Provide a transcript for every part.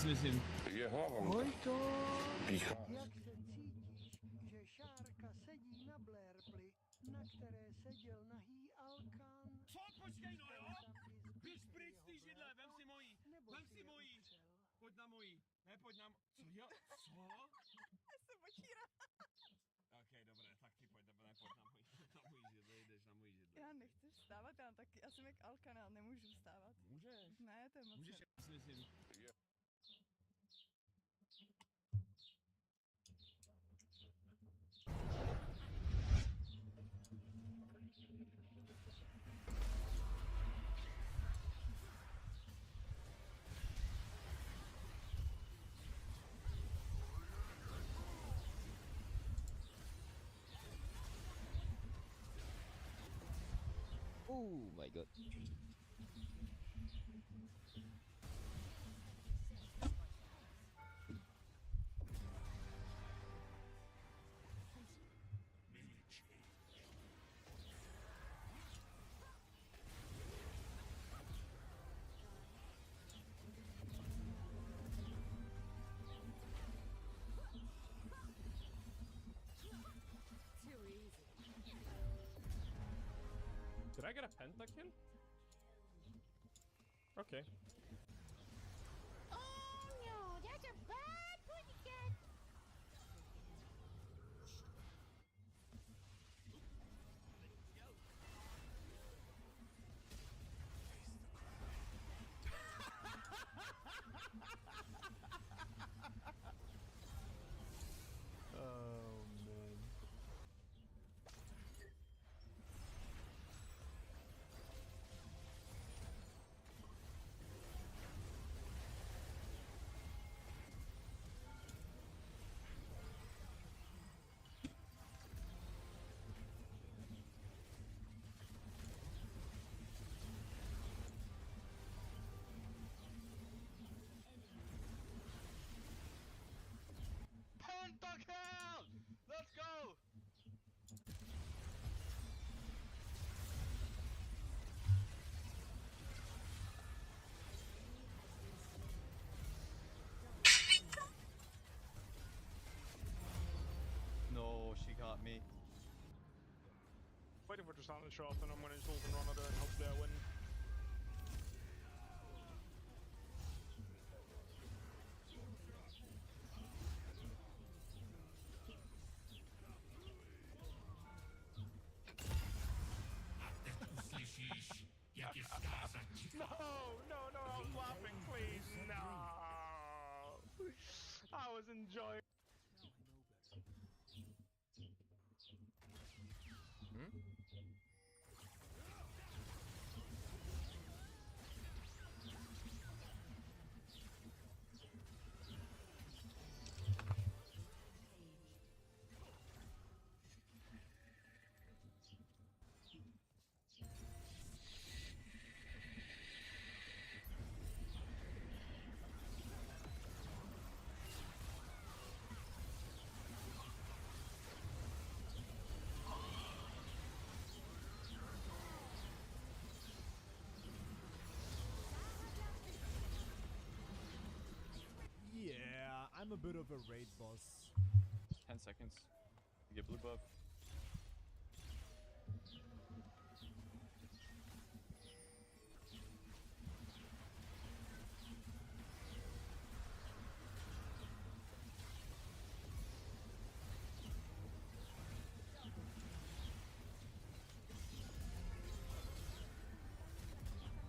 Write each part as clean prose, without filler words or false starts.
myslím. Je hlavou. Hojto, Píchá. jak se cítíš, že šárka sedí na blérpli, na které seděl nahý Alkan? Co? Počkej, no jo? Běž pryč z té židle, vem si mojí. Vem si mojí. Pojď na mojí. Ne, pojď na co jo? Co? Já jsem očíra. Ok, dobré, tak ty pojď, ne, pojď na mojí židle, jdeš na mojí židle. Já nechci vstávat, já jsem jak Alkan, nemůžu vstávat. Můžeš. Ne, to je moc. Můžeš, já si myslím. Oh my god. Did I get a pentakill? Okay. Oh no, that's a bad pussycat! Oh man. Pentakill! Let's go! No, she got me. Waiting for Tristan to show up, and I'm gonna just ult and run under and hopefully I win. No, I was laughing, please, no! I was enjoying. Yeah, I'm a bit of a raid boss. 10 seconds. You get blue buff.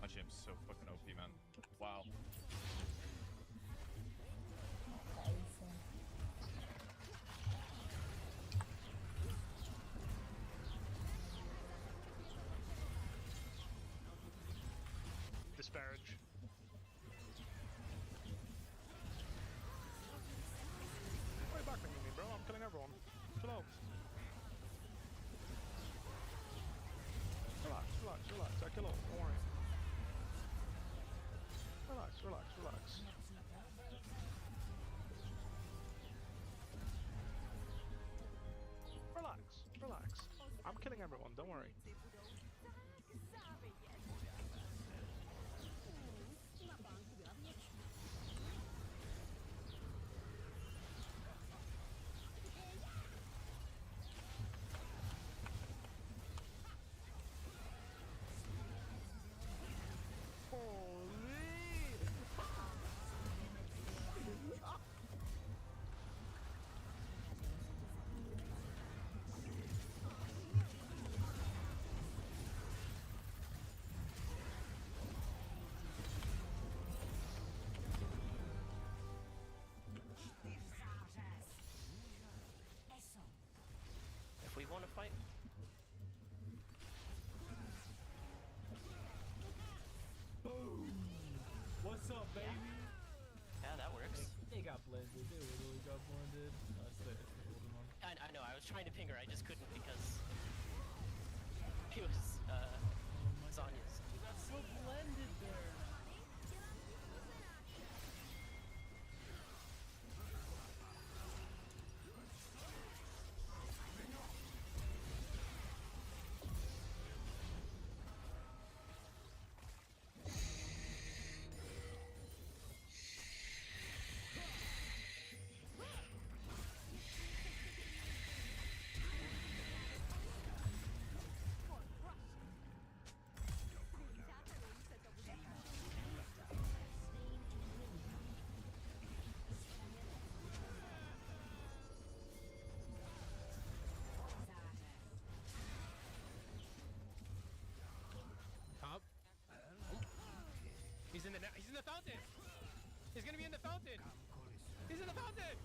My champ's so fucking OP, man. Wow. Disparage. Why are you backlinking me, bro? I'm killing everyone. Chill out. Relax. I kill all. Don't worry. Relax. Relax. I'm killing everyone. Don't worry. was trying to ping her, I just couldn't because it was Zanya's. That's so blended there. He's in the fountain. He's gonna be in the fountain. He's in the fountain.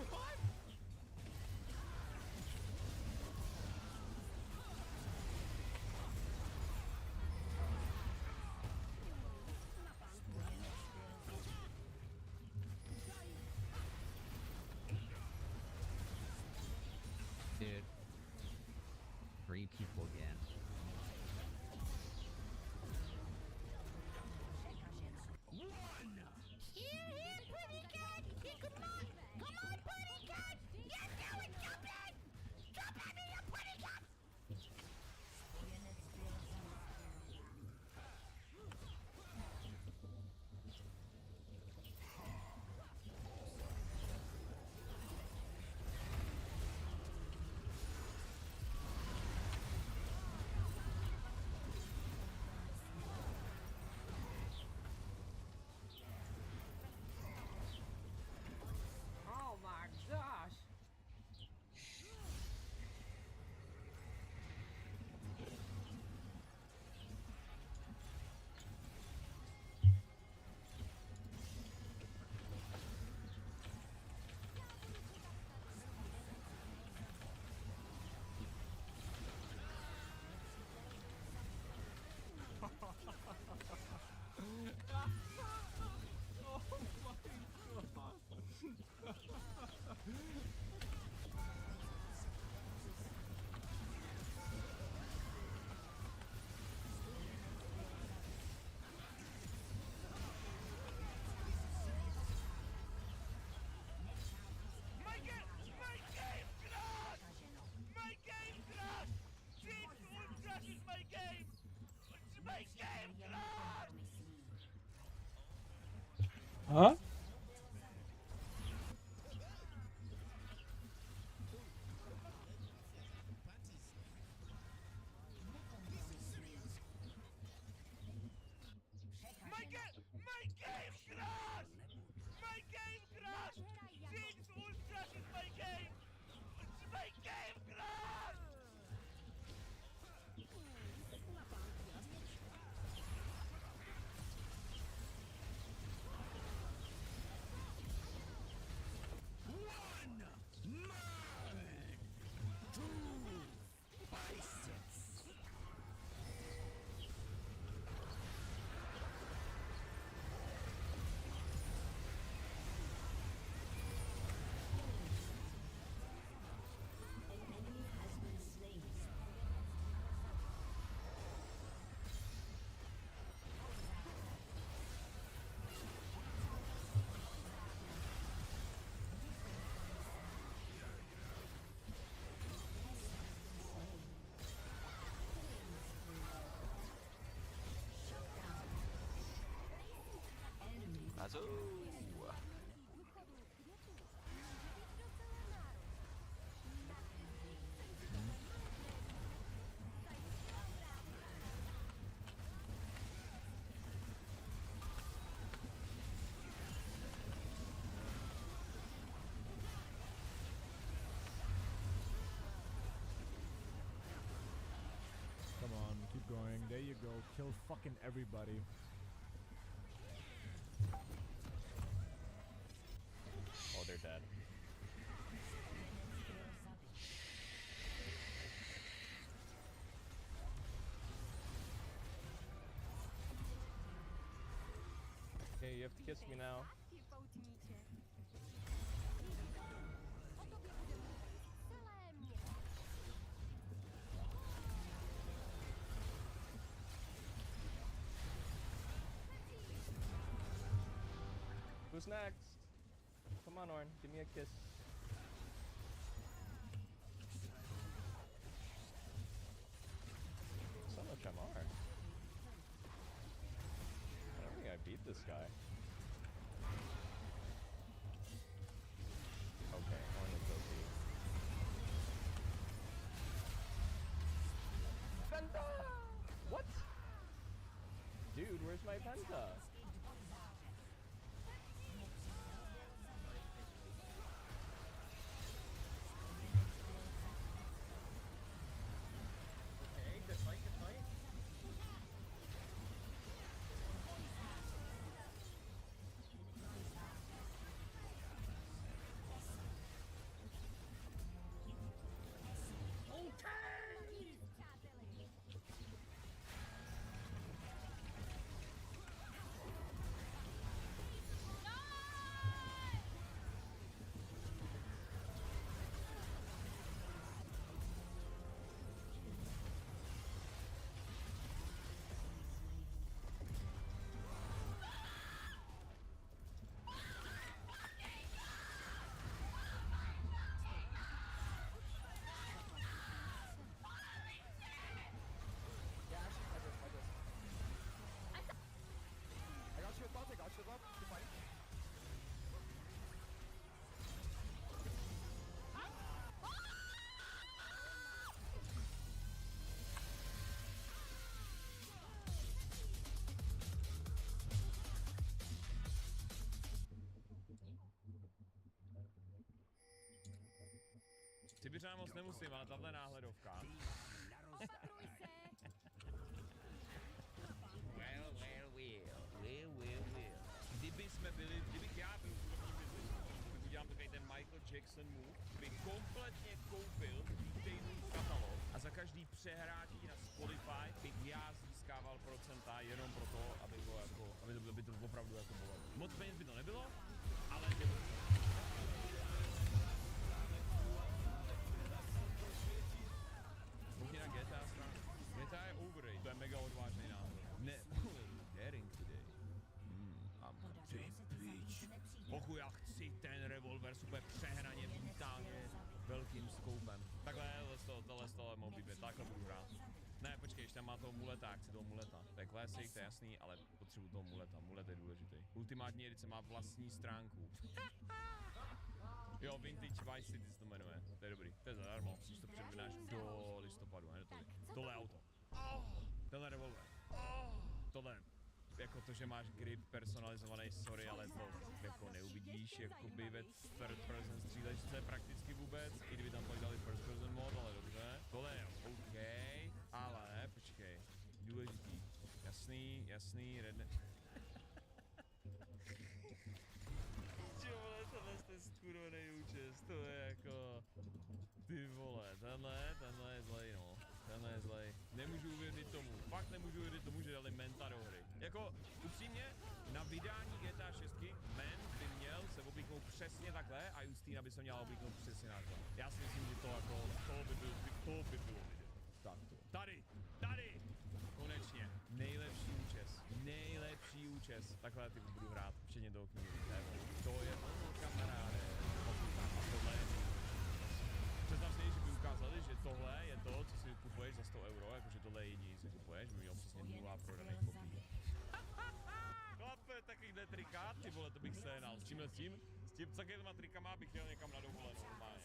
What? Dude. 3 people again. Oh my gosh. Huh? Come on, keep going. There you go. Kill fucking everybody. Oh, they're dead. Okay, you have to kiss me now. Who's next? Come on, Orin, give me a kiss. So much MR. I don't think I beat this guy. Okay, Orin is OP. Penta! What? Dude, where's my Penta? Okay, good fight, good fight. Sibiřán moc nemusím, ale tahle náhledovka. Kdybych já byl v úrovni biznesu, tak udělám takový ten Michael Jackson move, bych kompletně koupil týdenní katalog a za každý přehráčí na Spotify bych já získával procenta jenom proto, aby to opravdu jako bylo. Moc peněz by to nebylo, ale nebylo. Možná GTA strana. GTA je overrated. To je mega odvážný náhod. Ne, daring today. Ty pič. Pochu, já chci ten revolver super přehraně brutálně velkým skoupem. Tohle z toho mohl být, takhle budu hrát. Ne, počkej, ještě tam má toho muleta, já chci toho muleta. To je classic, to je jasný, ale potřebuji toho muleta. Mulet je důležitý. Ultimátní edice má vlastní stránku. Jo, Vintage Vice City se to jmenuje. To je dobrý. To je zadarmo. Když to předvynáš do listopadu, ne do toho. Tohle auto. Tenhle revolver. Tohle. Jako to, že máš grip personalizovaný, sorry, ale to jako neuvidíš jakoby ve third person střílečce prakticky vůbec, i kdyby tam pak dali first person mod, ale dobře. Tohle je OK, ale počkej, důležitý. Jasný, redne... Čo vole, tohle je skurvený účest, to je jako... Ty vole, tenhle je zlej, no. Tenhle je zlej. Nemůžu uvěřit tomu, fakt nemůžu uvěřit tomu, že dali Menta do hry. Jako, upřímně, na vydání GTA 6 Ment by měl se oblíknout přesně takhle a Justina by se měla oblíknout přesně takhle. Já si myslím, že to jako, to by bylo vidět. Tak to. Tady! Konečně. Nejlepší účes. Takhle ty budu hrát, včetně toho knihy. To je ono, kamaráde. A tohle je... Představ si, že by ukázali, že tohle je to, co si kupuješ za 100 €, jakože tohle je jediný, co kupuješ, by měl přesně 0 prodaných kopií. Chlape, takovýhle trikát, ty vole, to bych sehnal. S tím takovýma trikama bych jel někam na dovolenou normálně.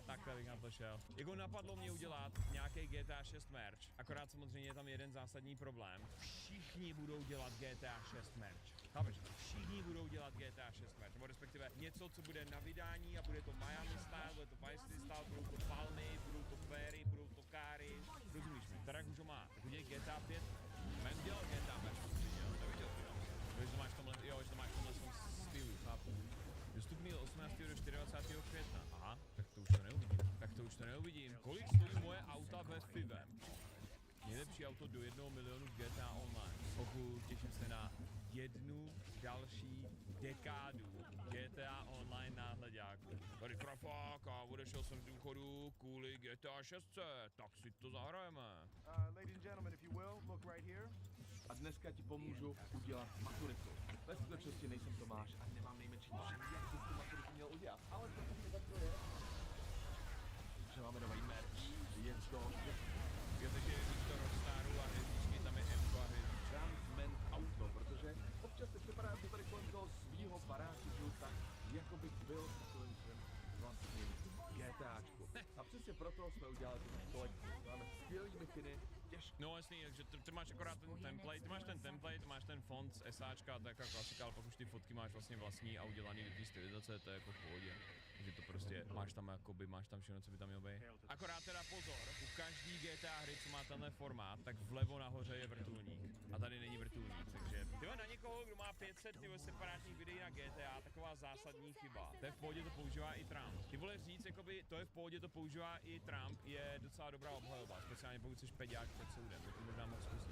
Takhle bych na to šel. Jako napadlo mě udělat nějaký GTA 6 merch, akorát samozřejmě je tam jeden zásadní problém. Všichni budou dělat GTA 6 merch. Chápeš? Všichni budou dělat GTA 6 merch, nebo respektive něco, co bude na vydání a bude to Miami style, bude to Vice City style, budou to palmy, budou to féry, budou to káry. Rozumíš mi? Teda už ho má. Tak udělej GTA 5. Mám dělal GTA merch, neviděl to, jo? Že to máš v tomhle stylu, chápu. Dostupný od 18. do 24. května. Aha, tak to už to neuvidím. Kolik stojí moje auta ve FIVem? Nejlepší auto do 1 milionu v GTA Online. Pokud těším se na jednu další dekádu GTA Online náhledáků. Tady krafák a odešel jsem z důchodu kvůli GTA 6, tak si to zahrajeme. Ladies and gentlemen, if you will, look right here. a dneska ti pomůžu udělat maturitu. Ve skutečnosti nejsem Tomáš a nemám nejmenší tušení, jak bys tu maturitu měl udělat, ale protože tak to je, že máme nový merch, je to Takže je místo Rockstaru a hvězdičky tam je M a hvězdičky. Transment Auto, protože občas si připadá, že tady kolem toho svýho baráku žiju tak, jako bych byl v takovém svém vlastním GTAčku. A přesně proto jsme udělali tu kolekci. Máme skvělý mikiny, těžké. No jasný, takže ty máš akorát ten template, ty máš ten font z SAčka, to je jako klasika, ale pak už ty fotky máš vlastně vlastní a udělaný do té stylizace, to je jako v pohodě. Takže to prostě máš tam všechno, co by tam mělo být. Akorát teda pozor, u každý GTA hry, co má tenhle formát, tak vlevo nahoře je vrtulník. A tady není vrtulník, takže tyhle na někoho, kdo má 500 separátních videí na GTA, taková zásadní chyba. To je v pohodě, to používá i Trump. Ty vole říct, jakoby to je v pohodě, to používá i Trump, je docela dobrá obhajoba, speciálně pokud jsi peďák před soudem, to možná moc zkusit.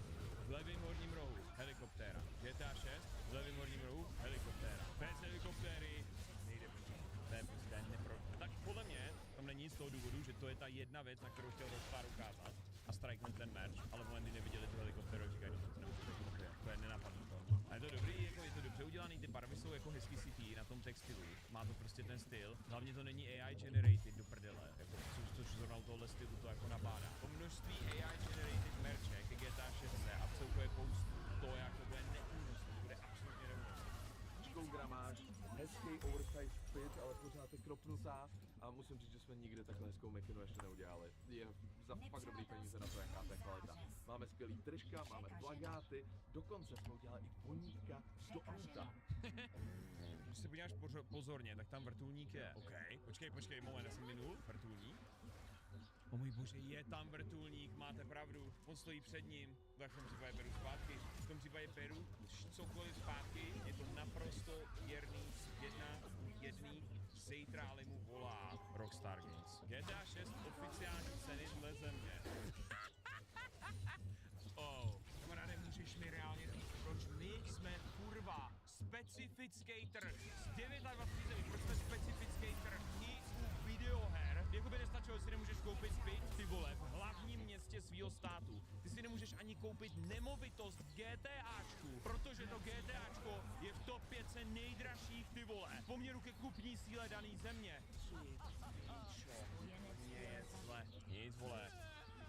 V levém horním rohu helikoptéra. GTA 6, v levém horním rohu helikoptéra. Bez helikoptéry nejde prostě. To je prostě tak podle mě tam není z toho důvodu, že to je ta jedna věc, na kterou chtěl Rockstar ukázat a striknout ten merch, ale v momenty neviděli tu helikoptéru, říkají, že to nemůže být, to je nenapadnutelné. A je to dobrý, jako je to dobře udělaný, ty barvy jsou jako hezky sytý na tom textilu, má to prostě ten styl, hlavně to není AI generated do prdele, jako, což zrovna u tohohle stylu to jako nabádá. Po množství AI generated merče ke GTA 6 a v celkové postu, to jako bude neúnosné, bude absolutně neúnosné. Gramáž, hezký oversize fit, ale pořád je kropnutá a musím říct, že jsme nikdy takhle hezkou mikinu ještě neudělali. Je za fakt dobrý peníze na to, jaká to je kvalita. Máme skvělý trička, máme plakáty, dokonce jsme udělali i vonítka do auta. Když se podíváš pozorně, tak tam vrtulník je. OK, počkej, moment, já jsem minul vrtulník. O můj bože, je tam vrtulník, máte pravdu, on stojí před ním, tak v tom případě beru zpátky, v tom případě beru cokoliv zpátky, je to naprosto jedný, zítra ale mu volá Rockstar Games. GTA 6 oficiální ceny dle země. Kamaráde, můžeš mi reálně říct, proč my jsme kurva specifický trh z 29 zemí, proč jsme specifický trh i u videoher, jako by nestačilo, že si nemůžeš koupit byt, ty vole, v hlavním městě svýho státu. Ty si nemůžeš ani koupit nemovitost v GTAčku, protože to GTAčko je v top 5 nejdražších, ty vole, v poměru ke kupní síle daný země. Mně je zle. Nic, vole.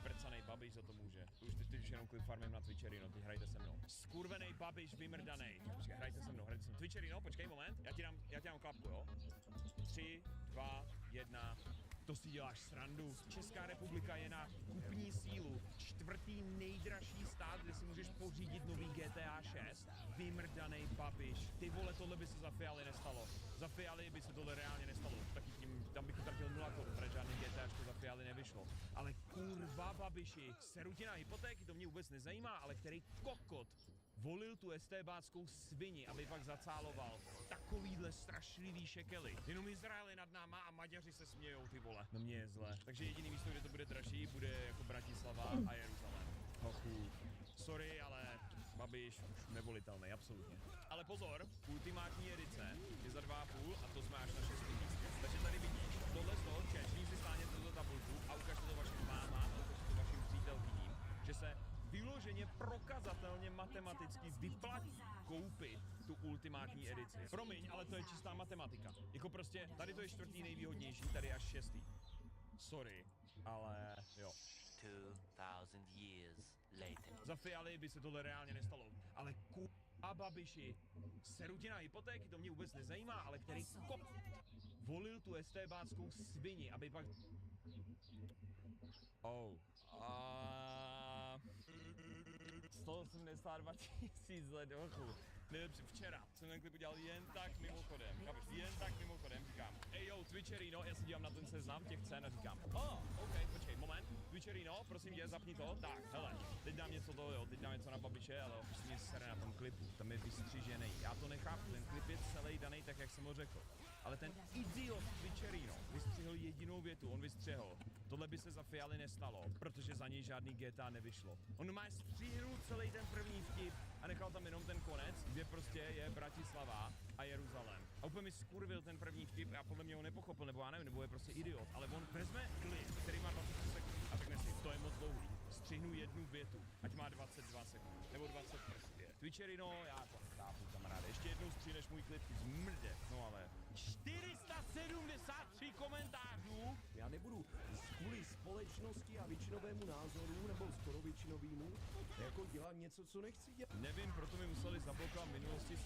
Prcanej Babiš za to může. Už teď jenom klip farmím na Twitcherino, teď hrajte se mnou. Skurvenej Babiš vymrdanej. Počkej, hrajte se mnou. Twitcherino, počkej moment, já ti dám klapku, jo. 3, 2, 1. To si děláš srandu. Česká republika je na kupní sílu 4. nejdražší stát, kde si můžeš pořídit nový GTA 6. Vymrdanej Babiš. Ty vole, tohle by se za Fialy nestalo. Za Fialy by se tohle reálně nestalo. Taky tím, tam bych utratil 0 korun, protože žádný GTAčko za Fialy nevyšlo. Ale kurva Babiši, serutina hypotéky, to mě vůbec nezajímá, ale který kokot volil tu estébáckou svini, aby pak zacáloval takovýhle strašlivý šekely. Jenom Izrael je nad náma a Maďaři se smějou, ty vole. No mě je zle. Takže jediný místo, kde to bude dražší, bude jako Bratislava a Jeruzalém. Hochu. Sorry, ale Babiš už nevolitelný, absolutně. Ale pozor, ultimátní edice je za 2,5 a to jsme až na 6 místě. Takže tady vidíš, tohle z toho češní si stáhněte tuto tabulku a ukažte to vašim mámám a ukažte to vašim přítelkyním, že se vyloženě prokazatelně matematicky vyplatí koupit tu ultimátní edici. Promiň, ale to je čistá matematika. Jako prostě, tady to je 4. nejvýhodnější, tady až 6. Sorry, ale jo. 2000 years later. Za Fialy by se tohle reálně nestalo, ale a Babiši, serutina hypotéky, to mě vůbec nezajímá, ale který volil tu estébáckou svini, aby pak... 182 000 let ochu. Nejlepší včera jsem ten klip udělal jen tak mimochodem, jen tak mimochodem, říkám, jo, Twitcherino, já si dívám na ten seznam těch cen a říkám, OK, počkej, moment, Twitcherino, prosím tě, zapni to, tak, hele, teď dám něco to, jo, teď dám něco na Babiše, ale už mě sere na tom klipu, tam je vystřižený, já to nechápu, ten klip je celý daný tak, jak jsem ho řekl, ale ten idiot Twitcherino vystřihl jedinou větu, on vystřihl, tohle by se za Fialy nestalo, protože za něj žádný GTA nevyšlo. On má stříhnul celý ten první vtip a nechal tam jenom ten konec, kde prostě je Bratislava a Jeruzalém. A úplně mi skurvil ten první vtip a podle mě ho nepochopil, nebo já nevím, nebo je prostě idiot, ale on vezme klip, který má 23 sekund a řekne si, to je moc dlouhý. střihnu jednu větu, ať má 22 sekund, nebo 20 prostě. Twitcherino, já to chápu, kamaráde, ještě jednou střihneš můj klip, ty zmrde, no ale 473 komentářů. Já nebudu kvůli společnosti a většinovému názoru, nebo skoro většinovému, jako dělat něco, co nechci dělat. Nevím, proto mi museli zablokovat v minulosti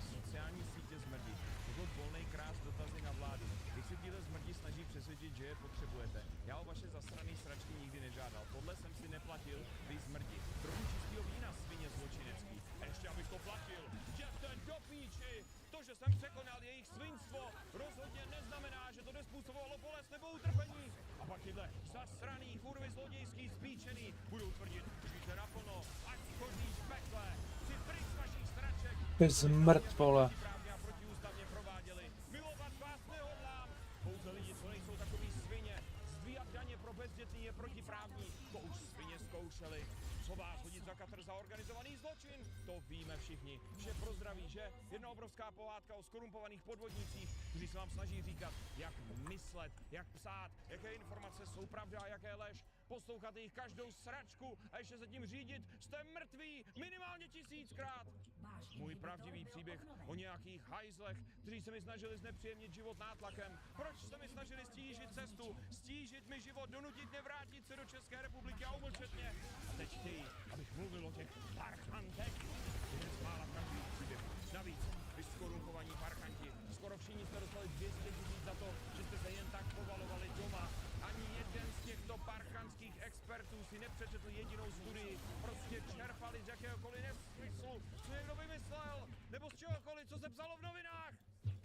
sociální sítě zmrdí. Jako volnej krás dotazy na vládu. Když se tíhle zmrdí snaží přesvědčit, že je potřebujete. Já o vaše zasraný sračky nikdy nežádal. Podle jsem si neplatil, vy zmrdí. Trochu čistýho vína, svině zločinecký. A ještě abych to platil. Jděte do píči! To, že jsem překonal jejich svinstvo, rozhodně neznamená, že to nespůsobovalo bolest nebo utrpení. A pak tyhle zasraný kurvy zlodějský spíčený budou tvrdit, žijte naplno, ať chodíš v pekle. Si pryč z vašich sraček. Ty zmrt, vole. Právně a protiústavně prováděli. Milovat vás nehodlám. Pouze lidi, co nejsou takový svině. Zdvíjat daně pro bezdětný je protiprávní. To už svině zkoušeli. Co vás hodit za katr za organizovaný zločin? To víme všichni. Vše pro zdraví, že? Jedna obrovská pohádka o skorumpovaných podvodnících, kteří se vám snaží říkat, jak myslet, jak psát, jaké informace jsou pravda a jaké lež. Poslouchat jejich každou sračku a ještě se tím řídit, jste mrtví minimálně 1000krát. Můj pravdivý příběh o nějakých hajzlech, kteří se mi snažili znepříjemnit život nátlakem. Proč se mi snažili stížit cestu, stížit mi život, donutit mě vrátit se do České republiky a umlčet mě. A teď chtějí, abych mluvil o těch parchantech. Jeden z mála pravdivých příběhů. Navíc, vy skorumpovaní parchanti, skoro všichni jste dostali 200 000 za to, že jste se jen tak povalovali doma. Ani jeden z těchto parchanských expertů si nepřečetl jedinou studii. Prostě čerpali z jakéhokoliv nesmyslu, co někdo vymyslel, nebo z čehokoliv, co se psalo v novinách.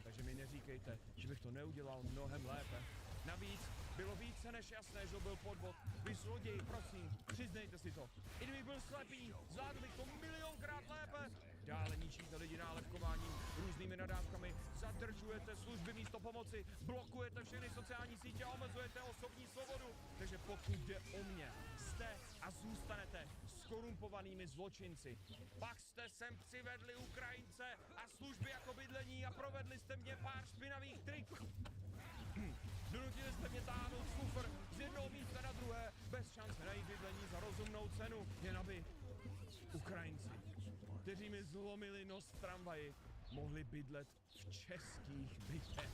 Takže mi neříkejte, že bych to neudělal mnohem lépe. Navíc bylo více než jasné, že byl podvod. Vy zloději, prosím, přiznejte si to. I kdybych byl slepý, zvládl bych to milionkrát lépe. Dále ničíte lidi nálepkováním, různými nadávkami, zadržujete služby místo pomoci, blokujete všechny sociální sítě a omezujete osobní svobodu. Takže pokud jde o mě, jste a zůstanete skorumpovanými zločinci. Pak jste sem přivedli Ukrajince a služby jako bydlení a provedli jste mě pár špinavých triků. Donutili jste mě táhnout kufr z jednoho místa na druhé, bez šance najít bydlení za rozumnou cenu, jen aby Ukrajinci, kteří mi zlomili nos v tramvaji, mohli bydlet v českých bytech.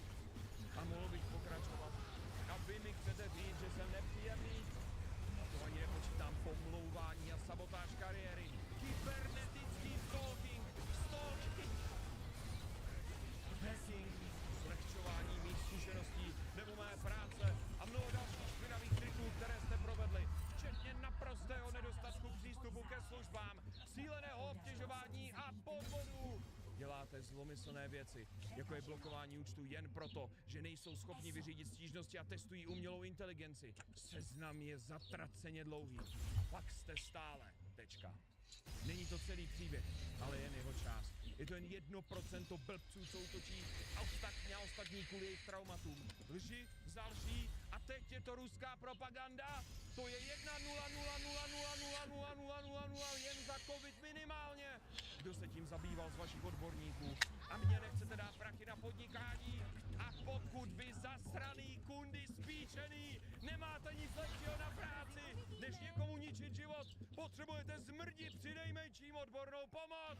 A mohl bych pokračovat. A vy mi chcete říct, že jsem nepříjemný? A to ani nepočítám pomlouvání a sabotáž kariéry. Kybernetický stalking, hacking, zlehčování mých zkušeností nebo mé práce a mnoho dalších špinavých triků, které jste provedli, včetně naprostého nedostatku přístupu ke službám, cíleného obtěžování a podvodů. Děláte zlomyslné věci, jako je blokování účtu jen proto, že nejsou schopni vyřídit stížnosti a testují umělou inteligenci. Seznam je zatraceně dlouhý. A pak jste stále. Tečka. Není to celý příběh, ale jen jeho část. Je to jen 1% blbců, co útočí a ostatní kvůli jejich traumatům. Lži, zalží a teď je to ruská propaganda. To je 1,000000000 jen za covid minimálně. Kdo se tím zabýval z vašich odborníků? A mě nechcete dát prachy na podnikání? A pokud vy zasraný kundy spíčený nemáte nic lepšího na práci, než někomu ničit život, potřebujete zmrdit přinejmenším odbornou pomoc.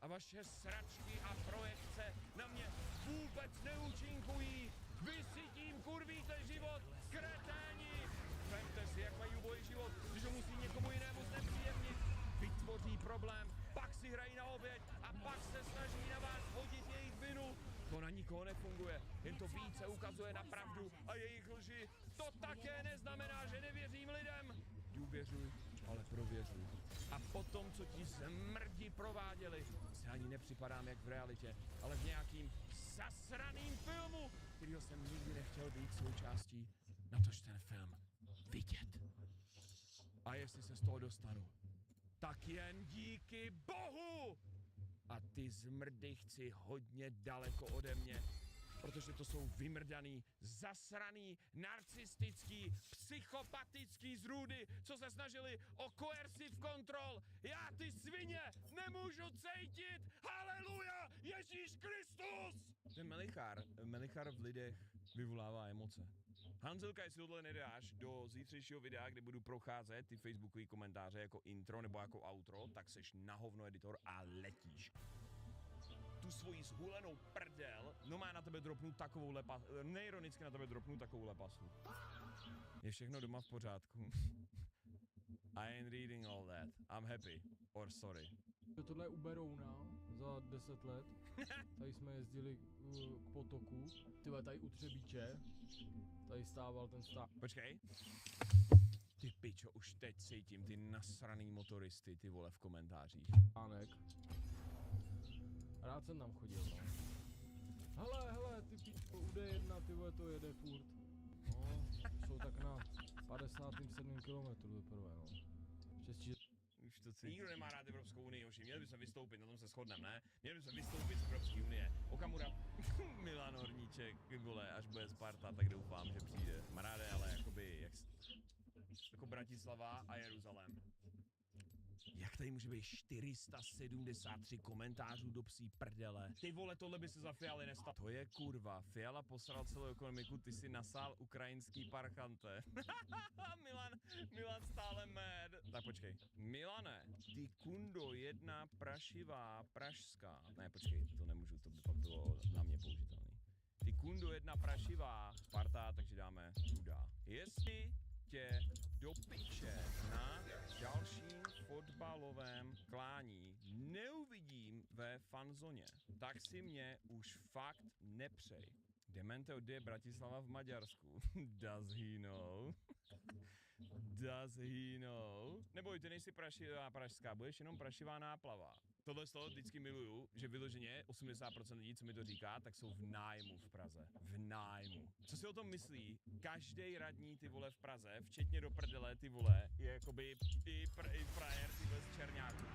A vaše sračky a projekce na mě vůbec neúčinkují. Vy si tím kurvíte život, kreténi! Vemte si, jak mají ubojí život, když ho musí někomu jinému znepříjemnit. Vytvoří problém, pak si hrají na oběť a pak se snaží na vás hodit jejich vinu. To na nikoho nefunguje, jen to více ukazuje na pravdu a jejich lži. To také neznamená, že nevěřím lidem. Důvěřuj, ale prověřuj. A potom, co ti zmrdi prováděli, se ani nepřipadám jak v realitě, ale v nějakým zasraným filmu, kterýho jsem nikdy nechtěl být součástí, natož ten film vidět. A jestli se z toho dostanu, tak jen díky Bohu! A ty zmrdy chci hodně daleko ode mě, protože to jsou vymrdaný, zasraný, narcistický, psychopatický zrůdy, co se snažili o coercive control. Já ty svině nemůžu cítit! Haleluja! Ježíš Kristus! Ten melichár v lidech vyvolává emoce. Hanzelka, jestli tohle nedáš do zítřejšího videa, kde budu procházet ty facebookové komentáře jako intro nebo jako outro, tak seš na hovno editor a letíš. Tu svoji zhulenou prdel, no má na tebe dropnout takovou lepasu, neironicky na tebe dropnout takovou lepasu. Je všechno doma v pořádku. I ain't reading all that. I'm happy. Or sorry. Tohle je u Berouna za 10 let. Tady jsme jezdili k potoku. Tyhle tady u Třebíče. Tady stával ten stáv. Počkej. Ty pičo, už teď cítím ty nasraný motoristy, ty vole, v komentářích. Ánek. Rád jsem tam chodil, no. Hele, ty pičo, u D1, ty vole, to jede furt. No, jsou tak na 57. kilometru teprve, no. Už to cítím. Nikdo nemá rád Evropskou unii, hoši, měli bychom vystoupit, na tom se shodneme, ne? Měli bychom vystoupit z Evropské unie. Okamura, Milan Horníček, vole, až bude Sparta, tak doufám, že přijde. Kamaráde, ale jakoby, jako Bratislava a Jeruzalém. Jak tady může být 473 komentářů do psí prdele? Ty vole, tohle by se za Fialy nestalo. To je kurva, Fiala posral celou ekonomiku, ty si nasál ukrajinský parchante. Milan stále mad. Tak počkej. Milane, ty kundo jedna prašivá pražská. Ne, počkej, to nemůžu, to by fakt bylo na mě použitelný. Ty kundo jedna prašivá Sparta, takže dáme Duda. Jestli tě do piče na dalším fotbalovém klání neuvidím ve fanzóně, tak si mě už fakt nepřej. Demente od Bratislava v Maďarsku. Does he know? Does he know? Neboj, ty nejsi prašivá pražská, budeš jenom prašivá náplava. Tohle z toho vždycky miluju, že vyloženě 80% lidí, co mi to říká, tak jsou v nájmu v Praze. V nájmu. Co si o tom myslí? Každý radní, ty vole, v Praze, včetně do prdele, ty vole, je jakoby i frajer, ty vole, z Černáku.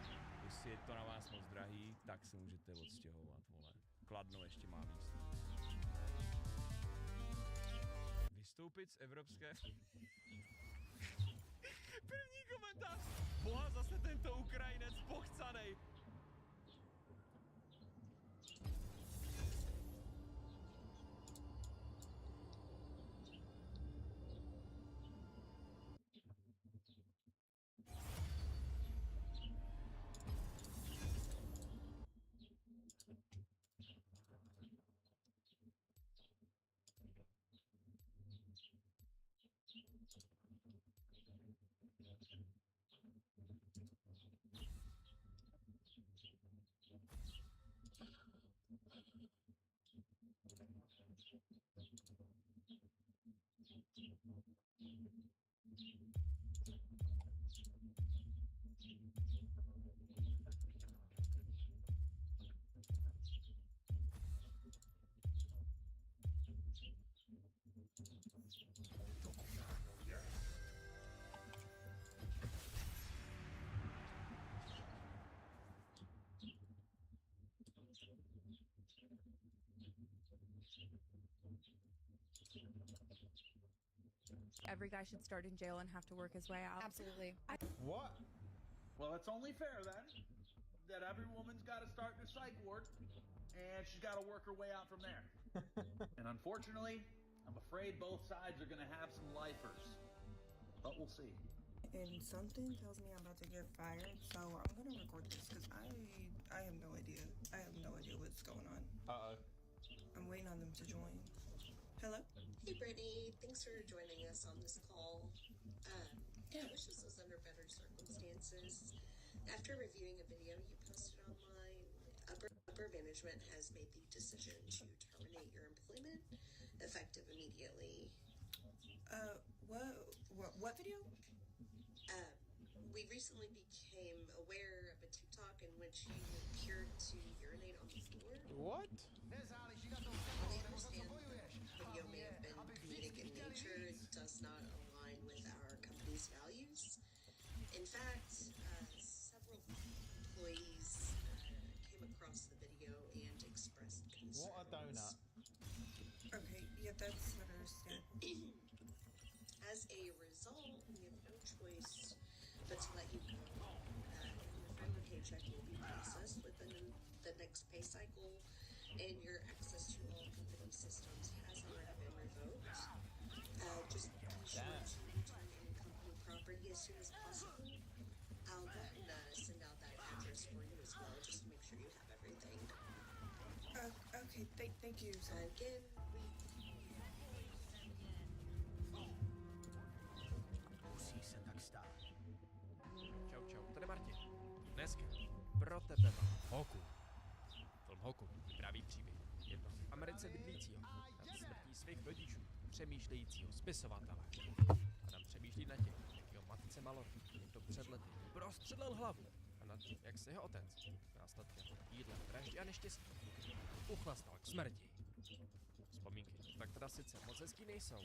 Jestli je to na vás moc drahý, tak se můžete odstěhovat, vole. Kladno ještě má místo. Vystoupit z evropské... První komentář! Boha, zase tento Ukrajinec pochcanej! Every guy should start in jail and have to work his way out. Absolutely. What? Well, it's only fair then that every woman's got to start in a psych ward and she's got to work her way out from there. And unfortunately, I'm afraid both sides are going to have some lifers. But we'll see. And something tells me I'm about to get fired, so I'm going to record this because I have no idea. I have no idea what's going on. Uh-oh. I'm waiting on them to join. Hello? Hey Brittany, thanks for joining us on this call. I wish this was under better circumstances. After reviewing a video you posted online, upper management has made the decision to terminate your employment, effective immediately. What video? We recently became aware of a TikTok in which you appeared to urinate on the floor. What? I understand the video may have been comedic in nature. It does not align with our company's values. In fact, several employees came across the video and expressed concerns. What a donut. Okay, yeah, that's understandable. As a result, we have no choice but to let you go. Your final paycheck will be processed within the next pay cycle, and your access to all company systems has already been revoked. Thank you. Again, Musí se tak stát. Čau, tady Martin. Dneska pro tebe mám Hoku. Film Hoku vypráví příběh jednoho v Americe bydlícího nad smrtí svých rodičů, přemýšlejícího spisovatele. Adam přemýšlí nad tím, jak jeho matce Mallory někdo před lety prostřelil hlavu a nad tím, jak se jeho otec následkem jídla, vraždy a neštěstí uchlastal k smrti. Vzpomínky tak teda sice moc hezký nejsou,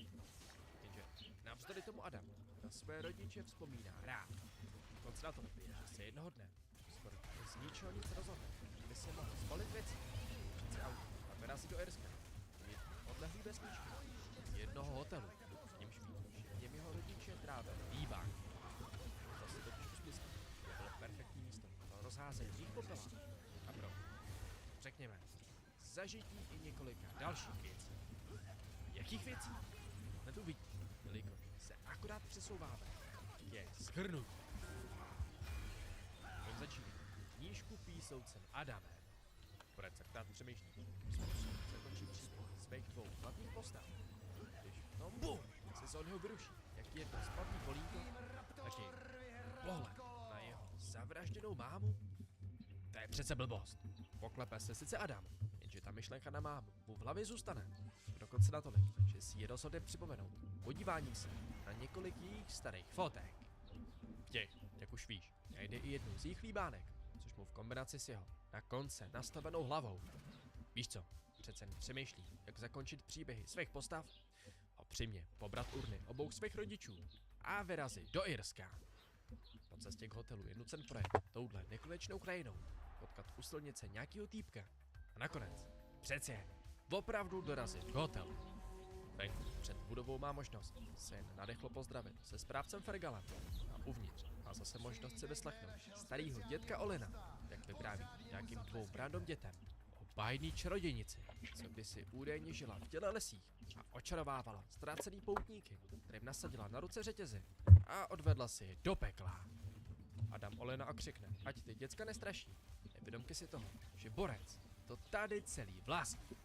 jenže navzdory tomu Adam na své rodiče vzpomíná rád. Dokonce na to, že se jednoho dne skoro z ničeho nic rozhodne, že by se mohl zbalit věci, říct si auto a vyrazit do Irska, mít odlehlý vesničky, jednoho hotelu, v němž ví, že těm jeho rodiče trávili výbánky. To si totiž usmyslí, že bylo perfektní místo pro rozházení jejich popela a pro, řekněme, zažití i několika dalších věcí. Jakých věcí? Hned uvidí, jelikož se akorát přesouváme ke shrnutí. Budeme začít knížku písoucem Adamem. Po receptách přemýšlí, způsob zakončí příběh svých dvou hlavních postav. Když v tom BUM se z něho vyruší, jak jedno spadný kolínko, taky pohled na jeho zavražděnou mámu. To je přece blbost. Poklepe se sice Adam, jenže ta myšlenka na mámu mu v hlavě zůstane. Dokonce natolik, že si je rozhodne připomenout podíváním se na několik jejich starých fotek. Těch, jak už víš, najde i jednu z jejich líbánek, což mu v kombinaci s jeho na konce nastavenou hlavou. Víš co, přece přemýšlí, jak zakončit příběhy svých postav a přimě pobrat urny obou svých rodičů a vyrazit do Irska. Po cestě k hotelu je nucen projet touhle nekonečnou krajinou, potkat u silnice nějakýho týpka a nakonec přece jen opravdu dorazit k hotelu. Venku před budovou má možnost se jen nadechlo pozdravit se správcem Fergalem a uvnitř má zase možnost si vyslechnout starýho dětka Olina, jak vypráví nějakým dvou random dětem o bájný čarodějnici, co kdysi údajně žila v těle lesích a očarovávala ztracený poutníky, kterým nasadila na ruce řetězy a odvedla si je do pekla. Adam Olina okřikne, ať ty děcka nestraší, nevědomky si toho, že borec to tady celý vlastní.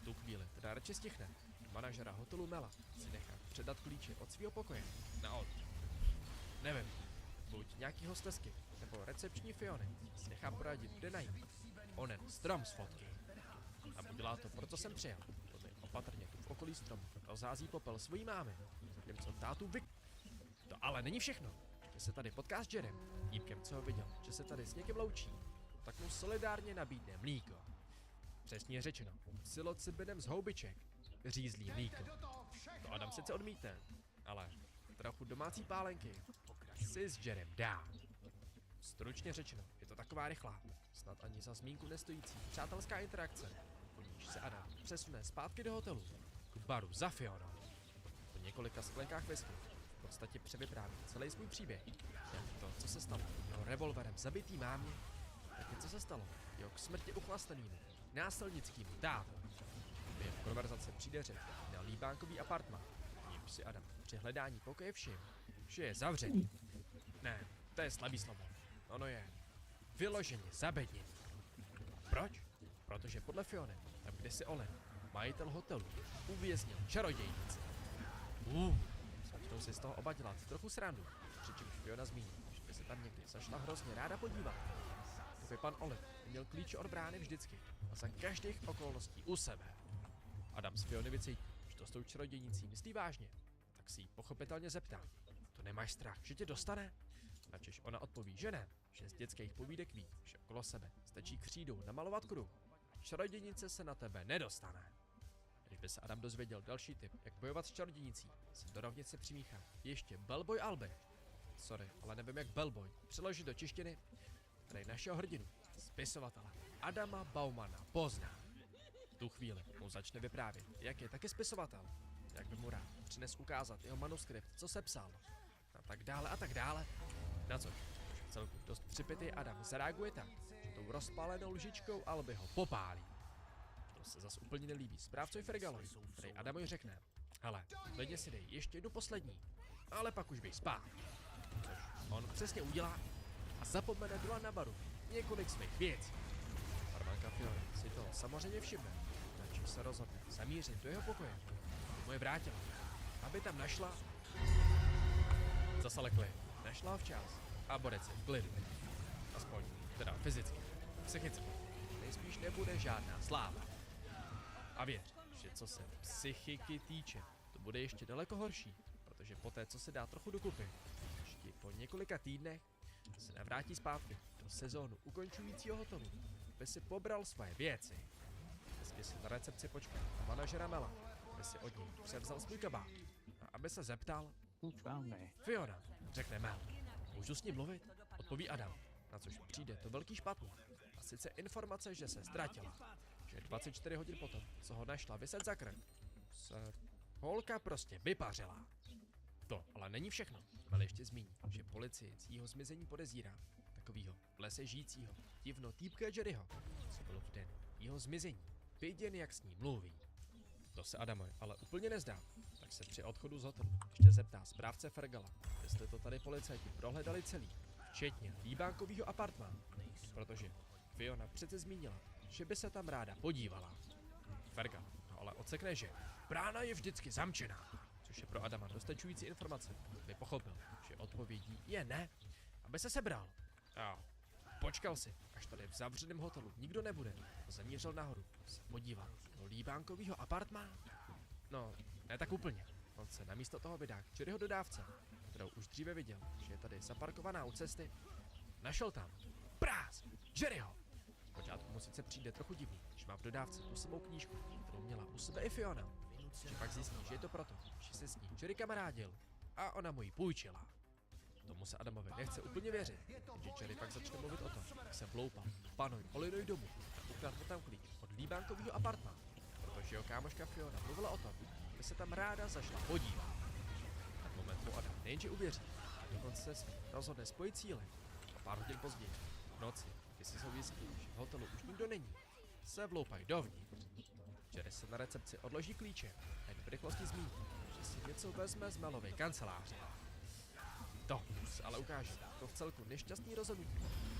V tu chvíli teda radši stihne manažera hotelu Mela si nechá předat klíče od svého pokoje na od. Nevím, buď nějaký hostesky nebo recepční Fiony si nechá poradit, kde najít onen strom z fotky. A udělá to, proto jsem přijel, protože opatrně tu v okolí stromu rozhází popel svojí mámy, zatímco tátu To ale není všechno. Že se tady potká s Jerem, dípkem, co ho viděl, že se tady s někým loučí, tak mu solidárně nabídne mlíko. Přesně řečeno, psilocybinem z houbiček, řízlý mlíko. To Adam sice odmítne, ale trochu domácí pálenky si s Jerem dá. Stručně řečeno, je to taková rychlá, snad ani za zmínku nestojící přátelská interakce, po níž se Adam přesune zpátky do hotelu, k baru za Fionou. Po několika sklenkách whisky v podstatě převypráví celý svůj příběh, jak to, co se stalo jeho revolverem zabitý mámě, tak je co se stalo jeho k smrti uchlastenýmu, násilnickým tátu. Během konverzace přijde řeč na líbánkový apartman, nímž si Adam při hledání pokoje všim, že je zavřený. Ne, to je slabý slovo. Ono je vyloženě zabedněný. Proč? Protože podle Fiony, tam kde si Olen, majitel hotelu, uvěznil čarodějnici. Začnou si z toho oba dělat trochu srandu, přičemž Fiona zmíní, že by se tam někdy zašla hrozně ráda podívat. Kdyby pan Olen měl klíče od brány vždycky a za každých okolností u sebe. Adam z Fiony vycítí, že to s tou čarodějnicí myslí vážně, tak si jí pochopitelně zeptá. To nemáš strach, že tě dostane? Načež ona odpoví, že ne, že z dětských povídek ví, že okolo sebe stačí křídou namalovat kruh a čarodějnice se na tebe nedostane. Když by se Adam dozvěděl další tip, jak bojovat s čarodějnicí, se do rovnice přimíchá ještě Bellboy Alby. Sorry, ale nevím, jak Bellboy přeložit do češtiny, který našeho hrdinu, spisovatele Adama Baumana pozná. V tu chvíli mu začne vyprávět, jak je taky spisovatel, jak by mu rád přines ukázat jeho manuskript, co sepsal, a tak dále a tak dále. Na což v celku dost připitý Adam zareaguje tak, že tou rozpálenou lžičkou Alby ho popálí. To se zas úplně nelíbí správcovi Fergalovi, který Adamovi řekne, hele, klidně si dej ještě jednu poslední, ale pak už běž spát. Což on přesně udělá a zapomene doma na baru několik svých věcí. Barmanka Fiona si toho samozřejmě všimne, načež že se rozhodne zamířit do jeho pokoje, aby mu je vrátila, aby tam našla... Zase klid. Našla ho včas a Borec je v klidu. Aspoň, teda fyzicky, psychicky. Nejspíš nebude žádná sláva. A věř, že co se psychiky týče, to bude ještě daleko horší, protože poté, co se dá trochu dokupy, ještě po několika týdnech se navrátí zpátky do sezónu ukončujícího hotelu, aby si pobral svoje věci. Hezky si na recepci počkal na manažera Mela, aby si od něj převzal svůj kabát a aby se zeptal: Fiona, řekne Mel. Můžu s ním mluvit? Odpoví Adam, na což přijde to velký špatný. A sice informace, že se ztratila. Že 24 hodin potom, co ho našla vyset za krk, se holka prostě vypařila. To ale není všechno. Mel ještě zmíní, že policie z jeho zmizení podezírá takovýho v lese žijícího divno týpka Jerryho, co bylo v den jeho zmizení viděn, jak s ní mluví. To se Adamovi ale úplně nezdá, tak se při odchodu z hotelu ještě zeptá správce Fergala, jestli to tady policajti prohledali celý, včetně líbánkovýho apartmá, protože Fiona přece zmínila, že by se tam ráda podívala. Fergal no ale odsekne, že brána je vždycky zamčená, což je pro Adama dostačující informace, aby pochopil, že odpovědí je ne, aby se sebral. A počkal si, až tady v zavřeném hotelu nikdo nebude, a zamířil nahoru se podívat do líbánkovýho apartmá. No, ne tak úplně. On se namísto toho vydá k Jerryho dodávce, kterou už dříve viděl, že je tady zaparkovaná u cesty. Našel tam práz Jerryho. Zpočátku mu sice přijde trochu divný, že má v dodávce tu samou knížku, kterou měla u sebe i Fiona. Že pak zjistí, že je to proto, že se s ní Jerry kamarádil a ona mu ji půjčila. Tomu se Adamovi nechce úplně věřit, že Jerry pak začne mluvit o tom, jak se vloupal panoj Olinoj domu a ukradl tam klíč od líbánkovýho apartma, protože jeho kámoška Fiona mluvila o tom, že se tam ráda zašla podívat. V ten moment mu Adam nejenže uvěří, a dokonce se s ním rozhodne spojit síly. A pár hodin později, v noci, kdy si jsou jistí, že v hotelu už nikdo není, se vloupají dovnitř. Jerry se na recepci odloží klíče a jen v rychlosti zmíní, že si něco vezme z Melovy kanceláře. To se ale ukáže to v celku nešťastný rozhodnutí,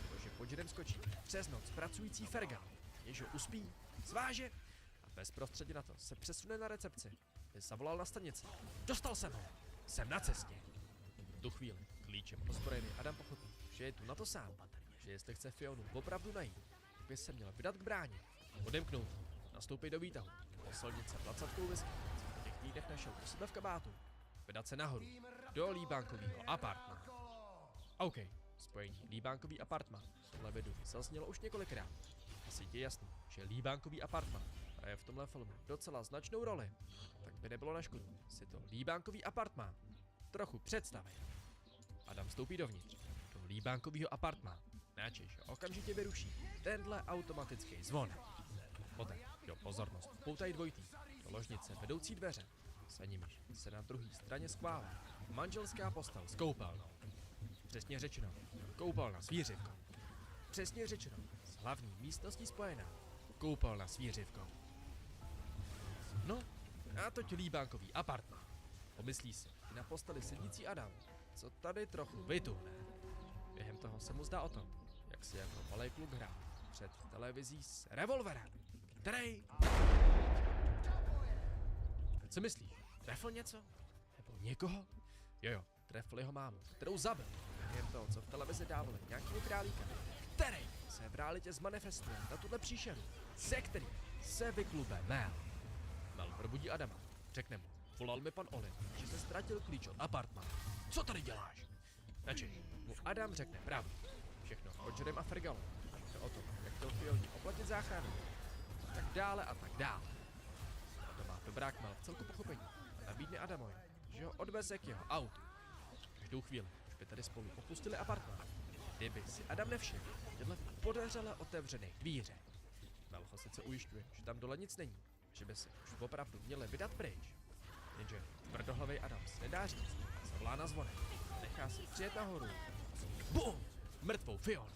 protože pod Jerrym skočí přes noc pracující Fergal, jež ho uspí, sváže a bezprostředně na to se přesune na recepci, aby zavolal na stanici. Dostal jsem ho! Jsem na cestě! V tu chvíli klíčem ozbrojený Adam pochopí, že je tu na to sám, že jestli chce Fionu opravdu najít, by se měl vydat k bráně, odemknout, nastoupit do výtahu, po silnice placatkou whisky, co v těch týdnech našel u sebe v kabátu, vydat se nahoru, do líbánkovýho apartma. OK, spojení líbánkový apartma v tomhle videu zaznělo už několikrát. Asi je jasný, že líbánkový apartma hraje v tomhle filmu docela značnou roli, tak by nebylo na škodu si to líbánkový apartma trochu představit. Adam vstoupí dovnitř, do líbánkovýho apartma, načež okamžitě vyruší tenhle automatický zvon. Poté do pozornost poutají dvojitý do ložnice vedoucí dveře, za nimiž se na druhé straně skválí manželská postel s koupelnou. Přesně řečeno, koupelna s výřivkou. Přesně řečeno, s hlavní místností spojená, koupelna s výřivkou. No, a toť líbánkový apartma. Pomyslí si na posteli sedící Adam, co tady trochu vytuhne. Během toho se mu zdá o tom, jak si jako malej kluk hrál před televizí s revolverem, který... Co myslíš? Trefil něco? Nebo někoho? Jo, trefil jeho mámu, kterou zabil. Během toho, co v televizi dávali nějakýho králíka, který se v realitě zmanifestuje na tuhle příšeru, se kterým se vyklube Mel. Mel probudí Adama, řekne mu, volal mi pan Olin, že se ztratil klíč od apartma. Co tady děláš? Načež mu Adam řekne pravdu. Všechno o Jerrym a Fergalu. Všechno o tom, jak chtěl Fioně oplatit záchranu. Tak dále a tak dále. To má dobrák Mel v celku pochopení a nabídne Adamovi, že ho odveze k jeho autu. Každou chvíli už by tady spolu opustili apartmán. Kdyby si Adam nevšiml těhle podařele otevřených dvíře. Mel ho sice ujišťuje, že tam dole nic není, že by se už opravdu měli vydat pryč. Jenže tvrdohlavej Adam se nedá říct, zavolá na zvonek, nechá si přijet nahoru. BUM! Mrtvou Fionu.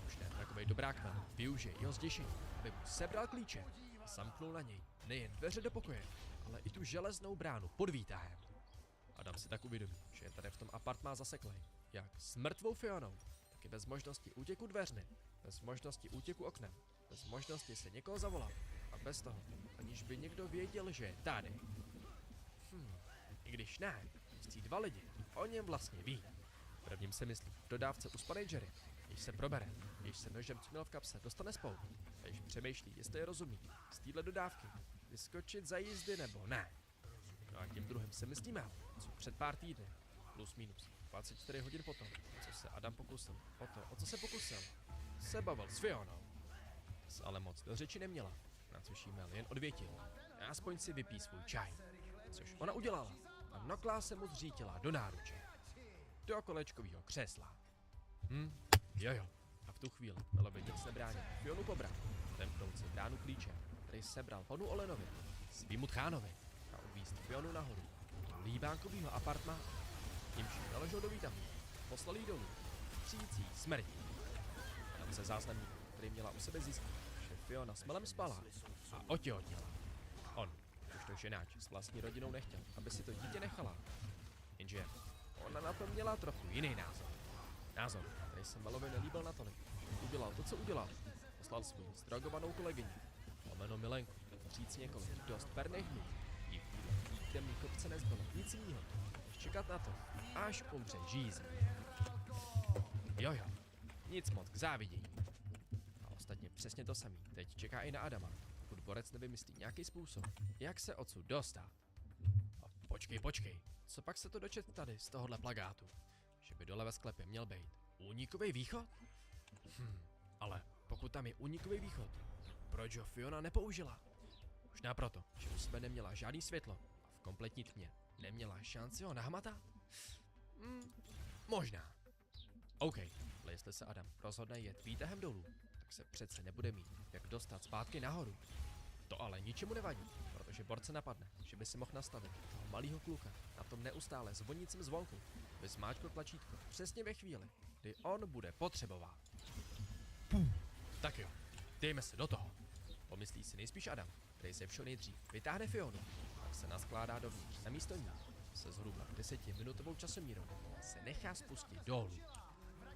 Už ne takovej dobrák Mel využije jeho zděšení, aby mu sebral klíče a zamknul na něj nejen dveře do pokoje, ale i tu železnou bránu pod výtahem. Adam si tak uvědomí, že je tady v tom apartmá zaseklej, jak s mrtvou Fionou, tak i bez možnosti útěku dveřny, bez možnosti útěku oknem, bez možnosti se někoho zavolat A bez toho, aniž by někdo věděl, že je tady. I když ne, ti dva lidi o něm vlastně ví. Prvním se myslí v dodávce uspanej Jerry, když se probere, když se nožem, co měl v kapse, dostane spolu. A když přemýšlí, jestli je rozumí, z téhle dodávky vyskočit za jízdy nebo ne. No a tím druhým se myslíme, co před pár týdny, plus minus 24 hodin potom, co se Adam pokusil, o co se pokusil, se bavil s Fionou. Se ale moc do řeči neměla, na což jí Mel jen odvětil. Aspoň si vypí svůj čaj, což ona udělala a noklá se mu zřítila do náruče. Do kolečkového křesla. Jo. A v tu chvíli Melovi nic nebránil Fionu pobrat, vemknout si bránu klíče, který sebral panu Olenovi, svýmu tchánovi a odvízt Fionu nahoru do líbánkovýho apartmánu. Tímž ji naložil do výtahu, poslal jí dolů, třící smrti. Tam se záznamník, který měla u sebe zjistit, že Fiona s Melem spala a otěhotněla. On, jakožto ženáč s vlastní rodinou nechtěl, aby si to dítě nechala. Jenže ona na to měla trochu jiný názor. Názor, který se Melovi nelíbil natolik. Udělal to, co udělal. Poslal svou zdrogovanou kolegyni, lomeno milenku, říct několik dost perných dnů. Jí v temný kopce nezbylo nic jiného, než čekat na to, až umře žízní. Jo, nic moc k závidění. A ostatně přesně to samý teď čeká i na Adama, pokud borec nevymyslí nějaký způsob, jak se odsud dostat. A počkej, co pak se to dočet tady z tohohle plagátu? Že by dole ve sklepě měl být únikový východ? Ale pokud tam je únikový východ, proč ho Fiona nepoužila? Možná proto, že u sebe neměla žádný světlo a v kompletní tmě neměla šanci ho nahmatat? Možná. OK, ale jestli se Adam rozhodne jet výtahem dolů, tak se přece nebude mít jak dostat zpátky nahoru. To ale ničemu nevadí, protože borce napadne, že by si mohl nastavit toho malýho kluka na tom neustále zvonícím zvonku, aby zmáčkl tlačítko přesně ve chvíli, kdy on bude potřebovat. Tak jo, dejme se do toho. Pomyslí si nejspíš Adam, který se všeho nejdřív vytáhne Fionu, pak se naskládá dovnitř na místo ní, se zhruba 10minutovou časomírou se nechá spustit dolů.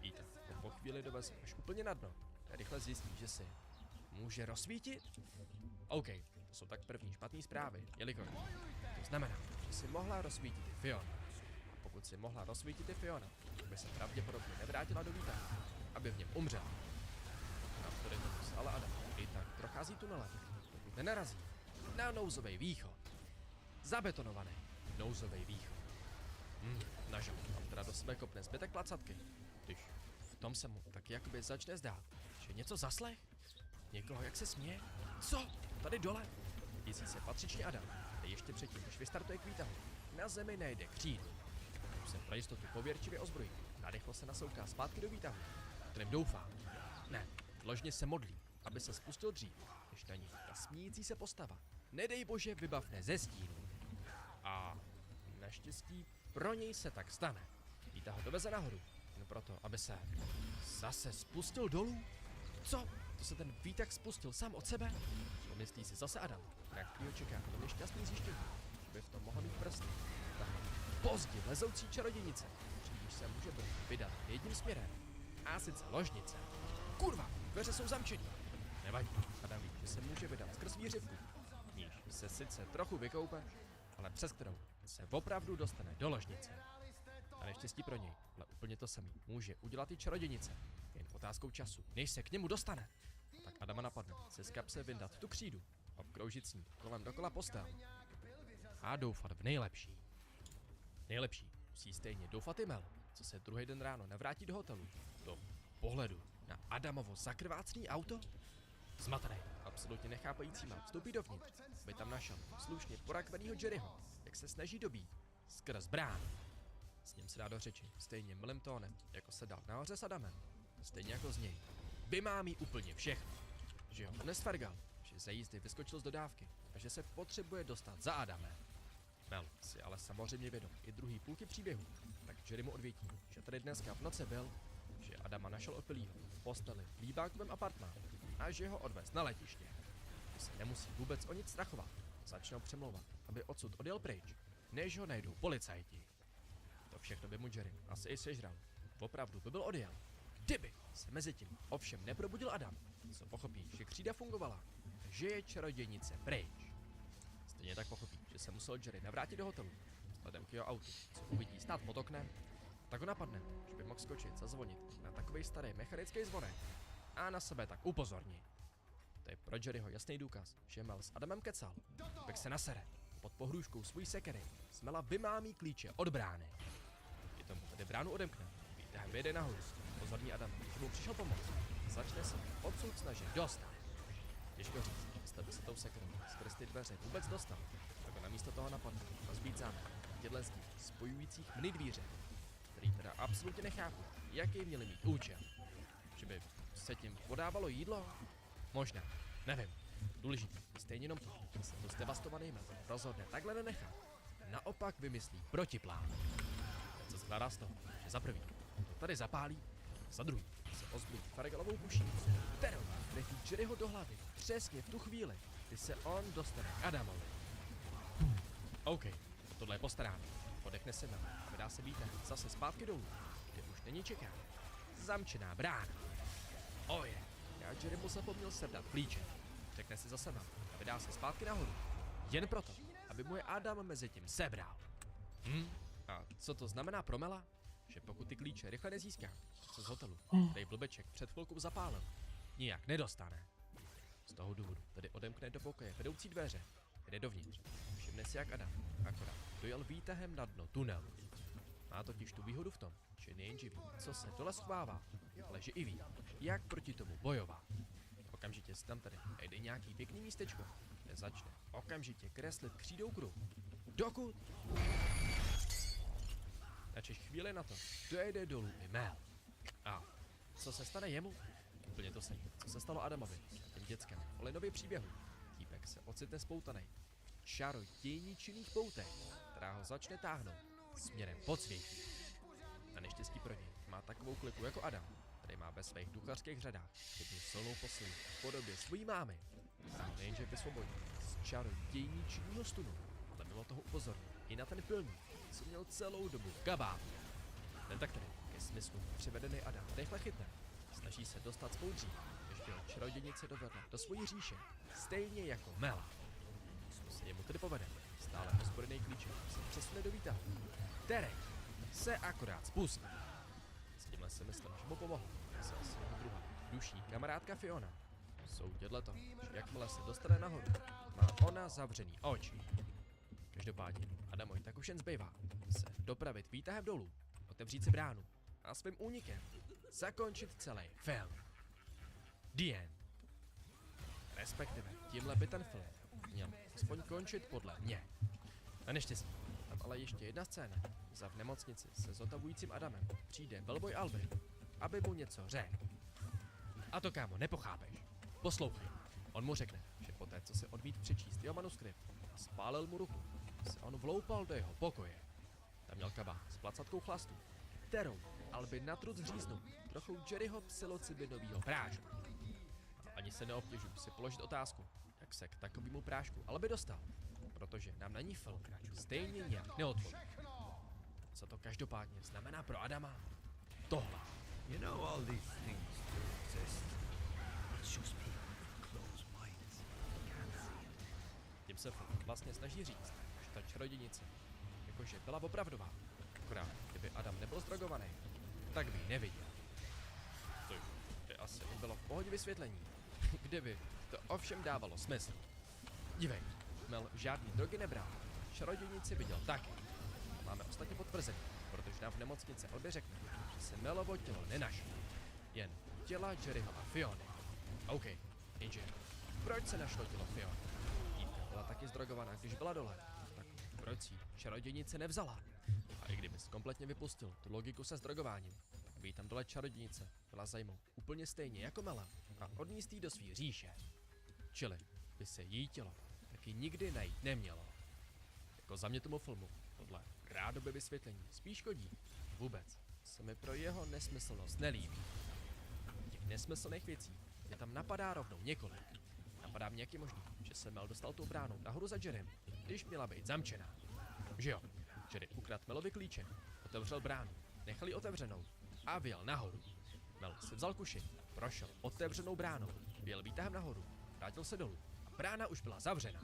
Víte, po chvíli doveze až úplně na dno a rychle zjistí, že si může rozsvítit? OK, to jsou tak první špatné zprávy, jelikož to znamená, že si mohla rozsvítit i Fiona. A pokud si mohla rozsvítit i Fiona, by se pravděpodobně nevrátila do výtahu, aby v něm umřela. Navzdory tomu se ale Adam i tak prochází tunelem, dokud nenarazí na nouzový východ. Zabetonovaný nouzový východ. Nažal, tam teda do sebe kopne zbytek placatky, když v tom se mu tak jakoby začne zdát, že něco zaslech? Někoho, jak se směje? Co? Tady dole? Jistí se patřičně Adam, a ještě předtím, než vystartuje k výtahu, na zemi nejde křídlo. Už se pro jistotu pověrčivě ozbrojí, narychlo se nasouká zpátky do výtahu, kterým doufá. Ne, vložně se modlí, aby se spustil dřív, než na ní ta smíjící se postava, nedej bože, vybavne ze stínu. A naštěstí pro něj se tak stane. Výtah ho doveze nahoru, jen proto, aby se zase spustil dolů? Co? To se ten výtah spustil sám od sebe? Pomyslí si zase Adam, na kterýho čeká to nešťastný zjištění, že by v tom mohla mít prsty. Tahle pozdě lezoucí čarodějnice, když se může vydat jedním směrem, a sice ložnice. Kurva, dveře jsou zamčený. Nevadí, Adam ví, že se může vydat skrz výřivku, níž se sice trochu vykoupe, ale přes kterou se opravdu dostane do ložnice. A neštěstí pro něj, ale úplně to samý může udělat i čarodějnice, jen otázkou času, než se k němu dostane. A tak Adama napadne se z kapse vyndat tu křídu, obkroužit s ní kolem dokola postel a doufat v nejlepší. Nejlepší musí stejně doufat i Mel, co se druhý den ráno navrátí do hotelu, do pohledu na Adamovo zakrvácený auto. Zmatený, absolutně nechápající Mel vstoupí dovnitř, aby tam našel slušně porakvenýho Jerryho, jak se snaží dobít skrz bránu. S ním se dá do řeči stejně milým tónem, jako se dal nahoře s Adamem, stejně jako z něj vymámí úplně všechno, že ho nesfargal, že za jízdy vyskočil z dodávky a že se potřebuje dostat za Adamem. Mel si ale samozřejmě vědom i druhý půlky příběhu, tak Jerry mu odvětí, že tady dneska v noci byl, že Adama našel opilýho v posteli v líbákovém apartmánu a že ho odvez na letiště. Že se nemusí vůbec o nic strachovat, začnou přemlouvat, aby odsud odjel pryč, než ho najdou policajti. To všechno by mu Jerry asi i sežral, opravdu by byl odjel. Kdyby se mezi tím ovšem neprobudil Adam, co pochopí, že křída fungovala, že je čarodějnice pryč. Stejně tak pochopí, že se musel Jerry navrátit do hotelu. Vzhledem k jeho autu, co uvidí stát pod oknem, tak ho napadne, že by mohl skočit, zazvonit na takovej starý mechanický zvonek a na sebe tak upozornit. To je pro Jerryho jasný důkaz, že Mel s Adamem kecal. Pak se nasere. Pod pohrůžkou svojí sekery Mela vymámí klíče od brány. I tomu tedy bránu odemkne. Výtahem vyjde nahoru. Pozorní Adam, že mu přišel pomoct. Začne se odsud snažit dostat. Těžko říct, jestli by se tou sekerou skrz ty dveře vůbec dostal. Tak ho namísto toho napadne rozbít zámek těchto spojujících mnidvíře, který teda absolutně nechápu, jaký měli mít účel. Že by se tím podávalo jídlo? Možná, nevím. Důležitý, stejně jenom to, že se to zdevastovaný Mel rozhodne takhle nenechat. Naopak vymyslí protiplán. Ten se skládá z toho, že za prvý to tady zapálí, za druhý se ozbrojí Fargalovou kuší, kterou trefí Jerryho do hlavy přesně v tu chvíli, kdy se on dostane k Adamovi. OK, tohle je postaráno. Podechne se Mel a vydá se výtah zase zpátky dolů, kde už není čeká. Zamčená brána. Oje, já Jerrymu zapomněl sebrat klíče. Řekne si za sebe a vydá se zpátky nahoru. Jen proto, aby mu je Adam mezi tím sebral. A co to znamená pro Mela? Že pokud ty klíče rychle nezíská, se z hotelu, který blbeček před chvilkou zapálil, nijak nedostane. Z toho důvodu tedy odemkne do pokoje vedoucí dveře, jde dovnitř. Všimne si, jak Adam akorát dojel výtahem na dno tunelu. Má totiž tu výhodu v tom, že nejenže ví, co se dole schovává, ale že i ví, jak proti tomu bojovat. Okamžitě si tam tady najde nějaký pěkný místečko, kde začne okamžitě kreslit křídou kruh. Dokud načež chvíli na to dojede dolů i Mel. A co se stane jemu? Úplně to samé, co se stalo Adamovi, těm dětskem v Olinově příběhu. Týpek se ocitne spoutanej v čarodějničinných poutech, která ho začne táhnout směrem podsvětí. Na neštěstí pro něj má takovou kliku jako Adam, který má ve svých duchařských řadách jednu silnou posilu v podobě svojí mámy, která ho nejenže vysvobodí z čarodějničinního stunu, ale mimo toho upozorní i na ten pilník, co měl celou dobu v kabátu. Ten tak tedy ke smyslu přivedený Adam rychle chytne. Snaží se dostat svou dřív, než by ho čarodějnice dovedla do svojí říše, stejně jako Mela. Co se jemu tedy povede? Stále ozbrojený klíček se přesune do výtahu. Terek se akorát spustí. S tímhle si myslím, že mu pomohl se svého druha duší kamarádka Fiona. Soudě dle toho, že jakmile se dostane nahoru, má ona zavřený oči. Každopádně Adamovi tak už jen zbývá se dopravit výtahem dolů, otevřít si bránu a svým únikem zakončit celý film. The end. Respektive tímhle by ten film měl aspoň končit podle mě. Na neštěstí tam ale ještě jedna scéna. Za v nemocnici se zotavujícím Adamem přijde Bellboy Alby, aby mu něco řekl. A to, kámo, nepochápeš. Poslouchej. On mu řekne, že poté, co se odmít přečíst jeho manuskript a spálil mu ruku, se on vloupal do jeho pokoje. Tam měl kabát s placatkou chlastu, kterou Alby na trud zříznul trochu Jerryho psilocybinovýho prášku. A ani se neobtěžuji si položit otázku, jak se k takovému prášku Alby dostal, protože nám na ní film stejně nějak neodpoví. Co to každopádně znamená pro Adama? Tohle. You know all these things do exist. It's just people with closed minds. Can't see it. Tím se film vlastně snaží říct, že ta čarodějnice jakože byla opravdová. Akorát, kdyby Adam nebyl zdrogovaný, tak by ji neviděl. To by asi bylo v pohodě vysvětlení, kdyby to ovšem dávalo smysl. Dívej, Mel žádný drogy nebral, čarodějnici viděl taky. A máme ostatně potvrzený, protože nám v nemocnici Alby řekne, že se Melovo tělo nenašlo. Jen těla Jerryho a Fiony. OK, jenže proč se našlo tělo Fiony? Dívka byla taky zdrogovaná, když byla dole. Tak proč si čarodějnice nevzala? A i kdyby kompletně vypustil tu logiku se zdrogováním, tak by jí tam dole čarodějnice byla zajmout úplně stejně jako Mela a odníst jí do svý říše. Čili by se její tělo taky nikdy najít nemělo. Jako za mě tomu filmu tohle krátkodobé vysvětlení spíš škodí. Vůbec se mi pro jeho nesmyslnost nelíbí. Těch nesmyslných věcí mě tam napadá rovnou několik. Napadá mě, jak je možný, že se Mel dostal tou bránou nahoru za Jerrym, když měla být zamčená. Že jo, Jerry ukradl Melovi klíče, otevřel bránu, nechal ji otevřenou a vyjel nahoru. Mel si vzal kuši, prošel otevřenou bránou, vyjel výtahem nahoru, vrátil se dolů Brána už byla zavřená.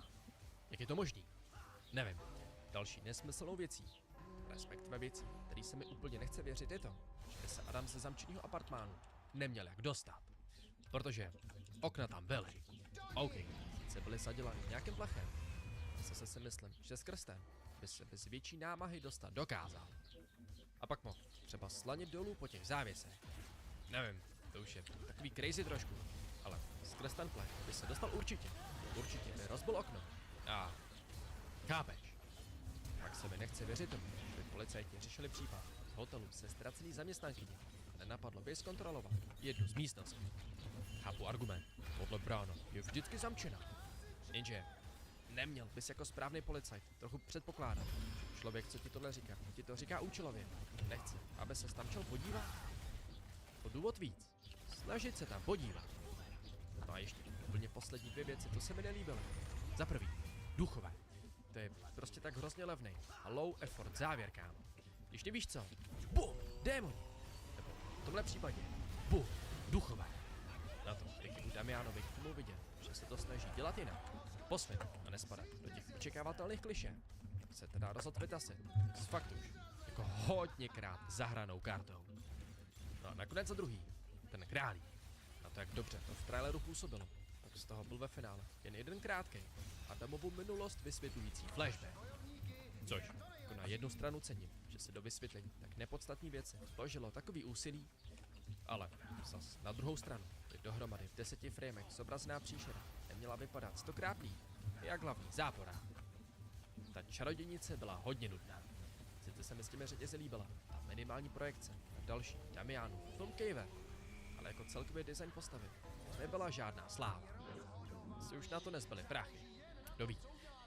Jak je to možný? Nevím. Další nesmyslnou věcí, respektive věcí, který se mi úplně nechce věřit, je to, že by se Adam ze zamčeného apartmánu neměl jak dostat. Protože okna tam byly. OK, sice byly zadělaný nějakým plechem. Zase si myslím, že skrz ten by se bez větší námahy dostat dokázal. A pak mohl třeba slanit dolů po těch závěsech. Nevím, to už je takový crazy trošku, ale skrz ten plech by se dostal určitě. Určitě by rozbil okno. A chápeš? Pak se mi nechce věřit tomu, že by policajti řešili případ z hotelu se ztracený zaměstnankyně. Nenapadlo by zkontrolovat jednu z místností. Chápu argument, podle brána je vždycky zamčená. Jenže neměl bys jako správný policajt trochu předpokládat, že člověk, co ti tohle říká, ti to říká účelově. Nechce, aby se tam šel podívat. O důvod víc. Snažit se tam podívat. No a ještě úplně poslední dvě věci, to se mi nelíbily. Za prvý, duchové. To je prostě tak hrozně levnej a low effort závěr, kámo. Když nevíš co, bum, démoni. Nebo v tomhle případě, bum, duchové. Na to, jak je u Damianovi k tomu vidět, že se to snaží dělat jinak. Posvět a nespadat do těch očekávatelných klišé. Se teda rozhodl vytasit. Z fakt už. Jako hodněkrát zahranou kartou. No a nakonec za druhý. Ten králík. Na to, jak dobře to v traileru působilo. Tak z toho byl ve finále jen jeden krátkej Adamovu minulost vysvětlující flashback. Což, jako na jednu stranu cením, že se do vysvětlení tak nepodstatní věci vložilo takový úsilí, ale zas na druhou stranu, kdy dohromady v 10 framech zobrazená příšera neměla vypadat 100krát líp, jak hlavní záporák. Ta čarodějnice byla hodně nudná. Sice se mi s těmi řetězy líbila, ta minimální projekce a další Damianu, Tom Caver, ale jako celkový design postavy nebyla žádná sláva. Si už na to nezbyly prachy. Kdo ví,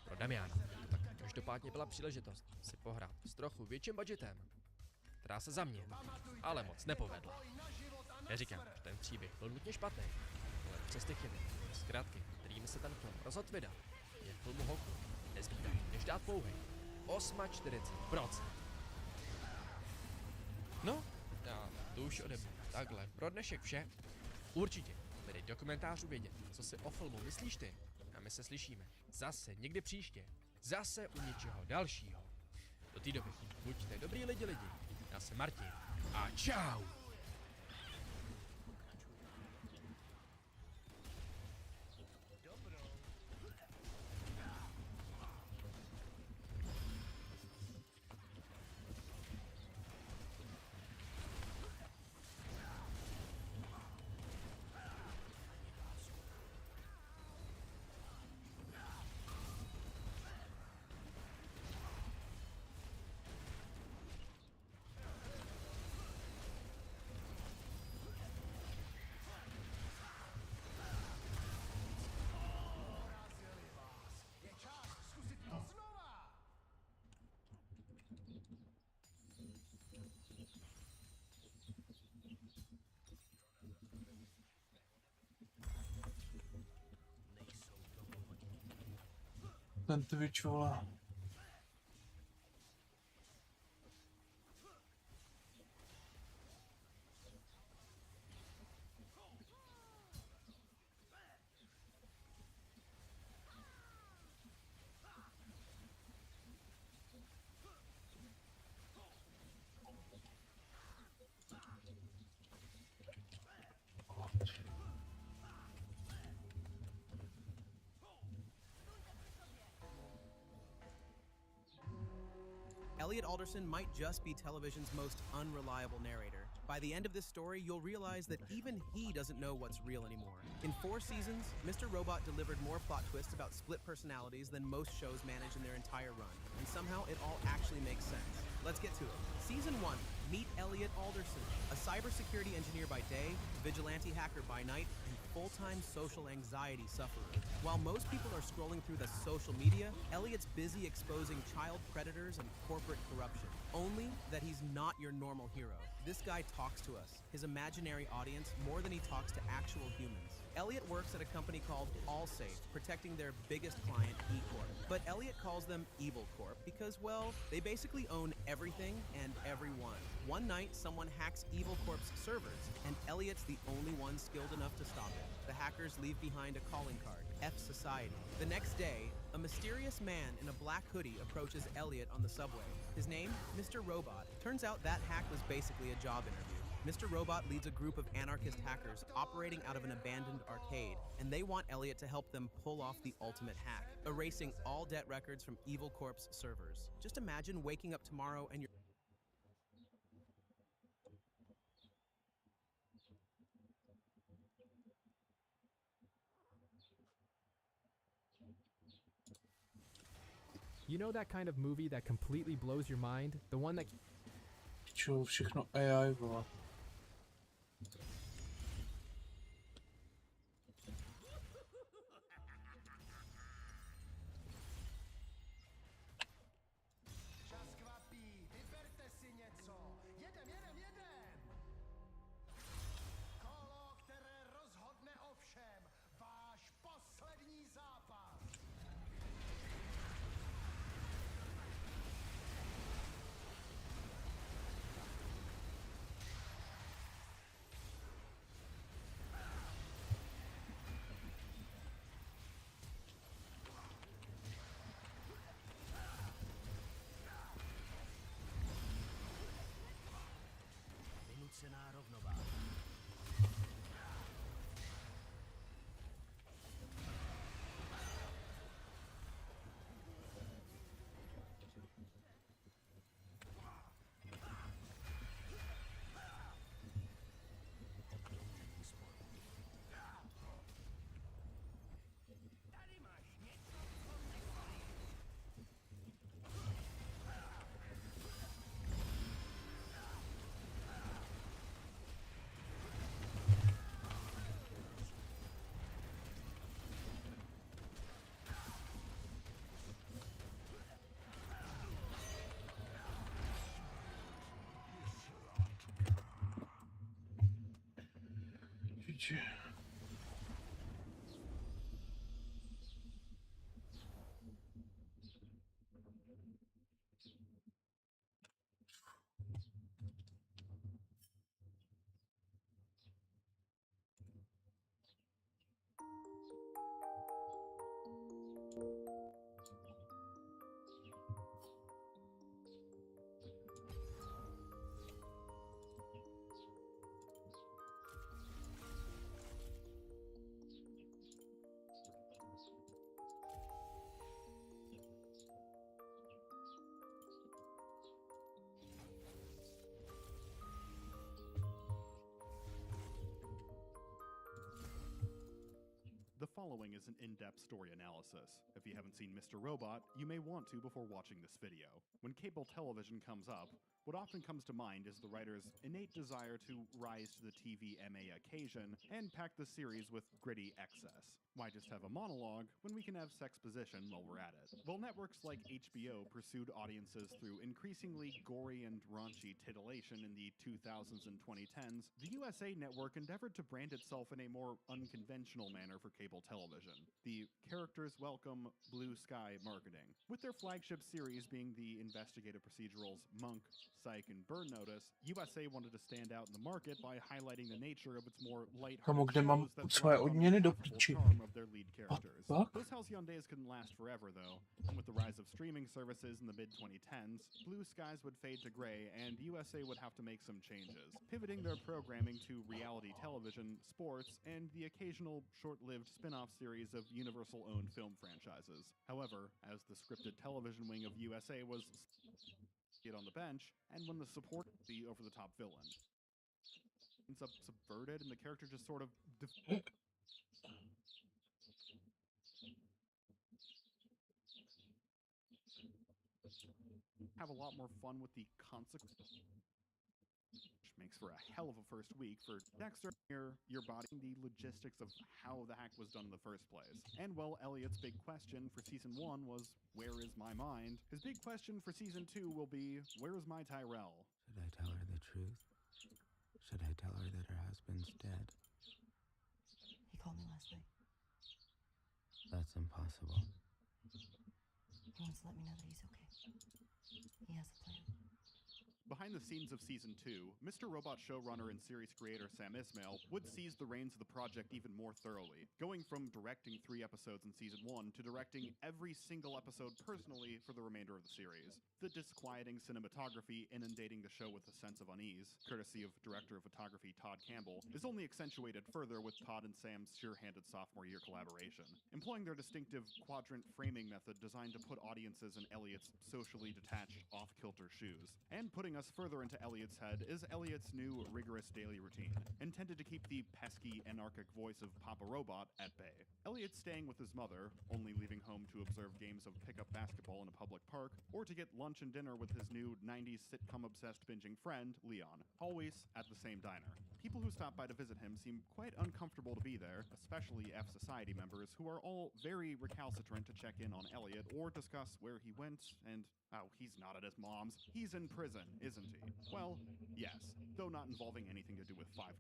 pro Damiana to tak každopádně byla příležitost si pohrát s trochu větším budgetem, která se za mě ale moc nepovedla. Neříkám, že ten příběh byl nutně špatný, ale přes ty chyby, zkrátky, kterými se ten film rozhodl vydat, je filmu Hoku nezbývá než dát pouhej 48%. No, a to už ode mě. Takhle, pro dnešek vše. Určitě budeš do komentářů vědět, co si o filmu myslíš ty. A my se slyšíme zase někdy příště. Zase u něčeho dalšího. Do té doby buďte dobrý lidi. Já jsem Martin a čau! Ten Twitch, vole. Elliot Alderson might just be television's most unreliable narrator. By the end of this story, you'll realize that even he doesn't know what's real anymore. In 4 seasons, Mr. Robot delivered more plot twists about split personalities than most shows manage in their entire run. And somehow it all actually makes sense. Let's get to it. Season 1, meet Elliot Alderson, a cybersecurity engineer by day, vigilante hacker by night, and full-time social anxiety sufferer. While most people are scrolling through the social media, Elliot's busy exposing child predators and corporate corruption. Only that he's not your normal hero. This guy talks to us, his imaginary audience, more than he talks to actual humans. Elliot works at a company called Allsafe, protecting their biggest client, E-Corp. But Elliot calls them Evil Corp because, well, they basically own everything and everyone. One night, someone hacks Evil Corp's servers, and Elliot's the only one skilled enough to stop it. The hackers leave behind a calling card, F Society. The next day, a mysterious man in a black hoodie approaches Elliot on the subway. His name, Mr. Robot. Turns out that hack was basically a job interview. Mr. Robot leads a group of anarchist hackers operating out of an abandoned arcade, and they want Elliot to help them pull off the ultimate hack, erasing all debt records from Evil Corp's servers. Just imagine waking up tomorrow and you're... You know that kind of movie that completely blows your mind? The one that... Čo, všechno AI, vole. Čas kvapí, vyberte si něco. Jedem. Kolo, které rozhodne o všem. Váš poslední zápas. Vynucená rovnováha. Tady máš něco, co nestojí. Piče. The following is an in-depth story analysis. If you haven't seen Mr. Robot, you may want to before watching this video. When cable television comes up, what often comes to mind is the writer's innate desire to rise to the TVMA occasion and pack the series with gritty excess. Why just have a monologue when we can have sexposition while we're at it? While networks like HBO pursued audiences through increasingly gory and raunchy titillation in the 2000s and 2010s, the USA Network endeavored to brand itself in a more unconventional manner for cable television. The characters welcome blue sky marketing. With their flagship series being the investigative procedurals Monk, Psych, and Burn Notice, USA wanted to stand out in the market by highlighting the nature of its more Kamo, lighthearted kde mám shows that svoje thrive on the odměny do laughable piči? charm of their lead characters. fuck? Those halcyon days couldn't last forever, though. And with the rise of streaming services in the mid-2010s, blue skies would fade to gray, and USA would have to make some changes, pivoting their programming to reality television, sports, and the occasional short-lived spin-off series of Universal-owned film franchises. However, as the scripted television wing of USA was on the bench, and when the support the over-the-top villain ends up subverted, and the character just sort of have a lot more fun with the consequences, which makes for a hell of a first week for Dexter here, your body, the logistics of how the hack was done in the first place. And well, Elliot's big question for season 1 was, where is my mind? His big question for season 2 will be, where is my Tyrell? Should I tell her the truth? Should I tell her that her husband's dead? He called me last night. That's impossible. He wants to let me know that he's okay. He has a plan. Behind the scenes of Season 2, Mr. Robot showrunner and series creator Sam Esmail would seize the reins of the project even more thoroughly, going from directing 3 episodes in Season 1 to directing every single episode personally for the remainder of the series. The disquieting cinematography inundating the show with a sense of unease, courtesy of director of photography Todd Campbell, is only accentuated further with Todd and Sam's sure-handed sophomore year collaboration, employing their distinctive quadrant framing method designed to put audiences in Elliot's socially detached, off-kilter shoes, and putting us further into Elliot's head is Elliot's new rigorous daily routine, intended to keep the pesky, anarchic voice of Papa Robot at bay. Elliot's staying with his mother, only leaving home to observe games of pickup basketball in a public park, or to get lunch and dinner with his new 90s sitcom-obsessed binging friend, Leon, always at the same diner. People who stop by to visit him seem quite uncomfortable to be there, especially F Society members who are all very recalcitrant to check in on Elliot or discuss where he went and, oh, he's not at his mom's. He's in prison, isn't he? Well, yes. Though not involving anything to do with 5'9",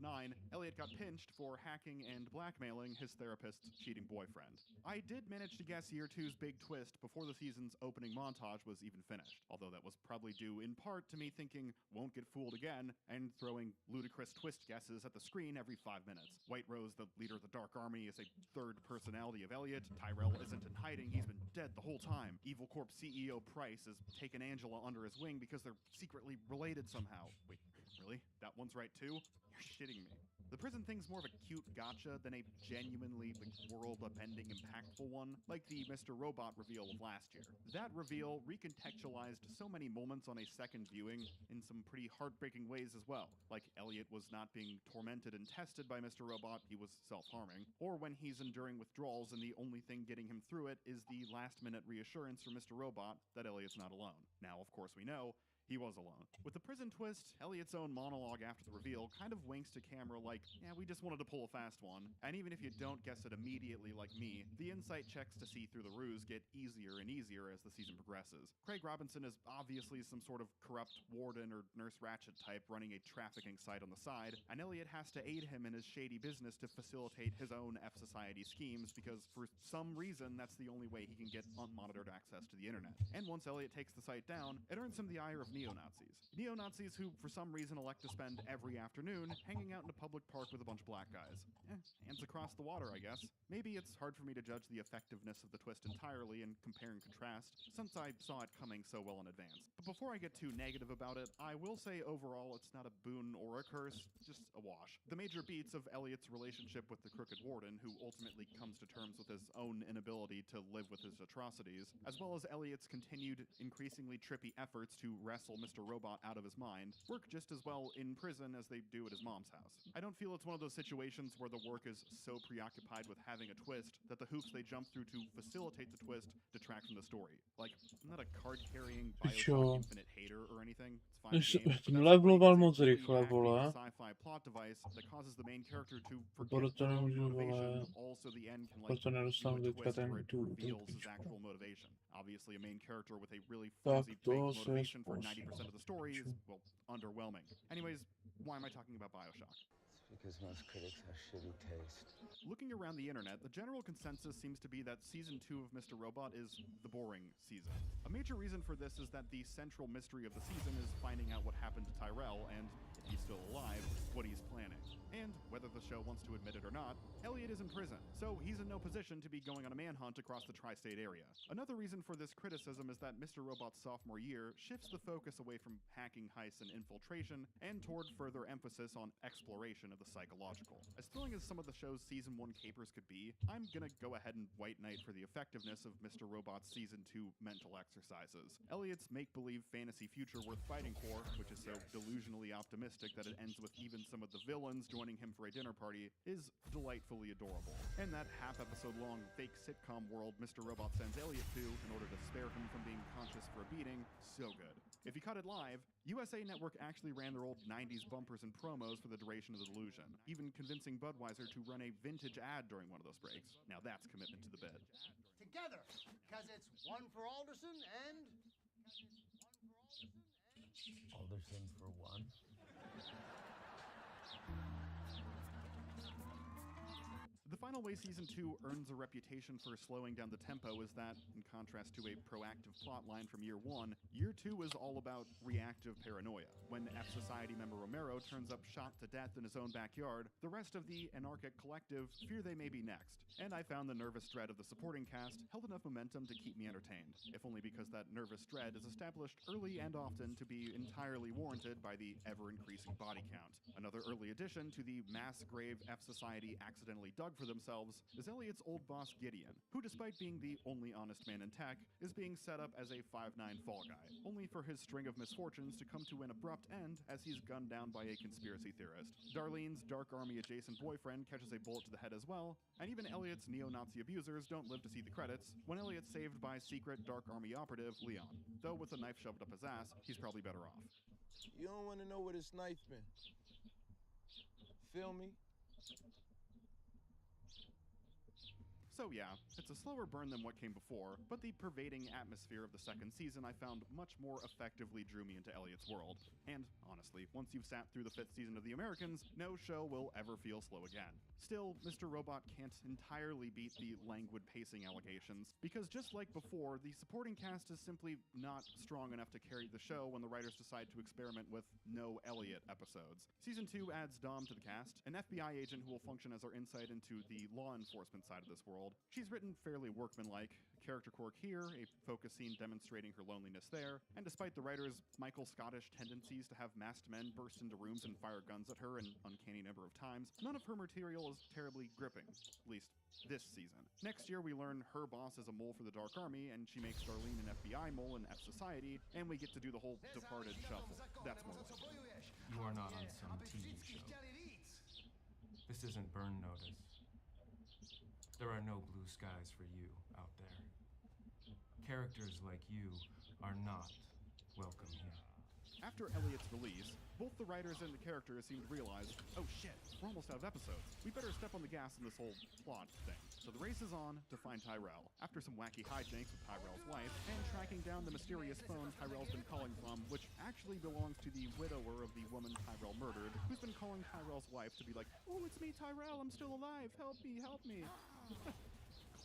Elliot got pinched for hacking and blackmailing his therapist's cheating boyfriend. I did manage to guess Year 2's big twist before the season's opening montage was even finished, although that was probably due in part to me thinking, won't get fooled again, and throwing ludicrous twist guesses at the screen every 5 minutes. White Rose, the leader of the Dark Army, is a third personality of Elliot. Tyrell isn't in hiding, he's been dead the whole time. Evil Corp CEO Price has taken Angela under his wing because they're secretly related somehow. Wait, really? That one's right too? You're shitting me. The prison thing's more of a cute gotcha than a genuinely world-upending, impactful one, like the Mr. Robot reveal of last year. That reveal recontextualized so many moments on a second viewing in some pretty heartbreaking ways as well, like Elliot was not being tormented and tested by Mr. Robot, he was self-harming, or when he's enduring withdrawals and the only thing getting him through it is the last-minute reassurance from Mr. Robot that Elliot's not alone. Now, of course, we know he was alone. With the prison twist, Elliot's own monologue after the reveal kind of winks to camera like, yeah, we just wanted to pull a fast one. And even if you don't guess it immediately like me, the insight checks to see through the ruse get easier and easier as the season progresses. Craig Robinson is obviously some sort of corrupt warden or Nurse Ratched type running a trafficking site on the side, and Elliot has to aid him in his shady business to facilitate his own F-Society schemes because for some reason that's the only way he can get unmonitored access to the internet. And once Elliot takes the site down, it earns him the ire of neo-Nazis. Neo-Nazis who, for some reason, elect to spend every afternoon hanging out in a public park with a bunch of black guys. Hands across the water, I guess. Maybe it's hard for me to judge the effectiveness of the twist entirely and compare and contrast, since I saw it coming so well in advance. But before I get too negative about it, I will say overall it's not a boon or a curse, just a wash. The major beats of Elliot's relationship with the Crooked Warden, who ultimately comes to terms with his own inability to live with his atrocities, as well as Elliot's continued, increasingly trippy efforts to wrestle Mr. Robot out of his mind, work just as well in prison as they do at his mom's house. I don't feel it's one of those situations where the work is so preoccupied with having a twist that the hoops they jump through to facilitate the twist detract from the story. Like, I'm not a card-carrying Bioshock Infinite hater or anything. It's fine game, but Levloval moc rychle, vole. sci-fi plot device that causes the main character to forget Proto their own nemůžu, motivation, vole. also the end can like Proto nedostanu do a teďka twist where ten it reveals his actual motivation. Obviously, a main character with a really Tak flimsy to fake se motivation for spustí. 90% of the story is, well, underwhelming. Anyways, why am I talking about Bioshock? Because most critics have shitty taste. Looking around the internet, the general consensus seems to be that Season 2 of Mr. Robot is the boring season. A major reason for this is that the central mystery of the season is finding out what happened to Tyrell and, if he's still alive, what he's planning. And, whether the show wants to admit it or not, Elliot is in prison, so he's in no position to be going on a manhunt across the tri-state area. Another reason for this criticism is that Mr. Robot's sophomore year shifts the focus away from hacking, heists, and infiltration, and toward further emphasis on exploration of the psychological. As thrilling as some of the show's Season 1 capers could be, I'm gonna go ahead and white knight for the effectiveness of Mr. Robot's Season 2 mental exercises. Elliot's make-believe fantasy future worth fighting for, which is so delusionally optimistic that it ends with even some of the villains joining him for a dinner party, is delightfully adorable. And that half-episode-long fake sitcom world Mr. Robot sends Elliot to in order to spare him from being conscious for a beating, so good. If you cut it live, USA Network actually ran their old 90s bumpers and promos for the duration of the delusion, even convincing Budweiser to run a vintage ad during one of those breaks. Now that's commitment to the bit. Together, because it's one for Alderson and... Alderson for one? The The final way Season 2 earns a reputation for slowing down the tempo is that, in contrast to a proactive plotline from Year 1, Year 2 is all about reactive paranoia. When F Society member Romero turns up shot to death in his own backyard, the rest of the anarchic collective fear they may be next. And I found the nervous dread of the supporting cast held enough momentum to keep me entertained, if only because that nervous dread is established early and often to be entirely warranted by the ever-increasing body count. Another early addition to the mass grave F Society accidentally dug for themselves is Elliot's old boss Gideon, who despite being the only honest man in tech, is being set up as a 5'9" fall guy, only for his string of misfortunes to come to an abrupt end as he's gunned down by a conspiracy theorist. Darlene's Dark Army adjacent boyfriend catches a bullet to the head as well, and even Elliot's neo-Nazi abusers don't live to see the credits when Elliot's saved by secret Dark Army operative Leon. Though with a knife shoved up his ass, he's probably better off. You don't want to know where this knife been. Feel me? So yeah, it's a slower burn than what came before, but the pervading atmosphere of the second season I found much more effectively drew me into Elliot's world. And honestly, once you've sat through the 5th season of The Americans, no show will ever feel slow again. Still, Mr. Robot can't entirely beat the languid pacing allegations, because just like before, the supporting cast is simply not strong enough to carry the show when the writers decide to experiment with no Elliot episodes. Season 2 adds Dom to the cast, an FBI agent who will function as our insight into the law enforcement side of this world. She's written fairly workmanlike, character quirk here, a focus scene demonstrating her loneliness there, and despite the writer's Michael Scottish tendencies to have masked men burst into rooms and fire guns at her an uncanny number of times, none of her material is terribly gripping, at least this season. Next year we learn her boss is a mole for the Dark Army, and she makes Darlene an FBI mole in F Society, and we get to do the whole Departed shuffle. That's more like it. You are not on some TV show. This isn't Burn Notice. There are no blue skies for you out there. Characters like you are not welcome here. After Elliot's release, both the writers and the characters seemed to realize, oh shit, we're almost out of episodes. We better step on the gas in this whole plot thing. So the race is on to find Tyrell. After some wacky hijinks with Tyrell's wife, and tracking down the mysterious phone Tyrell's been calling from, which actually belongs to the widower of the woman Tyrell murdered, who's been calling Tyrell's wife to be like, oh, it's me, Tyrell, I'm still alive, help me, help me.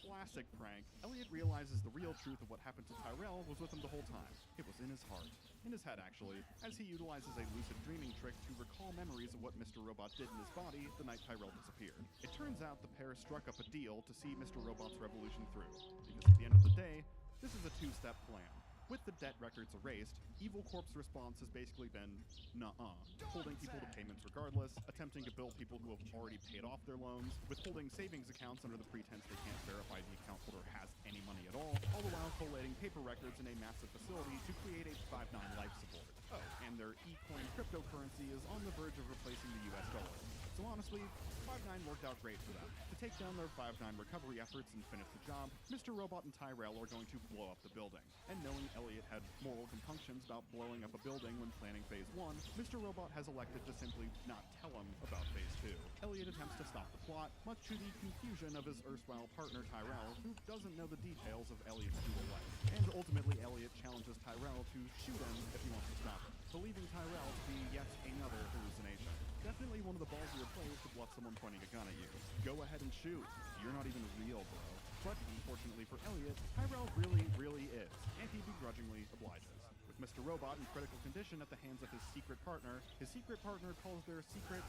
Classic prank. Elliot realizes the real truth of what happened to Tyrell was with him the whole time. It was in his heart. In his head, actually, as he utilizes a lucid dreaming trick to recall memories of what Mr. Robot did in his body the night Tyrell disappeared. It turns out the pair struck up a deal to see Mr. Robot's revolution through, because at the end of the day, this is a two-step plan. With the debt records erased, Evil Corp's response has basically been, nuh-uh, holding people to payments regardless, attempting to bill people who have already paid off their loans, withholding savings accounts under the pretense they can't verify the account holder has any money at all the while collating paper records in a massive facility to create a 5'9" life support. Oh, and their e-coin cryptocurrency is on the verge of replacing the US dollar. So honestly, 5'9" worked out great for them. To take down their 5'9" recovery efforts and finish the job, Mr. Robot and Tyrell are going to blow up the building. And knowing Elliot had moral compunctions about blowing up a building when planning Phase 1, Mr. Robot has elected to simply not tell him about Phase 2. Elliot attempts to stop the plot, much to the confusion of his erstwhile partner Tyrell, who doesn't know the details of Elliot's dual life. And ultimately, Elliot challenges Tyrell to shoot him if he wants to stop him, believing Tyrell to be yet another hallucination. Definitely one of the ballsier plays to bluff someone pointing a gun at you. Go ahead and shoot. You're not even real, bro. But unfortunately for Elliot, Tyrell really is, and he begrudgingly obliges. With Mr. Robot in critical condition at the hands of his secret partner calls their secret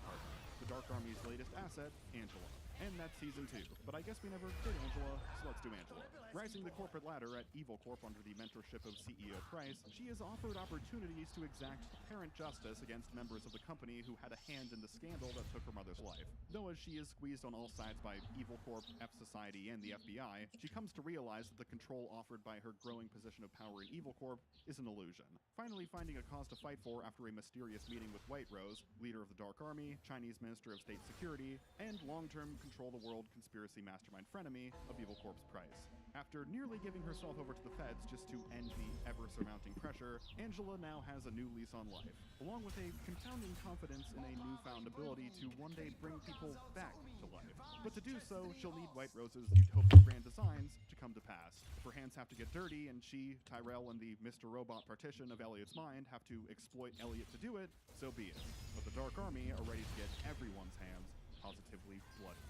partner, the Dark Army's latest asset, Angela. And that's Season 2, but I guess we never did Angela, so let's do Angela. Rising the corporate ladder at Evil Corp under the mentorship of CEO Price, she is offered opportunities to exact apparent justice against members of the company who had a hand in the scandal that took her mother's life. Though as she is squeezed on all sides by Evil Corp, F Society, and the FBI, she comes to realize that the control offered by her growing position of power in Evil Corp is an illusion. Finally finding a cause to fight for after a mysterious meeting with White Rose, leader of the Dark Army, Chinese Minister of State Security, and long-term control the world conspiracy mastermind frenemy of Evil Corp's Price. After nearly giving herself over to the feds just to end the ever-surmounting pressure, Angela now has a new lease on life, along with a confounding confidence in a newfound ability to one day bring people back to life. But to do so, she'll need White Rose's utopian grand designs to come to pass. If her hands have to get dirty, and she, Tyrell, and the Mr. Robot partition of Elliot's mind have to exploit Elliot to do it, so be it. But the Dark Army are ready to get everyone's hands positively bloody.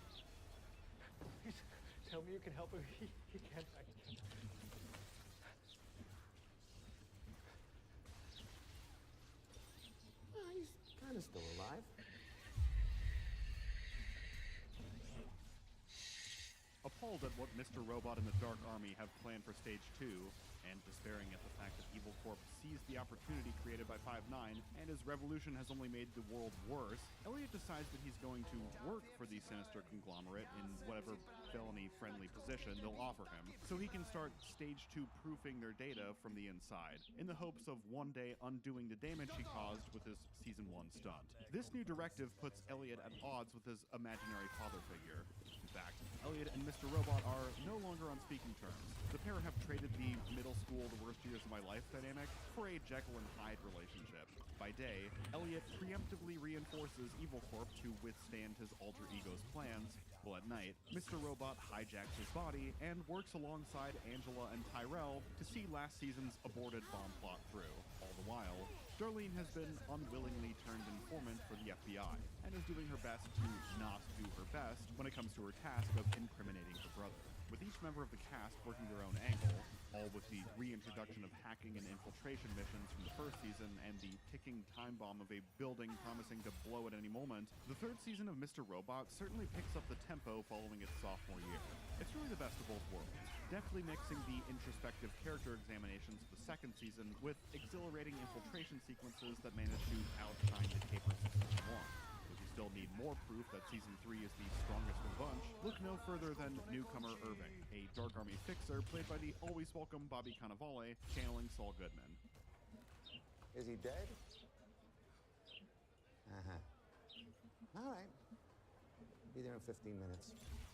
Please, tell me you can help him. He can't. I can't. He's kind of still alive. Appalled at what Mr. Robot and the Dark Army have planned for Stage 2, and despairing at the fact that Evil Corp seized the opportunity created by 5-9, and his revolution has only made the world worse, Elliot decides that he's going to work for the sinister conglomerate in whatever felony-friendly position they'll offer him, so he can start Stage 2 proofing their data from the inside, in the hopes of one day undoing the damage he caused with his Season 1 stunt. This new directive puts Elliot at odds with his imaginary father figure. In fact, Elliot and Mr. Robot are no longer on speaking terms. The pair have traded the middle school, the worst years of my life dynamic for a Jekyll and Hyde relationship. By day, Elliot preemptively reinforces Evil Corp to withstand his alter ego's plans, while at night, Mr. Robot hijacks his body and works alongside Angela and Tyrell to see last season's aborted bomb plot through. All the while, Darlene has been unwillingly turned informant for the FBI, and is doing her best to not do her best when it comes to her task of incriminating her brother. With each member of the cast working their own angle, all with the reintroduction of hacking and infiltration missions from the first season and the ticking time bomb of a building promising to blow at any moment, the third season of Mr. Robot certainly picks up the tempo following its sophomore year. It's really the best of both worlds, deftly mixing the introspective character examinations of the second season with exhilarating infiltration sequences that manage to outshine the capers of season 1. If you still need more proof that Season 3 is the strongest of the bunch, look no further than newcomer Irving, a Dark Army fixer played by the always welcome Bobby Cannavale, channeling Saul Goodman. Is he dead? All right. Be there in 15 minutes.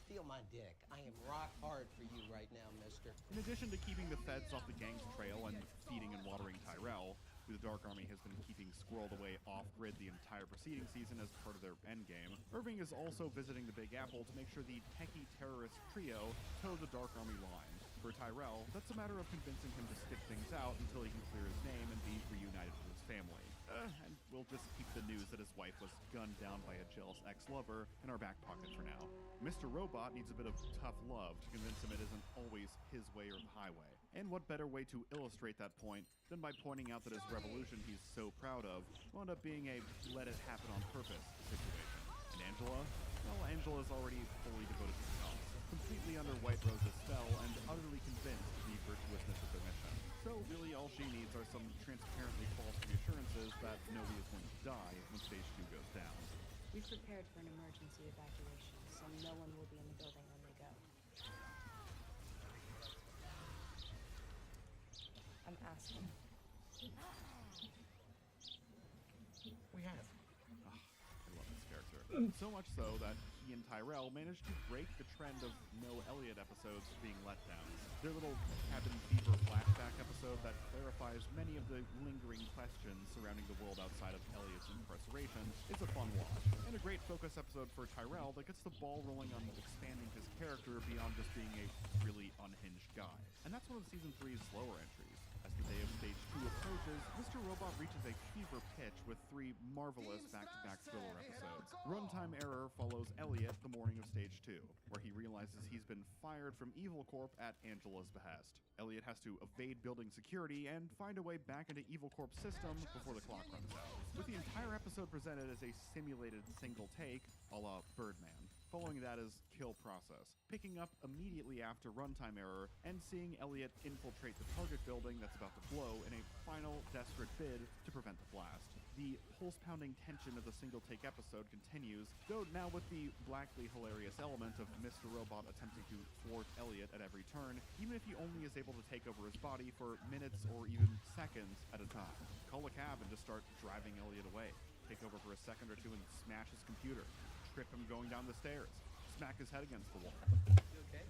Feel my dick. I am rock hard for you right now, mister. In addition to keeping the feds off the gang's trail and feeding and watering Tyrell, who the Dark Army has been keeping squirreled away off-grid the entire preceding season as part of their endgame, Irving is also visiting the Big Apple to make sure the techie terrorist trio toe the Dark Army line. For Tyrell, that's a matter of convincing him to stick things out until he can clear his name and be reunited with his family. And we'll just keep the news that his wife was gunned down by a jealous ex-lover in our back pocket for now. Mr. Robot needs a bit of tough love to convince him it isn't always his way or the highway. And what better way to illustrate that point than by pointing out that his revolution he's so proud of wound up being a let-it-happen-on-purpose situation. And Angela? Well, Angela's already fully devoted to the cause, completely under White Rose's spell and utterly convinced of the virtuousness of their mission. So really all she needs are some transparently false reassurances that Novy is going to die when Stage 2 goes down. We've prepared for an emergency evacuation, so no one will be in the building when we go. I'm asking. We have. I love this character. So much so that he and Tyrell managed to break the trend of no Elliot episodes being letdowns. Their little cabin fever flashback episode that clarifies many of the lingering questions surrounding the world outside of Elliot's incarceration is a fun watch, and a great focus episode for Tyrell that gets the ball rolling on expanding his character beyond just being a really unhinged guy. And that's one of Season 3's slower entries. As the day of Stage 2 approaches, Mr. Robot reaches a fever pitch with 3 marvelous back-to-back thriller episodes. Runtime Error follows Elliot the morning of Stage 2, where he realizes he's been fired from Evil Corp at Angela's behest. Elliot has to evade building security and find a way back into Evil Corp's system before the clock runs out. With the entire episode presented as a simulated single take, a la Birdman. Following that is Kill Process, picking up immediately after Runtime Error and seeing Elliot infiltrate the target building that's about to blow in a final desperate bid to prevent the blast. The pulse-pounding tension of the single-take episode continues, though now with the blackly hilarious element of Mr. Robot attempting to thwart Elliot at every turn, even if he only is able to take over his body for minutes or even seconds at a time. Call a cab and just start driving Elliot away. Take over for a second or two and smash his computer. Trip him going down the stairs. Smack his head against the wall. You okay?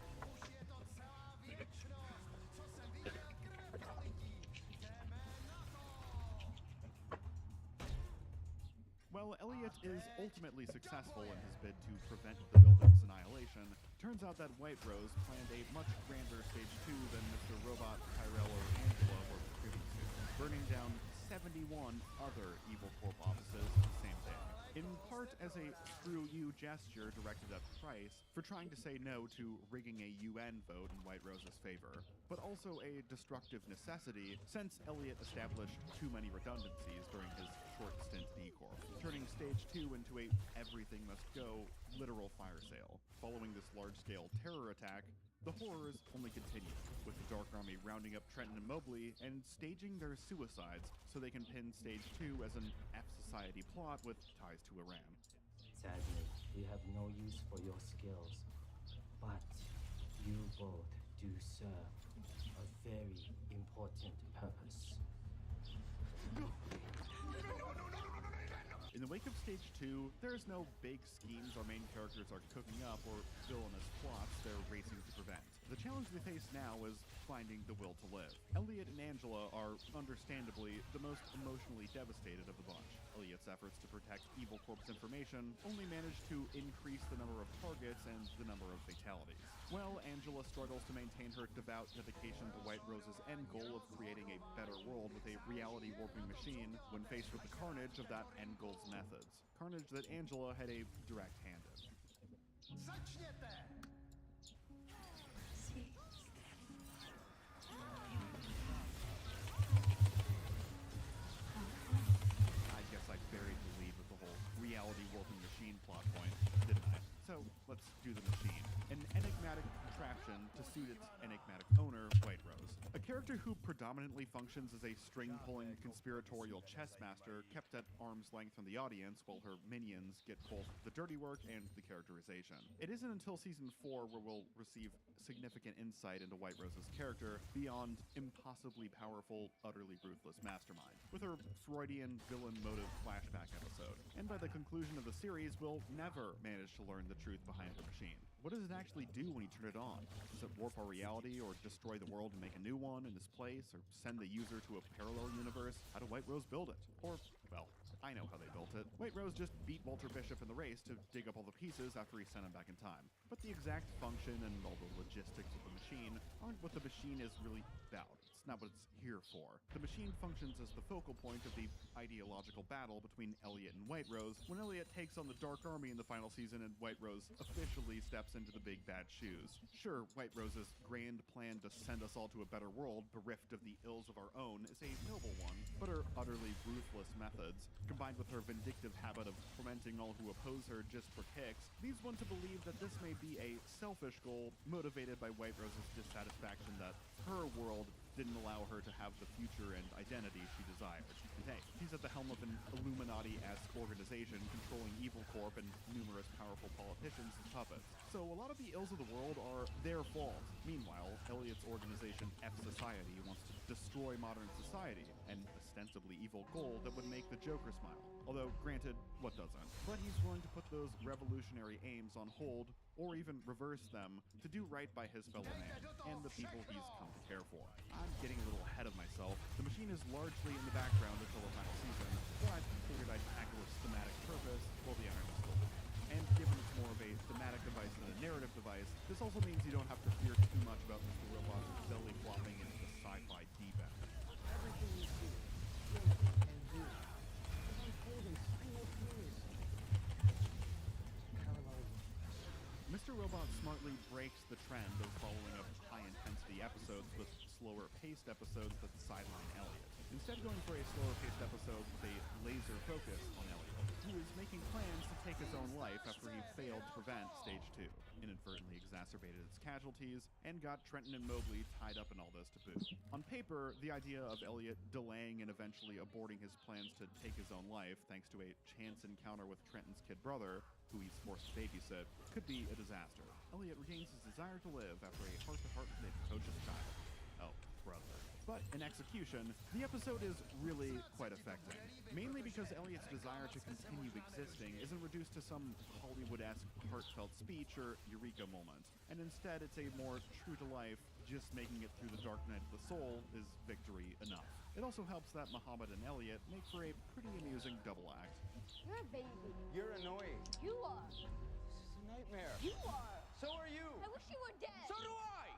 While Elliot is ultimately successful in his bid to prevent the building's annihilation, turns out that White Rose planned a much grander Stage 2 than Mr. Robot, Tyrell, or Angela were privy to, burning down 71 other Evil Corp offices the same day. in part as a screw you gesture directed at Price for trying to say no to rigging a UN vote in White Rose's favor, but also a destructive necessity since Elliot established too many redundancies during his short stint in E-Corp, turning Stage 2 into a everything must go literal fire sale. Following this large-scale terror attack, the horrors only continue, with the Dark Army rounding up Trenton and Mobley and staging their suicides so they can pin Stage 2 as an F-Society plot with ties to Iran. Sadly, we have no use for your skills, but you both do serve a very important purpose. In the wake of Stage 2, there is no big schemes our main characters are cooking up or villainous plots they're racing to prevent. The challenge they face now is finding the will to live. Elliot and Angela are, understandably, the most emotionally devastated of the bunch. Elliot's efforts to protect Evil Corp's information only manage to increase the number of targets and the number of fatalities. While Angela struggles to maintain her devout dedication to White Rose's end goal of creating a better world with a reality-warping machine when faced with the carnage of that end goal's methods. Carnage that Angela had a direct hand in. I guess I buried the lead with the whole reality-warping machine plot point, didn't I? So, let's do the machine. An enigmatic contraption to suit its enigmatic owner, White Rose. A character who predominantly functions as a string-pulling conspiratorial chess master kept at arm's length from the audience while her minions get both the dirty work and the characterization. It isn't until Season 4 where we'll receive significant insight into White Rose's character beyond impossibly powerful, utterly ruthless mastermind, with her Freudian villain motive flashback episode. And by the conclusion of the series, we'll never manage to learn the truth behind the machine. What does it actually do when you turn it on? Does it warp our reality or destroy the world and make a new one in its place, or send the user to a parallel universe? How did White Rose build it? Or, well, I know how they built it. White Rose just beat Walter Bishop in the race to dig up all the pieces after he sent him back in time. But the exact function and all the logistics of the machine aren't what the machine is really about. It's not what it's here for. The machine functions as the focal point of the ideological battle between Elliot and White Rose when Elliot takes on the Dark Army in the final season and White Rose officially steps into the big bad shoes. Sure, White Rose's grand plan to send us all to a better world, bereft of the ills of our own, is a noble one, but her utterly ruthless methods, combined with her vindictive habit of tormenting all who oppose her just for kicks, leads one to believe that this may be a selfish goal motivated by White Rose's dissatisfaction that her world didn't allow her to have the future and identity she desired. And hey, she's at the helm of an Illuminati-esque organization controlling Evil Corp and numerous powerful politicians as puppets. So a lot of the ills of the world are their fault. Meanwhile, Elliot's organization F-Society wants to destroy modern society, an ostensibly evil goal that would make the Joker smile. Although, granted, what doesn't? But he's willing to put those revolutionary aims on hold, or even reverse them, to do right by his fellow man, and the people he's come to care for. I'm getting a little ahead of myself. The machine is largely in the background until the final season, but I figured I'd tackle its thematic purpose while the iron is still hot. And given it's more of a thematic device than a narrative device, this also means you don't have to fear too much about Mr. Robot's belly flopping into the sci-fi deep end. Everything you do, think, and do is unfolding simultaneously. Paralyzing. Mr. Robot smartly breaks the trend of following up high-intensity episodes with slower-paced episodes that sideline Elliot. Instead going for a slower-paced episode with a laser focus on Elliot, who is making plans to take his own life after he failed to prevent Stage 2, inadvertently exacerbated its casualties, and got Trenton and Mobley tied up in all this to boot. On paper, the idea of Elliot delaying and eventually aborting his plans to take his own life thanks to a chance encounter with Trenton's kid brother, who he's forced to babysit, could be a disaster. Elliot regains his desire to live after a heart-to-heart with a precocious child. Oh, brother. But in execution, the episode is really quite affecting. Mainly because Elliot's desire to continue existing isn't reduced to some Hollywood-esque heartfelt speech or eureka moment. And instead, it's a more true-to-life, just making it through the dark night of the soul is victory enough. It also helps that Muhammad and Elliot make for a pretty amusing double act. You're a baby. You're annoying. You are. This is a nightmare. You are. So are you. I wish you were dead. So do I.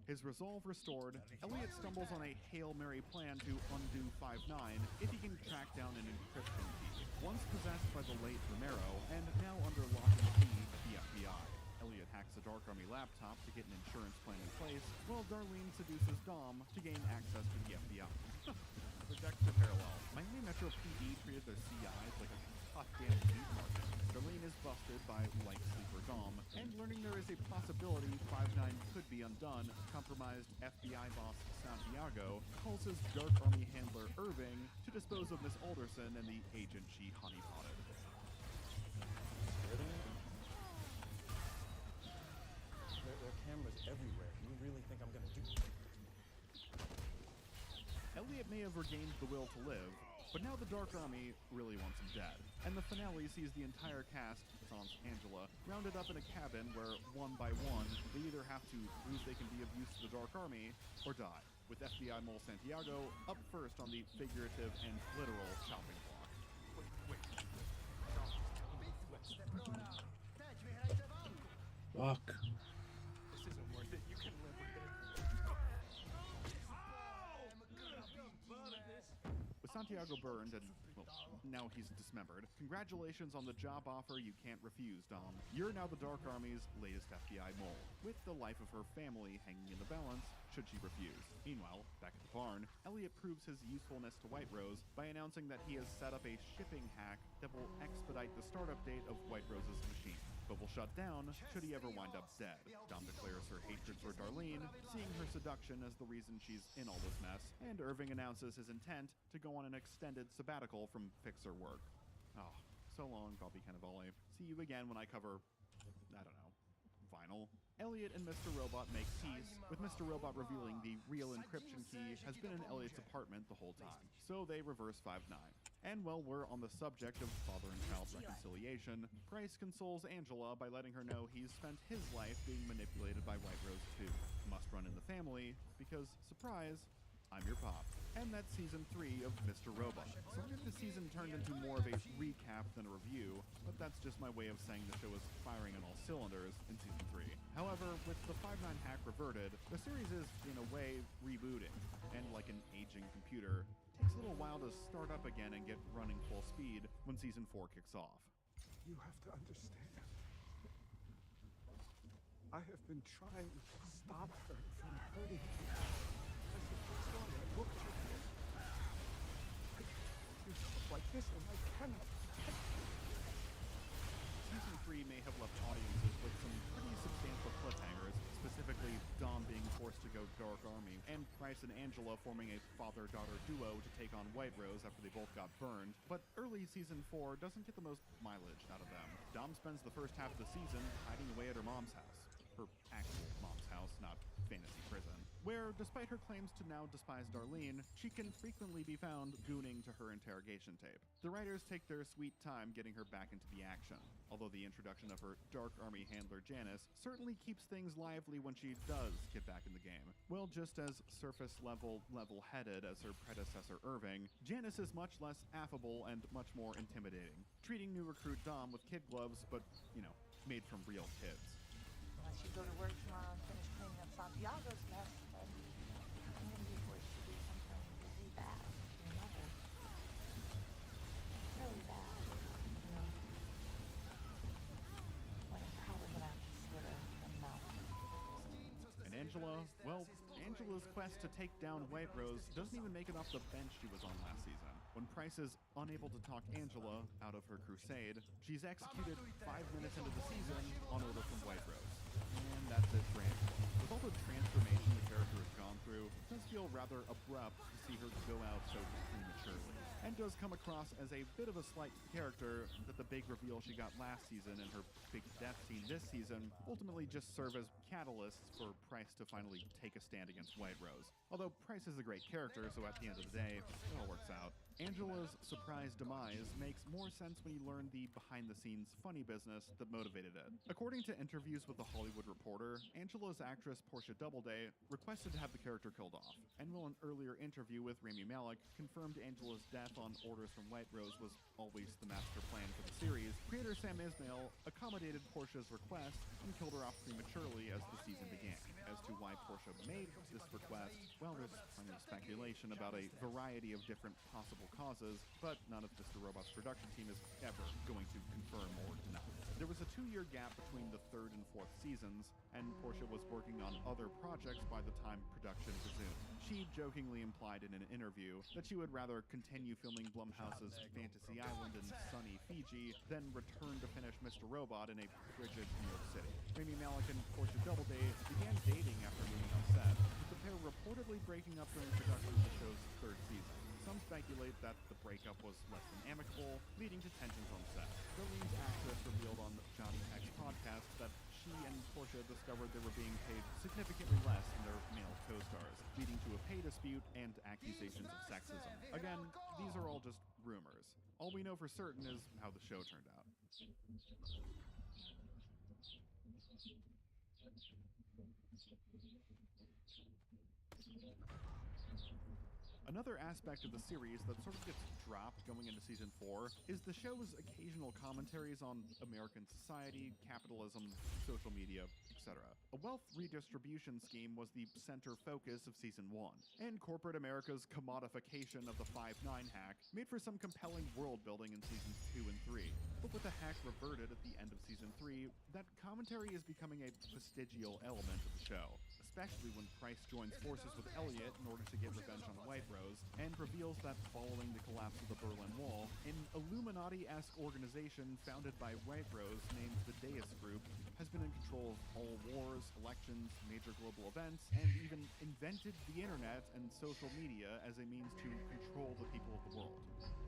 His resolve restored, Elliot stumbles on a Hail Mary plan to undo 5-9 if he can track down an encryption key. Once possessed by the late Romero, and now under lock and key at the FBI. Elliot hacks the Dark Army laptop to get an insurance plan in place, while Darlene seduces Dom to gain access to the FBI. The Dexter parallel. Miami Metro PD treated their CIs like a goddamn meat market. Darlene is busted by light sleeper Dom, and learning there is a possibility 5-9 could be undone, compromised FBI boss Santiago calls his Dark Army handler Irving to dispose of Miss Alderson and the agent she honeypotted. There are cameras everywhere. You really think I'm gonna do? Elliot may have regained the will to live, but now the Dark Army really wants him dead. And the finale sees the entire cast, sans Angela, rounded up in a cabin where, one by one, they either have to prove they can be of use to the Dark Army, or die, with FBI mole Santiago up first on the figurative and literal chopping block. Fuck. This isn't worth it. You can live with it. With Santiago burned and, well, now he's dismembered, congratulations on the job offer you can't refuse, Dom. You're now the Dark Army's latest FBI mole, with the life of her family hanging in the balance should she refuse. Meanwhile, back at the barn, Elliot proves his usefulness to White Rose by announcing that he has set up a shipping hack that will expedite the startup date of White Rose's machine, but will shut down should he ever wind up dead. Dom declares her hatred for Darlene, seeing her seduction as the reason she's in all this mess, and Irving announces his intent to go on an extended sabbatical from fixer work. Oh, so long, Bobby Cannavale. See you again when I cover, I don't know, vinyl. Elliot and Mr. Robot make peace, with Mr. Robot revealing the real encryption key has been in Elliot's apartment the whole time. So they reverse 5-9. And while we're on the subject of father and child reconciliation, Price consoles Angela by letting her know he's spent his life being manipulated by White Rose too. Must run in the family, because, surprise, I'm your pop. And that's season 3 of Mr. Robot. Sorry if the season turned into more of a recap than a review, but that's just my way of saying the show is firing on all cylinders in season 3. However, with the 5-9 hack reverted, the series is, in a way, rebooting. And like an aging computer, takes a little while to start up again and get running full speed when season 4 kicks off. You have to understand. I have been trying to stop her from hurting you. That's the first one I booked you here. You talk like this and I cannot. Season 3 may have left audiences with some pretty substantial cliffhangers, specifically Dom being forced to go Dark Army, and Price and Angela forming a father-daughter duo to take on White Rose after they both got burned, but early season 4 doesn't get the most mileage out of them. Dom spends the first half of the season hiding away at her mom's house. Her actual mom's house, not fantasy prison, where, despite her claims to now despise Darlene, she can frequently be found gooning to her interrogation tape. The writers take their sweet time getting her back into the action, although the introduction of her Dark Army handler Janice certainly keeps things lively when she does get back in the game. Well, just as surface-level, level-headed as her predecessor Irving, Janice is much less affable and much more intimidating, treating new recruit Dom with kid gloves, but, you know, made from real kids. Unless you go to work tomorrow and finish cleaning up Santiago's mess, then I'm going to be forced to do something really bad to your mother. Really bad, you know. Like I'm probably going to have to slit her mouth. And Angela, well, Angela's quest to take down White Rose doesn't even make it off the bench she was on last season. When Price is unable to talk Angela out of her crusade, she's executed 5 minutes into the season on order from White Rose. And that's it for Angela. With all the transformation the character has gone through, it does feel rather abrupt to see her go out so prematurely. And does come across as a bit of a slight to the character that the big reveal she got last season and her big death scene this season ultimately just serve as catalysts for Price to finally take a stand against White Rose. Although Price is a great character, so at the end of the day, it all works out. Angela's surprise demise makes more sense when you learn the behind-the-scenes funny business that motivated it. According to interviews with The Hollywood Reporter, Angela's actress Portia Doubleday requested to have the character killed off, and while an earlier interview with Rami Malek confirmed Angela's death on orders from White Rose was always the master plan for the series, creator Sam Ismail accommodated Portia's request and killed her off prematurely as the season began. As to why Portia made this request, well, there's plenty of speculation about a variety of different possible charitable causes, but none of Mr. Robot's production team is ever going to confirm or deny. There was a 2-year gap between the 3rd and 4th seasons, and Portia was working on other projects by the time production resumed. She jokingly implied in an interview that she would rather continue filming Blumhouse's Fantasy Island in sunny Fiji than return to finish Mr. Robot in a frigid New York City. Rami Malek and Portia Doubleday began dating after moving on set, with the pair reportedly breaking up during production of the show's 3rd season. Some speculate that the breakup was less than amicable, leading to tensions on set. Darlene's actress revealed on Johnny X podcast that she and Portia discovered they were being paid significantly less than their male co-stars, leading to a pay dispute and accusations of sexism. Again, these are all just rumors. All we know for certain is how the show turned out. Another aspect of the series that sort of gets dropped going into season 4 is the show's occasional commentaries on American society, capitalism, social media, etc. A wealth redistribution scheme was the center focus of season 1, and corporate America's commodification of the 5-9 hack made for some compelling world building in seasons 2 and 3. But with the hack reverted at the end of season 3, that commentary is becoming a vestigial element of the show, especially when Price joins forces with Elliot in order to get revenge on White Rose, and reveals that following the collapse of the Berlin Wall, an Illuminati-esque organization founded by White Rose named the Deus Group has been in control of all wars, elections, major global events, and even invented the internet and social media as a means to control the people of the world.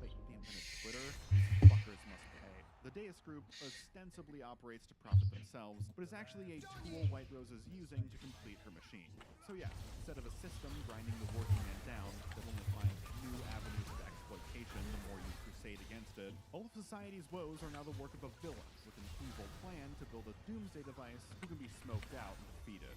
Wait, they invented Twitter? These fuckers must pay. The Deus Group ostensibly operates to profit themselves, but is actually a tool White Rose is using to complete her machine. So yeah, instead of a system grinding the working man down that only finds new avenues of exploitation the more you crusade against it, all of society's woes are now the work of a villain with an evil plan to build a doomsday device who can be smoked out and defeated.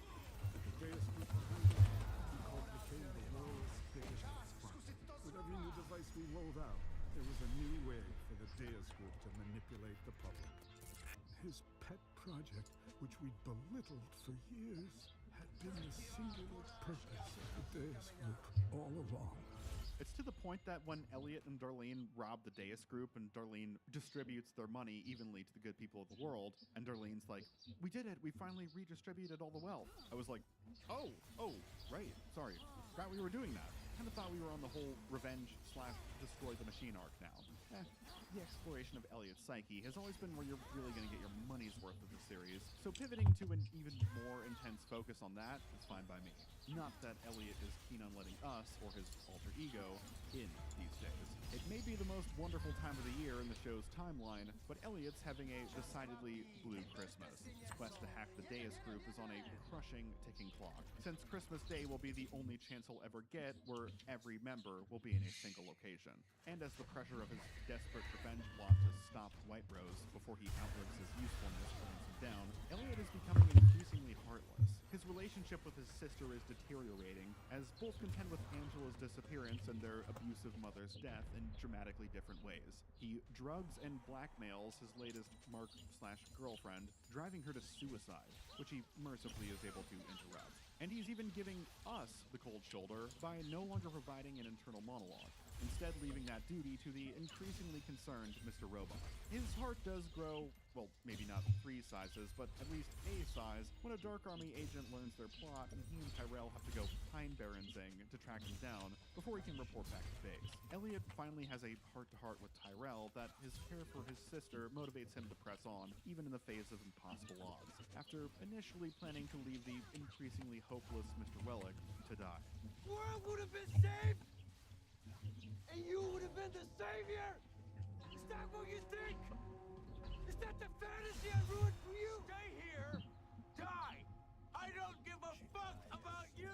The Deus Group became the world's biggest hotspot. With every new device we rolled out, there was a new way for the Deus Group to manipulate the public. His pet project, which we'd belittled for years, had been the singular purpose of the Deus Group all along. It's to the point that when Elliot and Darlene rob the Deus Group and Darlene distributes their money evenly to the good people of the world, and Darlene's like, "We did it, we finally redistributed all the wealth." I was like, oh, right, sorry, forgot we were doing that. Kind of thought we were on the whole revenge/destroy the machine arc now. The exploration of Elliot's psyche has always been where you're really going to get your money's worth of the series, so pivoting to an even more intense focus on that is fine by me. Not that Elliot is keen on letting us, or his alter ego, in these days. It may be the most wonderful time of the year in the show's timeline, but Elliot's having a decidedly blue Christmas. His quest to hack the Deus Group is on a crushing ticking clock, since Christmas Day will be the only chance he'll ever get where every member will be in a single location. And as the pressure of his desperate revenge plot to stop White Rose before he outlives his usefulness brings him down, Elliot is becoming increasingly heartless. His relationship with his sister is deteriorating, as both contend with Angela's disappearance and their abusive mother's death in dramatically different ways. He drugs and blackmails his latest Mark/girlfriend, driving her to suicide, which he mercifully is able to interrupt. And he's even giving us the cold shoulder by no longer providing an internal monologue, instead leaving that duty to the increasingly concerned Mr. Robot. His heart does grow, well, maybe not 3 sizes, but at least a size, when a Dark Army agent learns their plot and he and Tyrell have to go Pine Barrensing to track him down before he can report back to base. Elliot finally has a heart-to-heart with Tyrell that his care for his sister motivates him to press on, even in the face of impossible odds, after initially planning to leave the increasingly hopeless Mr. Wellick to die. The world would have been saved, and you would have been the savior! Is that what you think? Is that the fantasy I ruined for you? Stay here! Die! I don't give a fuck about you!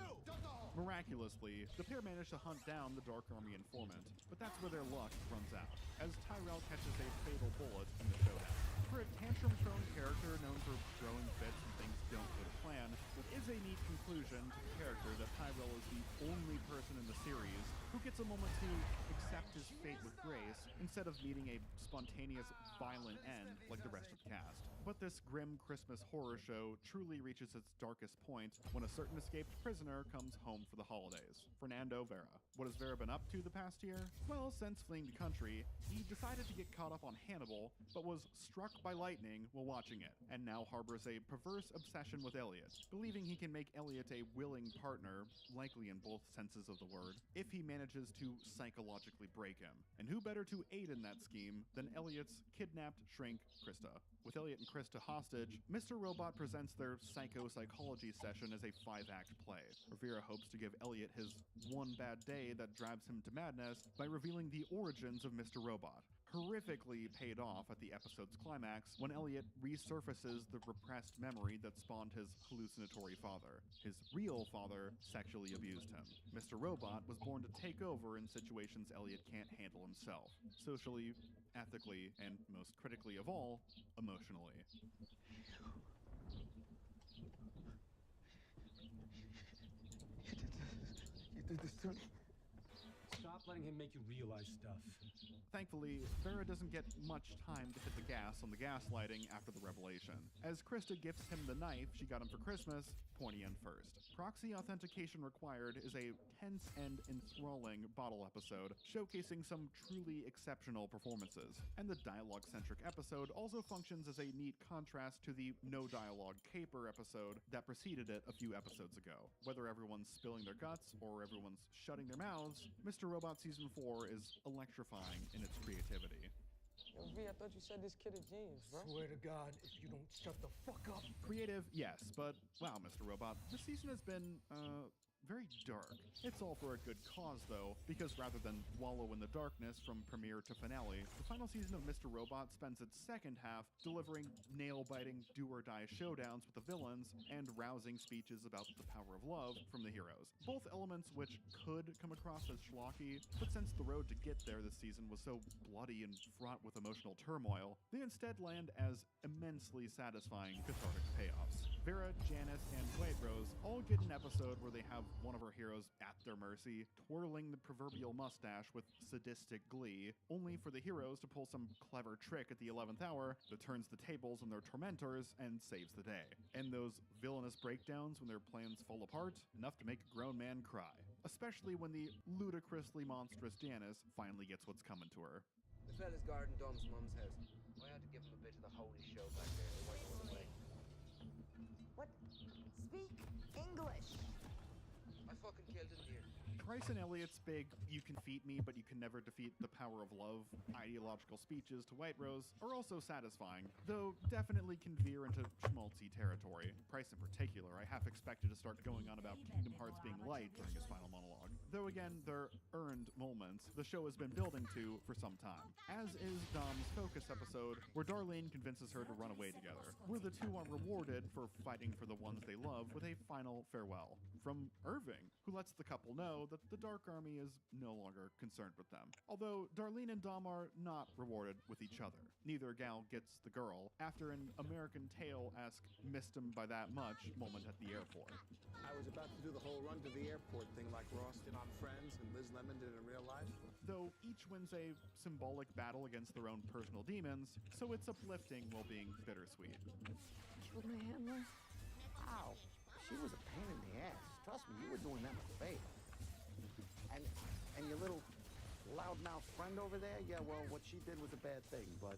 Miraculously, the pair manage to hunt down the Dark Army informant, but that's where their luck runs out, as Tyrell catches a fatal bullet in the showdown. For a tantrum-prone character known for throwing fits when things don't go to plan, it is a neat conclusion to the character that Tyrell is the only person in the series who gets a moment to accept his fate with grace instead of meeting a spontaneous, violent end like the rest of the cast. But this grim Christmas horror show truly reaches its darkest point when a certain escaped prisoner comes home for the holidays. Fernando Vera. What has Vera been up to the past year? Well, since fleeing the country, he decided to get caught up on Hannibal, but was struck by lightning while watching it, and now harbors a perverse obsession with Elliot, believing he can make Elliot a willing partner, likely in both senses of the word, if he manages to psychologically break him. And who better to aid in that scheme than Elliot's kidnapped shrink, Krista. With Elliot and Krista hostage, Mr. Robot presents their psychology session as a 5-act play, where Vera hopes to give Elliot his one bad day that drives him to madness by revealing the origins of Mr. Robot. Horrifically paid off at the episode's climax when Elliot resurfaces the repressed memory that spawned his hallucinatory father. His real father sexually abused him. Mr. Robot was born to take over in situations Elliot can't handle himself, socially, ethically, and most critically of all, emotionally. You did this to me. Stop letting him make you realize stuff. Thankfully, Vera doesn't get much time to hit the gas on the gaslighting after the revelation, as Krista gifts him the knife she got him for Christmas, pointy end first. Proxy authentication required is a tense and enthralling bottle episode, showcasing some truly exceptional performances. And the dialogue-centric episode also functions as a neat contrast to the no-dialogue caper episode that preceded it a few episodes ago. Whether everyone's spilling their guts or everyone's shutting their mouths, Mr. Robot Season 4 is electrifying in its creativity. Yo, V, I thought you said this kid a genius, bro. Swear to God, if you don't shut the fuck up. Creative, yes, but wow, Mr. Robot, this season has been, very dark. It's all for a good cause, though, because rather than wallow in the darkness from premiere to finale, the final season of Mr. Robot spends its second half delivering nail-biting, do-or-die showdowns with the villains and rousing speeches about the power of love from the heroes. Both elements which could come across as schlocky, but since the road to get there this season was so bloody and fraught with emotional turmoil, they instead land as immensely satisfying, cathartic payoffs. Vera, Janice, and White Rose all get an episode where they have one of our heroes at their mercy, twirling the proverbial mustache with sadistic glee, only for the heroes to pull some clever trick at the 11th hour that turns the tables on their tormentors and saves the day. And those villainous breakdowns when their plans fall apart, enough to make a grown man cry. Especially when the ludicrously monstrous Janice finally gets what's coming to her. The fella's guarding Dom's mum's house. I had to give him a bit of the holy show back there. They weren't going away. What? Speak English. I fucking killed him, dear. Price and Elliot's big, you can defeat me, but you can never defeat the power of love, ideological speeches to White Rose are also satisfying, though definitely can veer into schmaltzy territory. Price in particular, I half expected to start going on about Kingdom Hearts being light during his final monologue. Though again, they're earned moments the show has been building to for some time. As is Dom's focus episode, where Darlene convinces her to run away together, where the two are rewarded for fighting for the ones they love with a final farewell. From Irving, who lets the couple know that the Dark Army is no longer concerned with them. Although Darlene and Dom are not rewarded with each other. Neither gal gets the girl after an American Tail-esque missed him by that much moment at the airport. I was about to do the whole run to the airport thing like Ross did on Friends and Liz Lemon did in real life. Though each wins a symbolic battle against their own personal demons, so it's uplifting while being bittersweet. Killed my handler? Ow. She was a pain in the ass. Trust me, you were doing them a favor. And your little loudmouth friend over there, yeah, well, what she did was a bad thing, but...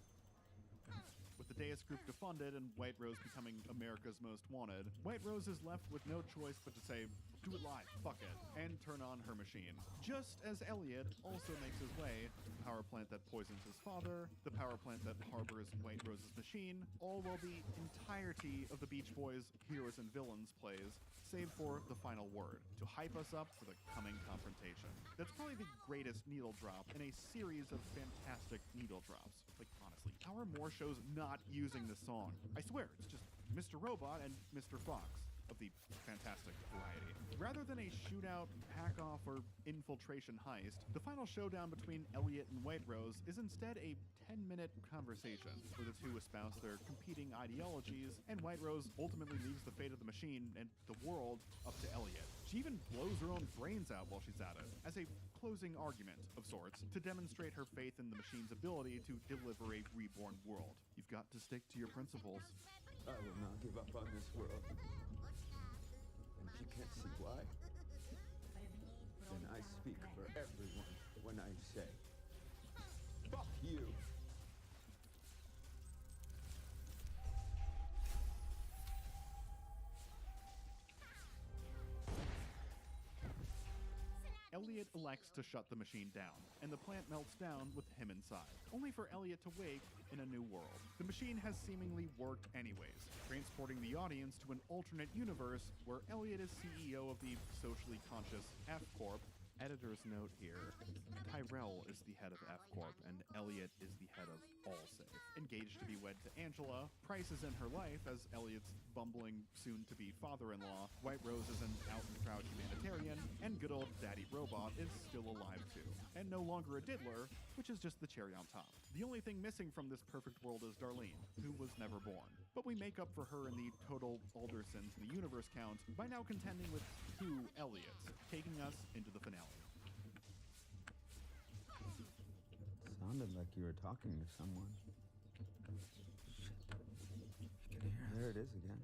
With the Deus group defunded and White Rose becoming America's Most Wanted, White Rose is left with no choice but to say, do it live, fuck it, and turn on her machine. Just as Elliot also makes his way to the power plant that poisons his father, the power plant that harbors White Rose's machine, all while the entirety of the Beach Boys' Heroes and Villains plays, save for the final word, to hype us up for the coming confrontation. That's probably the greatest needle drop in a series of fantastic needle drops. Like, honestly, how are more shows not using this song? I swear, it's just Mr. Robot and Mr. Fox of the fantastic variety. Rather than a shootout, hack-off, or infiltration heist, the final showdown between Elliot and White Rose is instead a 10-minute conversation where the two espouse their competing ideologies, and White Rose ultimately leaves the fate of the machine and the world up to Elliot. She even blows her own brains out while she's at it. As a closing argument of sorts to demonstrate her faith in the machine's ability to deliver a reborn world. You've got to stick to your principles. I will not give up on this world. And if you can't see why, then I speak for everyone when I say, fuck you. Elliot elects to shut the machine down, and the plant melts down with him inside, only for Elliot to wake in a new world. The machine has seemingly worked anyways, transporting the audience to an alternate universe where Elliot is CEO of the socially conscious F Corp. Editor's note here, Tyrell is the head of F Corp and Elliot is the head of Allsafe. Engaged to be wed to Angela, Price is in her life as Elliot's bumbling soon-to-be father-in-law, White Rose is an out-and-proud humanitarian, and good old Daddy Robot is still alive too, and no longer a diddler, which is just the cherry on top. The only thing missing from this perfect world is Darlene, who was never born. But we make up for her in the total Aldersons in the universe count by now contending with 2 Elliots, taking us into the finale. Sounded like you were talking to someone. Shit. You can hear There it is again.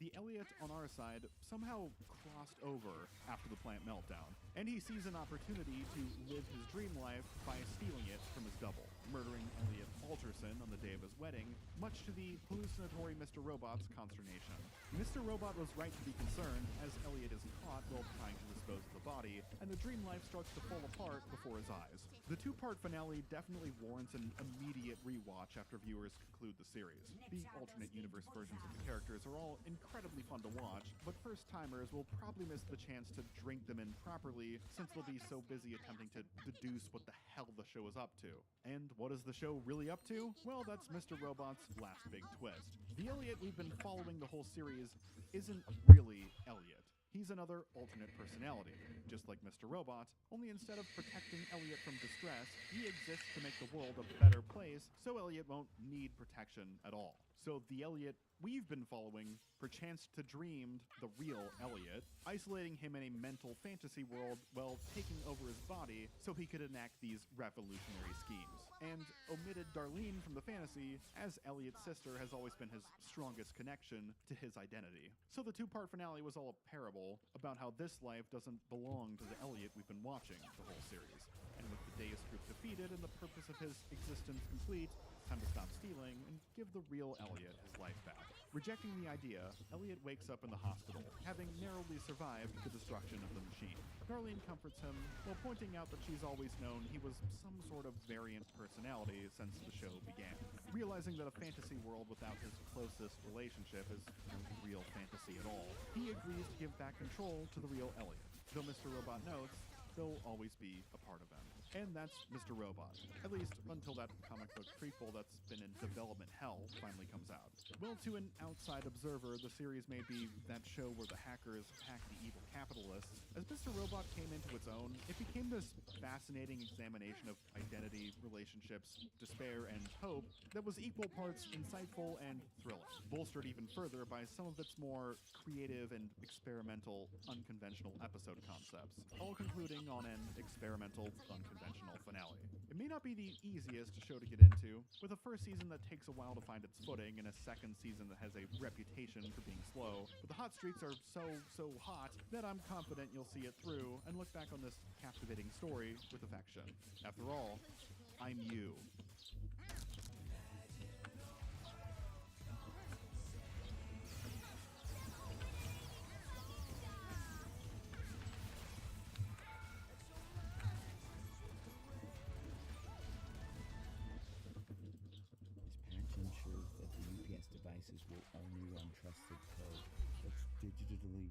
The Elliot on our side somehow crossed over after the plant meltdown, and he sees an opportunity to live his dream life by stealing it from his double, murdering Elliot Alderson on the day of his wedding, much to the hallucinatory Mr. Robot's consternation. Mr. Robot was right to be concerned, as Elliot is caught while trying to dispose of the body, and the dream life starts to fall apart before his eyes. The 2-part finale definitely warrants an immediate rewatch after viewers conclude the series. The alternate universe versions of the characters are all incredibly fun to watch, but first-timers will probably miss the chance to drink them in properly since they'll be so busy attempting to deduce what the hell the show is up to. And what is the show really up to? Well, that's Mr. Robot's last big twist. The Elliot we've been following the whole series isn't really Elliot. He's another alternate personality, just like Mr. Robot, only instead of protecting Elliot from distress, he exists to make the world a better place so Elliot won't need protection at all. So the Elliot we've been following perchance to dreamed the real Elliot, isolating him in a mental fantasy world while taking over his body so he could enact these revolutionary schemes, and omitted Darlene from the fantasy, as Elliot's sister has always been his strongest connection to his identity. So the 2-part finale was all a parable about how this life doesn't belong to the Elliot we've been watching the whole series. And with the Deus group defeated and the purpose of his existence complete, time to stop stealing and give the real Elliot his life back. Rejecting the idea, Elliot wakes up in the hospital, having narrowly survived the destruction of the machine. Darlene comforts him while pointing out that she's always known he was some sort of variant personality since the show began. Realizing that a fantasy world without his closest relationship is no real fantasy at all, he agrees to give back control to the real Elliot, though Mr. Robot notes they'll always be a part of him. And that's Mr. Robot, at least until that comic book prequel that's been in development hell finally comes out. Well, to an outside observer, the series may be that show where the hackers hack the evil capitalists. As Mr. Robot came into its own, it became this fascinating examination of identity, relationships, despair, and hope that was equal parts insightful and thrilling, bolstered even further by some of its more creative and experimental, unconventional episode concepts, all concluding on an experimental, unconventional finale. It may not be the easiest show to get into, with a first season that takes a while to find its footing and a second season that has a reputation for being slow, but the hot streaks are so hot that I'm confident you'll see it through and look back on this captivating story with affection. After all, I'm you. Devices will only run trusted code that's digitally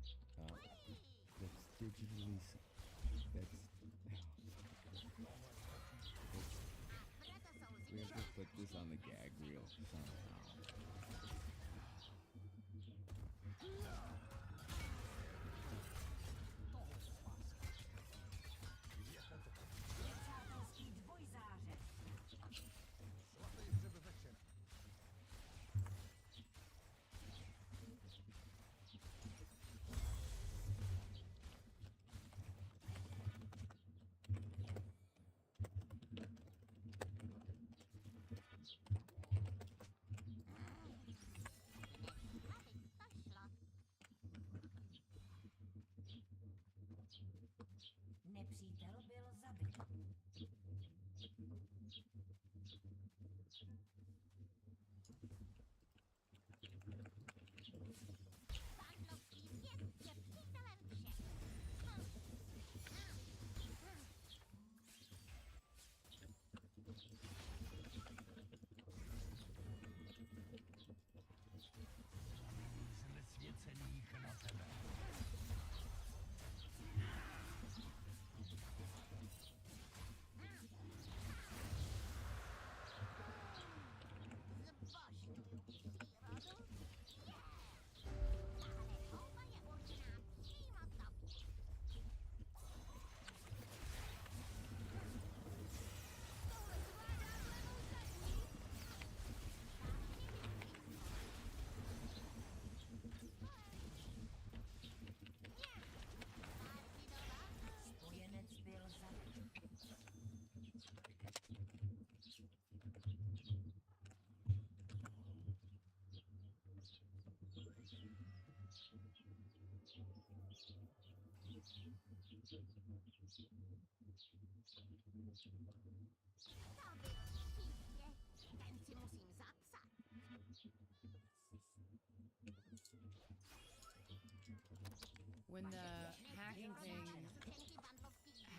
when the hacking thing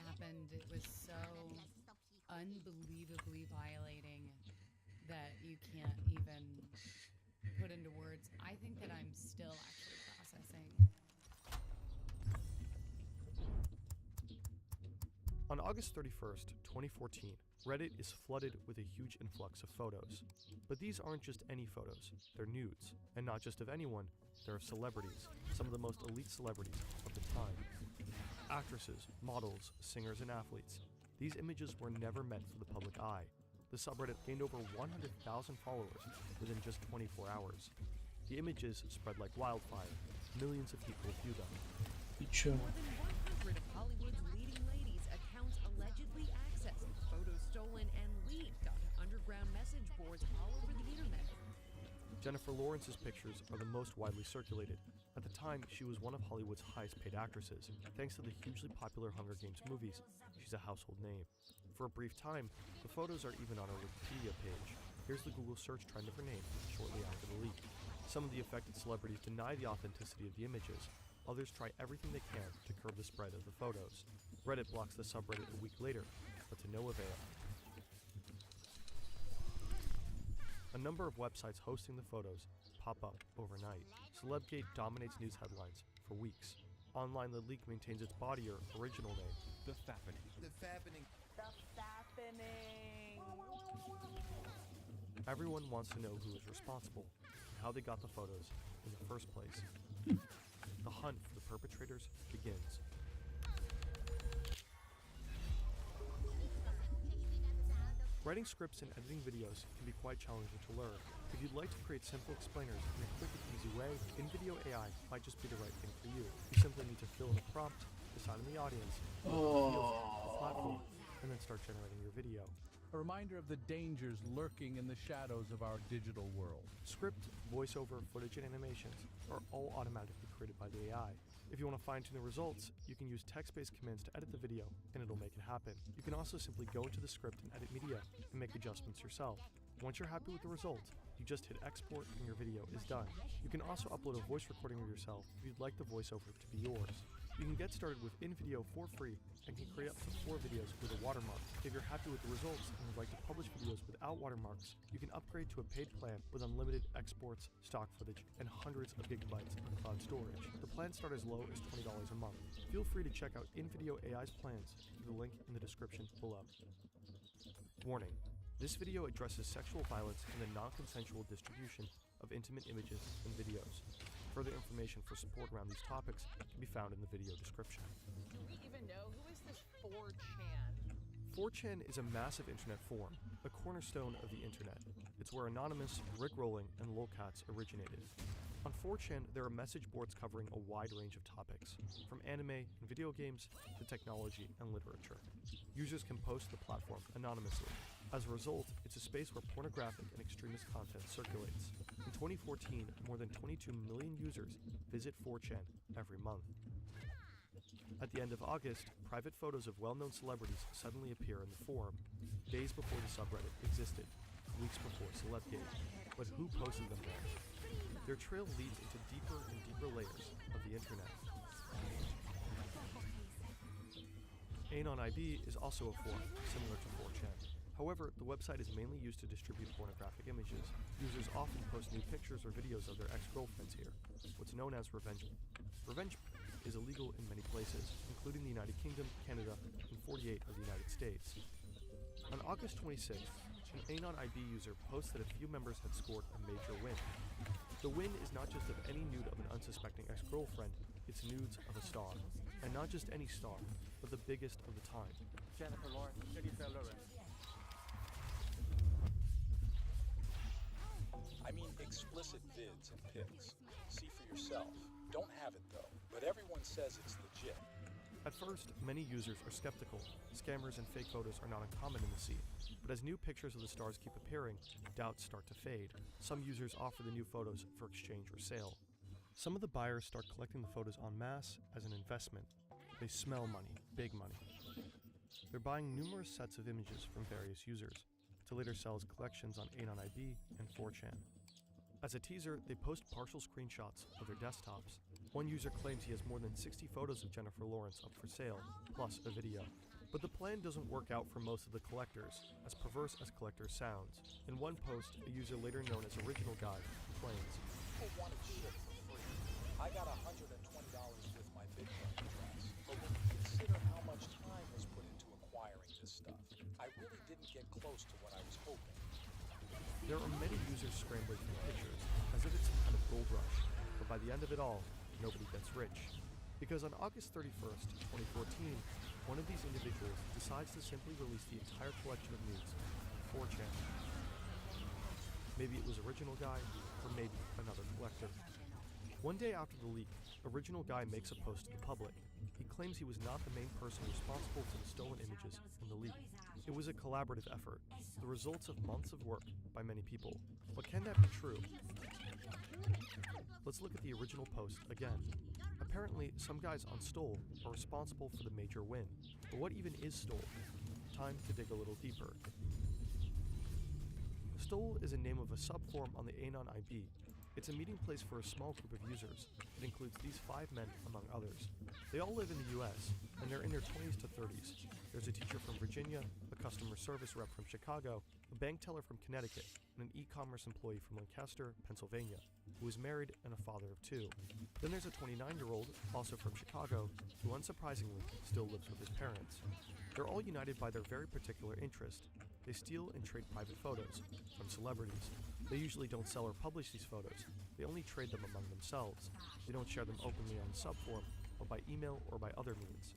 happened, it was so unbelievably violating that you can't even put into words. I think that I'm still actually processing. On August 31st, 2014, Reddit is flooded with a huge influx of photos. But these aren't just any photos, they're nudes. And not just of anyone, they're of celebrities, some of the most elite celebrities of the time. Actresses, models, singers, and athletes. These images were never meant for the public eye. The subreddit gained over 100,000 followers within just 24 hours. The images spread like wildfire. Millions of people view them. More than 100 of Hollywood's leading ladies' accounts allegedly accessed, photos stolen and leaked onto underground message boards all over the internet. Jennifer Lawrence's pictures are the most widely circulated. At the time, she was one of Hollywood's highest paid actresses. Thanks to the hugely popular Hunger Games movies, she's a household name. For a brief time, the photos are even on her Wikipedia page. Here's the Google search trend of her name shortly after the leak. Some of the affected celebrities deny the authenticity of the images. Others try everything they can to curb the spread of the photos. Reddit blocks the subreddit a week later, but to no avail. A number of websites hosting the photos pop up overnight. Celebgate dominates news headlines for weeks. Online, the leak maintains its body or original name, The Fappening. The Fappening. The Fappening. Everyone wants to know who is responsible and how they got the photos in the first place. The hunt for the perpetrators begins. Writing scripts and editing videos can be quite challenging to learn. If you'd like to create simple explainers in a quick and easy way, in-video AI might just be the right thing for you. You simply need to fill in a prompt, decide on the audience, the platform, and then start generating your video. A reminder of the dangers lurking in the shadows of our digital world. Script, voiceover, footage, and animations are all automatically created by the AI. If you want to fine-tune the results, you can use text-based commands to edit the video, and it'll make it happen. You can also simply go into the script and edit media, and make adjustments yourself. Once you're happy with the result, you just hit export and your video is done. You can also upload a voice recording of yourself if you'd like the voiceover to be yours. You can get started with InVideo for free and can create up to 4 videos with a watermark. If you're happy with the results and would like to publish videos without watermarks, you can upgrade to a paid plan with unlimited exports, stock footage, and hundreds of gigabytes of cloud storage. The plans start as low as $20 a month. Feel free to check out InVideo AI's plans through the link in the description below. Warning. This video addresses sexual violence and the non-consensual distribution of intimate images and videos. Further information for support around these topics can be found in the video description. Do we even know who is this 4chan? 4chan is a massive internet forum, a cornerstone of the internet. It's where anonymous, rickrolling, and lolcats originated. On 4chan, there are message boards covering a wide range of topics, from anime and video games to technology and literature. Users can post to the platform anonymously. As a result, it's a space where pornographic and extremist content circulates. In 2014, more than 22 million users visit 4chan every month. At the end of August, private photos of well-known celebrities suddenly appear in the forum, days before the subreddit existed, weeks before Celebgate. But who posted them there? Their trail leads into deeper and deeper layers of the internet. AnonIB is also a forum, similar to 4chan. However, the website is mainly used to distribute pornographic images. Users often post new pictures or videos of their ex-girlfriends here, what's known as revenge. Revenge is illegal in many places, including the United Kingdom, Canada, and 48 of the United States. On August 26th, an AnonIB user posts that a few members had scored a major win. The win is not just of any nude of an unsuspecting ex-girlfriend, it's nudes of a star. And not just any star, but the biggest of the time. Jennifer Lawrence. Jennifer Lawrence. I mean explicit vids and pics. See for yourself. Don't have it though, but everyone says it's legit. At first, many users are skeptical. Scammers and fake photos are not uncommon in the scene. But as new pictures of the stars keep appearing, doubts start to fade. Some users offer the new photos for exchange or sale. Some of the buyers start collecting the photos en masse as an investment. They smell money, big money. They're buying numerous sets of images from various users, to later sell as collections on AnonIB and 4chan. As a teaser, they post partial screenshots of their desktops. One user claims he has more than 60 photos of Jennifer Lawrence up for sale, plus a video. But the plan doesn't work out for most of the collectors, as perverse as collectors sounds. In one post, a user later known as Original Guy complains, People wanted shit for free. I got $120 with my Bitcoin address, but when you consider how much time was put into acquiring this stuff, I really didn't get close to what I was hoping. There are many users scrambling for pictures, as if it's some kind of gold rush, but by the end of it all, nobody gets rich. Because on August 31st, 2014, one of these individuals decides to simply release the entire collection of nudes on 4chan. Maybe it was Original Guy, or maybe another collector. One day after the leak, Original Guy makes a post to the public. He claims he was not the main person responsible for the stolen images and the leak. It was a collaborative effort, the results of months of work by many people. But can that be true? Let's look at the original post again. Apparently, some guys on Stole are responsible for the major win. But what even is Stole? Time to dig a little deeper. Stole is a name of a subforum on the Anon IB. It's a meeting place for a small group of users. It includes these 5 men, among others. They all live in the US, and they're in their 20s to 30s. There's a teacher from Virginia, a customer service rep from Chicago, a bank teller from Connecticut, and an e-commerce employee from Lancaster, Pennsylvania, who is married and a father of 2. Then there's a 29-year-old, also from Chicago, who unsurprisingly still lives with his parents. They're all united by their very particular interest. They steal and trade private photos from celebrities. They usually don't sell or publish these photos. They only trade them among themselves. They don't share them openly on subforum, or by email or by other means.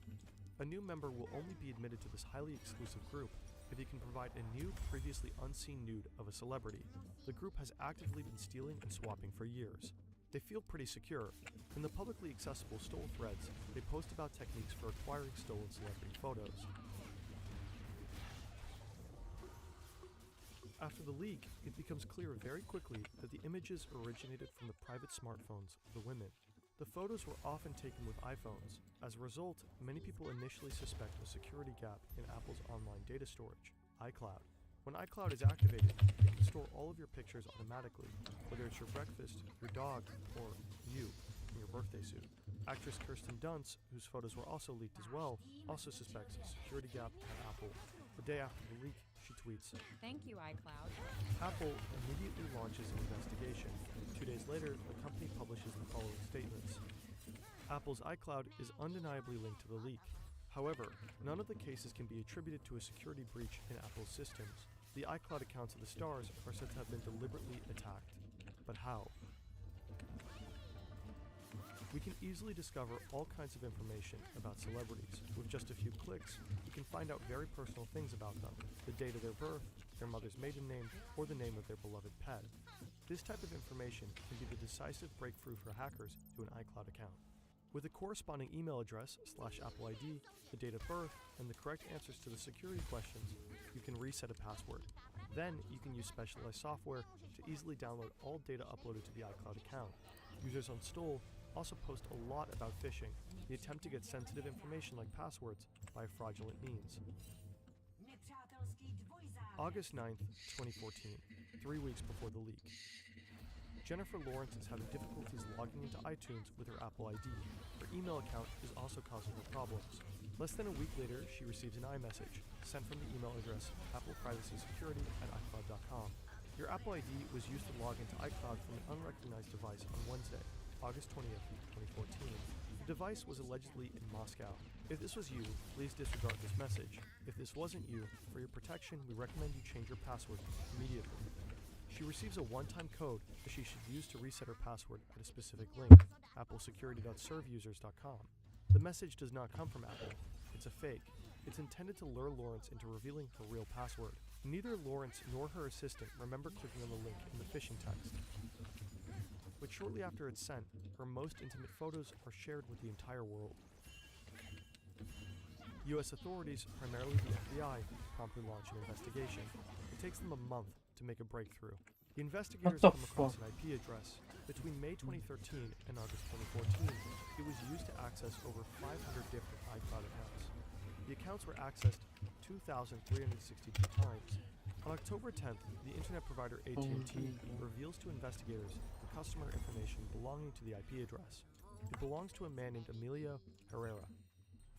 A new member will only be admitted to this highly exclusive group if he can provide a new, previously unseen nude of a celebrity. The group has actively been stealing and swapping for years. They feel pretty secure. In the publicly accessible Stole threads, they post about techniques for acquiring stolen celebrity photos. After the leak, it becomes clear very quickly that the images originated from the private smartphones of the women. The photos were often taken with iPhones. As a result, many people initially suspect a security gap in Apple's online data storage, iCloud. When iCloud is activated, it can store all of your pictures automatically, whether it's your breakfast, your dog, or you in your birthday suit. Actress Kirsten Dunst, whose photos were also leaked as well, also suspects a security gap at Apple. The day after the leak, she tweets, "Thank you, iCloud." Apple immediately launches an investigation. 2 days later, the company publishes the following statements. Apple's iCloud is undeniably linked to the leak. However, none of the cases can be attributed to a security breach in Apple's systems. The iCloud accounts of the stars are said to have been deliberately attacked. But how? We can easily discover all kinds of information about celebrities. With just a few clicks, we can find out very personal things about them, the date of their birth, their mother's maiden name, or the name of their beloved pet. This type of information can be the decisive breakthrough for hackers to an iCloud account. With a corresponding email address /Apple ID, the date of birth, and the correct answers to the security questions, you can reset a password. Then you can use specialized software to easily download all data uploaded to the iCloud account. Users on Stole also post a lot about phishing, the attempt to get sensitive information like passwords by fraudulent means. August 9th, 2014, 3 weeks before the leak. Jennifer Lawrence is having difficulties logging into iTunes with her Apple ID. Her email account is also causing her problems. Less than a week later, she receives an iMessage sent from the email address appleprivacysecurity@icloud.com. Your Apple ID was used to log into iCloud from an unrecognized device on Wednesday, August 20th, 2014. The device was allegedly in Moscow. If this was you, please disregard this message. If this wasn't you, for your protection, we recommend you change your password immediately. She receives a one-time code that she should use to reset her password at a specific link, applesecurity.serveusers.com. The message does not come from Apple. It's a fake. It's intended to lure Lawrence into revealing her real password. Neither Lawrence nor her assistant remember clicking on the link in the phishing text. But shortly after it's sent, her most intimate photos are shared with the entire world. US authorities, primarily the FBI, promptly launch an investigation. It takes them a month to make a breakthrough. The investigators come across an IP address. Between May 2013 and August 2014, it was used to access over 500 different iCloud accounts. The accounts were accessed 2,362 times. On October 10th, the internet provider AT&T reveals to investigators the customer information belonging to the IP address. It belongs to a man named Emilio Herrera.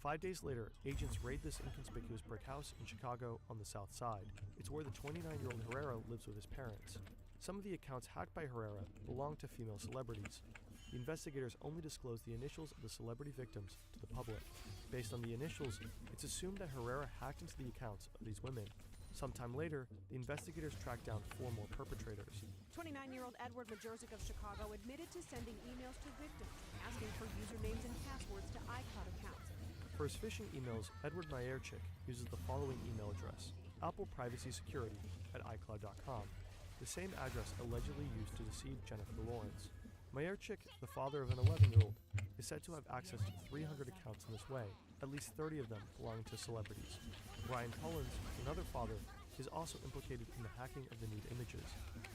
5 days later, agents raid this inconspicuous brick house in Chicago on the south side. It's where the 29-year-old Herrera lives with his parents. Some of the accounts hacked by Herrera belong to female celebrities. The investigators only disclosed the initials of the celebrity victims to the public. Based on the initials, it's assumed that Herrera hacked into the accounts of these women. Sometime later, the investigators tracked down 4 more perpetrators. 29-year-old Edward Majerzik of Chicago admitted to sending emails to victims, asking for usernames and passwords to iCloud accounts. For his phishing emails, Edward Mayerchik uses the following email address: appleprivacysecurity@icloud.com, the same address allegedly used to deceive Jennifer Lawrence. Mayerchik, the father of an 11-year-old, is said to have access to 300 accounts in this way, at least 30 of them belonging to celebrities. Ryan Collins, another father, is also implicated in the hacking of the nude images.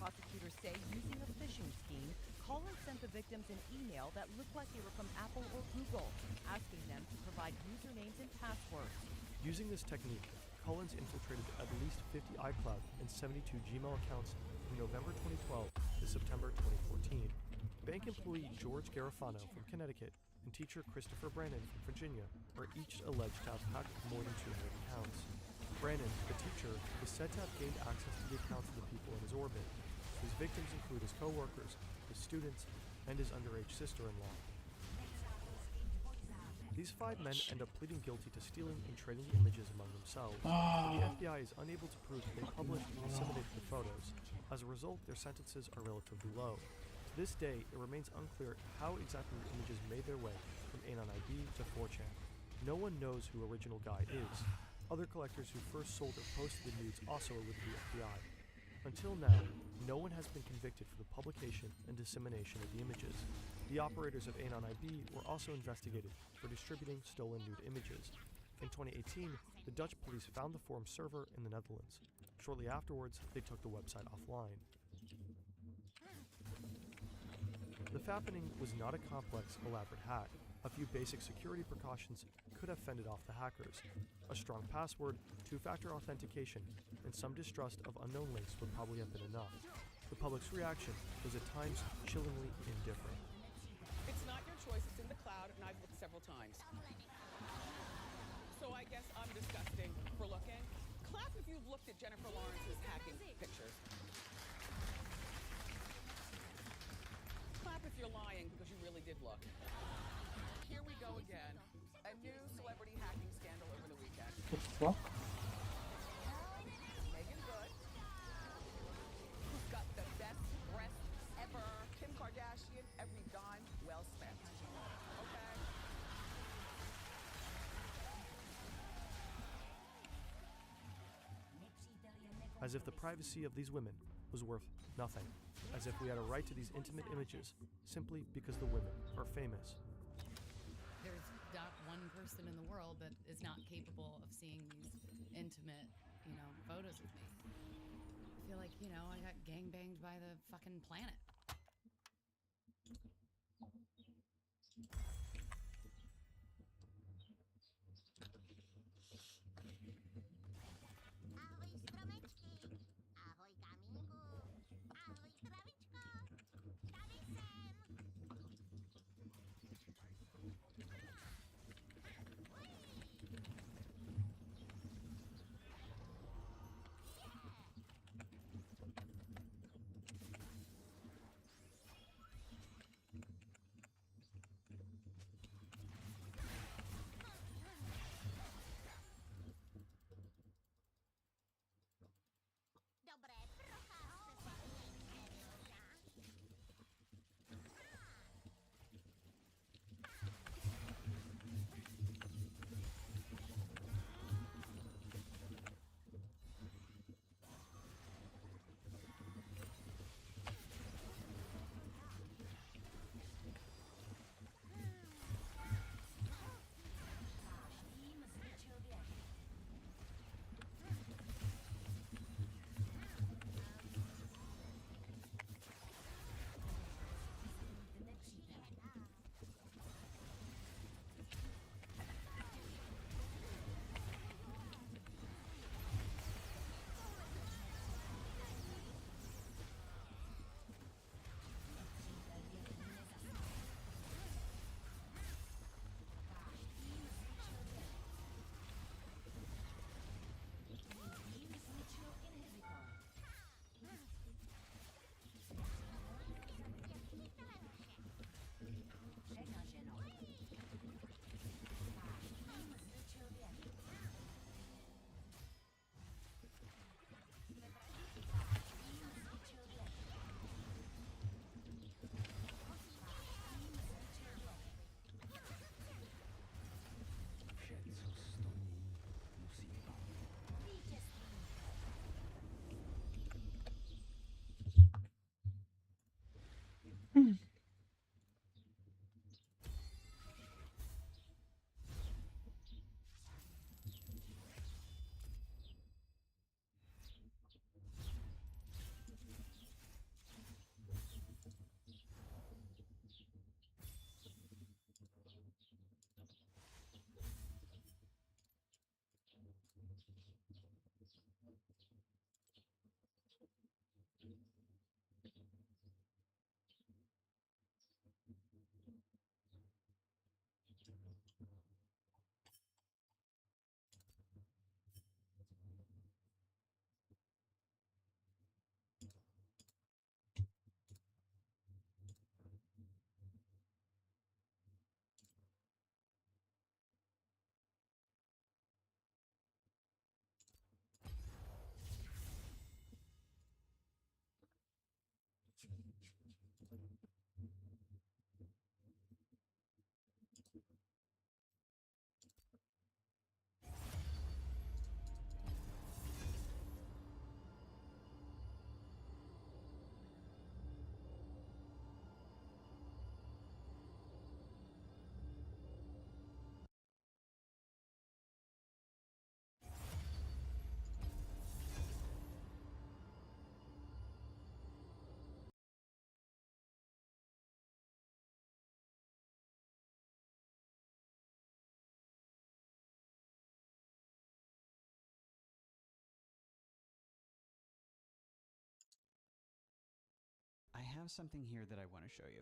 Prosecutors say using a phishing scheme, Collins sent the victims an email that looked like they were from Apple or Google, asking them to provide usernames and passwords. Using this technique, Collins infiltrated at least 50 iCloud and 72 Gmail accounts from November 2012 to September 2014. Bank employee George Garofano from Connecticut and teacher Christopher Brannon from Virginia are each alleged to have hacked more than 200 accounts. Brannon, the teacher, is said to have gained access to the accounts of the people in his orbit. His victims include his co-workers, his students, and his underage sister-in-law. These 5 men end up pleading guilty to stealing and trading the images among themselves. But the FBI is unable to prove that they published and disseminated the photos. As a result, their sentences are relatively low. To this day, it remains unclear how exactly the images made their way from Anon ID to 4chan. No one knows who Original Guy is. Other collectors who first sold or posted the nudes also are with the FBI. Until now, no one has been convicted for the publication and dissemination of the images. The operators of Anon ID were also investigated for distributing stolen nude images. In 2018, the Dutch police found the forum server in the Netherlands. Shortly afterwards, they took the website offline. The fappening was not a complex, elaborate hack. A few basic security precautions could have fended off the hackers. A strong password, 2-factor authentication, and some distrust of unknown links would probably have been enough. The public's reaction was at times chillingly indifferent. It's not your choice, it's in the cloud, and I've looked several times. So I guess I'm disgusting for looking. Clap if you've looked at Jennifer Lawrence's hacking pictures. Clap if you're lying because you really did look. Here we go again. A new celebrity hacking scandal over the weekend. Megan Good, who's got the best breasts ever. Kim Kardashian, every dime well spent. Okay? As if the privacy of these women was worth nothing. As if we had a right to these intimate images simply because the women are famous. There's not one person in the world that is not capable of seeing these intimate, photos of me. I feel like, I got gangbanged by the fucking planet. have something here that I want to show you.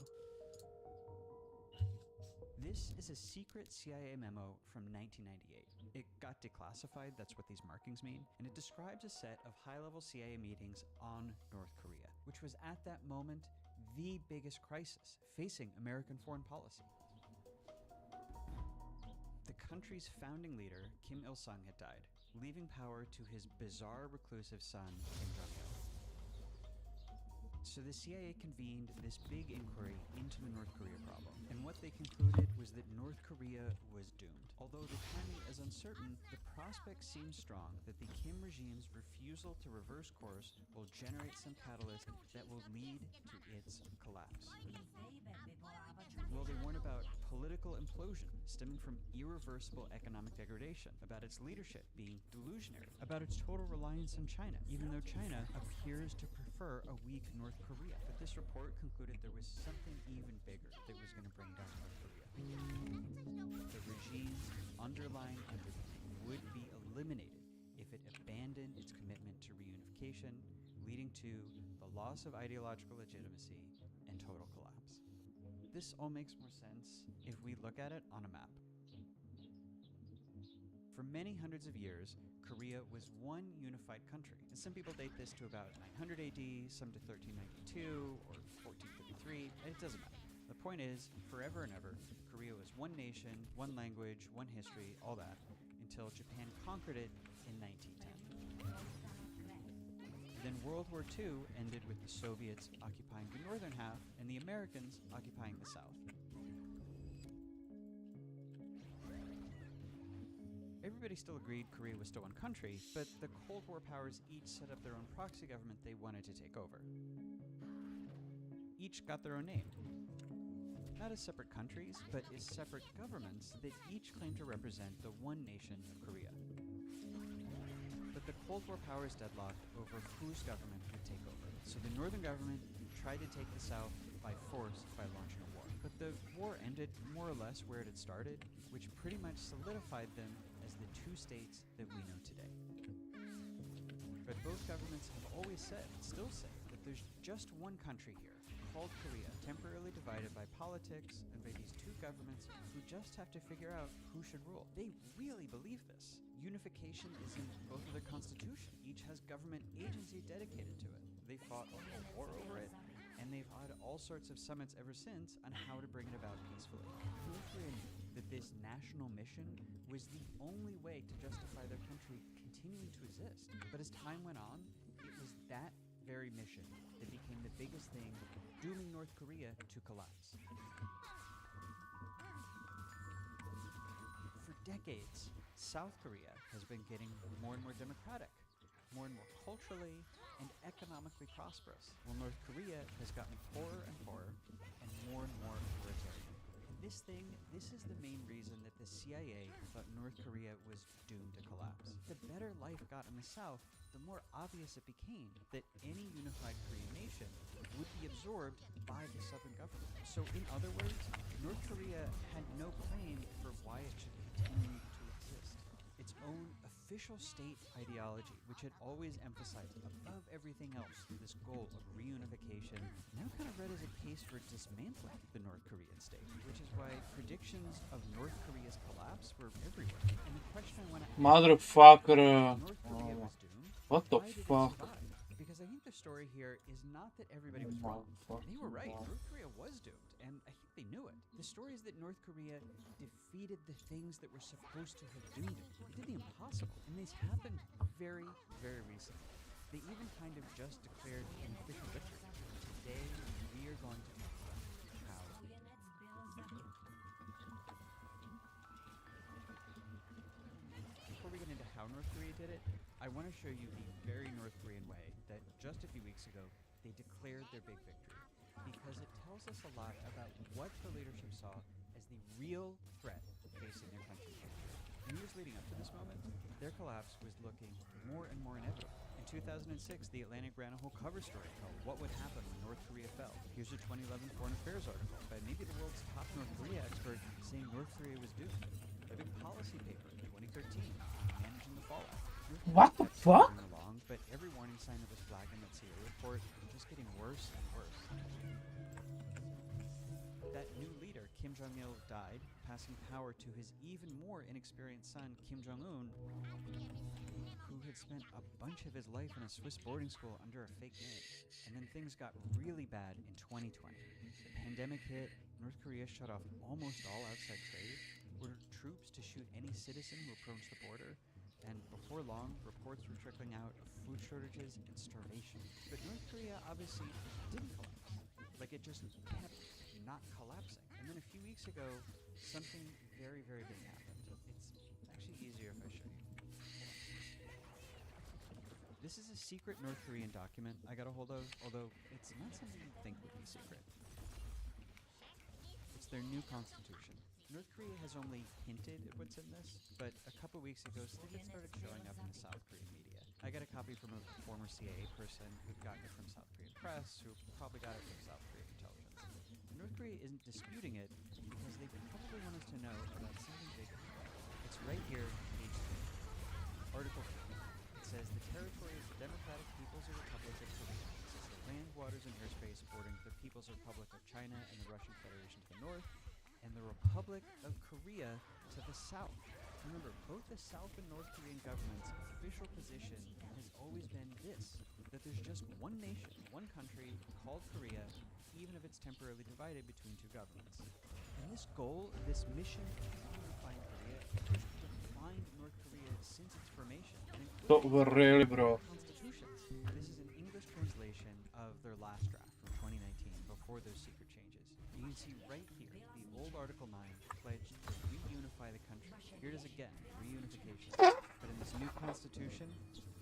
This is a secret CIA memo from 1998. It got declassified, that's what these markings mean, and it describes a set of high-level CIA meetings on North Korea, which was at that moment the biggest crisis facing American foreign policy. The country's founding leader, Kim Il-sung, had died, leaving power to his bizarre reclusive son, Kim Jong-il. So the CIA convened this big inquiry into the North Korea problem, and what they concluded was that North Korea was doomed. Although the timing is uncertain, the prospect seems strong that the Kim regime's refusal to reverse course will generate some catalyst that will lead to its collapse. Well, they warn about political implosion stemming from irreversible economic degradation, about its leadership being delusionary, about its total reliance on China, even though China appears to prefer a weak North Korea. But this report concluded there was something even bigger that was going to bring down North Korea. The regime's underlying entity would be eliminated if it abandoned its commitment to reunification, leading to the loss of ideological legitimacy and total collapse. This all makes more sense if we look at it on a map. For many hundreds of years, Korea was one unified country. And some people date this to about 900 AD, some to 1392 or 1453, and it doesn't matter. The point is, forever and ever, Korea was one nation, one language, one history, all that, until Japan conquered it in 1910. Then World War II ended with the Soviets occupying the northern half and the Americans occupying the south. Everybody still agreed Korea was still one country, but the Cold War powers each set up their own proxy government they wanted to take over. Each got their own name. Not as separate countries, but as separate governments that each claimed to represent the one nation of Korea. But the Cold War powers deadlocked over whose government would take over. So the northern government tried to take the south by force by launching a war. But the war ended more or less where it had started, which pretty much solidified them as the two states that we know today. But both governments have always said, and still say, that there's just one country here, called Korea, temporarily divided by politics and by these two governments who just have to figure out who should rule. They really believe this. Unification is in both of their constitution. Each has government agency dedicated to it. They fought a war over it, and they've had all sorts of summits ever since on how to bring it about peacefully. North Korea knew that this national mission was the only way to justify their country continuing to exist. But as time went on, it was that very mission that became the biggest thing dooming North Korea to collapse. For decades, South Korea has been getting more and more democratic, more and more culturally and economically prosperous, while North Korea has gotten poorer and poorer and more authoritarian. And this is the main reason that the CIA thought North Korea was doomed to collapse. The better life got in the South, the more obvious it became that any unified Korean nation would be absorbed by the Southern government. So in other words, North Korea had no claim for why it should continue to exist. Its own official state ideology, which had always emphasized above everything else this goal of reunification, now kind of read as a case for dismantling the North Korean state, which is why predictions of North Korea's collapse were everywhere. And the question I want to ask Motherfucker. North Korea was doomed, What the why did it fuck? survive? Because I think the story here is not that everybody was wrong. They were right. North Korea was doomed, and I think they knew it. The story is that North Korea defeated the things that were supposed to have doomed it. It did the impossible, and this happened very, very recently. They even kind of just declared an official victory. Today, we are going to talk about how. Before we get into how North Korea did it, I want to show you the very North Korean way that just a few weeks ago they declared their big victory, because it tells us a lot about what the leadership saw as the real threat facing their country's future. In years leading up to this moment, their collapse was looking more and more inevitable. In 2006, The Atlantic ran a whole cover story called What Would Happen When North Korea Fell. Here's a 2011 Foreign Affairs article by maybe the world's top North Korea expert saying North Korea was doomed. A big policy paper in 2013, Managing the Fallout. What the fuck? Along, but every warning sign that was flagged in that CIA report was just getting worse and worse. Kim Jong-il died, passing power to his even more inexperienced son, Kim Jong-un, who had spent a bunch of his life in a Swiss boarding school under a fake name. And then things got really bad in 2020. The pandemic hit, North Korea shut off almost all outside trade, ordered troops to shoot any citizen who approached the border, and before long, reports were trickling out of food shortages and starvation. But North Korea obviously didn't collapse. Like, it just kept not collapsing. And then a few weeks ago, something very, very big happened. It's actually easier if I show you. This is a secret North Korean document I got a hold of, although it's not something you'd think would be secret. It's their new constitution. North Korea has only hinted at what's in this, but a couple weeks ago, snippets started showing up in the South Korean media. I got a copy from a former CIA person who'd gotten it from South Korean press, who probably got it from South Korean intelligence. North Korea isn't disputing it because they probably want us to know about something bigger. It's right here, page 3. Article 4. It says the territory of the Democratic People's Republic of Korea. This is the land, waters, and airspace bordering the People's Republic of China and the Russian Federation to the north, and the Republic of Korea to the south. Remember, both the South and North Korean governments' official position has always been this, that there's just one nation, one country called Korea, even if it's temporarily divided between two governments. And this goal, this mission of unifying Korea, has defined North Korea since its formation. So really, bro. Constitutions. This is an English translation of their last draft from 2019, before those secret changes. You can see right here, the old Article 9 pledged to reunify the country. Here it is again, reunification. But in this new constitution,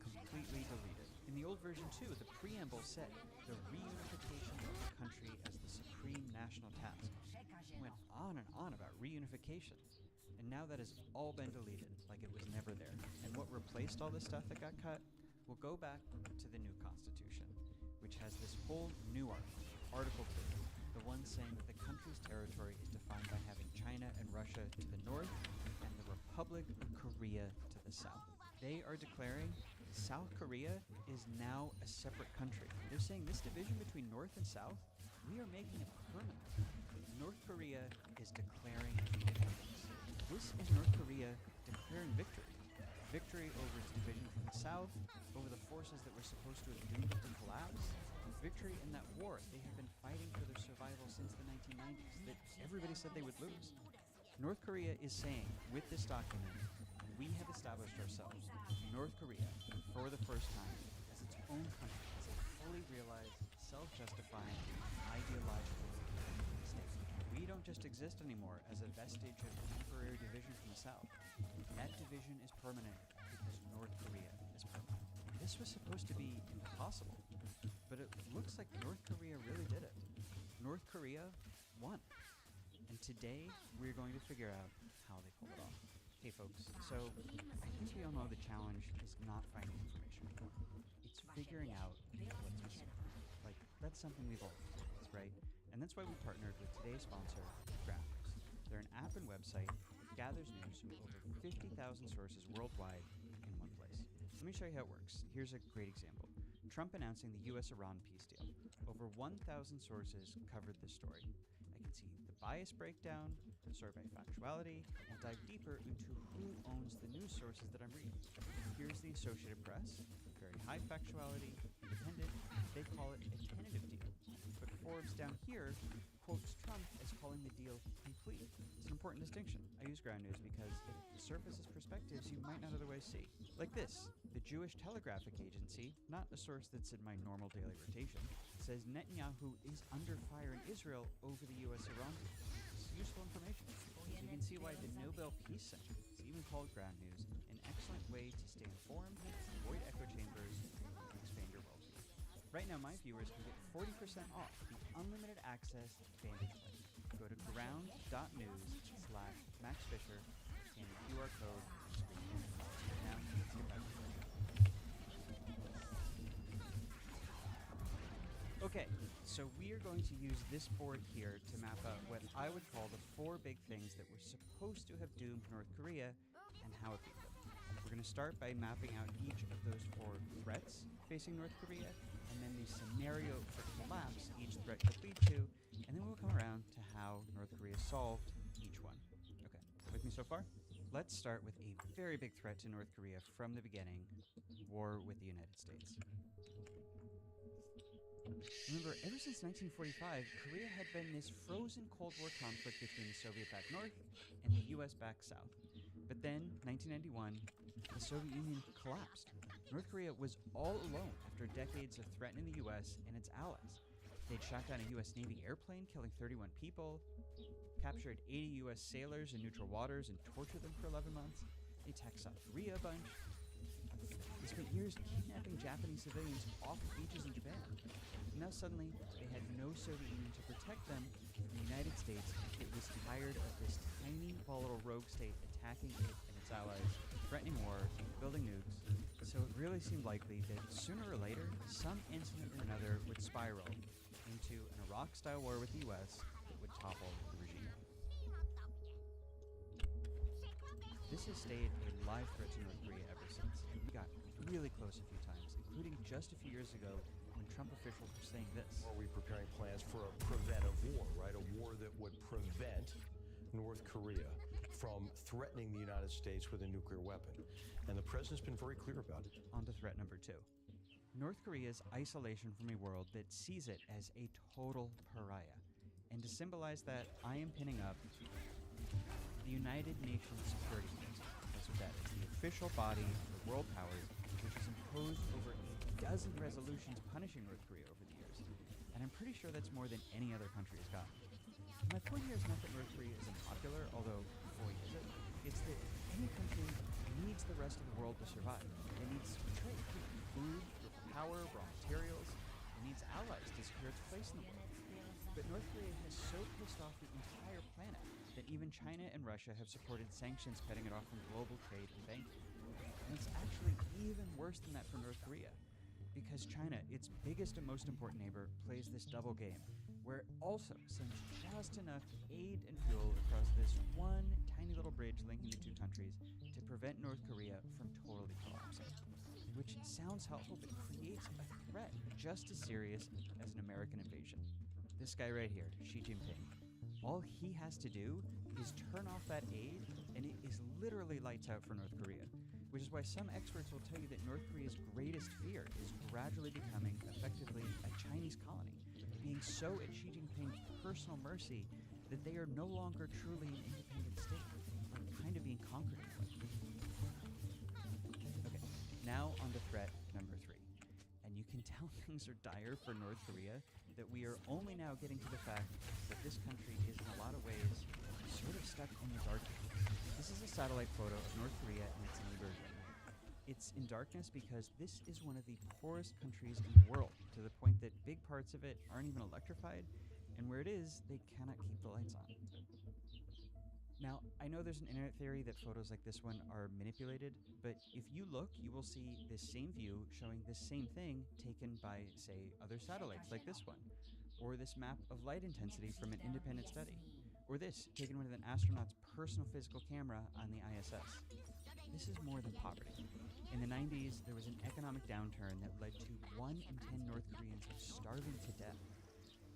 completely deleted. In the old version too, the preamble said the reunification of the country as the supreme national task. It went on and on about reunification. And now that has all been deleted, like it was never there. And what replaced all the stuff that got cut? We'll go back to the new constitution, which has this whole new article, Article 2, the one saying that the country's territory is defined by having China and Russia to the north and the Republic of Korea to the south. They are declaring South Korea is now a separate country. They're saying this division between North and South, we are making it permanent. North Korea is declaring independence. This is North Korea declaring victory. Victory over its division from the South, over the forces that were supposed to have doomed it to collapse, and victory in that war they have been fighting for their survival since the 1990s, that everybody said they would lose. North Korea is saying, with this document, we have established ourselves, North Korea, for the first time, as its own country, as a fully realized, self-justifying, ideological state. We don't just exist anymore as a vestige of temporary division from the South. That division is permanent because North Korea is permanent. This was supposed to be impossible, but it looks like North Korea really did it. North Korea won. And today, we're going to figure out how they pulled it off. Hey folks, so I think we all know the challenge is not finding information. It's figuring out what's missing. Like, that's something we've all experienced, right? And that's why we partnered with today's sponsor, Graph News. They're an app and website that gathers news from over 50,000 sources worldwide in one place. Let me show you how it works. Here's a great example. Trump announcing the US-Iran peace deal. Over 1,000 sources covered this story. I can see the bias breakdown, sort by factuality, and dive deeper into who owns the news sources that I'm reading. Here's the Associated Press, very high factuality, independent. They call it a tentative deal. But Forbes down here quotes Trump as calling the deal complete. It's an important distinction. I use Ground News because it surfaces perspectives you might not otherwise see. Like this, the Jewish Telegraphic Agency, not a source that's in my normal daily rotation, says Netanyahu is under fire in Israel over the US-Iran deal. It's useful information. You can see why the Nobel Peace Center is even called Ground News, an excellent way to stay informed, avoid echo chambers, and expand your worldview. Right now, my viewers can get 40% off the unlimited access Vantage plan. Go to ground.news/MaxFisher, scan the QR code, and screen it. Now, let's get back to the video. Okay, so we are going to use this board here to map out what I would call the 4 big things that were supposed to have doomed North Korea and how it beat them. We're going to start by mapping out each of those 4 threats facing North Korea, and then the scenario for collapse each threat could lead to, and then we'll come around to how North Korea solved each one. Okay, with me so far? Let's start with a very big threat to North Korea from the beginning, war with the United States. Remember, ever since 1945, Korea had been this frozen Cold War conflict between the Soviet-backed North and the US-backed South. But then, 1991, the Soviet Union collapsed. North Korea was all alone after decades of threatening the US and its allies. They'd shot down a US Navy airplane, killing 31 people, captured 80 US sailors in neutral waters and tortured them for 11 months. They attacked South Korea a bunch. They spent years kidnapping Japanese civilians off the beaches in Japan. Now suddenly, they had no Soviet Union to protect them from the United States. It was tired of this tiny, volatile rogue state attacking it and its allies, threatening war, building nukes. So it really seemed likely that sooner or later, some incident or another would spiral into an Iraq-style war with the US that would topple the regime. This has stayed a live threat to North Korea ever since, and we got really close a few times, including just a few years ago when Trump officials were saying this. Are we preparing plans for a preventive war, right? A war that would prevent North Korea from threatening the United States with a nuclear weapon. And the president's been very clear about it. On to threat number 2. North Korea's isolation from a world that sees it as a total pariah. And to symbolize that, I am pinning up the United Nations Security Council. That's what that is. The official body of the world powers, which has imposed over a dozen resolutions punishing North Korea over the years. And I'm pretty sure that's more than any other country has gotten. My point here is not that North Korea is unpopular, although boy is it. It's that any country needs the rest of the world to survive. It needs trade, food, power, raw materials. It needs allies to secure its place in the world. But North Korea has so pissed off the entire planet that even China and Russia have supported sanctions cutting it off from global trade and banking. And it's actually even worse than that for North Korea, because China, its biggest and most important neighbor, plays this double game, where it also sends just enough aid and fuel across this one tiny little bridge linking the two countries to prevent North Korea from totally collapsing. Which sounds helpful, but creates a threat just as serious as an American invasion. This guy right here, Xi Jinping, all he has to do is turn off that aid, and it is literally lights out for North Korea. Which is why some experts will tell you that North Korea's greatest fear is gradually becoming effectively a Chinese colony, being so at Xi Jinping's personal mercy that they are no longer truly an independent state, or kind of being conquered. Okay, now on to threat number 3. And you can tell things are dire for North Korea, that we are only now getting to the fact that this country is in a lot of ways sort of stuck in the darkness. This is a satellite photo of North Korea and its neighbor. It's in darkness because this is one of the poorest countries in the world, to the point that big parts of it aren't even electrified, and where it is, they cannot keep the lights on. Now, I know there's an internet theory that photos like this one are manipulated, but if you look, you will see this same view showing this same thing taken by, say, other satellites like this one, or this map of light intensity from an independent study, or this taken with an astronaut's personal physical camera on the ISS. This is more than poverty. In the 90s, there was an economic downturn that led to 1 in 10 North Koreans starving to death.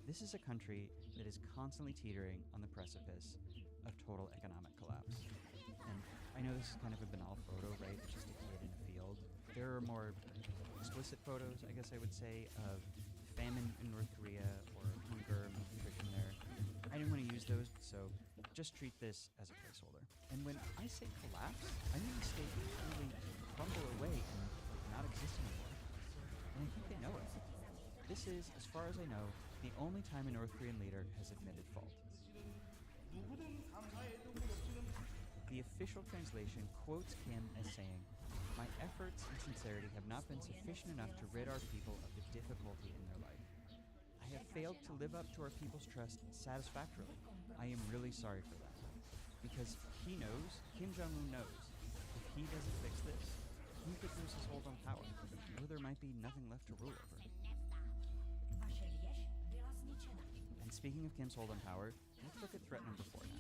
This is a country that is constantly teetering on the precipice of total economic collapse. And I know this is kind of a banal photo, right? It's just a kid in a field. There are more explicit photos, I guess I would say, of famine in North Korea or hunger, malnutrition there. I didn't want to use those, so just treat this as a placeholder. And when I say collapse, I mean the state truly crumble away and not exist anymore. And I think they know it. This is, as far as I know, the only time a North Korean leader has admitted fault. The official translation quotes Kim as saying, "My efforts and sincerity have not been sufficient enough to rid our people of the difficulty in their life. I have failed to live up to our people's trust satisfactorily. I am really sorry for that." Because he knows, Kim Jong-un knows, if he doesn't fix this, he could lose his hold on power, or there might be nothing left to rule over. And speaking of Kim's hold on power, let's look at threat number 4 now.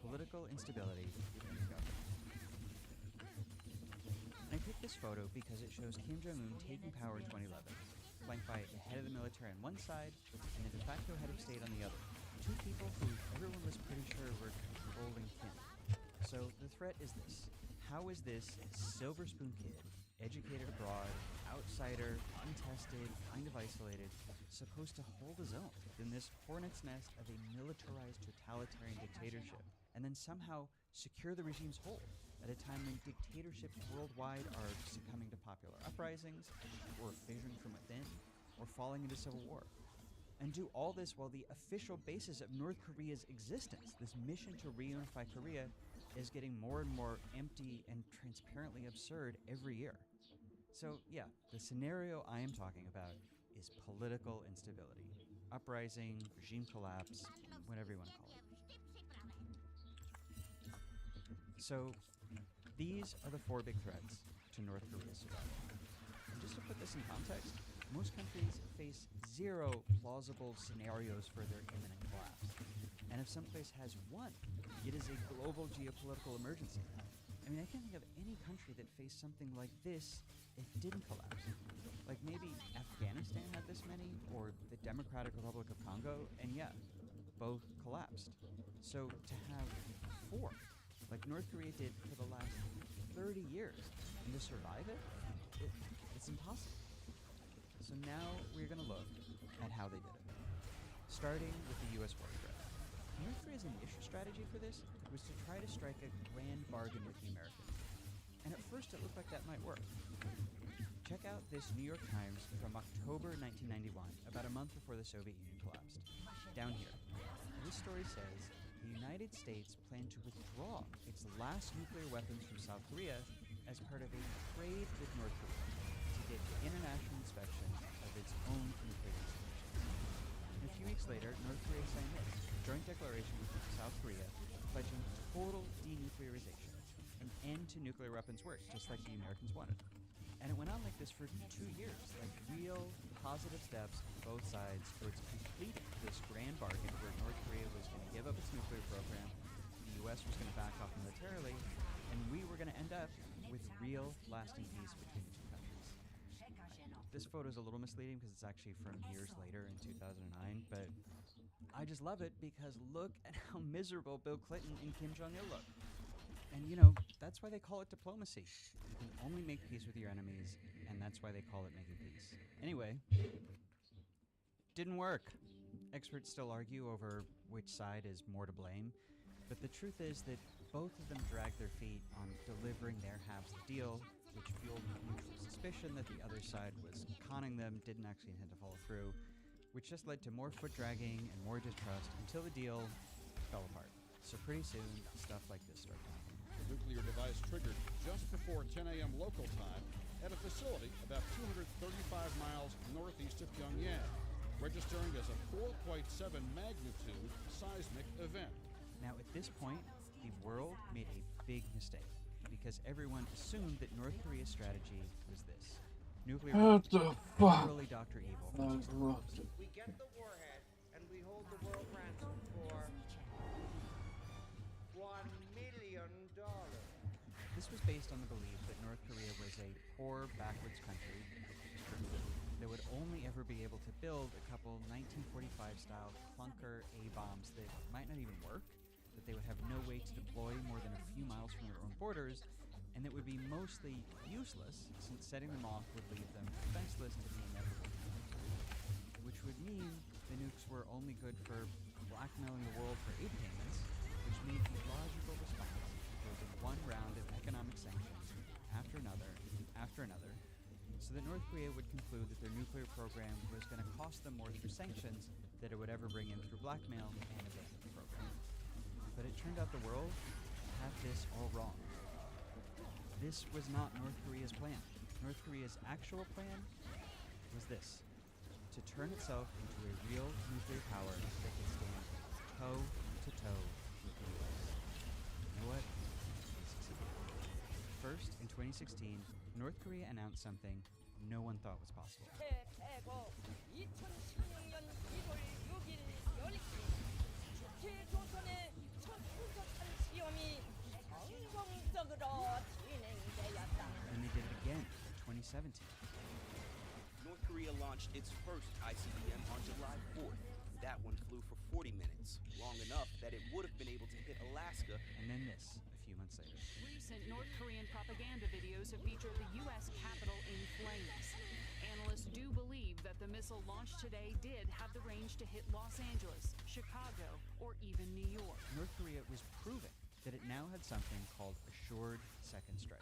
Political instability in the government. I picked this photo because it shows Kim Jong-un taking power in 2011, flanked by the head of the military on one side and the de facto head of state on the other. two people who everyone was pretty sure were controlling Kim. So the threat is this. How is this silver spoon kid, educated abroad, outsider, untested, kind of isolated, supposed to hold his own in this hornet's nest of a militarized totalitarian dictatorship, and then somehow secure the regime's hold at a time when dictatorships worldwide are succumbing to popular uprisings, or fission from within, or falling into civil war? And do all this while the official basis of North Korea's existence, this mission to reunify Korea, is getting more and more empty and transparently absurd every year. So yeah, the scenario I am talking about is political instability. Uprising, regime collapse, whatever you want to call it. So these are the four big threats to North Korea's survival. And just to put this in context, most countries face zero plausible scenarios for their imminent collapse. And if some place has one, it is a global geopolitical emergency. I mean, I can't think of any country that faced something like this if it didn't collapse. Like maybe Afghanistan had this many, or the Democratic Republic of Congo, and yeah, both collapsed. So to have four, like North Korea did for the last 30 years, and to survive it's impossible. So now we're going to look at how they did it, starting with the U.S. war threat. North Korea's initial strategy for this was to try to strike a grand bargain with the Americans. And at first it looked like that might work. Check out this New York Times from October 1991, about a month before the Soviet Union collapsed. Down here, this story says the United States planned to withdraw its last nuclear weapons from South Korea as part of a trade with North Korea to get international inspection of its own nuclear installations. And a few weeks later, North Korea signed this joint declaration with South Korea pledging total denuclearization, an end to nuclear weapons work, just like the Americans wanted. And it went on like this for 2 years, like real positive steps on both sides towards completing this grand bargain where North Korea was going to give up its nuclear program, the US was going to back off militarily, and we were going to end up with real lasting peace between the two countries. This photo is a little misleading because it's actually from years later in 2009, but I just love it because look at how miserable Bill Clinton and Kim Jong-il look. And you know, that's why they call it diplomacy. You can only make peace with your enemies, and that's why they call it making peace. Anyway, didn't work. Experts still argue over which side is more to blame, but the truth is that both of them dragged their feet on delivering their halves of the deal, which fueled mutual suspicion that the other side was conning them, didn't actually intend to follow through, which just led to more foot dragging and more distrust until the deal fell apart. So pretty soon, stuff like this started happening. The nuclear device triggered just before 10 a.m. local time at a facility about 235 miles northeast of Pyongyang, registering as a 4.7 magnitude seismic event. Now, at this point, the world made a big mistake because everyone assumed that North Korea's strategy was this. Nuclear What the fuck? literally Dr. Evil. We get the warhead and we hold the world ransom for $1 million. This was based on the belief that North Korea was a poor, backwards country that would only ever be able to build a couple 1945-style clunker A-bombs that might not even work, that they would have no way to deploy more than a few miles from their own borders, and that would be mostly useless since setting them off would leave them defenseless to the inevitable. Which would mean the nukes were only good for blackmailing the world for aid payments, which made the logical response to one round of economic sanctions after another, so that North Korea would conclude that their nuclear program was going to cost them more through sanctions than it would ever bring in through blackmail, and abandon the program. But it turned out the world had this all wrong. This was not North Korea's plan. North Korea's actual plan was this: to turn itself into a real nuclear power that could stand toe-to-toe with the US. You know what? They succeeded. First, in 2016, North Korea announced something no one thought was possible. And they did it again in 2017. North Korea launched its first ICBM on July 4th. That one flew flew for 40 minutes, long enough that it would have been able to hit Alaska. And then this, a few months later. Recent North Korean propaganda videos have featured the U.S. Capitol in flames. Analysts do believe that the missile launched today did have the range to hit Los Angeles, Chicago, or even New York. North Korea was proving that it now had something called assured second strike.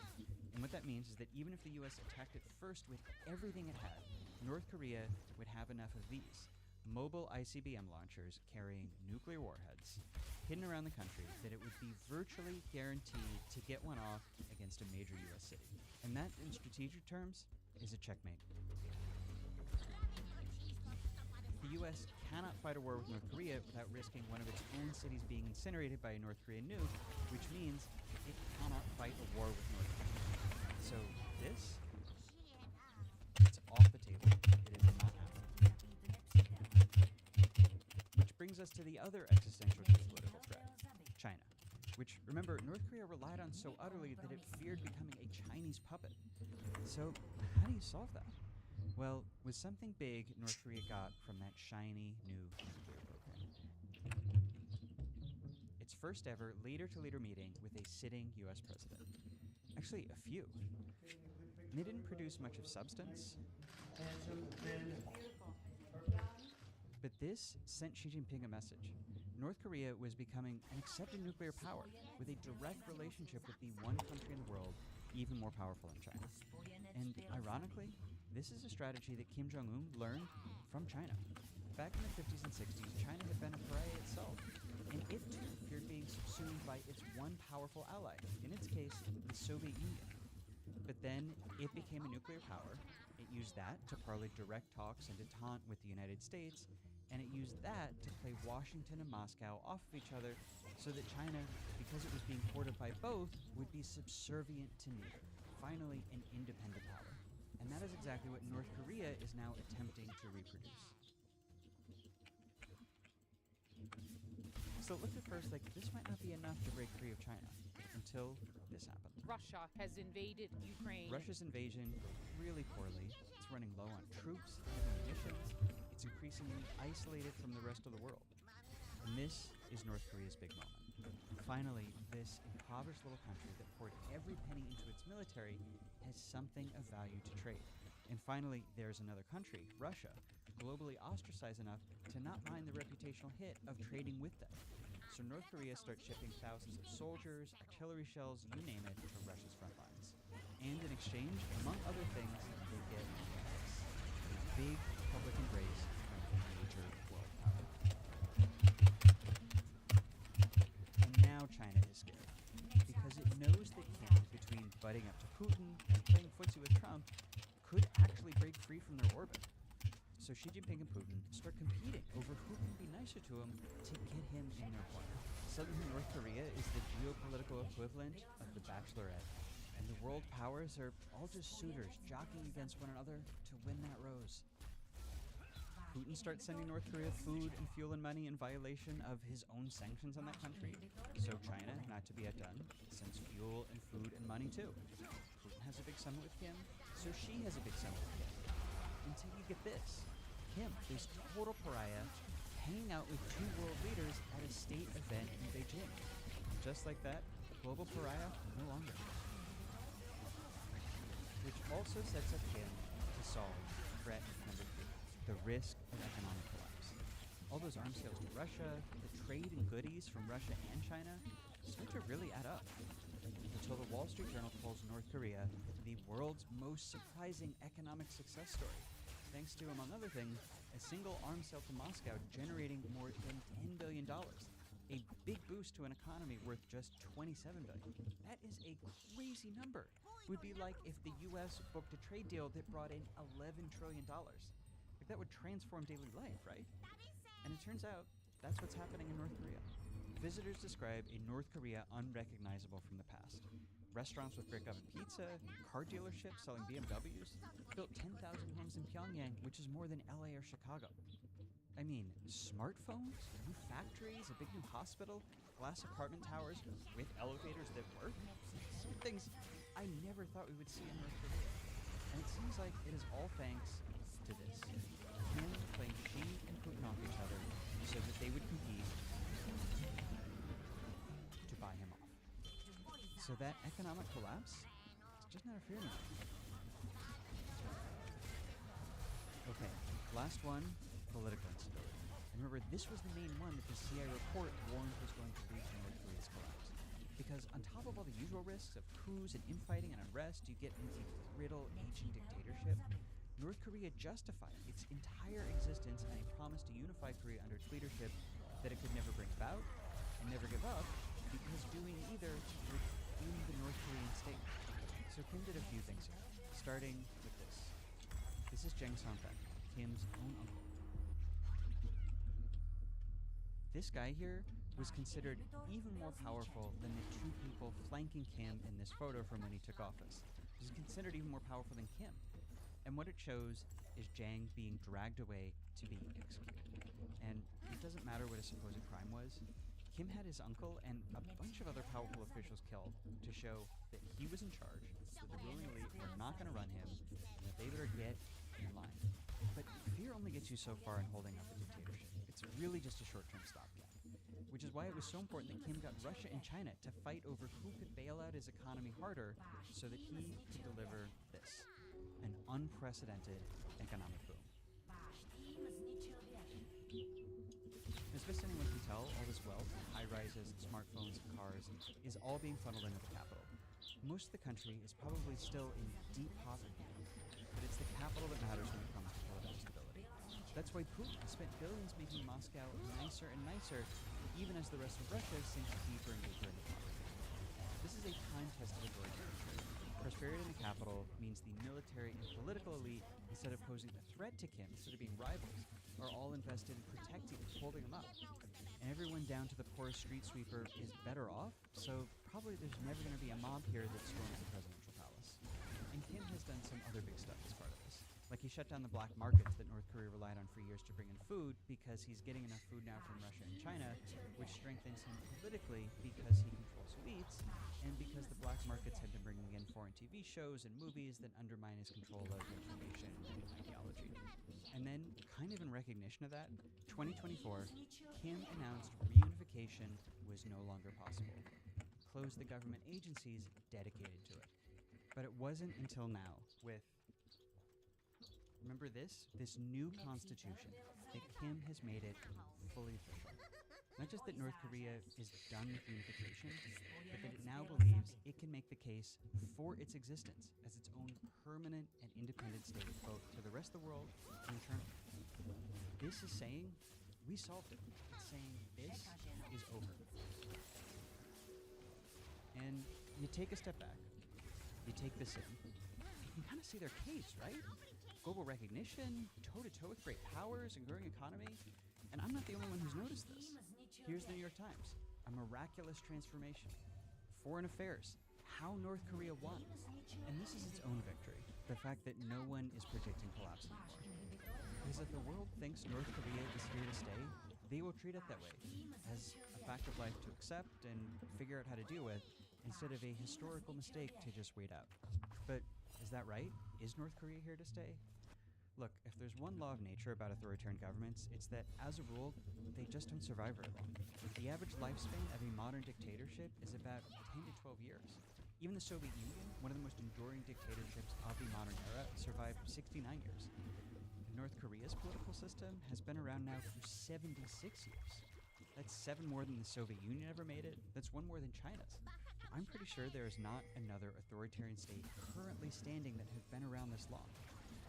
And what that means is that even if the U.S. attacked it first with everything it had, North Korea would have enough of these mobile ICBM launchers carrying nuclear warheads hidden around the country that it would be virtually guaranteed to get one off against a major U.S. city. And that, in strategic terms, is a checkmate. The U.S. cannot fight a war with North Korea without risking one of its own cities being incinerated by a North Korean nuke, which means it cannot fight a war with North Korea. So this, it's off the table. It is not happening. Which brings us to the other existential geopolitical threat, China. Which, remember, North Korea relied on so utterly that it feared becoming a Chinese puppet. So, how do you solve that? Well, with something big North Korea got from that shiny new nuclear program. Its first ever leader-to-leader meeting with a sitting U.S. president. Actually, a few. And they didn't produce much of substance. But this sent Xi Jinping a message. North Korea was becoming an accepted nuclear power with a direct relationship with the one country in the world even more powerful than China. And ironically, this is a strategy that Kim Jong-un learned from China. Back in the 50s and 60s, China had been a pariah itself, and it too feared being subsumed by its one powerful ally, in its case, the Soviet Union. But then it became a nuclear power. It used that to parlay direct talks and detente with the United States, and it used that to play Washington and Moscow off of each other so that China, because it was being courted by both, would be subservient to neither. Finally, an independent power. And that is exactly what North Korea is now attempting to reproduce. So it looked at first like this might not be enough to break free of China, until this happened. Russia has invaded Ukraine. Russia's invasion really poorly. It's running low on troops and munitions. It's increasingly isolated from the rest of the world. And this is North Korea's big moment. Finally, this impoverished little country that poured every penny into its military has something of value to trade. And finally, there's another country, Russia, globally ostracized enough to not mind the reputational hit of trading with them. So North Korea starts shipping thousands of soldiers, artillery shells, you name it, to Russia's front lines. And in exchange, among other things, they get this. A big public embrace from a major world power. And now China is scared. Because it knows that Kim, between butting up to Putin and playing footsie with Trump, could actually break free from their orbit. So Xi Jinping and Putin start competing over who can be nicer to him to get him in their corner. Suddenly North Korea is the geopolitical equivalent of the Bachelorette, and the world powers are all just suitors jockeying against one another to win that rose. Putin starts sending North Korea food and fuel and money in violation of his own sanctions on that country. So China, not to be outdone, sends fuel and food and money too. Putin has a big summit with Kim, so she has a big summit with Kim. Until you get this. Kim, this total pariah, hanging out with two world leaders at a state event in Beijing. Just like that, global pariah no longer. Which also sets up Kim to solve threat number 3, the risk of economic collapse. All those arms sales to Russia, the trade in goodies from Russia and China start to really add up. Until the Wall Street Journal calls North Korea the world's most surprising economic success story. Thanks to, among other things, a single arms sale to Moscow generating more than $10 billion, a big boost to an economy worth just $27 billion. That is a crazy number. It would be like if the U.S. booked a trade deal that brought in $11 trillion. Like, that would transform daily life, right? And it turns out that's what's happening in North Korea. Visitors describe a North Korea unrecognizable from the past. Restaurants with brick oven pizza, car dealerships selling BMWs, built 10,000 homes in Pyongyang, which is more than LA or Chicago. I mean, smartphones, new factories, a big new hospital, glass apartment towers with elevators that work. Some things I never thought we would see in North Korea. And it seems like it is all thanks to this. Kim playing Xi and Putin off each other so that they So that economic collapse, it's just not a fear anymore. Okay, last one, political instability. And remember, this was the main one that the CIA report warned was going to lead to North Korea's collapse. Because on top of all the usual risks of coups and infighting and unrest, you get into a brittle, aging dictatorship. North Korea justified its entire existence and a promise to unify Korea under its leadership that it could never bring about and never give up, because doing either would doom the North Korean state. So Kim did a few things here, starting with this. This is Jang Song-pak, Kim's own uncle. This guy here was considered even more powerful than the two people flanking Kim in this photo from when he took office. He was considered even more powerful than Kim. And what it shows is Jang being dragged away to be executed. And it doesn't matter what his supposed crime was. Kim had his uncle and a bunch of other powerful officials killed to show that he was in charge, that the ruling elite were not going to run him, and that they better get in line. But fear only gets you so far in holding up a dictatorship. It's really just a short-term stopgap. Which is why it was so important that Kim got Russia and China to fight over who could bail out his economy harder so that he could deliver this. An unprecedented economic boom. As best anyone can tell, all this wealth, high-rises, smartphones, and cars, is all being funneled into the capital. Most of the country is probably still in deep poverty, but it's the capital that matters when it comes to political stability. That's why Putin spent billions making Moscow nicer and nicer, even as the rest of Russia sinks deeper and deeper into poverty. This is a time-tested authoritarian. Prosperity in the capital means the military and political elite, instead of posing a threat to Kim, instead of being rivals, are all invested in protecting and holding him up. And everyone down to the poorest street sweeper is better off, so probably there's never going to be a mob here that storms the presidential palace. And Kim has done some other big stuff as part of this. Like he shut down the black markets that North Korea relied on for years to bring in food, because he's getting enough food now from Russia and China, which strengthens him politically because he controls who eats, and because the black markets have been bringing in foreign TV shows and movies that undermine his control of information and ideology. And then, kind of in recognition of that, 2024, Kim announced reunification was no longer possible. Closed the government agencies dedicated to it. But it wasn't until now, with, remember this new constitution, that Kim has made it fully official. Not just that North Korea is done with unification, but that it now believes it can make the case for its existence as its own permanent and independent state, both to the rest of the world and internally. This is saying, we solved it. It's saying, this is over. And you take a step back, you take this in, you can kind of see their case, right? Global recognition, toe-to-toe with great powers and growing economy. And I'm not the only one who's noticed this. Here's the New York Times. A miraculous transformation. Foreign affairs. How North Korea won. And this is its own victory. The fact that no one is predicting collapse anymore. Because if the world thinks North Korea is here to stay, they will treat it that way, as a fact of life to accept and figure out how to deal with, instead of a historical mistake to just wait out. But is that right? Is North Korea here to stay? Look, if there's one law of nature about authoritarian governments, it's that, as a rule, they just don't survive very long. The average lifespan of a modern dictatorship is about 10 to 12 years. Even the Soviet Union, one of the most enduring dictatorships of the modern era, survived 69 years. And North Korea's political system has been around now for 76 years. That's 7 more than the Soviet Union ever made it. That's 1 more than China's. I'm pretty sure there is not another authoritarian state currently standing that has been around this long.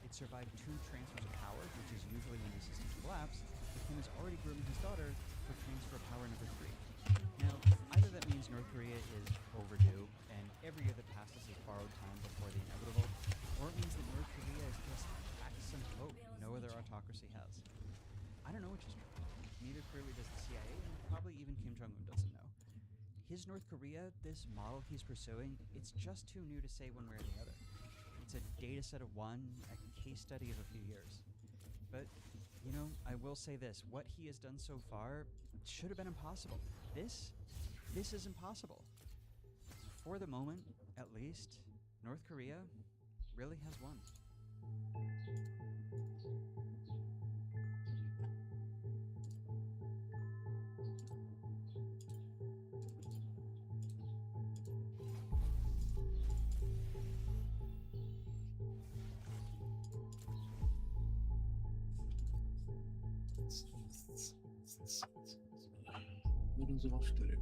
It survived 2 transfers of power, which is usually when the systems collapse, but Kim is already grooming his daughter for transfer of power number 3. Now, either that means North Korea is overdue, and every year that passes is borrowed time before the inevitable, or it means that North Korea is just lacks some hope no other autocracy has. I don't know which is true. Neither clearly does the CIA, and probably even Kim Jong-un doesn't know. His North Korea, this model he's pursuing, it's just too new to say one way or the other. It's a data set of one, a case study of a few years. But, you know, I will say this. What he has done so far should have been impossible. This is impossible. For the moment, at least, North Korea really has won. Mrozowa 4.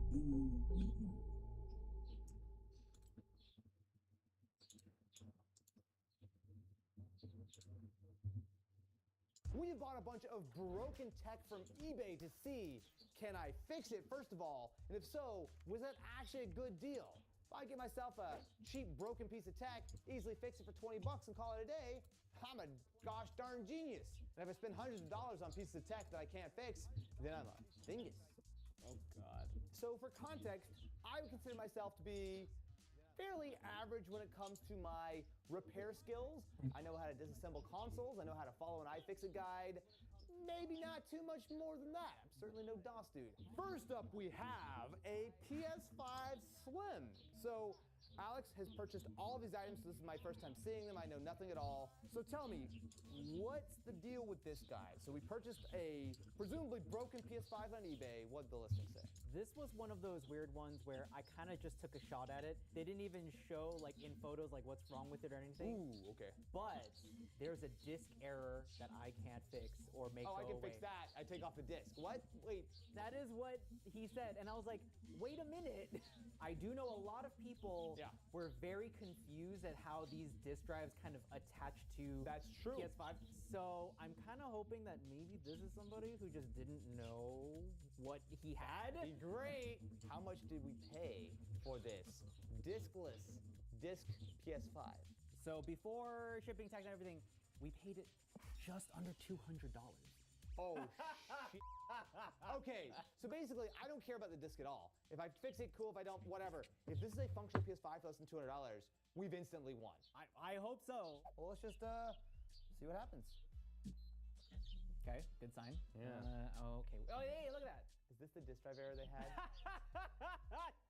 We have bought a bunch of broken tech from eBay to see, can I fix it first of all? And if so, was that actually a good deal? If I get myself a cheap broken piece of tech, easily fix it for 20 bucks and call it a day, I'm a gosh darn genius. And if I spend hundreds of dollars on pieces of tech that I can't fix, then I'm a dingus. Oh God. So for context, I would consider myself to be fairly average when it comes to my repair skills. I know how to disassemble consoles. I know how to follow an iFixit guide. Maybe not too much more than that. I'm certainly no DOS dude. First up, we have a PS5 Slim. So Alex has purchased all of these items. So this is my first time seeing them. I know nothing at all. So tell me, what's the deal with this guy? So we purchased a presumably broken PS5 on eBay. What did the listing say? This was one of those weird ones where I kind of just took a shot at it. They didn't even show like in photos like what's wrong with it or anything. Ooh, okay. But there's a disk error that I can't fix or make go I can away. fix that. I take off the disc. What? Wait. That is what he said. And I was like, wait a minute. I do know a lot of people were very confused at how these disk drives kind of attach to PS5. So I'm kind of hoping that maybe this is somebody who just didn't know what he had. Be great. How much did we pay for this discless disc PS5? So before shipping, tax, and everything, we paid it just under $200. Oh, shit. Okay, so basically, I don't care about the disc at all. If I fix it, cool. If I don't, whatever. If this is a functional PS5 for less than $200, we've instantly won. I hope so. Well, let's just see what happens. Okay, good sign. Yeah. Okay. Oh, hey, look at that. Is this the disk drive error they had?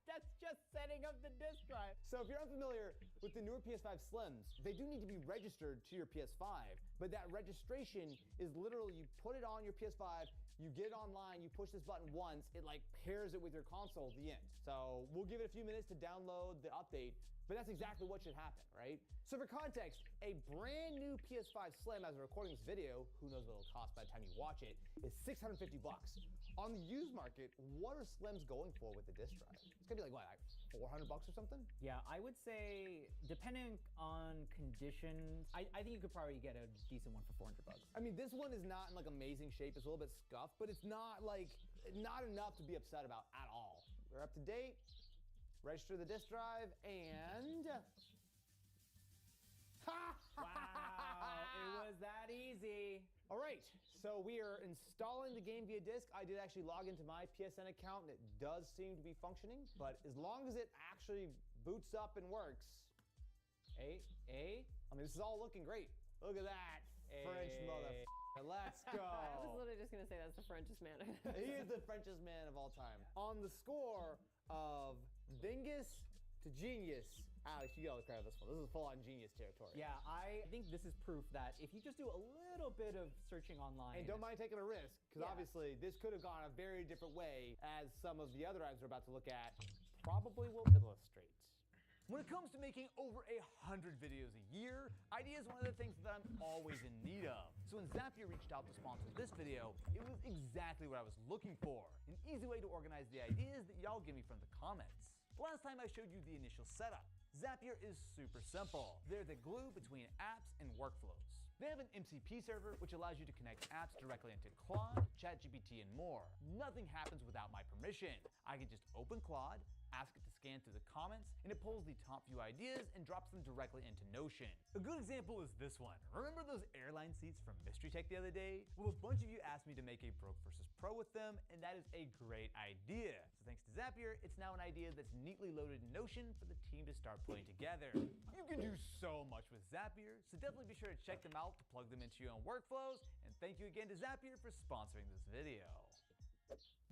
That's just setting up the disk drive. So if you're unfamiliar with the newer PS5 Slims, they do need to be registered to your PS5, but that registration is literally you put it on your PS5, you get it online, you push this button once, it like pairs it with your console, the end. So we'll give it a few minutes to download the update, but that's exactly what should happen, right? So for context, a brand new PS5 Slim, as we're recording this video, who knows what it'll cost by the time you watch it, is $650 bucks. On the used market, what are Slims going for with the disk drive? It's gonna be like, what, like $400 bucks or something? Yeah, I would say, depending on conditions, I think you could probably get a decent one for $400 bucks. I mean, this one is not in like amazing shape. It's a little bit scuffed, but it's not like, not enough to be upset about at all. We're up to date. Register the disk drive and... Wow, it was that easy. All right, so we are installing the game via disk. I did actually log into my PSN account, and it does seem to be functioning, but as long as it actually boots up and works, I mean, this is all looking great. Look at that, French motherfucker. Let's go. I was literally just going to say that's the Frenchest man. He is the Frenchest man of all time. On the score of dingus to genius, Alex, you gotta credit this one. This is full-on genius territory. Yeah, I think this is proof that if you just do a little bit of searching online... And don't mind taking a risk, because obviously this could have gone a very different way, as some of the other items we're about to look at probably will illustrate. When it comes to making over 100 videos a year, idea is one of the things that I'm always in need of. So when Zapier reached out to sponsor this video, it was exactly what I was looking for. An easy way to organize the ideas that y'all give me from the comments. Last time I showed you the initial setup. Zapier is super simple. They're the glue between apps and workflows. They have an MCP server, which allows you to connect apps directly into Claude, ChatGPT, and more. Nothing happens without my permission. I can just open Claude, ask it to scan through the comments, and it pulls the top few ideas and drops them directly into Notion. A good example is this one. Remember those airline seats from Mystery Tech the other day? Well, a bunch of you asked me to make a broke versus pro with them, and that is a great idea. So thanks to Zapier, it's now an idea that's neatly loaded in Notion for the team to start putting together. You can do so much with Zapier, so definitely be sure to check them out to plug them into your own workflows, and thank you again to Zapier for sponsoring this video.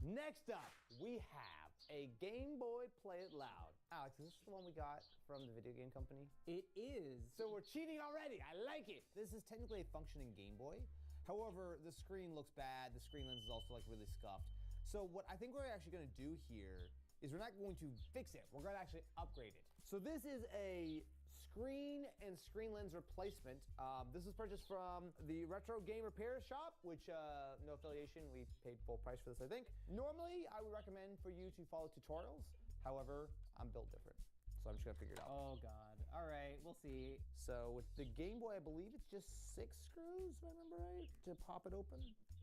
Next up, we have a Game Boy Play It Loud. Alex, is this the one we got from the video game company? It is. So we're cheating already. I like it. This is technically a functioning Game Boy. However, the screen looks bad. The screen lens is also like really scuffed. So what I think we're actually gonna do here is we're not going to fix it. We're gonna actually upgrade it. So this is a screen and screen lens replacement. This was purchased from the Retro Game Repair Shop, which, no affiliation, we paid full price for this, I think. Normally, I would recommend for you to follow tutorials. However, I'm built different, so I'm just gonna figure it out. Oh God. All right, we'll see. So with the Game Boy, I believe it's just 6 screws, if I remember right, to pop it open.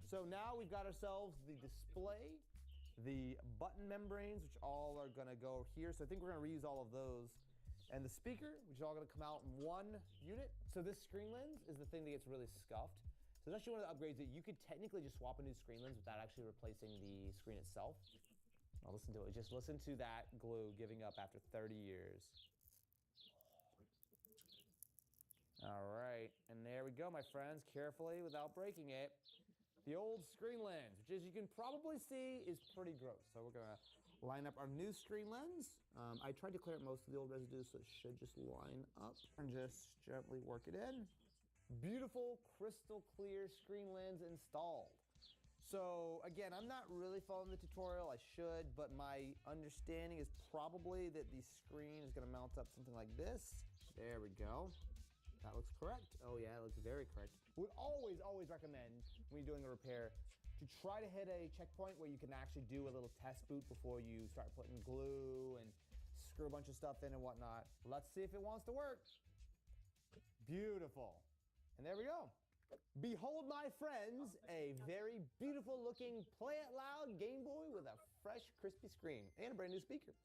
So now we've got ourselves the display, the button membranes, which all are gonna go here. So I think we're gonna reuse all of those. And the speaker, which is all gonna come out in one unit. So this screen lens is the thing that gets really scuffed. So it's actually one of the upgrades that you could technically just swap a new screen lens without actually replacing the screen itself. Now listen to it, just listen to that glue giving up after 30 years. All right, and there we go, my friends, carefully without breaking it. The old screen lens, which as you can probably see is pretty gross. So we're gonna line up our new screen lens. I tried to clear up most of the old residue, so it should just line up and just gently work it in. Beautiful, crystal clear screen lens installed. So again, I'm not really following the tutorial, I should, but my understanding is probably that the screen is gonna mount up something like this. There we go. That looks correct. Oh yeah, it looks very correct. Would always recommend when you're doing a repair to try to hit a checkpoint where you can actually do a little test boot before you start putting glue and screw a bunch of stuff in and whatnot. Let's see if it wants to work. Beautiful. And there we go. Behold, my friends, a very beautiful looking Play It Loud Game Boy with a fresh, crispy screen and a brand new speaker.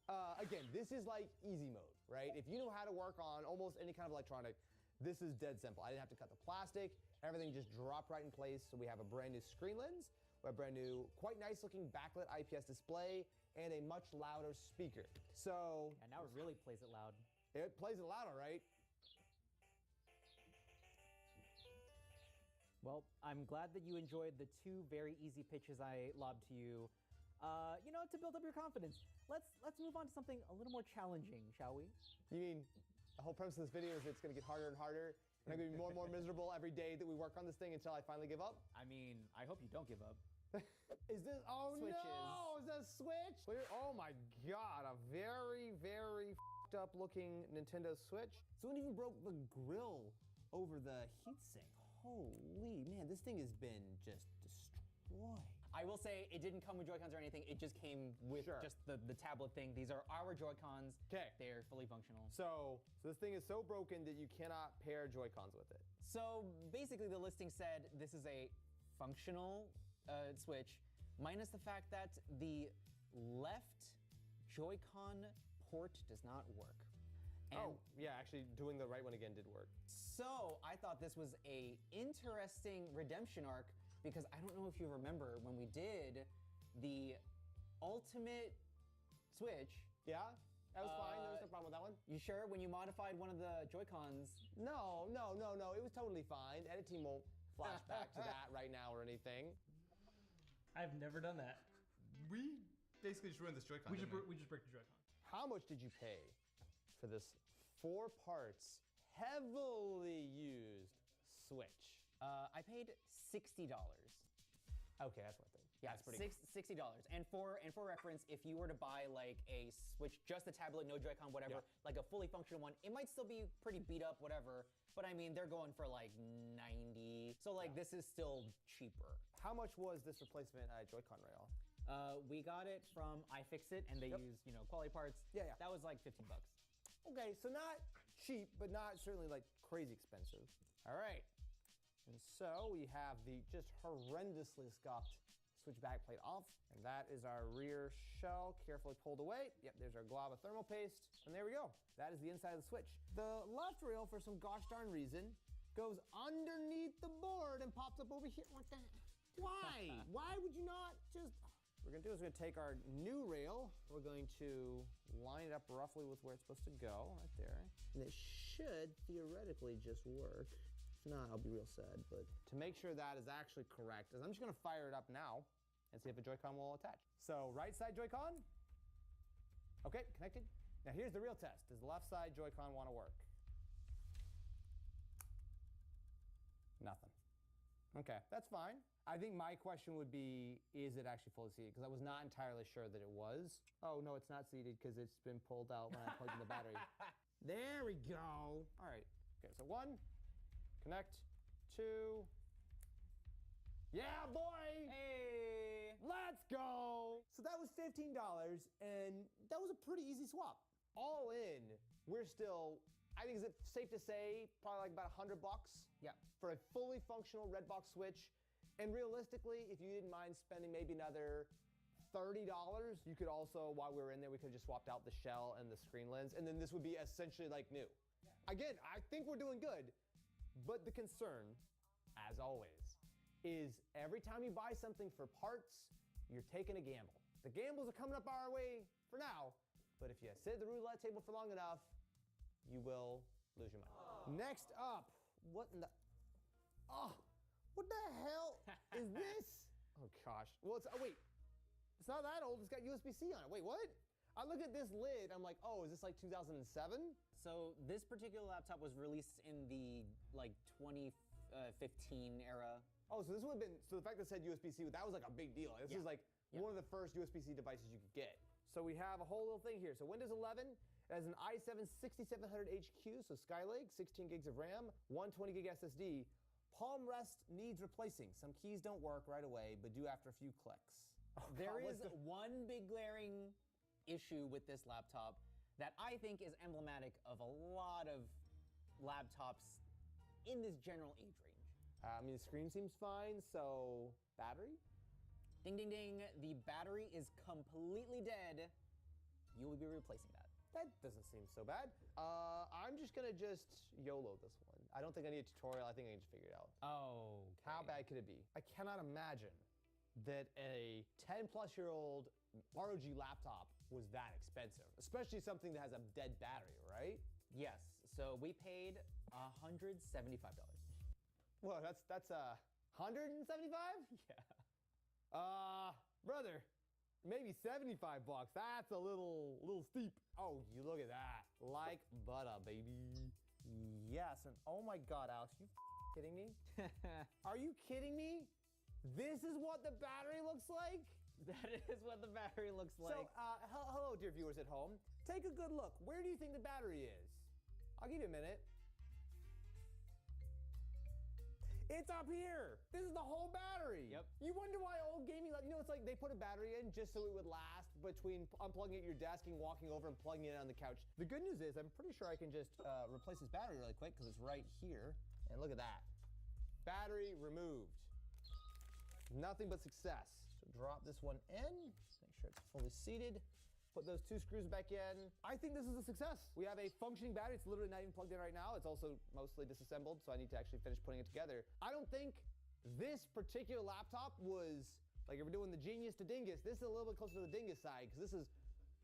Again, this is like easy mode, right? If you know how to work on almost any kind of electronic, this is dead simple. I didn't have to cut the plastic. Everything just dropped right in place. So we have a brand new screen lens, we have a brand new, quite nice looking backlit IPS display, and a much louder speaker. So yeah, now it really plays it loud. It plays it loud, all right. Well, I'm glad that you enjoyed the 2 very easy pitches I lobbed to you. You know, to build up your confidence. Let's move on to something a little more challenging, shall we? You mean the whole premise of this video is it's gonna get harder and harder, and I'm gonna be more and more miserable every day that we work on this thing until I finally give up? I mean, I hope you don't give up. Is this, oh Switches. no, is that a Switch? Oh my God, a very, very f***ed up looking Nintendo Switch. Someone even broke the grill over the heatsink. Holy man, this thing has been just destroyed. I will say it didn't come with Joy-Cons or anything. It just came with just the tablet thing. These are our Joy-Cons. Okay. They're fully functional. So this thing is so broken that you cannot pair Joy-Cons with it. So basically the listing said this is a functional Switch, minus the fact that the left Joy-Con port does not work. And yeah, actually doing the right one again did work. So I thought this was a interesting redemption arc, because I don't know if you remember when we did the Ultimate Switch. Yeah, that was fine. There was no problem with that one. You sure? When you modified one of the Joy-Cons? No. It was totally fine. Edit team won't flash back to that right now or anything. I've never done that. We basically just ruined this Joy-Con. We just break the Joy-Con. How much did you pay for this 4 parts, heavily used Switch? I paid $60. Okay, that's worth it. Yeah, that's pretty $60. And for reference, if you were to buy like a Switch, just a tablet, no Joy-Con, whatever, like a fully functional one, it might still be pretty beat up, whatever. But I mean, they're going for like 90. So like this is still cheaper. How much was this replacement Joy-Con rail? We got it from iFixit, and they use, you know, quality parts. Yeah. That was like $15. Okay, so not cheap, but not certainly like crazy expensive. All right. And so we have the just horrendously scuffed Switch back plate off, and that is our rear shell carefully pulled away. Yep, there's our glob of thermal paste, and there we go. That is the inside of the Switch. The left rail, for some gosh darn reason, goes underneath the board and pops up over here. What the? Why? Why would you not just? What we're gonna do is we're gonna take our new rail. We're going to line it up roughly with where it's supposed to go, right there, and it should theoretically just work. If not, I'll be real sad, but to make sure that is actually correct, I'm just gonna fire it up now and see if a Joy-Con will attach. So right side Joy-Con, okay, connected. Now here's the real test. Does the left side Joy-Con wanna work? Nothing. Okay, that's fine. I think my question would be, is it actually fully seated? Because I was not entirely sure that it was. Oh no, it's not seated because it's been pulled out when I plugged in the battery. There we go. All right. Okay, so 1, connect, 2. Yeah, boy! Hey! Let's go! So that was $15, and that was a pretty easy swap. All in, we're still, I think, is it safe to say, probably like about $100 Yeah. for a fully functional red box switch. And realistically, if you didn't mind spending maybe another $30, you could also, while we were in there, we could have just swapped out the shell and the screen lens, and then this would be essentially like new. Yeah. Again, I think we're doing good, but the concern, as always, is every time you buy something for parts, you're taking a gamble. The gambles are coming up our way for now, but if you sit at the roulette table for long enough, you will lose your money. Next up, what in the, what the hell is this? Oh gosh, well it's, oh wait, it's not that old, it's got USB-C on it. Wait, what? I look at this lid, I'm like, oh, is this like 2007? So this particular laptop was released in the like 2015 era. Oh, so this would have been, so the fact that it said USB-C, that was like a big deal. This is like one of the first USB-C devices you could get. So we have a whole little thing here. So Windows 11, it has an i7 6700HQ, so Skylake, 16 gigs of RAM, 120 gig SSD. Palm rest needs replacing. Some keys don't work right away, but do after a few clicks. Oh, there is one big glaring issue with this laptop that I think is emblematic of a lot of laptops in this general age range. I mean, the screen seems fine, so battery? Ding, ding, ding. The battery is completely dead. You will be replacing that. That doesn't seem so bad. I'm just gonna YOLO this one. I don't think I need a tutorial. I think I can just figure it out. Oh, okay. How bad could it be? I cannot imagine that a 10-plus-year-old ROG laptop was that expensive, especially something that has a dead battery, right? Yes. So we paid $175. Well, that's $175? Yeah. Brother, maybe $75. That's a little steep. Oh, you look at that. Like butter, baby. Yes, and oh my God, Alex, you kidding me? Are you kidding me? This is what the battery looks like? That is what the battery looks like. So, hello, dear viewers at home. Take a good look. Where do you think the battery is? I'll give you a minute. It's up here. This is the whole battery. Yep. You wonder why old gaming, you know, it's like they put a battery in just so it would last between unplugging it at your desk and walking over and plugging it in on the couch. The good news is I'm pretty sure I can just replace this battery really quick because it's right here. And look at that. Battery removed. Nothing but success. So drop this one in. Make sure it's fully seated. Put those 2 screws back in. I think this is a success. We have a functioning battery. It's literally not even plugged in right now. It's also mostly disassembled, so I need to actually finish putting it together. I don't think this particular laptop was, like if we're doing the genius to dingus, this is a little bit closer to the dingus side, because this is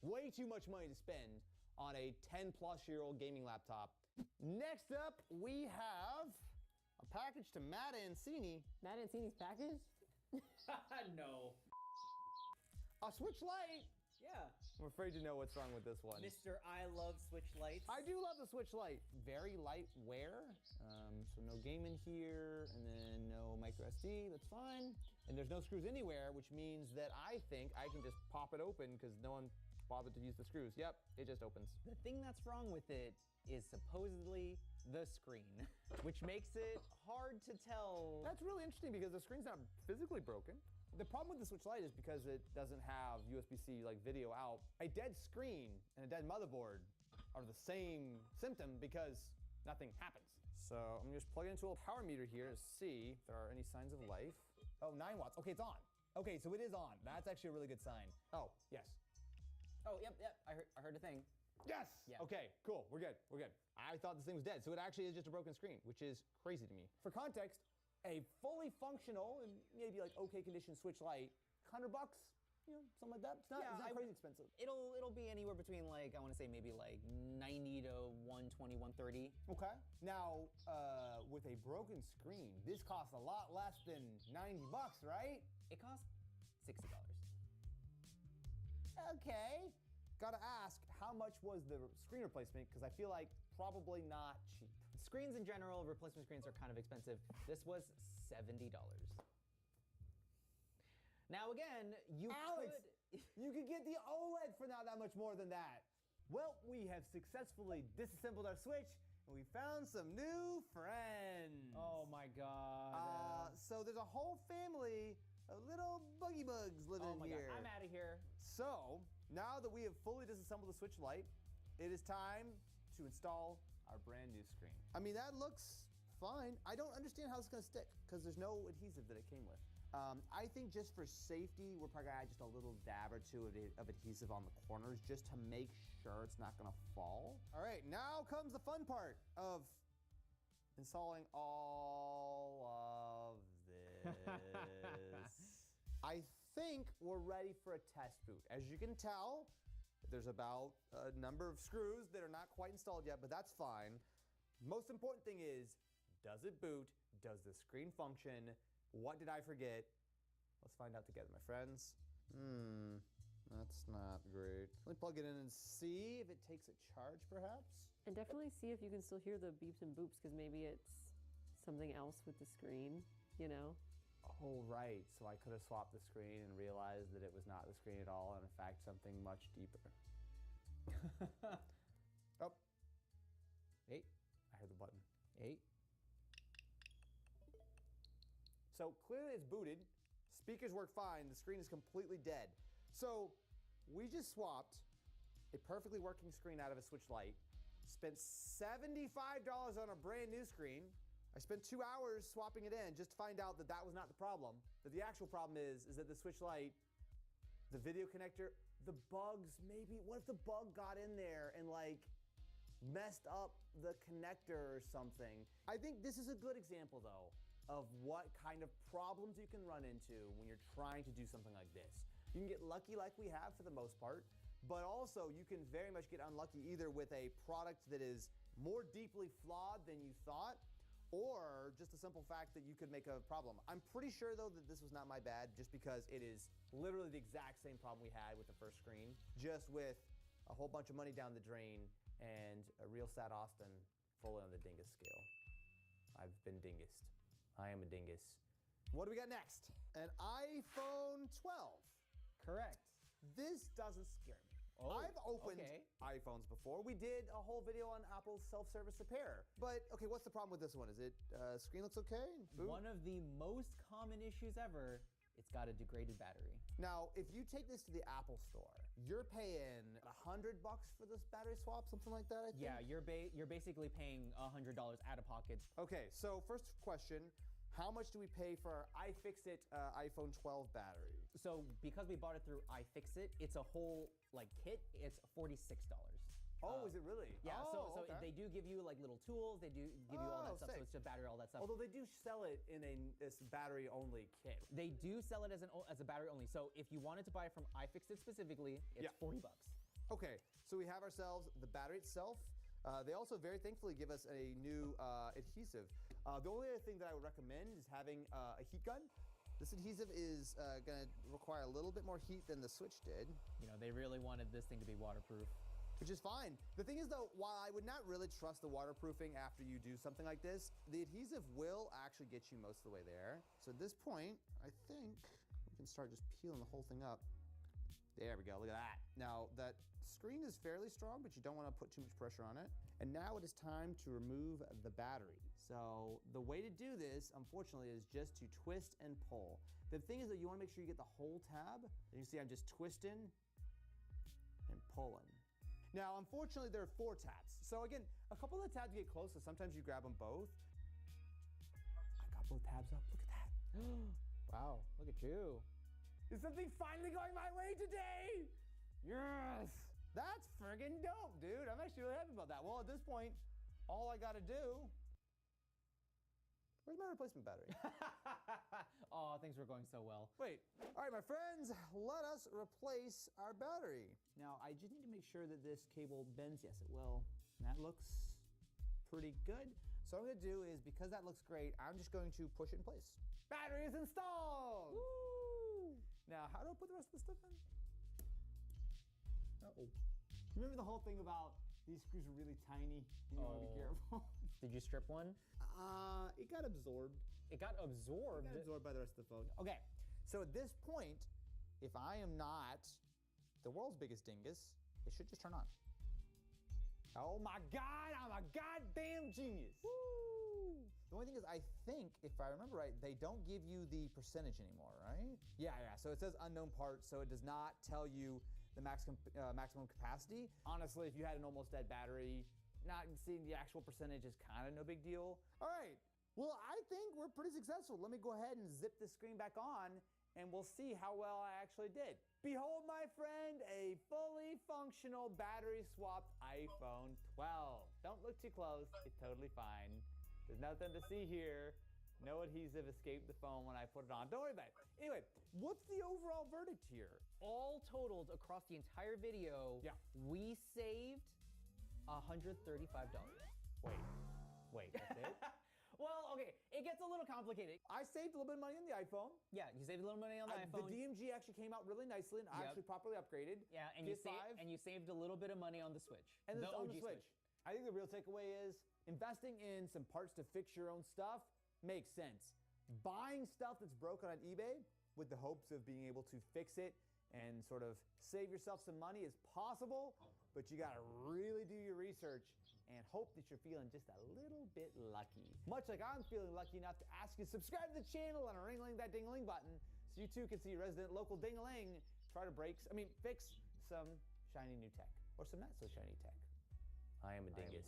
way too much money to spend on a 10-plus-year-old gaming laptop. Next up, we have a package to Matt Ancini. Matt Ancini's package? No. A Switch Lite. Yeah. I'm afraid to know what's wrong with this one. Mr. I love Switch Lights. I do love the Switch Lite. Very light wear. So no game in here, and then no micro SD, that's fine. And there's no screws anywhere, which means that I think I can just pop it open because no one bothered to use the screws. Yep, it just opens. The thing that's wrong with it is supposedly the screen, which makes it hard to tell. That's really interesting because the screen's not physically broken. The problem with the Switch Lite is because it doesn't have USB-C like video out. A dead screen and a dead motherboard are the same symptom because nothing happens. So I'm just plugging into a power meter here to see if there are any signs of life. Oh, 9 watts. Okay, it's on. Okay, so it is on. That's actually a really good sign. Oh, yes. Oh, yep. I heard a thing. Yes! Yeah. Okay, cool. We're good. I thought this thing was dead, so it actually is just a broken screen, which is crazy to me. For context, a fully functional and maybe like okay condition Switch Lite, $100, you know, something like that. It's not crazy expensive. It'll be anywhere between like, I want to say maybe like 90 to 120, 130. Okay. Now, with a broken screen, this costs a lot less than $90, right? It costs $60. Okay. Gotta ask, how much was the screen replacement? Because I feel like probably not cheap. Screens in general, replacement screens are kind of expensive. This was $70. Now again, Alex, you could get the OLED for not that much more than that. Well, we have successfully disassembled our Switch, and we found some new friends. Oh my god. So there's a whole family of little buggy bugs living Oh my here. god, I'm out of here. So, now that we have fully disassembled the Switch Lite, it is time to install our brand new screen. I mean, that looks fine. I don't understand how it's gonna stick, because there's no adhesive that it came with. I think just for safety, we're probably gonna add just a little dab or two of adhesive on the corners just to make sure it's not gonna fall. All right, now comes the fun part of installing all of this. I think we're ready for a test boot. As you can tell, there's about a number of screws that are not quite installed yet, but that's fine. Most important thing is, does it boot? Does the screen function? What did I forget? Let's find out together, my friends. That's not great. Let me plug it in and see if it takes a charge, perhaps. And definitely see if you can still hear the beeps and boops, because maybe it's something else with the screen, you know? Oh, right. So I could have swapped the screen and realized that it was not the screen at all, and in fact, something much deeper. Oh. 8. I heard the button. 8. So clearly it's booted. Speakers work fine. The screen is completely dead. So we just swapped a perfectly working screen out of a Switch Lite, spent $75 on a brand new screen. I spent 2 hours swapping it in just to find out that that was not the problem. That the actual problem is that the Switch Lite, the video connector, the bugs maybe, what if the bug got in there and like messed up the connector or something? I think this is a good example though of what kind of problems you can run into when you're trying to do something like this. You can get lucky like we have for the most part, but also you can very much get unlucky either with a product that is more deeply flawed than you thought, or just the simple fact that you could make a problem. I'm pretty sure though that this was not my bad, just because it is literally the exact same problem we had with the first screen, just with a whole bunch of money down the drain and a real sad Austin fully on the dingus scale. I've been dingused. I am a dingus. What do we got next? An iPhone 12. Correct. This doesn't scare me. Oh, I've opened iPhones before. We did a whole video on Apple's self-service repair. But, okay, what's the problem with this one? Is it, screen looks okay? Boot? One of the most common issues ever, it's got a degraded battery. Now, if you take this to the Apple store, you're paying $100 for this battery swap, something like that, I think? Yeah, you're basically paying $100 out of pocket. Okay, so first question, how much do we pay for our iFixit iPhone 12 battery? So because we bought it through iFixit, it's a whole like kit. It's $46. Oh, is it really? Yeah. Oh, so okay. they do give you like little tools. They do give you all that stuff. Sick. So it's a battery, all that stuff. Although they do sell it in this battery only kit. They do sell it as a battery only. So if you wanted to buy it from iFixit specifically, it's $40. Okay, so we have ourselves the battery itself. They also very thankfully give us a new adhesive. The only other thing that I would recommend is having a heat gun. This adhesive is going to require a little bit more heat than the Switch did. You know, they really wanted this thing to be waterproof. Which is fine. The thing is though, while I would not really trust the waterproofing after you do something like this, the adhesive will actually get you most of the way there. So at this point, I think we can start just peeling the whole thing up. There we go, look at that. Now that screen is fairly strong, but you don't want to put too much pressure on it. And now it is time to remove the battery. So the way to do this, unfortunately, is just to twist and pull. The thing is that you want to make sure you get the whole tab. And you see I'm just twisting and pulling. Now, unfortunately, there are 4 tabs. So again, a couple of the tabs get close, so sometimes you grab them both. I got both tabs up, look at that. Wow, look at you. Is something finally going my way today? Yes! That's friggin' dope, dude. I'm actually really happy about that. Well, at this point, all I gotta do... Where's my replacement battery? Oh, things were going so well. Wait. All right, my friends, let us replace our battery. Now, I just need to make sure that this cable bends. Yes, it will. And that looks pretty good. So what I'm gonna do is, because that looks great, I'm just going to push it in place. Battery is installed! Woo! Now, how do I put the rest of the stuff in? Uh-oh. Remember the whole thing about these screws are really tiny and you want to be careful? Did you strip one? It got absorbed. It got absorbed? It got absorbed by the rest of the phone. Okay, so at this point, if I am not the world's biggest dingus, it should just turn on. Oh my God, I'm a goddamn genius. Woo! The only thing is, I think, if I remember right, they don't give you the percentage anymore, right? Yeah. So it says unknown parts, so it does not tell you the maximum capacity. Honestly, if you had an almost dead battery, not seeing the actual percentage is kind of no big deal. All right. Well, I think we're pretty successful. Let me go ahead and zip this screen back on, and we'll see how well I actually did. Behold, my friend, a fully functional battery-swapped iPhone 12. Don't look too close. It's totally fine. There's nothing to see here. No adhesive escaped the phone when I put it on. Don't worry about it. Anyway, what's the overall verdict here? All totaled across the entire video, we saved $135. Wait, that's it? Well, okay, it gets a little complicated. I saved a little bit of money on the iPhone. Yeah, you saved a little money on the iPhone. The DMG actually came out really nicely, and I actually properly upgraded. Yeah, and you saved a little bit of money on the Switch. And the on OG the Switch. I think the real takeaway is investing in some parts to fix your own stuff makes sense. Buying stuff that's broken on eBay with the hopes of being able to fix it and sort of save yourself some money is possible, but you gotta really do your research and hope that you're feeling just a little bit lucky. Much like I'm feeling lucky enough to ask you to subscribe to the channel and ring-a-ling that ding-a-ling button so you too can see resident local ding-a-ling try to fix some shiny new tech or some not so shiny tech. I am a dingus.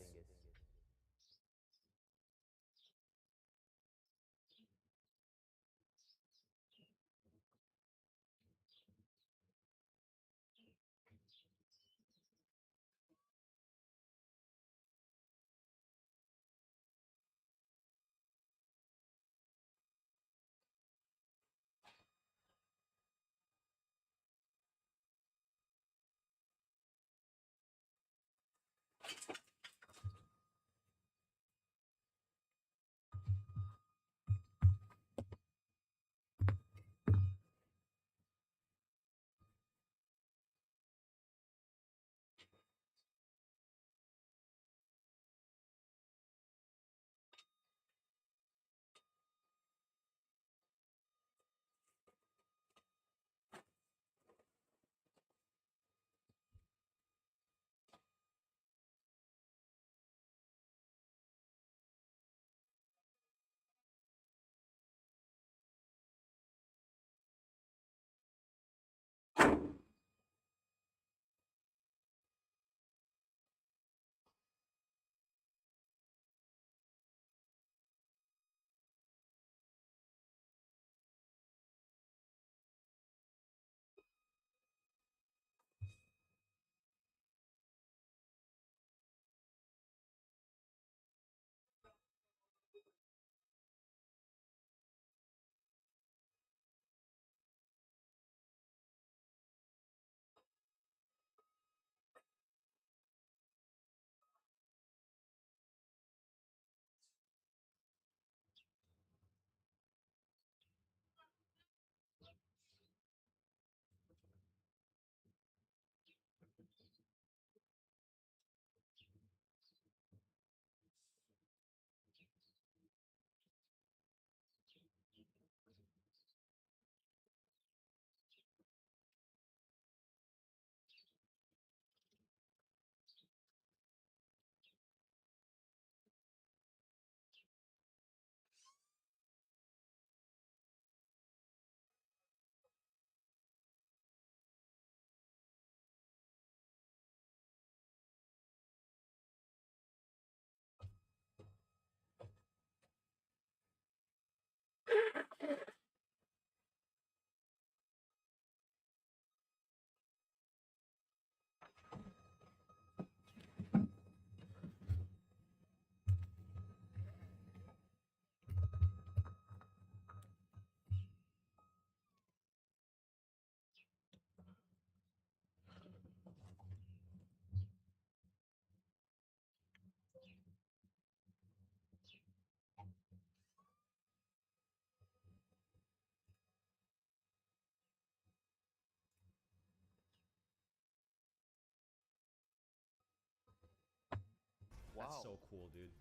That's so cool, dude.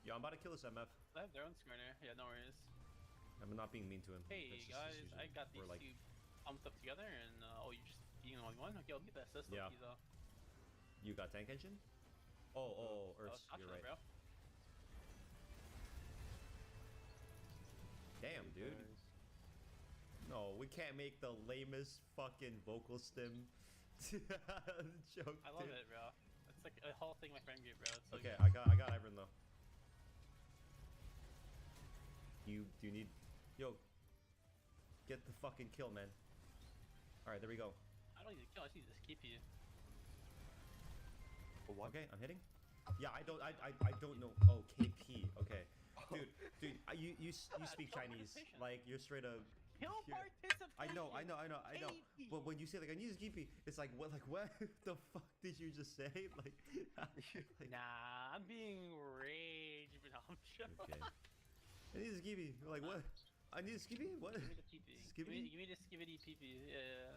Yo, I'm about to kill this MF. I have their own screener. Yeah, no worries. I'm not being mean to him. Hey guys, I got these two pumped up together, and oh, you just being the only one? Okay, I'll get that system key though. You got tank engine? Oh, Earth's, you're right. Bro. Damn, dude. No, we can't make the lamest fucking vocal stim joke. I love it, bro. It's like a whole thing, my friend group, bro. It's so Okay, good. I got Ivern though. Do you need? Yo, get the fucking kill, man. All right, there we go. I don't need to kill. I just need to keep you. Okay, I'm hitting. Yeah, I don't know. Oh, KP. Okay, dude, you speak Chinese. Like you're straight up. Kill participation. I know. But when you say like I need to keep, it's like what the fuck did you just say? Like nah, I'm being rage, but I'm sure. Okay. I need a skibby. Like what? I need a skibby? What? Give me the pee-pee. Give me the skibbity pee-pee. Yeah.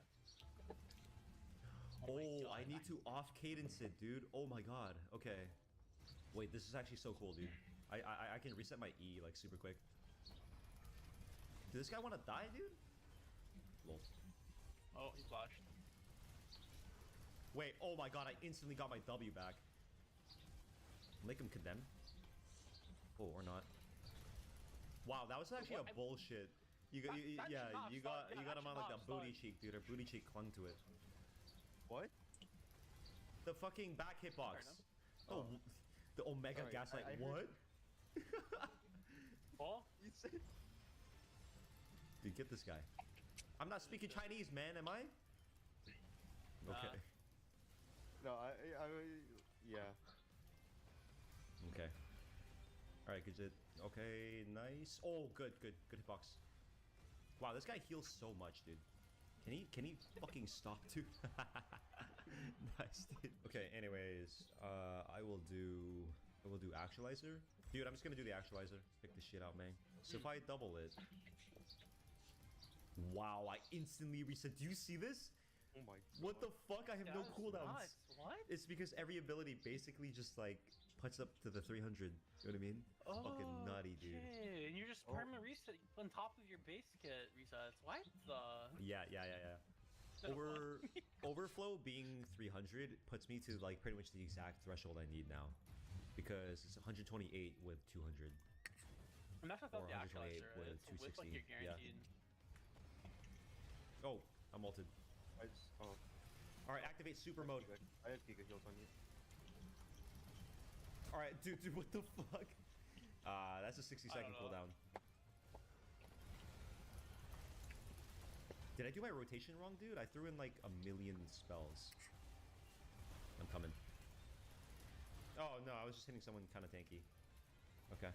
Oh, I need to off cadence it, dude. Oh my god. Okay. Wait, this is actually so cool, dude. I can reset my E like super quick. Does this guy want to die, dude? Lol. Oh, he flashed. Wait, oh my god, I instantly got my W back. Make him condemn. Oh, or not. Wow, that was actually a bullshit. You got him on like a booty cheek, dude. Her booty cheek clung to it. What? The fucking back hitbox. Oh, the Omega Gaslight. What? Oh, you said. Dude, get this guy. I'm not speaking Chinese, man. Am I? Okay. No, yeah. Okay. All right, good. Okay, nice. Oh, good hitbox. Wow, this guy heals so much, dude. Can he fucking stop, dude? Nice, dude. Okay, anyways, I will do actualizer. Dude, I'm just gonna do the actualizer. Pick the shit out, man. So if I double it, wow, I instantly reset. Do you see this? Oh my god. What the fuck? I have no cooldowns. What? It's because every ability basically just like puts up to the 300. You know what I mean? Fucking nutty, dude. Okay, and you're just permanent reset on top of your base kit resets. What the? Yeah. Overflow being 300 puts me to like pretty much the exact threshold I need now, because it's 128 with 200. And that's without the actualizer. With It's 260. like you're guaranteed. Yeah. Oh, I'm ulted. All right, activate super mode. I have Giga heals on you. All right, dude, what the fuck? That's a 60-second cooldown. Did I do my rotation wrong, dude? I threw in like a million spells. I'm coming. Oh no, I was just hitting someone kind of tanky. Okay.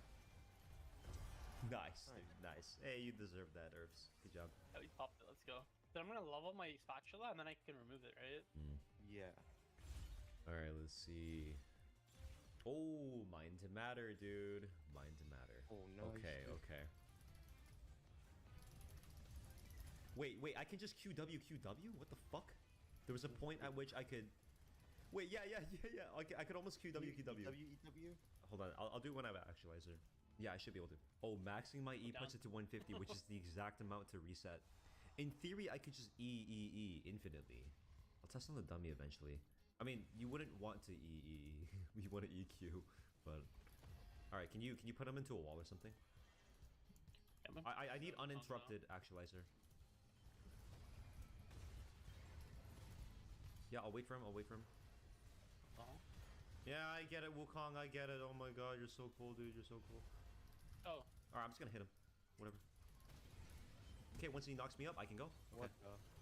Nice, dude, nice. Hey, you deserve that, Herbs. Good job. Oh, we popped it. Let's go. Then I'm gonna level my spatula and then I can remove it, right? Yeah. All right, let's see. Oh, mind to matter, dude. Mind to matter. Oh no. Okay. Wait, I can just QW. What the fuck? There was a point at which I could. Wait, yeah. I could almost QW. Hold on, I'll do it when I have actualizer. Yeah, I should be able to. Oh, maxing my E puts it to 150, which is the exact amount to reset. In theory, I could just E infinitely. I'll test on the dummy eventually. I mean, you wouldn't want to E. You want to EQ, but all right. Can you put him into a wall or something? I need uninterrupted actualizer. Yeah, I'll wait for him. Yeah, I get it, Wukong. I get it. Oh my god, you're so cool, dude. You're so cool. Oh. Alright, I'm just gonna hit him. Whatever. Okay, once he knocks me up, I can go. Okay.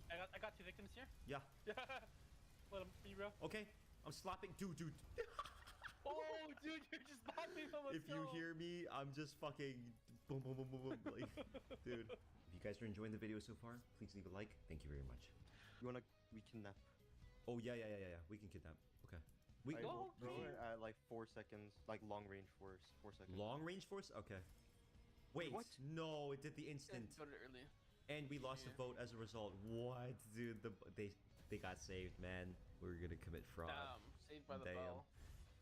I got 2 victims here. Yeah. Let him be, bro. Okay, I'm slapping. Dude. Oh, dude, you're just popping so much. If you hear me, I'm just fucking boom. Like, dude. If you guys are enjoying the video so far, please leave a like. Thank you very much. You wanna kidnap? Oh yeah. We can kidnap. Okay. We will throw it at like 4 seconds, like long range force. 4 seconds. Long range force? Okay. Wait, what? No, it did the instant. Got it early. And we lost the vote as a result. What, dude? They got saved, man. We were gonna commit fraud. Saved by the bell.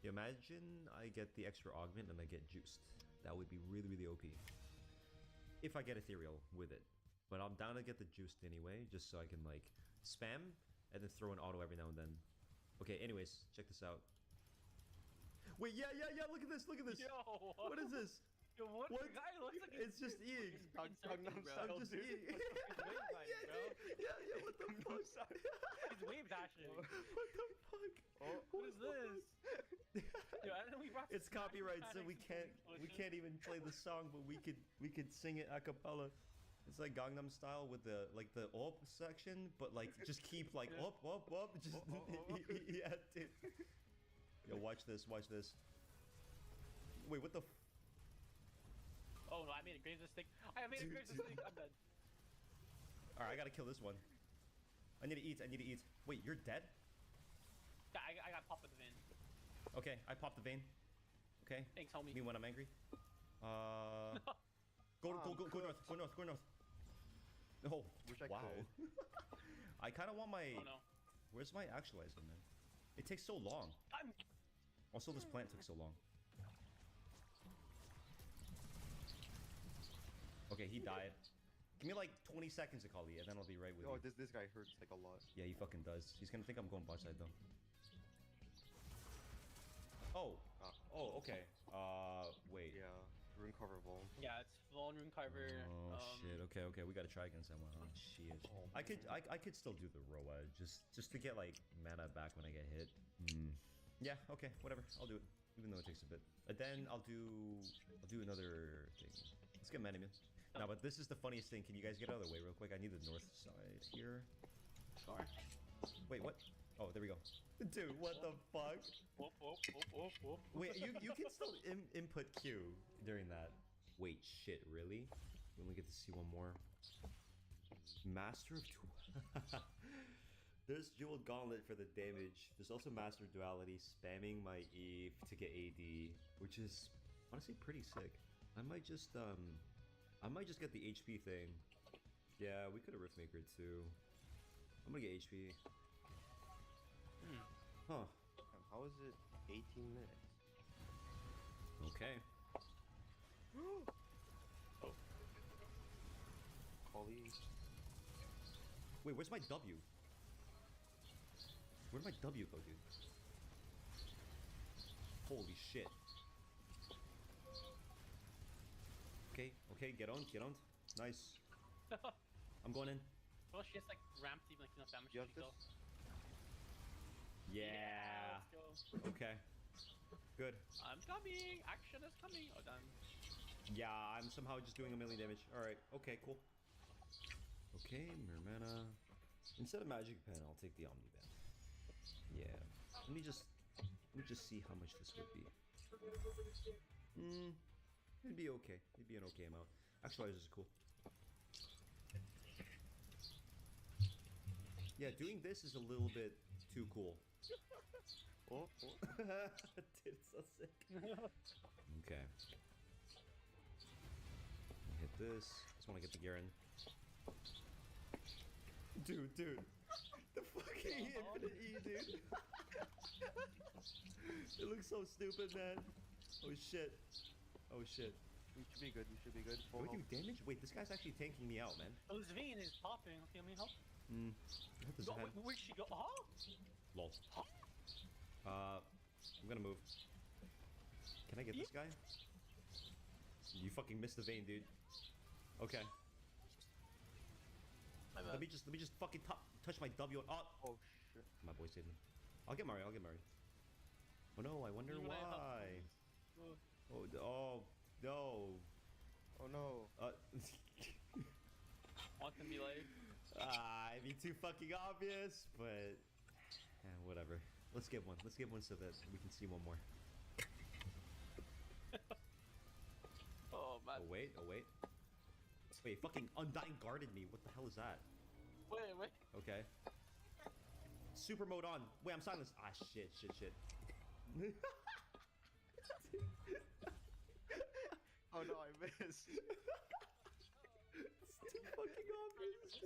You imagine I get the extra augment and I get juiced. That would be really OP. If I get ethereal with it, but I'm down to get the juiced anyway, just so I can like spam and then throw an auto every now and then. Okay, anyways, check this out. Wait, yeah, look at this, Yo, What is this? Yo, what? The guy looks like It's just eating. I'm just eating. Yeah, what the fuck? He's wave dashing. What the fuck? What is this? Yo, I don't know we brought It's copyright, so we can't even play the song, but we could sing it a cappella. It's like Gangnam Style with the op section, but like just keep like op, just yeah, dude. Yo, watch this. Wait, what the? Oh no, I made a grave mistake. I made a grave mistake. I'm dead. All right, I gotta kill this one. I need to eat. Wait, you're dead? Yeah, I got popped with the vein. Okay, I popped the vein. Okay. Thanks, homie. Me when I'm angry. Go north. Oh, wish I wow. could. I kind of want my. Oh no. Where's my actualizer, man? It takes so long. Also, this plant took so long. Okay, he died. Give me like 20 seconds, Akali, and then I'll be right with you. Oh, this guy hurts like a lot. Yeah, he fucking does. He's gonna think I'm going bot side though. Oh. Okay. Wait. Yeah. Rune Carver Vol. Yeah, it's full on Rune Carver. Oh shit. Okay. We gotta try against someone. Oh shit. I could still do the Roa just to get like mana back when I get hit. Yeah. Okay. Whatever. I'll do it, even though it takes a bit. And then I'll do another thing. Let's get mana immune. Now, but this is the funniest thing. Can you guys get out of the way real quick? I need the north side here. Sure. Wait, what? Oh, there we go. Dude, what the fuck? Wait, you can still input Q during that. Wait, shit, really? We only get to see one more. Master of There's Jeweled Gauntlet for the damage. There's also Master of Duality, spamming my Eve to get AD, which is honestly pretty sick. I might just get the HP thing. Yeah, we could have Riftmaker too. I'm gonna get HP. Huh. How is it 18 minutes? Okay. Oh. Collie. Wait, where's my W? Where'd my W go, dude? Holy shit. Okay, get on. Nice. I'm going in. Well, she has like ramped even like enough damage to kill. Yeah. Let's go. Okay. Good. I'm coming. Action is coming. Oh, damn. Yeah, I'm somehow just doing a million damage. Alright, okay, cool. Okay, Mermana. Instead of Magic Pen, I'll take the Omni Pen. Yeah. Let me just see how much this would be. It'd be okay. It'd be an okay amount. Actualizers is cool. Yeah, doing this is a little bit too cool. Oh. Dude, it's so sick. Okay. Hit this. Just want to get the Garen. Dude. The fucking infinite E, dude. It looks so stupid, man. Oh shit. We should be good. Do I do damage? Wait, this guy's actually tanking me out, man. Oh, this vein is popping. Okay, let me help. What does Yo, that? where'd she go? Oh! Lol. I'm gonna move. Can I get this guy? You fucking missed the vein, dude. Okay. Let me just fucking touch my W. Oh shit. My boy saved me. I'll get Mario. Oh no, I wonder why. Oh no. Oh no. Want to be like? It'd be too fucking obvious, but whatever. Let's get one so that we can see one more. Oh man. Oh wait. Wait, fucking Undying guarded me. What the hell is that? Wait. Okay. Super mode on. Wait, I'm silenced. Ah, shit. Oh no, I missed. It's too fucking obvious.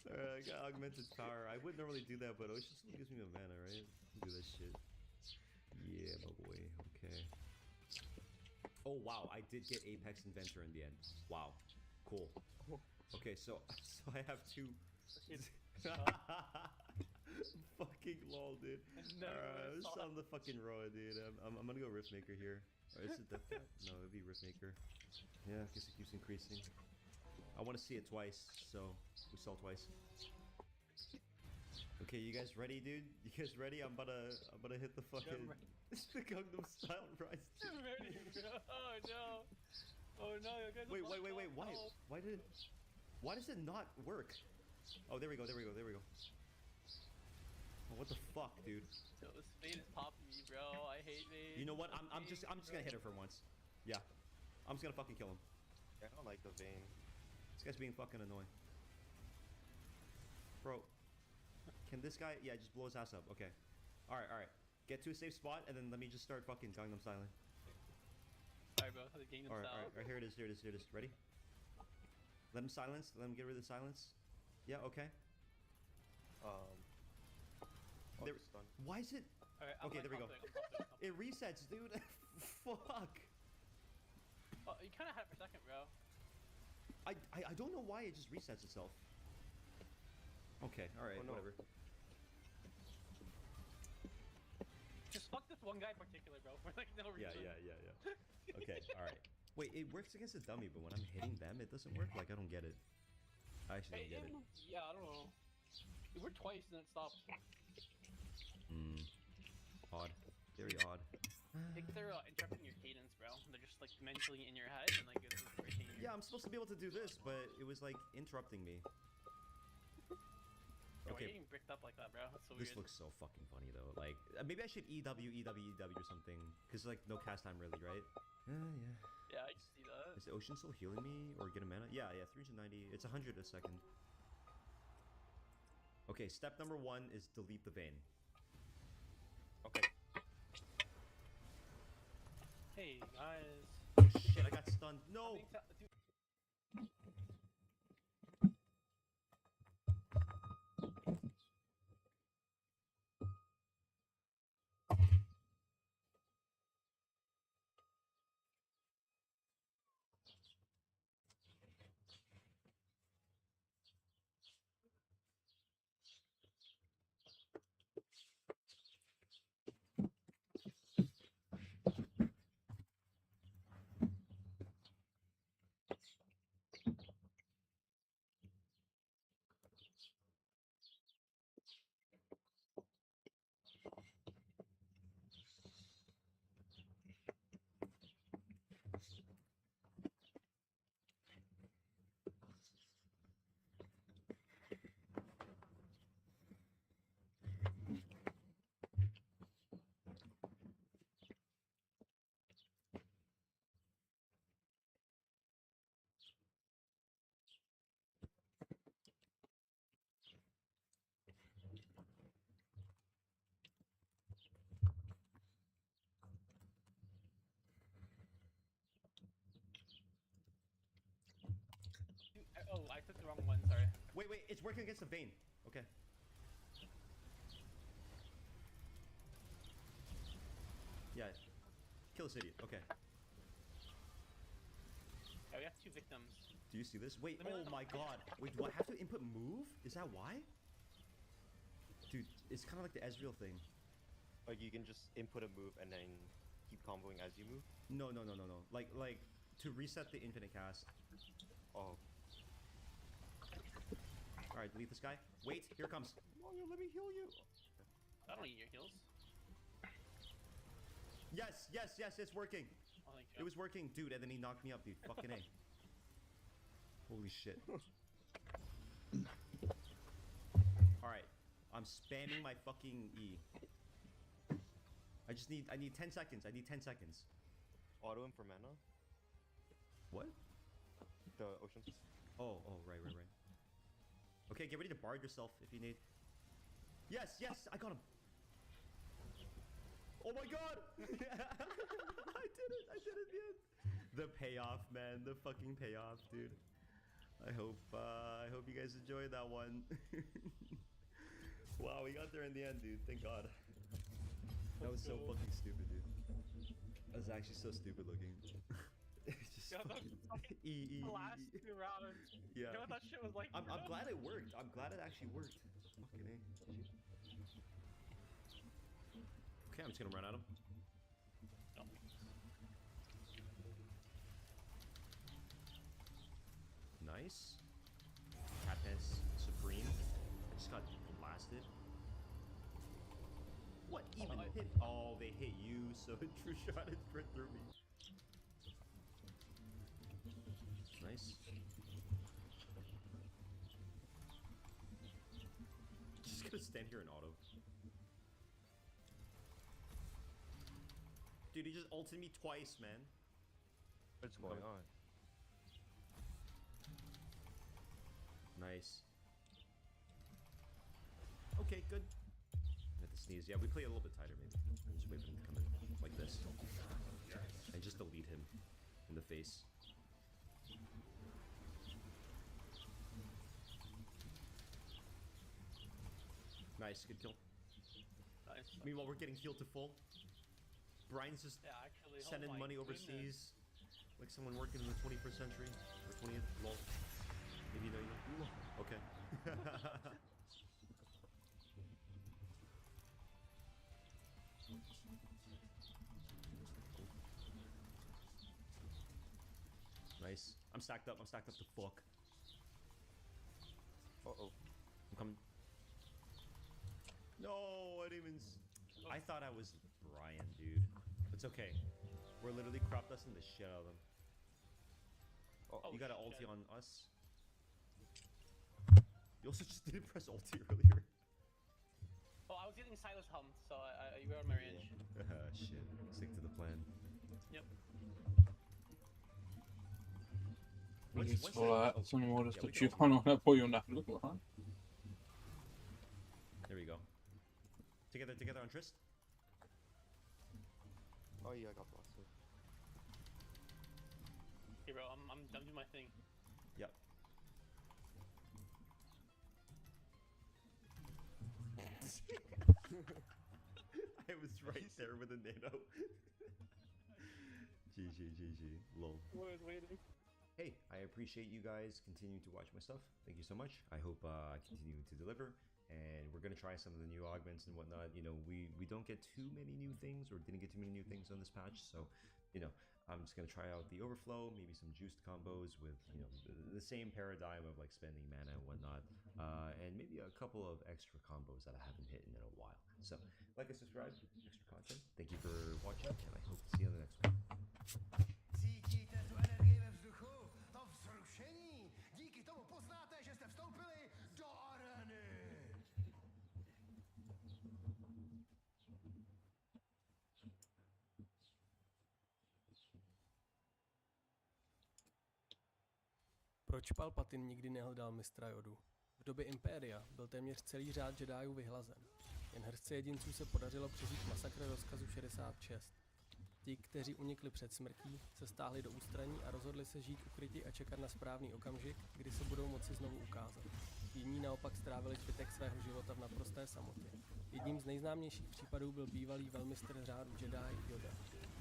Alright, I got augmented power. I wouldn't normally do that, but Ocean still gives me a mana, right? Do that shit. Yeah, my boy. Okay. Oh wow, I did get Apex Inventor in the end. Wow. Cool. Okay, so I have two. Fuck fucking lol, dude. Alright, let's on the fucking Roa, dude. I'm gonna go Riftmaker here. Or is it Death Cat? No, it'd be Riftmaker. Yeah, I guess it keeps increasing. I want to see it twice, so we saw twice. Okay, you guys ready, dude? You guys ready? I'm about to hit the fucking the Gangnam Style rise. I'm ready, bro. Oh no. Oh no, you guys. Wait. Why does it not work? Oh, there we go. Oh, what the fuck, dude? Yo, this Vayne is popping me, bro. I hate Vayne. You know what? I'm just gonna hit her for once. Yeah, I'm just gonna fucking kill him. I don't like the Vayne. This guy's being fucking annoying. Bro, can this guy? Yeah, just blow his ass up. Okay. All right. Get to a safe spot, and then let me just start fucking Gangnam styling. Alright, bro. The Gangnam All style. right. Here it is. Ready? Let him silence. Let him get rid of the silence. Yeah. Okay. There, why is it? Alright, okay, there we go. It resets, dude. Fuck. Oh, you kind of had it for a second, bro. I don't know why it just resets itself. Okay. All right. Whatever. Just fuck this one guy in particular, bro. For like no reason. Yeah. Okay. All right. Wait, it works against a dummy, but when I'm hitting them, it doesn't work. Like I don't get it. I actually don't get it. Yeah, I don't know. It worked twice and then it stopped. Odd. Very odd. I think they're interrupting your cadence, bro. They're just like mentally in your head and like it's breaking your... Yeah, I'm supposed to be able to do this, but it was like interrupting me. Yo, why are you getting bricked up like that, bro? That's so This weird. looks so fucking funny though. Like maybe I should EW or something, cause like no cast time really, right? Yeah. Yeah, I can see that. Is the ocean still healing me or get a mana? Yeah, 390. It's 100 a second. Okay, step number 1 is delete the Vayne. Okay. Hey guys. Oh shit, I got stunned. No! Oh, I took the wrong one, sorry. Wait, it's working against the Vayne. Okay. Yeah. Kill this idiot. Okay. Yeah, we have 2 victims. Do you see this? Wait, oh my god. Wait, do I have to input move? Is that why? Dude, it's kind of like the Ezreal thing. Like you can just input a move and then keep comboing as you move? No. Like to reset the infinite cast. Oh. Alright, delete this guy. Wait, here it comes. Mario, let me heal you. I don't need your heals. Yes, it's working. Oh, thank you. It was working, dude, and then he knocked me up, dude. Fucking A. Holy shit. Alright, I'm spamming my fucking E. I need 10 seconds. I need 10 seconds. Auto him for mana? What? The oceans. Oh, right. Okay, get ready to bard yourself if you need. Yes, I got him. Oh my god! I did it at the end. The payoff, man. The fucking payoff, dude. I hope you guys enjoyed that one. Wow, we got there in the end, dude. Thank God. That was so fucking stupid, dude. That was actually so stupid looking. It's just the last 2 rounds. Yeah. You know what that shit was like? I'm glad it worked. I'm glad it actually worked. Fucking A. Okay, I'm just gonna run at him. Nice. Katniss Supreme. I just got blasted. What even hit? Oh, they hit you, so it true shot it right through me. Nice. Just gonna stand here and auto. Dude, he just ulted me twice, man. What's going on? Nice. Okay, good. I had to sneeze. Yeah, we play a little bit tighter, maybe. Just wait for him to come in like this. And just delete him in the face. Nice, good kill. Nice. Meanwhile, we're getting healed to full. Brian's just actually, sending oh my money goodness. overseas. Like someone working in the 21st century. Or 20th. Lol. Maybe you know you. Okay. Nice. I'm stacked up. I'm stacked up to fuck. Uh-oh. I'm coming. No, I didn't even... I thought I was Brian, dude. It's okay. We're literally crop dusting the shit out of them. Oh, you got an ulti on us? You also just didn't press ulti earlier. Oh, I was getting Silas hummed, so you were on my range. Shit. Stick to the plan. Yep. Nic vole, co mi mohl dostačit, ano, nepojím na chvíli. There we go. Together on Trist. Oh yeah, I got blasted. Hey bro, I'm doing my thing. Yep. I was right there with a nano. GG. Lol. Was waiting. Hey, I appreciate you guys continuing to watch my stuff. Thank you so much. I hope I continue to deliver. And we're gonna try some of the new augments and whatnot. You know, we don't get too many new things, or didn't get too many new things on this patch. So, you know, I'm just gonna try out the overflow, maybe some juiced combos with, you know, the same paradigm of like spending mana and whatnot, and maybe a couple of extra combos that I haven't hit in a while. So, like and subscribe, extra content. Thank you for watching, and I hope to see you on the next one. Cítíte tu energii ve vzduchu? To vzrušení? Díky tomu poznáte, že jste vstoupili do arény. Proč Palpatine nikdy nehledal mistra Jodu? V době Impéria byl téměř celý řád Jediů vyhlazen. Jen hrstce jedinců se podařilo přežít masakr rozkazu 66. Ti, kteří unikli před smrtí, se stáhli do ústraní a rozhodli se žít ukrytí a čekat na správný okamžik, kdy se budou moci znovu ukázat. Jiní naopak strávili zbytek svého života v naprosté samotě. Jedním z nejznámějších případů byl bývalý velmistr řádu Jedi Yoda,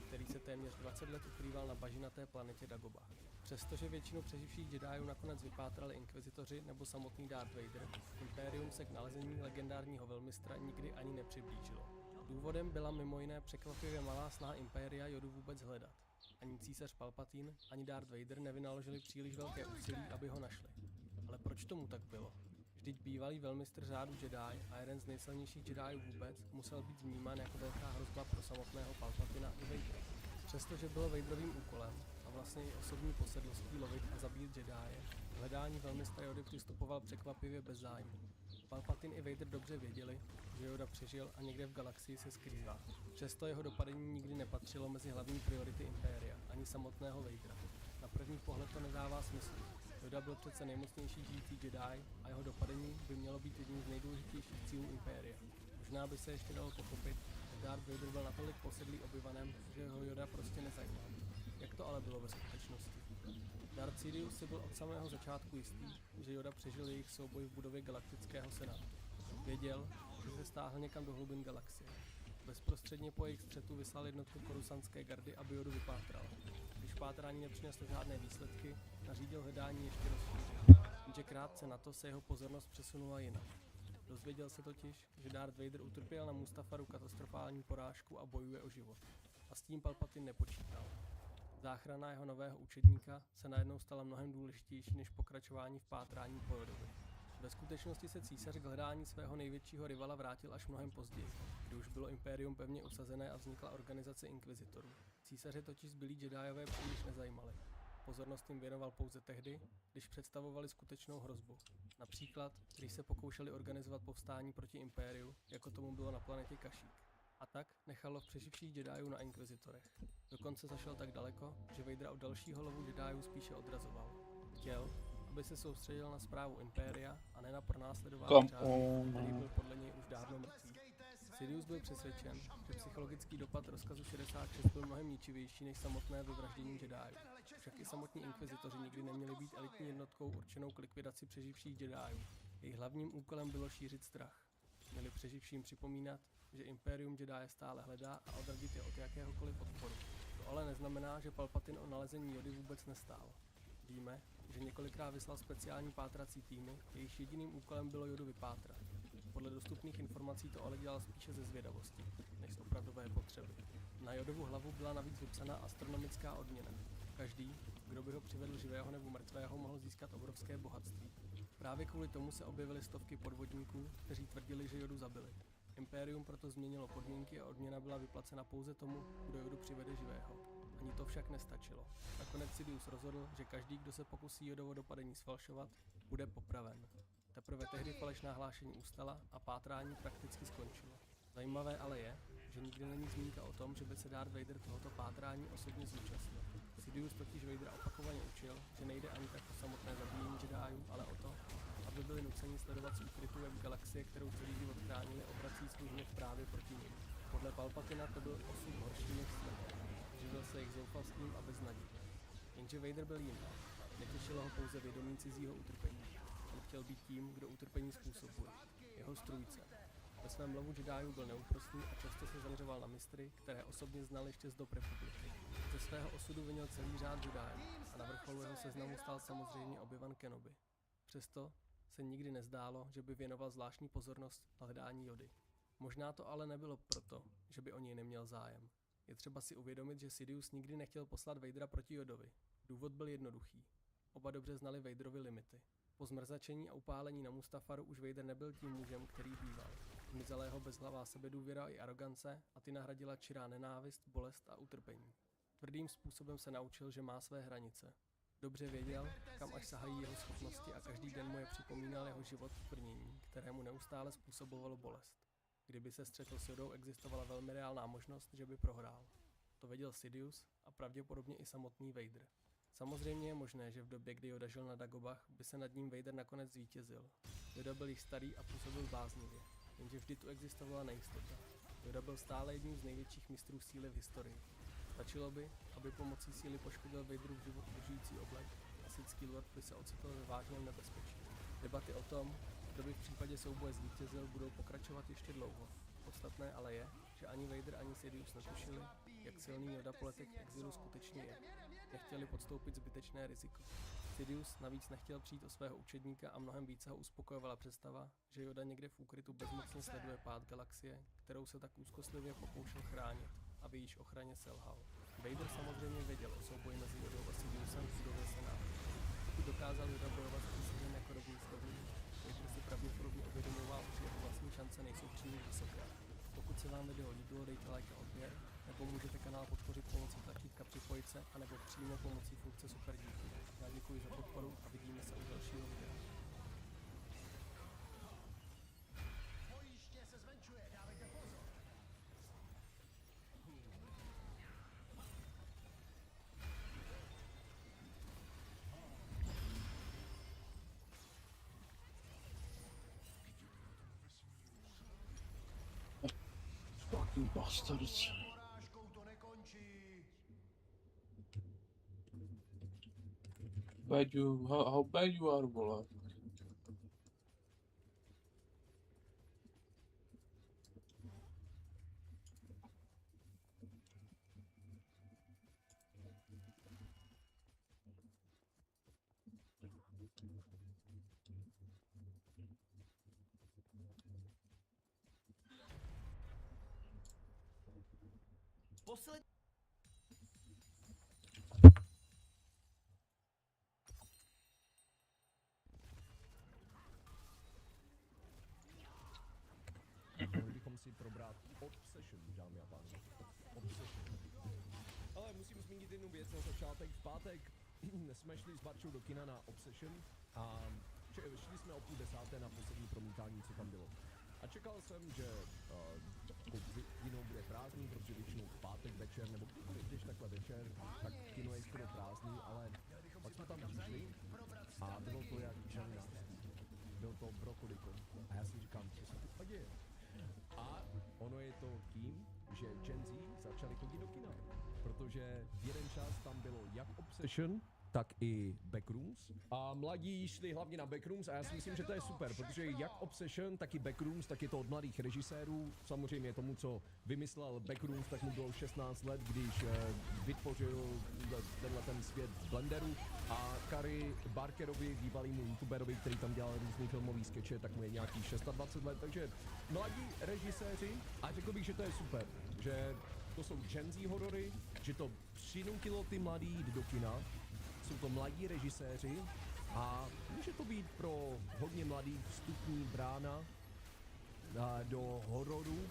který se téměř 20 let ukrýval na bažinaté planetě Dagobah. Přestože většinu přeživších Jediů nakonec vypátrali inkvizitoři nebo samotný Darth Vader, Impérium se k nalezení legendárního velmistra nikdy ani nepřiblížilo. Důvodem byla mimo jiné překvapivě malá snaha Impéria Jodu vůbec hledat. Ani císař Palpatine, ani Darth Vader nevynaložili příliš velké úsilí, aby ho našli. Ale proč tomu tak bylo? Vždyť bývalý velmistr řádu Jedi a jeden z nejsilnějších Jediů vůbec musel být vnímán jako velká hrozba pro samotného Palpatina i Vadera. Přestože bylo Vaderovým úkolem a vlastně i osobní posedlostí lovit a zabít Jedie, k hledání velmistra Jody přistupoval překvapivě bez zájmu. Palpatine i Vader dobře věděli, že Yoda přežil a někde v galaxii se skrývá. Přesto jeho dopadení nikdy nepatřilo mezi hlavní priority Impéria, ani samotného Vadera. Na první pohled to nedává smysl. Yoda byl přece nejmocnější žijící Jedi a jeho dopadení by mělo být jedním z nejdůležitějších cílů Impéria. Možná by se ještě dalo pochopit, že Darth Vader byl natolik posedlý Obi-Wanem, že ho Yoda prostě nezajímal. Jak to ale bylo ve skutečnosti? Darth Sidious si byl od samého začátku jistý, že Yoda přežil jejich souboj v budově Galaktického senátu. Věděl, že se stáhl někam do hlubin galaxie. Bezprostředně po jejich střetu vyslal jednotku korusantské gardy, aby Yodu vypátrala. Když pátrání nepřineslo žádné výsledky, nařídil hledání ještě rozšířit. Jenže krátce na to se jeho pozornost přesunula jinam. Dozvěděl se totiž, že Darth Vader utrpěl na Mustafaru katastrofální porážku a bojuje o život. A s tím Palpatine nepočítal. Záchrana jeho nového učedníka se najednou stala mnohem důležitější než pokračování v pátrání po Yodovi. Ve skutečnosti se císař k hledání svého největšího rivala vrátil až mnohem později, kdy už bylo impérium pevně usazené a vznikla organizace inkvizitorů. Císaře totiž zbylí Jediové příliš nezajímali. Pozornost jim věnoval pouze tehdy, když představovali skutečnou hrozbu. Například, když se pokoušeli organizovat povstání proti impériu, jako tomu bylo na planetě Kashyyyk. A tak nechalo v přeživších Jediů na inkvizitorech. Dokonce zašel tak daleko, že Vadera od dalšího lovu Jediů spíše odrazoval. Chtěl, aby se soustředil na správu impéria a ne na pronásledování řádu, který byl podle něj už dávno mrtvý. Sidious byl přesvědčen, že psychologický dopad rozkazu 66 byl mnohem ničivější než samotné vyvraždění Jediů. Však i samotní inkvizitoři nikdy neměli být elitní jednotkou určenou k likvidaci přeživších Jediů. Jejich hlavním úkolem bylo šířit strach. Měli přeživším připomínat, že impérium Jedi stále hledá a odradit je od jakéhokoliv odporu. To ale neznamená, že Palpatine o nalezení Jody vůbec nestál. Víme, že několikrát vyslal speciální pátrací týmy, jejichž jediným úkolem bylo Jodu vypátrat. Podle dostupných informací to ale dělal spíše ze zvědavosti, než z opravdové potřeby. Na Jodovu hlavu byla navíc vypsaná astronomická odměna. Každý, kdo by ho přivedl živého nebo mrtvého, mohl získat obrovské bohatství. Právě kvůli tomu se objevily stovky podvodníků, kteří tvrdili, že Jodu zabili. Impérium proto změnilo podmínky a odměna byla vyplacena pouze tomu, kdo Jodu přivede živého. Ani to však nestačilo. Nakonec Sidious rozhodl, že každý, kdo se pokusí Jodovo dopadení sfalšovat, bude popraven. Teprve tehdy falešná hlášení ustala a pátrání prakticky skončilo. Zajímavé ale je, že nikdy není zmínka o tom, že by se Darth Vader tohoto pátrání osobně zúčastnil. Sidious totiž Vadera opakovaně učil, že nejde ani tak o samotné zabíjení Jediů, ale o to, aby byli nuceni sledovat z úkrytu web galaxie, kterou celý život chránili, obrací svůj hněv právě proti nim. Podle Palpatina to byl osud horší než smrt. Živil se jejich zoufalstvím a beznadějí. Jenže Vader byl jiný. Netěšilo ho pouze vědomí cizího utrpení. On chtěl být tím, kdo utrpení způsobuje. Jeho strůjce. Ve svém lovu Jediů byl neúprosný a často se zaměřoval na mistry, které osobně znal ještě z dob republiky. Ze svého osudu vinil celý řád Jediů a na vrcholu jeho seznamu stál samozřejmě Obi-Wan Kenobi. Přesto se nikdy nezdálo, že by věnoval zvláštní pozornost hledání Jody. Možná to ale nebylo proto, že by o něj neměl zájem. Je třeba si uvědomit, že Sidious nikdy nechtěl poslat Vadera proti Jodovi. Důvod byl jednoduchý. Oba dobře znali Vaderovi limity. Po zmrzačení a upálení na Mustafaru už Vader nebyl tím mužem, který býval. Zmizela jeho bezhlavá sebedůvěra i arogance a ty nahradila čirá nenávist, bolest a utrpení. Tvrdým způsobem se naučil, že má své hranice. Dobře věděl, kam až sahají jeho schopnosti a každý den mu je připomínal jeho život v brnění, kterému neustále způsobovalo bolest. Kdyby se střetl s Jodou, existovala velmi reálná možnost, že by prohrál. To věděl Sidious a pravděpodobně i samotný Vader. Samozřejmě je možné, že v době, kdy Yoda žil na Dagobah, by se nad ním Vader nakonec zvítězil. Yoda byl již starý a působil bláznivě, jenže vždy tu existovala nejistota. Yoda byl stále jedním z největších mistrů síly v historii. Stačilo by, aby pomocí síly poškodil Vaderův život udržující oblek a sithský lord by se ocitl ve vážném nebezpečí. Debaty o tom, kdo by v případě souboje zvítězil, budou pokračovat ještě dlouho. Podstatné ale je, že ani Vader, ani Sidious netušili, jak silný Yoda po letech exilu skutečně je. Nechtěli podstoupit zbytečné riziko. Sidious navíc nechtěl přijít o svého učedníka a mnohem více ho uspokojovala představa, že Yoda někde v úkrytu bezmocně sleduje pád galaxie, kterou se tak úzkostlivě pokoušel chránit a v jejíž ochraně selhal. Vader samozřejmě věděl o souboji mezi Yodou a Sidiousem v budově Senátu. Pokud dokázal Yoda bojovat s císařem jako rovný s rovným, Vader si pravděpodobně uvědomoval, že jeho vlastní šance nejsou příliš vysoké. Pokud se vám video líbilo, dejte like a odběr, nebo můžete kanál podpořit pomocí tlačítka připojit se, anebo přímo pomocí funkce super díky. Já děkuji za podporu a vidíme se u dalšího videa. Bojiště se zmenšuje, dávejte pozor. Fucking bastards. Porážkou to nekončí. How bad you are, vole. Mohli bychom si probrat Obsession, dámy a pánové. Obsession. Ale musím zmínit jednu věc na začátek. V pátek jsme šli s Barčou do kina na Obsession a šli jsme o 9:30 na poslední promítání, co tam bylo. A čekal jsem, že kino bude prázdný, protože většinou v pátek večer, nebo kdykoliv jdeš takhle večer, tak kino je skoro prázdný, ale pak jsme tam přišli a bylo to jak Johnny Knoxville. Byl to Brokoliko. A já si říkám, co se tu děje. A ono je to tím, že Gen Z začali chodit do kina. Protože v jeden čas tam bylo jak Obsession, tak i Backrooms. A mladí šli hlavně na Backrooms a já si myslím, že to je super, protože jak Obsession, tak i Backrooms, tak je to od mladých režisérů. Samozřejmě tomu, co vymyslel Backrooms, tak mu bylo 16 let, když vytvořil tenhle ten svět v Blenderu. A Kari Barkerovi, bývalýmu youtuberovi, který tam dělal různý filmový skeče, tak mu je nějaký 26 let. Takže mladí režiséři, a řekl bych, že to je super, že to jsou Gen Z horory, že to přinutilo ty mladý jít do kina. Jsou to mladí režiséři a může to být pro hodně mladých vstupní brána do hororu,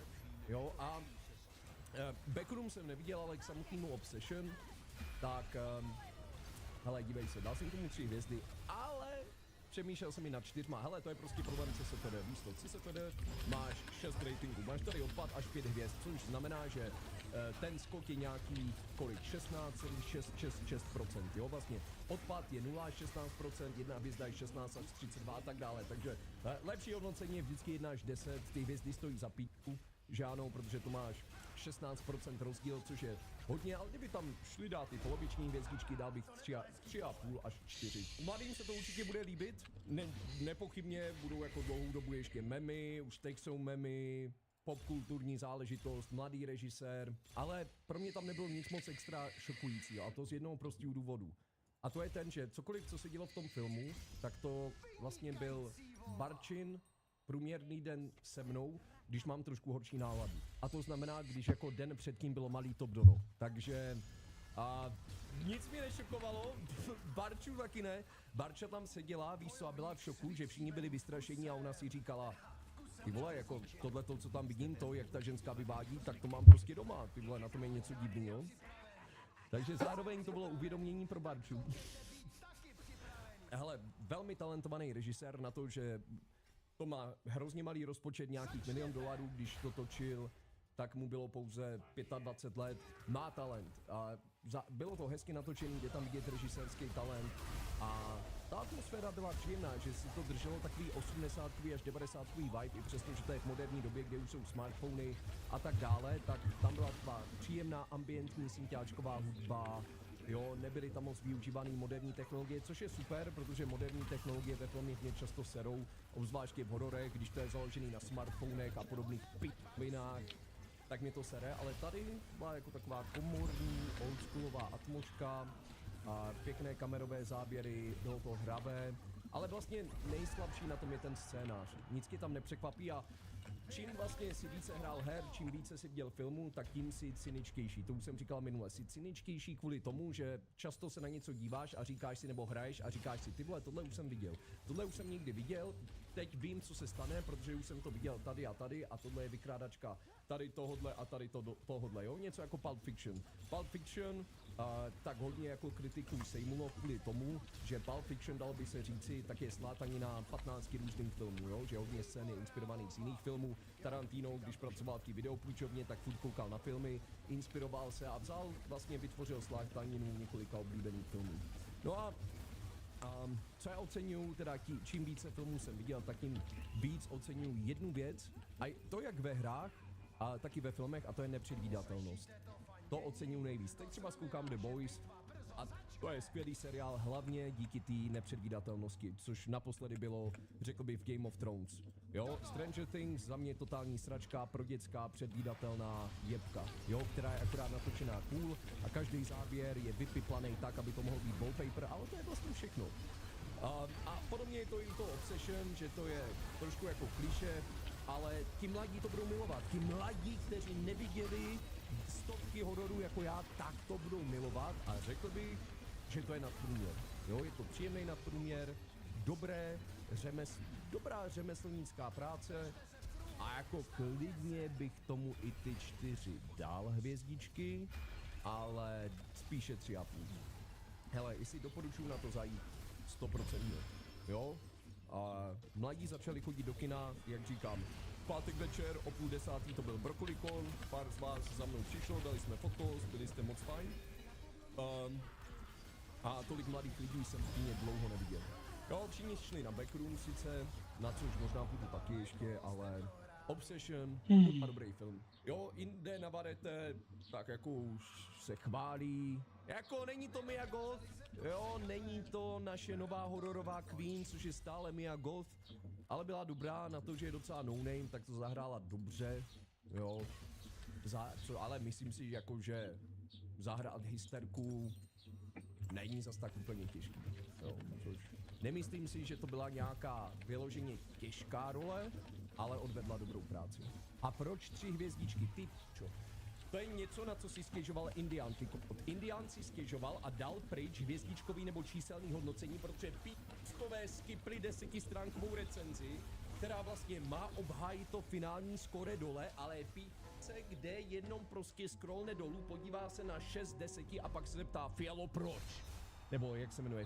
jo, a Backroom jsem neviděl, ale k samotnému Obsession, tak hele, dívej se, dal jsem tomu 3 hvězdy, ale přemýšlel jsem i nad 4, hele, to je prostě problém CSFD, víš to, CSFD máš 6 ratingů, máš tady odpad až 5 hvězd, což znamená, že ten skok je nějaký, kolik, 16,6%, jo, vlastně odpad je 0 až 16%, 1 hvězda je 16 až 32 a tak dále, takže lepší hodnocení je vždycky 1 až 10, ty hvězdy stojí za píku, že ano, protože to máš 16% rozdíl, což je hodně, ale kdyby tam šli dát ty poloviční hvězdičky, dal bych 3,5 až 4. Mladým se to určitě bude líbit, nepochybně budou jako dlouhou dobu ještě memy, už teď jsou memy, popkulturní záležitost, mladý režisér, ale pro mě tam nebylo nic moc extra šokujícího a to z jednoho prostého důvodu. A to je ten, že cokoliv, co se dělo v tom filmu, tak to vlastně byl Barčin průměrný den se mnou, když mám trošku horší náladu. A to znamená, když jako den předtím bylo malý top dono. Takže nic mě nešokovalo, Barču taky ne. Barča tam seděla, víš co, a byla v šoku, že všichni byli vystrašení a ona si říkala, ty vole, jako tohleto, co tam vidím, to, jak ta ženská vyvádí, tak to mám prostě doma, ty vole, na tom je něco divného. Takže zároveň to bylo uvědomění pro Barču. Hele, velmi talentovaný režisér na to, že to má hrozně malý rozpočet, nějakých $1 milion, když to točil, tak mu bylo pouze 25 let, má talent. A bylo to hezky natočený, kde tam vidět režisérský talent a ta atmosféra byla příjemná, že si to drželo takový 80 až 90 vibe, i přesto, že to je v moderní době, kde už jsou smartfony a tak dále, tak tam byla taková příjemná ambientní synťáčková hudba, jo, nebyly tam moc využívaný moderní technologie, což je super, protože moderní technologie ve filmech mě často serou, obzvláště v hororech, když to je založený na smartfonech a podobných pitvinách, tak mě to sere, ale tady byla jako taková komorní, oldschoolová atmosféra a pěkné kamerové záběry, bylo to hravé, ale vlastně nejslabší na tom je ten scénář. Nic tě tam nepřekvapí a čím vlastně si více hrál her, čím více si viděl filmů, tak tím si cyničtější. To už jsem říkal minule, si cyničtější kvůli tomu, že často se na něco díváš a říkáš si nebo hraješ a říkáš si, ty vole, tohle už jsem viděl. Tohle už jsem někdy viděl, teď vím, co se stane, protože už jsem to viděl tady a tohle je vykrádačka tady tohodle a tady tohodle, jo? Něco jako Pulp Fiction. Pulp Fiction tak hodně jako kritiků sejmulo kvůli tomu, že Pulp Fiction, dal by se říci, tak je slátanina 15 různých filmů, jo? Že hodně scén je inspirovaných z jiných filmů. Tarantino, když pracoval v té videopůjčovně, tak furt koukal na filmy, inspiroval se a vlastně vytvořil slátaninu několika oblíbených filmů. No a co já oceňuju, teda čím více filmů jsem viděl, tak tím víc oceňuju jednu věc, a to jak ve hrách, a taky ve filmech, a to je nepředvídatelnost. To oceňuju nejvíc. Teď třeba zkoukám The Boys a to je skvělý seriál, hlavně díky té nepředvídatelnosti, což naposledy bylo, řekl bych, v Game of Thrones. Jo, Stranger Things za mě totální sračka, pro dětská, předvídatelná jebka, jo, která je akorát natočená cool a každý záběr je vypiplaný tak, aby to mohl být wallpaper, ale to je vlastně všechno. A podobně je to i to Obsession, že to je trošku jako klišé, ale ti mladí to budou milovat. Ti mladí, kteří neviděli stovky hororů jako já, tak to budou milovat a řekl bych, že to je nadprůměr. Jo, je to příjemný nadprůměr, dobrá řemeslnická práce a jako klidně bych tomu i ty 4 dal hvězdičky, ale spíše 3,5. Hele, jestli doporučuji na to zajít 100%, jo? A mladí začali chodit do kina, jak říkám, v pátek večer o 9:30 to byl Brokolikon, pár z vás za mnou přišlo, dali jsme foto, byli jste moc fajn. A tolik mladých lidí jsem v kině dlouho neviděl. Jo, všichni šli na backroom sice, na což možná půjdu taky ještě, ale Obsession, a dobrý film. Jo, Inde Navarrete, tak jako už se chválí, jako není to Mia Goth, jo, není to naše nová hororová queen, což je stále Mia Goth, ale byla dobrá, na to, že je docela no-name, tak to zahrála dobře, jo. Ale myslím si, jako, že zahrát hysterku není zas tak úplně těžký, jo, což nemyslím si, že to byla nějaká vyloženě těžká role, ale odvedla dobrou práci. A proč 3 hvězdičky? Ty čo? To je něco, na co si stěžoval Indián. Indián si stěžoval a dal pryč hvězdičkový nebo číselný hodnocení, protože p***kové skipli 10stránkovou recenzi, která vlastně má obhájit to finální skore dole, ale p***ce, kde jenom prostě scrollne dolů, podívá se na 6 deseti a pak se zeptá Fialo proč? Nebo jak se jmenuje?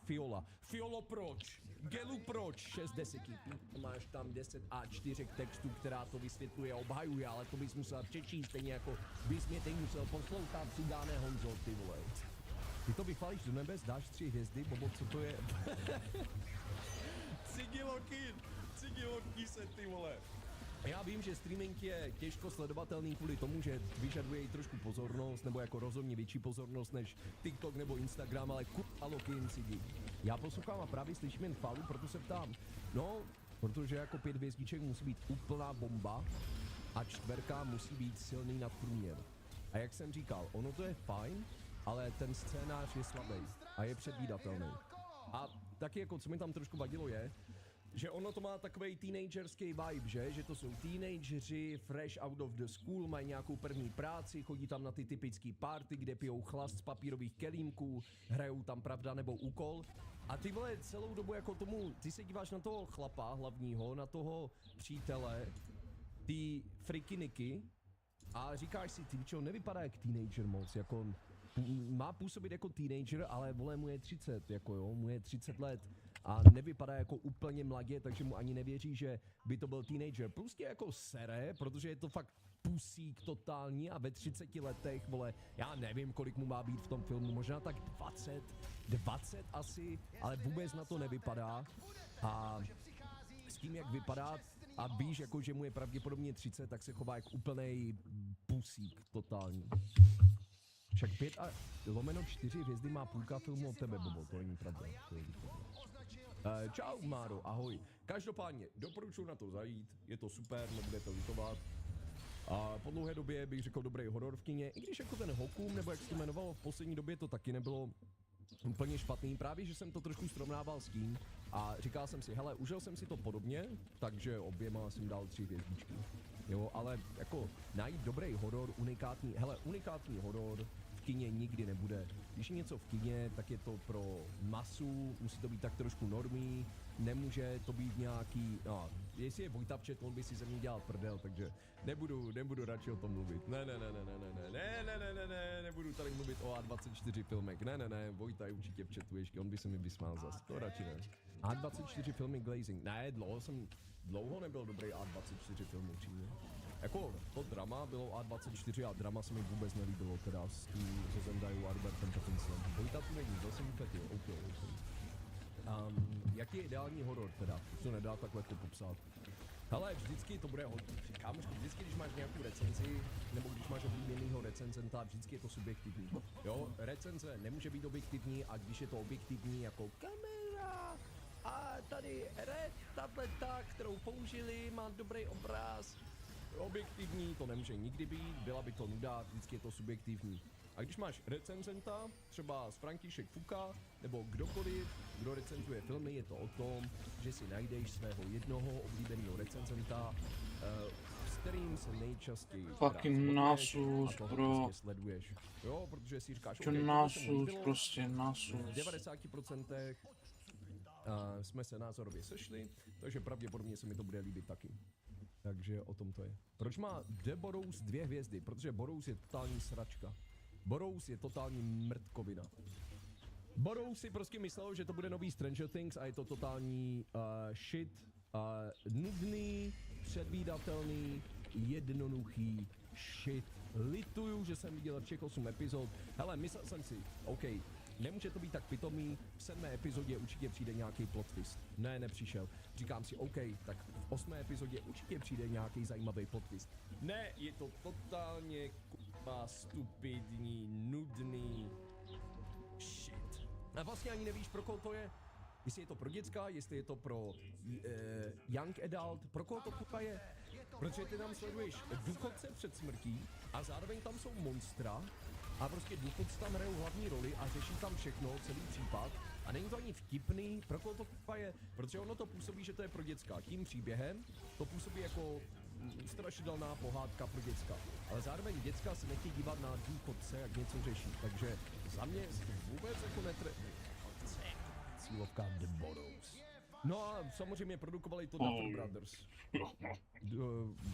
Fiola. Fiolo proč? Gelu proč? 6 deseti. Máš tam 10 A4 textů, která to vysvětluje a obhajuje, ale to bys musel přečíst, stejně jako bys mě teď musel poslouchat, cudáne Honzo, ty vole. Ty to vychválíš do nebe, dáš 3 hvězdy, Bobo, co to je? Cigiloky se, ty vole. Já vím, že streaming je těžko sledovatelný kvůli tomu, že vyžaduje i trošku pozornost, nebo jako rozhodně větší pozornost než TikTok nebo Instagram, ale a lokin Cigi. Já poslouchám a právě slyším jen chválu, proto se ptám. No, protože jako 5 hvězdiček musí být úplná bomba a 4 musí být silný nadprůměr. A jak jsem říkal, ono to je fajn, ale ten scénář je slabý a je předvídatelný. A taky jako co mi tam trošku vadilo je, že ono to má takovej teenagerský vibe, že to jsou teenageři, fresh out of the school, mají nějakou první práci, chodí tam na ty typický party, kde pijou chlast z papírových kelímků, hrajou tam pravda nebo úkol. A ty vole, celou dobu jako tomu, ty se díváš na toho chlapa hlavního, na toho přítele, ty freaky Nicky a říkáš si, ty čo, nevypadá jak teenager moc, jako má působit jako teenager, ale vole, mu je 30, jako jo, mu je 30 let. A nevypadá jako úplně mladě, takže mu ani nevěří, že by to byl teenager. Plus tě jako sere, protože je to fakt pusík totální a ve 30 letech, vole, já nevím, kolik mu má být v tom filmu, možná tak 20 asi, ale vůbec na to nevypadá. A s tím, jak vypadá a víš, jako, že mu je pravděpodobně 30, tak se chová jako úplnej pusík totální. Však 5/4 hvězdy má půlka filmu od tebe, Bobo, to není pravda. To je čau, Máro, ahoj. Každopádně, doporučuji na to zajít, je to super, nebudete litovat. A po dlouhé době bych řekl dobrý horor v kině, i když jako ten Hokum, nebo jak se to jmenovalo, v poslední době to taky nebylo úplně špatný, právě že jsem to trošku srovnával s tím a říkal jsem si, hele, užil jsem si to podobně, takže oběma jsem dal 3 hvězdičky. Jo, ale jako najít dobrý horor, unikátní horor v kině nikdy nebude. Když je něco v kině, tak je to pro masu, musí to být tak trošku normí, nemůže to být nějaký, no, jestli je Vojtavčet, on by si ze mě dělal prdel, takže nebudu radši o tom mluvit. Ne, nebudu tady mluvit o A24 filmech, ne, Vojta je určitě v chatu ještě, on by se mi vysmál zas, to radši ne. A24 filmy Glazing, ne, dlouho nebyl dobrý A24 film určitě. Jako to drama bylo A24 a drama se mi vůbec nelíbilo, teda s tím Zendayou a Robertem Pattinsem. Vojta tu není, byl jsem úplně OK. Jaký je ideální horor teda? To nedá takhle to popsat. Hele, vždycky to bude kámošku, vždycky když máš nějakou recenzi, nebo když máš oblíbenýho recenzenta, vždycky je to subjektivní. Jo, recenze nemůže být objektivní a když je to objektivní jako kamera a tady tato, kterou použili, má dobrý obraz, objektivní to nemůže nikdy být, byla by to nuda, vždycky je to subjektivní. A když máš recenzenta, třeba z František Fuka, nebo kdokoliv, kdo recenzuje filmy, je to o tom, že si najdeš svého jednoho oblíbeného recenzenta, s kterým se nejčastěji Fucking násud, bro. sleduješ. Jo, protože si říkáš, Čo násud, prostě násud. V 90% jsme se názorově sešli, takže pravděpodobně se mi to bude líbit taky. Takže o tom to je. Proč má The Borous 2 hvězdy? Protože Borous je totální sračka. Borous je totální mrtkovina. Borous si prostě myslel, že to bude nový Stranger Things a je to totální shit. Nudný, předvídatelný, jednoduchý shit. Lituju, že jsem viděl všech 8 epizod. Hele, myslel jsem si, OK, nemůže to být tak pitomý, v 7. epizodě určitě přijde nějaký plot twist. Ne, nepřišel. Říkám si, OK, tak v 8. epizodě určitě přijde nějaký zajímavý plot twist. Ne, je to totálně stupidní, nudný shit. A vlastně ani nevíš, pro koho to je. Jestli je to pro děcka, jestli je to pro young adult, pro koho to kurva je. Protože ty tam sleduješ důchodce před smrtí a zároveň tam jsou monstra a prostě důchodci tam hrajou hlavní roli a řeší tam všechno, celý případ a není to ani vtipný, pro koho to kurva je, protože ono to působí, že to je pro děcka. Tím příběhem to působí jako strašidelná pohádka pro děcka. Ale zároveň děcka se nechtějí dívat na důchodce, jak něco řeší. Takže za mě se to vůbec jako cílovka The Borous. No a samozřejmě produkovali to Duffer Brothers.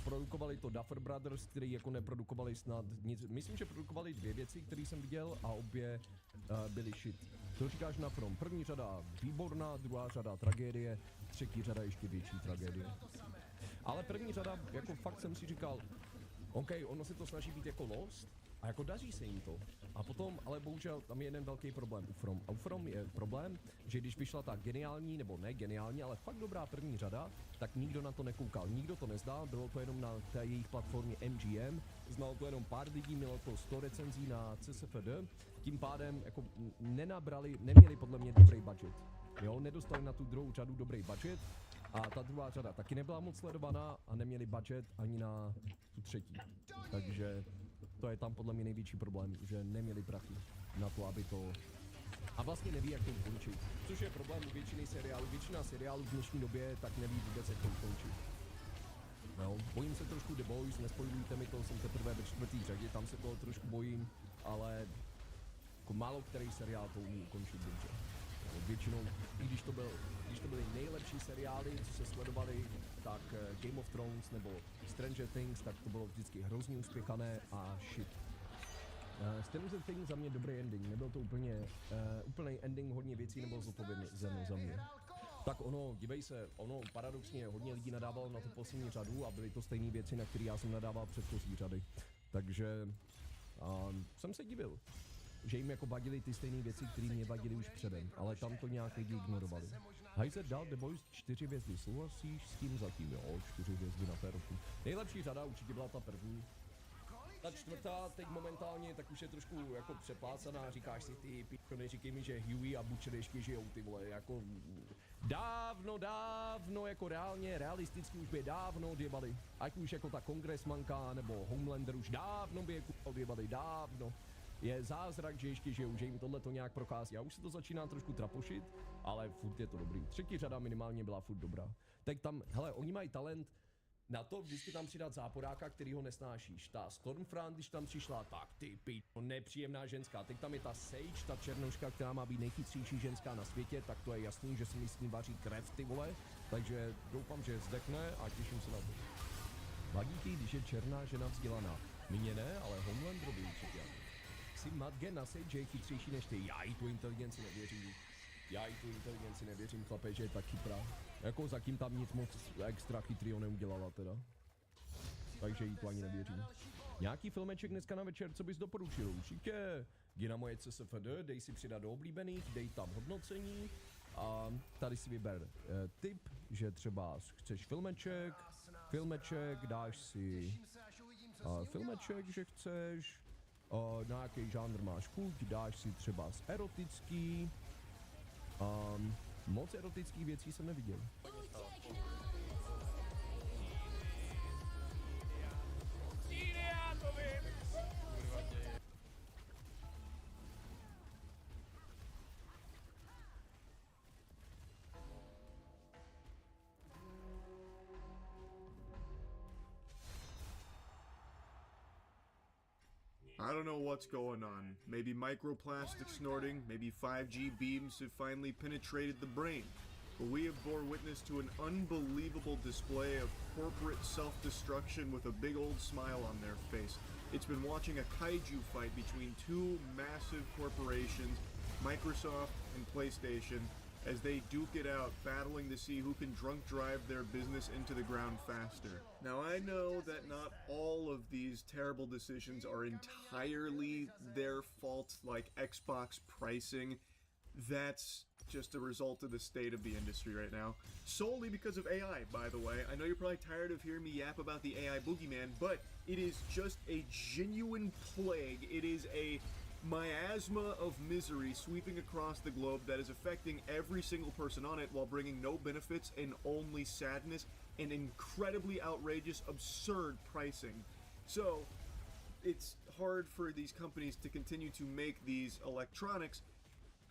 Produkovali to Duffer Brothers, který jako neprodukovali snad nic. Myslím, že produkovali 2 věci, které jsem viděl a obě byly shit. Co říkáš na From? První řada výborná, druhá řada tragédie, třetí řada ještě větší tragédie. Ale první řada, jako fakt jsem si říkal, OK, ono se to snaží být jako Lost a jako daří se jim to. A potom, ale bohužel, tam je jeden velký problém u From. A u From je problém, že když vyšla ta geniální, nebo ne geniální, ale fakt dobrá první řada, tak nikdo na to nekoukal. Nikdo to nezdál, bylo to jenom na té jejich platformě MGM, znalo to jenom pár lidí, mělo to 100 recenzí na CSFD, tím pádem jako neměli podle mě dobrý budget. Jo, nedostali na tu druhou řadu dobrý budget a ta druhá řada taky nebyla moc sledovaná a neměli budget ani na tu třetí. Takže to je tam podle mě největší problém, že neměli prachy na to, aby to... A vlastně neví, jak to ukončit. Což je problém u většiny seriálů. Většina seriálů v dnešní době tak neví vůbec, jak to ukončit. No, bojím se trošku The Boys, nespoilujte mi to, jsem teprve ve 4. řadě, tam se toho trošku bojím, ale jako málo který seriál to umí ukončit dobře. No, většinou, i když to byly nejlepší seriály, co se sledovaly, tak Game of Thrones nebo Stranger Things, tak to bylo vždycky hrozně uspěchané a shit. Stranger Things za mě dobrý ending, nebyl to úplný ending, hodně věcí nebylo zodpovědné za mě. Tak ono, dívej se, paradoxně hodně lidí nadávalo na tu poslední řadu a byly to stejné věci, na které já jsem nadával předchozí řady. Takže jsem se divil, že jim jako vadily ty stejné věci, které mě vadily už předem, ale tam to nějak lidi ignorovali. Heiser dal The Boys 4 hvězdy, souhlasíš s tím zatím? Jo, 4 hvězdy na férovku. Nejlepší řada určitě byla ta první. Ta 4. teď momentálně tak už je trošku jako přeplácaná, říkáš si ty pičo, neříkej mi, že Huey a Butcher ještě žijou, ty vole, jako dávno, jako realisticky už by dávno odjebali. Ať už jako ta kongresmanka nebo Homelander už dávno by je odjebali, dávno. Je zázrak, že ještě žijou, že jim tohle to nějak prochází. A už se to začíná trošku trapošit, ale furt je to dobrý. 3. řada minimálně byla furt dobrá. Tak tam, hele, oni mají talent na to vždycky tam přidat záporáka, který ho nesnášíš. Ta Stormfront, když tam přišla, tak ty pičo, nepříjemná ženská. Teď tam je ta Sage, ta černoška, která má být nejchytřejší ženská na světě, tak to je jasný, že se mi s ní vaří krev, ty vole. Takže doufám, že zdechne a těším se na to. Vadí ti, když je černá žena vzdělaná. Mně ne, ale Homelanderovi určitě. Si Matge na Sage, že je chytřejší než ty. Já jí tu inteligenci nevěřím. Chlape, že je tak chytrá. Jako zatím tam nic moc extra chytrýho neudělala teda. Takže jí to ani nevěřím. Nějaký filmeček dneska na večer, co bys doporučil? Určitě. Jdi na moje CSFD, dej si přidat do oblíbených, dej tam hodnocení a tady si vyber tip, že třeba chceš filmeček, dáš si filmeček, že chceš, na jaký žánr máš chuť, dáš si třeba erotický, moc erotických věcí jsem neviděl. I don't know what's going on. Maybe microplastic snorting, maybe 5G beams have finally penetrated the brain. But we have bore witness to an unbelievable display of corporate self-destruction with a big old smile on their face. It's been watching a kaiju fight between two massive corporations, Microsoft and PlayStation, as they duke it out, battling to see who can drunk drive their business into the ground faster. Now, I know that not all of these terrible decisions are entirely their fault, like Xbox pricing. That's just a result of the state of the industry right now. Solely because of AI, by the way. I know you're probably tired of hearing me yap about the AI boogeyman, but it is just a genuine plague. It is a miasma of misery sweeping across the globe that is affecting every single person on it while bringing no benefits and only sadness and incredibly outrageous, absurd pricing. So, it's hard for these companies to continue to make these electronics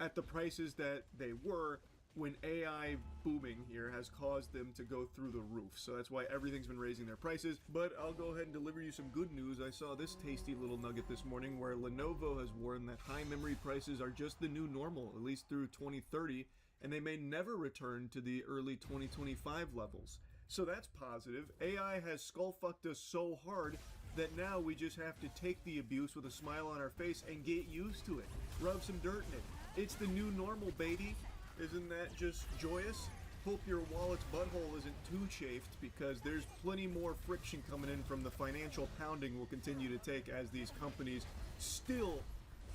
at the prices that they were when AI booming here has caused them to go through the roof. So that's why everything's been raising their prices. But I'll go ahead and deliver you some good news. I saw this tasty little nugget this morning where Lenovo has warned that high memory prices are just the new normal, at least through 2030, and they may never return to the early 2025 levels. So that's positive. AI has skull-fucked us so hard that now we just have to take the abuse with a smile on our face and get used to it. Rub some dirt in it. It's the new normal, baby. Isn't that just joyous? Hope your wallet's butthole isn't too chafed, because there's plenty more friction coming in from the financial pounding we'll continue to take as these companies still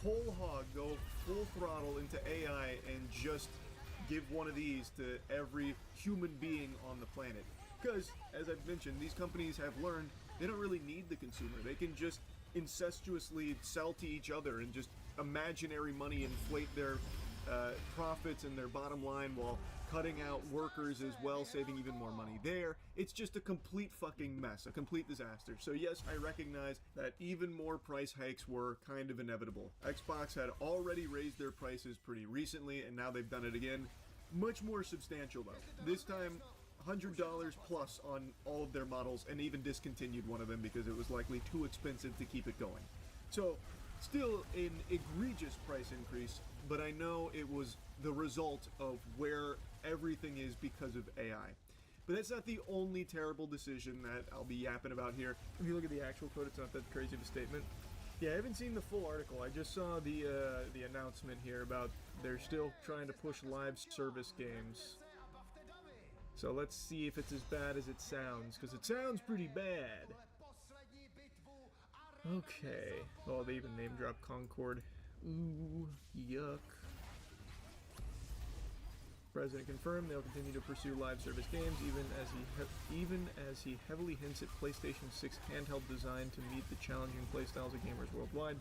whole hog go full throttle into AI and just give one of these to every human being on the planet. Because, as I've mentioned, these companies have learned they don't really need the consumer. They can just incestuously sell to each other and just imaginary money inflate their profits and their bottom line while cutting out workers as well, saving even more money there. It's just a complete fucking mess, a complete disaster. So yes, I recognize that even more price hikes were kind of inevitable. Xbox had already raised their prices pretty recently, and now they've done it again. Much more substantial though. This time, $100 plus on all of their models, and even discontinued one of them because it was likely too expensive to keep it going. So, still an egregious price increase, but I know it was the result of where everything is because of AI. But that's not the only terrible decision that I'll be yapping about here. If you look at the actual code, it's not that crazy of a statement. Yeah, I haven't seen the full article. I just saw the announcement here about they're still trying to push live service games. So let's see if it's as bad as it sounds, because it sounds pretty bad. Okay. Oh, they even name dropped Concord. Ooh, yuck. President confirmed they'll continue to pursue live service games, even as he heavily hints at PlayStation 6 handheld design to meet the challenging playstyles of gamers worldwide.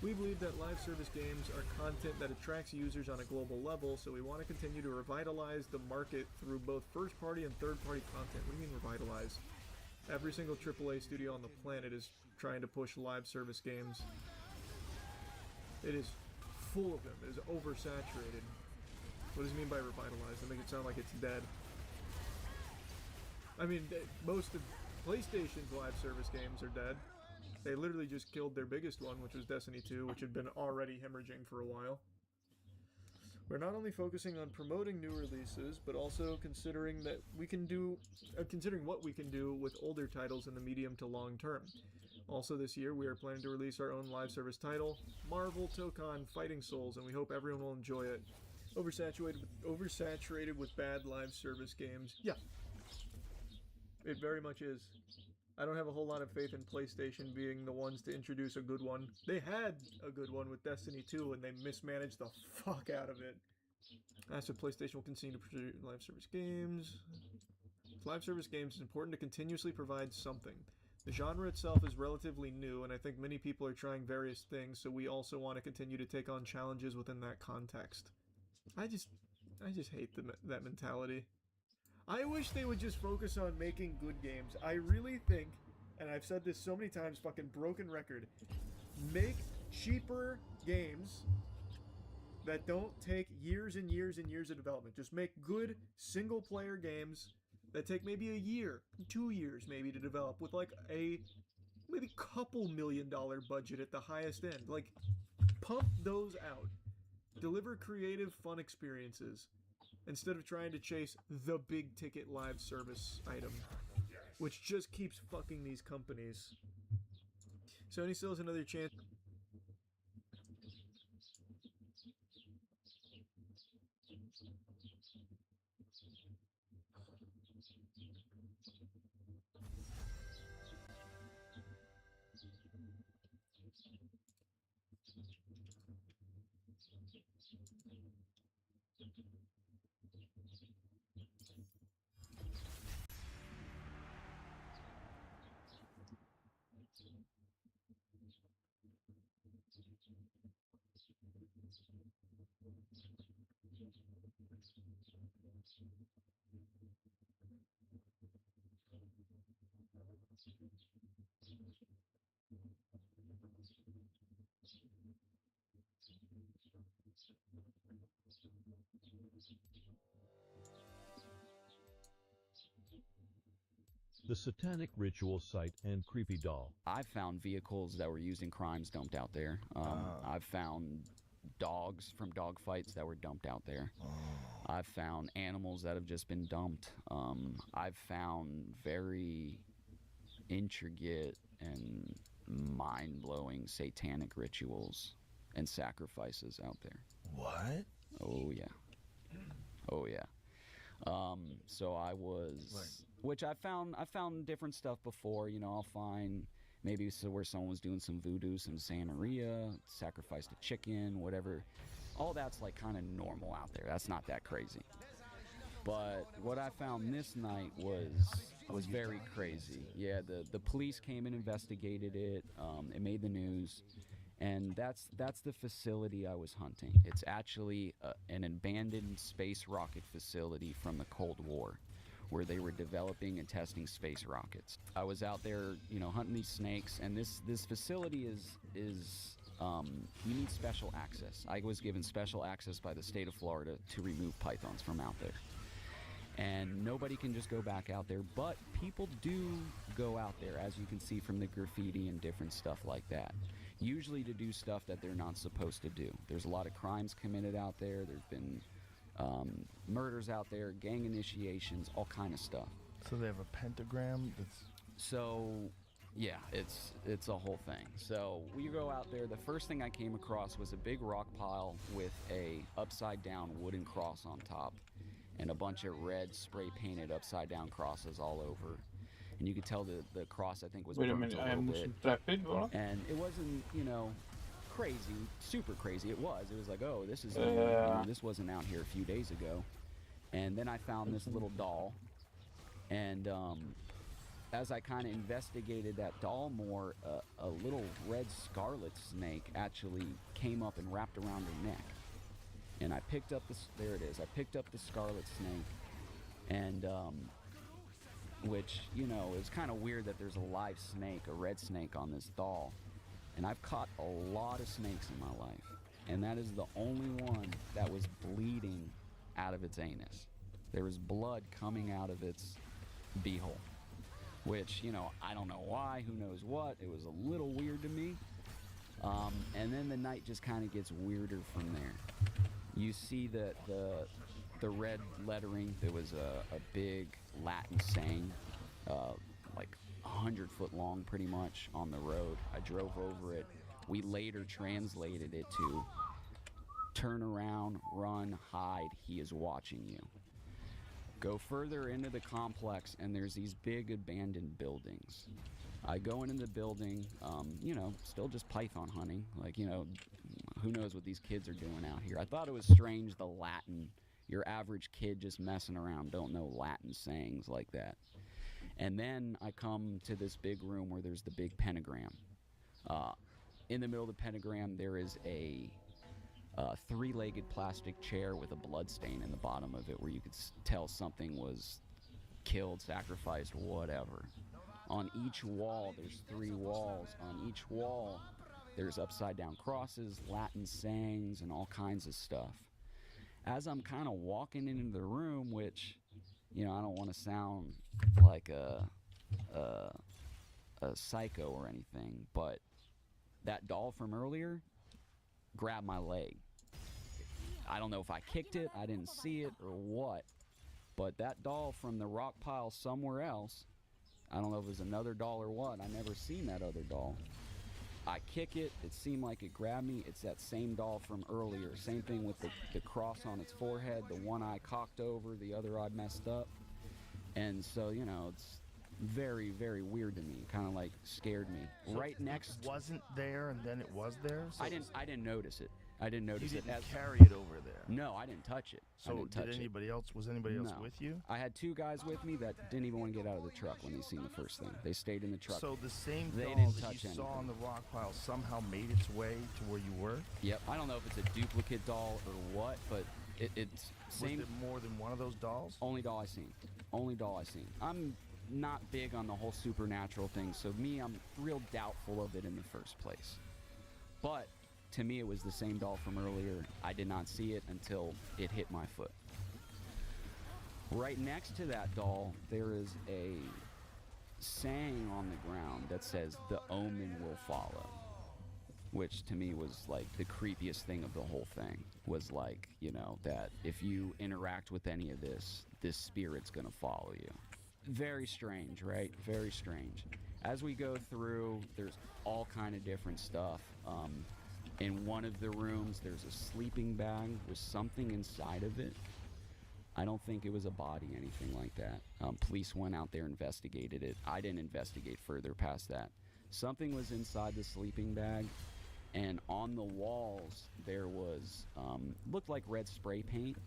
We believe that live service games are content that attracts users on a global level, so we want to continue to revitalize the market through both first-party and third-party content. What do you mean revitalize? Every single AAA studio on the planet is trying to push live service games. It is full of them. It is oversaturated. What does it mean by revitalize? They make it sound like it's dead. I mean, most of PlayStation's live service games are dead. They literally just killed their biggest one, which was Destiny 2, which had been already hemorrhaging for a while. We're not only focusing on promoting new releases, but also considering that we can do, considering what we can do with older titles in the medium to long term. Also this year, we are planning to release our own live service title, Marvel Tokon Fighting Souls, and we hope everyone will enjoy it. Oversaturated with bad live service games. Yeah. It very much is. I don't have a whole lot of faith in PlayStation being the ones to introduce a good one. They had a good one with Destiny 2, and they mismanaged the fuck out of it. As for PlayStation will continue to produce live service games. With live service games, it's important to continuously provide something. The genre itself is relatively new, and I think many people are trying various things, so we also want to continue to take on challenges within that context. I just hate that mentality. I wish they would just focus on making good games. I really think, and I've said this so many times, fucking broken record, make cheaper games that don't take years and years and years of development. Just make good single-player games that take maybe a year, 2 years maybe to develop, with like a maybe couple $1 million budget at the highest end. Like, pump those out. Deliver creative, fun experiences instead of trying to chase the big ticket live service item, which just keeps fucking these companies. Sony still has another chance. The Satanic Ritual Site and Creepy Doll. I've found vehicles that were used in crimes dumped out there. I've found dogs from dog fights that were dumped out there. I've found animals that have just been dumped. I've found very intricate and mind-blowing satanic rituals and sacrifices out there. What? Oh yeah. Oh yeah. So I was, which I found different stuff before. You know, I'll find maybe where someone was doing some voodoo, some Santeria, sacrificed a chicken, whatever. All that's like kind of normal out there. That's not that crazy. But what I found this night was very crazy. Yeah, the police came and investigated it. It made the news. And that's the facility I was hunting. It's actually an abandoned space rocket facility from the Cold War, where they were developing and testing space rockets. I was out there, you know, hunting these snakes, and this facility is you need special access. I was given special access by the state of Florida to remove pythons from out there. And nobody can just go back out there, but people do go out there, as you can see from the graffiti and different stuff like that. Usually to do stuff that they're not supposed to do. There's a lot of crimes committed out there. There's been murders out there, gang initiations, all kind of stuff. So they have a pentagram that's... So, yeah, it's a whole thing. So we go out there. The first thing I came across was a big rock pile with a upside down wooden cross on top and a bunch of red spray painted upside down crosses all over. And you could tell the cross, I think, was burnt a little bit. And it wasn't, you know, crazy, super crazy. It was like, oh, this is, you know, this wasn't out here a few days ago. And then I found this little doll. And as I kind of investigated that doll more, a little red scarlet snake actually came up and wrapped around her neck. And I picked up there it is. I picked up the scarlet snake, and which, you know, it's kind of weird that there's a live snake, a red snake on this doll. And I've caught a lot of snakes in my life, and that is the only one that was bleeding out of its anus. There was blood coming out of its beehole, which, you know, I don't know why, who knows what. It was a little weird to me. And then the night just kind of gets weirder from there. You see that the red lettering. There was a big Latin saying, like 100 foot long pretty much, on the road. I drove over it. We later translated it to, turn around, run, hide, he is watching you. Go further into the complex and there's these big abandoned buildings. I go into the building, you know, still just python hunting. Like, you know, who knows what these kids are doing out here. I thought it was strange, the Latin. Your average kid just messing around don't know Latin sayings like that. And then I come to this big room where there's the big pentagram. In the middle of the pentagram, there is a three-legged plastic chair with a blood stain in the bottom of it, where you could tell something was killed, sacrificed, whatever. On each wall, there's 3 walls. On each wall, there's upside-down crosses, Latin sayings, and all kinds of stuff. As I'm kind of walking into the room, which, you know, I don't want to sound like a a psycho or anything, but that doll from earlier grabbed my leg. I don't know if I kicked it, I didn't see it, or what, but that doll from the rock pile somewhere else, I don't know if it was another doll or what, I never seen that other doll. I kick it, it seemed like it grabbed me. It's that same doll from earlier. Same thing with the cross on its forehead, the one eye cocked over, the other eye messed up. And so, you know, it's very, very weird to me. Kind of like scared me. So right next. It wasn't there and then it was there? So I didn't notice it. I didn't notice you it. didn't carry it over there? No, I didn't touch it. So I didn't touch did anybody else, was anybody else No. with you? I had 2 guys with me that didn't even want to get out of the truck when they seen the first thing. They stayed in the truck. So the same they doll didn't that touch you anything. saw on the rock pile somehow made its way to where you were? Yep. I don't know if it's a duplicate doll or what, but it's same. Was there more than one of those dolls? Only doll I seen. Only doll I seen. I'm not big on the whole supernatural thing, so me, I'm real doubtful of it in the first place. But to me, it was the same doll from earlier. I did not see it until it hit my foot. Right next to that doll, there is a saying on the ground that says, "The omen will follow," which to me was like the creepiest thing of the whole thing. Was like, you know, that if you interact with any of this, this spirit's gonna follow you. Very strange, right? Very strange. As we go through, there's all kind of different stuff. In one of the rooms, there's a sleeping bag with something inside of it. I don't think it was a body, anything like that. Police went out there, investigated it. I didn't investigate further past that. Something was inside the sleeping bag, and on the walls there was, looked like red spray paint,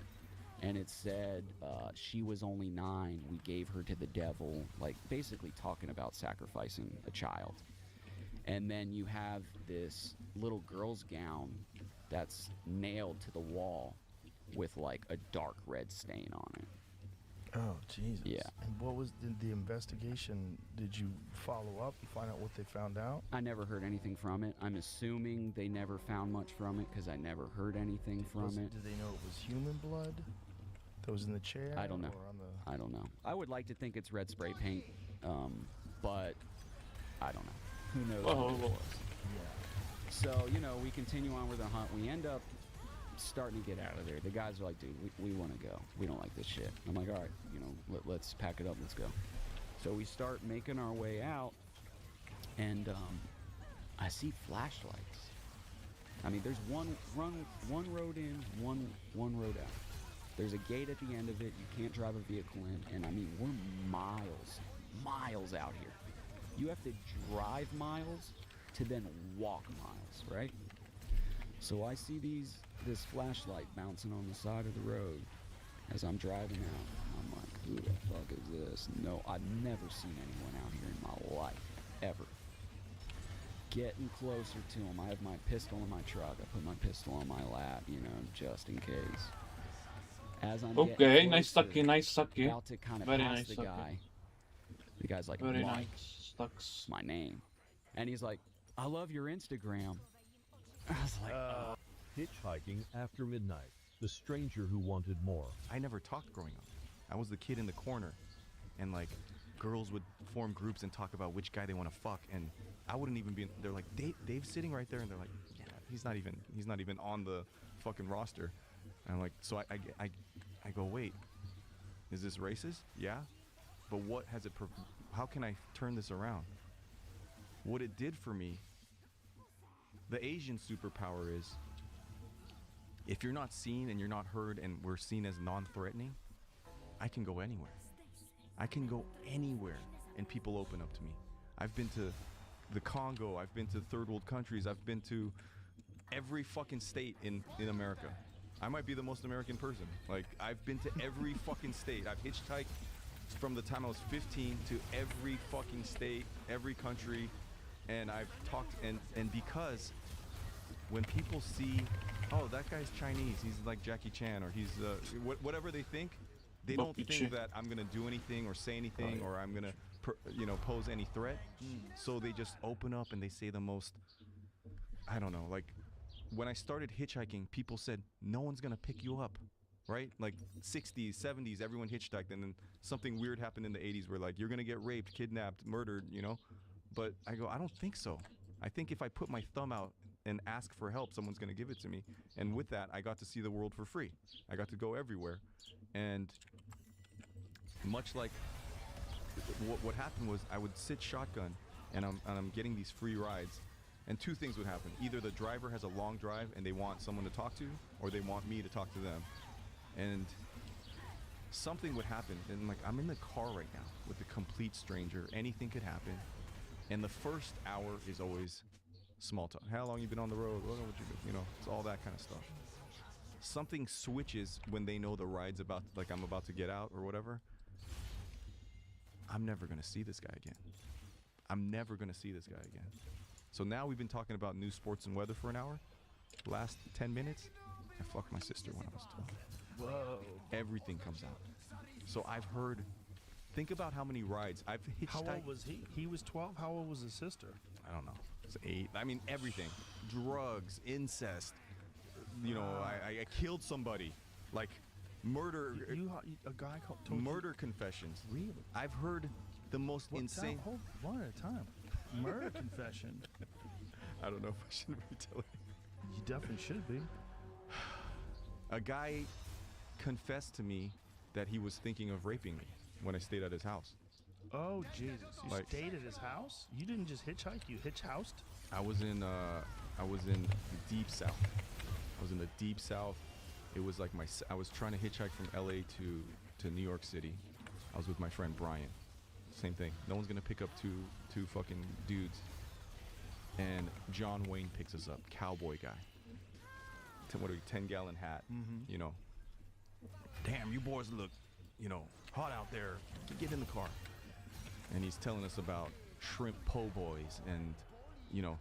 and it said, she was only 9, we gave her to the devil, like basically talking about sacrificing a child. And then you have this little girl's gown that's nailed to the wall with like a dark red stain on it. Oh, Jesus. Yeah. And what was the investigation? Did you follow up and find out what they found out? I never heard anything from it. I'm assuming they never found much from it because I never heard anything from it. Did they know it was human blood that was in the chair? I don't know. Or on the... I don't know. I would like to think it's red spray paint, but I don't know. Who knows what it was? Yeah. So, you know, we continue on with the hunt. We end up starting to get out of there. The guys are like, dude, we want to go. We don't like this shit. I'm like, all right, you know, let's pack it up. Let's go. So we start making our way out, and I see flashlights. I mean, there's one road in, one road out. There's a gate at the end of it. You can't drive a vehicle in, and I mean, we're miles out here. You have to drive miles to then walk miles, right? So I see this flashlight bouncing on the side of the road as I'm driving out. I'm like, who the fuck is this? No, I've never seen anyone out here in my life, ever. Getting closer to him. I have my pistol in my truck. I put my pistol on my lap, you know, just in case. As I'm okay, nice sucky, nice sucky. About to kind of Very pass nice the sucky. guy. The guy's like, Very Mike, nice. Sucks. My name. And he's like, I love your Instagram. I was like, Hitchhiking after midnight. The stranger who wanted more. I never talked growing up. I was the kid in the corner, and like girls would form groups and talk about which guy they want to fuck, and I wouldn't even be. They're like, Dave's sitting right there, and they're like, yeah, he's not even on the fucking roster. And I'm like, so I go, wait, is this racist? Yeah, but what has it? How can I turn this around? What it did for me. The Asian superpower is, if you're not seen and you're not heard and we're seen as non-threatening, I can go anywhere. I can go anywhere and people open up to me. I've been to the Congo, I've been to third world countries, I've been to every fucking state in America. I might be the most American person. Like, I've been to every fucking state. I've hitchhiked from the time I was 15 to every fucking state, every country, and I've talked, and because when people see, oh, that guy's Chinese, he's like Jackie Chan, or he's whatever they think, they don't think that I'm gonna do anything or say anything, or I'm gonna pose any threat. So they just open up and they say the most, I don't know, like when I started hitchhiking, people said no one's gonna pick you up, right? Like 60s, 70s, everyone hitchhiked, and then something weird happened in the 80s where like you're gonna get raped, kidnapped, murdered, you know. But I go, I don't think so. I think if I put my thumb out and ask for help, someone's going to give it to me. And with that, I got to see the world for free. I got to go everywhere. And much like what happened was I would sit shotgun and I'm getting these free rides. And two things would happen. Either the driver has a long drive and they want someone to talk to, or they want me to talk to them. And something would happen. And like, I'm in the car right now with a complete stranger. Anything could happen. And the first hour is always small talk. How long you been on the road? What would you do? You know, it's all that kind of stuff. Something switches when they know the ride's about, like I'm about to get out or whatever. I'm never gonna see this guy again. I'm never gonna see this guy again. So now we've been talking about news, sports, and weather for an hour. Last 10 minutes, I fucked my sister when I was 12. Whoa. Everything comes out. So I've heard, think about how many rides I've hitchhiked. How old was he? He was 12. How old was his sister? I don't know. It's 8. I mean, everything. Drugs, incest. You know, I killed somebody. Like, murder. A guy told murder you? confessions. Really? I've heard the most insane. Hold one at a time. Murder confession. I don't know if I should be telling you. You definitely should be. A guy confessed to me that he was thinking of raping me when I stayed at his house. Oh Jesus! You Like- stayed at his house? You didn't just hitchhike. You hitch-housed? I was in the deep south. I was in the deep south. It was like I was trying to hitchhike from LA to New York City. I was with my friend Brian. Same thing. No one's gonna pick up two fucking dudes. And John Wayne picks us up, cowboy guy. 10-gallon hat. You know. Damn, you boys look, you know, hot out there. Get in the car. And he's telling us about shrimp po' boys, and you know,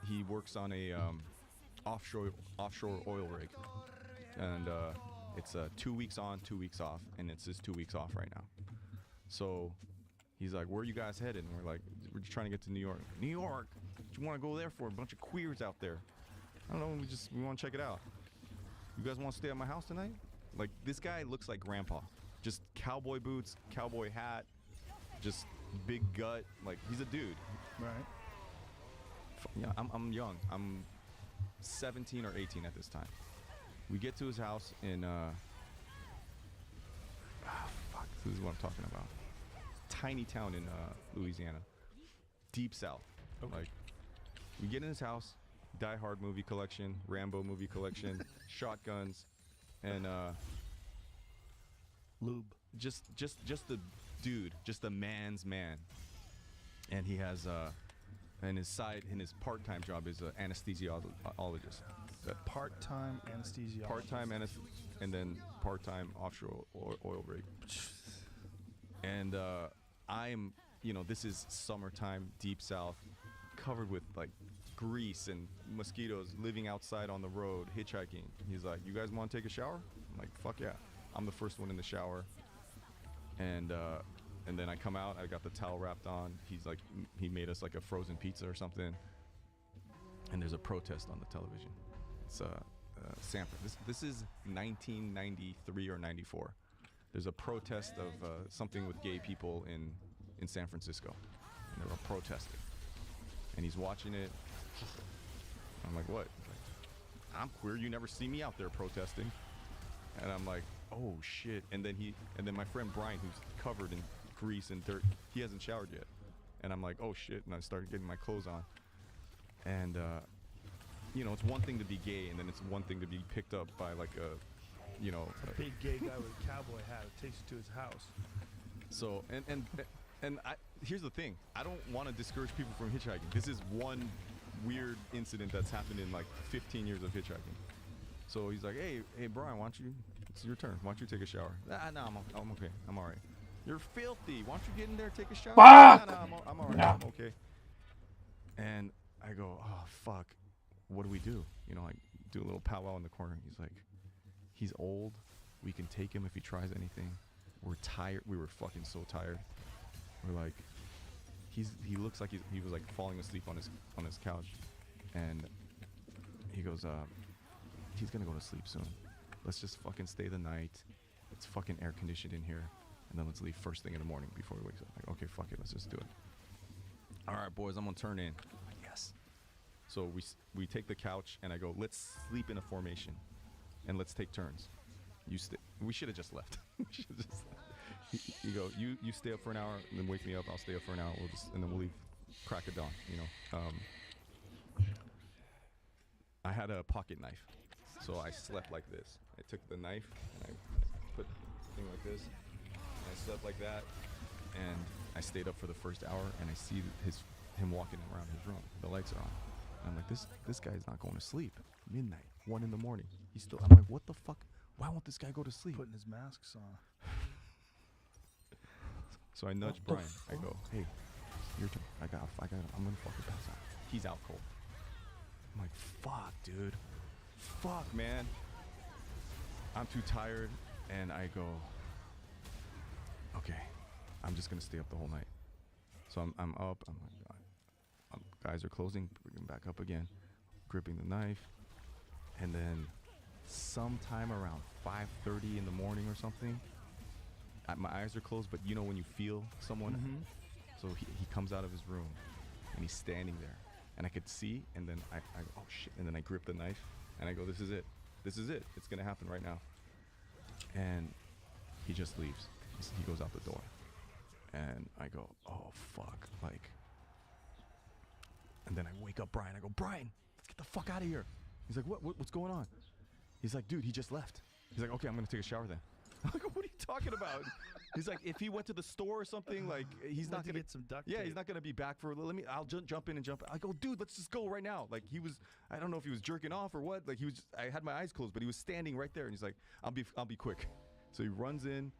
he works on a offshore oil rig, and it's 2 weeks on, 2 weeks off, and it's just 2 weeks off right now. So he's like, "Where are you guys headed?" And we're like, "We're just trying to get to New York." New York? What you want to go there for? A bunch of queers out there. I don't know. We want to check it out. You guys want to stay at my house tonight? Like, this guy looks like grandpa. Just cowboy boots, cowboy hat, just big gut. Like, he's a dude. Right. Yeah, I'm young. I'm 17 or 18 at this time. We get to his house in this is what I'm talking about. Tiny town in Louisiana. Deep South. Okay. Like, we get in his house, Die Hard movie collection, Rambo movie collection, shotguns, and lube. Just the dude, just the man's man. And he has in his part-time job is an anesthesiologist. Part-time anesthesiologist. Part-time and then part-time offshore oil rig. And I'm, you know, this is summertime, deep south, covered with like grease and mosquitoes, living outside on the road, hitchhiking. He's like, "You guys want to take a shower?" I'm like, "Fuck yeah." I'm the first one in the shower. And then I come out, I got the towel wrapped on. He's like, he made us like a frozen pizza or something. And there's a protest on the television. It's Sanford. This is 1993 or 94. There's a protest of something with gay people in San Francisco. And they were protesting. And he's watching it. I'm like, "What?" He's like, "I'm queer. You never see me out there protesting." And I'm like, "Oh shit!" And then my friend Brian, who's covered in grease and dirt, he hasn't showered yet. And I'm like, "Oh shit!" And I started getting my clothes on. And you know, it's one thing to be gay, and then it's one thing to be picked up by like a big gay guy with a cowboy hat who takes you to his house. So and here's the thing: I don't want to discourage people from hitchhiking. This is one weird incident that's happened in like 15 years of hitchhiking. So he's like, hey Brian, why don't you? It's your turn. Why don't you take a shower? No, I'm okay. I'm all right. You're filthy. Why don't you get in there and take a shower? Fuck! No, I'm all right. Yeah. I'm okay. And I go, "Oh fuck, what do we do?" You know, like do a little powwow in the corner. He's like, "He's old. We can take him if he tries anything. We're tired. We were fucking so tired. We're like, he looks like he was like falling asleep on his couch." And he goes, "He's gonna go to sleep soon. Let's just fucking stay the night. It's fucking air conditioned in here, and then let's leave first thing in the morning before he wakes up." Like, okay, fuck it, let's just do it. all right, boys, I'm gonna turn in. I'm like, yes. So we take the couch and I go, let's sleep in a formation, and let's take turns. We should have just left. You go, you stay up for an hour, and then wake me up. I'll stay up for an hour, and then we'll leave crack of dawn. You know. I had a pocket knife, so I slept like this. I took the knife and I put the thing like this, and I slept like that, and I stayed up for the first hour, and I see him walking around his room. The lights are on. And I'm like, this guy's not going to sleep. Midnight, 1 in the morning. I'm like, what the fuck? Why won't this guy go to sleep? Putting his masks on. So I nudge Brian. I go, hey, your turn. I'm gonna fucking pass out. He's out cold. I'm like, fuck, dude. Fuck, man. I'm too tired, and I go, okay, I'm just gonna stay up the whole night. So I'm up. I'm like, guys are closing. Bringing back up again, gripping the knife, and then sometime around 5:30 in the morning or something. My eyes are closed, but you know when you feel someone. So he comes out of his room, and he's standing there, and I could see, and then I go, oh shit, and then I grip the knife, and I go, this is it, it's gonna happen right now. And he just leaves. He goes out the door, and I go, oh fuck, like. And then I wake up Brian. I go, Brian, let's get the fuck out of here. He's like, what's going on? He's like, dude, he just left. He's like, okay, I'm gonna take a shower then. I'm like, what are you talking about? He's like, if he went to the store or something, like, he's not gonna get some duct Yeah, tape. He's not gonna be back for. I'll jump in and jump. I go, dude, let's just go right now. Like I don't know if he was jerking off or what. Like I had my eyes closed, but he was standing right there, and he's like, I'll be quick. So he runs in,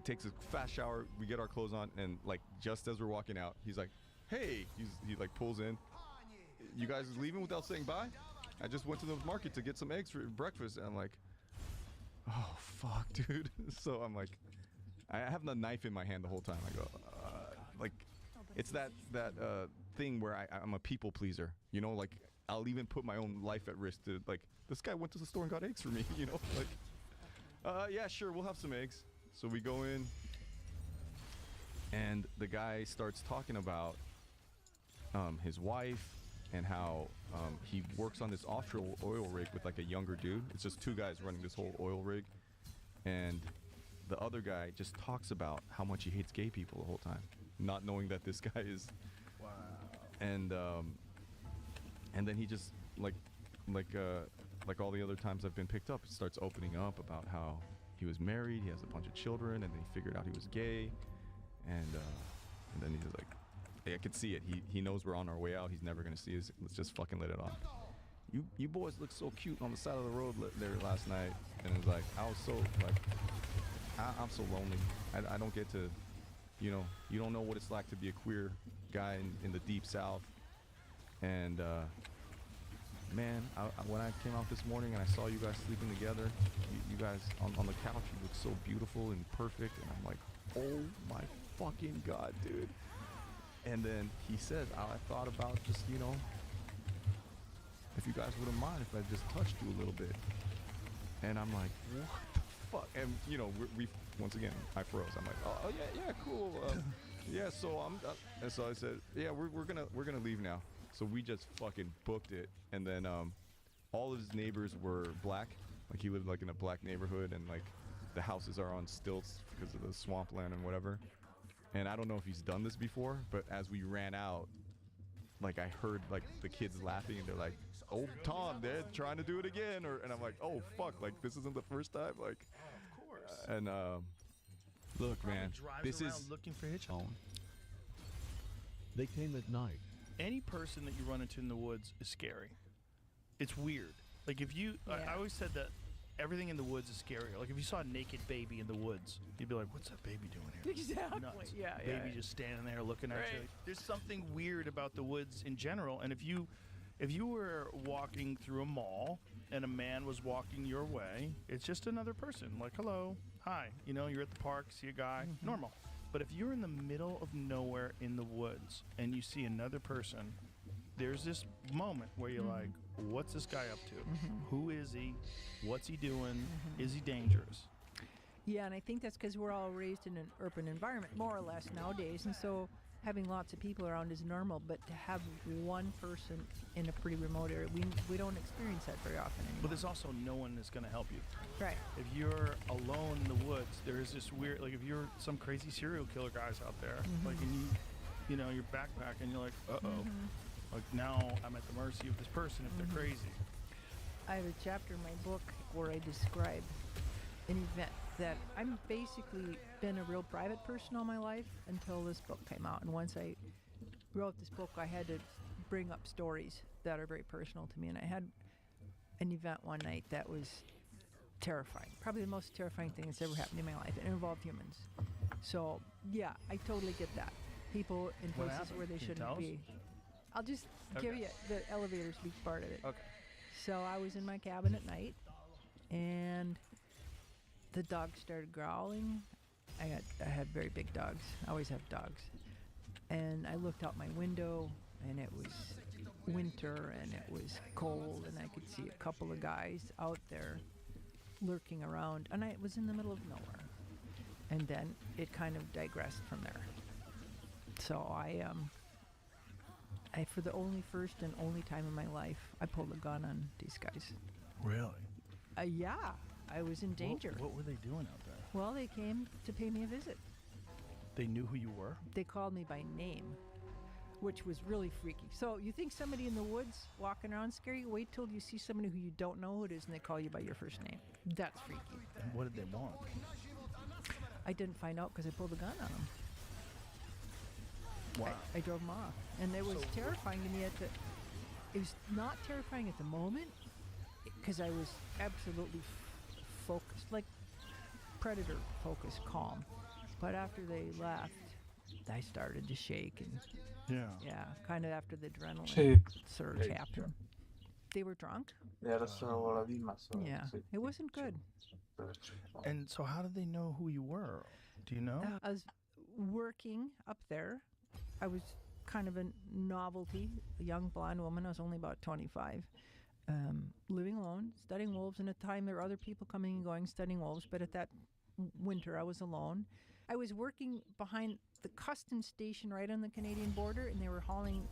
takes a fast shower. We get our clothes on, and like just as we're walking out, he's like, hey, he like pulls in. You guys leaving without saying bye? I just went to the market to get some eggs for breakfast, and I'm like, oh fuck, dude. So I'm like, I have the knife in my hand the whole time. I go, like, it's that thing where I'm a people pleaser, you know, like I'll even put my own life at risk to, like, this guy went to the store and got eggs for me, you know, like, yeah, sure, we'll have some eggs. So we go in, and the guy starts talking about his wife and how he works on this offshore oil rig with like a younger dude. It's just two guys running this whole oil rig, and the other guy just talks about how much he hates gay people the whole time, not knowing that this guy is. Wow. And then he just like all the other times I've been picked up, starts opening up about how he was married, he has a bunch of children, and then he figured out he was gay, and then he's like, I could see it. He knows we're on our way out. He's never gonna see us. Let's just fucking let it off. You boys look so cute on the side of the road there last night, and it was like I was so like I'm so lonely. I don't get to, you know, you don't know what it's like to be a queer guy in the deep south. And man, when I came out this morning and I saw you guys sleeping together, you guys on the couch, you look so beautiful and perfect, and I'm like, oh my fucking god, dude. And then he says, I thought about just, you know, if you guys wouldn't mind if I just touched you a little bit. And I'm like, what the fuck? And, you know, we once again, I froze. I'm like, oh yeah, cool. Yeah, so and so I said, yeah, we're gonna leave now. So we just fucking booked it. And then all of his neighbors were black. Like he lived like in a black neighborhood, and like the houses are on stilts because of the swampland and whatever. And I don't know if he's done this before, but as we ran out, like I heard like the kids laughing, and they're like, "Oh, Tom, they're trying to do it again," and I'm like, "Oh fuck, like this isn't the first time." Like, of course. And look, man, this is looking for hitchhiking. They came at night. Any person that you run into in the woods is scary. It's weird. Like if you, I always said that everything in the woods is scarier. Like if you saw a naked baby in the woods, you'd be like, "What's that baby doing here?" Exactly. Nuts. Yeah. Baby just standing there looking at you. There's something weird about the woods in general. And if you were walking through a mall and a man was walking your way, it's just another person. Like, hello, hi. You know, you're at the park, see a guy, normal. But if you're in the middle of nowhere in the woods and you see another person, there's this moment where you're like, what's this guy up to? Who is he? What's he doing? Is he dangerous? Yeah, and I think that's because we're all raised in an urban environment, more or less, nowadays. And so having lots of people around is normal, but to have one person in a pretty remote area, we don't experience that very often anymore. But there's also no one that's going to help you. Right. If you're alone in the woods, there is this weird, like if you're some crazy serial killer guys out there, like and you know, your backpack and you're like, uh-oh. Like now I'm at the mercy of this person if they're crazy. I have a chapter in my book where I describe an event that I'm basically been a real private person all my life until this book came out. And once I wrote this book, I had to bring up stories that are very personal to me. And I had an event one night that was terrifying. Probably the most terrifying thing that's ever happened in my life. It involved humans. So, yeah, I totally get that. People in What places happened? where they Can you shouldn't tell us? be. I'll just give you the elevator speak part of it. Okay. So I was in my cabin at night, and the dog started growling. I had very big dogs. I always have dogs. And I looked out my window, and it was winter, and it was cold, and I could see a couple of guys out there lurking around, and I was in the middle of nowhere. And then it kind of digressed from there. So I for the first and only time in my life, I pulled a gun on these guys. Really? Yeah, I was in danger. What were they doing out there? Well, they came to pay me a visit. They knew who you were? They called me by name, which was really freaky. So you think somebody in the woods walking around scary? Wait till you see somebody who you don't know who it is and they call you by your first name. That's freaky. And what did they want? I didn't find out because I pulled a gun on them. Wow. I drove them off. And it was terrifying to me it was not terrifying at the moment because I was absolutely focused, like predator focused, calm. But after they left, I started to shake and kind of after the adrenaline surge happened. They were drunk. Yeah, it wasn't good. And so how did they know who you were? Do you know? I was working up there. I was kind of a novelty, a young blonde woman. I was only about 25, living alone, studying wolves. And at the time, there were other people coming and going, studying wolves. But at that winter, I was alone. I was working behind the customs station right on the Canadian border, and they were hauling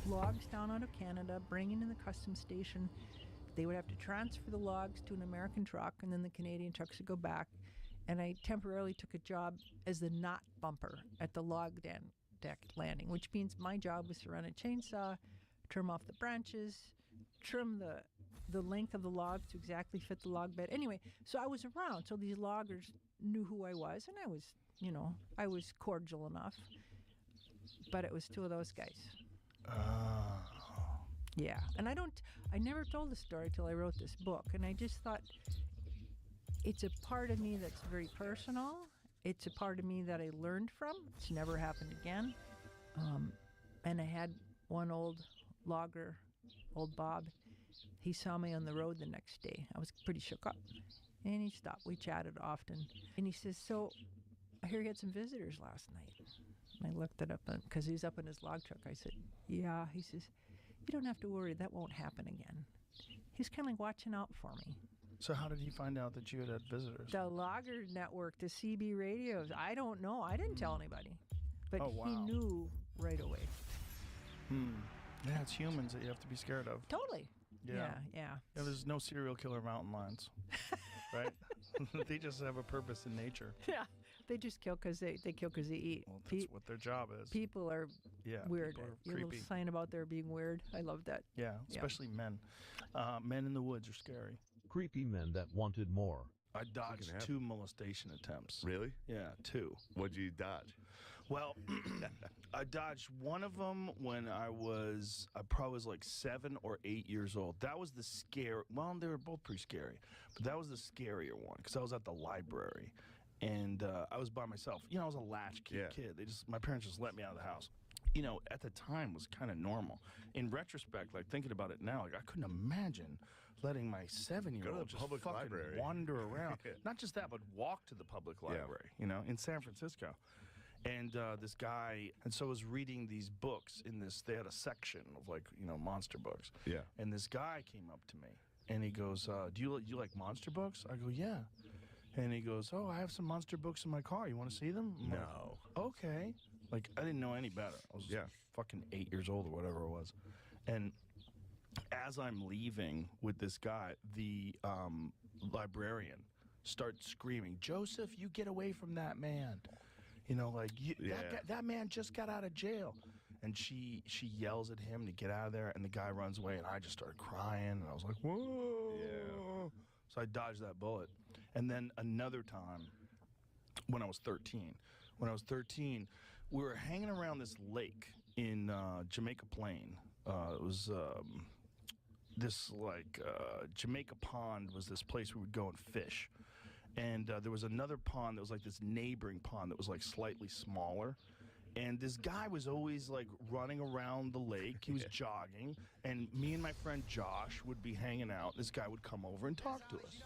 logs down out of Canada, bringing in the customs station. They would have to transfer the logs to an American truck, and then the Canadian trucks would go back. And I temporarily took a job as the knot bumper at the log deck landing, which means my job was to run a chainsaw, trim off the branches, trim the length of the logs to exactly fit the log bed. Anyway, so I was around, so these loggers knew who I was, and I was cordial enough. But it was two of those guys. Yeah, and I never told the story till I wrote this book, and I just thought it's a part of me that's very personal. It's a part of me that I learned from. It's never happened again. And I had one old logger, old Bob. He saw me on the road the next day. I was pretty shook up. And he stopped. We chatted often. And he says, so I hear you had some visitors last night. And I looked it up because he was up in his log truck. I said, yeah. He says, you don't have to worry. That won't happen again. He's kind of like watching out for me. So how did he find out that you had visitors? The Logger Network, the CB radios. I don't know. I didn't tell anybody. But he knew right away. Yeah, it's humans that you have to be scared of. Totally. Yeah. There's no serial killer mountain lions, right? They just have a purpose in nature. Yeah. They just kill because they kill because they eat. Well, that's what their job is. People are weird. People are Your creepy. little sign about there being weird. I love that. Yeah, especially men. Men in the woods are scary. Creepy men that wanted more. I dodged 2 molestation attempts. Really? Yeah, 2. What'd you dodge? Well, I dodged one of them when I probably was like 7 or 8 years old. That was the scary. Well, they were both pretty scary, but that was the scarier one because I was at the library, and I was by myself. I was a latchkey kid. My parents just let me out of the house. At the time was kind of normal. In retrospect, like thinking about it now, like I couldn't imagine letting my 7-year-old just fucking wander around. Not just that, but walk to the public library, in San Francisco. And this guy, and so I was reading these books they had a section of monster books. Yeah. And this guy came up to me and he goes, do you like monster books? I go, yeah. And he goes, oh, I have some monster books in my car. You want to see them? I'm like, okay. Like, I didn't know any better. I was fucking 8 years old or whatever it was. And as I'm leaving with this guy, the librarian starts screaming, "Joseph, you get away from that man." You know, like, that man just got out of jail. And she yells at him to get out of there, and the guy runs away, and I just started crying, and I was like, whoa. Yeah. So I dodged that bullet. And then another time, when I was 13, we were hanging around this lake in Jamaica Plain. It was this, like, Jamaica Pond was this place we would go and fish. And there was another pond that was like this neighboring pond that was like slightly smaller. And this guy was always like running around the lake. He was jogging. And me and my friend Josh would be hanging out. This guy would come over and talk to us.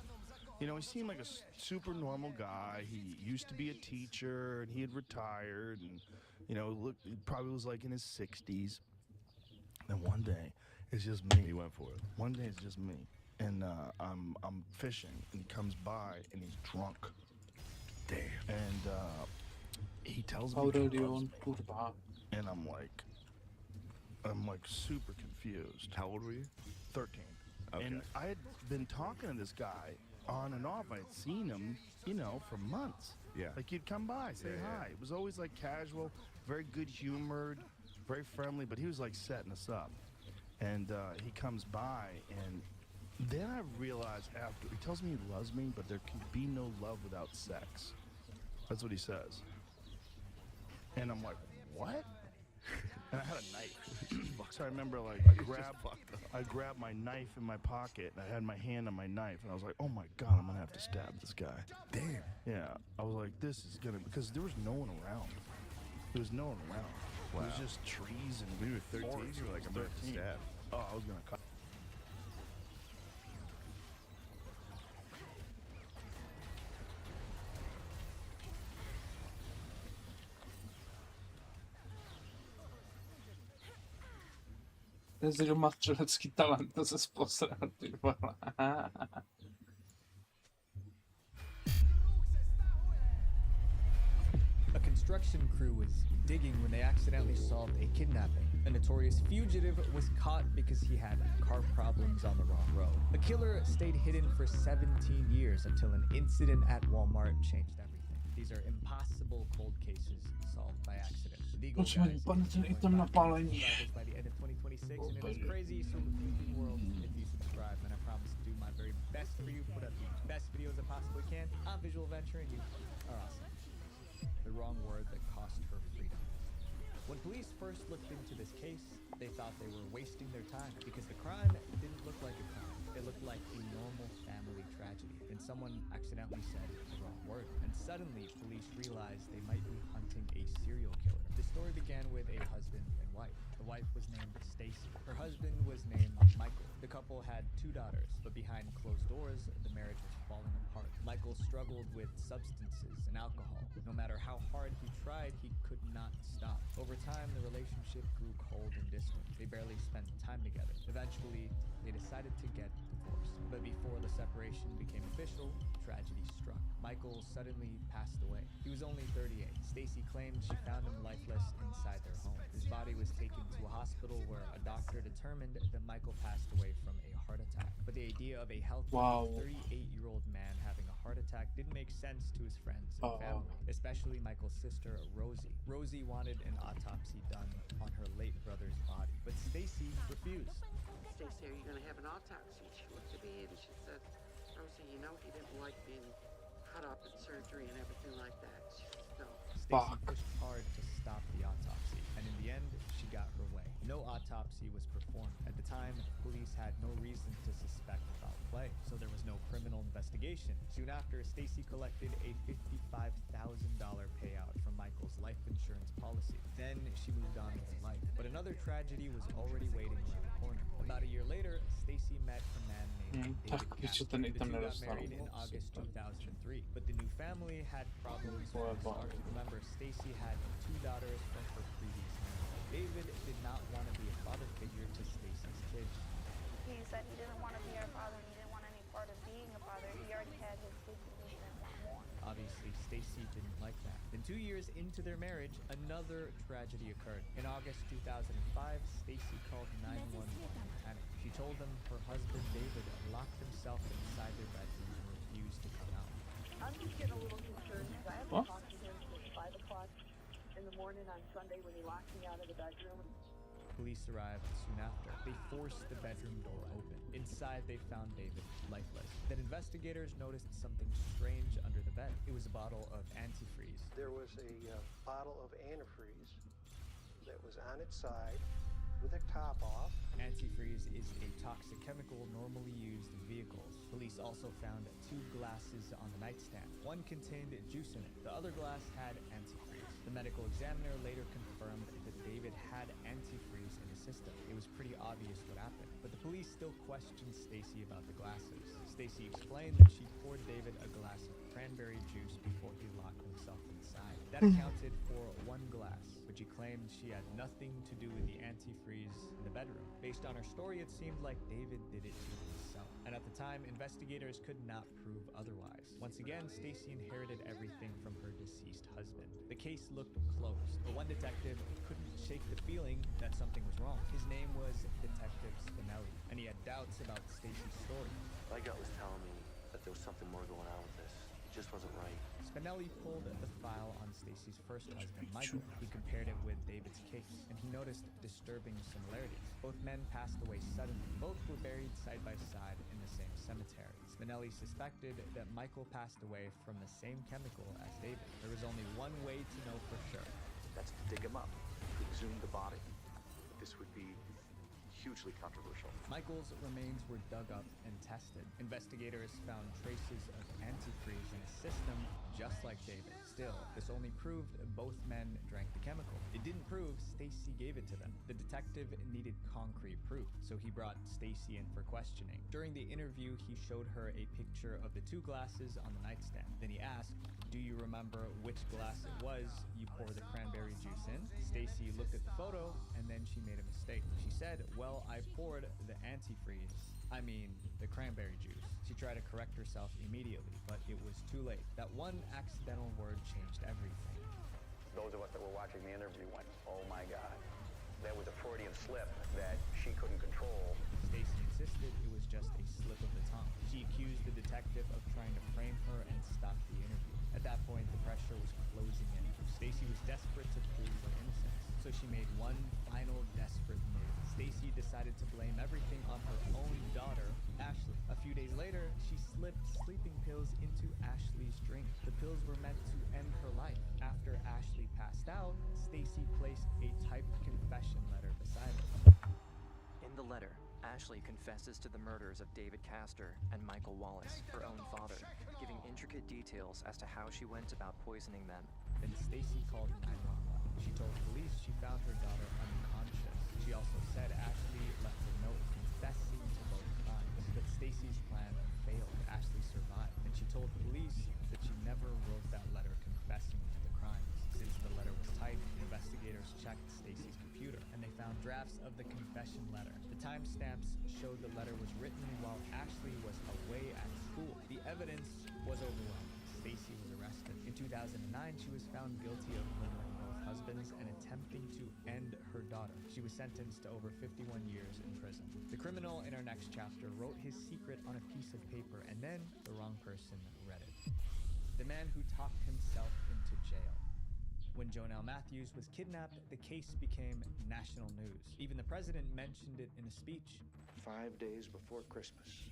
You know, he seemed like a super normal guy. He used to be a teacher and he had retired. And, you know, look, he probably was like in his 60s. And one day, it's just me. He went for it. One day, it's just me. And I'm fishing, and he comes by, and he's drunk. Damn. And he tells me he loves me. And I'm like super confused. How old were you? 13. Okay. And I had been talking to this guy on and off. I had seen him, you know, for months. Yeah. Like, he'd come by, say hi. It was always like casual, very good humored, very friendly, but he was like setting us up. And he comes by, and then I realized after, he tells me he loves me, but there can be no love without sex. That's what he says. And I'm like, what? And I had a knife. So I remember, like, I grabbed my knife in my pocket, and I had my hand on my knife, and I was like, oh my God, I'm gonna have to stab this guy. Damn. Yeah, I was like, this is gonna, because there was no one around. There was no one around. Wow. It was just trees and when you were 13, forests. you were like, I'm gonna have to stab. Oh, I was gonna cut. Zero má střelecký talent, to se posral, ty vole. A construction crew was digging when they accidentally solved a kidnapping. A notorious fugitive was caught because he had car problems on the wrong road. A killer stayed hidden for 17 years until an incident at Walmart changed everything. These are impossible cold cases solved by accident. Legal guys by the end of 2026, and in this crazy sort of creepy world, if you subscribe, and I promise to do my very best for you, put up the best videos I possibly can. I'm Visual Venture, and you are awesome. The wrong word that cost her freedom. When police first looked into this case, they thought they were wasting their time because the crime didn't look like a crime. It looked like a normal family tragedy, and someone accidentally said the wrong word. And suddenly, police realized they might be hunting a serial killer. The story began with a husband and wife. The wife was named Stacy. Her husband was named Michael. The couple had 2 daughters, but behind closed doors, the marriage was falling apart. Michael struggled with substances and alcohol. No matter how hard he tried, he could not stop. Over time, the relationship grew cold and distant. They barely spent time together. Eventually, they decided to get divorced. But before the separation became official, tragedy struck. Michael suddenly passed away. He was only 38. Stacy claimed she found him lifeless inside their home. His body was taken to a hospital where a doctor determined that Michael passed away from a heart attack. But the idea of a healthy 38-year-old man having a heart attack didn't make sense to his friends and family, especially Michael's sister, Rosie. Rosie wanted an autopsy done on her late brother's body, but Stacy refused. Stacy, are you going to have an autopsy? She looked at me and she said, Rosie, you know he didn't like being cut up in surgery and everything like that. She said, no. Stacy pushed hard to stop the autopsy, and in the end, she got her way. No autopsy was performed. At the time, police had no reason to suspect foul play, so there was no criminal investigation. Soon after, Stacy collected a $55,000 payout from Michael's life insurance policy. Then she moved on with her life. But another tragedy was already waiting around the corner. About a year later, Stacy met a man named David Cassidy. The two got married in August 2003, but the new family had problems from the start. Remember, Stacy had 2 daughters from her previous marriage. David did not want to be a father figure to Stacy's kids. He said he didn't want to be our father and he didn't want any part of being a father. He already had his kids and he didn't want more. On Obviously, Stacy didn't like that. Then 2 years into their marriage, another tragedy occurred. In August 2005, Stacy called 911 in panic. She told them her husband David locked himself inside their bedroom and refused to come out. I'm just getting a little concerned because I haven't talked to him since 5 o'clock in the morning on Sunday when he locked me out of the bedroom. Police arrived soon after. They forced the bedroom door open. Inside, they found David lifeless. Then investigators noticed something strange under the bed. It was a bottle of antifreeze. There was a bottle of antifreeze that was on its side with a top off. Antifreeze is a toxic chemical normally used in vehicles. Police also found 2 glasses on the nightstand. One contained juice in it. The other glass had antifreeze. The medical examiner later confirmed that David had antifreeze in his system. It was pretty obvious what happened, but the police still questioned Stacy about the glasses. Stacy explained that she poured David a glass of cranberry juice before he locked himself inside. That accounted for 1 glass, but she claimed she had nothing to do with the antifreeze in the bedroom. Based on her story, it seemed like David did it to himself. And at the time, investigators could not prove otherwise. Once again, Stacy inherited everything from her deceased husband. The case looked closed, but one detective couldn't shake the feeling that something was wrong. His name was Detective Spinelli, and he had doubts about Stacy's story. My gut was telling me that there was something more going on with this. It just wasn't right. Spinelli pulled the file on Stacy's first husband, Michael. He compared it with David's case, and he noticed disturbing similarities. Both men passed away suddenly. Both were buried side by side in the same cemetery. Spinelli suspected that Michael passed away from the same chemical as David. There was only one way to know for sure. That's to dig him up, to exhume the body. This would be hugely controversial. Michael's remains were dug up and tested. Investigators found traces of antifreeze in his system, just like David. Still, this only proved both men drank the chemical. It didn't prove Stacy gave it to them. The detective needed concrete proof, so he brought Stacy in for questioning. During the interview, he showed her a picture of the 2 glasses on the nightstand. Then he asked, "Do you remember which glass it was you poured the cranberry juice in?" Stacy looked at the photo, and then she made a mistake. She said, "Well, I poured the antifreeze. I mean, the cranberry juice." She tried to correct herself immediately, but it was too late. That one accidental word changed everything. Those of us that were watching the interview went, oh my God. That was a Freudian slip that she couldn't control. Stacy insisted it was just a slip of the tongue. She accused the detective of trying to frame her and stop the interview. At that point, the pressure was closing in. Stacy was desperate to prove her innocence, so she made one final desperate move. Stacy decided to blame everything on her own daughter, Ashley. A few days later, she slipped sleeping pills into Ashley's drink. The pills were meant to end her life. After Ashley passed out, Stacy placed a typed confession letter beside her. In the letter, Ashley confesses to the murders of David Castor and Michael Wallace, her own father, giving intricate details as to how she went about poisoning them. Then Stacy called 911. She told police she found her daughter unconscious. She also said Ashley left a note confessing to both crimes. But Stacy's plan failed. Ashley survived, and she told police that she never wrote that letter confessing to the crimes. Since the letter was typed, investigators checked Stacy's computer, and they found drafts of the confession letter. The timestamps showed the letter was written while Ashley was away at school. The evidence was overwhelming. Stacy was arrested. In 2009, she was found guilty of murdering both husbands and attempting to end her daughter. She was sentenced to over 51 years in prison. The criminal in our next chapter wrote his secret on a piece of paper, and then the wrong person read it. The man who talked himself into jail. When Jonelle Matthews was kidnapped, the case became national news. Even the president mentioned it in a speech. 5 days before Christmas,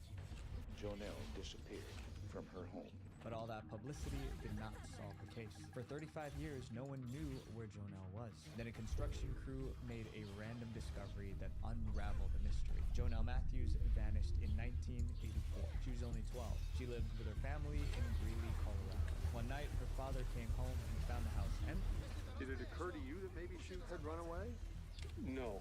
Jonelle disappeared from her home. But all that publicity did not solve the case. For 35 years, no one knew where Jonelle was. Then a construction crew made a random discovery that unraveled the mystery. Jonelle Matthews vanished in 1984. She was only 12. She lived with her family in Greeley, Colorado. One night, her father came home and found the house empty. Did it occur to you that maybe she had run away? No,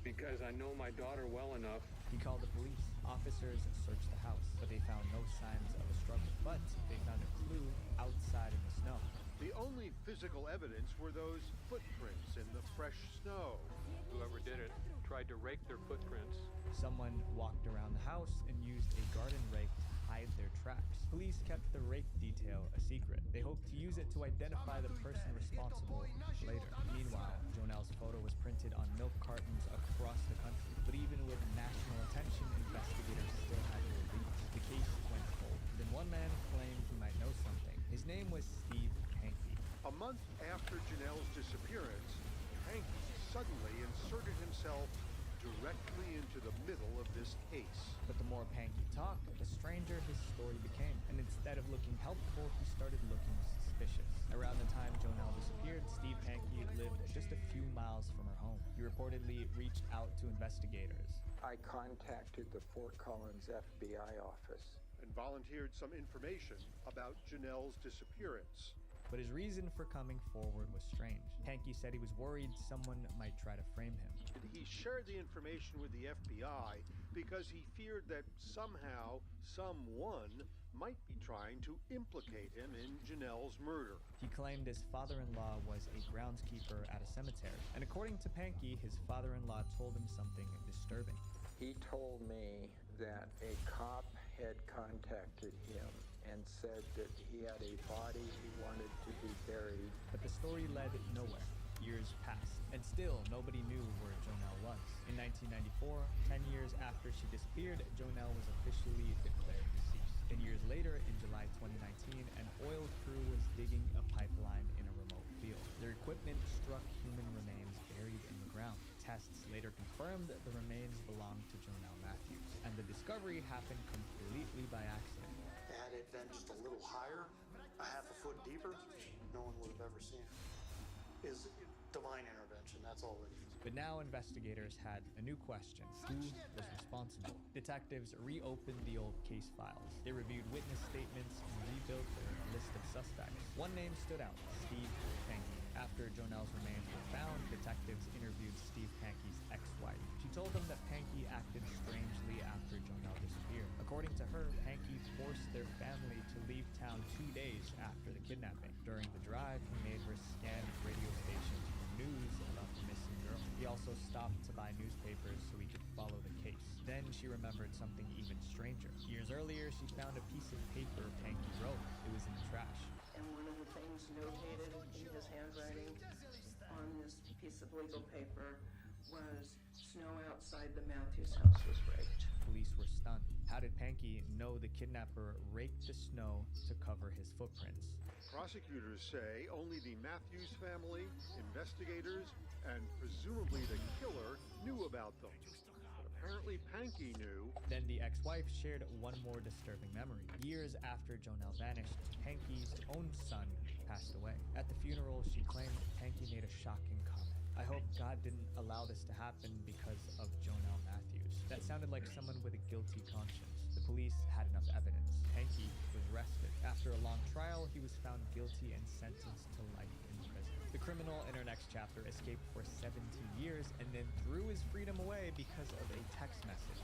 because I know my daughter well enough. He called the police. Officers searched the house, but they found no signs of a struggle. But they found a clue outside in the snow. The only physical evidence were those footprints in the fresh snow. Whoever did it tried to rake their footprints. Someone walked around the house and used a garden rake to hide their tracks. Police kept the rake detail a secret. They hoped to use it to identify the person responsible later. Meanwhile, Jonel's photo was printed on milk cartons across the country. But even with national attention, investigators still had no leads. The case went cold. Then one man claimed he might know something. His name was Steve Pankey. A month after Janelle's disappearance, Pankey suddenly inserted himself directly into the middle of this case. But the more Pankey talked, the stranger his story became. And instead of looking helpful, he started looking suspicious. Around the time Jonelle disappeared, Steve Pankey lived just a few miles from her home. He reportedly reached out to investigators. I contacted the Fort Collins FBI office and volunteered some information about Janelle's disappearance. But his reason for coming forward was strange. Pankey said he was worried someone might try to frame him. He shared the information with the FBI because he feared that somehow someone might be trying to implicate him in Janelle's murder. He claimed his father-in-law was a groundskeeper at a cemetery. And according to Pankey, his father-in-law told him something disturbing. He told me that a cop had contacted him and said that he had a body he wanted to be buried. But the story led nowhere. Years passed, and still nobody knew where Jonelle was. In 1994, 10 years after she disappeared, Jonelle was officially declared deceased. 10 years later, in July 2019, an oil crew was digging a pipeline in a remote field. Their equipment struck human remains buried in the ground. Tests later confirmed that the remains belonged to Jonelle Matthews, and the discovery happened completely by accident. Had it been just a little higher, a half a foot deeper, no one would have ever seen it. Is divine intervention, that's all it is. But now investigators had a new question. Who was responsible? Detectives reopened the old case files. They reviewed witness statements and rebuilt their list of suspects. One name stood out, Steve Pankey. After Jonelle's remains were found, detectives interviewed Steve Pankey's ex-wife. She told them that Pankey acted strangely after Jonelle disappeared. According to her, Pankey forced their family to leave town 2 days after the kidnapping. During the drive, he made her scan radio stations for news about the missing girl. He also stopped to buy newspapers so he could follow the case. Then she remembered something even stranger. Years earlier, she found a piece of paper Pankey wrote. It was in the trash. And one of the things notated in his handwriting on this piece of legal paper was snow outside the Matthews house was raked. Police were stunned. How did Pankey know the kidnapper raked the snow to cover his footprints? Prosecutors say only the Matthews family, investigators, and presumably the killer knew about them. But apparently Pankey knew. Then the ex-wife shared one more disturbing memory. Years after Jonelle vanished, Pankey's own son passed away. At the funeral, she claimed Pankey made a shocking comment. I hope God didn't allow this to happen because of Jonelle Matthews. That sounded like someone with a guilty conscience. The police had enough evidence. Pankey was arrested. After a long trial, he was found guilty and sentenced to life in prison. The criminal in our next chapter escaped for 17 years and then threw his freedom away because of a text message.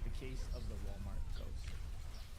The case of the Walmart ghost.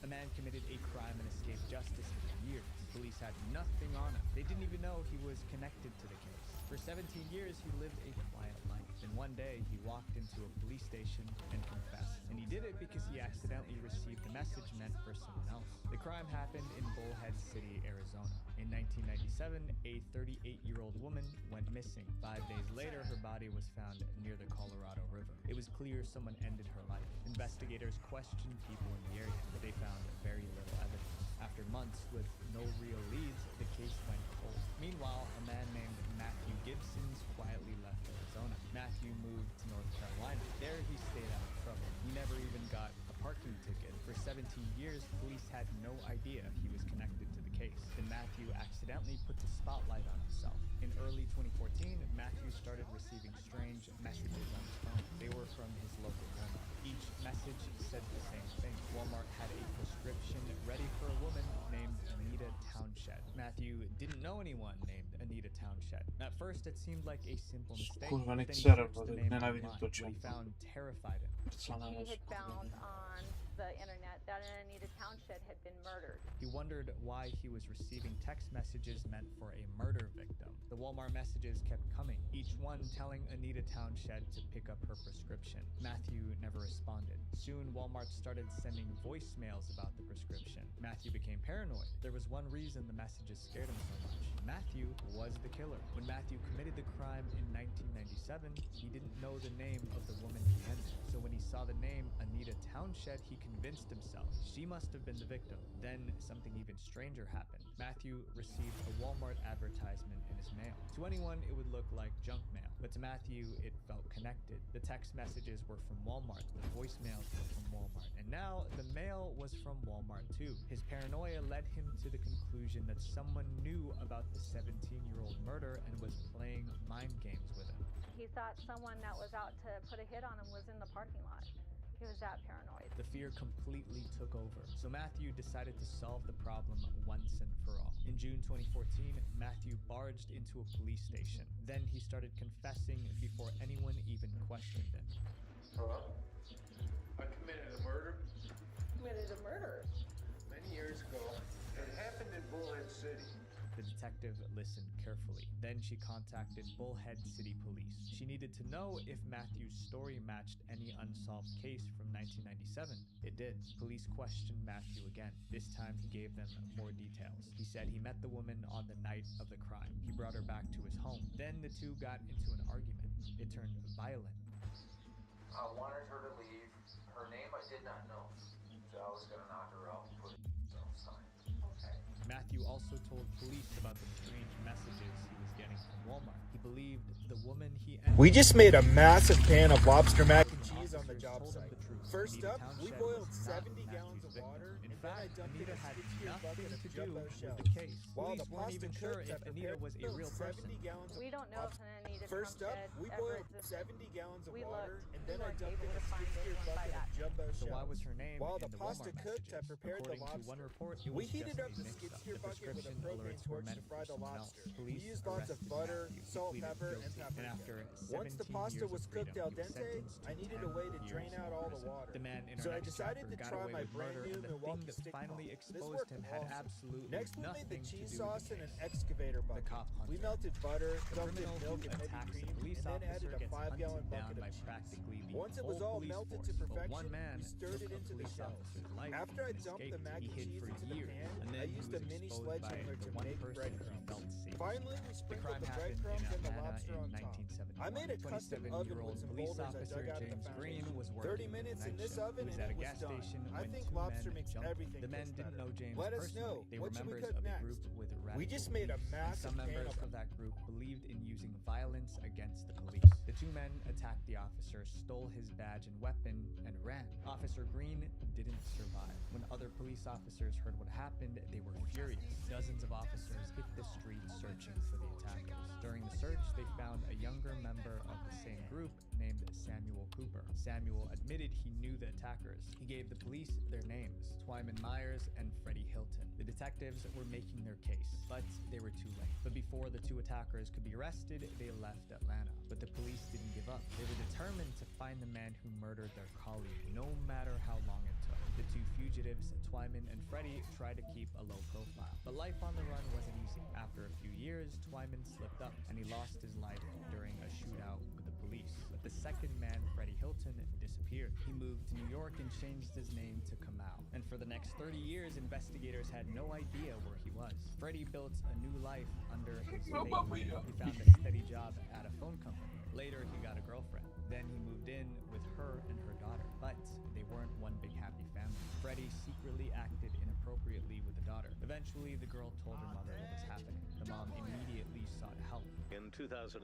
A man committed a crime and escaped justice for years. Police had nothing on him. They didn't even know he was connected to the case. For 17 years, he lived a quiet life. Then one day, he walked into a police station and confessed. And he did it because he accidentally received a message meant for someone else. The crime happened in Bullhead City, Arizona. In 1997, a 38-year-old woman went missing. 5 days later, her body was found near the Colorado River. It was clear someone ended her life. Investigators questioned people in the area, but they found very little evidence. After months with no real leads, the case went cold. Meanwhile, a man named Matthew Gibsons quietly left Arizona. Matthew moved to North Carolina. There he stayed out of trouble. He never even got a parking ticket. For 17 years, police had no idea he was connected to the case. Then Matthew accidentally put the spotlight on himself. In early 2014, Matthew started receiving strange messages on his phone. They were from his local Walmart. Each message said the same thing. Walmart had a prescription ready for a woman named Anita Townshend. Matthew didn't know anyone named Anita Townshend. At first, it seemed like a simple mistake. Kurwa, Then nek he serem, searched the bo name nenawidzę online. to What he czytam. found terrified him. He had found on the internet that an Anita Townshend had been murdered. He wondered why he was receiving text messages meant for a murder victim. The Walmart messages kept coming, each one telling Anita Townshend to pick up her prescription. Matthew never responded. Soon, Walmart started sending voicemails about the prescription. Matthew became paranoid. There was one reason the messages scared him so much. Matthew was the killer. When Matthew committed the crime in 1997, he didn't know the name of the woman he ended. So when he saw the name Anita Townshend, he convinced himself she must have been the victim. Then something even stranger happened. Matthew received a Walmart advertisement in his mail. To anyone, it would look like junk mail, but to Matthew, it felt connected. The text messages were from Walmart, the voicemails were from Walmart, and now the mail was from Walmart too. His paranoia led him to the conclusion that someone knew about the 17-year-old murder and was playing mind games with him. He thought someone that was out to put a hit on him was in the parking lot. He was that paranoid. The fear completely took over, so Matthew decided to solve the problem once and for all. In June 2014, Matthew barged into a police station. Then he started confessing before anyone even questioned him. Hello? I committed a murder Committed a murder. many years ago. It happened in Bullhead City. The detective listened carefully. Then she contacted Bullhead City Police. She needed to know if Matthew's story matched any unsolved case from 1997. It did. Police questioned Matthew again. This time he gave them more details. He said he met the woman on the night of the crime. He brought her back to his home. Then the two got into an argument. It turned violent. I wanted her to leave. Her name I did not know. So I was gonna knock her out and put it outside. Okay. Matthew also told police about the strange messages he was getting from Walmart. He believed the woman he ended. We just made a massive pan of lobster mac and cheese on the job site. First up, we boiled 70 gallons of water, and then I dumped in a skid-steer bucket of jumbo shells. While the pasta cooked, I prepared filled 70 gallons of We don't know if an Anita First up, Townshend we ever boiled existed. 70 gallons of We water, looked. and then We I weren't dumped in able a to find skid-steer anyone by bucket of that jumbo So why shells. was her name While in the the pasta Walmart cooked, I messages? prepared the According to lobster. one report, it We was heated just up a the mix-up. skid-steer The bucket with a prescription propane alerts were torch to meant fry for the someone lobster. else. We Police used lots of arrested butter, Matthew. He salt, pleaded pepper, and guilty. And after paprika. Once the 17 pasta years was of cooked freedom, al he was dente, sentenced I to needed a 10 way to years drain out in all the prison. water. The man in So our I next decided chapter to got try away my with brand murder, new and the thing Milwaukee that stick finally pump. This exposed worked him had awesome. absolutely Next we nothing made the to cheese do sauce with in the an case. excavator bucket. cop We hunter. melted butter, The dumped in criminal milk who and heavy attacks a cream, police and then officer added a gets 5-gallon hunted down bucket by of cheese. practically the Once it was whole all police melted force, to but perfection, one man we stirred took it a into the police shells. officer's life After I and dumped the escaped. mac He and hid cheese for into the years, pan, and I then he used was a mini exposed by sledgehammer the to one make person he breadcrumbs. felt safe. Finally, we The sprinkled crime the happened in breadcrumbs and the Atlanta lobster in on top. 1971. I made a custom oven with 27-year-old some police boulders I officer dug out of the James Green foundation. was 30 working minutes the in night this shift. oven He was and at it a was gas done. station I when think two lobster men makes jumped him. everything The men taste didn't better. know James Let us personally. know. They What were should we members cook of a next? group with radical We just made a beliefs, and massive some pan members of of that group believed in using violence against the police. The two men attacked the officer, stole his badge and weapon, and ran. Officer Green didn't survive. When other police officers heard what happened, they were furious. Dozens of officers hit the streets searching for the attackers. During the search, they found a younger member of the same group named Samuel Cooper. Samuel admitted he knew the attackers. He gave the police their names, Twyman Myers and Freddie Hilton. The detectives were making their case, but they were too late. But before the two attackers could be arrested, they left Atlanta. But the police didn't give up. They were determined to find the man who murdered their colleague, no matter how long it took. The two fugitives, Twyman and Freddie, tried to keep a low profile. But life on the run wasn't easy. After a few years, Twyman slipped up and he lost his life during a shootout with the police. But the second man, Freddie Hilton, disappeared. He moved to New York and changed his name to Kamau. And for the next 30 years, investigators had no idea where he was. Freddie built a new life under his fake name. He found a steady job at a phone company. Later, he got a girlfriend. Then he moved in with her and her daughter. But they weren't one big happy family. Freddie secretly acted inappropriately with the daughter. Eventually, the girl told her mother what was happening. The mom immediately sought help. In 2001,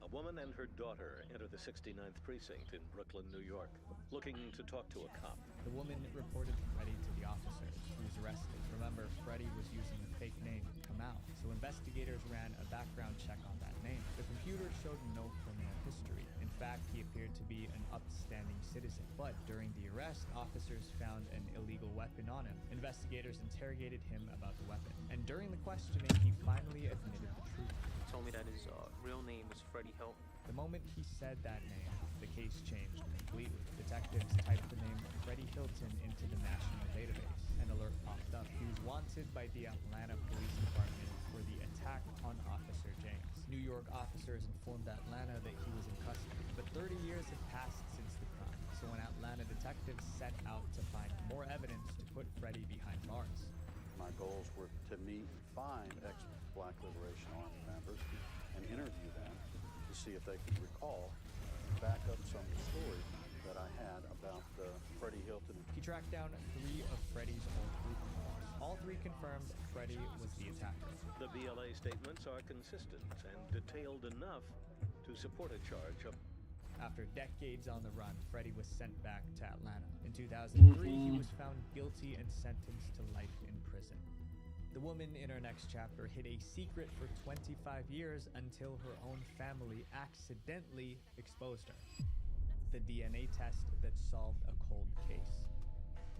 a woman and her daughter enter the 69th precinct in Brooklyn, New York, looking to talk to a cop. The woman reported Freddie to the officers, who was arrested. Remember, Freddie was using a fake name, Kamau, so investigators ran a background check on that name. The computer showed no criminal history. In fact, he appeared to be an upstanding citizen. But during the arrest, officers found an illegal weapon on him. Investigators interrogated him about the weapon. And during the questioning, he finally admitted the truth. He told me that his real name was Freddie Hilton. The moment he said that name, the case changed completely. Detectives typed the name Freddie Hilton into the national database. An alert popped up. He was wanted by the Atlanta Police Department for the attack on Officer James. New York officers informed Atlanta that he was in custody, but 30 years had passed since the crime. So when Atlanta detectives set out to find more evidence to put Freddie behind bars. My goals were to meet 5 ex-Black Liberation Army members and interview them to see if they could recall, back up some of the stories that I had about Freddie Hilton. He tracked down 3 of Freddie's old group members. All 3 confirmed Freddie was the attacker. The BLA statements are consistent and detailed enough to support a charge of... After decades on the run, Freddie was sent back to Atlanta. In 2003, he was found guilty and sentenced to life in prison. The woman in her next chapter hid a secret for 25 years until her own family accidentally exposed her. The DNA test that solved a cold case.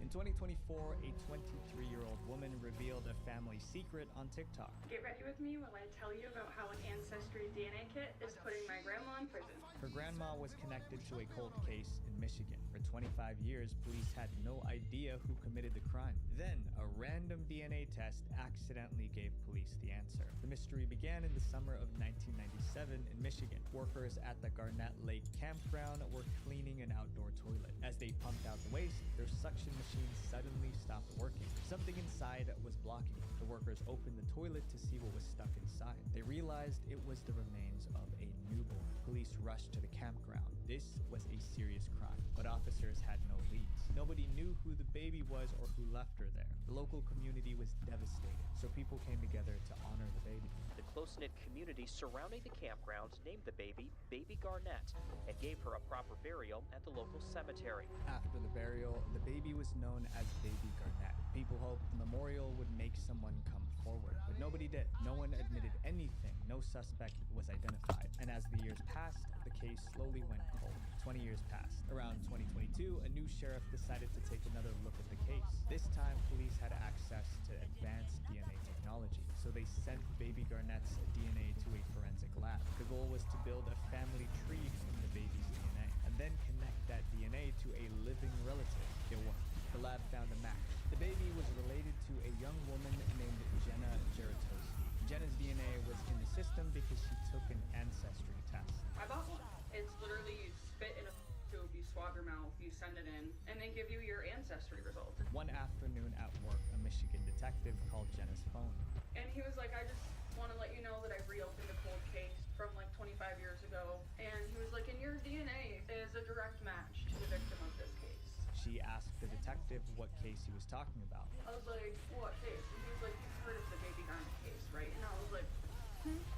In 2024, a 23-year-old woman revealed a family secret on TikTok. Get ready with me while I tell you about how an Ancestry DNA kit is putting my grandma in prison. Her grandma was connected to a cold case in Michigan. For 25 years, police had no idea who committed the crime. Then, a random DNA test accidentally gave police the answer. The mystery began in the summer of 1997 in Michigan. Workers at the Garnett Lake campground were cleaning an outdoor toilet. As they pumped out the waste, their suction machine suddenly stopped working. Something inside was blocking it. The workers opened the toilet to see what was stuck inside. They realized it was the remains of a newborn. Police rushed to the campground. This was a serious crime, but officers had no leads. Nobody knew who the baby was or who left her there. The local community was devastated, so people came together to honor the baby. The close-knit community surrounding the campground named the baby Baby Garnett and gave her a proper burial at the local cemetery. After the burial, the baby was known as Baby Garnett. People hoped the memorial would make someone come forward, but nobody did. No one admitted anything. No suspect was identified. And as the years passed, the case slowly went cold. 20 years passed. Around 2022, a new sheriff decided to take another look at the case. This time, police had access to advanced DNA technology, so they sent Baby Garnett's DNA to a forensic lab. The goal was to build a family tree from the baby's DNA, and then connect that DNA to a living relative. It worked. The lab found a match. The baby was related to a young woman named Jenna Geratosi. Jenna's DNA was in the system because she took an ancestry test. I bought one. It's literally you spit in a tube, you swab your mouth, you send it in, and they give you your ancestry result. One afternoon at work, a Michigan detective called Jenna's phone. And he was like, I just want to let you know that I reopened a cold case from like 25 years ago. And he was like, and your DNA is a direct match to the victim of this case. She asked the detective what case he was talking about. I was like, what case? And he was like, you've heard of the Baby Garnett case, right? And I was like,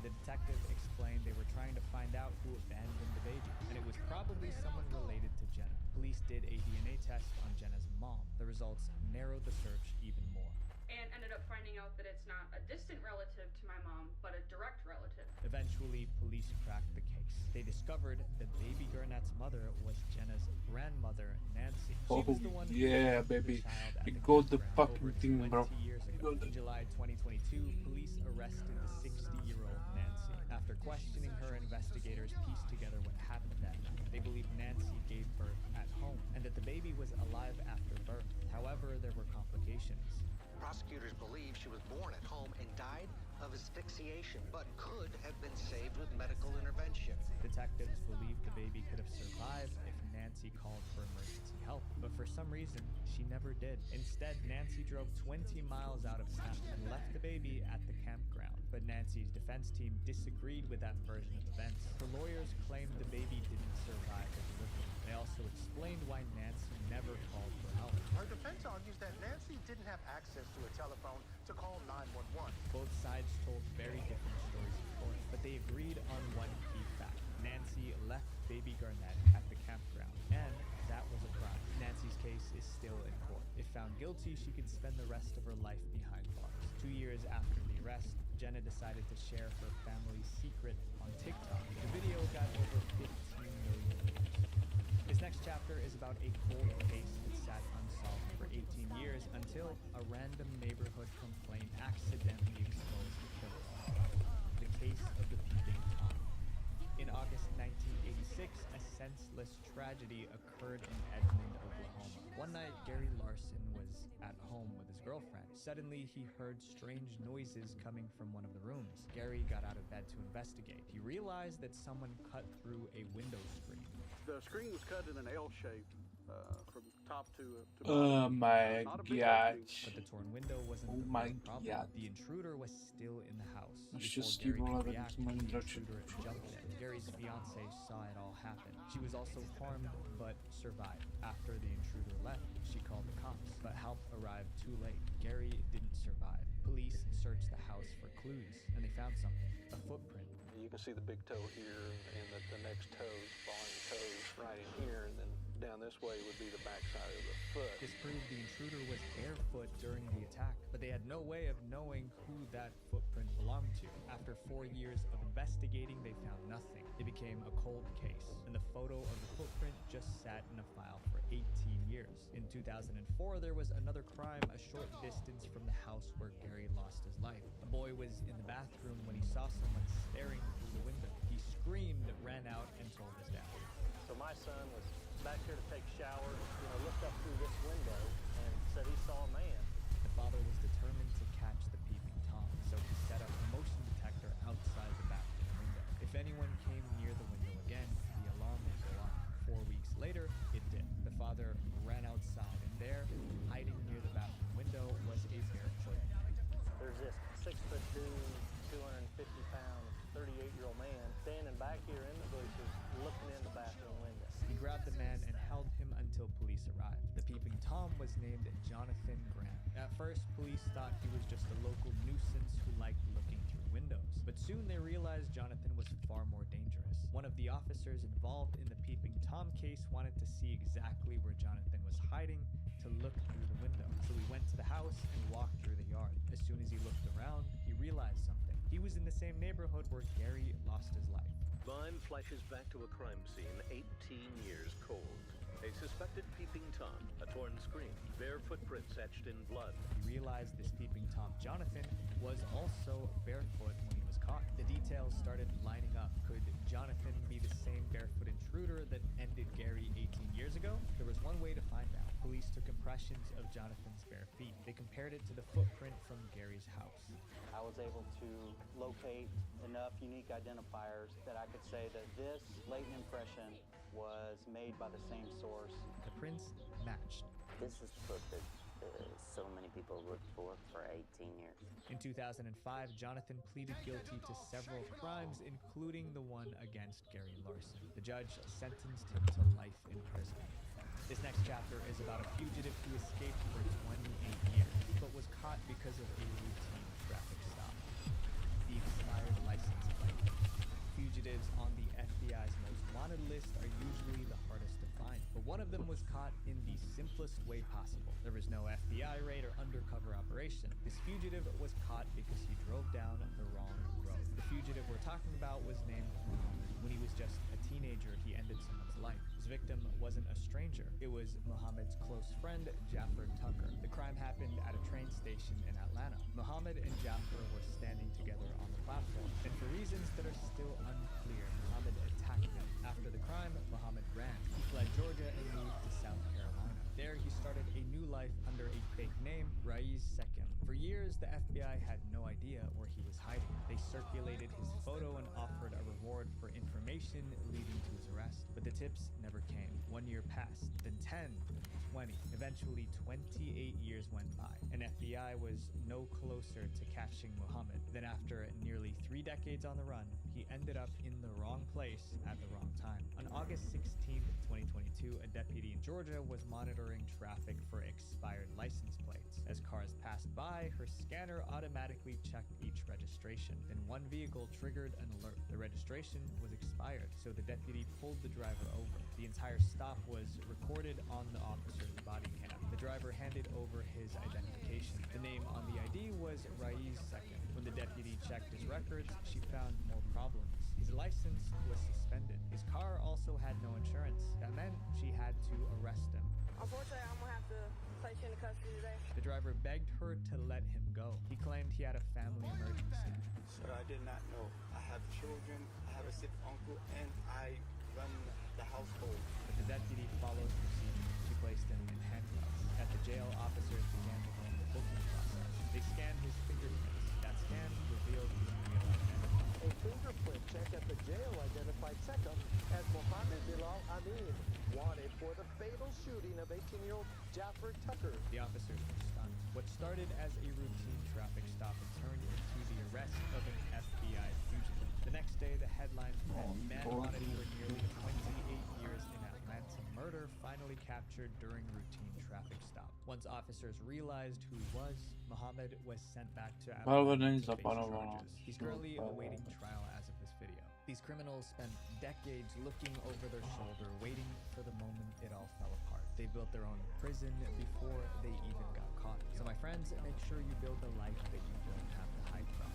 The detective explained they were trying to find out who abandoned the baby, and it was probably someone related to Jenna. Police did a DNA test on Jenna's mom. The results narrowed the search even more. And ended up finding out that it's not a distant relative to my mom, but a direct relative. Eventually, police cracked the case. They discovered that Baby Garnett's mother was Jenna's grandmother, Nancy. She was the one who yeah, baby. You got the fucking thing, bro. In July 2022, police arrested the 60-year-old Nancy. After questioning her, investigators pieced together what happened that night. They believe Nancy gave birth at home and that the baby was alive after birth. However, there were complications. Prosecutors believe she was born at home and died of asphyxiation, but could have been saved with medical intervention. Detectives believe the baby could have survived if Nancy called for emergency help, but for some reason, she never did. Instead, Nancy drove 20 miles out of town and left the baby at the campground. But Nancy's defense team disagreed with that version of events. Her lawyers claimed the baby didn't survive the delivery. They also explained why Nancy never called for help. Our defense argues that Nancy didn't have access to a telephone to call 911. Both sides told very different stories in court, but they agreed on one key fact. Nancy left Baby Garnett at the campground, and that was a crime. Nancy's case is still in court. If found guilty, she could spend the rest of her life behind bars. 2 years after the arrest, Jenna decided to share her family's secret on TikTok. The video got over 15 million views. This next chapter is about a cold case that sat unsolved for 18 years until a random neighborhood complaint accidentally exposed the killer. The case of the peeping Tom. In August 1986, a senseless tragedy occurred in Edmond, Oklahoma. One night, Gary Larson was at home with his girlfriend. Suddenly, he heard strange noises coming from one of the rooms. Gary got out of bed to investigate. He realized that someone cut through a window screen. The screen was cut in an L shape from top to Oh bottom. my Not a big god. opening. But the torn window wasn't Oh the my main problem. god. The intruder was still in the house. Before Szczęśliwy Gary could nawet react, moim the bracie. intruder jumped in. Gary's fiance saw it all happen. She was also harmed, but survived. After the intruder left, she called the cops, but help arrived too late. Gary didn't survive. Police searched the house for clues, and they found something, a footprint. You can see the big toe here, and the next toes, following toes right in here, and then down this way would be the backside of the foot. This proved the intruder was barefoot during the attack, but they had no way of knowing who that footprint belonged to. After 4 years of investigating, they found nothing. It became a cold case, and the photo of the footprint just sat in a file for 18 years. In 2004, there was another crime a short distance from the house where Gary lost his life. A boy was in the bathroom when he saw someone staring through the window. He screamed, ran out, and told his dad. So my son was back here to take a shower, looked up through this window and said he saw a man. The father was determined to catch the peeping Tom, so he set up a motion detector outside the bathroom window. If anyone came near the window again, the alarm would go off. 4 weeks later, it did. The father ran outside, and there, hiding near the bathroom window, was a barefoot. There's this 6'2", 250-pound, 38-year-old man standing back here in the bushes looking in the bathroom window. He grabbed the man and held him until police arrived. The peeping Tom was named Jonathan Graham. At first, police thought he was just a local nuisance who liked looking through windows. But soon they realized Jonathan was far more dangerous. One of the officers involved in the peeping Tom case wanted to see exactly where Jonathan was hiding to look through the window. So he went to the house and walked through the yard. As soon as he looked around, he realized something. He was in the same neighborhood where Gary lost his life. Vine flashes back to a crime scene 18 years cold. A suspected peeping Tom, a torn screen, bare footprints etched in blood. He realized this peeping Tom, Jonathan, was also barefoot when he was caught. The details started lining up. Could Jonathan be the same barefoot intruder that ended Gary 18 years ago? There was one way to find out. Police took impressions of Jonathan's bare feet. They compared it to the footprint from Gary's house. I was able to locate enough unique identifiers that I could say that this latent impression was made by the same source. The prints matched. This is the book that so many people looked for 18 years. In 2005, Jonathan pleaded guilty to several crimes, including the one against Gary Larson. The judge sentenced him to life in prison. This next chapter is about a fugitive who escaped for 28 years, but was caught because of a routine traffic stop. The expired license plate. Fugitives on the FBI's most wanted list are usually the hardest to find, but one of them was caught in the simplest way possible. There was no FBI raid or undercover operation. This fugitive was caught because he drove down the wrong road. The fugitive we're talking about was named Muhammad. When he was just a teenager, he ended someone's life. His victim wasn't a stranger. It was Muhammad's close friend, Jaffer Tucker. The crime happened at a train station in Atlanta. Muhammad and Jaffer were standing together on the platform, and for reasons that are still unclear, Muhammad attacked them. After the crime, Muhammad ran. He fled Georgia and moved to South Carolina. There, he started a new life under a fake name, Raiz Sekim. For years, the FBI had no idea where he was hiding. They circulated his photo and offered a reward for information leading to his arrest. But the tips never came. 1 year passed, then 10, 20. Eventually, 28 years went by, and FBI was no closer to catching Muhammad. Then after nearly 3 decades on the run, he ended up in the wrong place at the wrong time. On August 16, 2022, a deputy in Georgia was monitoring traffic for expired license plates. As cars passed by, her scanner automatically checked each registration. Then one vehicle triggered an alert. The registration was expired, so the deputy pulled the driver over. The entire stop was recorded on the officer's body cam. The driver handed over his identification. The name on the ID was Raiz Sekim. When the deputy checked his records, she found more problems. His license was suspended. His car also had no insurance. That meant she had to arrest him. Unfortunately, I'm gonna have to place you into custody today. The driver begged her to let him go. He claimed he had a family emergency. Sir, I did not know. I have children, I have a sick uncle, and I run the household. But the deputy followed procedure. She placed him in handcuffs. At the jail, officers began to run the booking process. They scanned his fingerprints. That scan revealed his real identity. A fingerprint check at the jail identified Seckham as Mohammed Bilal Amin, wanted for the fatal shooting of 18-year-old Jaffer Tucker. The officers were stunned. What started as a routine traffic stop turned into the arrest of an FBI fugitive. The next day, the headlines read, "Man wanted for nearly 28 years in Atlanta murder finally captured during routine traffic stop." Once officers realized who he was, Mohammed was sent back to Atlanta to face charges. He's currently awaiting trial as of this video. These criminals spent decades looking over their shoulder, waiting for the moment it all fell apart. They built their own prison before they even got caught. So my friends, make sure you build a life that you don't have to hide from.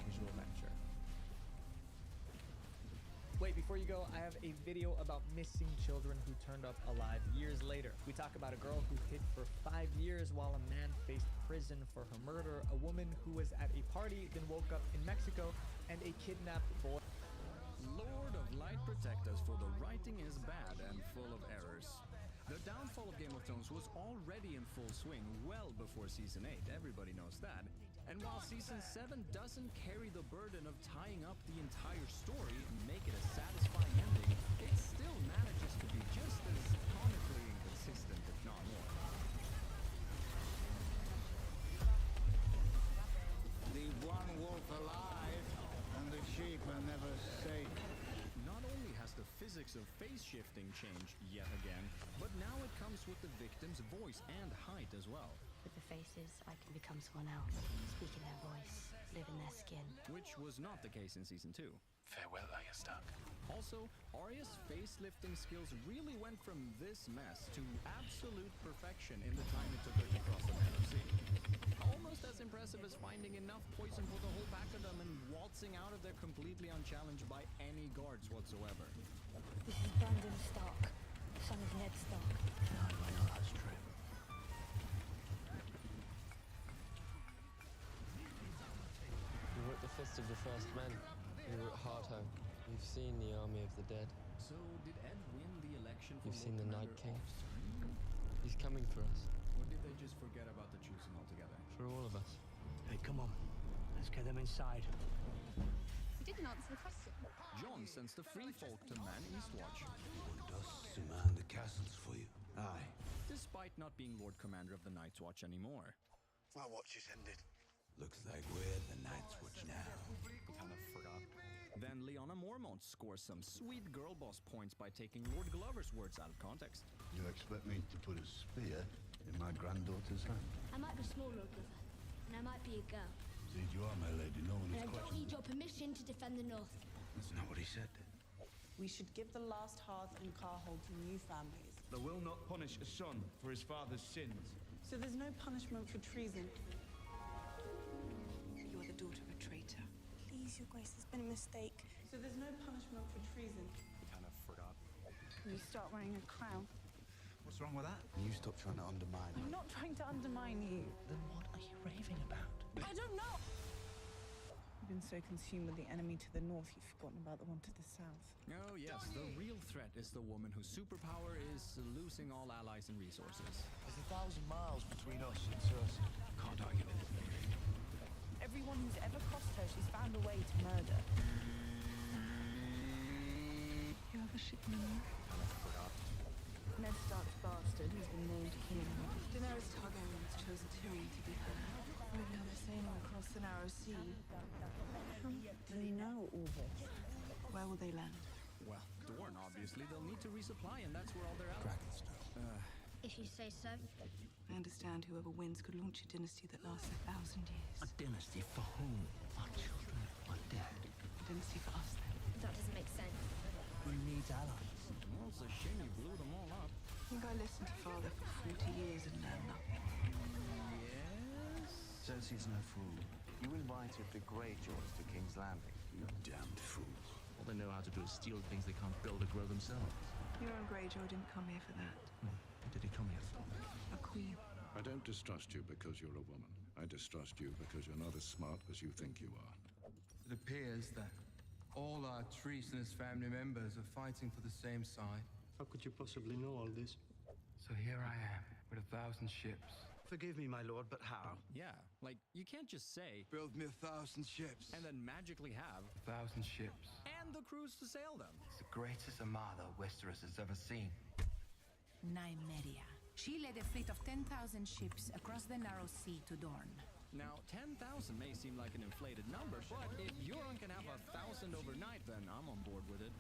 Visual venture. Wait, before you go, I have a video about missing children who turned up alive years later. We talk about a girl who hid for 5 years while a man faced prison for her murder, a woman who was at a party, then woke up in Mexico, and a kidnapped boy. Lord of Light protect us, for the writing is bad and full of errors. The downfall of Game of Thrones was already in full swing well before Season 8, everybody knows that. And while Season 7 doesn't carry the burden of tying up the entire story and make it a satisfying ending, it still manages to be just as comically inconsistent, if not more. Leave one wolf alive, and the sheep are never safe. Not only has the physics of face shifting changed yet again, but now it comes with the victim's voice and height as well. With the faces, I can become someone else, speak in their voice, live in their skin. Which was not the case in Season 2. Farewell, Arya Stark. Also, Arya's face-lifting skills really went from this mess to absolute perfection in the time it took her to cross the narrow sea. Almost as impressive as finding enough poison for the whole pack of them and waltzing out of there completely unchallenged by any guards whatsoever. This is Brandon Stark, son of Ned Stark. No, I know that's true. You were at the Fist of the First Men. You were at Hardhome. You've seen the army of the dead. So, did Ed win the election for You've seen the Night King. Officer? He's coming for us. Or did they just forget about the choosing altogether? For all of us. Hey, come on. Let's get them inside. You didn't answer the question. John sends the free folk to man Eastwatch. Want us to man the castles for you? Aye. Despite not being Lord Commander of the Night's Watch anymore. My watch is ended. Looks like we're the Night's Watch now. Kind of forgot. Then Lyanna Mormont scores some sweet girl boss points by taking Lord Glover's words out of context. You expect me to put a spear in my granddaughter's hand? I might be small, Lord Glover, and I might be a girl. Indeed you are, my lady. No one And is I don't questioning. need your permission to defend the North. That's not what he said. We should give the last hearth and carhold to new families. They will not punish a son for his father's sins. So there's no punishment for treason. You are the daughter of a traitor. Please, Your Grace, there's been a mistake. So there's no punishment for treason. Kind of forgot. Can you start wearing a crown? What's wrong with that? You stop trying to undermine I'm not trying to undermine you. Then what are you raving about? I don't know! You've been so consumed with the enemy to the north, you've forgotten about the one to the south. Oh yes, the real threat is the woman whose superpower is losing all allies and resources. There's 1,000 miles between us and Cersei. Can't argue with it. Everyone who's ever crossed her, she's found a way to murder. You have a shipment? Kind of forgot. Ned Stark's bastard has been named king. Daenerys Targaryen's chosen Tyrion to be her. Right now they're sailing across the narrow sea. How do they know all this? Where will they land? Well, Dorne, obviously. They'll need to resupply, and that's where all their allies... If you say so. I understand whoever wins could launch a dynasty that lasts 1,000 years. A dynasty for whom? Our children are dead. A dynasty for us, then. That doesn't make sense. We need allies. Well, it's a shame you blew them all up. I think I listened to Father for 40 years and learned nothing. Yes? Cersei's no fool. You invited the Greyjoys to King's Landing. You damned fools. All they know how to do is steal things they can't build or grow themselves. Your own Greyjoy didn't come here for that. did he come here for? A queen. I don't distrust you because you're a woman. I distrust you because you're not as smart as you think you are. It appears that all our treasonous family members are fighting for the same side. How could you possibly know all this? So here I am, with 1,000 ships. Forgive me, my lord, but how? Yeah, like, you can't just say, build me 1,000 ships. And then magically have 1,000 ships. And the crews to sail them. It's the greatest armada Westeros has ever seen. Nymeria. She led a fleet of 10,000 ships across the narrow sea to Dorne. Now, 10,000 may seem like an inflated number, but if Euron can have 1,000 overnight, then I'm on board with it.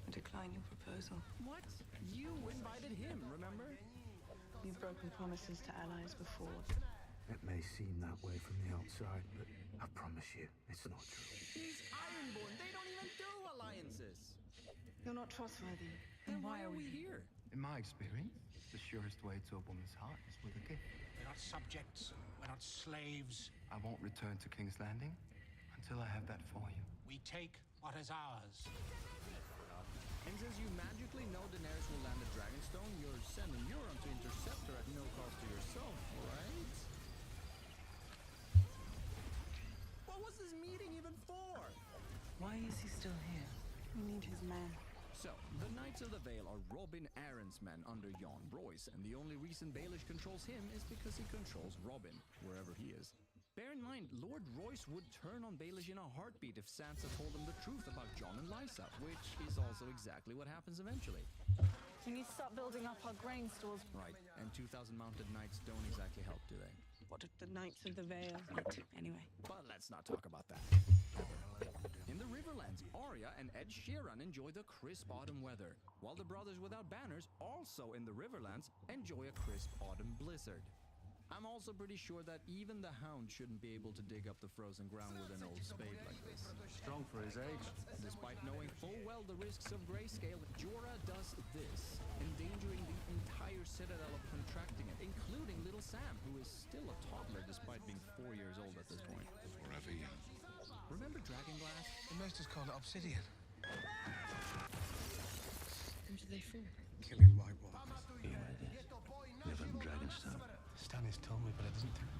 I decline your proposal. What? You invited him, remember? You've broken promises to allies before. It may seem that way from the outside, but I promise you, it's not true. He's Ironborn. They don't even do alliances. You're not trustworthy. Then why are we here? In my experience, the surest way to a woman's heart is with a gift. We're not subjects. We're not slaves. I won't return to King's Landing until I have that for you. We take what is ours. And since you magically know Daenerys will land at Dragonstone, you're sending Euron to intercept her at no cost to yourself, right? What was this meeting even for? Why is he still here? We need his men. So, the Knights of the Vale are Robin Arryn's men under Jon Royce, and the only reason Baelish controls him is because he controls Robin, wherever he is. Bear in mind, Lord Royce would turn on Baelish in a heartbeat if Sansa told him the truth about Jon and Lysa, which is also exactly what happens eventually. We need to start building up our grain stores. Right, and 2,000 mounted knights don't exactly help, do they? What did the Knights of the Vale need? Anyway. But let's not talk about that. In the Riverlands, Arya and Ed Sheeran enjoy the crisp autumn weather, while the Brothers Without Banners, also in the Riverlands, enjoy a crisp autumn blizzard. I'm also pretty sure that even the Hound shouldn't be able to dig up the frozen ground with an old spade like this. Strong for his age. Despite knowing full well the risks of grayscale, Jorah does this, endangering the entire citadel of contracting it, including little Sam, who is still a toddler despite being 4 years old at this point. Forever young. Remember Dragonglass? The Maesters call it obsidian. Who do they for? Killing White Walkers. You know this. Live in Dragonstone. Stannis told me, but I didn't think.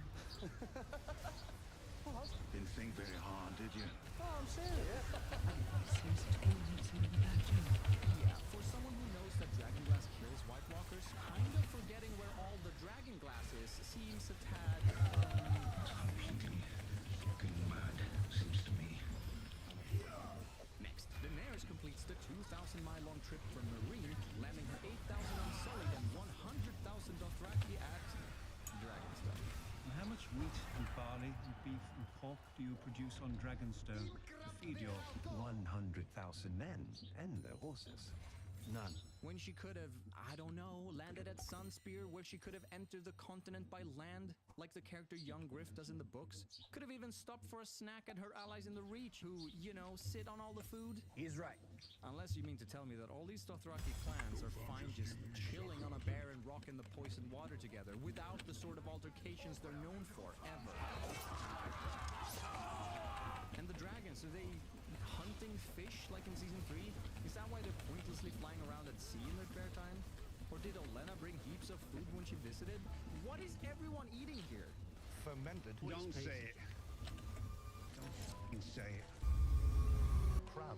Didn't think very hard, did you? Oh, I'm serious. Seems that aliens are a bad job. Yeah, for someone who knows that Dragonglass kills White Walkers, kind of forgetting where all the Dragonglass is seems a tad... fucking mad, seems to me. Next, Daenerys completes the 2,000-mile-long trip from Marine, landing her 8,000 Unsullied and 100,000 Dothraki at Dragonstone. How much wheat and barley and beef and pork do you produce on Dragonstone to feed your 100,000 men and their horses? None. When she could have, I don't know, landed at Sunspear, where she could have entered the continent by land, like the character young Griff does in the books. Could have even stopped for a snack at her allies in the Reach, who, you know, sit on all the food. He's right. Unless you mean to tell me that all these Dothraki clans are fine just chilling on a barren rock in the poisoned water together, without the sort of altercations they're known for, ever. And the dragons, are they hunting fish like in season 3? Is that why they're pointlessly flying around at sea in their spare time? Or did Olenna bring heaps of food when she visited? What is everyone eating here? Fermented. Don't say it. Don't fucking say it. Crab.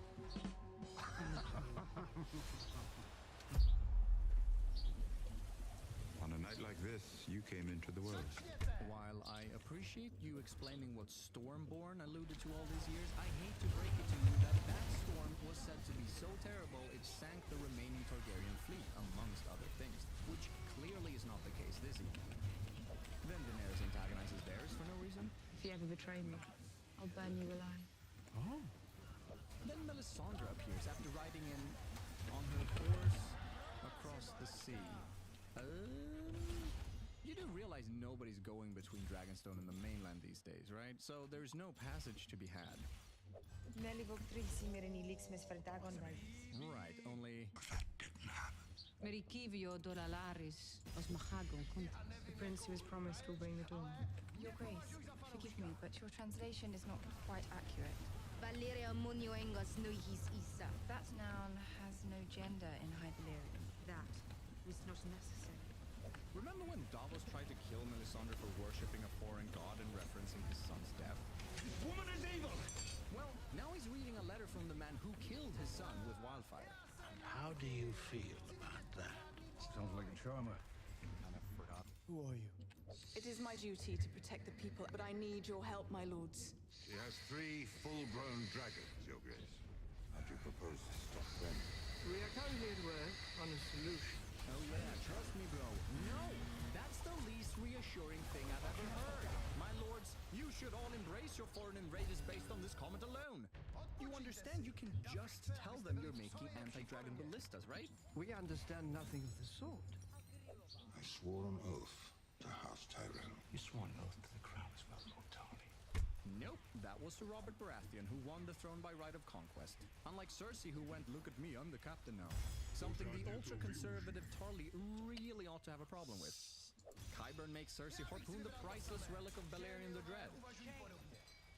On a night like this, you came into the world. While I appreciate you explaining what Stormborn alluded to all these years, I hate to break it to you that that storm was said to be so terrible it sank the remaining Targaryen fleet, amongst other things, which clearly is not the case this evening. Then Daenerys antagonizes Varys for no reason. If you ever betray me, I'll burn you alive. Oh. Then Melisandre appears after riding in on her horse across the sea. You do realize nobody's going between Dragonstone and the mainland these days, right? So there's no passage to be had. Right, only... The prince who was promised will bring the dawn. Your Grace, forgive me, but your translation is not quite accurate. Valeria Munyoengas Nuihis Isa. That noun has no gender in High Valyrian. That was not necessary. Remember when Davos tried to kill Melisandre for worshipping a foreign god and referencing his son's death? This woman is evil! Well, now he's reading a letter from the man who killed his son with wildfire. And how do you feel about that? Sounds like a charmer. Kind of forgot. Who are you? It is my duty to protect the people, but I need your help, my lords. She has 3 full-grown dragons, Your Grace. How do you propose to stop them? We are currently at work on a solution. Oh yeah, trust me, bro. No! That's the least reassuring thing I've ever heard. My lords, you should all embrace your foreign invaders based on this comment alone. You understand you can just tell them you're making anti-dragon ballistas, right? We understand nothing of the sort. I swore an oath to House Tyrell. You swore an oath to the crown as well, Lord Darby. Nope, that was Sir Robert Baratheon, who won the throne by right of conquest. Unlike Cersei, who went, look at me, I'm the captain now. Something the ultra-conservative Tarly really ought to have a problem with. Qyburn makes Cersei harpoon the priceless relic of Balerion the Dread.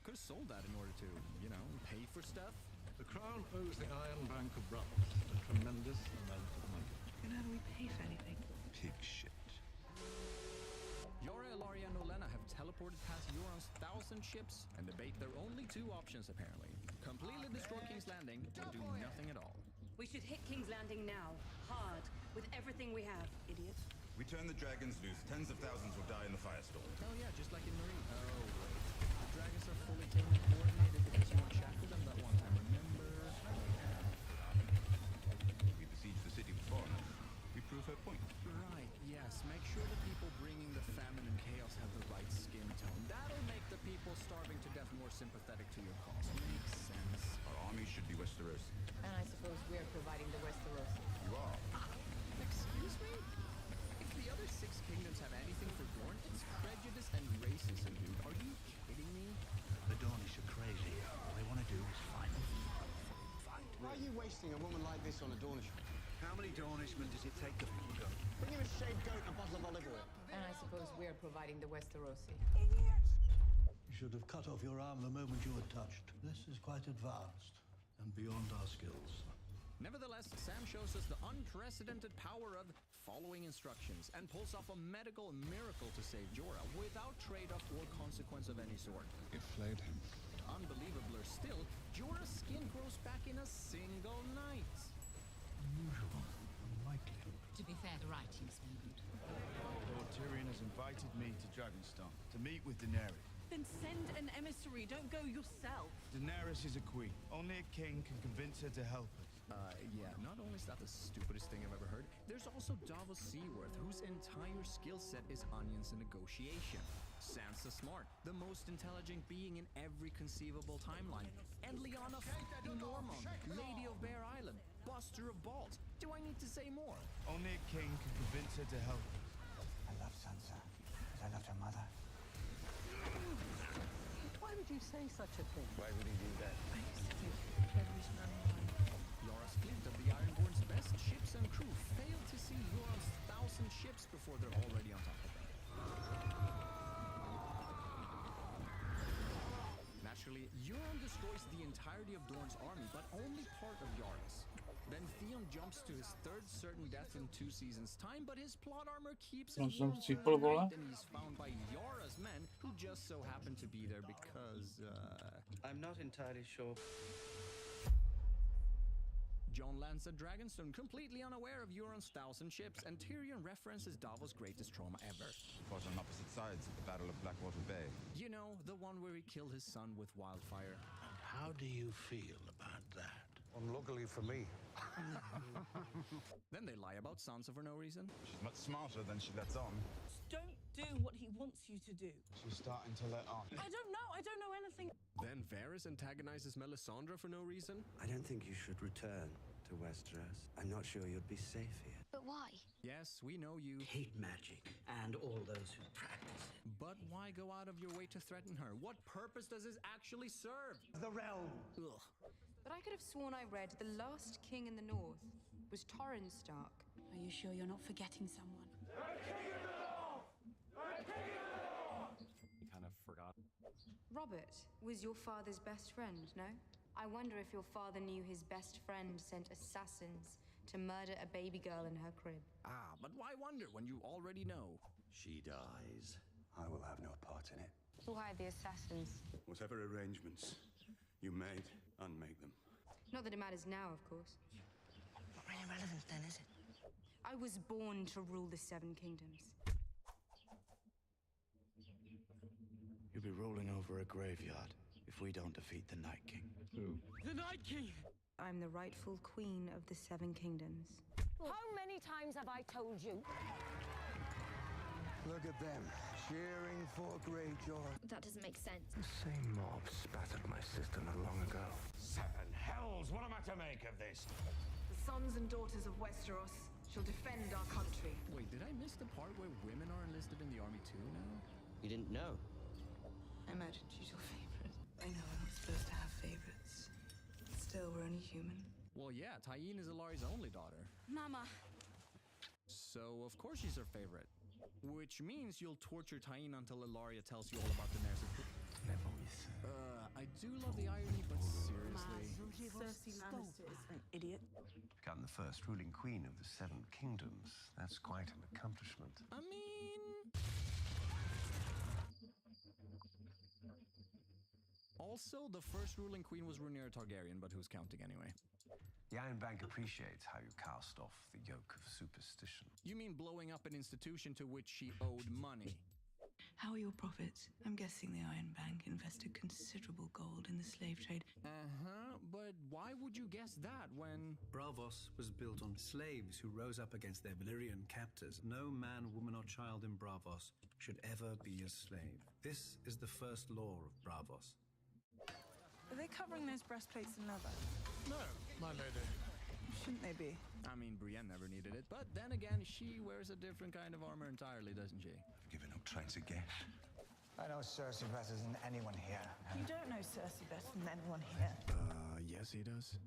Could have sold that in order to, you know, pay for stuff. The crown owes the Iron Bank of Bravos a tremendous amount of money. And how do we pay for anything? Pig shit. Yora, Ellaria, and Olenna have teleported past Euron's 1,000 ships and debate their only 2 options, apparently. Completely destroy King's Landing or do nothing at all. We should hit King's Landing now. Hard. With everything we have, idiot. We turn the dragons loose. Tens of thousands will die in the firestorm. Oh yeah, just like in Marine. Oh, wait. The dragons are fully tamed and coordinated because Euron shackled them that one time, remember? We besiege the city with foreigners. We prove her point. Right, yes. Make sure the people bringing the famine and chaos have the right skin tone. That'll make the people starving to death more sympathetic to your cause. Makes sense. Our army should be Westerosi. And I suppose we're providing the Westerosi. You are. Excuse me? If the other 6 kingdoms have anything for Dorne, it's prejudice and racism, dude. Are you kidding me? The Dornish are crazy. All they want to do is fight. Why are you wasting a woman like this on a Dornish? How many Dornishmen does it take to pick a gun? Bring him a shaved goat and a bottle of olive oil. And I suppose we're providing the Westerosi. You should have cut off your arm the moment you were touched. This is quite advanced and beyond our skills. Nevertheless, Sam shows us the unprecedented power of following instructions and pulls off a medical miracle to save Jorah without trade-off or consequence of any sort. It flayed him. Unbelievabler still, Jorah's skin grows back in a single night. Unusual. Unlikely. To be fair, the writing's been good. Lord Tyrion has invited me to Dragonstone to meet with Daenerys. Then send an emissary, don't go yourself. Daenerys is a queen. Only a king can convince her to help us. Yeah, not only is that the stupidest thing I've ever heard, there's also Davos Seaworth, whose entire skill set is onions and negotiation. Sansa Smart, the most intelligent being in every conceivable timeline. And Lyanna fucking Mormont, Lady of Bear Island, Buster of Balls. Do I need to say more? Only a king can convince her to help us. I love Sansa, as I loved her mother. Why would you say such a thing? Why would he do that? I used to think revolutionary mind. Yora's fleet of the Ironborn's best ships and crew failed to see Euron's 1,000 ships before they're already on top of them. Naturally, Euron destroys the entirety of Dorne's army, but only part of Yara's. Then Theon jumps to his 3rd certain death in 2 seasons' time, but his plot armor keeps him warm and he's found by Yara's men, who just so happen to be there because, I'm not entirely sure. Jon lands at Dragonstone, completely unaware of Euron's 1,000 ships, and Tyrion references Davos' greatest trauma ever. Fought on opposite sides of the Battle of Blackwater Bay. You know, the one where he killed his son with wildfire. How do you feel about that? Unluckily for me. Then they lie about Sansa for no reason. She's much smarter than she lets on. Don't do what he wants you to do. She's starting to let on. I don't know anything. Then Varys antagonizes Melisandre for no reason? I don't think you should return to Westeros. I'm not sure you'd be safe here. But why? Yes, we know you Hate magic and all those who practice it. But why go out of your way to threaten her? What purpose does this actually serve? The realm! Ugh. But I could have sworn I read the last king in the north was Torrhen Stark. Are you sure you're not forgetting someone? You kind of forgot. Robert was your father's best friend, no? I wonder if your father knew his best friend sent assassins to murder a baby girl in her crib. Ah, but why wonder when you already know? She dies. I will have no part in it. Who hired the assassins? Whatever arrangements you made, unmake them. Not that it matters now, of course. Not really relevant then, is it? I was born to rule the Seven Kingdoms. You'll be rolling over a graveyard if we don't defeat the Night King. Who? The Night King! I'm the rightful queen of the Seven Kingdoms. How many times have I told you? Look at them, cheering for Greyjoy. That doesn't make sense. The same mob spattered my sister not long ago. Seven hells! What am I to make of this? The sons and daughters of Westeros shall defend our country. Wait, did I miss the part where women are enlisted in the army too now? You didn't know? I imagined she's your favorite. I know I'm not supposed to have favorites. Still, we're only human. Well, yeah, Tyene is Ilari's only daughter. Mama. So, of course she's her favorite. Which means you'll torture Tyene until Ilaria tells you all about Daenerys. I do love the irony, but seriously. Cersei Lannister is an idiot. Become the first ruling queen of the Seven Kingdoms. That's quite an accomplishment. I mean... Also, the first ruling queen was Rhaenyra Targaryen, but who's counting anyway? The Iron Bank appreciates how you cast off the yoke of superstition. You mean blowing up an institution to which she owed money? How are your profits? I'm guessing the Iron Bank invested considerable gold in the slave trade. Uh-huh, but why would you guess that when... Braavos was built on slaves who rose up against their Valyrian captors. No man, woman, or child in Braavos should ever be a slave. This is the first law of Braavos. Are they covering those breastplates in leather? No, my lady. Shouldn't they be? I mean, Brienne never needed it, but then again, she wears a different kind of armor entirely, doesn't she? I've given up trying to guess. I know Cersei better than anyone here. You don't know Cersei better than anyone here. Yes he does.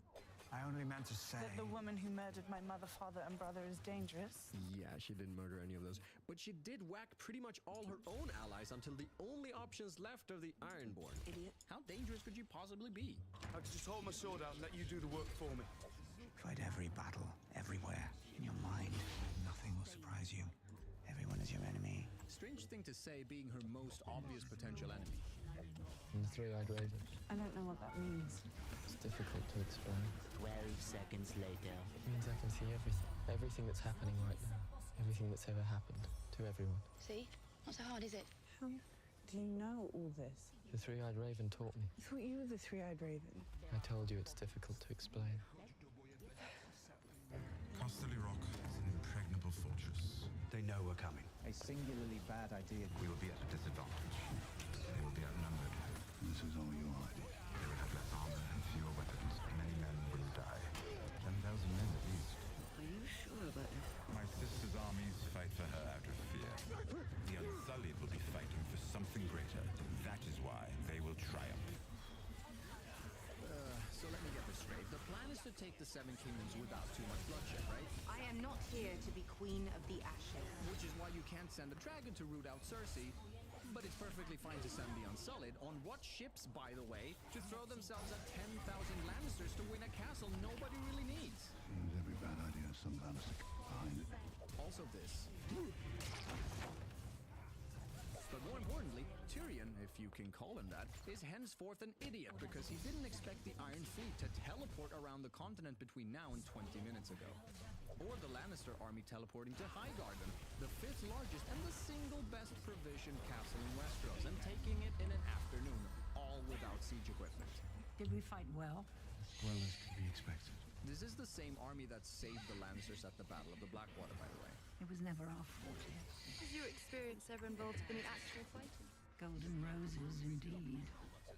I only meant to say... That the woman who murdered my mother, father, and brother is dangerous. Yeah, she didn't murder any of those. But she did whack pretty much all her own allies until the only options left are the Ironborn. Idiot. How dangerous could you possibly be? I could just hold my sword out and let you do the work for me. Fight every battle, everywhere. In your mind, nothing will surprise you. Everyone is your enemy. Strange thing to say, being her most obvious potential enemy. And the three-eyed raven. I don't know what that means. It's difficult to explain. 12 seconds later. It means I can see everything. Everything that's happening right now. Everything that's ever happened to everyone. See? Not so hard, is it? How do you know all this? The three-eyed raven taught me. I thought you were the three-eyed raven. I told you it's difficult to explain. Casterly Rock is an impregnable fortress. They know we're coming. A singularly bad idea. We will be at a disadvantage. They will be outnumbered. This is all your idea. They will have less armor and fewer weapons. Many men will die. 10,000 men at least. Are you sure about this? My sister's armies fight for her out of fear. The Unsullied will be fighting for something greater. That is why they will triumph. So let me get this straight. The plan is to take the Seven Kingdoms without too much bloodshed, right? I am not here to be queen of the Ashes. Which is why you can't send a dragon to root out Cersei. But it's perfectly fine to send the Unsullied on what ships, by the way, to throw themselves at 10,000 Lannisters to win a castle nobody really needs. Seems every bad idea has some Lannister behind it. Also this. But more importantly, Tyrion, if you can call him that, is henceforth an idiot because he didn't expect the Iron Fleet to teleport around the continent between now and 20 minutes ago. Or the Lannister army teleporting to Highgarden, the 5th largest and the single best provisioned castle in Westeros, and taking it in an afternoon, all without siege equipment. Did we fight well? As well as could be expected. This is the same army that saved the Lannisters at the Battle of the Blackwater, by the way. It was never our forte. Has your experience ever involved any actual fighting? Golden roses, indeed.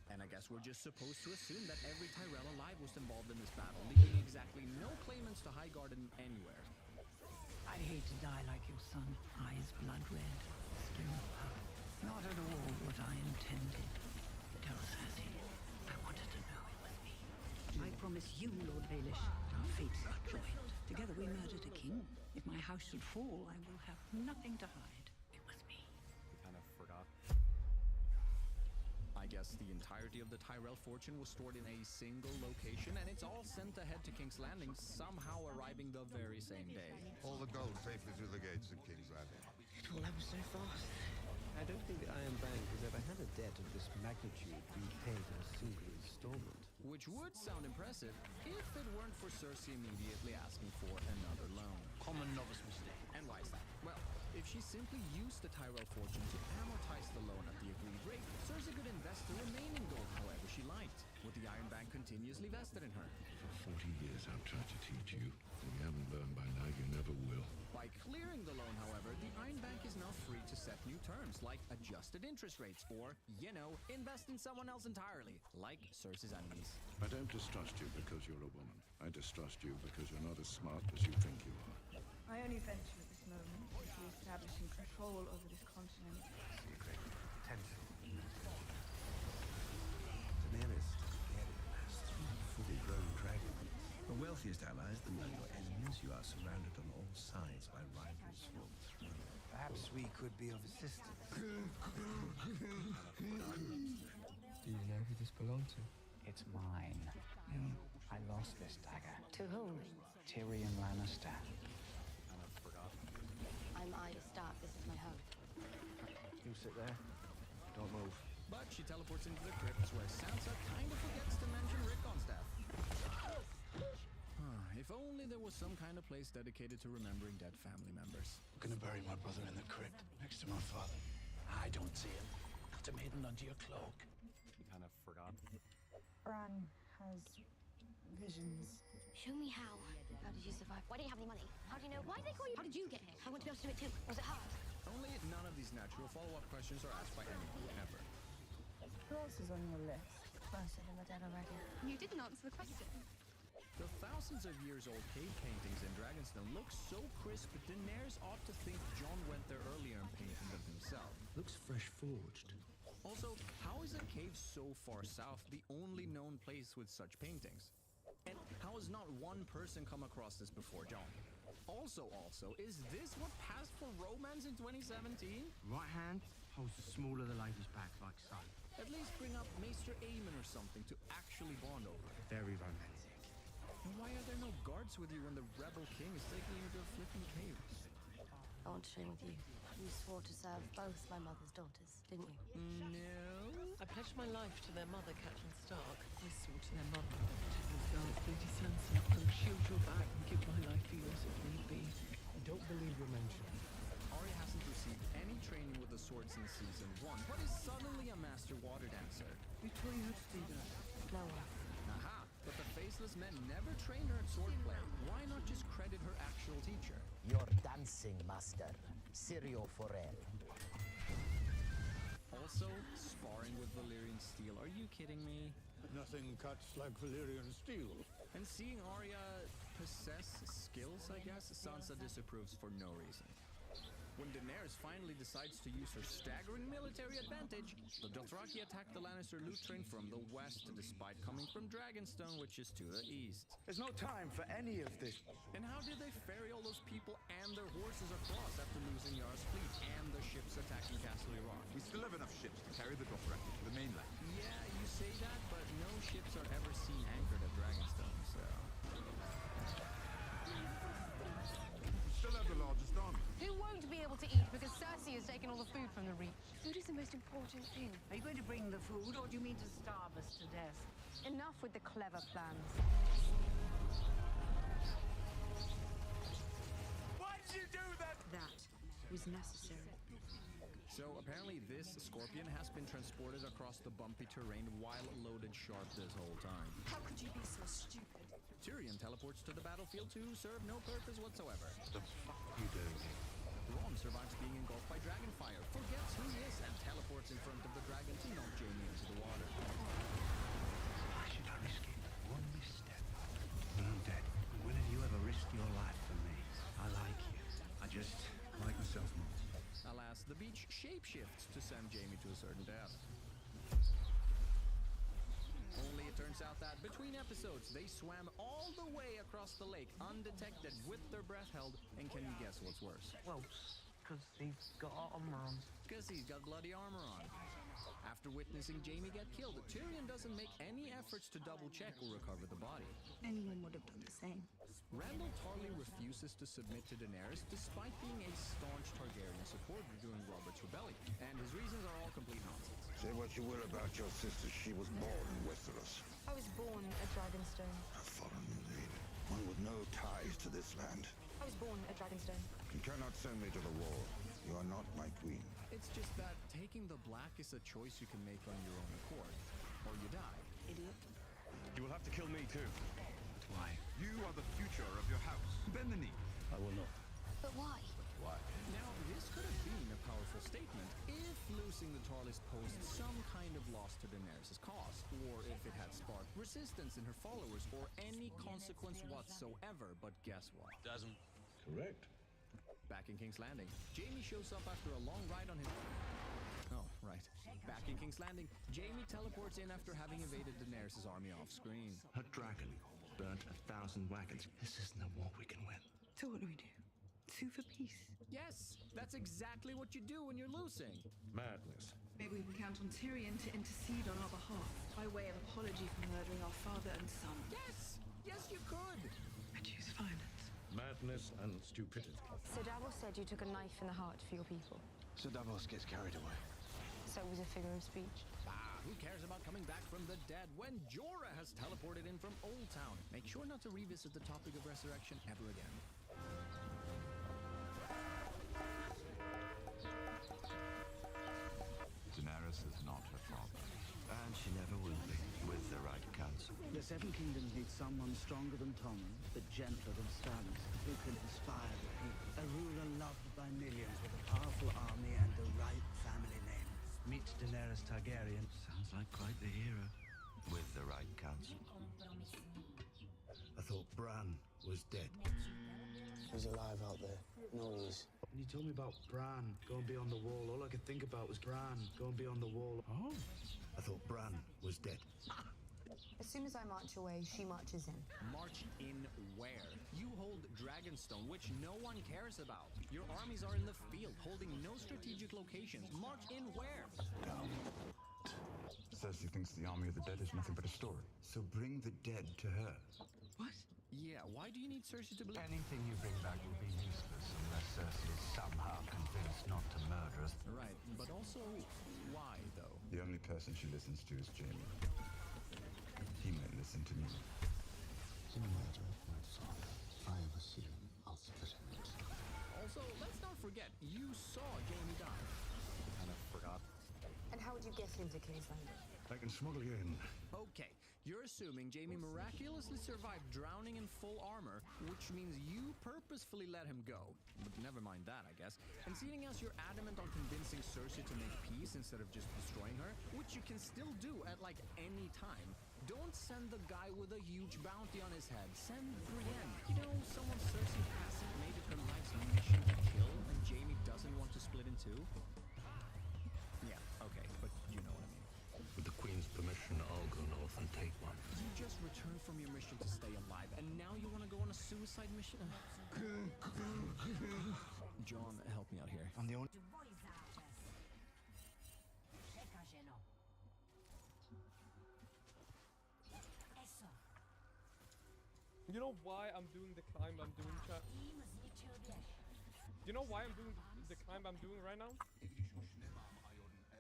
And I guess we're just supposed to assume that every Tyrell alive was involved in this battle, leaving exactly no claimants to Highgarden anywhere. I'd hate to die like your son. Eyes blood red, skin of pearl. Not at all what I intended. Tell Cersei, I wanted to know it was me. I promise you, Lord Baelish, our fates are joined. Together we murdered a king. If my house should fall, I will have nothing to hide. It was me. We kind of forgot. I guess the entirety of the Tyrell fortune was stored in a single location, and it's all sent ahead to King's Landing, somehow arriving the very same day. All the gold safely through the gates of King's Landing. It all happened so fast. I don't think the Iron Bank has ever had a debt of this magnitude be paid in a single installment. Which would sound impressive if it weren't for Cersei immediately asking for another loan. Common novice mistake. And why is that? Well, if she simply used the Tyrell fortune to amortize the loan at the agreed rate, Cersei could invest the remaining gold however she liked, with the Iron Bank continuously vested in her. For 40 years I've tried to teach you. If you haven't learned by now, you never will. By clearing the loan, however, the Iron Bank is now free to set new terms, like adjusted interest rates, or, invest in someone else entirely, like Cersei's enemies. I don't distrust you because you're a woman. I distrust you because you're not as smart as you think you are. My only venture at this moment is the establishing control over this continent. Secret. Potential. Daenerys Targaryen has 3 fully grown dragons. The wealthiest allies that know your enemies, you are surrounded on all sides by rivals for the throne. Perhaps we could be of assistance. Do you know who this belonged to? It's mine. I lost this dagger. To whom? Tyrion Lannister. I'm Arya Stark. This is my home. You sit there. Don't move. But she teleports into the crypts where Sansa kind of forgets to mention Rick on staff. If only there was some kind of place dedicated to remembering dead family members. I'm gonna bury my brother in the crypt next to my father. I don't see him. Cut him hidden under your cloak. You kind of forgot. Bran has visions. Show me how. How did you survive? Why don't you have any money? How do you know? Why did they call you? How did you get here? I want to be able to do it too. Was it hard? Only none of these natural follow-up questions are asked by anyone ever. Who else is on your list? Most of them are dead already. You didn't answer the question. The thousands of years old cave paintings in Dragonstone look so crisp, Daenerys ought to think Jon went there earlier and painted them himself. Looks fresh forged. Also, how is a cave so far south the only known place with such paintings? And how has not one person come across this before Jon? Also, is this what passed for romance in 2017? Right hand holds the small of the lady's back like so. At least bring up Maester Aemon or something to actually bond over. Very romantic. And why are there no guards with you when the rebel king is taking you to a flipping cave? I want to train with you. You swore to serve both my mother's daughters, didn't you? No. I pledged my life to their mother, Catelyn Stark. I swore to their mother to protect Dark Lady Sansa. I'll shield your back and give my life for yours if need be. I don't believe you're mentioned. Arya hasn't received any training with the sword since season 1, but is suddenly a master water dancer. Who taught you how to do that? No one. Aha! But the Faceless Men never trained her at swordplay. Why not just credit her actual teacher? Your dancing master, Syrio Forel. Also, sparring with Valyrian steel. Are you kidding me? Nothing cuts like Valyrian steel. And seeing Arya possess skills, I guess, Sansa disapproves for no reason. When Daenerys finally decides to use her staggering military advantage, the Dothraki attack the Lannister loot train from the west, despite coming from Dragonstone, which is to the east. There's no time for any of this. And how did they ferry all those people and their horses across after losing Yara's fleet and the ships attacking Castle Rock? We still have enough ships to carry the Dothraki to the mainland. Yeah, you say that, but no ships are ever seen anchored at Dragonstone, so... Still have the largest army. Who won't be able to eat because Cersei has taken all the food from the Reach? Food is the most important thing. Are you going to bring the food, or do you mean to starve us to death? Enough with the clever plans. Why did you do that? That was necessary. So apparently this scorpion has been transported across the bumpy terrain while loaded sharp this whole time. How could you be so stupid? Tyrion teleports to the battlefield to serve no purpose whatsoever. The fuck you doing? Ron survives being engulfed by dragonfire, forgets who he is, and teleports in front of the dragon to knock Jaime into the water. Why should I risk it? One misstep. When I'm dead, when have you ever risked your life for me? I like you. I just like myself more. Alas, the beach shapeshifts to send Jaime to a certain death. Only it turns out that between episodes, they swam all the way across the lake undetected with their breath held, and can you guess what's worse? Well, Because he's got armor on. Because he's got bloody armor on. After witnessing Jaime get killed, Tyrion doesn't make any efforts to double-check or recover the body. Anyone would have done the same. Randall Tarly refuses to submit to Daenerys despite being a staunch Targaryen supporter during Robert's rebellion, and his reasons are all complete nonsense. Say what you will about your sister, she was born in Westeros. I was born at Dragonstone. A foreign invade. One with no ties to this land. I was born at Dragonstone. You cannot send me to the wall. You are not my queen. It's just that taking the black is a choice you can make on your own accord, or you die. Idiot. You will have to kill me too. Why? You are the future of your house. Bend the knee. I will not. But why? Why? Now, this could have been a powerful statement if losing the Tarlys posed some kind of loss to Daenerys' cause, or if it had sparked resistance in her followers, or any consequence whatsoever. But guess what? Doesn't. Correct. Back in King's Landing, Jaime shows up after a long ride on his... Oh, right. Back in King's Landing, Jaime teleports in after having evaded Daenerys' army off-screen. A dragon burnt 1,000 wagons. This isn't a war we can win. So what do we do? Sue for peace. Yes, that's exactly what you do when you're losing. Madness. Maybe we can count on Tyrion to intercede on our behalf by way of apology for murdering our father and son. Yes! Yes, you could! I choose violence. Madness and stupidity. Sir Davos said you took a knife in the heart for your people. Sir Davos gets carried away. So it was a figure of speech. Who cares about coming back from the dead when Jorah has teleported in from Old Town? Make sure not to revisit the topic of resurrection ever again. Daenerys is not her father. And she never will be, with the right counsel. The Seven Kingdoms need someone stronger than Tommen, but gentler than Stannis, who can inspire the people. A ruler loved by millions with a powerful army and the right family name. Meet Daenerys Targaryen. Sounds like quite the hero. With the right counsel. I thought Bran was dead. He's alive out there. No, he is. When you told me about Bran going beyond the wall, all I could think about was Bran going beyond the wall. Oh. I thought Bran was dead. As soon as I march away, she marches in. March in where? You hold Dragonstone, which no one cares about. Your armies are in the field, holding no strategic locations. March in where? Down. Cersei thinks the army of the dead is nothing but a story. So bring the dead to her. What? Yeah, why do you need Cersei to believe? Anything you bring back will be useless unless Cersei is somehow convinced not to murder us. Right, but also, why, though? The only person she listens to is Jaime. He may listen to me. In the matter of my father, if I ever see him, I'll split him in two. Also, let's not forget, you saw Jaime die. And I forgot. And how would you get into King's Landing? I can smuggle you in. Okay, you're assuming Jaime miraculously survived drowning in full armor, which means you purposefully let him go. But never mind that, I guess. And seeing as you're adamant on convincing Cersei to make peace instead of just destroying her, which you can still do at like any time, don't send the guy with a huge bounty on his head. Send Brienne. You know, someone Cersei hasn't made it her life's mission to kill, and Jaime doesn't want to split in two? Yeah, okay, but you know what I mean. With the Queen's permission, I'll go north and take one. You just returned from your mission to stay alive, and now you want to go on a suicide mission? John, help me out here. I'm the only... You know why I'm doing the climb I'm doing, chat? You know why I'm doing the climb I'm doing right now?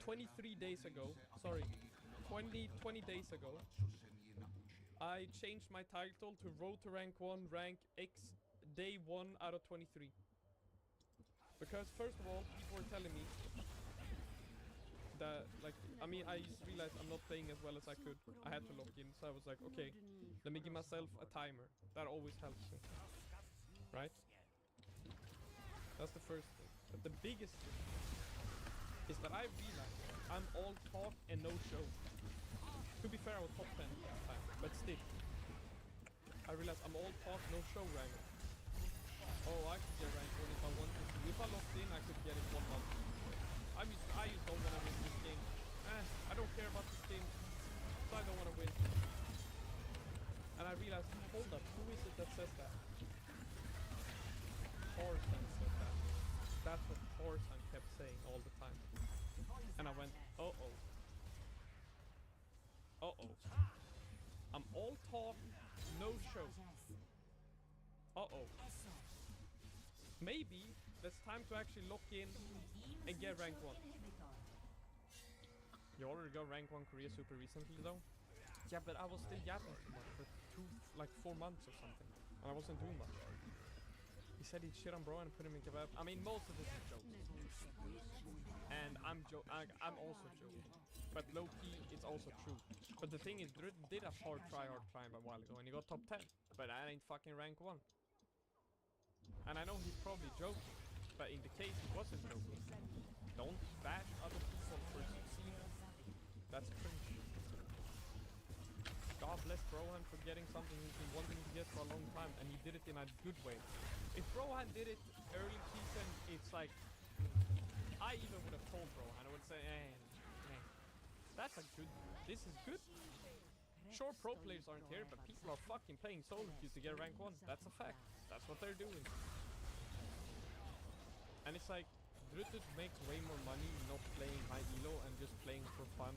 23 days ago, sorry, 20 days ago, I changed my title to Road to Rank 1, Rank X, Day 1 out of 23. Because first of all, people were telling me that, like, I mean, I just realized I'm not playing as well as I could. I had to log in, so I was like, okay, let me give myself a timer. That always helps me, right? That's the first thing. But the biggest thing is that I realized I'm all talk and no show. To be fair, I was top 10 last time, but still. I realized I'm all talk, no show rank. Oh, I could get rank 1 if I wanted to. If I logged in, I could get it 1 month. I just don't want to win this game. I don't care about this game, so I don't want to win. And I realized, hold up, who is it that says that? Tarzan said that. that's what Tarzan kept saying all the time. And I went, uh-oh. Uh-oh. I'm all talk, no show. Uh-oh. Maybe it's time to actually lock in and get rank 1. You already got rank 1 Korea super recently though? Yeah, but I was still yapping too much for 4 months or something. And I wasn't doing much. He said he'd shit on bro and put him in kebab. I mean, most of this is jokes. And I'm also joking. But low-key, it's also true. But the thing is, Drut did a hard climb a while ago and he got top 10. But I ain't fucking rank 1. And I know he's probably joking. But in the case he wasn't joking, don't bash other people for succeeding. That's cringe. God bless Brohan for getting something he's been wanting to get for a long time, and he did it in a good way. If Brohan did it early season, it's like, I even would have told Brohan, I would say, that's a good, this is good. Sure, pro players aren't here, but people are fucking playing solo queue to get rank 1. That's a fact. That's what they're doing. And it's like, Drutut makes way more money not playing high elo and just playing for fun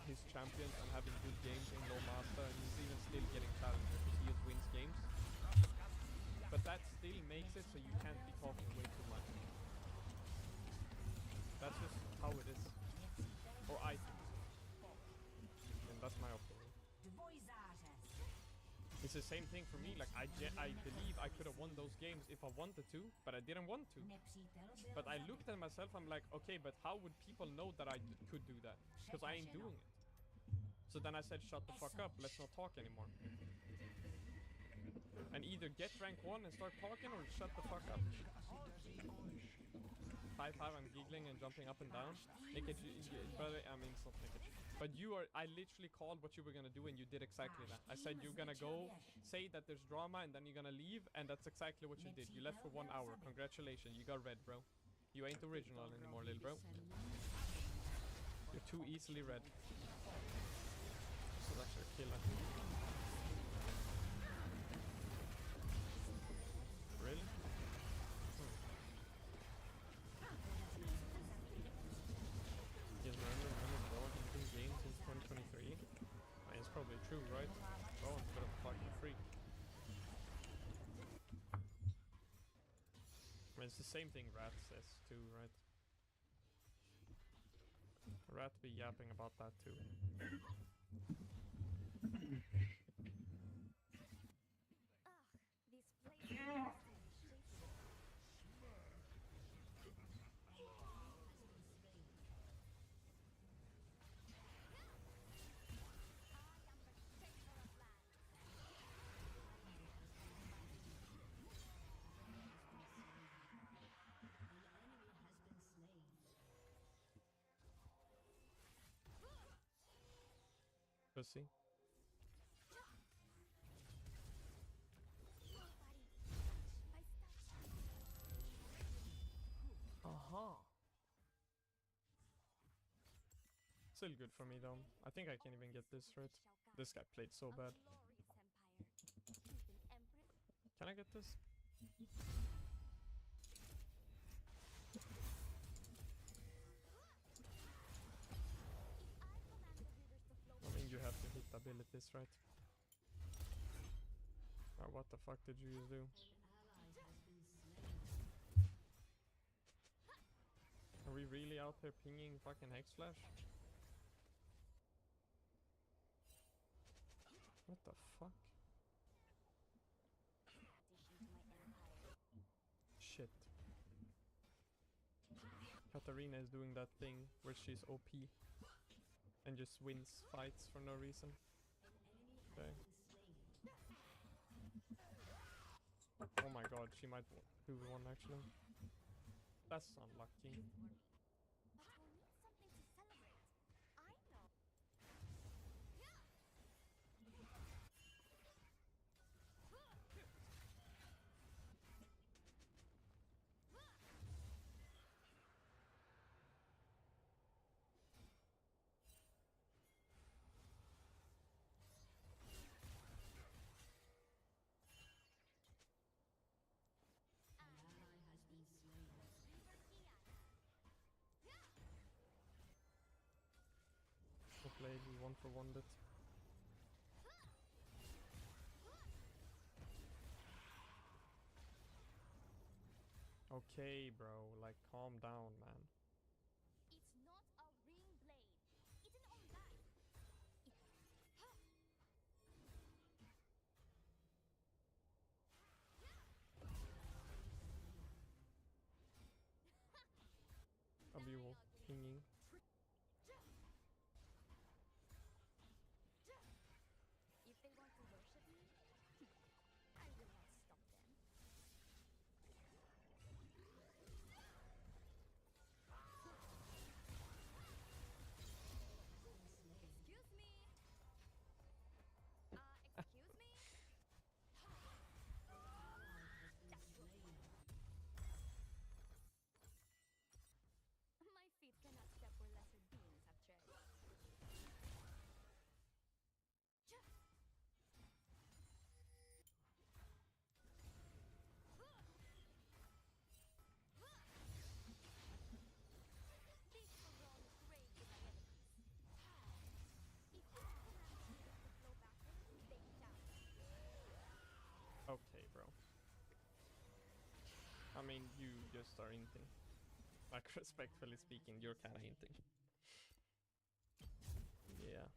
his champions and having good games in low master, and he's even still getting challenger because he just wins games. But that still makes it so you can't be talking way too much. That's just how it is. Or I think so. And that's my opinion. It's the same thing for me, like I believe I could have won those games if I wanted to, but I didn't want to. But I looked at myself, I'm like, okay, but how would people know that I could do that? Because I ain't doing it. So then I said, shut the fuck up, let's not talk anymore. And either get rank 1 and start talking, or shut the fuck up. 5-5, I'm giggling and jumping up and down. Brother, I mean, it's not naked. But I literally called what you were gonna do and you did exactly that. I said you're gonna go, say that there's drama and then you're gonna leave, and that's exactly what you did. You left for 1 hour. Congratulations, you got red, bro. You ain't original anymore, little bro. You're too easily red. So that's your killer. Really? Yes, remember bro, he's been games since 2023. I mean, it's probably true, right? Oh, I'm a bit of a fucking freak. I mean, it's the same thing Rat says too, right? Rat be yapping about that too. Pussy. Aha. Still good for me though. I think I can even get this right. This guy played so bad. Can I get this? I mean, you have to hit abilities, right? What the fuck did you just do? Are we really out here pinging fucking Hex Flash? What the fuck? Shit. Katarina is doing that thing where she's OP and just wins fights for no reason. Okay. Oh my god, she might do one actually. That's unlucky. maybe 1-for-1 it. Okay, bro, like calm down, man. It's not a ring blade. It's an online. A Buell pinging. If they want to worship me, I will not stop them. Excuse me. Excuse me. My feet cannot step where lesser beings have tread. This overall is great with my enemies. If you cannot keep up the flow backwards, they die. Okay, bro. I mean, you just are inting. Like, respectfully speaking, you're kinda inting. Yeah.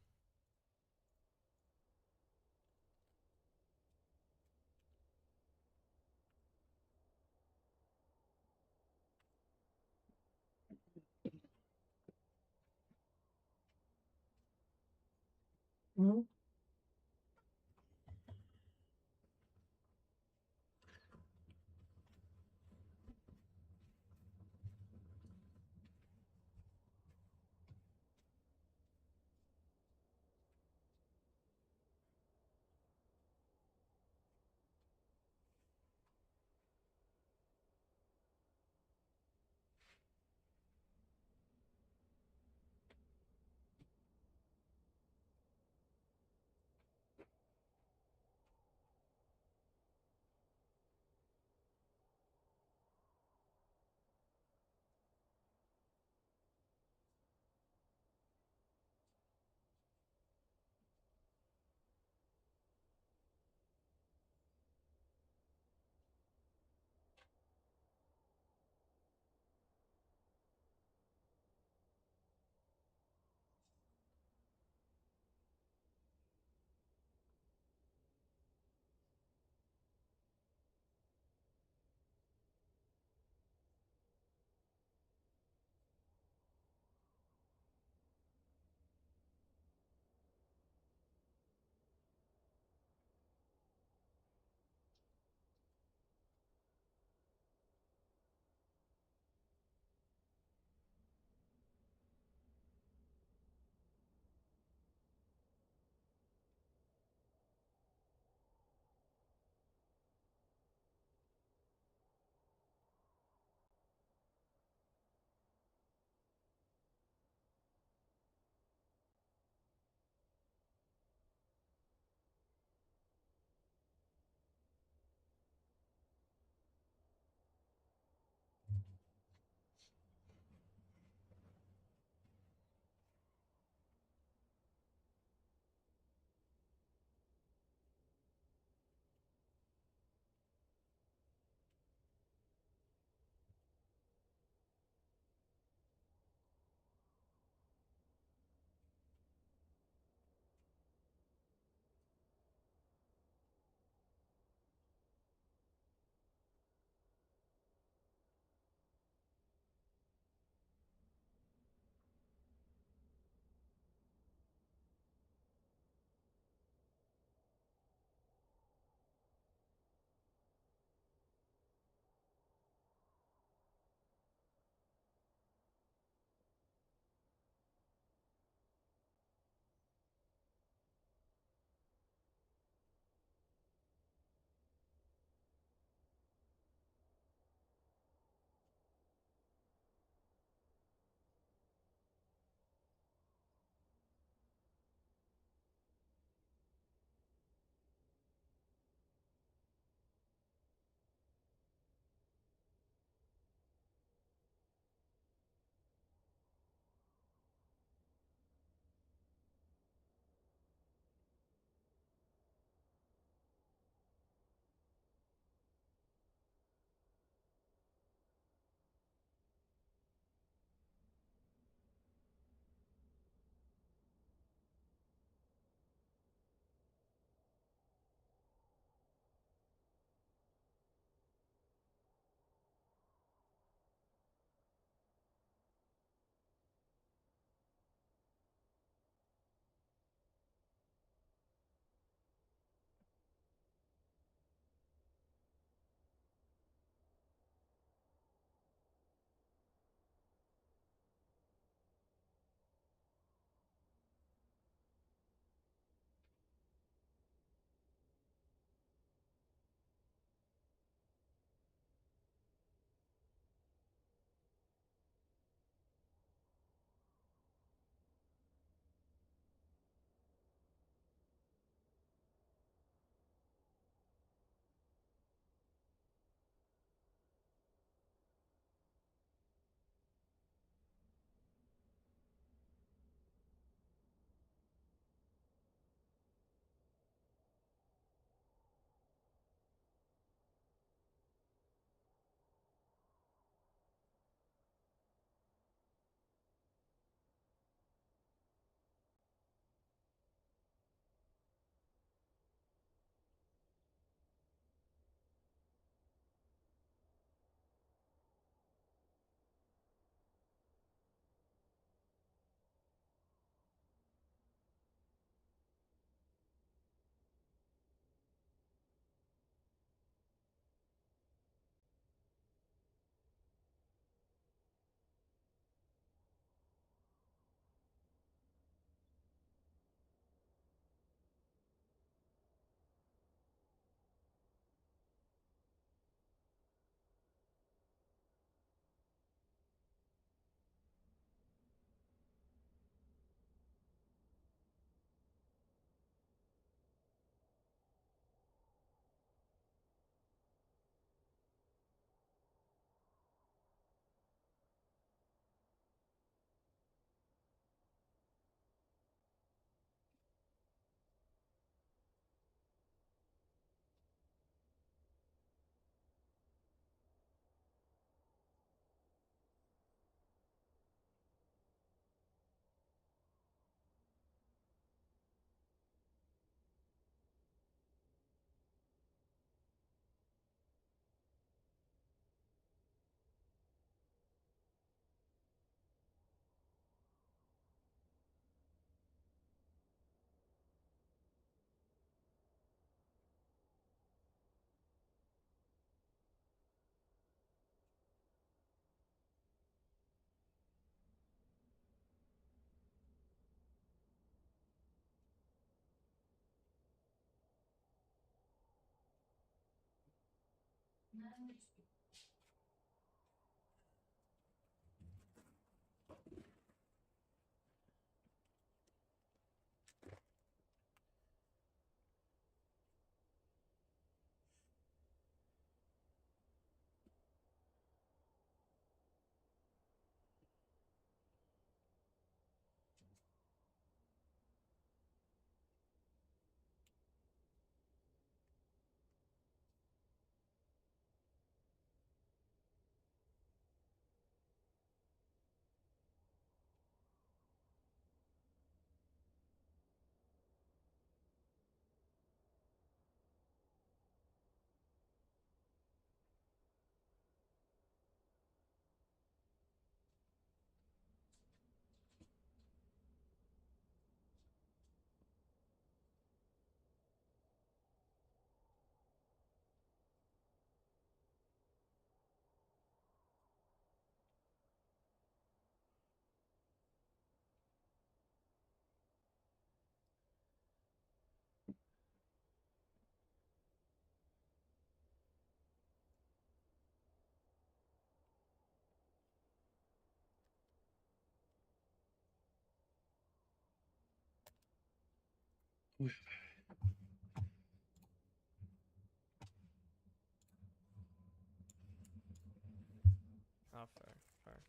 Ah, fair, fair.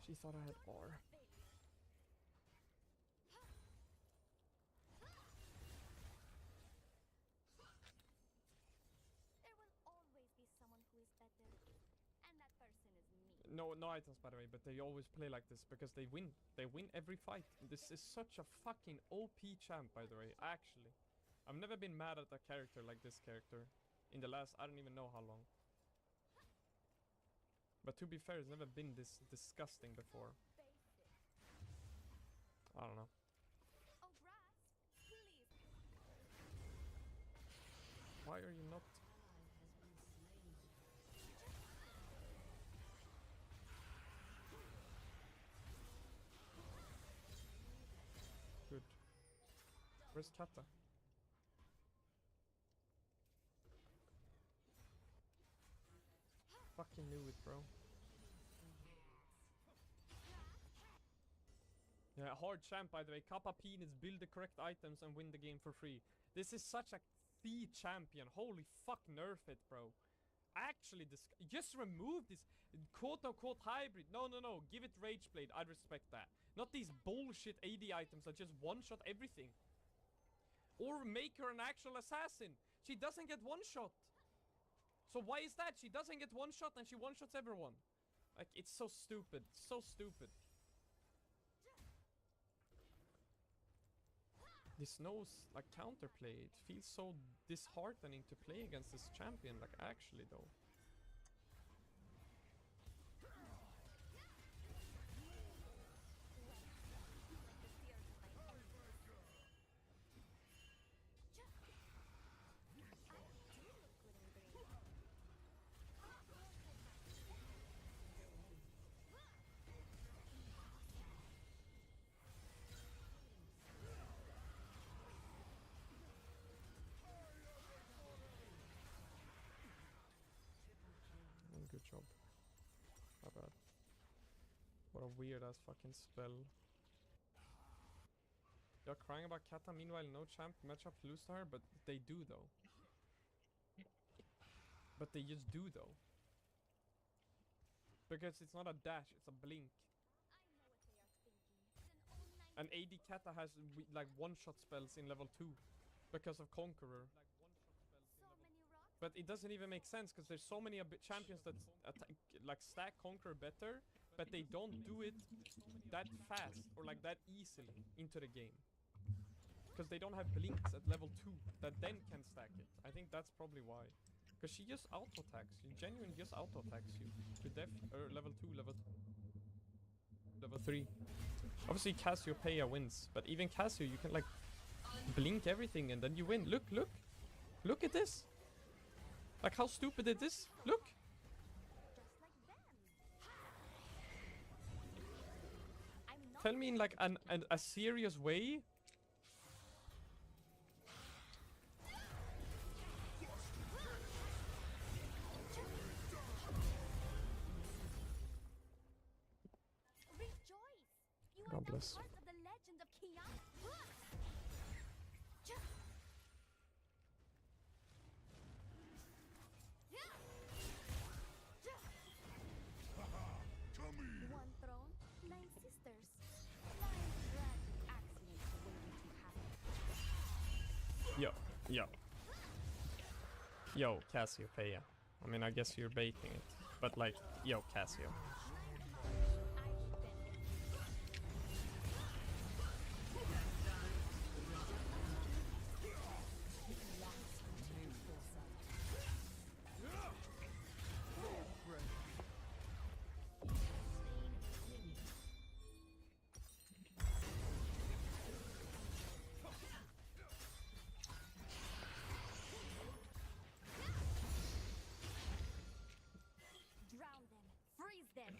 She thought I had R. There will always be someone who is better, and that person is me. No, no items by the way, but they always play like this because they win. They win every fight. This is such a fucking OP champ, by the way. Actually, I've never been mad at a character like this character in the last, I don't even know how long. But to be fair, it's never been this disgusting before. I don't know. Oh, grass, please. Why are you not? Good. Where's Kata? Fucking knew it, bro. Yeah, hard champ by the way. Kappa Penis, build the correct items and win the game for free. This is such a the champion. Holy fuck, nerf it, bro. Actually, just remove this quote-unquote hybrid. No, no, no. Give it Rage Blade. I respect that. Not these bullshit AD items that just one-shot everything. Or make her an actual assassin. She doesn't get one-shot. So why is that? She doesn't get one-shot and she one-shots everyone. Like, it's so stupid. So stupid. This knows, like, counterplay. It feels so disheartening to play against this champion, like, actually, though. Good job. Not bad. What a weird ass fucking spell. You're crying about Kata, meanwhile no champ matchup lose to her, but they do though. But they just do though. Because it's not a dash, it's a blink. And AD Kata has like one-shot spells in level 2 because of Conqueror. But it doesn't even make sense because there's so many champions that like stack Conqueror better, but they don't do it that fast or like that easily into the game. Because they don't have blinks at level 2 that then can stack it. I think that's probably why. Because she just auto-attacks. She genuinely just auto-attacks you. To def or level 2, level 3. Obviously Cassiopeia wins, but even Cassio you can like blink everything and then you win. Look, look. Look at this. Like how stupid is this? Look. Tell me in like a serious way. God bless. Part of the legend of Kiana. One throne, 9 sisters. Flying dragon accidents waiting to happen. Yo, Cassiopeia. I mean, I guess you're baiting it. But like, yo, Cassio. Drown them. Freeze them.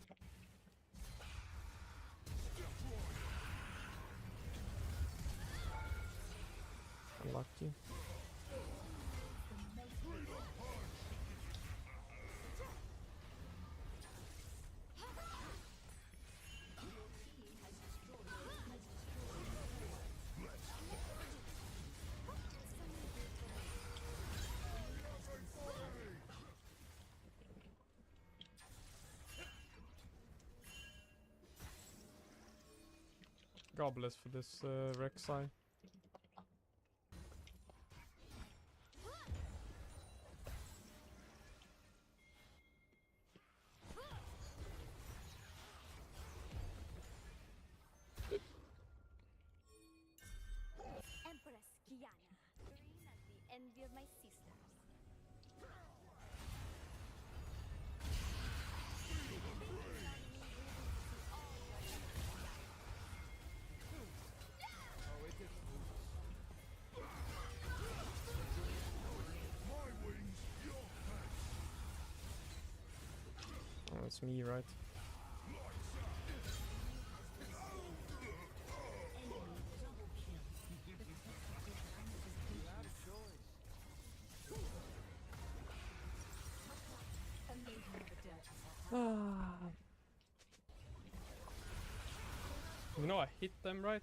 Unlucky. God bless for this Rek'Sai. Empress Kiana. Green as the envy of my sisters. Oh, it's me, right? You know I hit them, right?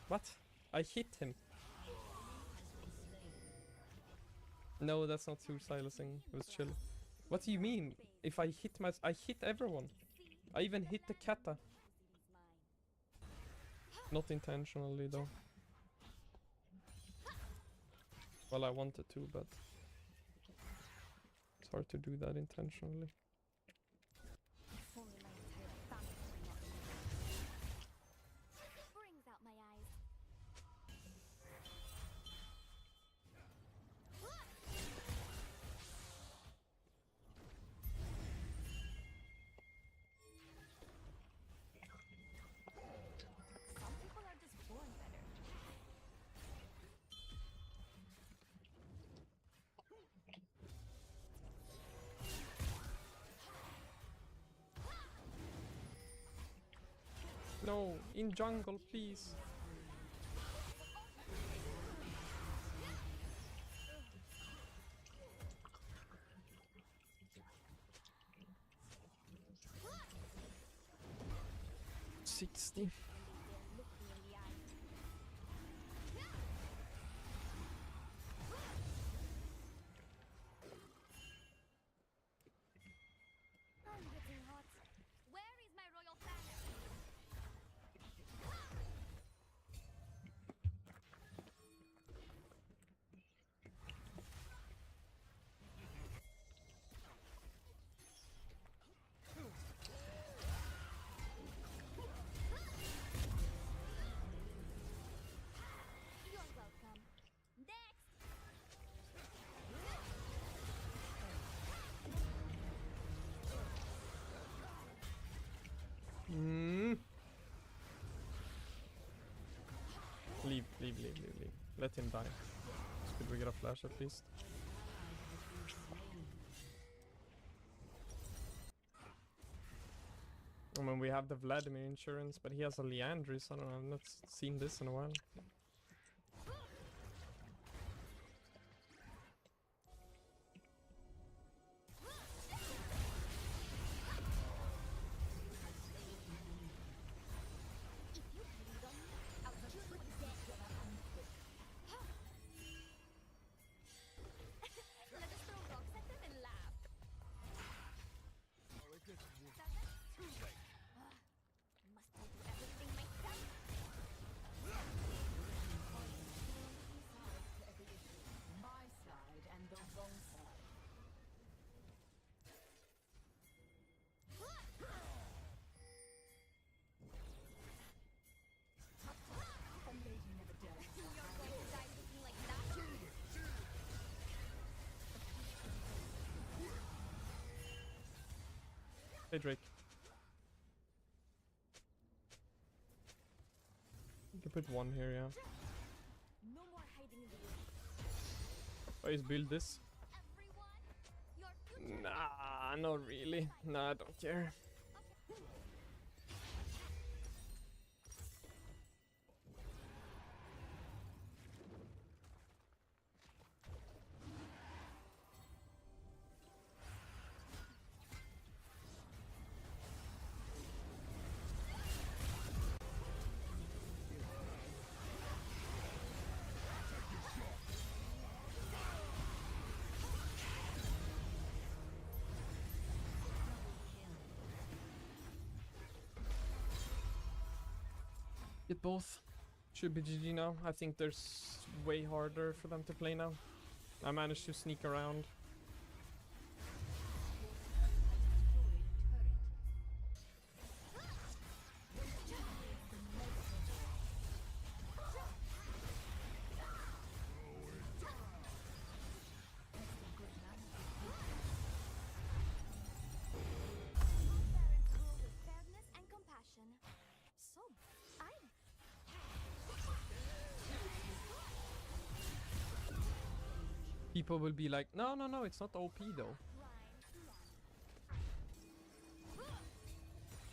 What? I hit him. No, that's not too silencing. It was chill. What do you mean? If I hit I hit everyone. I even hit the kata. Not intentionally though. Well, I wanted to, but it's hard to do that intentionally. Only my entire family will not know. Brings out my eyes. Some people are just born better. No, in jungle, please. $60. I'm getting hot. Where is my royal family? You're welcome. Next. Leave. Let him die. Could we get a flash at least? I mean, we have the Vladimir insurance, but he has a Leandris. I don't know, I've not seen this in a while. Hey, Drake. You can put one here, yeah. No more hiding in the woods. I just build this. Everyone, your future. Nah, not really. Nah, I don't care. Get both. Should be GG now. I think there's way harder for them to play now. I managed to sneak around. People will be like, no, no, no, it's not OP though.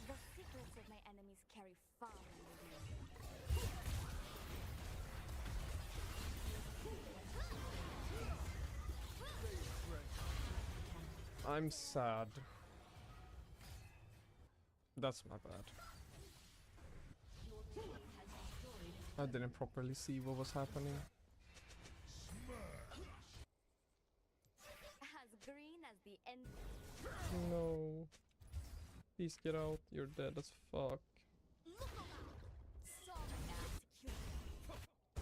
The secrets of my enemies carry far. I'm sad. That's my bad. I didn't properly see what was happening. As green as the end. No. Please get out. You're dead as fuck.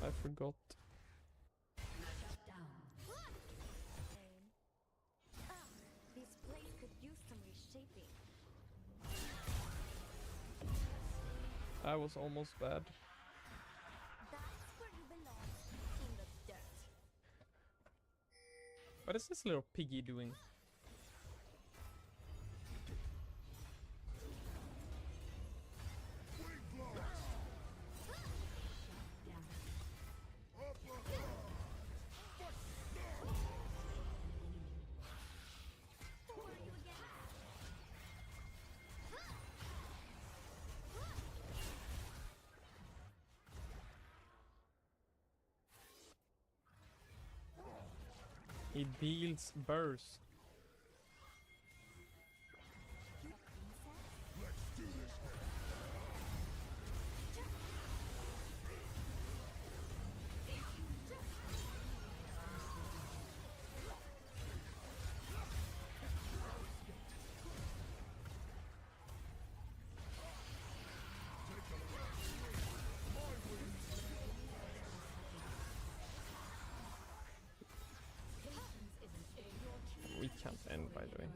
I forgot. This place could use some reshaping. I was almost bad. That's where you belong, in the dirt. What is this little piggy doing? It builds burst. We can't end, by the way.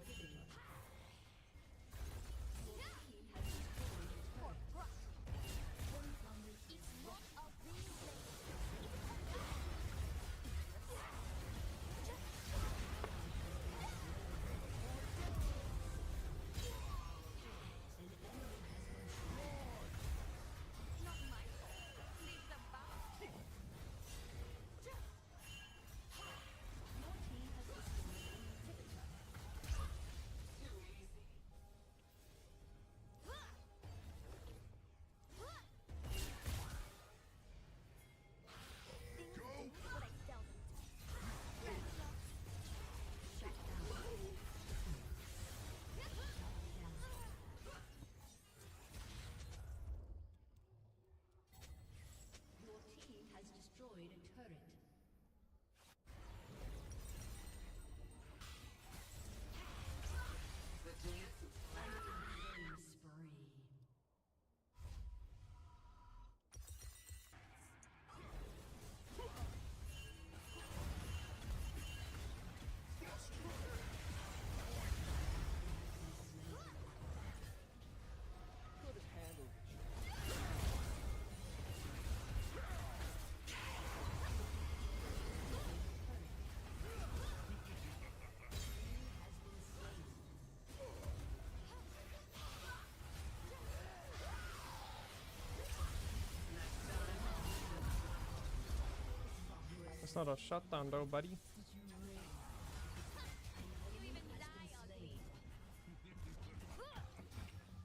It's not a shutdown though, buddy.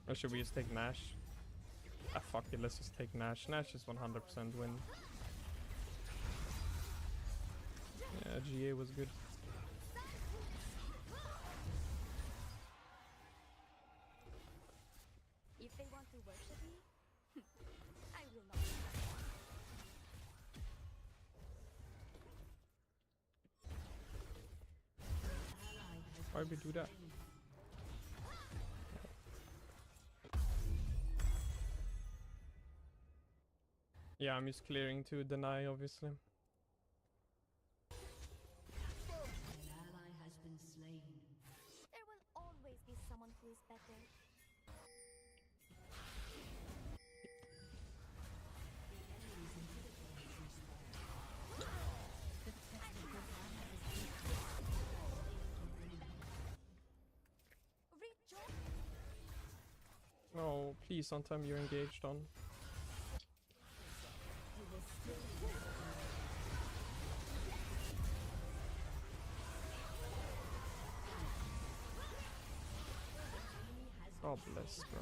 Or should we just take Nash? Ah, fuck it, let's just take Nash. Nash is 100% win. Yeah, GA was good. If they want to worship me, I will not. Why would we do that? Yeah, I'm just clearing to deny, obviously. There will always be someone who is better. Oh, please don't tell me you're engaged on. God bless, bro.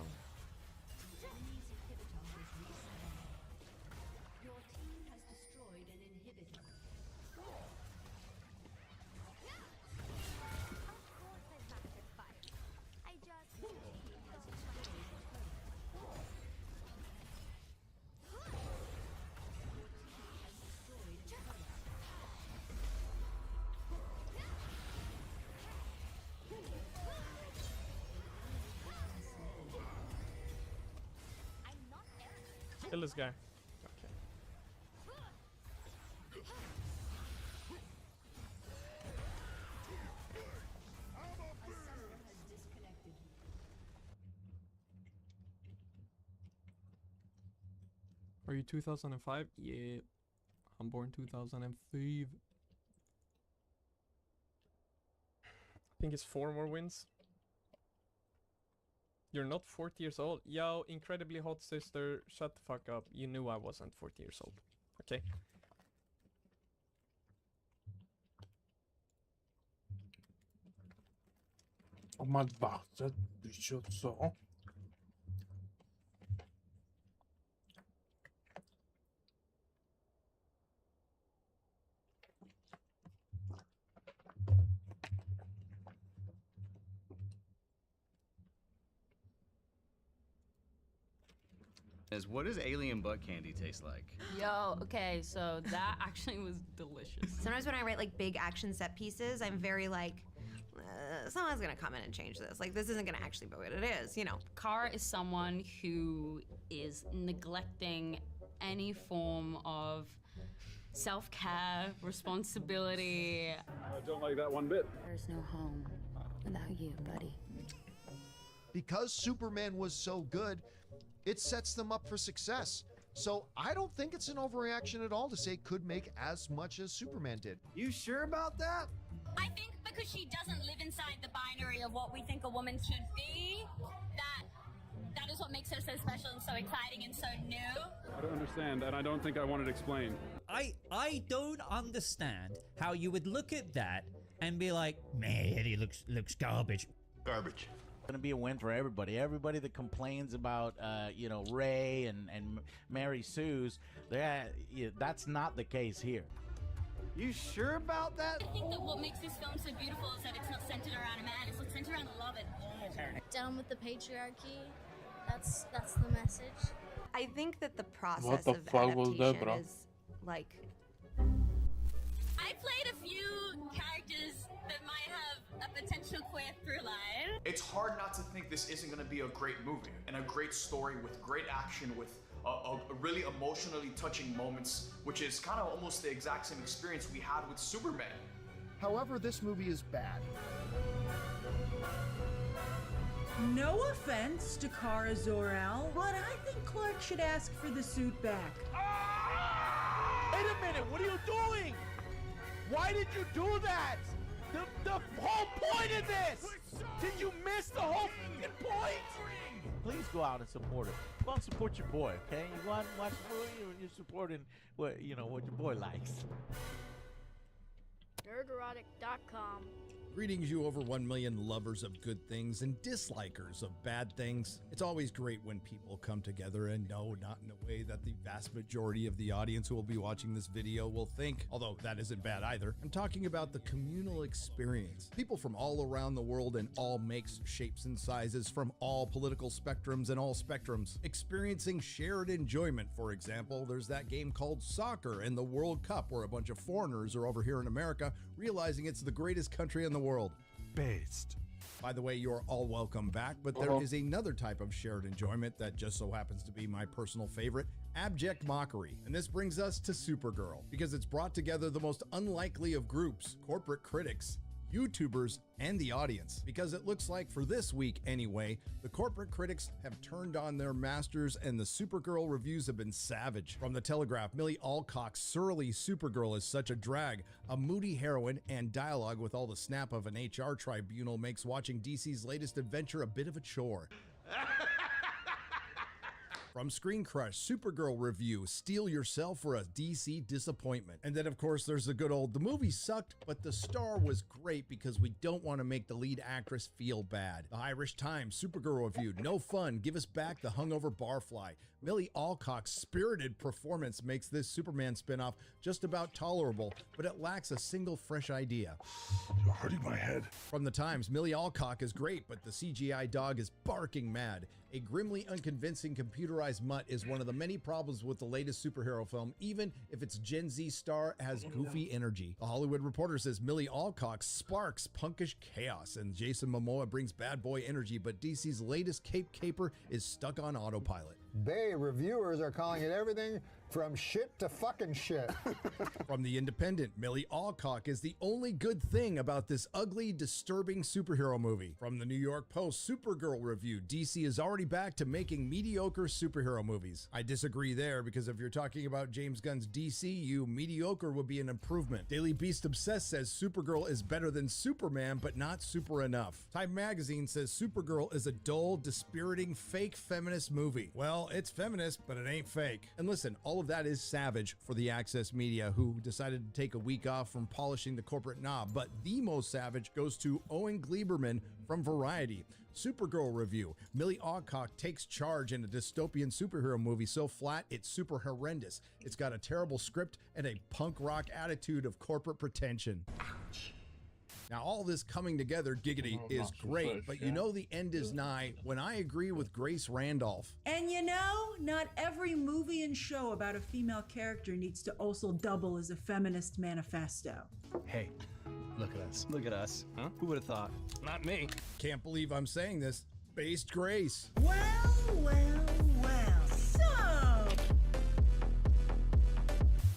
Your team has destroyed an inhibitor. Of course I mastered fire. I just Kill this guy. Okay. Are you 2005? Yeah. I'm born 2005. I think it's 4 more wins. You're not 40 years old? Yo, incredibly hot sister, shut the fuck up. You knew I wasn't 40 years old. Okay? Ma 20, 18. What does alien butt candy taste like? Yo, okay, so that actually was delicious. Sometimes when I write like big action set pieces, I'm very like, someone's gonna come in and change this. Like, this isn't gonna actually be what it is, you know. Kara is someone who is neglecting any form of self-care, responsibility. I don't like that one bit. There's no home without you, buddy. Because Superman was so good, it sets them up for success. So I don't think it's an overreaction at all to say could make as much as Superman did. You sure about that? I think because she doesn't live inside the binary of what we think a woman should be, that is what makes her so special and so exciting and so new. I don't understand, and I don't think I want it explained. I don't understand how you would look at that and be like, man, he looks garbage. Garbage. Gonna be a win for everybody. Everybody that complains about, you know, Ray and Mary Sue's, that's not the case here. You sure about that? I think that what makes this film so beautiful is that it's not centered around a man, it's centered around love and Down with the patriarchy. That's the message. I think that the process What the of fuck was that, adaptation bro? is like. I played a few characters that might have a potential queer through line. It's hard not to think this isn't going to be a great movie and a great story with great action, with a really emotionally touching moments, which is kind of almost the exact same experience we had with Superman. However, this movie is bad. No offense to Kara Zor-El, but I think Clark should ask for the suit back. Wait a minute, what are you doing? Why did you do that? The whole point of this! Did you miss the whole fucking point? Please go out and support it. Go out and support your boy, okay? You go out and watch the movie, you're supporting what your boy likes. Nerderotic.com. Greetings, you over 1 million lovers of good things and dislikers of bad things. It's always great when people come together, and no, not in a way that the vast majority of the audience who will be watching this video will think, although that isn't bad either. I'm talking about the communal experience. People from all around the world in all makes, shapes, and sizes, from all political spectrums and all spectrums, experiencing shared enjoyment. For example, there's that game called soccer and the World Cup, where a bunch of foreigners are over here in America realizing it's the greatest country in the world. Based. By the way, you're all welcome back, but there is another type of shared enjoyment that just so happens to be my personal favorite: abject mockery. And this brings us to Supergirl, because it's brought together the most unlikely of groups: corporate critics, YouTubers, and the audience. Because it looks like, for this week anyway, the corporate critics have turned on their masters and the Supergirl reviews have been savage. From The Telegraph, Millie Alcock's surly Supergirl is such a drag. A moody heroine and dialogue with all the snap of an HR tribunal makes watching DC's latest adventure a bit of a chore. From Screen Crush, Supergirl review: steel yourself for a DC disappointment. And then of course there's the good old, the movie sucked, but the star was great because we don't want to make the lead actress feel bad. The Irish Times, Supergirl review: no fun, give us back the hungover barfly. Millie Alcock's spirited performance makes this Superman spinoff just about tolerable, but it lacks a single fresh idea. You're hurting my head. From the Times, Millie Alcock is great, but the CGI dog is barking mad. A grimly unconvincing computerized mutt is one of the many problems with the latest superhero film, even if its Gen Z star has goofy energy. The Hollywood Reporter says Millie Alcock sparks punkish chaos, and Jason Momoa brings bad boy energy, but DC's latest Cape Caper is stuck on autopilot. Bay reviewers are calling it everything from shit to fucking shit. From The Independent, Millie Alcock is the only good thing about this ugly, disturbing superhero movie. From The New York Post, Supergirl review: DC is already back to making mediocre superhero movies. I disagree there, because if you're talking about James Gunn's DCU, mediocre would be an improvement. Daily Beast Obsessed says Supergirl is better than Superman, but not super enough. Time Magazine says Supergirl is a dull, dispiriting, fake feminist movie. Well, it's feminist, but it ain't fake. And listen, all of that is savage for the Access Media, who decided to take a week off from polishing the corporate knob, but the most savage goes to Owen Gleiberman from Variety. Supergirl review: Millie Alcock takes charge in a dystopian superhero movie so flat it's super horrendous. It's got a terrible script and a punk rock attitude of corporate pretension. Ouch. Now, all this coming together, giggity, is great, but you know the end is nigh when I agree with Grace Randolph. And you know, not every movie and show about a female character needs to also double as a feminist manifesto. Hey, look at us. Look at us. Huh? Who would have thought? Not me. Can't believe I'm saying this. Based Grace. Well. So.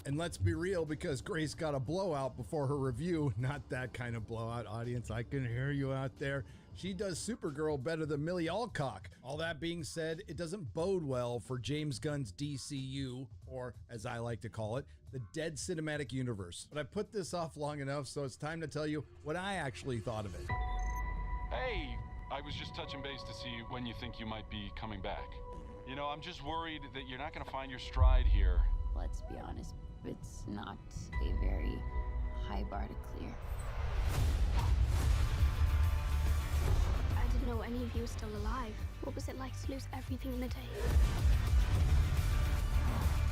And let's be real, because Grace got a blowout before her review. Not that kind of blowout, audience. I can hear you out there. She does Supergirl better than Millie Alcock. All that being said, it doesn't bode well for James Gunn's DCU, or as I like to call it, the Dead Cinematic Universe. But I put this off long enough, so it's time to tell you what I actually thought of it. Hey, I was just touching base to see when you think you might be coming back. You know, I'm just worried that you're not going to find your stride here. Let's be honest, it's not a very high bar to clear. I didn't know any of you were still alive. What was it like to lose everything in a day?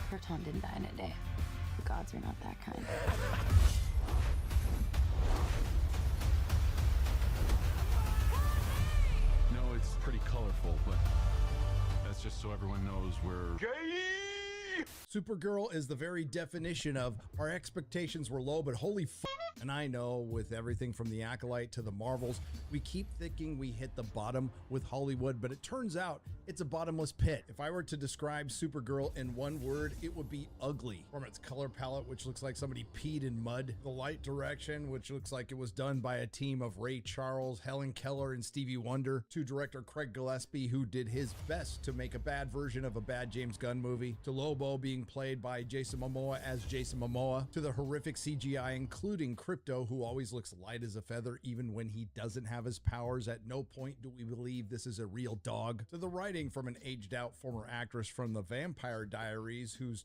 Proton didn't die in a day. The gods are not that kind. No, it's pretty colorful, but that's just so everyone knows we're gay. Supergirl is the very definition of our expectations were low, but holy f. And I know, with everything from The Acolyte to the Marvels, we keep thinking we hit the bottom with Hollywood, but it turns out it's a bottomless pit. If I were to describe Supergirl in one word, it would be ugly. From its color palette, which looks like somebody peed in mud, the light direction, which looks like it was done by a team of Ray Charles, Helen Keller, and Stevie Wonder, to director Craig Gillespie, who did his best to make a bad version of a bad James Gunn movie, to Lobo being played by Jason Momoa as Jason Momoa, to the horrific CGI, including Crypto, who always looks light as a feather even when he doesn't have his powers. At no point do we believe this is a real dog. To the writing from an aged out former actress from the Vampire Diaries, whose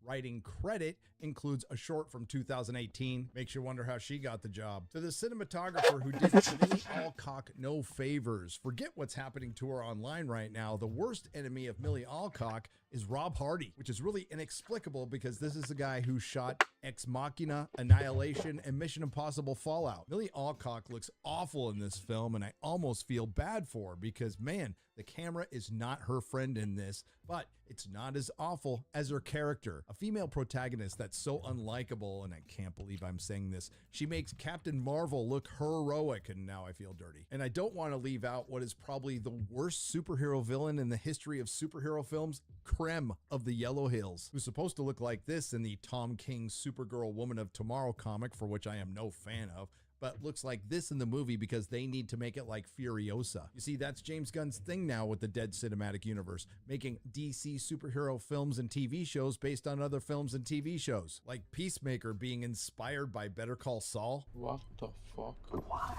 Writing credit includes a short from 2018. Makes you wonder how she got the job. To the cinematographer who did Millie Alcock no favors. Forget what's happening to her online right now. The worst enemy of Millie Alcock is Rob Hardy, which is really inexplicable because this is the guy who shot Ex Machina, Annihilation, and Mission Impossible Fallout. Millie Alcock looks awful in this film, and I almost feel bad for her because, man, the camera is not her friend in this, but it's not as awful as her character. A female protagonist that's so unlikable, and I can't believe I'm saying this, she makes Captain Marvel look heroic, and now I feel dirty. And I don't want to leave out what is probably the worst superhero villain in the history of superhero films, Krem of the Yellow Hills, who's supposed to look like this in the Tom King Supergirl Woman of Tomorrow comic, for which I am no fan of, but looks like this in the movie because they need to make it like Furiosa. You see, that's James Gunn's thing now with the Dead Cinematic Universe, making DC superhero films and TV shows based on other films and TV shows, like Peacemaker being inspired by Better Call Saul. What the fuck? Why?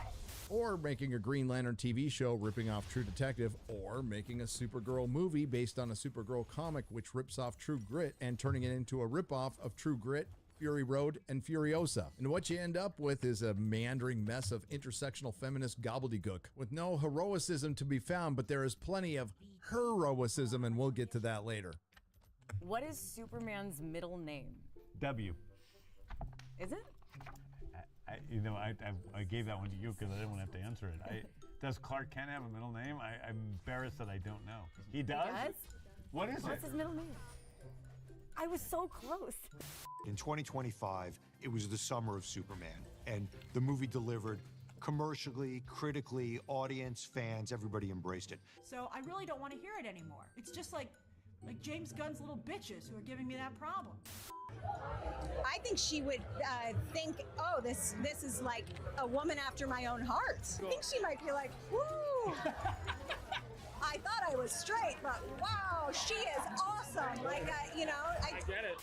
Or making a Green Lantern TV show ripping off True Detective, or making a Supergirl movie based on a Supergirl comic which rips off True Grit and turning it into a ripoff of True Grit, Fury Road, and Furiosa. And what you end up with is a meandering mess of intersectional feminist gobbledygook with no heroicism to be found, but there is plenty of heroicism, and we'll get to that later. What is Superman's middle name? W. Is it? I gave that one to you because I didn't want to have to answer it. Does Clark Kent have a middle name? I'm embarrassed that I don't know. He does? He does? What is it? What's his middle name? I was so close. In 2025, it was the summer of Superman, and the movie delivered commercially, critically, audience, fans, everybody embraced it. So I really don't want to hear it anymore. It's just like James Gunn's little bitches who are giving me that problem. I think she would think, oh, this is like a woman after my own heart. I think she might be like, woo! I thought I was straight, but wow, she is awesome. Like, I get it.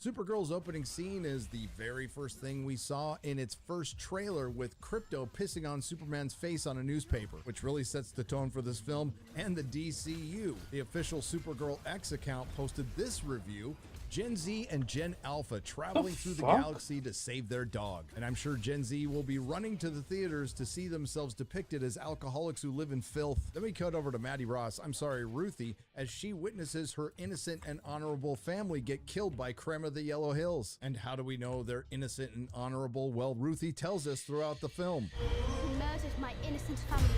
Supergirl's opening scene is the very first thing we saw in its first trailer, with Krypto pissing on Superman's face on a newspaper, which really sets the tone for this film and the DCU. The official Supergirl X account posted this review: Gen Z and Gen Alpha traveling through the galaxy to save their dog. And I'm sure Gen Z will be running to the theaters to see themselves depicted as alcoholics who live in filth. Then we cut over to Maddie Ross, Ruthie, as she witnesses her innocent and honorable family get killed by Krem of the Yellow Hills. And how do we know they're innocent and honorable? Well, Ruthie tells us throughout the film. He murdered my innocent family.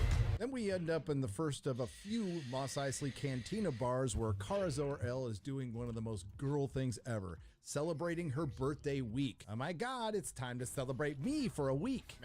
Then we end up in the first of a few Mos Eisley Cantina bars where Kara Zor-El is doing one of the most girl things ever, celebrating her birthday week. Oh my God, it's time to celebrate me for a week.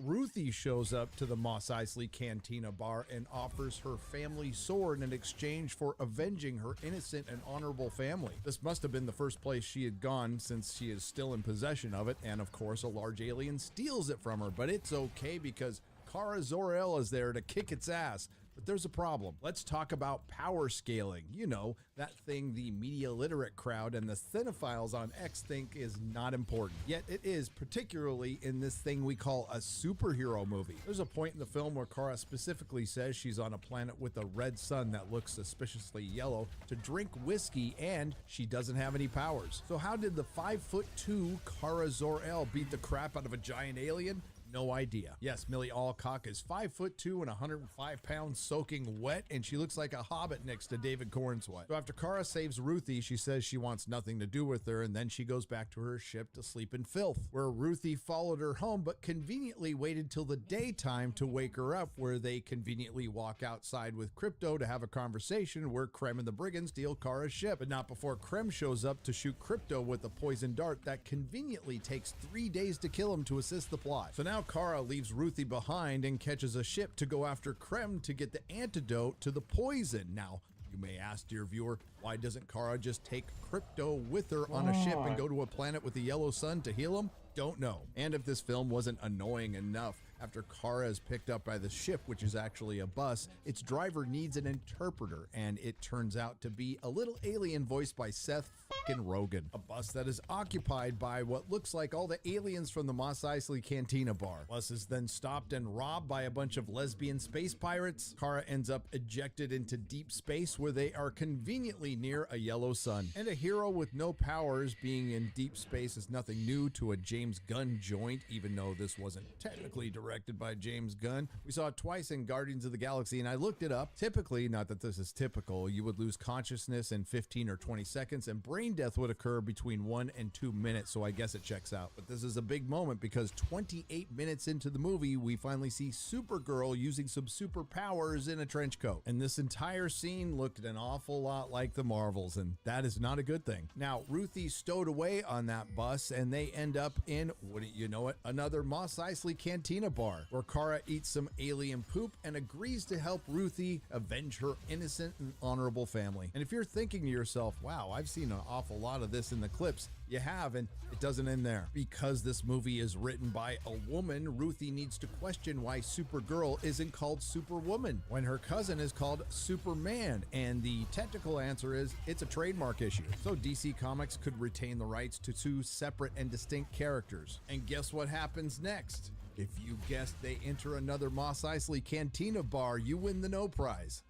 Ruthie shows up to the Mos Eisley Cantina bar and offers her family sword in exchange for avenging her innocent and honorable family. This must have been the first place she had gone, since she is still in possession of it, and of course a large alien steals it from her, but it's okay because Kara Zor-El is there to kick its ass. But there's a problem. Let's talk about power scaling. You know, that thing the media literate crowd and the cinephiles on X think is not important. Yet it is, particularly in this thing we call a superhero movie. There's a point in the film where Kara specifically says she's on a planet with a red sun that looks suspiciously yellow to drink whiskey, and she doesn't have any powers. So how did the 5'2" Kara Zor-El beat the crap out of a giant alien? No idea. Yes, Millie Alcock is 5'2" and 105 pounds, soaking wet, and she looks like a hobbit next to David Cornswet. So after Kara saves Ruthie, she says she wants nothing to do with her, and then she goes back to her ship to sleep in filth, where Ruthie followed her home, but conveniently waited till the daytime to wake her up, where they conveniently walk outside with Krypto to have a conversation where Krem and the Brigands steal Kara's ship, but not before Krem shows up to shoot Krypto with a poison dart that conveniently takes 3 days to kill him to assist the plot. So now Kara leaves Ruthie behind and catches a ship to go after Krem to get the antidote to the poison. Now, you may ask, dear viewer, why doesn't Kara just take Krypto with her on a ship and go to a planet with a yellow sun to heal him? Don't know. And if this film wasn't annoying enough, After Kara is picked up by the ship, which is actually a bus, its driver needs an interpreter, and it turns out to be a little alien voiced by Seth fucking Rogen. A bus that is occupied by what looks like all the aliens from the Mos Eisley Cantina bar. Bus is then stopped and robbed by a bunch of lesbian space pirates. Kara ends up ejected into deep space where they are conveniently near a yellow sun. And a hero with no powers being in deep space is nothing new to a James Gunn joint, even though this wasn't technically directed by James Gunn. We saw it twice in Guardians of the Galaxy, and I looked it up. Typically, not that this is typical, you would lose consciousness in 15 or 20 seconds, and brain death would occur between 1 and 2 minutes, so I guess it checks out. But this is a big moment because 28 minutes into the movie, we finally see Supergirl using some superpowers in a trench coat. And this entire scene looked an awful lot like the Marvels, and that is not a good thing. Now, Ruthie's stowed away on that bus, and they end up in, wouldn't you know it, another Mos Eisley Cantina bar, where Kara eats some alien poop and agrees to help Ruthie avenge her innocent and honorable family. And if you're thinking to yourself, wow, I've seen an awful lot of this in the clips, you have, and it doesn't end there. Because this movie is written by a woman, Ruthie needs to question why Supergirl isn't called Superwoman when her cousin is called Superman, and the technical answer is it's a trademark issue. So DC Comics could retain the rights to two separate and distinct characters. And guess what happens next? If you guessed they enter another Mos Eisley Cantina bar, you win the no prize.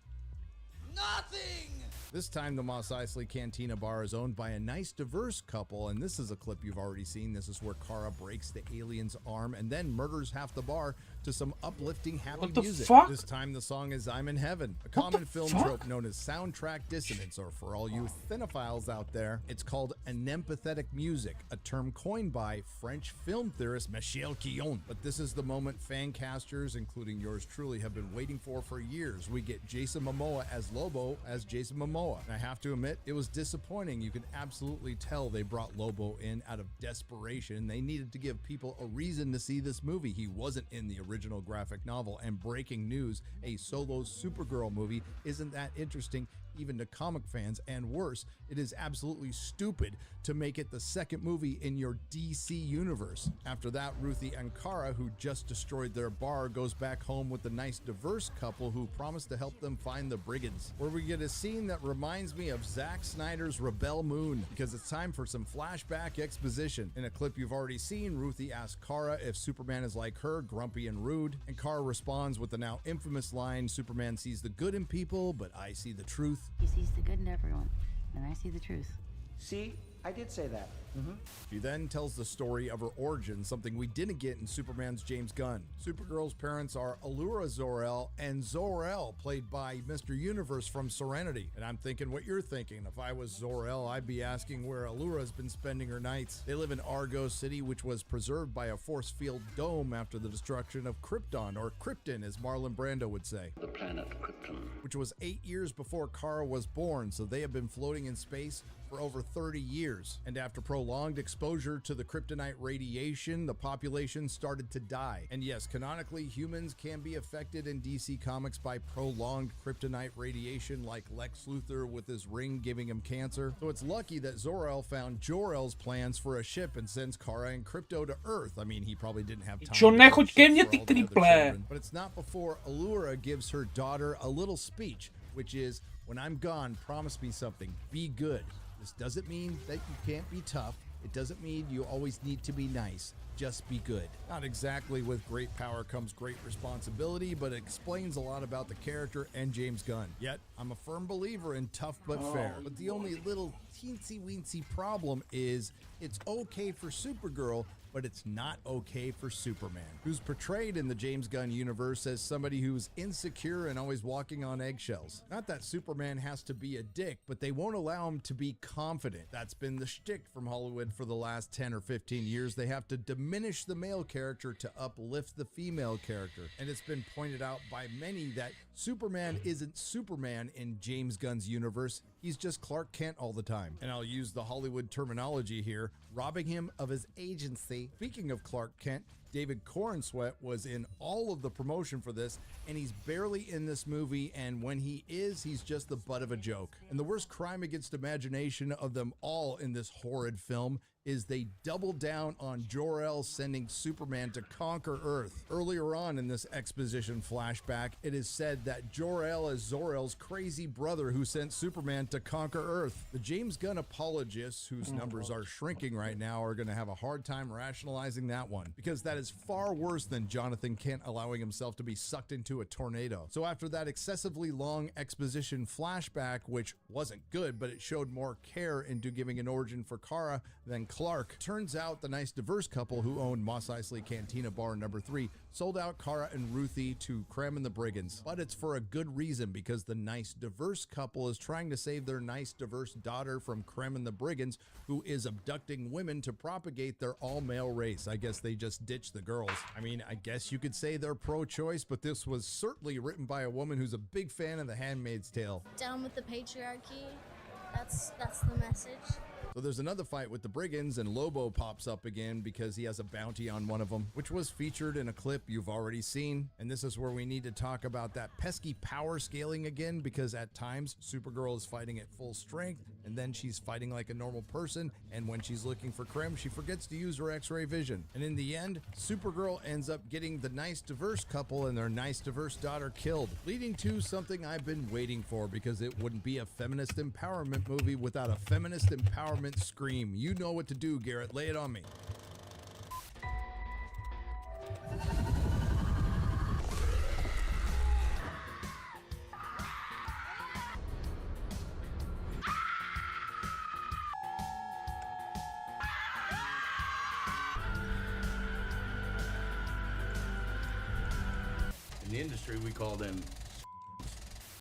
Nothing! This time the Mos Eisley Cantina bar is owned by a nice diverse couple, and this is a clip you've already seen. This is where Kara breaks the alien's arm and then murders half the bar to some uplifting happy music. Fuck? This time the song is I'm in Heaven, a common film trope known as soundtrack dissonance, or for all you cinephiles out there, it's called anempathetic music, a term coined by French film theorist Michel Quillon. But this is the moment fan casters, including yours truly, have been waiting for years. We get Jason Momoa as Lobo as Jason Momoa. And I have to admit, it was disappointing. You can absolutely tell they brought Lobo in out of desperation. They needed to give people a reason to see this movie. He wasn't in the original graphic novel, and breaking news, a solo Supergirl movie isn't that interesting even to comic fans, and worse, it is absolutely stupid to make it the second movie in your DC universe. After that, Ruthie and Kara, who just destroyed their bar, goes back home with the nice diverse couple who promise to help them find the brigands, where we get a scene that reminds me of Zack Snyder's Rebel Moon, because it's time for some flashback exposition. In a clip you've already seen, Ruthie asks Kara if Superman is like her, grumpy and rude, and Kara responds with the now infamous line, Superman sees the good in people, but I see the truth. He sees the good in everyone, and I see the truth. See, I did say that. She then tells the story of her origin, something we didn't get in Superman's James Gunn. Supergirl's parents are Allura Zor-El and Zor-El, played by Mr. Universe from Serenity. And I'm thinking what you're thinking. If I was Zor-El, I'd be asking where Allura's been spending her nights. They live in Argo City, which was preserved by a force field dome after the destruction of Krypton, or Krypton as Marlon Brando would say. The planet Krypton. Which was 8 years before Kara was born, so they have been floating in space for over 30 years. And after prolonged exposure to the kryptonite radiation, the population started to die. And yes, canonically, humans can be affected in DC Comics by prolonged kryptonite radiation, like Lex Luthor with his ring giving him cancer. So it's lucky that Zor-El found Jor-El's plans for a ship and sends Kara and Krypto to Earth. I mean, he probably didn't have time. Čo nechoď ke mne, ty triple. But it's not before Allura gives her daughter a little speech, which is, when I'm gone, promise me something, be good. This doesn't mean that you can't be tough. It doesn't mean you always need to be nice. Just be good. Not exactly with great power comes great responsibility, but it explains a lot about the character and James Gunn. Yet, I'm a firm believer in tough but fair. But the only little teensy-weensy problem is it's okay for Supergirl, but it's not okay for Superman, who's portrayed in the James Gunn universe as somebody who's insecure and always walking on eggshells. Not that Superman has to be a dick, but they won't allow him to be confident. That's been the shtick from Hollywood for the last 10 or 15 years. They have to diminish the male character to uplift the female character. And it's been pointed out by many that Superman isn't Superman in James Gunn's universe. He's just Clark Kent all the time. And I'll use the Hollywood terminology here, robbing him of his agency. Speaking of Clark Kent, David Corenswet was in all of the promotion for this, and he's barely in this movie, and when he is, he's just the butt of a joke. And the worst crime against imagination of them all in this horrid film is they double down on Jor-El sending Superman to conquer Earth. Earlier on in this exposition flashback, it is said that Jor-El is Zor-El's crazy brother who sent Superman to conquer Earth. The James Gunn apologists, whose numbers are shrinking right now, are going to have a hard time rationalizing that one, because that is far worse than Jonathan Kent allowing himself to be sucked into a tornado. So after that excessively long exposition flashback, which wasn't good, but it showed more care into giving an origin for Kara than Clark, turns out the nice diverse couple who owned Mos Eisley Cantina Bar number 3 sold out Kara and Ruthie to Krem and the Brigands. But it's for a good reason, because the nice diverse couple is trying to save their nice diverse daughter from Krem and the Brigands, who is abducting women to propagate their all-male race. I guess they just ditched the girls. I mean, I guess you could say they're pro-choice, but this was certainly written by a woman who's a big fan of The Handmaid's Tale. Down with the patriarchy. That's the message. So there's another fight with the Brigands, and Lobo pops up again because he has a bounty on one of them, which was featured in a clip you've already seen. And this is where we need to talk about that pesky power scaling again, because at times Supergirl is fighting at full strength, and then she's fighting like a normal person, and when she's looking for Krem, she forgets to use her X-ray vision. And in the end, Supergirl ends up getting the nice diverse couple and their nice diverse daughter killed, leading to something I've been waiting for, because it wouldn't be a feminist empowerment movie without a feminist empowerment scream. You know what to do, Garrett. Lay it on me. In the industry, we call them.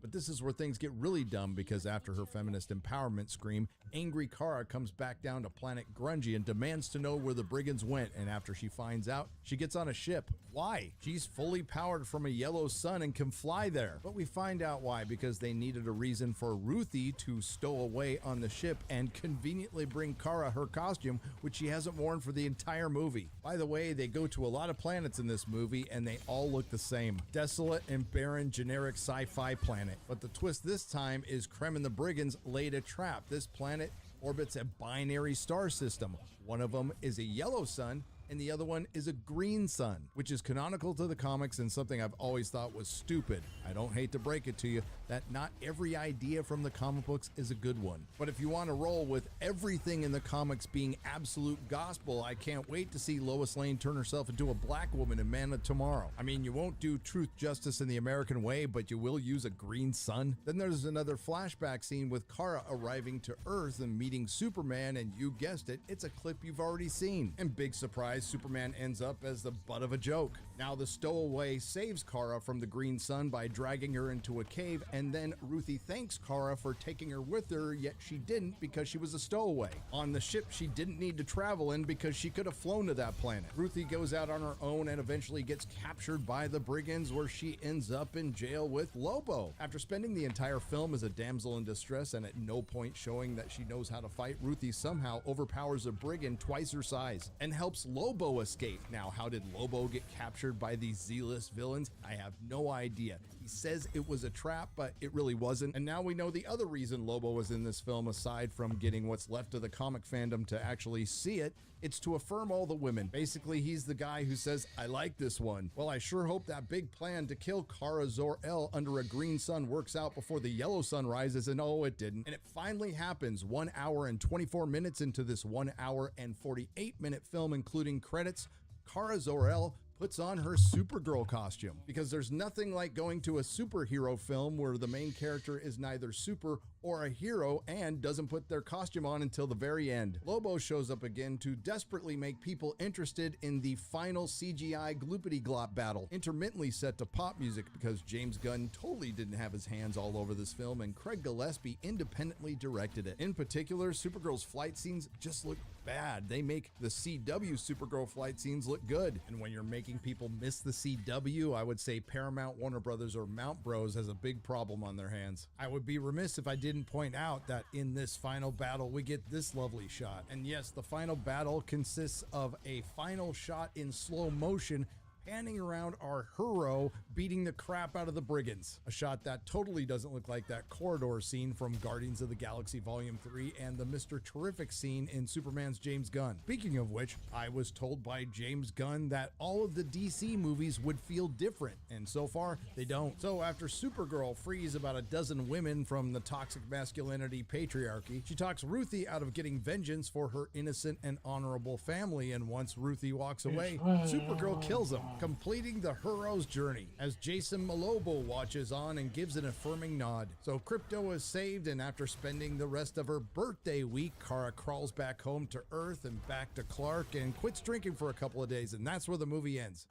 But this is where things get really dumb, because after her feminist empowerment scream, angry Kara comes back down to planet Grungy and demands to know where the Brigands went, and after she finds out, she gets on a ship. Why? She's fully powered from a yellow sun and can fly there. But we find out why, because they needed a reason for Ruthie to stow away on the ship and conveniently bring Kara her costume, which she hasn't worn for the entire movie. By the way, they go to a lot of planets in this movie, and they all look the same. Desolate and barren generic sci-fi planet. But the twist this time is Krem and the Brigands laid a trap. This planet orbits a binary star system. One of them is a yellow sun, and the other one is a green sun, which is canonical to the comics and something I've always thought was stupid. I don't hate to break it to you that not every idea from the comic books is a good one. But if you want to roll with everything in the comics being absolute gospel, I can't wait to see Lois Lane turn herself into a black woman in Man of Tomorrow. I mean, you won't do truth, justice, in the American way, but you will use a green sun. Then there's another flashback scene with Kara arriving to Earth and meeting Superman, and you guessed it, it's a clip you've already seen. And big surprise, Superman ends up as the butt of a joke. Now the stowaway saves Kara from the green sun by dragging her into a cave, and then Ruthie thanks Kara for taking her with her, yet she didn't because she was a stowaway. On the ship she didn't need to travel in because she could have flown to that planet. Ruthie goes out on her own and eventually gets captured by the Brigands, where she ends up in jail with Lobo. After spending the entire film as a damsel in distress and at no point showing that she knows how to fight, Ruthie somehow overpowers a brigand twice her size and helps Lobo escape. Now, how did Lobo get captured by these zealous villains? I have no idea. He says it was a trap, but it really wasn't. And now we know the other reason Lobo was in this film, aside from getting what's left of the comic fandom to actually see it. It's to affirm all the women. Basically, he's the guy who says, I like this one. Well, I sure hope that big plan to kill Kara Zor-El under a green sun works out before the yellow sun rises, and oh, it didn't. And it finally happens 1 hour and 24 minutes into this 1 hour and 48-minute film, including credits. Kara Zor-El puts on her Supergirl costume, because there's nothing like going to a superhero film where the main character is neither super or a hero and doesn't put their costume on until the very end. Lobo shows up again to desperately make people interested in the final CGI gloopity-glop battle, intermittently set to pop music because James Gunn totally didn't have his hands all over this film, and Craig Gillespie independently directed it. In particular, Supergirl's flight scenes just look bad. They make the CW Supergirl flight scenes look good. And when you're making people miss the CW, I would say Paramount, Warner Brothers, or Mount Bros has a big problem on their hands. I would be remiss if I didn't point out that in this final battle, we get this lovely shot. And yes, the final battle consists of a final shot in slow motion panning around our hero beating the crap out of the brigands. A shot that totally doesn't look like that corridor scene from Guardians of the Galaxy Volume 3 and the Mr. Terrific scene in Superman's James Gunn. Speaking of which, I was told by James Gunn that all of the DC movies would feel different, and so far they don't. So after Supergirl frees about a dozen women from the toxic masculinity patriarchy, she talks Ruthie out of getting vengeance for her innocent and honorable family, and once Ruthie walks away, Supergirl kills him, completing the hero's journey, as Jason Malobo watches on and gives an affirming nod. So Crypto is saved, and after spending the rest of her birthday week, Kara crawls back home to Earth and back to Clark and quits drinking for a couple of days, and that's where the movie ends.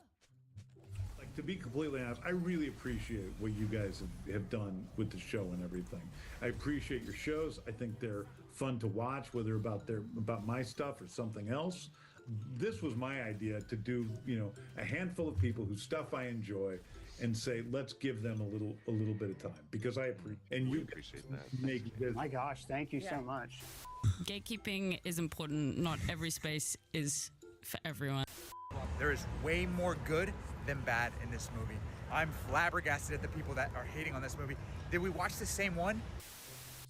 Like, to be completely honest, I really appreciate what you guys have done with the show and everything. I appreciate your shows. I think they're fun to watch, whether about my stuff or something else. This was my idea to do, a handful of people whose stuff I enjoy, and say, let's give them a little bit of time, because I appreciate, and you appreciate that. My gosh, thank you so much. Gatekeeping is important. Not every space is for everyone. There is way more good than bad in this movie. I'm flabbergasted at the people that are hating on this movie. Did we watch the same one?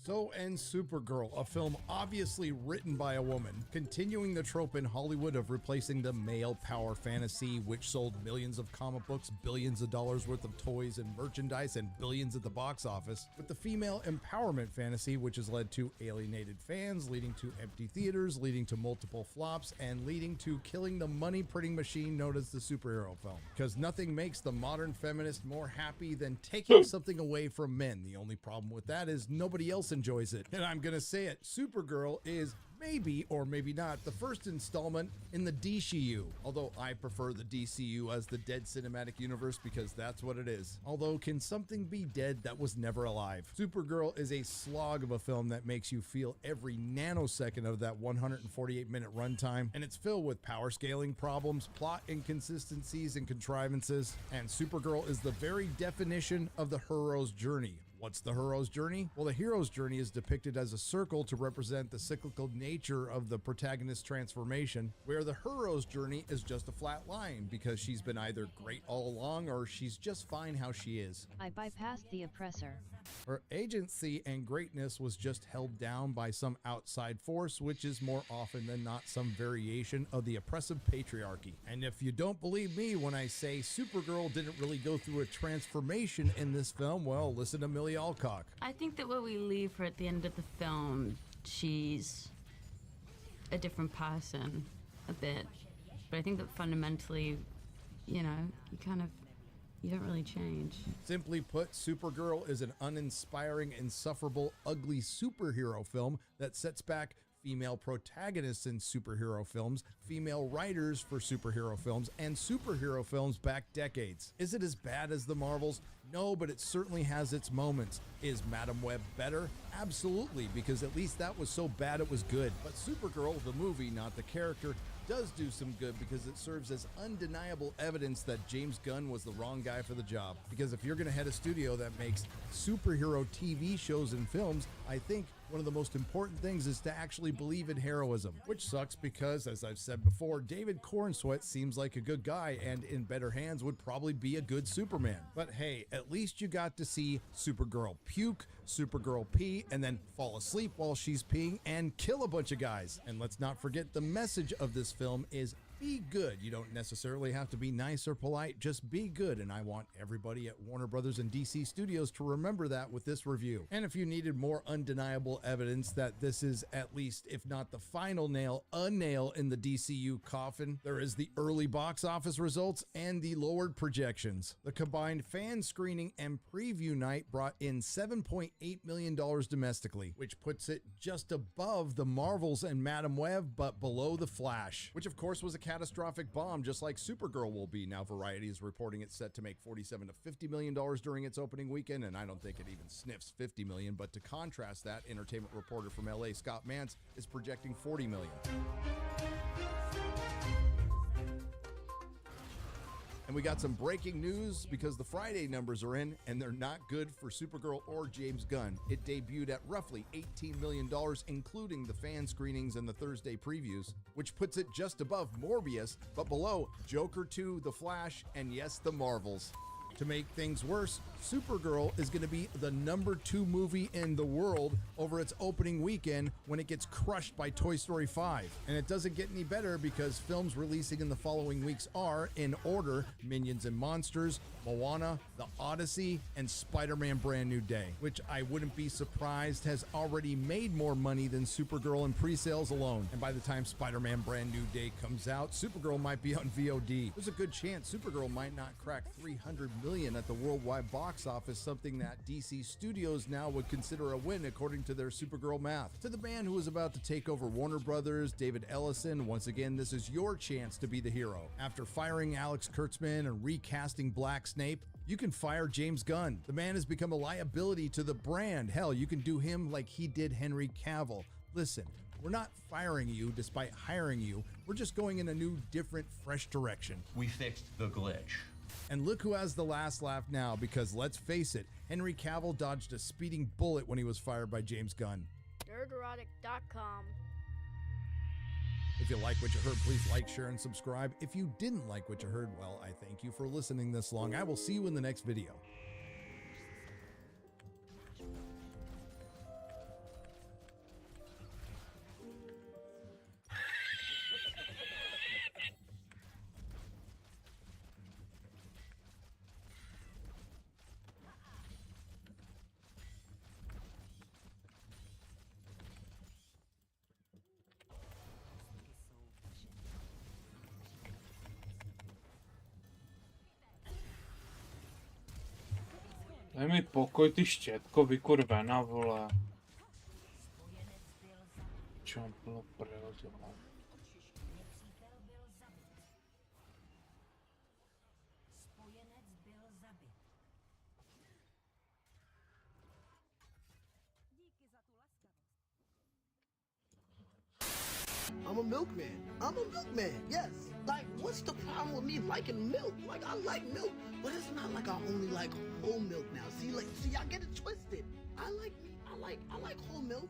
So ends Supergirl, a film obviously written by a woman, continuing the trope in Hollywood of replacing the male power fantasy, which sold millions of comic books, billions of dollars worth of toys and merchandise, and billions at the box office, with the female empowerment fantasy, which has led to alienated fans, leading to empty theaters, leading to multiple flops, and leading to killing the money printing machine known as the superhero film. Because nothing makes the modern feminist more happy than taking something away from men. The only problem with that is nobody else enjoys it. And I'm gonna say it, Supergirl is maybe or maybe not the first installment in the DCU, although I prefer the DCU as the dead cinematic universe because that's what it is. Although, can something be dead that was never alive? Supergirl is a slog of a film that makes you feel every nanosecond of that 148-minute runtime, and it's filled with power scaling problems, plot inconsistencies and contrivances, and Supergirl is the very definition of the hero's journey. What's the hero's journey? Well, the hero's journey is depicted as a circle to represent the cyclical nature of the protagonist's transformation, where the hero's journey is just a flat line because she's been either great all along or she's just fine how she is. I bypassed the oppressor. Her agency and greatness was just held down by some outside force, which is more often than not some variation of the oppressive patriarchy. And if you don't believe me when I say Supergirl didn't really go through a transformation in this film, well, listen to Millie Alcock. I think that where we leave her at the end of the film, she's a different person a bit. But I think that fundamentally, you don't really change. Simply put, Supergirl is an uninspiring, insufferable, ugly superhero film that sets back female protagonists in superhero films, female writers for superhero films, and superhero films back decades. Is it as bad as the Marvels? No, but it certainly has its moments. Is Madam Web better? Absolutely, because at least that was so bad it was good. But Supergirl, the movie, not the character, does do some good because it serves as undeniable evidence that James Gunn was the wrong guy for the job. Because if you're going to head a studio that makes superhero TV shows and films, I think one of the most important things is to actually believe in heroism, which sucks because, as I've said before, David Cornsweet seems like a good guy and in better hands would probably be a good Superman. But hey, at least you got to see Supergirl puke, Supergirl pee, and then fall asleep while she's peeing and kill a bunch of guys. And let's not forget the message of this film is be good. You don't necessarily have to be nice or polite, just be good. And I want everybody at Warner Brothers and DC Studios to remember that with this review. And if you needed more undeniable evidence that this is at least, if not the final nail, a nail in the DCU coffin, there is the early box office results and the lowered projections. The combined fan screening and preview night brought in $7.8 million domestically, which puts it just above the Marvels and Madam Web, but below the Flash, which of course was a catastrophic bomb, just like Supergirl will be. Now Variety is reporting it's set to make $47 to $50 million during its opening weekend, and I don't think it even sniffs $50 million. But to contrast that, entertainment reporter from LA, Scott Mantz, is projecting $40 million. And we got some breaking news because the Friday numbers are in, and they're not good for Supergirl or James Gunn. It debuted at roughly $18 million, including the fan screenings and the Thursday previews, which puts it just above Morbius, but below Joker 2, The Flash, and yes, The Marvels. To make things worse, Supergirl is going to be the #2 movie in the world over its opening weekend when it gets crushed by Toy Story 5. And it doesn't get any better because films releasing in the following weeks are, in order, Minions and Monsters, Moana, The Odyssey, and Spider-Man Brand New Day, which I wouldn't be surprised has already made more money than Supergirl in pre-sales alone. And by the time Spider-Man Brand New Day comes out, Supergirl might be on VOD. There's a good chance Supergirl might not crack $300 million at the worldwide box office, something that DC Studios now would consider a win according to their Supergirl math. To the man who is about to take over Warner Brothers, David Ellison, once again, this is your chance to be the hero. After firing Alex Kurtzman and recasting Black Snape, you can fire James Gunn. The man has become a liability to the brand. Hell, you can do him like he did Henry Cavill. Listen, we're not firing you despite hiring you. We're just going in a new, different, fresh direction. We fixed the glitch. And look who has the last laugh now, because let's face it, Henry Cavill dodged a speeding bullet when he was fired by James Gunn. Nerderotic.com. If you like what you heard, please like, share, and subscribe. If you didn't like what you heard, well, I thank you for listening this long. I will see you in the next video. Daj mi pokoj, ty štětko, vykurvená, vole. Čo mám plno prdel, ty vole. I'm a milkman. Yes. Like, what's the problem with me liking milk? Like, I like milk, but it's not like I only like whole milk now. See, y'all get it twisted. I like whole milk.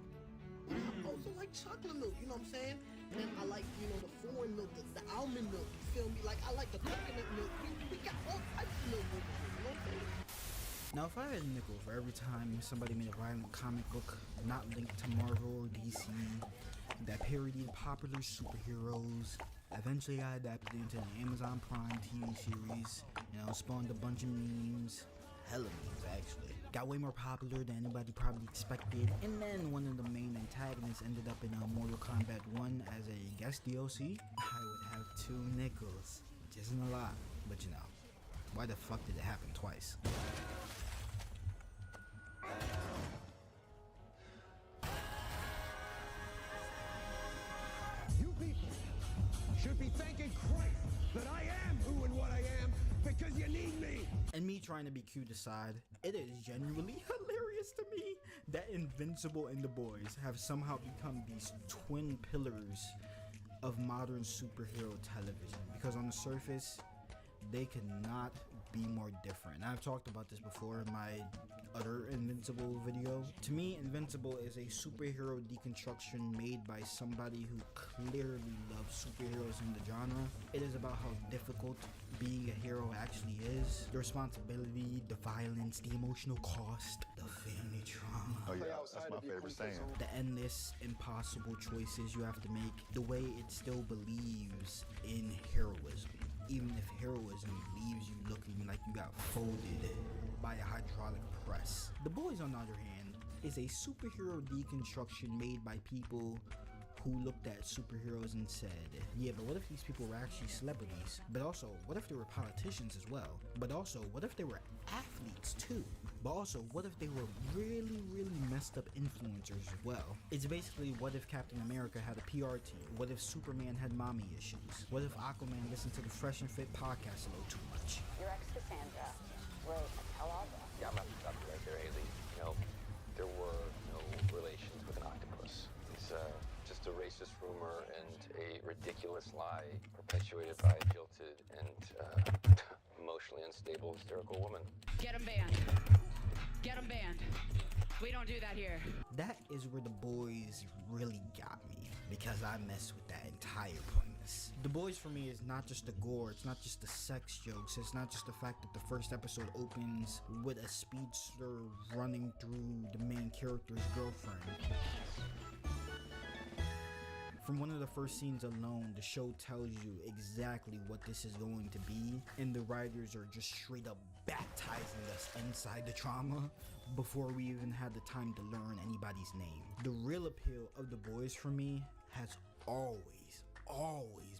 But I also like chocolate milk. You know what I'm saying? And then I like, the foreign milk, the almond milk. You feel me? Like, I like the coconut milk. We got all types of milk over here. You know what I'm saying? Now, if I had a nickel for every time somebody made a violent comic book not linked to Marvel or DC that parodied popular superheroes, eventually I adapted it into an Amazon Prime TV series, spawned a bunch of memes, hella memes actually. Got way more popular than anybody probably expected, and then one of the main antagonists ended up in Mortal Kombat 1 as a guest DLC, I would have 2 nickels, which isn't a lot, but why the fuck did it happen twice? You people should be thanking Christ that I am who and what I am because you need me. And me trying to be cute aside, it is genuinely hilarious to me that Invincible and the boys have somehow become these twin pillars of modern superhero television, because on the surface they could not be more different. And I've talked about this before in my other Invincible video. To me, Invincible is a superhero deconstruction made by somebody who clearly loves superheroes in the genre. It is about how difficult being a hero actually is. The responsibility, the violence, the emotional cost, the family trauma. Oh yeah, that's my favorite saying. The endless, impossible choices you have to make. The way it still believes in heroism, even if heroism leaves you looking like you got folded by a hydraulic press. The Boys, on the other hand, is a superhero deconstruction made by people who looked at superheroes and said, yeah, but what if these people were actually celebrities? But also, what if they were politicians as well? But also, what if they were athletes too? But also, what if they were really, really messed up influencers as well? It's basically, what if Captain America had a PR team? What if Superman had mommy issues? What if Aquaman listened to the Fresh and Fit podcast a little too much? Your ex Cassandra wrote a tell-all book. Yeah, I'm not stopping right there, Haley. There were no relations with an octopus. It's just a racist rumor and a ridiculous lie perpetuated by a jilted and stable, hysterical woman. Get him banned. Get him banned. We don't do that here. That is where The Boys really got me, because I messed with that entire premise. The Boys for me is not just the gore, it's not just the sex jokes, it's not just the fact that the first episode opens with a speedster running through the main character's girlfriend. From one of the first scenes alone, the show tells you exactly what this is going to be, and the writers are just straight up baptizing us inside the trauma before we even had the time to learn anybody's name. The real appeal of The Boys for me has always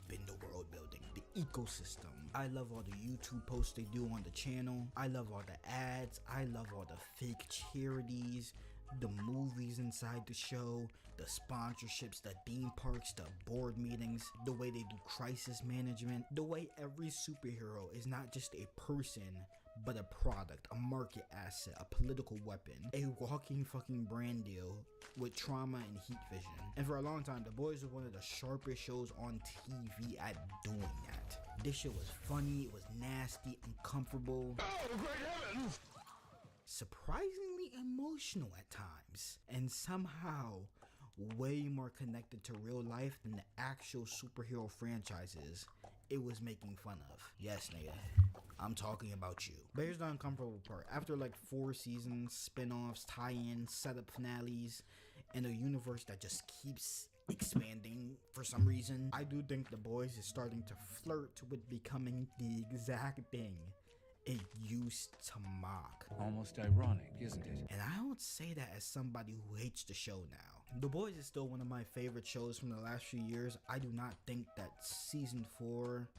been the world building, the ecosystem. I love all the YouTube posts they do on the channel. I love all the ads. I love all the fake charities, the movies inside the show, the sponsorships, the theme parks, the board meetings, the way they do crisis management, the way every superhero is not just a person, but a product, a market asset, a political weapon, a walking fucking brand deal with trauma and heat vision. And for a long time, The Boys was one of the sharpest shows on TV at doing that. This show was funny, it was nasty, uncomfortable. Oh, great heavens! Surprisingly emotional at times, and somehow way more connected to real life than the actual superhero franchises it was making fun of. Yes, nigga, I'm talking about you. But here's the uncomfortable part. After like 4 seasons, spin-offs, tie-ins, setup finales, and a universe that just keeps expanding for some reason, I do think The Boys is starting to flirt with becoming the exact thing it used to mock. Almost ironic, isn't it? And I don't say that as somebody who hates the show now. The Boys is still one of my favorite shows from the last few years. I do not think that season 4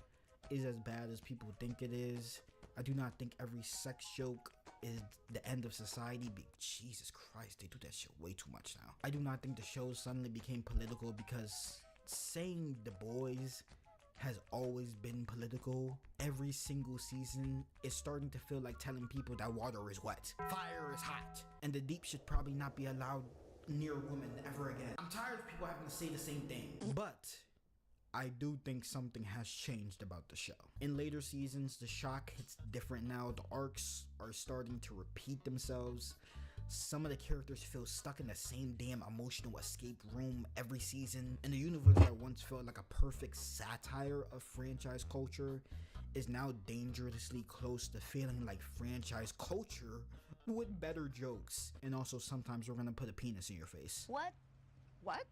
is as bad as people think it is. I do not think every sex joke is the end of society. Jesus Christ, they do that shit way too much now. I do not think the show suddenly became political because saying The Boys has always been political. Every single season is starting to feel like telling people that water is wet, fire is hot, and the deep should probably not be allowed near women ever again. I'm tired of people having to say the same thing. But I do think something has changed about the show. In later seasons, the shock hits different now. The arcs are starting to repeat themselves. Some of the characters feel stuck in the same damn emotional escape room every season, and the universe that once felt like a perfect satire of franchise culture is now dangerously close to feeling like franchise culture with better jokes. And also sometimes we're gonna put a penis in your face. What? What?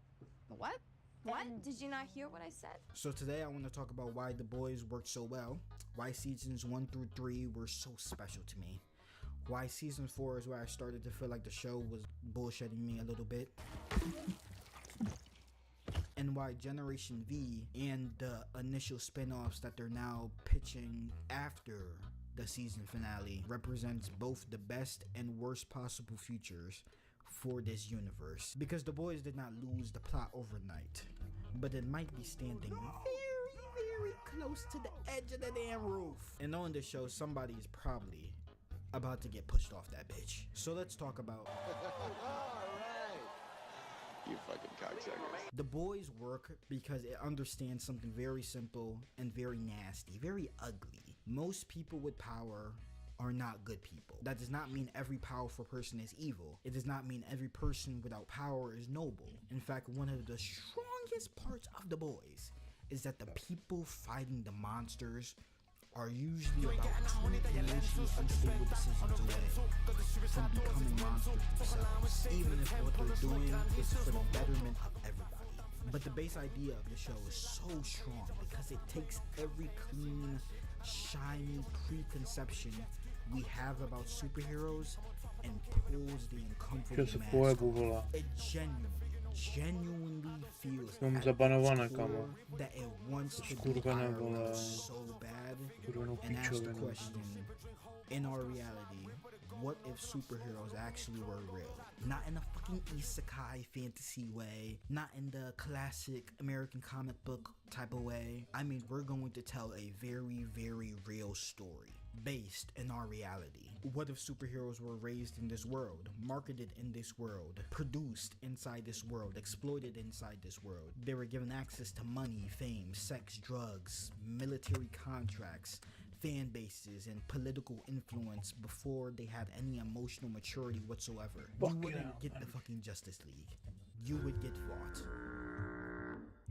What? What? Did you not hear what I said? So today I want to talk about why The Boys worked so well, why seasons 1 through 3 were so special to me, why season 4 is where I started to feel like the show was bullshitting me a little bit, and why Generation V and the initial spin-offs that they're now pitching after the season finale represents both the best and worst possible futures for this universe. Because The Boys did not lose the plot overnight, but it might be standing very close to the edge of the damn roof. And on this show, somebody is probably about to get pushed off that bitch. So let's talk about You fucking cocksuckers. The Boys work because it understands something very simple and very nasty, very ugly. Most people with power are not good people. That does not mean every powerful person is evil. It does not mean every person without power is noble. In fact, one of the strongest parts of The Boys is that the people fighting the monsters are usually about 2 emotionally unstable decisions away from becoming monsters themselves, even if what they're doing is for the betterment of everybody. But the base idea of the show is so strong because it takes every clean, shiny preconception we have about superheroes and pulls the uncomfortable mask off. It genuinely feels at its core that it wants to be IRL so bad and ask the question, in our reality, what if superheroes actually were real? Not in a fucking isekai fantasy way, not in the classic American comic book type of way. I mean, we're going to tell a very real story based in our reality. What if superheroes were raised in this world, marketed in this world, produced inside this world, exploited inside this world? They were given access to money, fame, sex, drugs, military contracts, fan bases and political influence before they had any emotional maturity whatsoever. You wouldn't get the fucking Justice League. You would get Vought.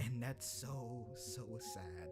And that's so sad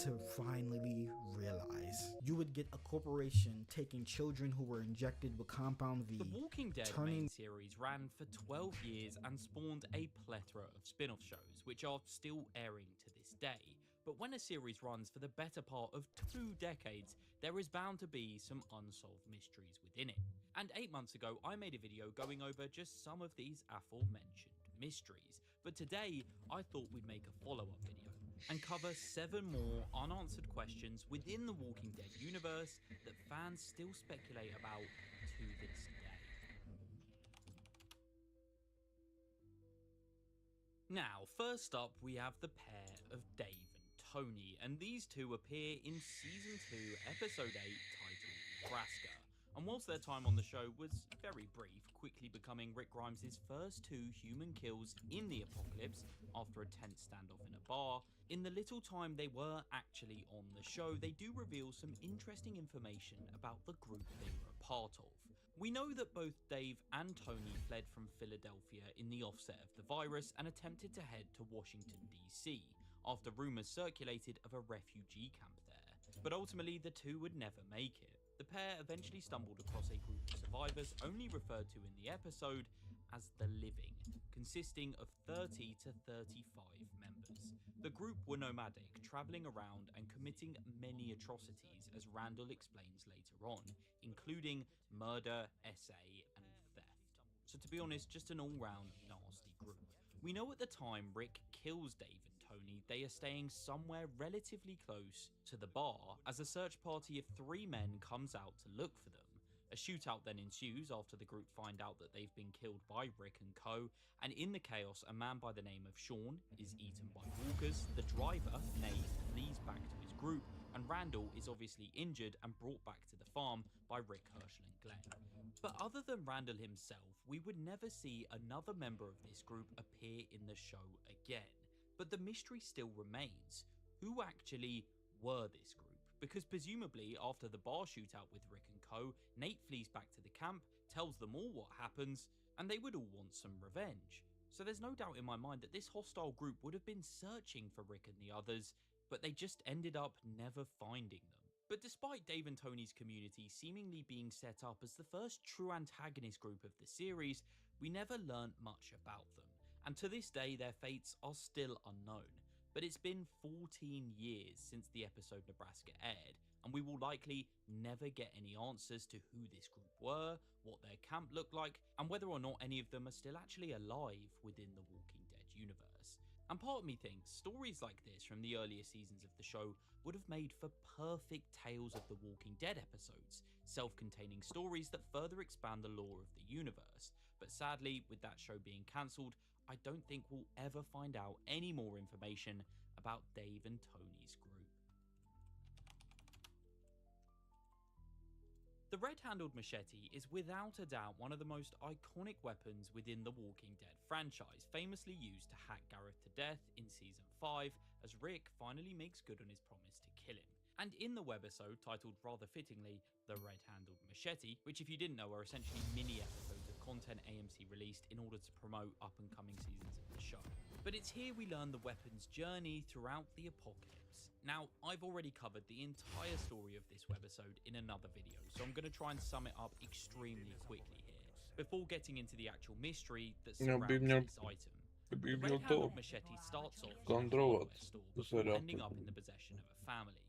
to finally realize. You would get a corporation taking children who were injected with Compound V. The Walking Dead main series ran for 12 years and spawned a plethora of spin-off shows, which are still airing to this day. But when a series runs for the better part of 2 decades, there is bound to be some unsolved mysteries within it. And 8 months ago, I made a video going over just some of these aforementioned mysteries. But today, I thought we'd make a follow-up video and cover 7 more unanswered questions within the Walking Dead universe that fans still speculate about to this day. Now, first up, we have the pair of Dave and Tony, and these two appear in Season 2, Episode 8, titled Nebraska. And whilst their time on the show was very brief, quickly becoming Rick Grimes' first 2 human kills in the apocalypse after a tense standoff in a bar, in the little time they were actually on the show, they do reveal some interesting information about the group they were a part of. We know that both Dave and Tony fled from Philadelphia in the offset of the virus and attempted to head to Washington, DC, after rumours circulated of a refugee camp there. But ultimately, the two would never make it. The pair eventually stumbled across a group of survivors only referred to in the episode as the Living, consisting of 30 to 35 members. The group were nomadic, travelling around and committing many atrocities, as Randall explains later on, including murder, SA and theft. So to be honest, just an all-round nasty group. We know at the time Rick kills Dave and Tony, they are staying somewhere relatively close to the bar as a search party of 3 men comes out to look for them. A shootout then ensues after the group find out that they've been killed by Rick and co, and in the chaos a man by the name of Sean is eaten by walkers, the driver, Nate, flees back to his group, and Randall is obviously injured and brought back to the farm by Rick, Herschel and Glenn. But other than Randall himself, we would never see another member of this group appear in the show again. But the mystery still remains. Who actually were this group? Because presumably after the bar shootout with Rick and co, Nate flees back to the camp, tells them all what happens, and they would all want some revenge. So there's no doubt in my mind that this hostile group would have been searching for Rick and the others, but they just ended up never finding them. But despite Dave and Tony's community seemingly being set up as the first true antagonist group of the series, we never learnt much about them, and to this day their fates are still unknown. But it's been 14 years since the episode Nebraska aired, and we will likely never get any answers to who this group were, what their camp looked like, and whether or not any of them are still actually alive within the Walking Dead universe. And part of me thinks stories like this from the earlier seasons of the show would have made for perfect Tales of the Walking Dead episodes, self-containing stories that further expand the lore of the universe. But sadly, with that show being cancelled, I don't think we'll ever find out any more information about Dave and Tony's group. The red-handled machete is without a doubt one of the most iconic weapons within the Walking Dead franchise, famously used to hack Gareth to death in Season 5 as Rick finally makes good on his promise to kill him. And in the webisode, titled rather fittingly, The Red-Handled Machete, which if you didn't know are essentially mini-episodes of content AMC released in order to promote up-and-coming seasons of the show. But it's here we learn the weapon's journey throughout the apocalypse. Now, I've already covered the entire story of this webisode in another video, so I'm going to try and sum it up extremely quickly here, before getting into the actual mystery that surrounds this item. The red-handled machete starts off in a hardware store before ending up in the possession of a family.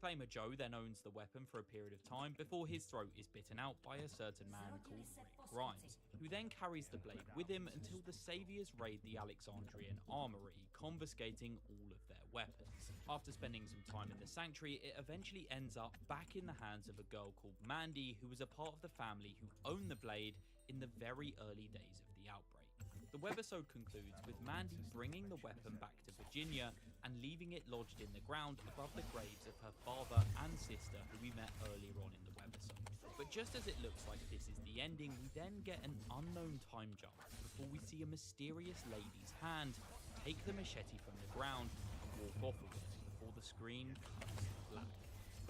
Claimer Joe then owns the weapon for a period of time before his throat is bitten out by a certain man called Rick Grimes, who then carries the blade with him until the Saviors raid the Alexandrian armory, confiscating all of their weapons. After spending some time in the sanctuary, it eventually ends up back in the hands of a girl called Mandy, who was a part of the family who owned the blade in the very early days of the outbreak. The webisode concludes with Mandy bringing the weapon back to Virginia and leaving it lodged in the ground above the graves of her father and sister, who we met earlier on in the webisode. But just as it looks like this is the ending, we then get an unknown time jump before we see a mysterious lady's hand take the machete from the ground and walk off with it before the screen cuts black.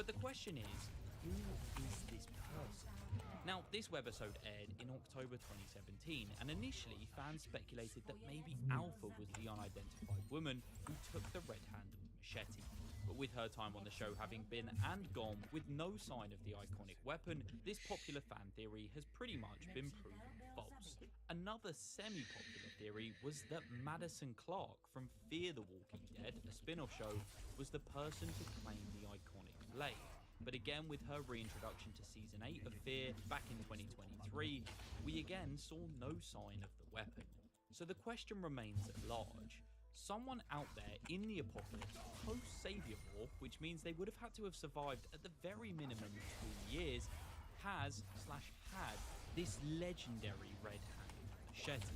But the question is, who is this person? Now, this webisode aired in October 2017, and initially fans speculated that maybe Alpha was the unidentified woman who took the red-handled machete. But with her time on the show having been and gone with no sign of the iconic weapon, this popular fan theory has pretty much been proven false. Another semi-popular theory was that Madison Clark from Fear the Walking Dead, a spin-off show, was the person to claim the iconic blade. But again, with her reintroduction to Season 8 of Fear back in 2023, we again saw no sign of the weapon. So the question remains at large. Someone out there in the apocalypse post-Savior War, which means they would have had to have survived at the very minimum 2 years, had this legendary red-handled machete.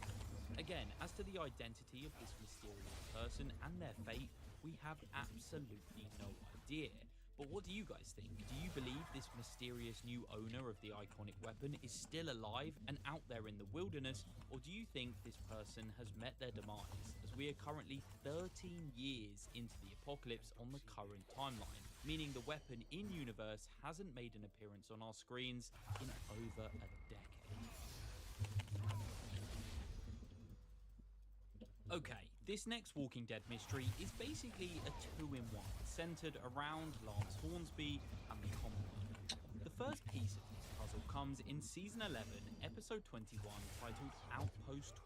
Again, as to the identity of this mysterious person and their fate, we have absolutely no idea. But what do you guys think? Do you believe this mysterious new owner of the iconic weapon is still alive and out there in the wilderness, or do you think this person has met their demise, as we are currently 13 years into the apocalypse on the current timeline, meaning the weapon in-universe hasn't made an appearance on our screens in over a decade? Okay, this next Walking Dead mystery is basically a two-in-one, centered around Lance Hornsby and the Commonwealth. The first piece of this puzzle comes in Season 11, Episode 21, titled Outpost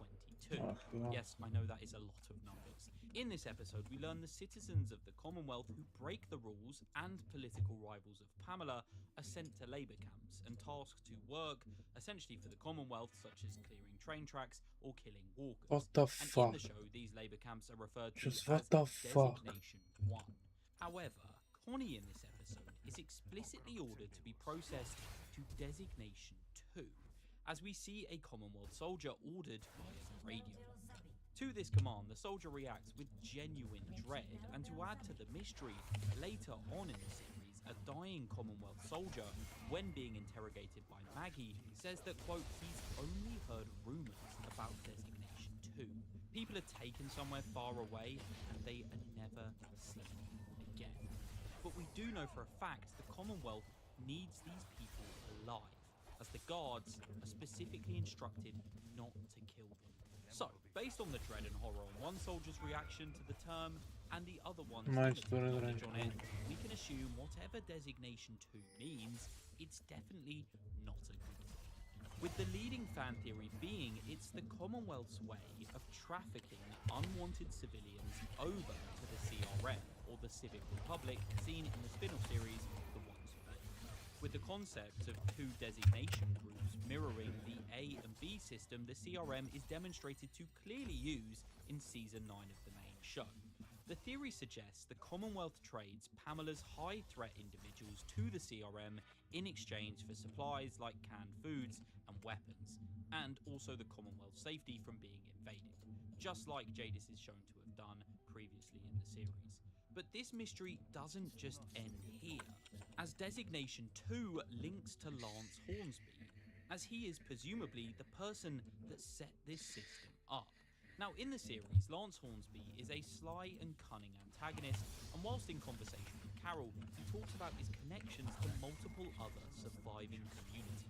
22. Yes, I know that is a lot of numbers. In this episode, we learn the citizens of the Commonwealth who break the rules and political rivals of Pamela are sent to labour camps and tasked to work, essentially for the Commonwealth, such as clearing train tracks or killing walkers. What the And fuck? in the show, these labour camps are referred to Just as what the fuck? Designation 1. However, Connie in this episode is explicitly ordered to be processed to Designation 2, as we see a Commonwealth soldier ordered via the radio. To this command, the soldier reacts with genuine dread, and to add to the mystery, later on in the series, a dying Commonwealth soldier, when being interrogated by Maggie, says that, quote, he's only heard rumours about Designation 2. People are taken somewhere far away, and they are never seen again. But we do know for a fact the Commonwealth needs these people alive, as the guards are specifically instructed not to kill them. So, based on the dread and horror on one soldier's reaction to the term and the other one's limited knowledge on it, we can assume whatever Designation 2 means, it's definitely not a good thing. With the leading fan theory being it's the Commonwealth's way of trafficking unwanted civilians over to the CRM, or the Civic Republic, seen in the spin-off series The Ones Who Live. With the concept of two designation groups mirroring the A and B system, the CRM is demonstrated to clearly use in Season 9 of the main show. The theory suggests the Commonwealth trades Pamela's high-threat individuals to the CRM in exchange for supplies like canned foods and weapons, and also the Commonwealth's safety from being invaded, just like Jadis is shown to have done previously in the series. But this mystery doesn't just end here, as Designation 2 links to Lance Hornsby, as he is presumably the person that set this system up. Now, in the series, Lance Hornsby is a sly and cunning antagonist, and whilst in conversation with Carol, he talks about his connections to multiple other surviving communities.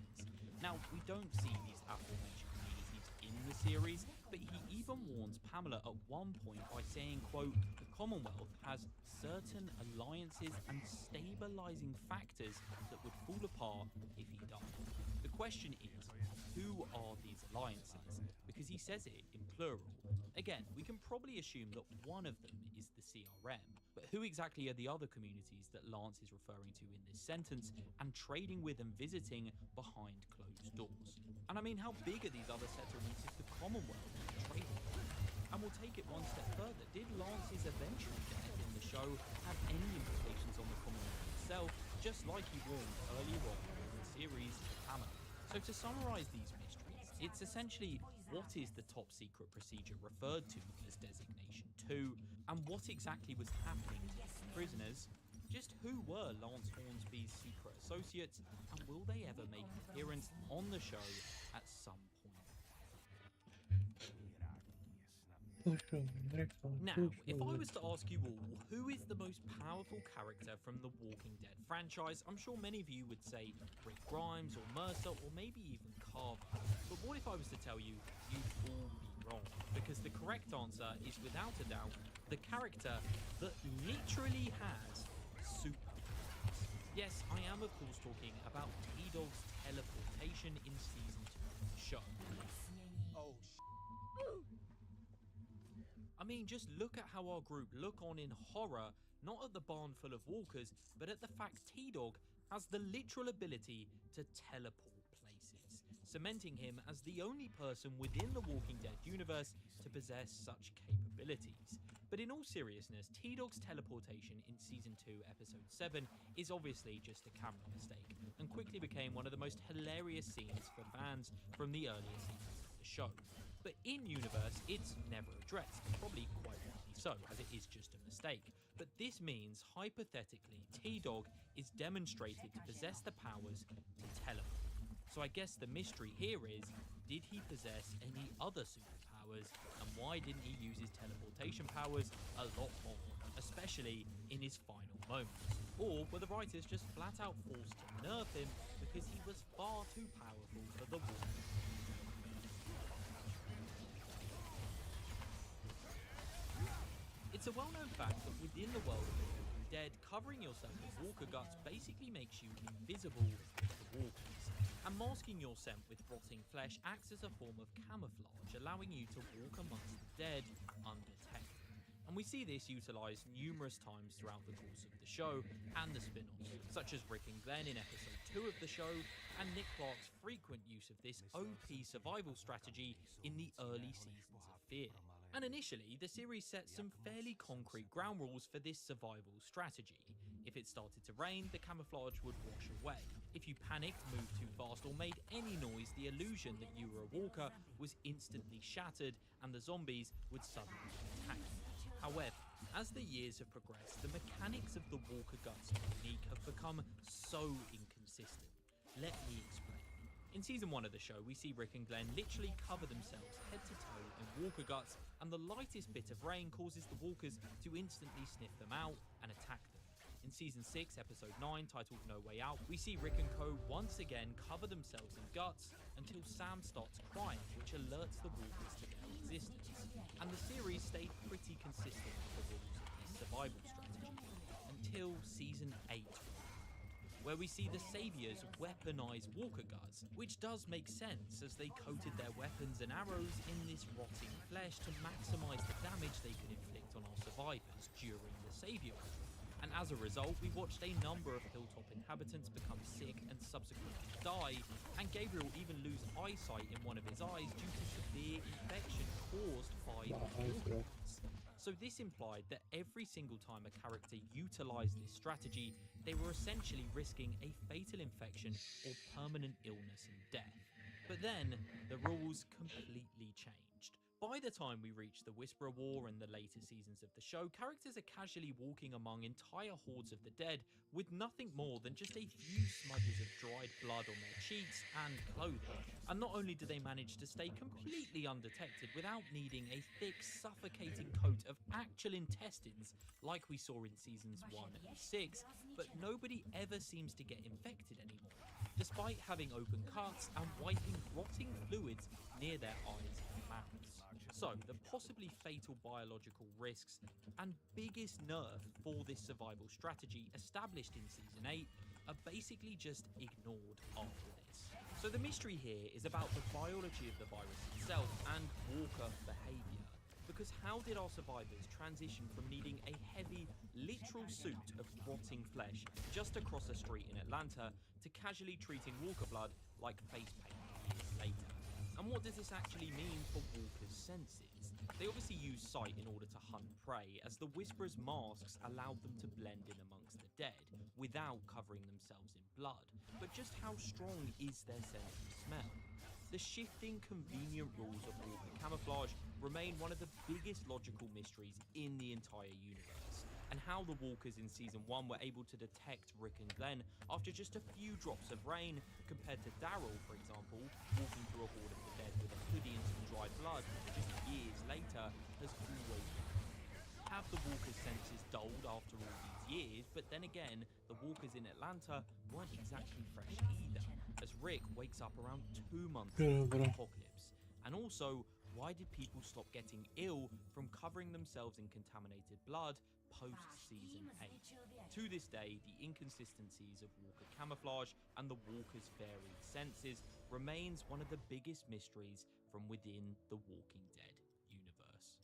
Now, we don't see these aforementioned communities in the series, but he even warns Pamela at one point by saying, quote, the Commonwealth has certain alliances and stabilizing factors that would fall apart if he died. The question is, who are these alliances? Because he says it in plural. Again, we can probably assume that one of them is the CRM, but who exactly are the other communities that Lance is referring to in this sentence and trading with and visiting behind closed doors? And I mean, how big are these other settlements if the Commonwealth is trading with? And we'll take it one step further. Did Lance's eventual death in the show have any implications on the Commonwealth itself, just like he warned earlier on in the series Pamela? So to summarize these mysteries, it's essentially what is the top secret procedure referred to as Designation 2, and what exactly was happening to these prisoners, just who were Lance Hornsby's secret associates, and will they ever make an appearance on the show at some point? Now, if I was to ask you all, who is the most powerful character from the Walking Dead franchise, I'm sure many of you would say Rick Grimes or Mercer or maybe even Carver. But what if I was to tell you, you'd all be wrong? Because the correct answer is without a doubt the character that literally has superpowers. Yes, I am of course talking about T-Dog's teleportation in season 2 of the show. Oh, I mean, just look at how our group look on in horror, not at the barn full of walkers, but at the fact T-Dog has the literal ability to teleport places, cementing him as the only person within the Walking Dead universe to possess such capabilities. But in all seriousness, T-Dog's teleportation in Season 2, Episode 7 is obviously just a camera mistake, and quickly became one of the most hilarious scenes for fans from the earlier seasons of the show. But in-universe, it's never addressed, probably quite rightly so, as it is just a mistake. But this means, hypothetically, T-Dog is demonstrated to possess the powers to teleport. So I guess the mystery here is, did he possess any other superpowers, and why didn't he use his teleportation powers a lot more, especially in his final moments? Or were the writers just flat out forced to nerf him because he was far too powerful for the Walkers? It's a well-known fact that within the world of The Walking Dead, covering yourself with walker guts basically makes you invisible to walkers. And masking your scent with rotting flesh acts as a form of camouflage, allowing you to walk amongst the dead undetected. And we see this utilised numerous times throughout the course of the show and the spin-offs, such as Rick and Glenn in episode 2 of the show, and Nick Clark's frequent use of this OP survival strategy in the early seasons of Fear. And initially, the series set some fairly concrete ground rules for this survival strategy. If it started to rain, the camouflage would wash away. If you panicked, moved too fast, or made any noise, the illusion that you were a walker was instantly shattered and the zombies would suddenly attack you. However, as the years have progressed, the mechanics of the walker guts technique have become so inconsistent. Let me explain. In season 1 of the show, we see Rick and Glenn literally cover themselves head to toe in walker guts, and the lightest bit of rain causes the walkers to instantly sniff them out and attack them. In season 6, episode 9, titled No Way Out, we see Rick and co once again cover themselves in guts until Sam starts crying, which alerts the walkers to their existence. And the series stayed pretty consistent with the rules of this survival strategy until season 8, where we see the Saviors weaponize walker guts, which does make sense as they coated their weapons and arrows in this rotting flesh to maximize the damage they could inflict on our survivors during the Savior War. And as a result, we watched a number of hilltop inhabitants become sick and subsequently die, and Gabriel even lose eyesight in one of his eyes due to severe infection caused by walker guts. So this implied that every single time a character utilized this strategy, they were essentially risking a fatal infection or permanent illness and death. But then, the rules completely changed. By the time we reach the Whisperer War and the later seasons of the show, characters are casually walking among entire hordes of the dead with nothing more than just a few smudges of dried blood on their cheeks and clothing. And not only do they manage to stay completely undetected without needing a thick, suffocating coat of actual intestines like we saw in seasons 1 and 6, but nobody ever seems to get infected anymore, despite having open cuts and wiping rotting fluids near their eyes and mouths. So, the possibly fatal biological risks and biggest nerf for this survival strategy established in Season 8 are basically just ignored after this. So the mystery here is about the biology of the virus itself and walker behaviour. Because how did our survivors transition from needing a heavy, literal suit of rotting flesh just across a street in Atlanta to casually treating walker blood like face paint years later? And what does this actually mean for walkers' senses? They obviously use sight in order to hunt prey, as the Whisperers' masks allowed them to blend in amongst the dead without covering themselves in blood. But just how strong is their sense of smell? The shifting, convenient rules of walker camouflage remain one of the biggest logical mysteries in the entire universe. and how the walkers in season 1 were able to detect Rick and Glenn after just a few drops of rain, compared to Daryl, for example, walking through a horde of the dead with a hoodie and some dried blood just years later, has always been. Have the walkers' senses dulled after all these years? But then again, the walkers in Atlanta weren't exactly fresh either, as Rick wakes up around 2 months into the apocalypse. And also, why did people stop getting ill from covering themselves in contaminated blood post-season 8? To this day, the inconsistencies of walker camouflage and the walkers' varied senses remains one of the biggest mysteries from within the Walking Dead universe.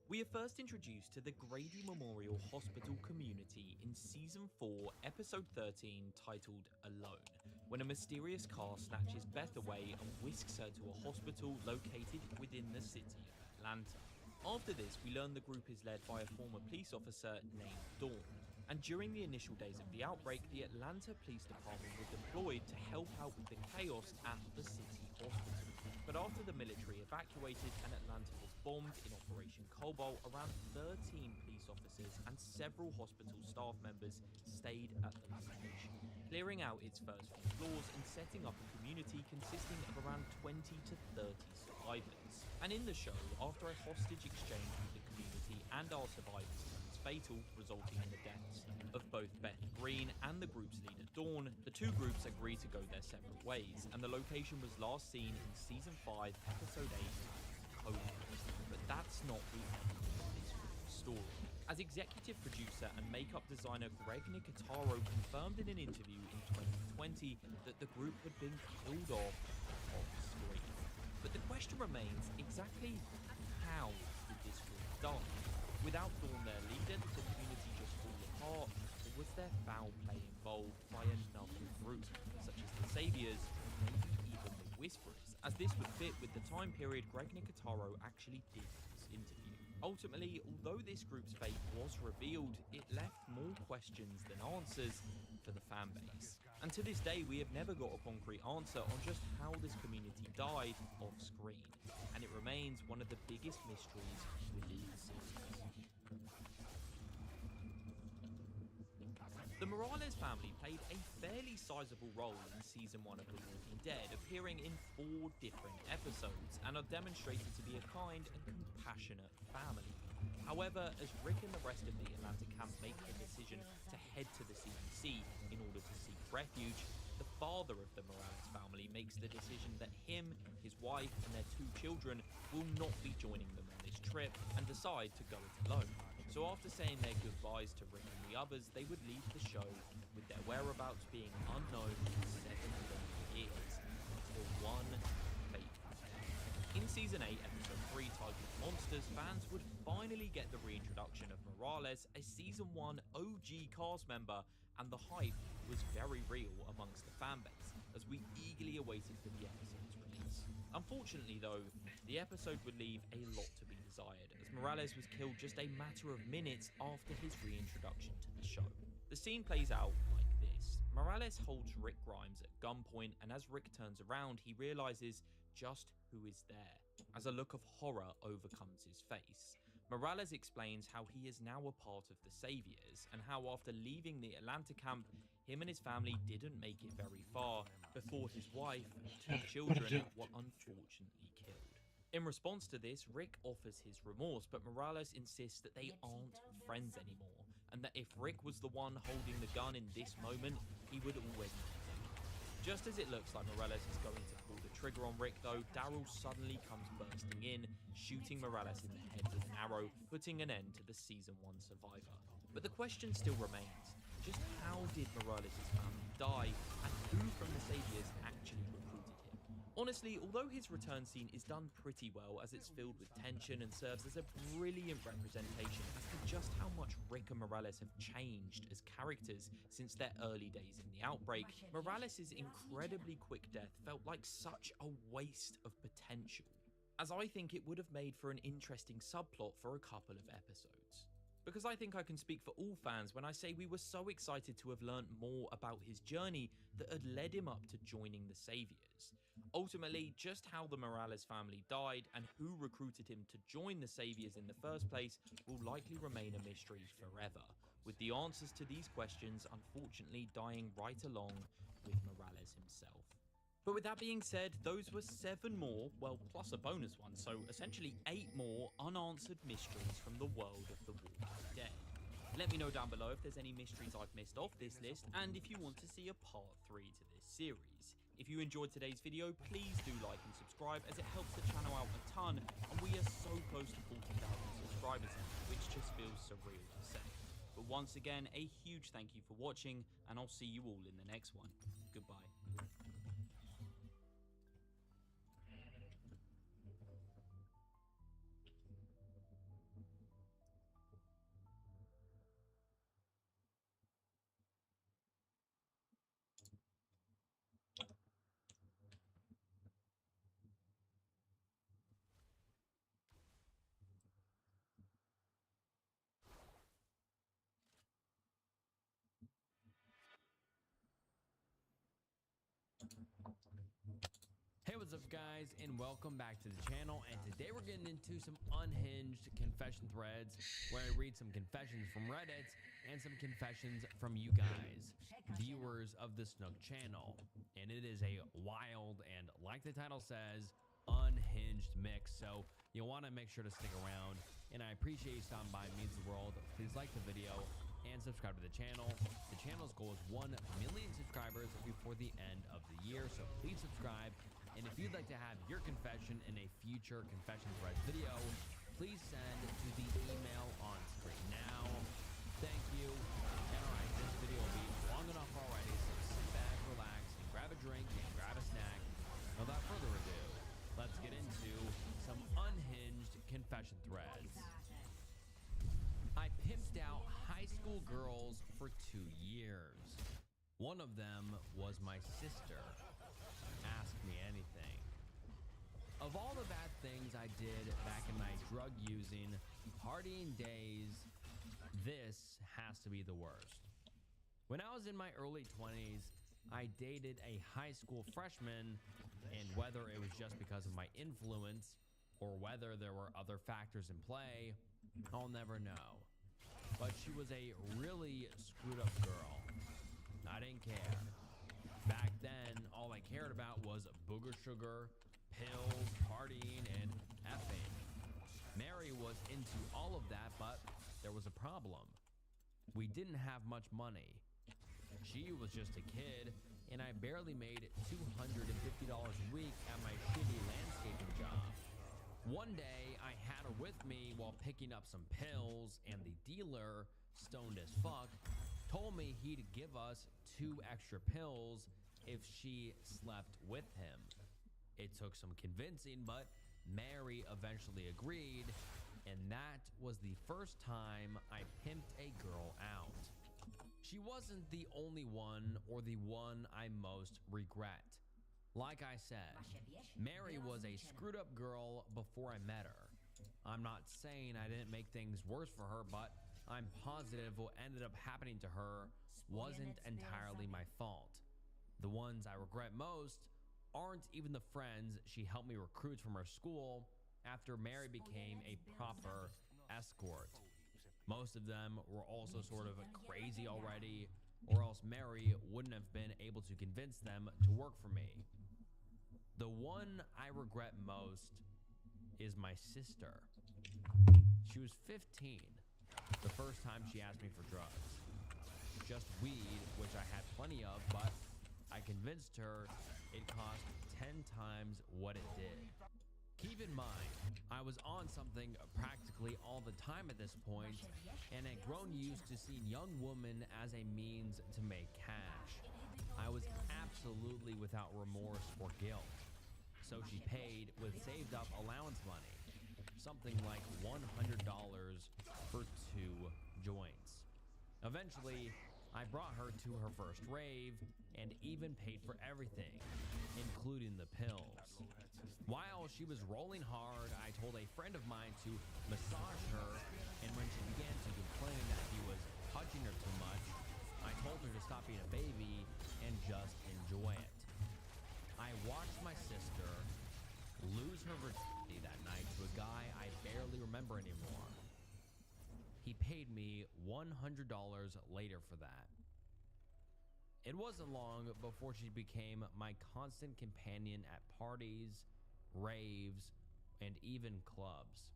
We are first introduced to the Grady Memorial Hospital community in Season 4, Episode 13, titled Alone, when a mysterious car snatches Beth away and whisks her to a hospital located within the city of Atlanta. After this, we learn the group is led by a former police officer named Dawn, and during the initial days of the outbreak, the Atlanta Police Department were deployed to help out with the chaos at the city hospital. But after the military evacuated and Atlanta was bombed in Operation Cobalt, around 13 police officers and several hospital staff members stayed at the location, clearing out its first few floors and setting up a community consisting of around 20 to 30 survivors. And in the show, after a hostage exchange with the community and our survivors turns fatal, resulting in the deaths of both Beth Green and the group's leader Dawn, the two groups agreed to go their separate ways, and the location was last seen in Season 5, Episode 8, Cobalt. But that's not the end of this story, as executive producer and makeup designer Greg Nicotero confirmed in an interview in 2020 that the group had been killed off screen. But the question remains, exactly how did this group die? Without Dawn their leader, did the community just fall apart, or was there foul play involved by another group, such as the Saviors, or maybe even the Whisperers, as this would fit with the time period Greg Nicotero actually did this interview. Ultimately, although this group's fate was revealed, it left more questions than answers for the fanbase. And to this day, we have never got a concrete answer on just how this community died off screen, and it remains one of the biggest mysteries within the series. The Morales family played a fairly sizable role in Season 1 of The Walking Dead, appearing in 4 different episodes, and are demonstrated to be a kind and compassionate family. However, as Rick and the rest of the Atlanta camp make the decision to head to the CDC in order to seek refuge, the father of the Morales family makes the decision that him, his wife, and their 2 children will not be joining them on this trip and decide to go it alone. So after saying their goodbyes to Rick and the others, they would leave the show with their whereabouts being unknown for 7 long years, until one fateful day. In Season 8, Episode 3, titled Monsters, fans would finally get the reintroduction of Morales, a Season 1 OG cast member, and the hype was very real amongst the fanbase, as we eagerly awaited for the episode's release. Unfortunately though, the episode would leave a lot to be desired, as Morales was killed just a matter of minutes after his reintroduction to the show. The scene plays out like this. Morales holds Rick Grimes at gunpoint, and as Rick turns around, he realizes just who is there, as a look of horror overcomes his face. Morales explains how he is now a part of the Saviors, and how after leaving the Atlanta camp, him and his family didn't make it very far before his wife and 2 children were unfortunately killed. In response to this, Rick offers his remorse, but Morales insists that they aren't friends anymore, and that if Rick was the one holding the gun in this moment, he would already be dead. Just as it looks like Morales is going to pull the trigger on Rick though, Daryl suddenly comes bursting in, shooting Morales in the head with an arrow, putting an end to the Season 1 survivor. But the question still remains, just how did Morales' family die, and who from the Saviors actually recruited him? Honestly, although his return scene is done pretty well, as it's filled with tension and serves as a brilliant representation as to just how much Rick and Morales have changed as characters since their early days in the outbreak, Morales' incredibly quick death felt like such a waste of potential, as I think it would have made for an interesting subplot for a couple of episodes. Because I think I can speak for all fans when I say we were so excited to have learnt more about his journey that had led him up to joining the Saviors. Ultimately, just how the Morales family died and who recruited him to join the Saviors in the first place will likely remain a mystery forever, with the answers to these questions unfortunately dying right along with Morales himself. But with that being said, those were 7 more, well, plus a bonus one, so essentially 8 more unanswered mysteries from the world of The Walking Dead. Let me know down below if there's any mysteries I've missed off this list, and if you want to see a part 3 to this series. If you enjoyed today's video, please do like and subscribe, as it helps the channel out a ton, and we are so close to 40,000 subscribers now, which just feels surreal to say. But once again, a huge thank you for watching, and I'll see you all in the next one. Goodbye. Hey, what's up guys, and welcome back to the channel. And today we're getting into some unhinged confession threads where I read some confessions from Reddit and some confessions from you guys, viewers of the Snook channel. And it is a wild and, like the title says, unhinged mix, so you'll want to make sure to stick around. And I appreciate you stopping by. It means the world. Please like the video and subscribe to the channel. The channel's goal is 1 million subscribers before the end of the year, so please subscribe. And if you'd like to have your confession in a future confession thread video, please send to the email on screen now. Thank you. And alright, this video will be long enough already, so sit back, relax, and grab a drink and grab a snack. Without further ado, let's get into some unhinged confession threads. I pimped out high school girls for 2 years. One of them was my sister. Ask me anything. Of all the bad things I did back in my drug using, partying days, this has to be the worst. When I was in my early 20s, I dated a high school freshman, and whether it was just because of my influence or whether there were other factors in play, I'll never know. But she was a really screwed up girl. I didn't care. Back then, all I cared about was booger sugar, pills, partying, and effing. Mary was into all of that, but there was a problem. We didn't have much money. She was just a kid, and I barely made $250 a week at my shitty landscaping job. One day, I had her with me while picking up some pills, and the dealer, stoned as fuck, told me he'd give us 2 extra pills if she slept with him. It took some convincing, but Mary eventually agreed, and that was the first time I pimped a girl out. She wasn't the only one or the one I most regret. Like I said, Mary was a screwed up girl before I met her. I'm not saying I didn't make things worse for her, but I'm positive what ended up happening to her wasn't entirely my fault. The ones I regret most aren't even the friends she helped me recruit from her school after Mary became a proper escort. Most of them were also sort of crazy already, or else Mary wouldn't have been able to convince them to work for me. The one I regret most is my sister. She was 15 the first time she asked me for drugs. Just weed, which I had plenty of, but I convinced her it cost 10 times what it did. Keep in mind, I was on something practically all the time at this point, and had grown used to seeing young women as a means to make cash. I was absolutely without remorse or guilt. So she paid with saved up allowance money, something like $100 for 2 joints. Eventually, I brought her to her first rave and even paid for everything, including the pills. While she was rolling hard, I told a friend of mine to massage her, and when she began to complain that he was touching her too much, I told her to stop being a baby and just enjoy it. I watched my sister lose her virginity that night to a guy I barely remember anymore. He paid me $100 later for that. It wasn't long before she became my constant companion at parties, raves, and even clubs.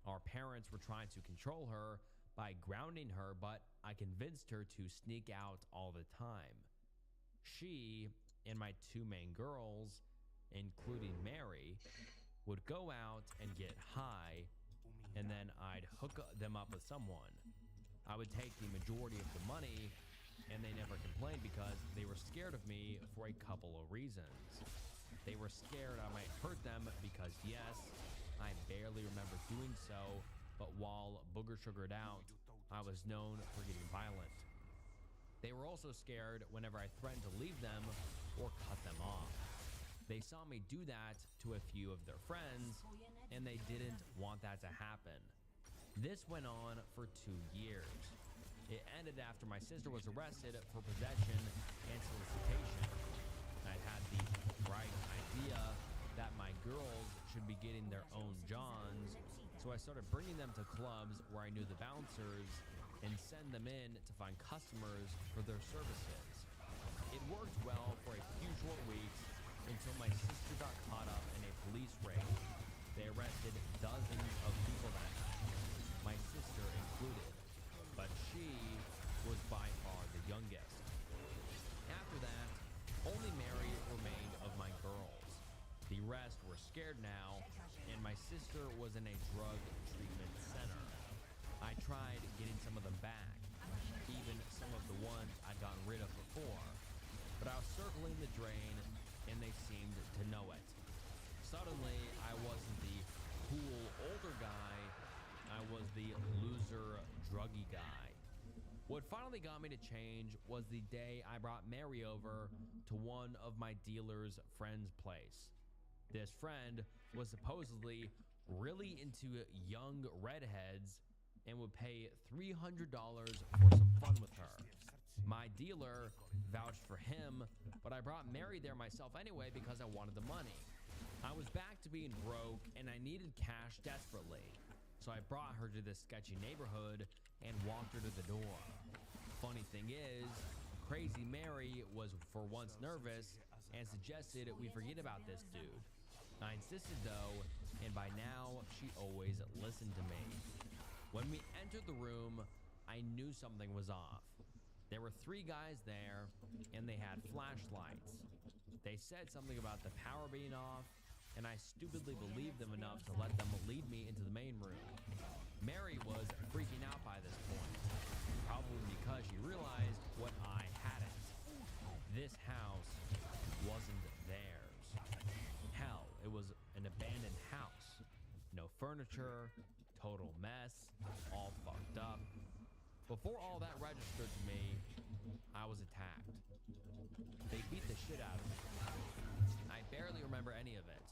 Our parents were trying to control her by grounding her, but I convinced her to sneak out all the time. She and my two main girls, including Mary, would go out and get high, and then I'd hook them up with someone. I would take the majority of the money, and they never complained because they were scared of me for a couple of reasons. They were scared I might hurt them because, yes, I barely remember doing so, but while booger sugared out, I was known for getting violent. They were also scared whenever I threatened to leave them or cut them off. They saw me do that to a few of their friends, and they didn't want that to happen. This went on for 2 years. It ended after my sister was arrested for possession and solicitation. I had the bright idea that my girls should be getting their own Johns, so I started bringing them to clubs where I knew the bouncers and send them in to find customers for their services. It worked well for a few short weeks until my sister got caught up in a police raid. They arrested dozens of people that night, my sister included, but she was by far the youngest. After that, only Mary remained of my girls. The rest were scared now, and my sister was in a drug treatment center. I tried getting some of them back, even some of the ones I'd gotten rid of before, but I was circling the drain, and they seemed to know it. Suddenly, I wasn't the cool older guy, I was the loser druggy guy. What finally got me to change was the day I brought Mary over to one of my dealer's friend's place. This friend was supposedly really into young redheads and would pay $300 for some fun with her. My dealer vouched for him, but I brought Mary there myself anyway because I wanted the money. I was back to being broke and I needed cash desperately, so I brought her to this sketchy neighborhood and walked her to the door. Funny thing is, Crazy Mary was for once nervous and suggested we forget about this dude. I insisted though, and by now she always listened to me. When we entered the room, I knew something was off. There were 3 guys there, and they had flashlights. They said something about the power being off, and I stupidly believed them enough to let them lead me into the main room. Mary was freaking out by this point, probably because she realized what I hadn't. This house wasn't theirs. Hell, it was an abandoned house. No furniture, total mess, all fucked up. Before all that registered to me, I was attacked. They beat the shit out of me. I barely remember any of it.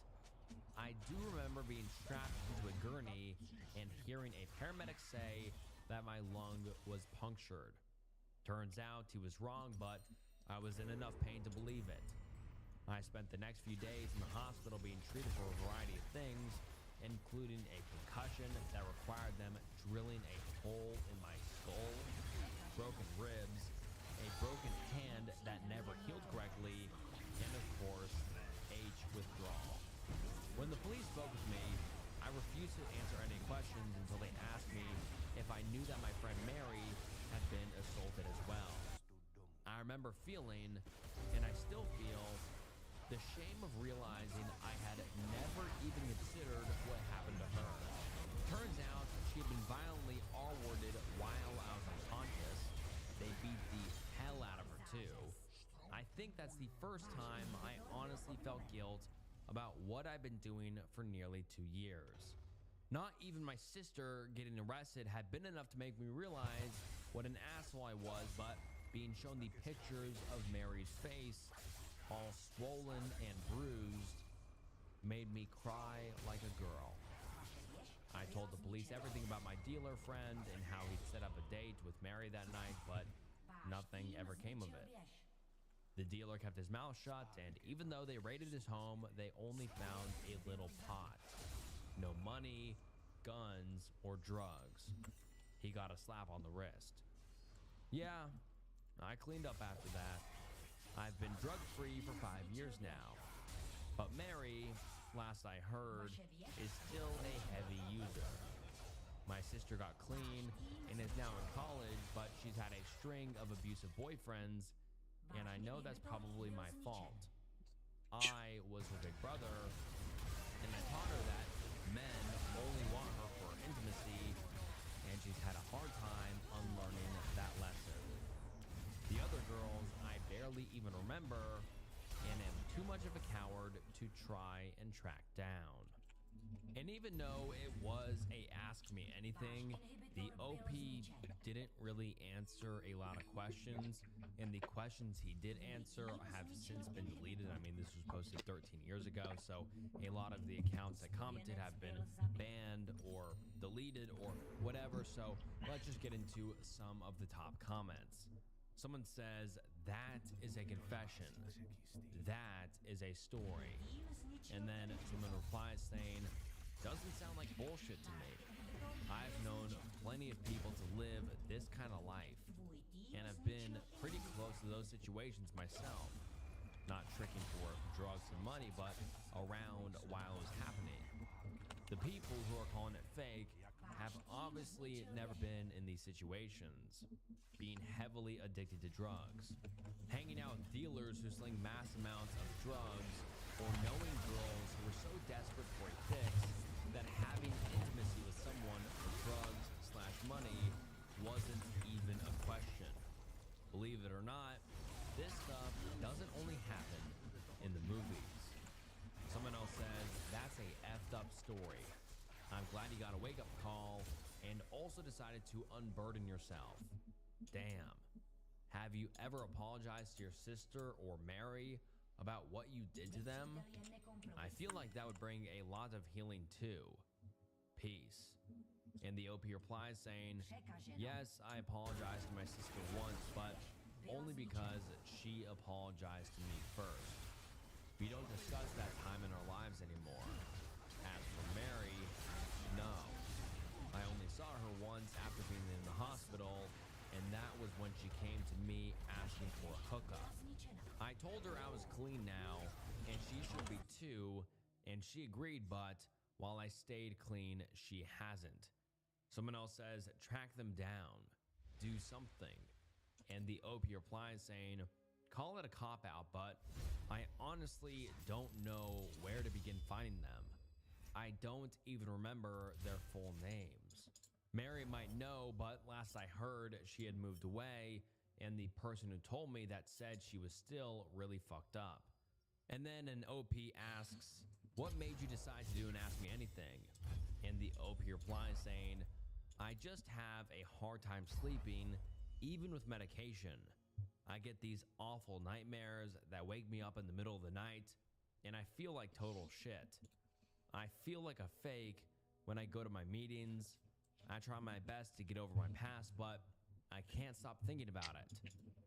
I do remember being strapped into a gurney and hearing a paramedic say that my lung was punctured. Turns out he was wrong, but I was in enough pain to believe it. I spent the next few days in the hospital being treated for a variety of things, including a concussion that required them drilling a hole in my skull, broken ribs, a broken hand that never healed correctly, and of course, H withdrawal. When the police spoke with me, I refused to answer any questions until they asked me if I knew that my friend Mary had been assaulted as well. I remember feeling, and I still feel, the shame of realizing I had never even considered what happened to her. Turns out she had been violently R-worded while I was unconscious. They beat the hell out of her too. I think that's the first time I honestly felt guilt about what I've been doing for nearly 2 years. Not even my sister getting arrested had been enough to make me realize what an asshole I was, but being shown the pictures of Mary's face, all swollen and bruised, made me cry like a girl. I told the police everything about my dealer friend and how he'd set up a date with Mary that night, but nothing ever came of it. The dealer kept his mouth shut, and even though they raided his home, they only found a little pot. No money, guns, or drugs. He got a slap on the wrist. Yeah, I cleaned up after that. I've been drug-free for 5 years now. But Mary, last I heard, is still a heavy user. My sister got clean and is now in college, but she's had a string of abusive boyfriends, and I know that's probably my fault. I was her big brother, and I taught her that men only want her for intimacy, and she's had a hard time unlearning that lesson. The other girls I barely even remember, and am too much of a coward to try and track down. And even though it was a Ask Me Anything, the OP didn't really answer a lot of questions, and the questions he did answer have since been deleted. I mean, this was posted 13 years ago, so a lot of the accounts that commented have been banned or deleted or whatever. So let's just get into some of the top comments. Someone says, that is a confession. That is a story. And then someone replies saying, doesn't sound like bullshit to me. I've known plenty of people to live this kind of life, and have been pretty close to those situations myself. Not tricking for drugs and money, but around while it was happening. The people who are calling it fake have obviously never been in these situations, being heavily addicted to drugs, hanging out with dealers who sling mass amounts of drugs, or knowing girls who are so desperate for a fix that having intimacy with someone for drugs/money wasn't even a question. Believe it or not, this stuff doesn't only happen in the movies. Someone else says, that's a effed up story. I'm glad you got a wake-up call and also decided to unburden yourself. Damn. Have you ever apologized to your sister or Mary about what you did to them? I feel like that would bring a lot of healing too. Peace. And the OP replies saying, yes, I apologized to my sister once, but only because she apologized to me first. We don't discuss that time in our lives anymore. As for Mary, no. I only saw her once after being in the hospital, and that was when she came to me asking for a hookup. I told her I was clean now, and she should be too, and she agreed, but while I stayed clean, she hasn't. Someone else says, track them down, do something. And the OP replies saying, call it a cop-out, but I honestly don't know where to begin finding them. I don't even remember their full names. Mary might know, but last I heard, she had moved away, and the person who told me that said she was still really fucked up. And then an OP asks, what made you decide to do an Ask Me Anything? And the OP replies saying, I just have a hard time sleeping, even with medication. I get these awful nightmares that wake me up in the middle of the night, and I feel like total shit. I feel like a fake when I go to my meetings. I try my best to get over my past, but I can't stop thinking about it.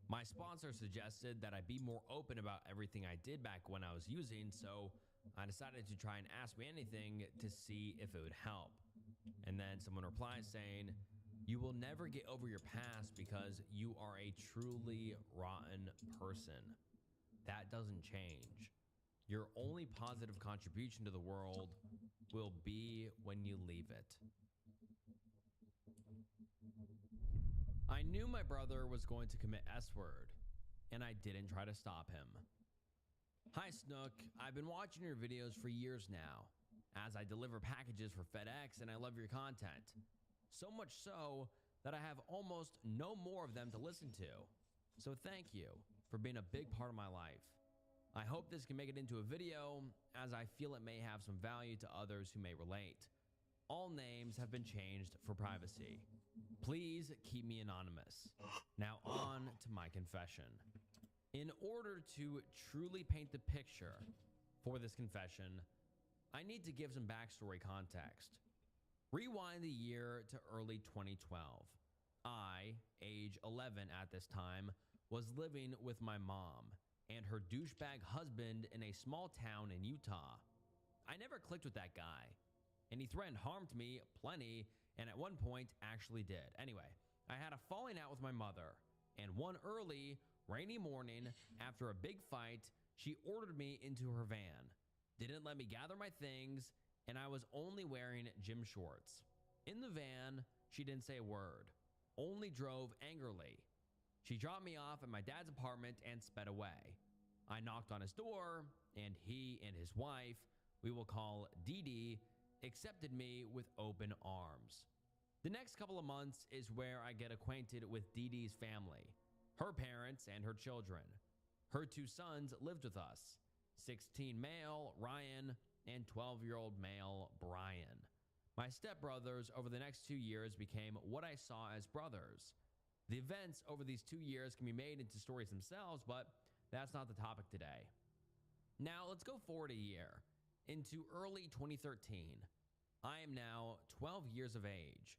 My sponsor suggested that I be more open about everything I did back when I was using, so I decided to try and ask me anything to see if it would help. And then someone replies saying, you will never get over your past because you are a truly rotten person. That doesn't change. Your only positive contribution to the world will be when you leave it. I knew my brother was going to commit S-word, and I didn't try to stop him. Hi Snook, I've been watching your videos for years now, as I deliver packages for FedEx and I love your content. So much so that I have almost no more of them to listen to. So thank you for being a big part of my life. I hope this can make it into a video, as I feel it may have some value to others who may relate. All names have been changed for privacy. Please keep me anonymous. Now on to my confession. In order to truly paint the picture for this confession, I need to give some backstory context. Rewind the year to early 2012. I, age 11 at this time, was living with my mom, and her douchebag husband in a small town in Utah. I never clicked with that guy, and he threatened harm to me plenty, and at one point actually did. Anyway, I had a falling out with my mother, and one early, rainy morning after a big fight, she ordered me into her van, didn't let me gather my things, and I was only wearing gym shorts. In the van, she didn't say a word, only drove angrily. She dropped me off at my dad's apartment and sped away. I knocked on his door, and he and his wife, we will call Dee Dee, accepted me with open arms. The next couple of months is where I get acquainted with Dee Dee's family, her parents and her children. Her two sons lived with us, 16 male Ryan and 12-year-old male Brian. My stepbrothers over the next 2 years became what I saw as brothers. The events over these 2 years can be made into stories themselves, but that's not the topic today. Now let's go forward a year, into early 2013. I am now 12 years of age.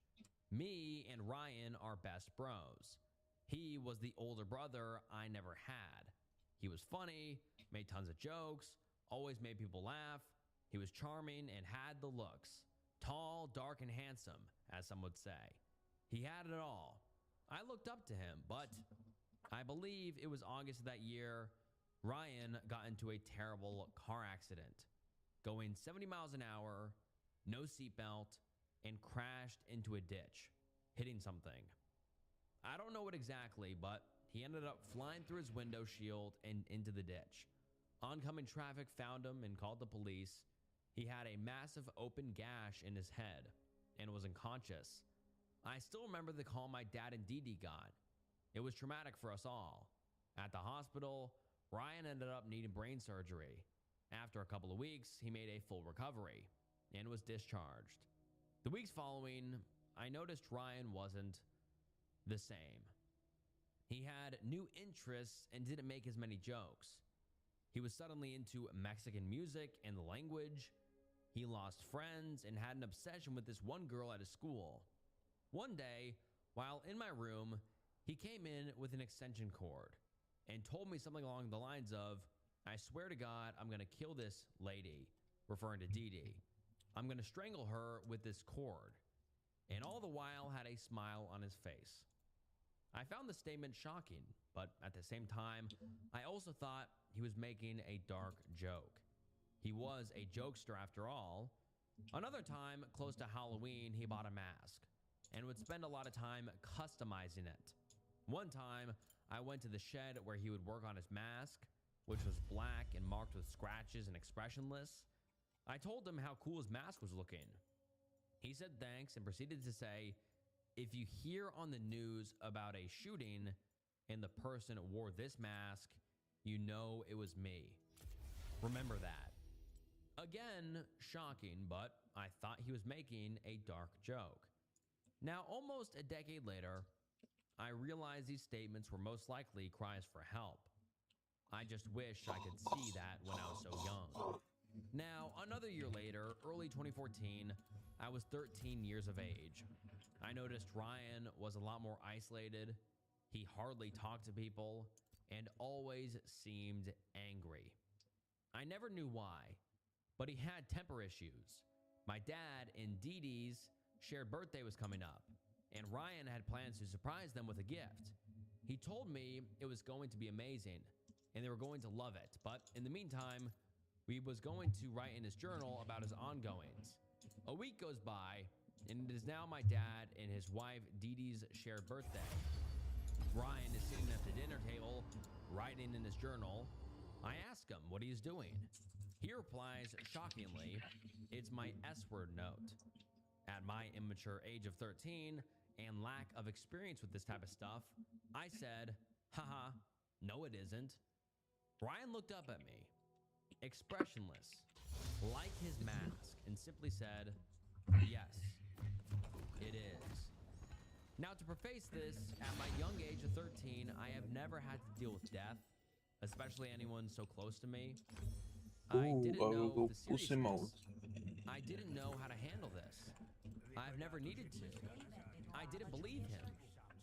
Me and Ryan are best bros. He was the older brother I never had. He was funny, made tons of jokes, always made people laugh. He was charming and had the looks. Tall, dark, and handsome, as some would say. He had it all. I looked up to him, but I believe it was August of that year, Ryan got into a terrible car accident, going 70 miles an hour, no seatbelt, and crashed into a ditch, hitting something. I don't know what exactly, but he ended up flying through his window shield and into the ditch. Oncoming traffic found him and called the police. He had a massive open gash in his head and was unconscious. I still remember the call my dad and Dee Dee got. It was traumatic for us all. At the hospital, Ryan ended up needing brain surgery. After a couple of weeks, he made a full recovery and was discharged. The weeks following, I noticed Ryan wasn't the same. He had new interests and didn't make as many jokes. He was suddenly into Mexican music and the language. He lost friends and had an obsession with this one girl at his school. One day, while in my room, he came in with an extension cord and told me something along the lines of, "I swear to God, I'm gonna kill this lady," referring to Dee Dee. "I'm gonna strangle her with this cord," and all the while had a smile on his face. I found the statement shocking, but at the same time, I also thought he was making a dark joke. He was a jokester after all. Another time, close to Halloween, he bought a mask and would spend a lot of time customizing it. One time, I went to the shed where he would work on his mask, which was black and marked with scratches and expressionless. I told him how cool his mask was looking. He said thanks and proceeded to say, "If you hear on the news about a shooting and the person wore this mask, you know it was me. Remember that." Again, shocking, but I thought he was making a dark joke. Now, almost a decade later, I realized these statements were most likely cries for help. I just wish I could see that when I was so young. Now, another year later, early 2014, I was 13 years of age. I noticed Ryan was a lot more isolated. He hardly talked to people and always seemed angry. I never knew why, but he had temper issues. My dad and Dee Dee's shared birthday was coming up, and Ryan had plans to surprise them with a gift. He told me it was going to be amazing, and they were going to love it, but in the meantime, we was going to write in his journal about his ongoings. A week goes by, and it is now my dad and his wife Dee Dee's shared birthday. Ryan is sitting at the dinner table, writing in his journal. I ask him what he is doing. He replies, shockingly, "It's my S-word note." At my immature age of 13 and lack of experience with this type of stuff, I said, "Haha, no it isn't." Ryan looked up at me, expressionless, like his mask, and simply said, "Yes, it is." Now, to preface this, at my young age of 13, I have never had to deal with death, especially anyone so close to me. I didn't know the seriousness. I didn't know how to handle this. I've never needed to. I didn't believe him.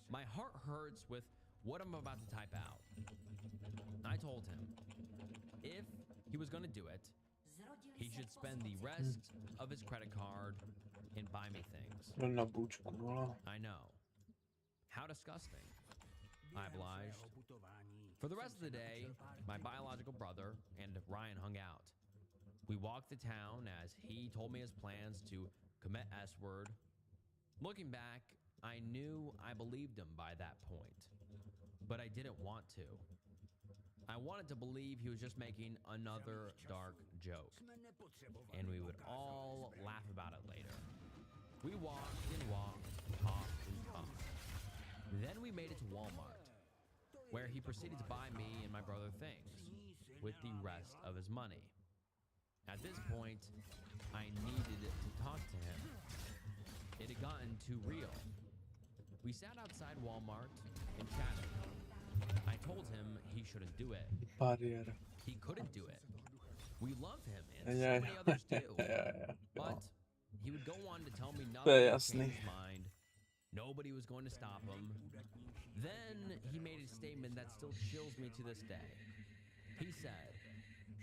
My heart hurts with what I'm about to type out. I told told him if he was going to do it, he should spend the rest of his credit card and buy me things. Na bučku, vole. I know. How disgusting. I obliged. For the rest of the day, my biological brother and Ryan hung out. We walked the town as he told me his plans to commit S-word. Looking back, I knew I believed him by that point, but I didn't want to. I wanted to believe he was just making another dark joke, and we would all laugh about it later. We walked and walked, talked and talked. Then we made it to Walmart, where he proceeded to buy me and my brother things with the rest of his money. At this point, I needed to talk to him. It had gotten too real. We sat outside Walmart and chatted. I told him he shouldn't do it. Bariéra. He couldn't do it. We love him and so many others do. But he would go on to tell me nothing would change his mind. Nobody was going to stop him. Then he made a statement that still chills me to this day. He said,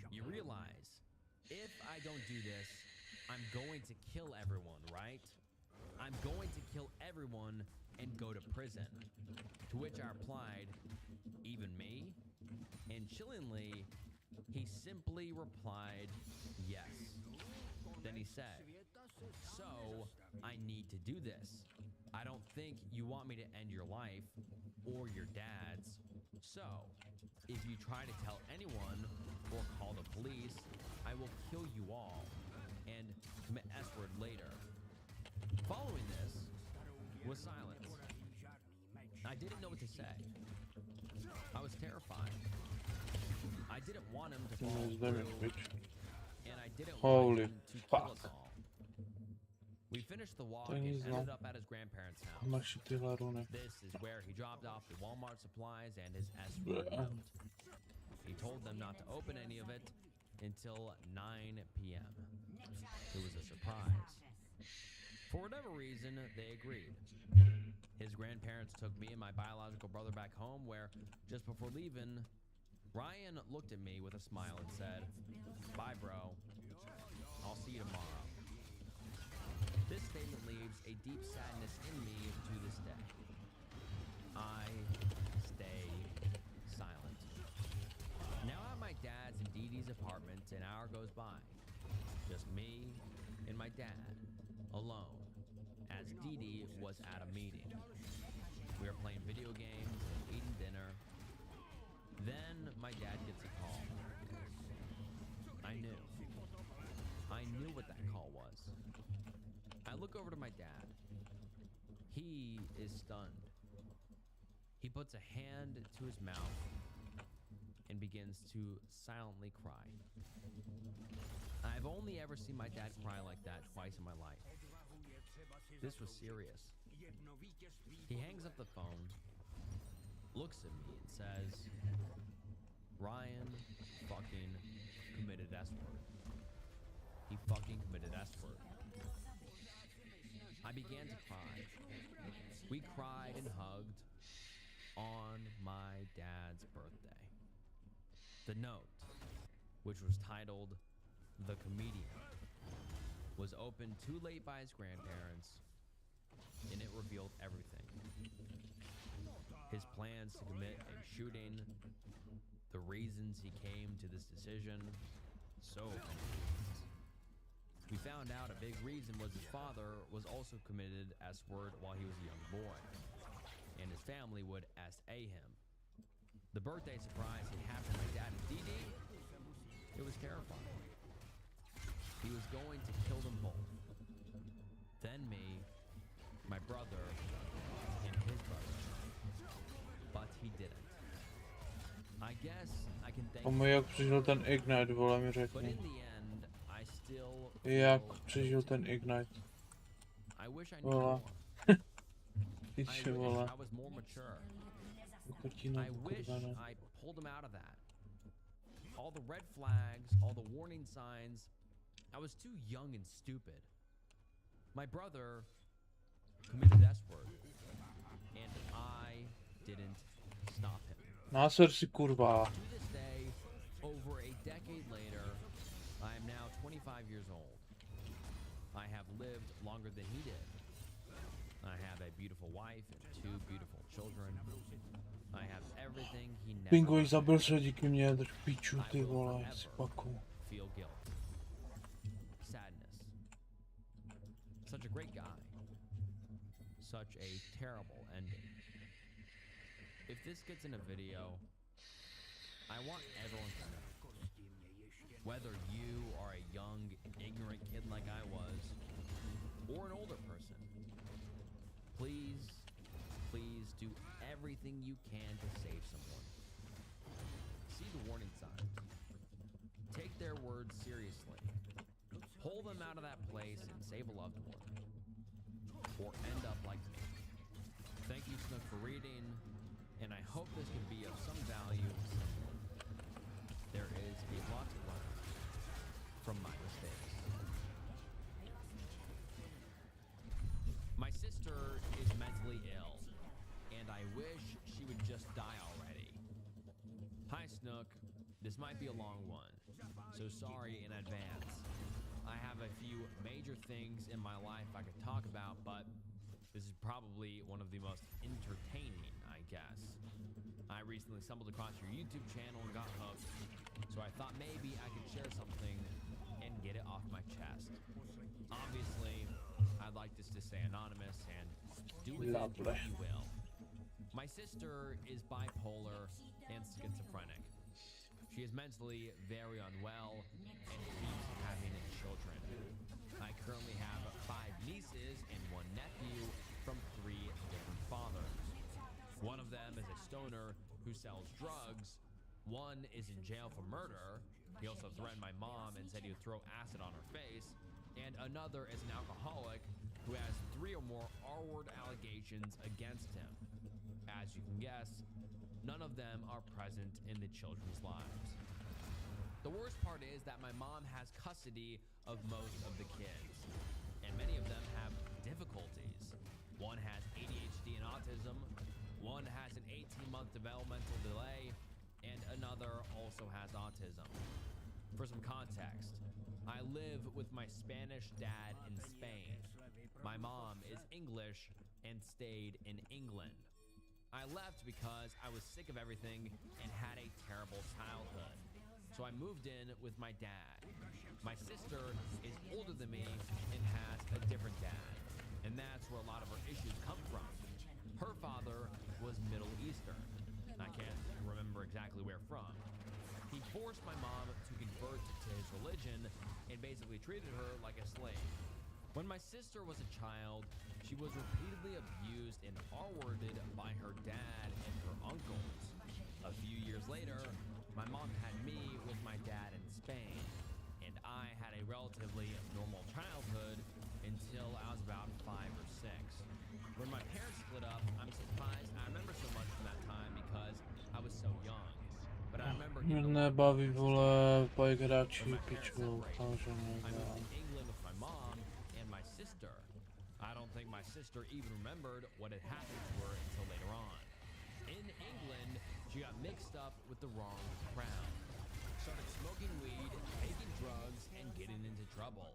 "You realize, if I don't do this, I'm going to kill everyone, right? I'm going to kill everyone and go to prison." To which I replied, "Even me?" And chillingly, he simply replied, "Yes." Then he said, "So, I need to do this. I don't think you want me to end your life or your dad's. So, if you try to tell anyone or call the police, I will kill you all and commit S-word later." Following this was silence. I didn't know what to say. I was terrified. I didn't want him to fall through, and I didn't want him to kill us all. We finished the walk and ended up at his grandparents' house. This is where he dropped off the Walmart supplies and his S-word note. He told them not to open any of it until 9 p.m. It was a surprise. For whatever reason, they agreed. His grandparents took me and my biological brother back home, where just before leaving, Ryan looked at me with a smile and said, "Bye, bro. I'll see you tomorrow." This statement leaves a deep sadness in me to this day. I stay silent. Now at my dad's and Dee Dee's apartment, an hour goes by. Just me and my dad, alone, as Dee Dee was at a meeting. We were playing video games and eating dinner. Then my dad gets a call. I knew what that call was. I look over to my dad. He is stunned. He puts a hand to his mouth and begins to silently cry. I've only ever seen my dad cry like that twice in my life. This was serious. He hangs up the phone, looks at me and says, "Ryan fucking committed S-word. He fucking committed S-word." I began to cry. We cried and hugged on my dad's birthday. The note, which was titled "The Comedian," was opened too late by his grandparents, and it revealed everything. His plans to commit a shooting, the reasons he came to this decision, so many reasons. We found out a big reason was his father was also committed S-word while he was a young boy, and his family would S-A him. The birthday surprise he had for my dad and Dee Dee, it was terrifying. He was going to kill them both. Then me, my brother, and his brother. But he didn't. I guess I can thank Tomu jak přežil ten Ignite, vole, mi But řekni. in the end, I still Jak přežil ten Ignite? I wish I knew Vole. more. I Píče, wish vole. I was more mature. Kotina, I wish kurva, ne. I pulled him out of that. All the red flags, all the warning signs. I was too young and stupid. My brother committed S-word, and I didn't stop him. Násor si, kurva. To this day, 25 years old. I have lived longer than he did. I have a beautiful wife and 2 beautiful children. I have everything he never Bingo, had. Izabel se díky mně drž piču, I ty will vole, forever si paku. feel guilt. Sadness. Such a great guy. Such a terrible ending. If this gets in a video, I want everyone to know. Whether you are a young, ignorant kid like I was, or an older person, please, please do everything you can to save someone. See the warning signs. Take their words seriously. Pull them out of that place and save a loved one. Or end up like me. Thank you, Snook, for reading, and I hope this can be of some value to someone. There is a lot to learn from my mistakes. My sister is mentally ill, and I wish she would just die already. Hi, Snook. This might be a long one, so sorry in advance. I have a few major things in my life I could talk about, but this is probably one of the most entertaining, I guess. I recently stumbled across your YouTube channel and got hooked, so I thought maybe I could share something and get it off my chest. Obviously, I'd like this to stay anonymous and do with it what you will. My sister is bipolar and schizophrenic. She is mentally very unwell and keeps having children. I currently have 5 nieces and 1 nephew from 3 different fathers. One of them is a stoner who sells drugs. One is in jail for murder. He also threatened my mom and said he would throw acid on her face. And another is an alcoholic who has 3 or more R-word allegations against him. As you can guess, none of them are present in the children's lives. The worst part is that my mom has custody of most of the kids, and many of them have difficulties. One has ADHD and autism, one has an 18-month developmental delay, and another also has autism. For some context, I live with my Spanish dad in Spain. My mom is English and stayed in England. I left because I was sick of everything and had a terrible childhood. So I moved in with my dad. My sister is older than me and has a different dad. And that's where a lot of her issues come from. Her father was Middle Eastern. I can't remember exactly where from. He forced my mom to convert to his religion and basically treated her like a slave. When my sister was a child, she was repeatedly abused and R-worded by her dad and her uncles. A few years later, my mom had me with my dad in Spain, and I had a relatively normal childhood until I was about 5 or 6. When my parents split up, I'm surprised I remember so much from that time because I was so young. But I remember Mě nebaví, vole, pojgrači, piču, takže nevím. England with my mom and my sister. I don't think my sister even remembered what had happened to her until later on. In England, she got mixed up with the wrong crowd, started smoking weed, taking drugs, and getting into trouble.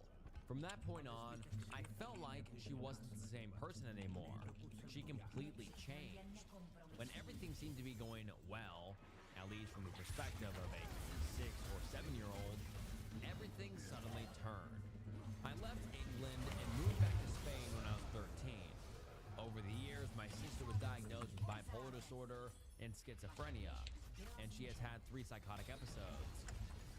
From that point on, I felt like she wasn't the same person anymore. She completely changed. When everything seemed to be going well, at least from the perspective of a 6 or 7-year-old, everything suddenly turned. I left England and moved back to Spain when I was 13. Over the years, my sister was diagnosed with bipolar disorder and schizophrenia, and she has had 3 psychotic episodes.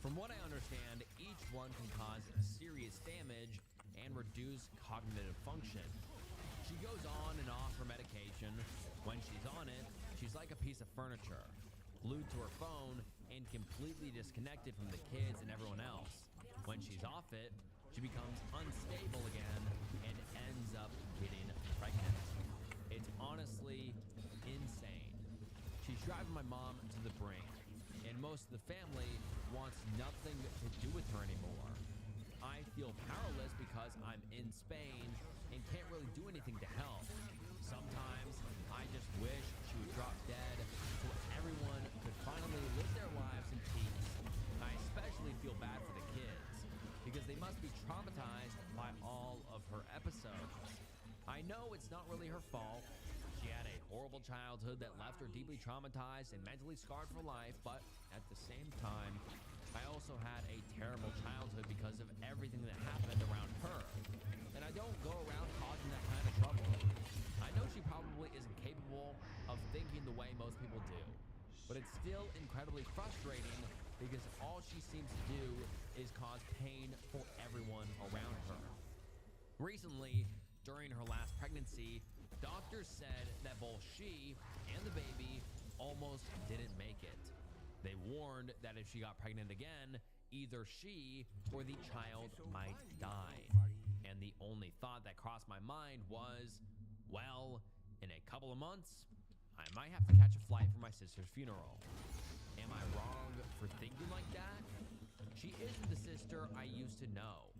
From what I understand, each one can cause serious damage and reduce cognitive function. She goes on and off her medication. When she's on it, she's like a piece of furniture, glued to her phone and completely disconnected from the kids and everyone else. When she's off it, she becomes unstable again and ends up getting pregnant. It's honestly insane. She's driving my mom to the brink, and most of the family wants nothing to do with her anymore. I feel powerless because I'm in Spain and can't really do anything to help. Sometimes I just wish she would drop dead so everyone could finally live their lives in peace. I especially feel bad for the kids because they must her fault. She had a horrible childhood that left her deeply traumatized and mentally scarred for life, but at the same time, I also had a terrible childhood because of everything that happened around her. And I don't go around causing that kind of trouble. I know she probably isn't capable of thinking the way most people do, but it's still incredibly frustrating because all she seems to do is cause pain for everyone around her. Recently, during her last pregnancy, doctors said that both she and the baby almost didn't make it. They warned that if she got pregnant again, either she or the child might die. And the only thought that crossed my mind was, well, in a couple of months, I might have to catch a flight for my sister's funeral. Am I wrong for thinking like that? She isn't the sister I used to know.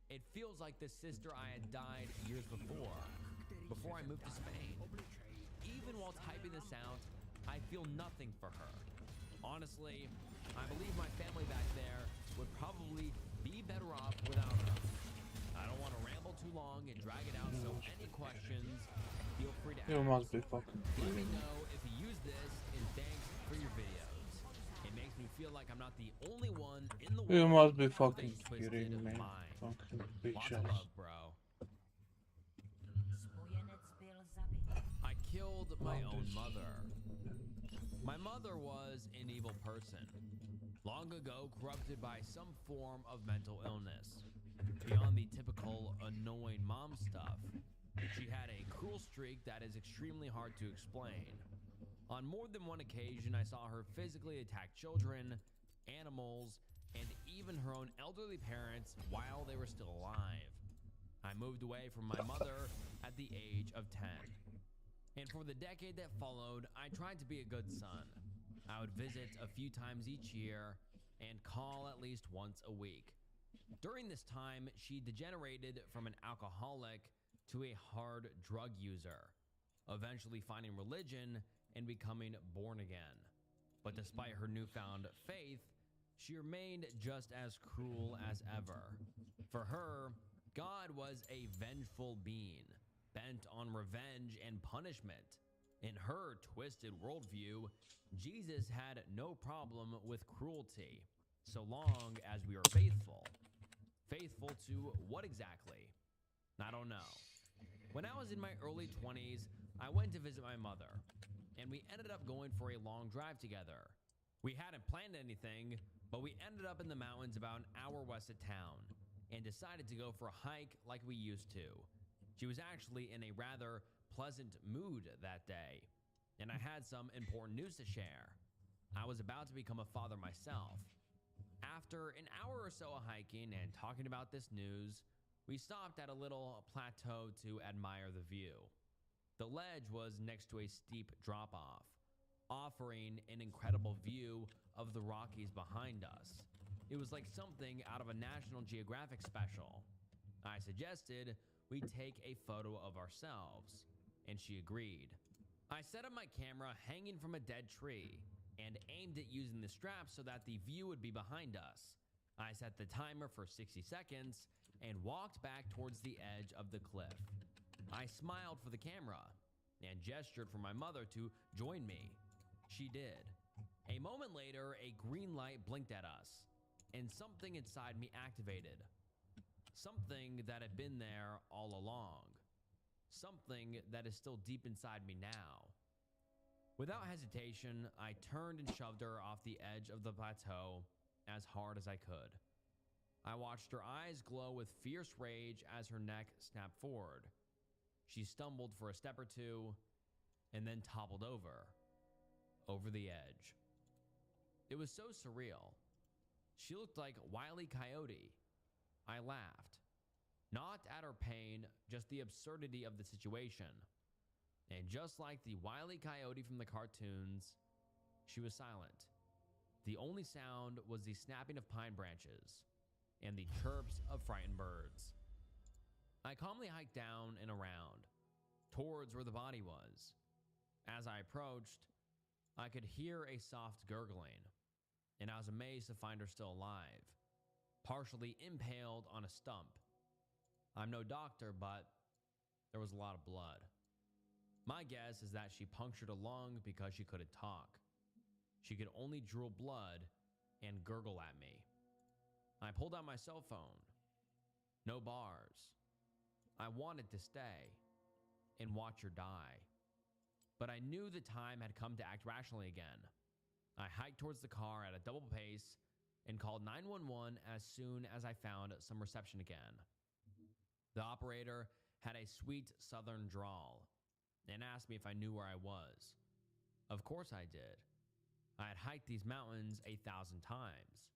It feels like the sister I had died years before I moved to Spain. Even while typing this out, I feel nothing for her. Honestly, I believe my family back there would probably be better off without her. I don't want to ramble too long and drag it out, so any questions, feel free to ask. You must be fucking Let me kidding me. know if you use this, and thanks for your videos. It makes me feel like I'm not the only one in the world. You must be with a fucking twisted kidding me. mind. Fucking Lots bitch of ass. love, bro. I killed my own mother. My mother was an evil person, long ago corrupted by some form of mental illness. Beyond the typical annoying mom stuff, she had a cruel streak that is extremely hard to explain. On more than one occasion, I saw her physically attack children, animals, and even her own elderly parents while they were still alive. I moved away from my mother at the age of 10. And for the decade that followed, I tried to be a good son. I would visit a few times each year and call at least once a week. During this time, she degenerated from an alcoholic to a hard drug user, eventually finding religion and becoming born again. But despite her newfound faith, she remained just as cruel as ever. For her, God was a vengeful being, bent on revenge and punishment. In her twisted worldview, Jesus had no problem with cruelty, so long as we are faithful. Faithful to what exactly? I don't know. When I was in my early 20s, I went to visit my mother, and we ended up going for a long drive together. We hadn't planned anything, but we ended up in the mountains about an hour west of town, and decided to go for a hike like we used to. She was actually in a rather pleasant mood that day, and I had some important news to share. I was about to become a father myself. After an hour or so of hiking and talking about this news, we stopped at a little plateau to admire the view. The ledge was next to a steep drop-off, offering an incredible view of the Rockies behind us. It was like something out of a National Geographic special. I suggested we take a photo of ourselves, and she agreed. I set up my camera hanging from a dead tree and aimed it using the strap so that the view would be behind us. I set the timer for 60 seconds and walked back towards the edge of the cliff. I smiled for the camera and gestured for my mother to join me. She did. A moment later, a green light blinked at us, and something inside me activated. Something that had been there all along. Something that is still deep inside me now. Without hesitation, I turned and shoved her off the edge of the plateau as hard as I could. I watched her eyes glow with fierce rage as her neck snapped forward. She stumbled for a step or two and then toppled over the edge. It was so surreal. She looked like Wile E. Coyote. I laughed, not at her pain, just the absurdity of the situation. And just like the Wile E. Coyote from the cartoons, she was silent. The only sound was the snapping of pine branches and the chirps of frightened birds. I calmly hiked down and around, towards where the body was. As I approached, I could hear a soft gurgling, and I was amazed to find her still alive, partially impaled on a stump. I'm no doctor, but there was a lot of blood. My guess is that she punctured a lung because she couldn't talk. She could only drool blood and gurgle at me. I pulled out my cell phone. No bars. I wanted to stay and watch her die. But I knew the time had come to act rationally again. I hiked towards the car at a double pace and called 911 as soon as I found some reception again. The operator had a sweet southern drawl and asked me if I knew where I was. Of course I did. I had hiked these mountains 1,000 times.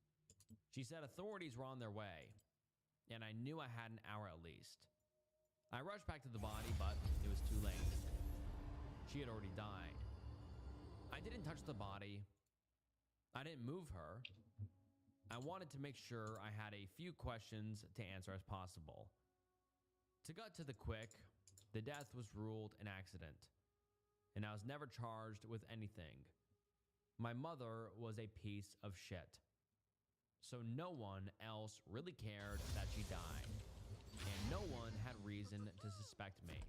She said authorities were on their way, and I knew I had an hour at least. I rushed back to the body, but it was too late. She had already died. I didn't touch the body. I didn't move her. I wanted to make sure I had a few questions to answer as possible. To cut to the quick, the death was ruled an accident, and I was never charged with anything. My mother was a piece of shit, so no one else really cared that she died, and no one had reason to suspect me.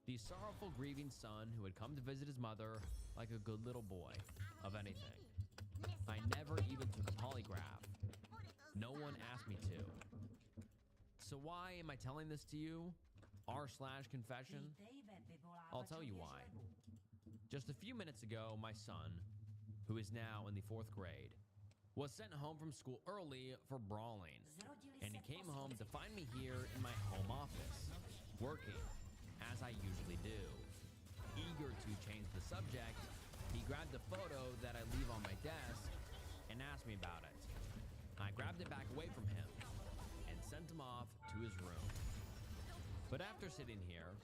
The sorrowful, grieving son who had come to visit his mother like a good little boy of anything. I never even took a polygraph. No one asked me to. So why am I telling this to you? R/confession? I'll tell you why. Just a few minutes ago, my son, who is now in the 4th grade, was sent home from school early for brawling, and he came home to find me here in my home office, working, as I usually do. Eager to change the subject, he grabbed a photo that I leave on my desk and asked me about it. I grabbed it back away from him and sent him off to his room. But after sitting here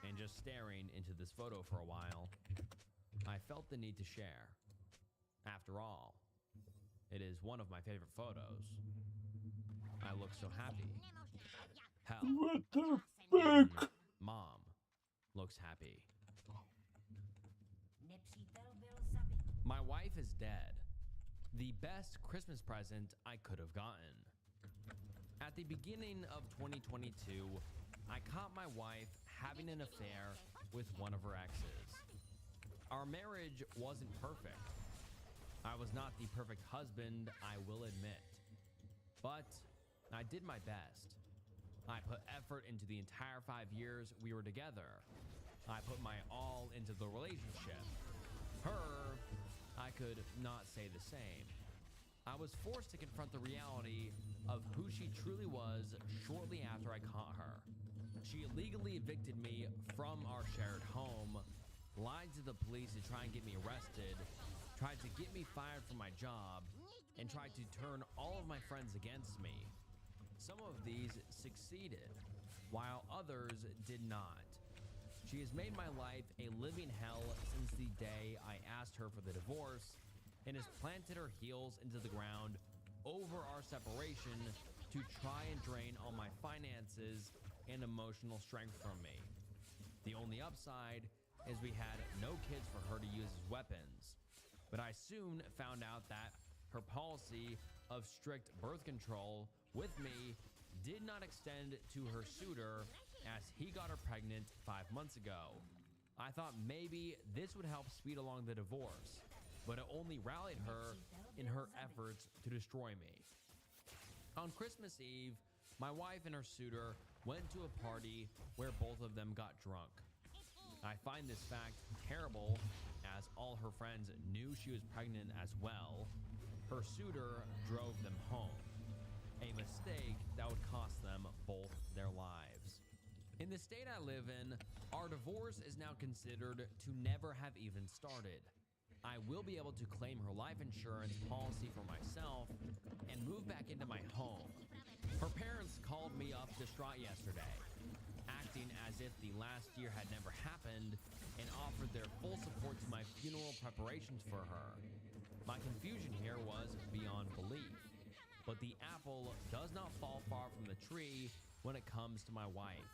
and just staring into this photo for a while, I felt the need to share. After all, it is one of my favorite photos. I look so happy. Hell, What the even fuck? Mom looks happy. My wife is dead. The best Christmas present I could have gotten. At the beginning of 2022, I caught my wife having an affair with one of her exes. Our marriage wasn't perfect. I was not the perfect husband, I will admit. But I did my best. I put effort into the entire 5 years we were together. I put my all into the relationship. Her, I could not say the same. I was forced to confront the reality of who she truly was shortly after I caught her. She illegally evicted me from our shared home, lied to the police to try and get me arrested, tried to get me fired from my job, and tried to turn all of my friends against me. Some of these succeeded, while others did not. She has made my life a living hell since the day I asked her for the divorce, and has planted her heels into the ground over our separation to try and drain all my finances and emotional strength from me. The only upside is we had no kids for her to use as weapons, but I soon found out that her policy of strict birth control with me did not extend to her suitor, as he got her pregnant 5 months ago. I thought maybe this would help speed along the divorce, but it only rallied her in her efforts to destroy me. On Christmas Eve, my wife and her suitor went to a party where both of them got drunk. I find this fact terrible, as all her friends knew she was pregnant as well. Her suitor drove them home, a mistake that would cost them both their lives. In the state I live in, our divorce is now considered to never have even started. I will be able to claim her life insurance policy for myself and move back into my home. Her parents called me up distraught yesterday, acting as if the last year had never happened, and offered their full support to my funeral preparations for her. My confusion here was beyond belief, but the apple does not fall far from the tree when it comes to my wife.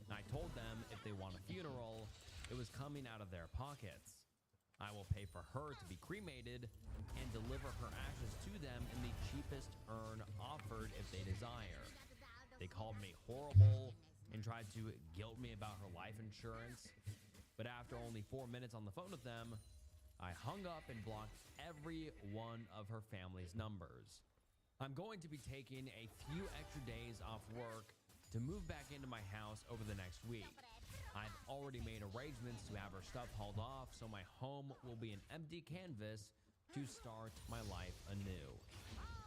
I told them if they want a funeral, it was coming out of their pockets. I will pay for her to be cremated and deliver her ashes to them in the cheapest urn offered if they desire. They called me horrible and tried to guilt me about her life insurance. But after only 4 minutes on the phone with them, I hung up and blocked every one of her family's numbers. I'm going to be taking a few extra days off work to move back into my house over the next week. I've already made arrangements to have her stuff hauled off, so my home will be an empty canvas to start my life anew.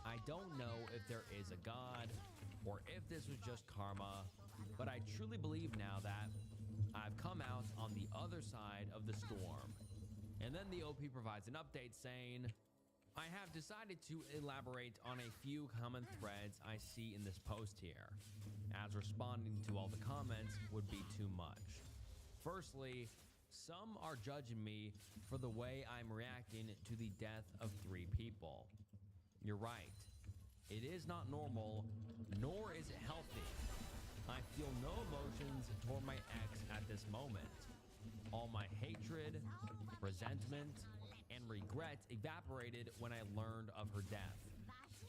I don't know if there is a God or if this was just karma, but I truly believe now that I've come out on the other side of the storm. And then the OP provides an update saying, I have decided to elaborate on a few common threads I see in this post here, as responding to all the comments would be too much. Firstly, some are judging me for the way I'm reacting to the death of 3 people. You're right. It is not normal, nor is it healthy. I feel no emotions toward my ex at this moment. All my hatred, resentment, and regret evaporated when I learned of her death.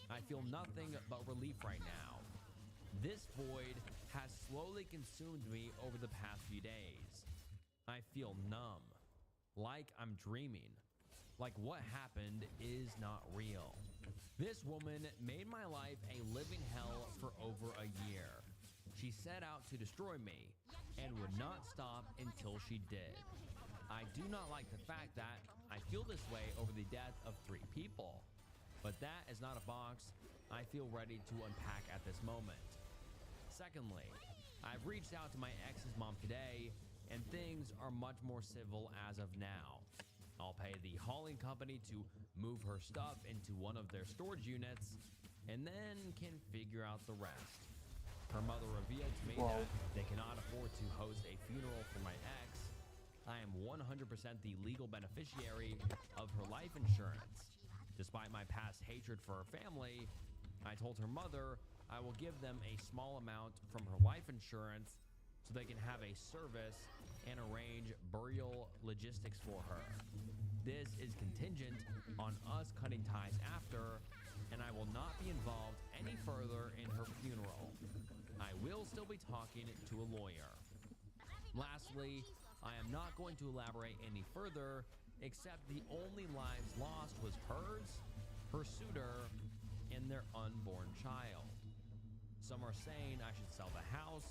I feel nothing but relief right now. This void has slowly consumed me over the past few days. I feel numb, like I'm dreaming, like what happened is not real. This woman made my life a living hell for over a year. She set out to destroy me and would not stop until she did. I do not like the fact that I feel this way over the death of 3 people, but that is not a box I feel ready to unpack at this moment. Secondly, I've reached out to my ex's mom today, and things are much more civil as of now. I'll pay the hauling company to move her stuff into one of their storage units, and then can figure out the rest. Her mother revealed to me that they cannot afford to host a funeral for my ex. I am 100% the legal beneficiary of her life insurance. Despite my past hatred for her family, I told her mother I will give them a small amount from her life insurance so they can have a service and arrange burial logistics for her. This is contingent on us cutting ties after, and I will not be involved any further in her funeral. I will still be talking to a lawyer. Lastly, I am not going to elaborate any further, except the only lives lost was hers, her suitor, and their unborn child. Some are saying I should sell the house.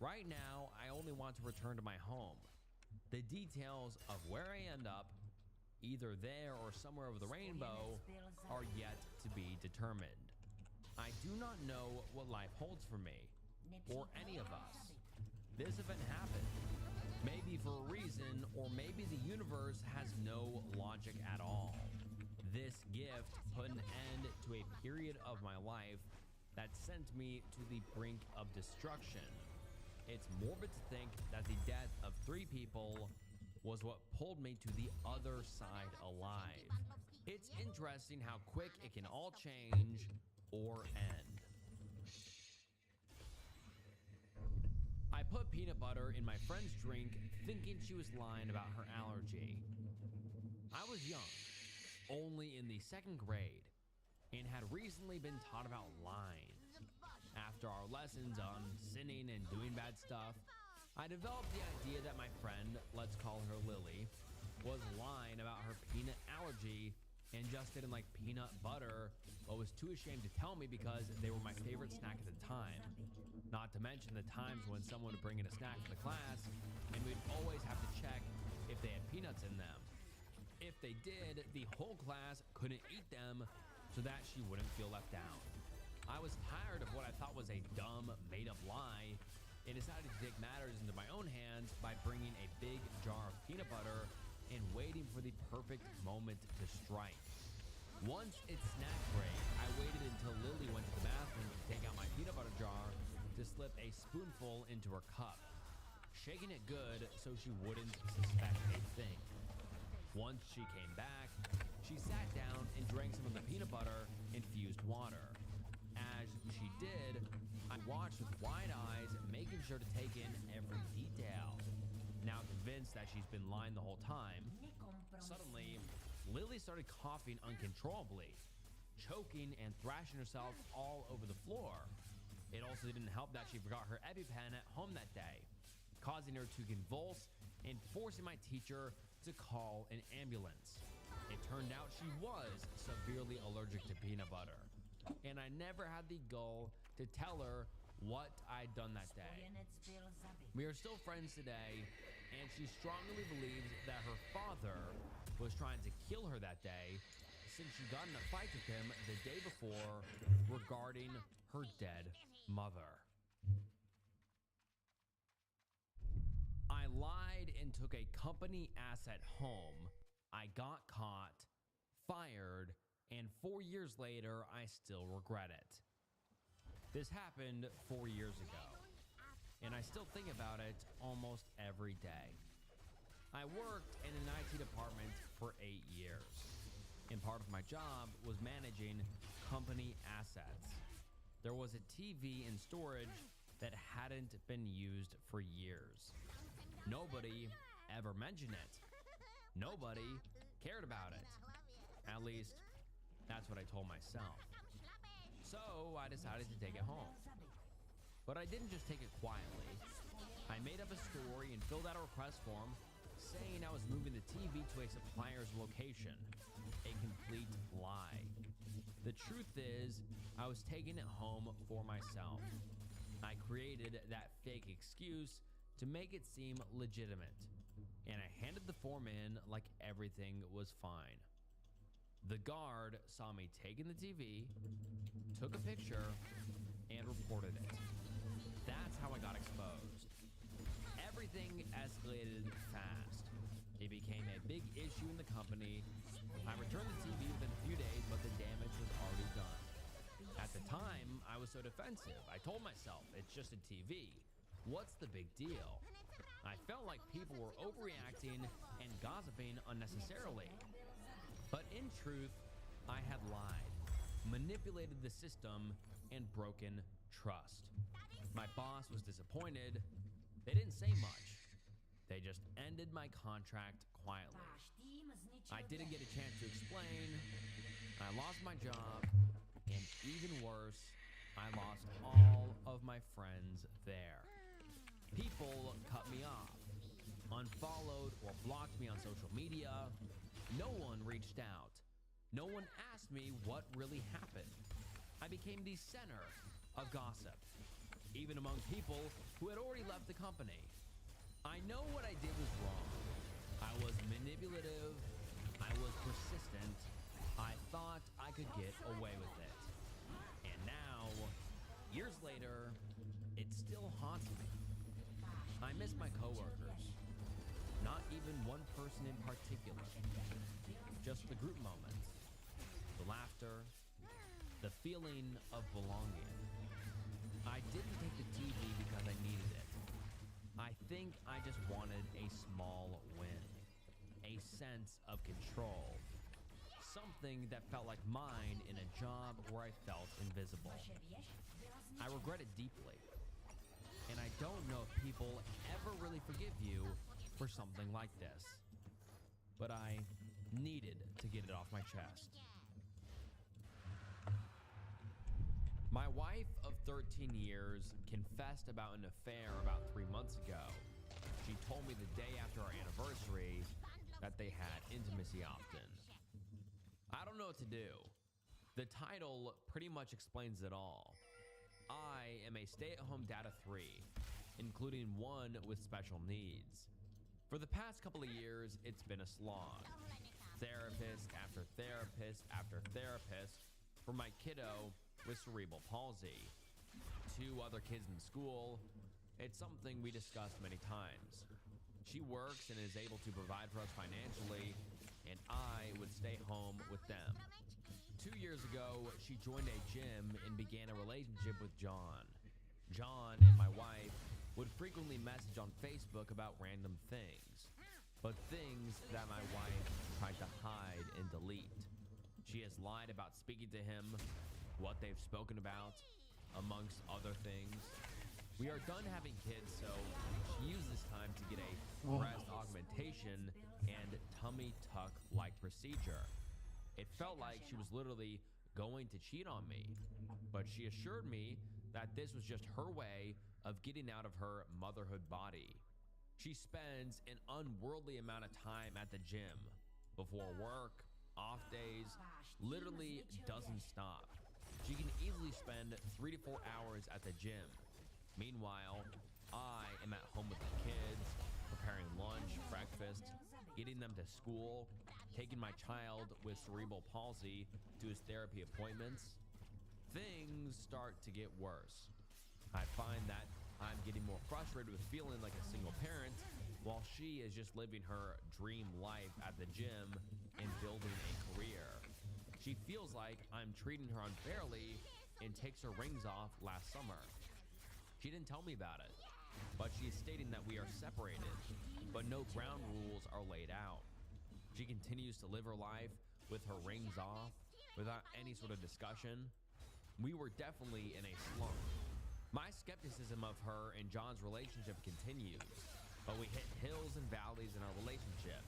Right now, I only want to return to my home. The details of where I end up, either there or somewhere over the rainbow, are yet to be determined. I do not know what life holds for me, or any of us. This event happened, maybe for a reason, or maybe the universe has no logic at all. This gift put an end to a period of my life that sent me to the brink of destruction. It's morbid to think that the death of 3 people was what pulled me to the other side alive. It's interesting how quick it can all change or end. I put peanut butter in my friend's drink, thinking she was lying about her allergy. I was young, only in the 2nd grade, and had recently been taught about lying. After our lessons on sinning and doing bad stuff, I developed the idea that my friend, let's call her Lily, was lying about her peanut allergy and just didn't like peanut butter, but was too ashamed to tell me because they were my favorite snack at the time. Not to mention the times when someone would bring in a snack to the class, and we'd always have to check if they had peanuts in them. If they did, the whole class couldn't eat them so that she wouldn't feel left out. I was tired of what I thought was a dumb, made-up lie, and decided to take matters into my own hands by bringing a big jar of peanut butter and waiting for the perfect moment to strike. Once it's snack break, I waited until Lily went to the bathroom to take out my peanut butter jar to slip a spoonful into her cup, shaking it good so she wouldn't suspect a thing. Once she came back, she sat down and drank some of the peanut butter infused water. As she did, I watched with wide eyes, making sure to take in every detail. Now convinced that she's been lying the whole time, suddenly, Lily started coughing uncontrollably, choking and thrashing herself all over the floor. It also didn't help that she forgot her EpiPen at home that day, causing her to convulse and forcing my teacher to call an ambulance. It turned out she was severely allergic to peanut butter, and I never had the gall to tell her what I'd done that day. We are still friends today, and she strongly believes that her father was trying to kill her that day since she got in a fight with him the day before regarding her dead mother. I lied and took a company asset home. I got caught, fired, and 4 years later, I still regret it. This happened 4 years ago, and I still think about it almost every day. I worked in an IT department for 8 years, and part of my job was managing company assets. There was a TV in storage that hadn't been used for years. Nobody ever mentioned it. Nobody cared about it. At least, that's what I told myself. So I decided to take it home. But I didn't just take it quietly. I made up a story and filled out a request form saying I was moving the TV to a supplier's location. A complete lie. The truth is, I was taking it home for myself. I created that fake excuse to make it seem legitimate, and I handed the form in like everything was fine. The guard saw me taking the TV, took a picture, and reported it. That's how I got exposed. Everything escalated fast. It became a big issue in the company. I returned the TV within a few days, but the damage was already done. At the time, I was so defensive. I told myself, it's just a TV. What's the big deal? I felt like people were overreacting and gossiping unnecessarily. But in truth, I had lied, manipulated the system, and broken trust. My boss was disappointed. They didn't say much. They just ended my contract quietly. I didn't get a chance to explain. I lost my job, and even worse, I lost all of my friends there. People cut me off, unfollowed or blocked me on social media. No one reached out. No one asked me what really happened. I became the center of gossip, even among people who had already left the company. I know what I did was wrong. I was manipulative. I was persistent. I thought I could get away with it. And now, years later, it still haunts me. I miss my coworkers. Not even one person in particular. Just the group moments, the laughter, the feeling of belonging. I didn't take the TV because I needed it. I think I just wanted a small win, a sense of control, something that felt like mine in a job where I felt invisible. I regret it deeply, and I don't know if people ever really forgive you for something like this, but I needed to get it off my chest. My wife of 13 years confessed about an affair about 3 months ago. She told me the day after our anniversary that they had intimacy often. I don't know what to do. The title pretty much explains it all. I am a stay-at-home dad of 3, including one with special needs. For the past couple of years, it's been a slog. Therapist after therapist after therapist for my kiddo with cerebral palsy. 2 other kids in school. It's something we discussed many times. She works and is able to provide for us financially, and I would stay home with them. 2 years ago, she joined a gym and began a relationship with John. John and my wife would frequently message on Facebook about random things, but things that my wife tried to hide and delete. She has lied about speaking to him, what they've spoken about, amongst other things. We are done having kids, so she used this time to get a breast augmentation and tummy tuck-like procedure. It felt like she was literally going to cheat on me, but she assured me that this was just her way of getting out of her motherhood body. She spends an unworldly amount of time at the gym, before work, off days, literally doesn't stop. She can easily spend 3 to 4 hours at the gym. Meanwhile, I am at home with the kids, preparing lunch, breakfast, getting them to school, taking my child with cerebral palsy to his therapy appointments. Things start to get worse. I find that I'm getting more frustrated with feeling like a single parent while she is just living her dream life at the gym and building a career. She feels like I'm treating her unfairly and takes her rings off last summer. She didn't tell me about it, but she is stating that we are separated, but no ground rules are laid out. She continues to live her life with her rings off without any sort of discussion. We were definitely in a slump. My skepticism of her and John's relationship continues, but we hit hills and valleys in our relationship.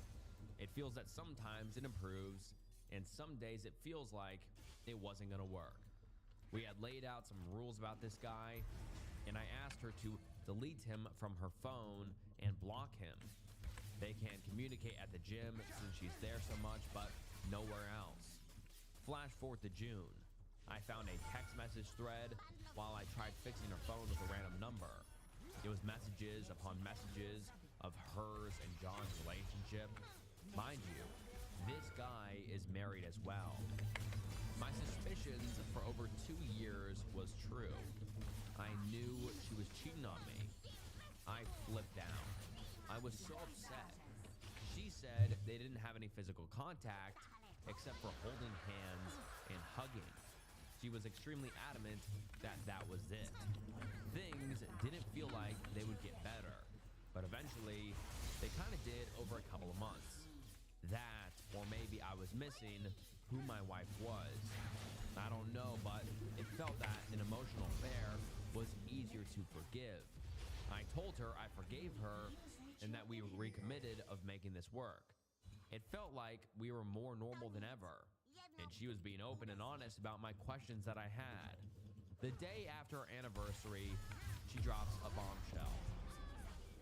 It feels that sometimes it improves, and some days it feels like it wasn't gonna work. We had laid out some rules about this guy, and I asked her to delete him from her phone and block him. They can't communicate at the gym since she's there so much, but nowhere else. Flash forward to June. I found a text message thread while I tried fixing her phone with a random number. It was messages upon messages of hers and John's relationship. Mind you, this guy is married as well. My suspicions for over 2 years was true. I knew she was cheating on me. I flipped out. I was so upset. She said they didn't have any physical contact except for holding hands and hugging. She was extremely adamant that that was it. Things didn't feel like they would get better, but eventually they kind of did over a couple of months. That, or maybe I was missing who my wife was. I don't know, but it felt that an emotional affair was easier to forgive. I told her I forgave her and that we recommitted of making this work. It felt like we were more normal than ever, and she was being open and honest about my questions that I had. The day after our anniversary, she drops a bombshell.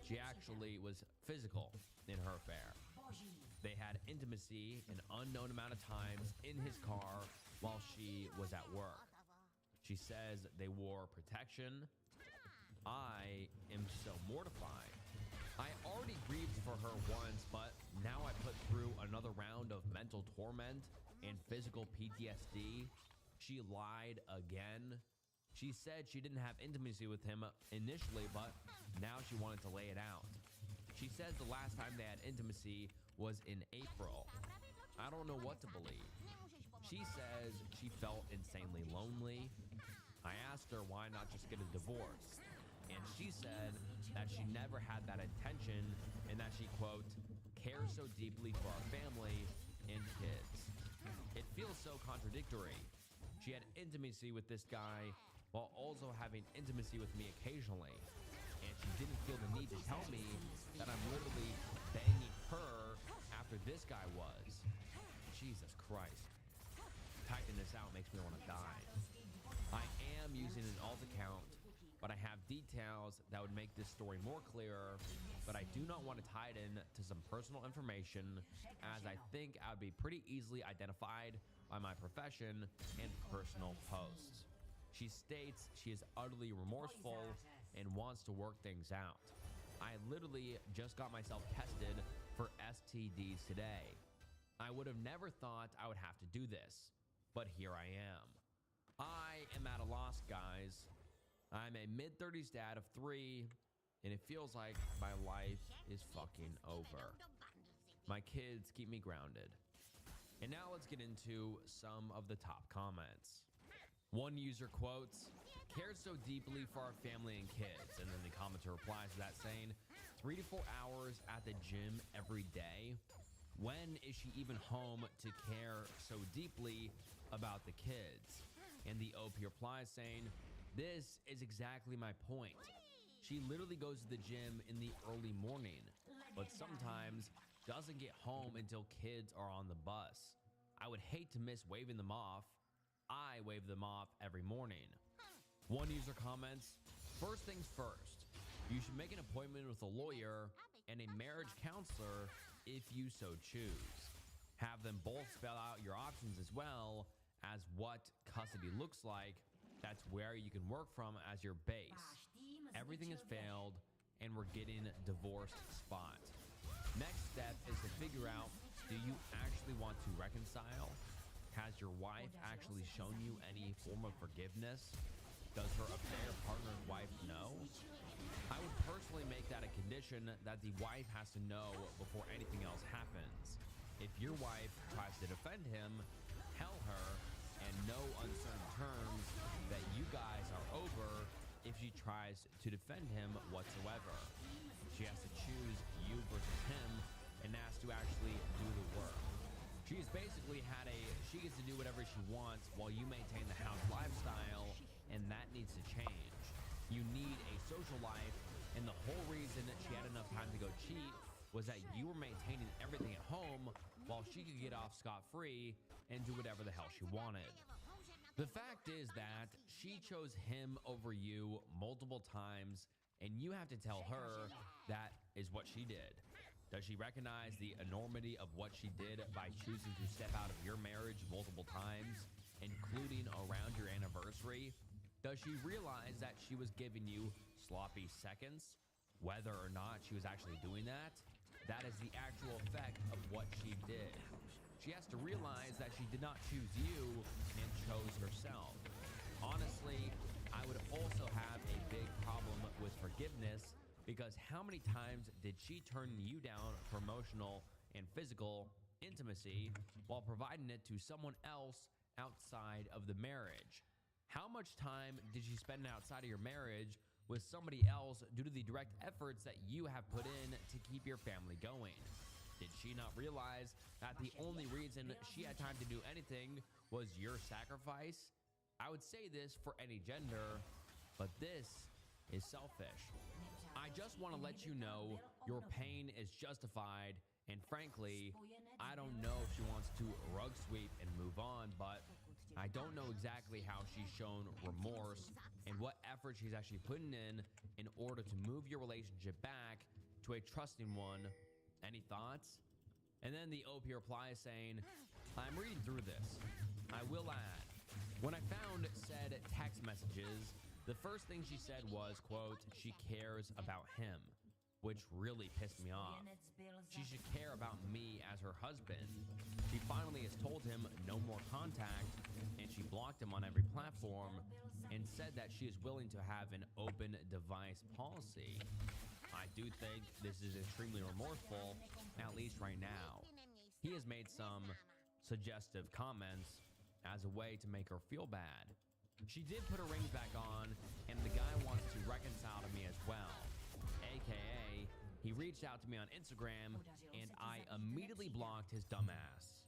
She actually was physical in her affair. They had intimacy an unknown amount of times in his car while she was at work. She says they wore protection. I am so mortified. I already grieved for her once, but now I put through another round of mental torment and physical PTSD. She lied again. She said she didn't have intimacy with him initially, but now she wanted to lay it out. She says the last time they had intimacy was in April. I don't know what to believe. She says she felt insanely lonely. I asked her why not just get a divorce, and she said that she never had that intention and that she, quote, cares so deeply for our family and kids. It feels so contradictory. She had intimacy with this guy while also having intimacy with me occasionally, and she didn't feel the need to tell me that I'm literally banging her after this guy was. Jesus Christ. Typing this out makes me want to die. I am using an alt account, but I have details that would make this story more clearer, but I do not want to tie it in to some personal information, as I think I would be pretty easily identified by my profession and personal posts. She states she is utterly remorseful and wants to work things out. I literally just got myself tested for STDs today. I would have never thought I would have to do this, but here I am. I am at a loss, guys. I'm a mid-30s dad of 3, and it feels like my life is fucking over. My kids keep me grounded. And now let's get into some of the top comments. One user quotes, cares so deeply for our family and kids. And then the commenter replies to that saying, 3 to 4 hours at the gym every day. When is she even home to care so deeply about the kids? And the OP replies saying, this is exactly my point. She literally goes to the gym in the early morning, but sometimes doesn't get home until kids are on the bus. I would hate to miss waving them off. I wave them off every morning. One user comments, first things first, you should make an appointment with a lawyer and a marriage counselor if you so choose. Have them both spell out your options as well as what custody looks like. That's where you can work from as your base. Everything has failed and we're getting divorced spot. Next step is to figure out, do you actually want to reconcile? Has your wife actually shown you any form of forgiveness? Does her affair partner's wife know? I would personally make that a condition that the wife has to know before anything else happens. If your wife tries to defend him, tell her in no uncertain terms that you guys are over if she tries to defend him whatsoever. She has to choose you versus him and has to actually do the work. She's basically she gets to do whatever she wants while you maintain the house lifestyle, and that needs to change. You need a social life, and the whole reason that she had enough time to go cheat was that you were maintaining everything at home while she could get off scot-free and do whatever the hell she wanted. The fact is that she chose him over you multiple times, and you have to tell her that is what she did. Does she recognize the enormity of what she did by choosing to step out of your marriage multiple times, including around your anniversary? Does she realize that she was giving you sloppy seconds? Whether or not she was actually doing that, that is the actual effect of what she did. She has to realize that she did not choose you and chose herself. Honestly, I would also have a big problem with forgiveness, because how many times did she turn you down for emotional and physical intimacy while providing it to someone else outside of the marriage? How much time did she spend outside of your marriage with somebody else due to the direct efforts that you have put in to keep your family going? Did she not realize that the only reason she had time to do anything was your sacrifice? I would say this for any gender, but this is selfish. I just want to let you know your pain is justified, and frankly, I don't know if she wants to rug sweep and move on, but I don't know exactly how she's shown remorse and what effort she's actually putting in order to move your relationship back to a trusting one. Any thoughts? And then the OP replies saying, I'm reading through this. I will add, when I found said text messages, the first thing she said was, quote, she cares about him, which really pissed me off. She should care about me as her husband. She finally has told him no more contact, and she blocked him on every platform and said that she is willing to have an open device policy. I do think this is extremely remorseful, at least right now. He has made some suggestive comments as a way to make her feel bad. She did put her rings back on, and the guy wants to reconcile to me as well. AKA, he reached out to me on Instagram, and I immediately blocked his dumb ass.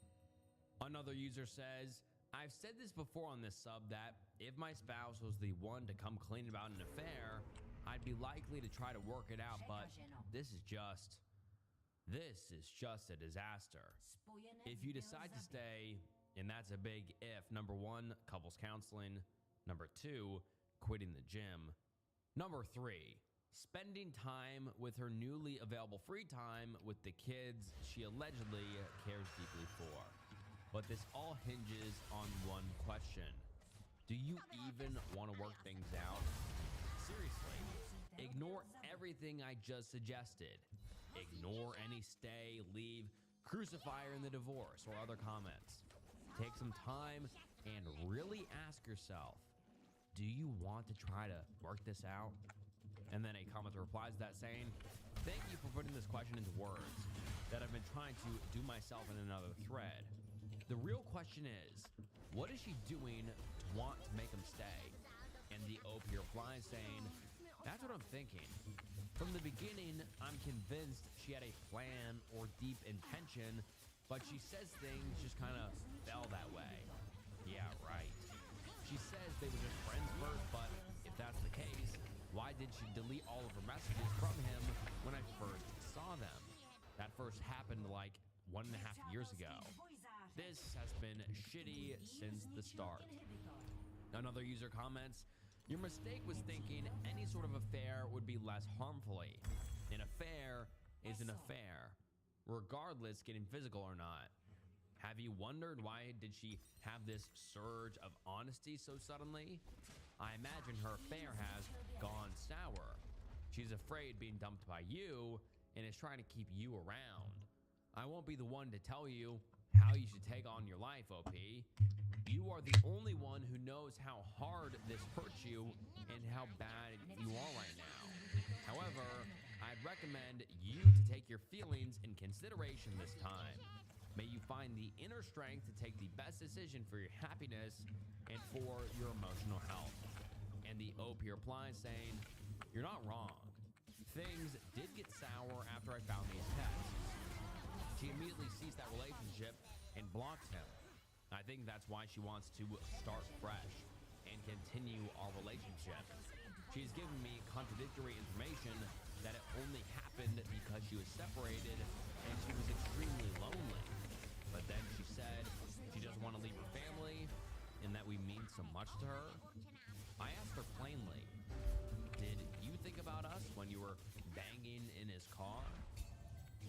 Another user says, I've said this before on this sub that if my spouse was the one to come clean about an affair, I'd be likely to try to work it out, but this is just a disaster. If you decide to stay, and that's a big if, number one, couples counseling. Number two, quitting the gym. Number three, spending time with her newly available free time with the kids she allegedly cares deeply for. But this all hinges on one question. Do you even want to work things out? Seriously, ignore everything I just suggested. Ignore any stay, leave, crucify her in the divorce or other comments. Take some time and really ask yourself, do you want to try to work this out? And then a commenter replies to that saying, thank you for putting this question into words that I've been trying to do myself in another thread. The real question is, what is she doing to want to make him stay? And the OP replies saying, that's what I'm thinking. From the beginning, I'm convinced she had a plan or deep intention, but she says things just kind of fell that way. Yeah, right. She says they were just friends first, but if that's the case, why did she delete all of her messages from him when I first saw them? That first happened like 1.5 years ago. This has been shitty since the start. Another user comments, your mistake was thinking any sort of affair would be less harmfully. An affair is an affair, regardless getting physical or not. Have you wondered why did she have this surge of honesty so suddenly? I imagine her affair has gone sour. She's afraid being dumped by you and is trying to keep you around. I won't be the one to tell you how you should take on your life, OP. You are the only one who knows how hard this hurts you and how bad you are right now. However, I'd recommend you to take your feelings in consideration this time. May you find the inner strength to take the best decision for your happiness and for your emotional health. And the OP replies saying, "You're not wrong. Things did get sour after I found these texts." She immediately ceased that relationship and blocked him. I think that's why she wants to start fresh and continue our relationship. She's given me contradictory information that it only happened because she was separated and she was extremely lonely. But then she said she doesn't want to leave her family and that we mean so much to her. I asked her plainly, "Did you think about us when you were banging in his car?"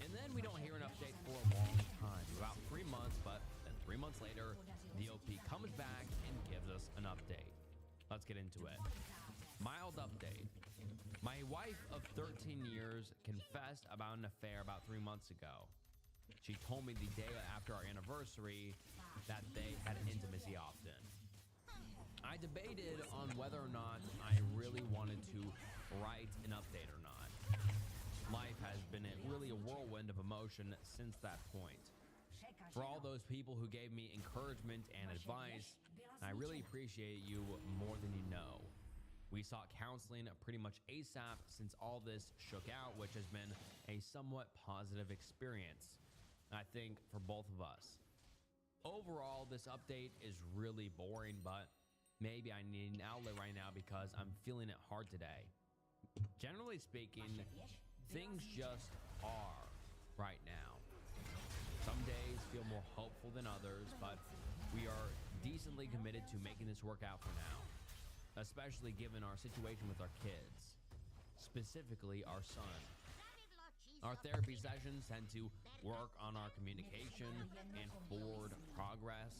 And then we don't hear an update for a long time, about 3 months, but then 3 months later, the OP comes back and gives us an update. Let's get into it. Mild update. My wife of 13 years confessed about an affair about 3 months ago. She told me the day after our anniversary that they had intimacy often. I debated on whether or not I really wanted to write an update or not. Life has been really a whirlwind of emotion since that point. For all those people who gave me encouragement and advice, I really appreciate you more than you know. We sought counseling pretty much ASAP since all this shook out, which has been a somewhat positive experience, I think, for both of us. Overall, this update is really boring, but maybe I need an outlet right now because I'm feeling it hard today. Generally speaking, things just are right now. Some days feel more hopeful than others, but we are decently committed to making this work out for now, especially given our situation with our kids, specifically our son. Our therapy sessions tend to work on our communication and forward progress.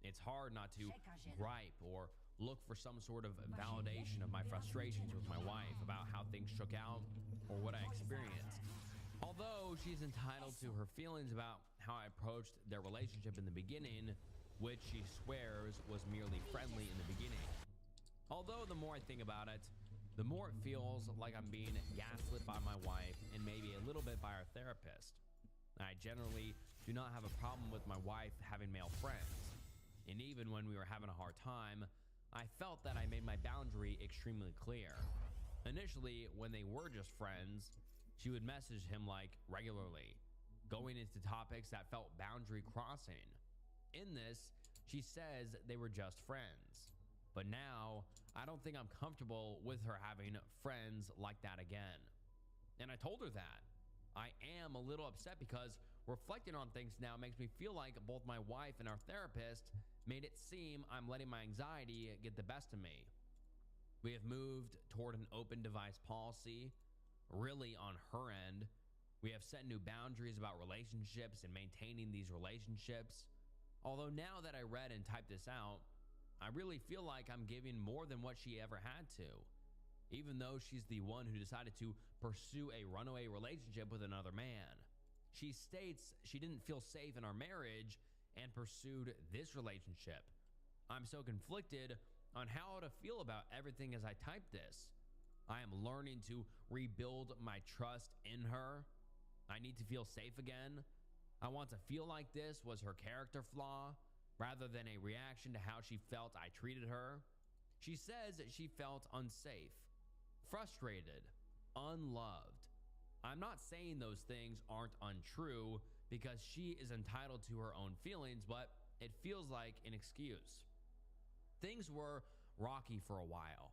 It's hard not to gripe or look for some sort of validation of my frustrations with my wife about how things shook out or what I experienced. Although she's entitled to her feelings about how I approached their relationship in the beginning, which she swears was merely friendly in the beginning. Although the more I think about it, the more it feels like I'm being gaslit by my wife and maybe a little bit by our therapist. I generally do not have a problem with my wife having male friends. And even when we were having a hard time, I felt that I made my boundary extremely clear. Initially, when they were just friends, she would message him like regularly, going into topics that felt boundary crossing. In this, she says they were just friends. But now, I don't think I'm comfortable with her having friends like that again. And I told her that. I am a little upset because reflecting on things now makes me feel like both my wife and our therapist made it seem I'm letting my anxiety get the best of me. We have moved toward an open device policy, really on her end. We have set new boundaries about relationships and maintaining these relationships. Although now that I read and typed this out, I really feel like I'm giving more than what she ever had to, even though she's the one who decided to pursue a runaway relationship with another man. She states she didn't feel safe in our marriage and pursued this relationship. I'm so conflicted on how to feel about everything as I type this. I am learning to rebuild my trust in her. I need to feel safe again. I want to feel like this was her character flaw rather than a reaction to how she felt I treated her. She says she felt unsafe, frustrated, unloved. I'm not saying those things aren't untrue because she is entitled to her own feelings, but it feels like an excuse. Things were rocky for a while,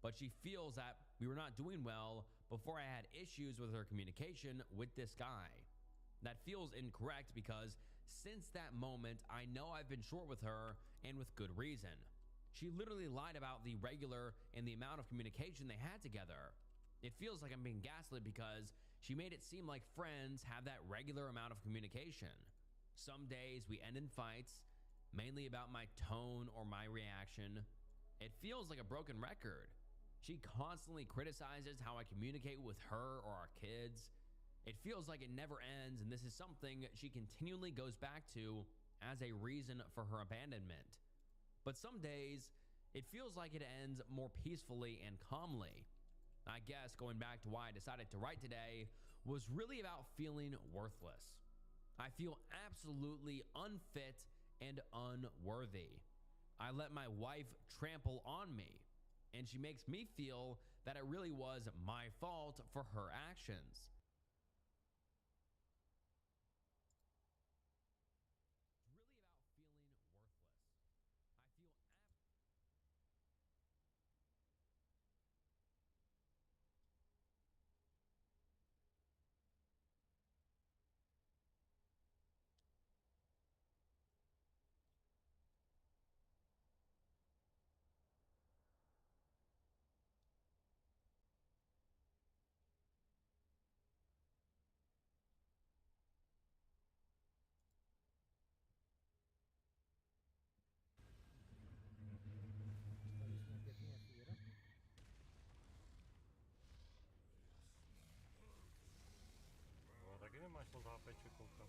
but she feels that we were not doing well before I had issues with her communication with this guy. That feels incorrect because since that moment, I know I've been short with her and with good reason. She literally lied about the regular and the amount of communication they had together. It feels like I'm being gaslit because She made it seem like friends have that regular amount of communication. Some days we end in fights, mainly about my tone or my reaction. It feels like a broken record. She constantly criticizes how I communicate with her or our kids. It feels like it never ends, and this is something she continually goes back to as a reason for her abandonment. But some days, it feels like it ends more peacefully and calmly. I guess going back to why I decided to write today was really about feeling worthless. I feel absolutely unfit and unworthy. I let my wife trample on me, and she makes me feel that it really was my fault for her actions. It's really about feeling worthless. I feel No, taky nemáš moc HPček, koukám.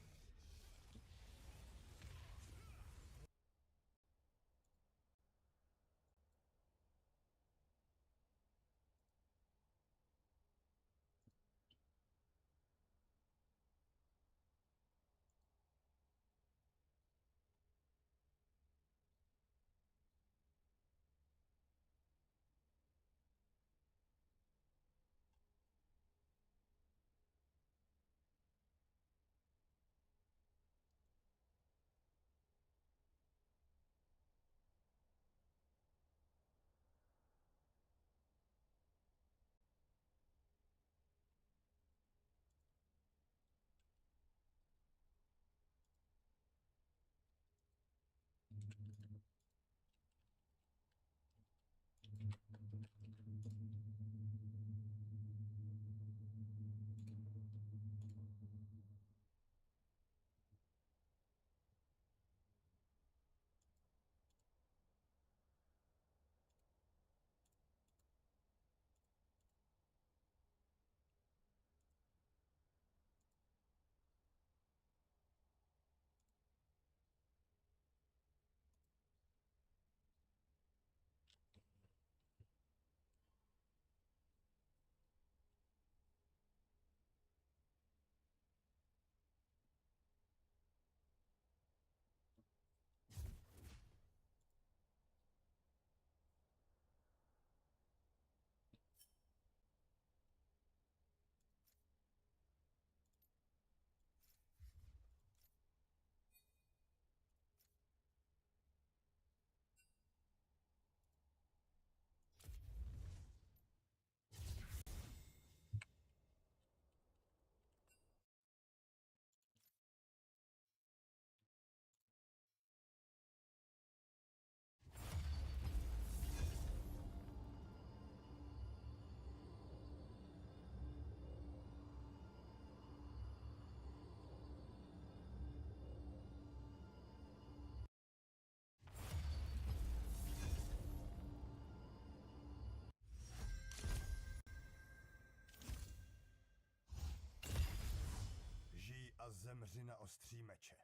Žij a zemři na ostří meče.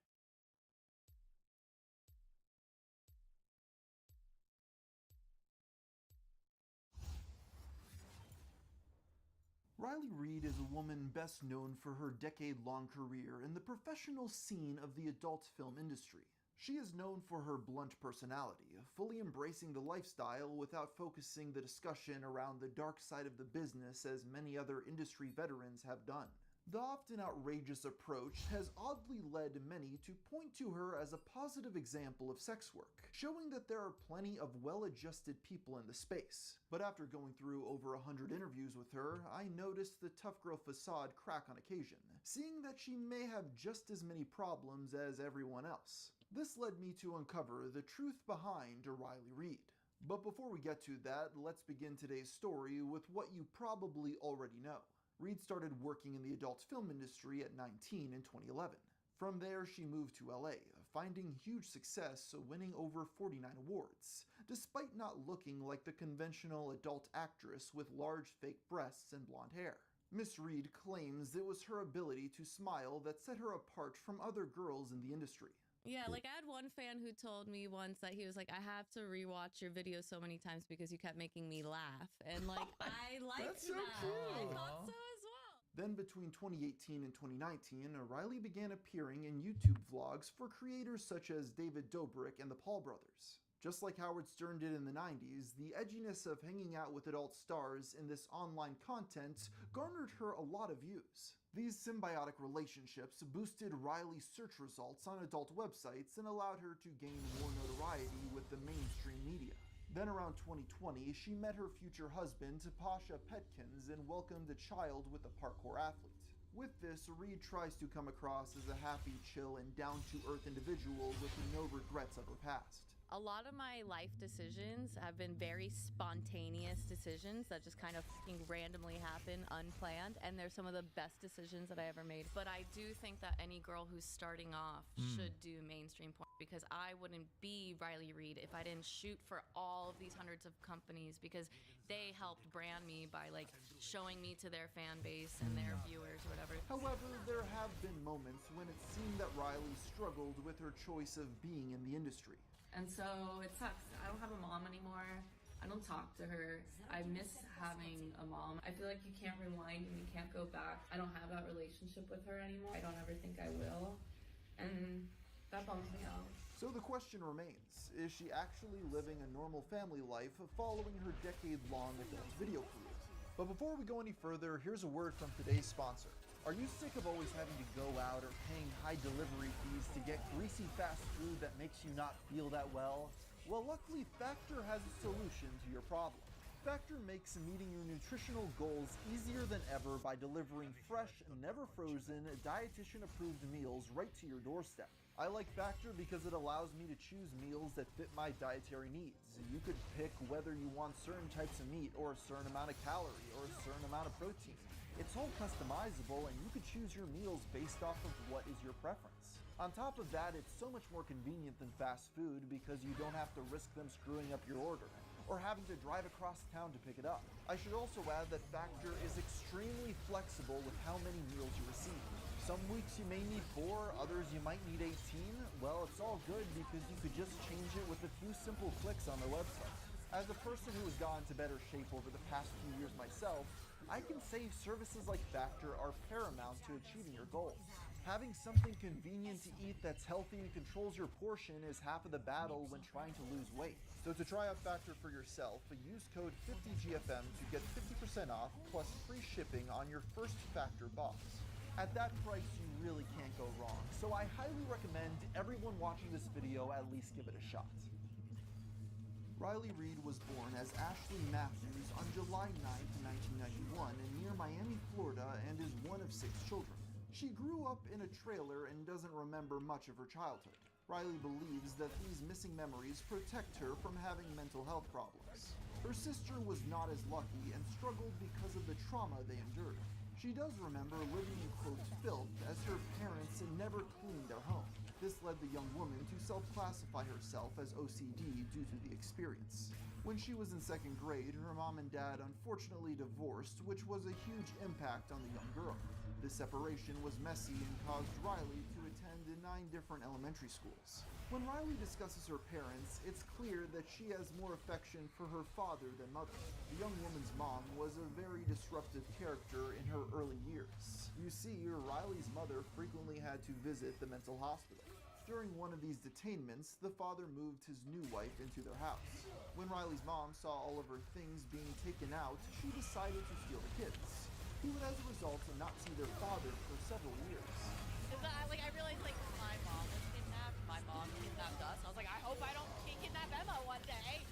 Riley Reid is a woman best known for her decade-long career in the professional scene of the adult film industry. She is known for her blunt personality, fully embracing the lifestyle without focusing the discussion around the dark side of the business as many other industry veterans have done. The often outrageous approach has oddly led many to point to her as a positive example of sex work, showing that there are plenty of well-adjusted people in the space. But after going through over 100 interviews with her, I noticed the tough girl facade crack on occasion, seeing that she may have just as many problems as everyone else. This led me to uncover the truth behind Riley Reid. But before we get to that, let's begin today's story with what you probably already know. Reed started working in the adult film industry at 19 in 2011. From there, she moved to LA, finding huge success, winning over 49 awards, despite not looking like the conventional adult actress with large fake breasts and blonde hair. Miss Reed claims it was her ability to smile that set her apart from other girls in the industry. Yeah, like I had one fan who told me once that he was like, I have to rewatch your videos so many times because you kept making me laugh. And like, I liked That's so that. true. I thought so as well. Then between 2018 and 2019, Riley began appearing in YouTube vlogs for creators such as David Dobrik and the Paul brothers. Just like Howard Stern did in the 90s, the edginess of hanging out with adult stars in this online content garnered her a lot of views. These symbiotic relationships boosted Riley's search results on adult websites and allowed her to gain more notoriety with the mainstream media. Then around 2020, she met her future husband, Pasha Petkins, and welcomed a child with a parkour athlete. With this, Reed tries to come across as a happy, chill, and down-to-earth individual with no regrets of her past. A lot of my life decisions have been very spontaneous decisions that just kind of randomly happen, unplanned, and they're some of the best decisions that I ever made. But I do think that any girl who's starting off should do mainstream porn, because I wouldn't be Riley Reed if I didn't shoot for all of these hundreds of companies, because they helped brand me by like showing me to their fan base and their viewers or whatever. However, there have been moments when it seemed that Riley struggled with her choice of being in the industry. And so it sucks. I don't have a mom anymore. I don't talk to her. I miss having a mom. I feel like you can't rewind and you can't go back. I don't have that relationship with her anymore. I don't ever think I will. And that bums me out. So the question remains, is she actually living a normal family life following her decade-long adult video career? But before we go any further, here's a word from today's sponsor. Are you sick of always having to go out or paying high delivery fees to get greasy fast food that makes you not feel that well? Well, luckily Factor has a solution to your problem. Factor makes meeting your nutritional goals easier than ever by delivering fresh, never frozen, dietitian-approved meals right to your doorstep. I like Factor because it allows me to choose meals that fit my dietary needs. You could pick whether you want certain types of meat or a certain amount of calorie or a certain amount of protein. It's all customizable and you could choose your meals based off of what is your preference. On top of that, it's so much more convenient than fast food because you don't have to risk them screwing up your order or having to drive across town to pick it up. I should also add that Factor is extremely flexible with how many meals you receive. Some weeks you may need 4, others you might need 18. Well, it's all good because you could just change it with a few simple clicks on their website. As a person who has gotten to better shape over the past few years myself, I can say services like Factor are paramount to achieving your goals. Having something convenient to eat that's healthy and controls your portion is half of the battle when trying to lose weight. So to try out Factor for yourself, use code 50GFM to get 50% off plus free shipping on your first Factor box. At that price, you really can't go wrong, so I highly recommend everyone watching this video at least give it a shot. Riley Reed was born as Ashley Matthews on July 9, 1991 near Miami, Florida, and is one of 6 children. She grew up in a trailer and doesn't remember much of her childhood. Riley believes that these missing memories protect her from having mental health problems. Her sister was not as lucky and struggled because of the trauma they endured. She does remember living in quote filth as her parents never cleaned their home. This led the young woman to self-classify herself as OCD due to the experience. When she was in 2nd grade, her mom and dad unfortunately divorced, which was a huge impact on the young girl. This separation was messy and caused Riley to attend 9 different elementary schools. When Riley discusses her parents, it's clear that she has more affection for her father than mother. The young woman's mom was a very disruptive character in her early years. You see, Riley's mother frequently had to visit the mental hospital. During one of these detainments, the father moved his new wife into their house. When Riley's mom saw all of her things being taken out, she decided to steal the kids. He would, as a result, not see their father for several years. I realized, my mom was kidnapped, my mom kidnapped us. I was like, I hope I don't kidnap Emma one day.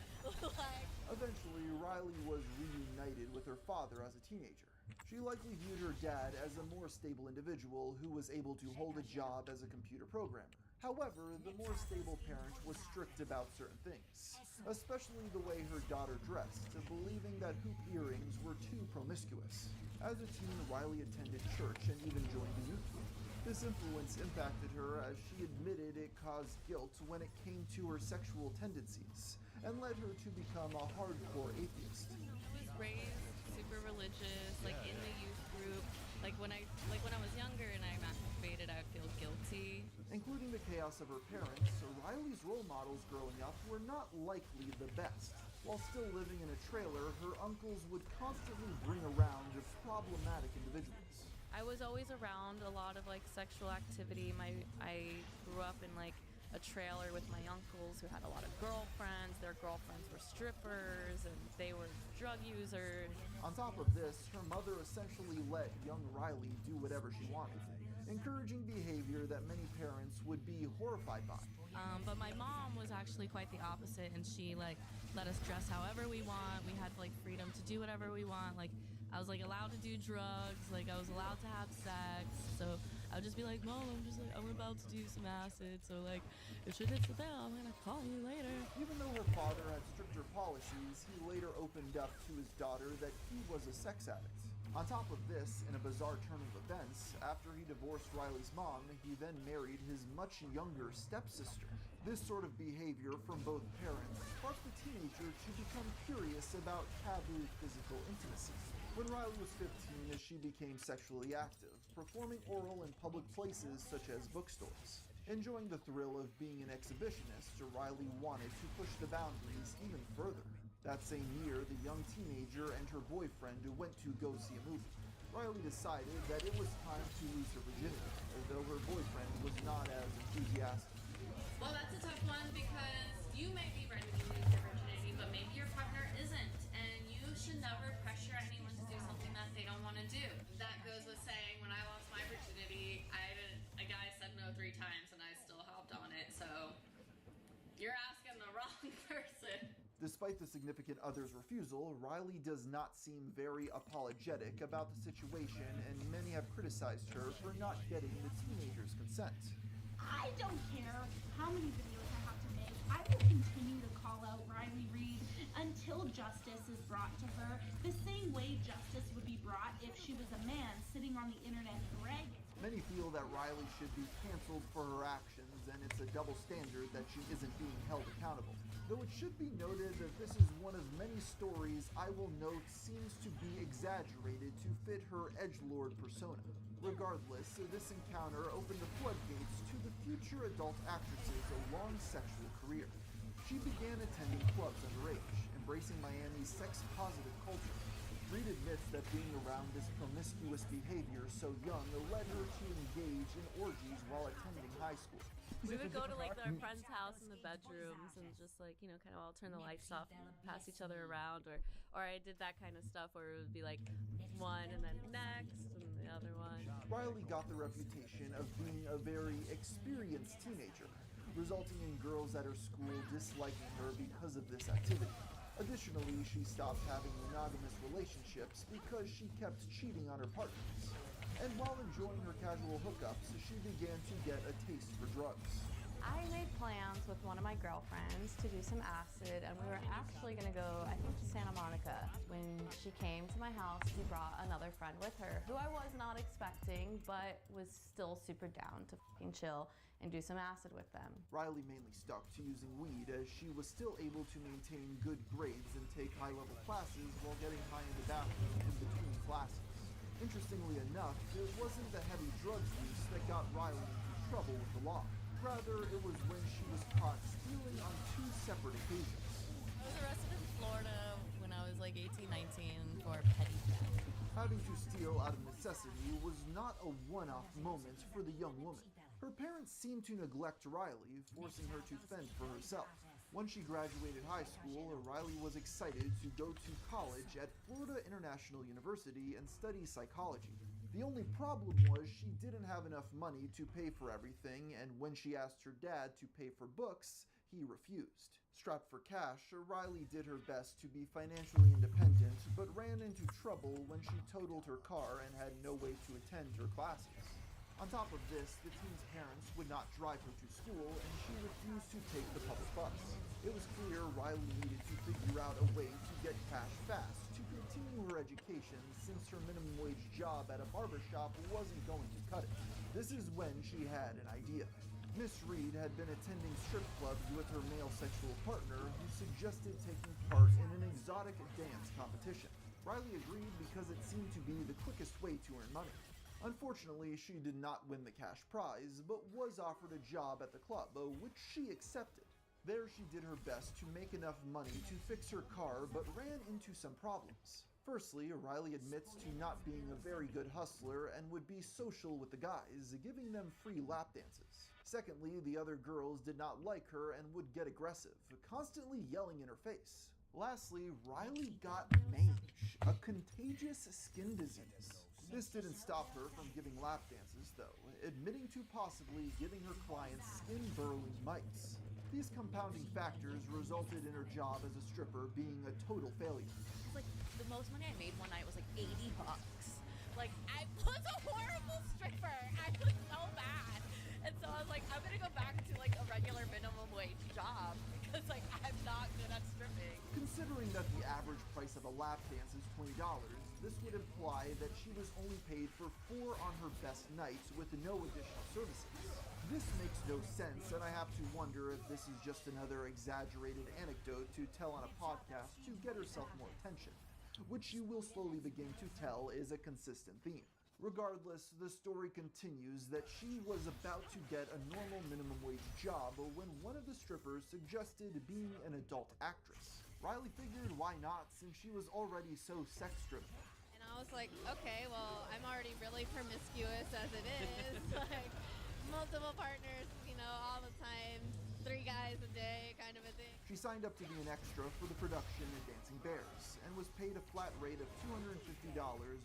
Eventually, Riley was reunited with her father as a teenager. She likely viewed her dad as a more stable individual who was able to hold a job as a computer programmer. However, the more stable parent was strict about certain things, especially the way her daughter dressed, believing that hoop earrings were too promiscuous. As a teen, Riley attended church and even joined a youth group. This influence impacted her as she admitted it caused guilt when it came to her sexual tendencies, and led her to become a hardcore atheist. I was raised super religious, like in the youth group. Like when I was younger and I masturbated, I would feel guilty. Including the chaos of her parents, Riley's role models growing up were not likely the best. While still living in a trailer, her uncles would constantly bring around problematic individuals. I was always around a lot of like sexual activity. I grew up in like a trailer with my uncles who had a lot of girlfriends. Their girlfriends were strippers and they were drug users. On top of this, her mother essentially let young Riley do whatever she wanted, encouraging behavior that many parents would be horrified by. But my mom was actually quite the opposite, and she like let us dress however we want. We had like freedom to do whatever we want. Like I was like allowed to do drugs, like I was allowed to have sex. So I would just be like, Mom, I'm about to do some acid. So like if she hits the bell, I'm gonna call you later. Even though her father had stricter policies, he later opened up to his daughter that he was a sex addict. On top of this, in a bizarre turn of events, after he divorced Riley's mom, he then married his much younger stepsister. This sort of behavior from both parents sparked the teenager to become curious about taboo physical intimacy. When Riley was 15, she became sexually active, performing oral in public places such as bookstores. Enjoying the thrill of being an exhibitionist, Riley wanted to push the boundaries even further. That same year, the young teenager and her boyfriend went to go see a movie. Riley decided that it was time to lose her virginity, though her boyfriend was not as enthusiastic. Well, that's a tough one because you may be ready to lose your virginity, but maybe your partner isn't, and you should never pressure anyone to do something that they don't want to do. That goes with saying, when I lost my virginity, a guy said no 3 times, and I still hopped on it. So you're asking the wrong person. Despite the significant other's refusal, Riley does not seem very apologetic about the situation, and many have criticized her for not getting the teenager's consent. I don't care how many videos I have to make. I will continue to call out Riley Reid until justice is brought to her, the same way justice would be brought if she was a man sitting on the internet bragging. Many feel that Riley should be canceled for her actions, and it's a double standard that she isn't being held accountable. Though it should be noted that this is one of many stories I will note seems to be exaggerated to fit her edgelord persona. Regardless, this encounter opened the floodgates to the future adult actress's long sexual career. She began attending clubs underage, embracing Miami's sex-positive culture. Reid admits that being around this promiscuous behavior so young led her to engage in orgies while attending high school. We would go to like our friend's house in the bedrooms and just like, you know, kind of all turn the lights off and pass each other around, or I did that kind of stuff where it would be like one and then next and the other one. Riley got the reputation of being a very experienced teenager, resulting in girls at her school disliking her because of this activity. Additionally, she stopped having monogamous relationships because she kept cheating on her partners. And while enjoying her casual hookups, she began to get a taste for drugs. I made plans with one of my girlfriends to do some acid, and we were actually going to go, I think, to Santa Monica. When she came to my house, she brought another friend with her, who I was not expecting, but was still super down to fucking chill and do some acid with them. Riley mainly stuck to using weed, as she was still able to maintain good grades and take high-level classes while getting high in the bathroom in between classes. Interestingly enough, it wasn't the heavy drugs use that got Riley into trouble with the law. Rather, it was when she was caught stealing on 2 separate occasions. I was arrested in Florida when I was like 18, 19 for petty theft. Having to steal out of necessity was not a one-off moment for the young woman. Her parents seemed to neglect Riley, forcing her to fend for herself. When she graduated high school, Riley was excited to go to college at Florida International University and study psychology. The only problem was she didn't have enough money to pay for everything, and when she asked her dad to pay for books, he refused. Strapped for cash, Riley did her best to be financially independent, but ran into trouble when she totaled her car and had no way to attend her classes. On top of this, the teen's parents would not drive her to school, and she refused to take the public bus. It was clear Riley needed to figure out a way to get cash fast to continue her education, since her minimum wage job at a barbershop wasn't going to cut it. This is when she had an idea. Miss Reed had been attending strip clubs with her male sexual partner, who suggested taking part in an exotic dance competition. Riley agreed because it seemed to be the quickest way to earn money. Unfortunately, she did not win the cash prize, but was offered a job at the club, which she accepted. There she did her best to make enough money to fix her car, but ran into some problems. Firstly, Riley admits to not being a very good hustler and would be social with the guys, giving them free lap dances. Secondly, the other girls did not like her and would get aggressive, constantly yelling in her face. Lastly, Riley got mange, a contagious skin disease. This didn't stop her from giving lap dances, though, admitting to possibly giving her clients skin-burrowing mites. These compounding factors resulted in her job as a stripper being a total failure. Like, the most money I made one night was like $80. Like, I was a horrible stripper. I was so bad. And so I was like, I'm gonna go back to like a regular minimum wage job because like I'm not good at stripping. Considering that the average price of a lap dance is $20, this would imply that she was only paid for 4 on her best nights with no additional services. This makes no sense, and I have to wonder if this is just another exaggerated anecdote to tell on a podcast to get herself more attention, which you will slowly begin to tell is a consistent theme. Regardless, the story continues that she was about to get a normal minimum wage job when one of the strippers suggested being an adult actress. Riley figured why not, since she was already so sex-driven. And I was like, okay, well, I'm already really promiscuous as it is. Like, multiple partners, you know, all the time, 3 guys a day kind of a thing. She signed up to be an extra for the production of Dancing Bears and was paid a flat rate of $250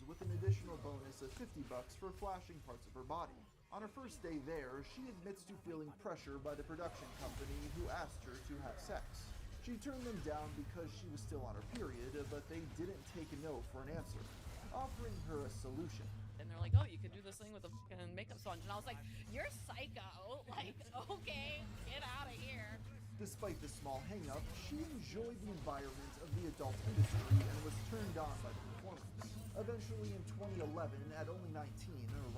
with an additional bonus of $50 for flashing parts of her body. On her first day there, she admits to feeling pressure by the production company who asked her to have sex. She turned them down because she was still on her period, but they didn't take a no for an answer, offering her a solution. And they're like, oh, you could do this thing with a fucking makeup sponge. And I was like, you're psycho. Like, okay, get out of here. Despite the small hang-up, she enjoyed the environment of the adult industry and was turned on by the performance. Eventually, in 2011, at only 19,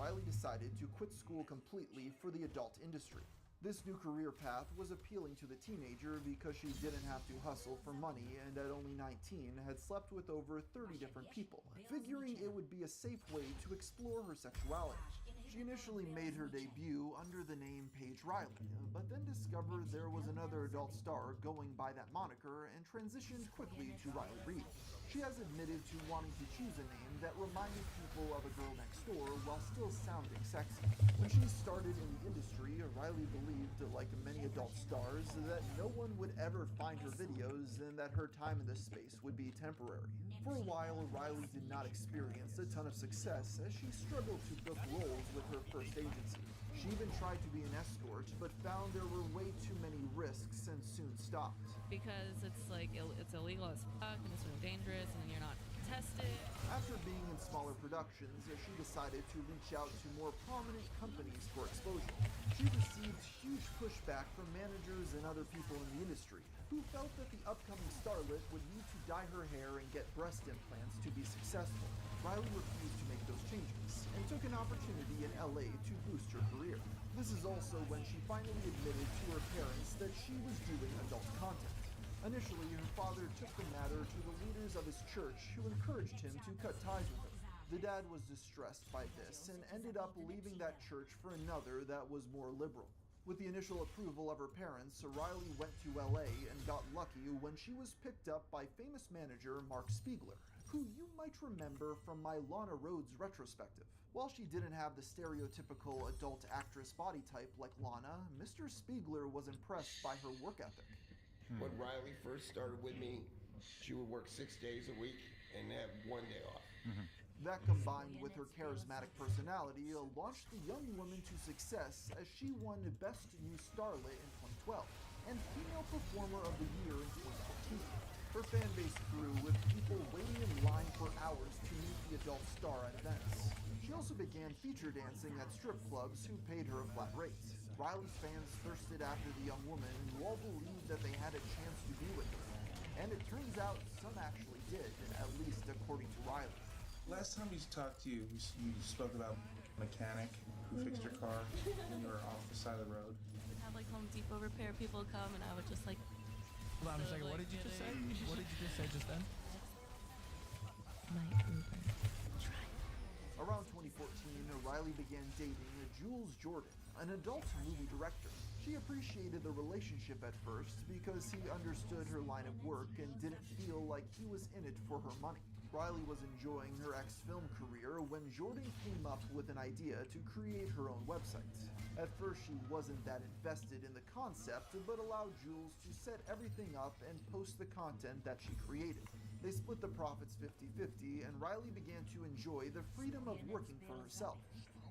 Riley decided to quit school completely for the adult industry. This new career path was appealing to the teenager because she didn't have to hustle for money and at only 19 had slept with over 30 different people, figuring it would be a safe way to explore her sexuality. She initially made her debut under the name Paige Riley, but then discovered there was another adult star going by that moniker and transitioned quickly to Riley Reed. She has admitted to wanting to choose a name that reminded people of a girl next door while still sounding sexy. When she started in the industry, Riley believed, like many adult stars, that no one would ever find her videos and that her time in this space would be temporary. For a while, Riley did not experience a ton of success as she struggled to book roles with her first agency. She even tried to be an escort, but found there were way too many risks and soon stopped. Because it's like, it's illegal as fuck and it's really dangerous and you're not tested. After being in smaller productions, she decided to reach out to more prominent companies for exposure. She received huge pushback from managers and other people in the industry, who felt that the upcoming starlet would need to dye her hair and get breast implants to be successful. Riley refused to make those changes, and took an opportunity in LA to boost her career. This is also when she finally admitted to her parents that she was doing adult content. Initially, her father took the matter to the leaders of his church, who encouraged him to cut ties with her. The dad was distressed by this and ended up leaving that church for another that was more liberal. With the initial approval of her parents, Riley went to LA and got lucky when she was picked up by famous manager Mark Spiegler, who you might remember from my Lana Rhoades retrospective. While she didn't have the stereotypical adult actress body type like Lana, Mr. Spiegler was impressed by her work ethic. When Riley first started with me, she would work 6 days a week and have 1 day off. That, combined with her charismatic personality, launched the young woman to success as she won Best New Starlet in 2012 and Female Performer of the Year in 2014. Her fan base grew, with people waiting in line for hours to meet the adult star at events. She also began feature dancing at strip clubs who paid her a flat rate. Riley's fans thirsted after the young woman who all believed that they had a chance to be with her. And it turns out some actually did, at least according to Riley. Last time we talked to you, you spoke about a mechanic who fixed your car when you were off the side of the road. We'd have like Home Depot repair people come, and I would just like. Hold on a second. What did you just say? What did you just say just then? My Uber. Around 2014, Riley began dating Jules Jordan, an adult movie director. She appreciated the relationship at first because he understood her line of work and didn't feel like he was in it for her money. Riley was enjoying her ex-film career when Jordan came up with an idea to create her own website. At first, she wasn't that invested in the concept, but allowed Jules to set everything up and post the content that she created. They split the profits 50-50, and Riley began to enjoy the freedom of working for herself.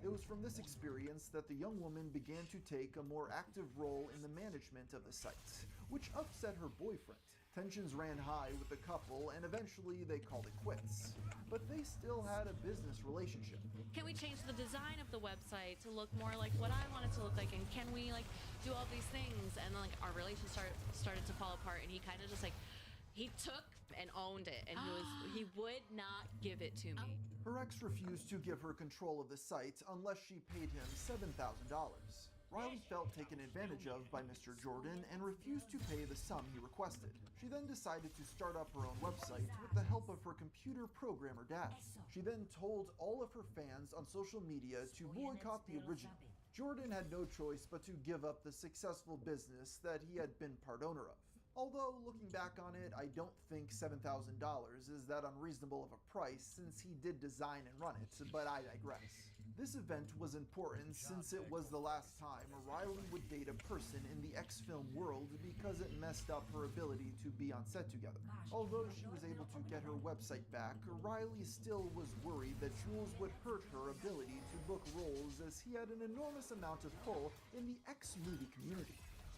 It was from this experience that the young woman began to take a more active role in the management of the site, which upset her boyfriend. Tensions ran high with the couple, and eventually they called it quits. But they still had a business relationship. Can we change the design of the website to look more like what I want it to look like? And can we like do all these things? And then like our relationship started to fall apart, and he kind of just like, he took and owned it, and he would not give it to me. Her ex refused to give her control of the site unless she paid him $7,000. Riley felt taken advantage of by Mr. Jordan and refused to pay the sum he requested. She then decided to start up her own website with the help of her computer programmer dad. She then told all of her fans on social media to boycott the original. Jordan had no choice but to give up the successful business that he had been part owner of. Although, looking back on it, I don't think $7,000 is that unreasonable of a price since he did design and run it, but I digress. This event was important since it was the last time Riley would date a person in the X-film world because it messed up her ability to be on set together. Although she was able to get her website back, Riley still was worried that Jules would hurt her ability to book roles as he had an enormous amount of pull in the X-movie community.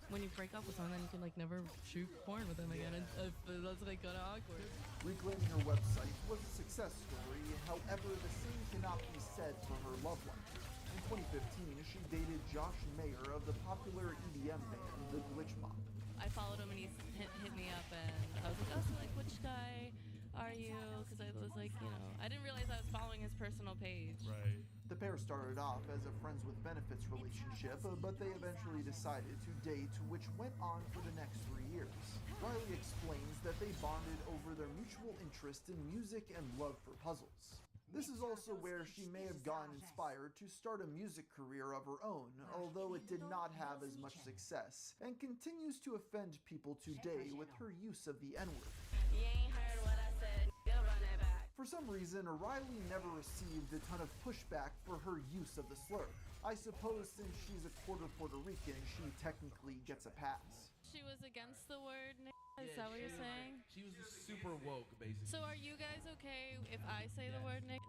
When you break up with someone, then you can like never shoot porn with them again. That's like kind of awkward. Reclaiming her website was a success story, however, the same cannot be said for her love life. In 2015, she dated Josh Mayer of the popular EDM band, The Glitch Mob. I followed him, and he hit me up, and I was like, oh, so like, which guy are you? Because I was like, you know, I didn't realize I was following his personal page. Right. The pair started off as a friends with benefits relationship, but they eventually decided to date, which went on for the next 3 years. Riley explains that they bonded over their mutual interest in music and love for puzzles. This is also where she may have gotten inspired to start a music career of her own, although it did not have as much success, and continues to offend people today with her use of the N-word. You ain't heard what I said, go run it back. For some reason, Riley never received a ton of pushback for her use of the slur. I suppose since she's a quarter Puerto Rican, she technically gets a pass. She was against the word Is that what you're saying? She was super woke, basically. So are you guys okay if I say the word Nick?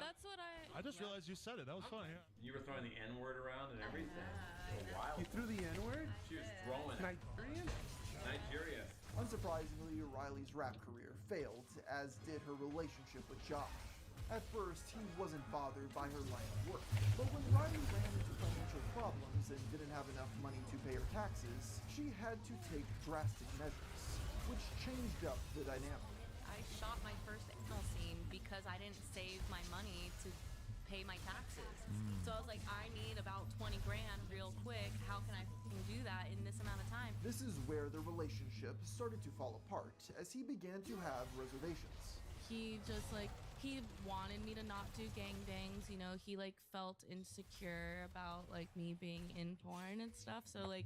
That's what I just realized you said it. That was funny. Yeah. You were throwing the N-word around and everything. Wow. You threw the N-word? She was throwing it. Nigerian? Nigeria. Unsurprisingly, Riley's rap career failed, as did her relationship with Josh. At first, he wasn't bothered by her line of work, but when Riley ran into financial problems and didn't have enough money to pay her taxes, she had to take drastic measures, which changed up the dynamic. I shot my first anal scene because I didn't save my money to pay my taxes. So I was like, I need about 20 grand real quick. How can I do that in this amount of time? This is where the relationship started to fall apart, as he began to have reservations. He just like, he wanted me to not do gangbangs, you know, he like felt insecure about like me being in porn and stuff. So like,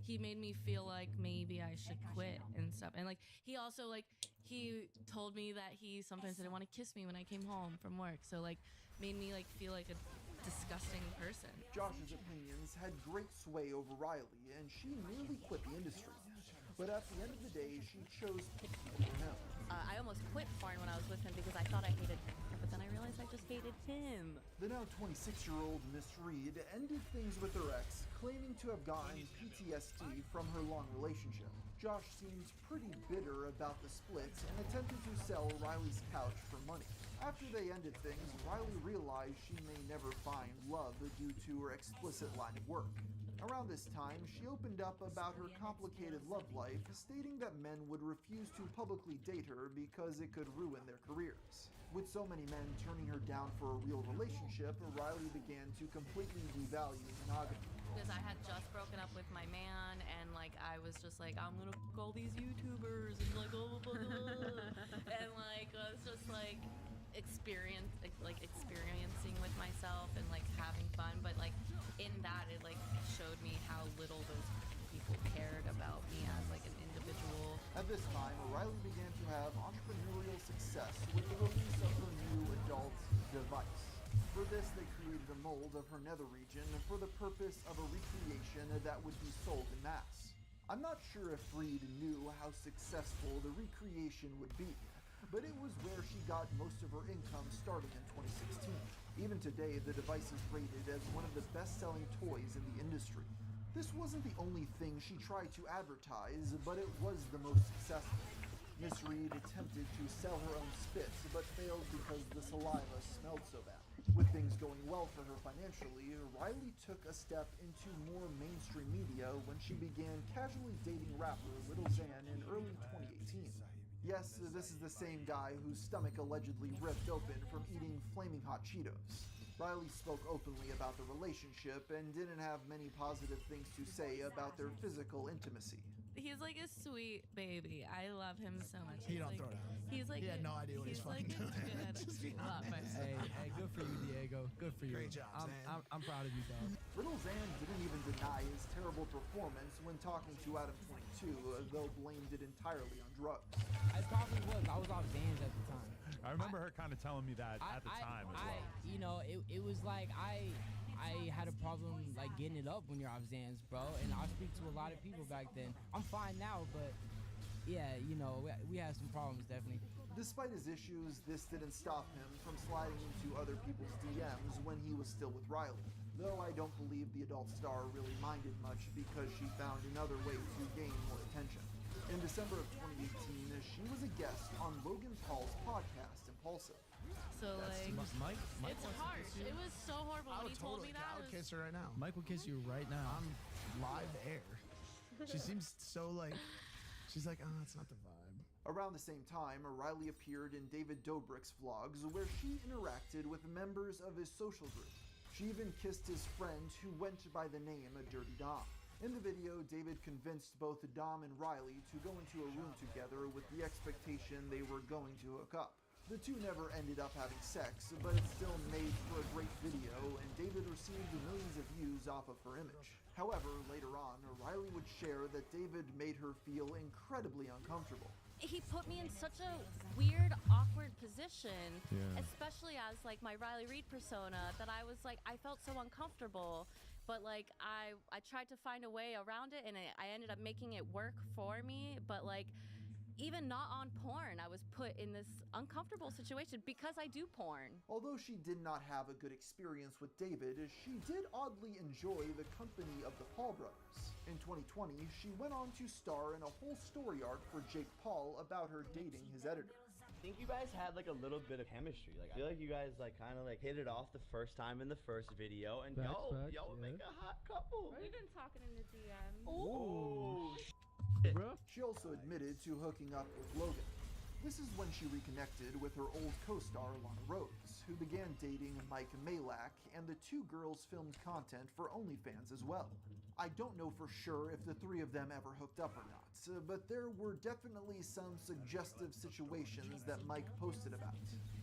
he made me feel like maybe I should quit and stuff. And like, he also like, he told me that he sometimes didn't want to kiss me when I came home from work. So like, made me like feel like a disgusting person. Josh's opinions had great sway over Riley, and she nearly quit the industry. But at the end of the day, she chose to keep him. I almost quit porn when I was with him because I thought I hated porn, but then I realized because I just hated him. The now 26-year-old Miss Reed ended things with her ex, claiming to have gotten PTSD from her long relationship. Josh seemed pretty bitter about the split and attempted to sell Riley's couch for money. After they ended things, Riley realized she may never find love due to her explicit line of work. Around this time, she opened up about her complicated love life, stating that men would refuse to publicly date her because it could ruin their careers. With so many men turning her down for a real relationship, Riley began to completely devalue monogamy. Because I had just broken up with my man, and like I was just like, I'm gonna fuck all these YouTubers, and like, oh, blah, blah, blah. And like I was just like experiencing with myself and like having fun, but like in that it like showed me how little those people cared about me as like an individual. At this time, Riley began to have entrepreneurial success with the release of her new adult device. For this, they created a mold of her nether region for the purpose of a recreation that would be sold in mass. I'm not sure if Reed knew how successful the recreation would be, but it was where she got most of her income starting in 2016. Even today, the device is rated as one of the best-selling toys in the industry. This wasn't the only thing she tried to advertise, but it was the most successful. Miss Reed attempted to sell her own spit, but failed because the saliva smelled so bad. With things going well for her financially, Riley took a step into more mainstream media when she began casually dating rapper Little Xan in early 2018. Yes, this is the same guy whose stomach allegedly ripped open from eating flaming hot Cheetos. Riley spoke openly about the relationship and didn't have many positive things to say about their physical intimacy. He's like a sweet baby. I love him so much. He don't like, throw down. He's like he had no idea what he's fucking like doing. Just be honest. Hey, good for you, Diego. Good for you. Great job, Zan. I'm proud of you, dog. Little Xan didn't even deny his terrible performance when talking to Adam 22, though blamed it entirely on drugs. I probably was. I was off Xans at the time. I remember her kind of telling me that at the time as well. You know, it was like I had a problem like getting it up when you're off Xans, bro. And I speak to a lot of people back then. I'm fine now, but yeah, you know, we had some problems definitely. Despite his issues, this didn't stop him from sliding into other people's DMs when he was still with Riley. Though I don't believe the adult star really minded much because she found another way to gain more attention. In December of 2018, she was a guest on Logan Paul's podcast, Impulsive. So like, Mike it's wants to harsh. kiss you? It was so horrible I when would he told totally, me that. I would kiss her right now. Mike will kiss you right now. I'm live air. She seems so like, she's like, oh, that's not the vibe. Around the same time, Riley appeared in David Dobrik's vlogs where she interacted with members of his social group. She even kissed his friend who went by the name Dirty Dom. In the video, David convinced both Dom and Riley to go into a room together with the expectation they were going to hook up. The two never ended up having sex, but it still made for a great video, and David received millions of views off of her image. However, later on, Riley would share that David made her feel incredibly uncomfortable. He put me in such a weird, awkward position, especially as like my Riley Reid persona, that I was like, I felt so uncomfortable. But like I tried to find a way around it, and I ended up making it work for me. But like, even not on porn, I was put in this uncomfortable situation because I do porn. Although she did not have a good experience with David, she did oddly enjoy the company of the Paul brothers. In 2020, she went on to star in a whole story arc for Jake Paul about her dating his editor. I think you guys had like a little bit of chemistry. Like I feel like you guys like kind of like hit it off the first time in the first video, and y'all make a hot couple. We've been talking in the DMs. Ooh. She also admitted to hooking up with Logan. This is when she reconnected with her old co-star Lana Rhoades, who began dating Mike Malak, and the two girls filmed content for OnlyFans as well. I don't know for sure if the three of them ever hooked up or not, but there were definitely some suggestive situations that Mike posted about.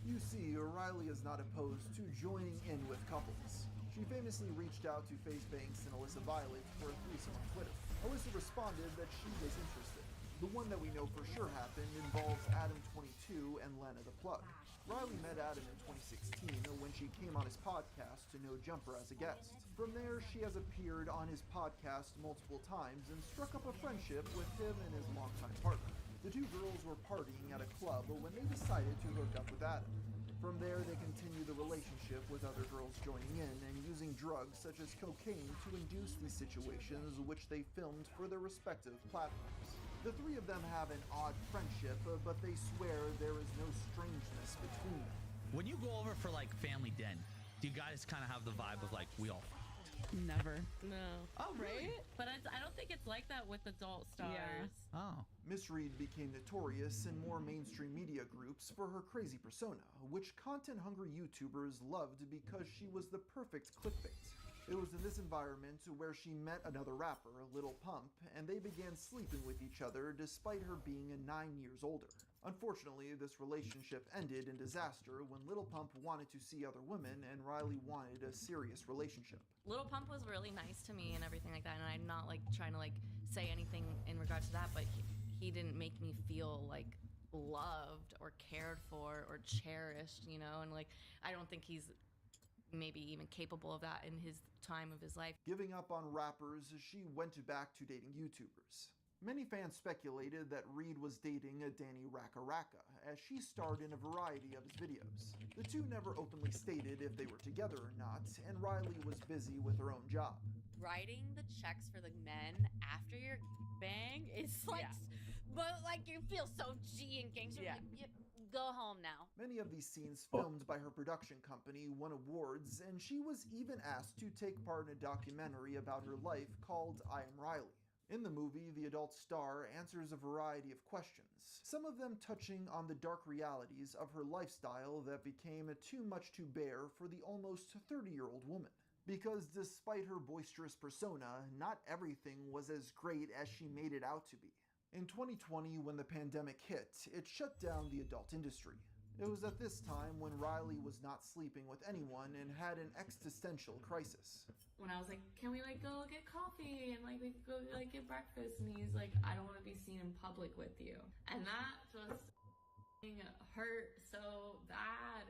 You see, Riley is not opposed to joining in with couples. She famously reached out to FaZe Banks and Alyssa Violet for a threesome on Twitter. Alyssa responded that she was interested. The one that we know for sure happened involves Adam22 and Lana the Plug. Riley met Adam in 2016 when she came on his podcast to No Jumper as a guest. From there, she has appeared on his podcast multiple times and struck up a friendship with him and his longtime partner. The two girls were partying at a club when they decided to hook up with Adam. From there, they continue the relationship with other girls joining in and using drugs such as cocaine to induce these situations, which they filmed for their respective platforms. The three of them have an odd friendship, but they swear there is no strangeness between them. When you go over for like family den, do you guys kind of have the vibe of like, we all Never. No. Oh, really? But I don't think it's like that with adult stars. Yeah. Oh. Miss Reed became notorious in more mainstream media groups for her crazy persona, which content-hungry YouTubers loved because she was the perfect clickbait. It was in this environment where she met another rapper, Lil Pump, and they began sleeping with each other despite her being 9 years older. Unfortunately, this relationship ended in disaster when Lil Pump wanted to see other women and Riley wanted a serious relationship. Lil Pump was really nice to me and everything like that, and I'm not like trying to like say anything in regards to that, but he didn't make me feel like loved or cared for or cherished, you know, and like I don't think he's maybe even capable of that in his time of his life. Giving up on rappers, she went back to dating YouTubers. Many fans speculated that Reed was dating a Danny Raka Raka, as she starred in a variety of his videos. The two never openly stated if they were together or not, and Riley was busy with her own job. Writing the checks for the men after your bang is like, but like you feel so G and gangster. Yeah. Like, go home now. Many of these scenes filmed by her production company won awards, and she was even asked to take part in a documentary about her life called I Am Riley. In the movie, the adult star answers a variety of questions, some of them touching on the dark realities of her lifestyle that became too much to bear for the almost 30-year-old woman. Because despite her boisterous persona, not everything was as great as she made it out to be. In 2020, when the pandemic hit, it shut down the adult industry. It was at this time when Riley was not sleeping with anyone and had an existential crisis. When I was like, can we like go get coffee and like we could go like get breakfast, and he's like, I don't want to be seen in public with you, and that just hurt so bad,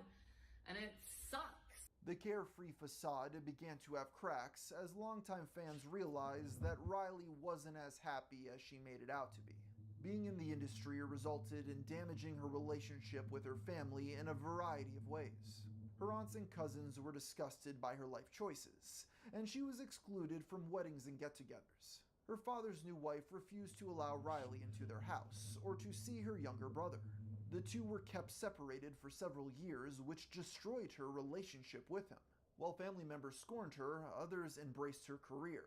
and it sucks. The carefree facade began to have cracks as longtime fans realized that Riley wasn't as happy as she made it out to be. Being in the industry resulted in damaging her relationship with her family in a variety of ways. Her aunts and cousins were disgusted by her life choices, and she was excluded from weddings and get-togethers. Her father's new wife refused to allow Riley into their house or to see her younger brother. The two were kept separated for several years, which destroyed her relationship with him. While family members scorned her, others embraced her career.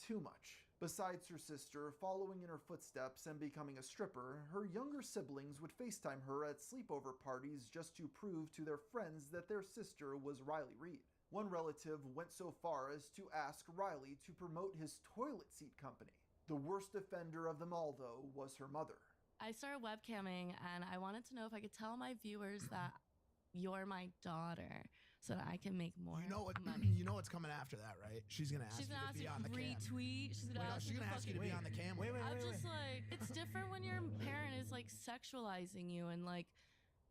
Too much. Besides her sister following in her footsteps and becoming a stripper, her younger siblings would FaceTime her at sleepover parties just to prove to their friends that their sister was Riley Reed. One relative went so far as to ask Riley to promote his toilet seat company. The worst offender of them all, though, was her mother. I started webcamming, and I wanted to know if I could tell my viewers that you're my daughter, so that I can make more money. You know what's coming after that, right? She's gonna ask you to be on the cam. Retweet. She's gonna ask you to be on the cam. I'm just like, it's different when your parent is like sexualizing you, and like,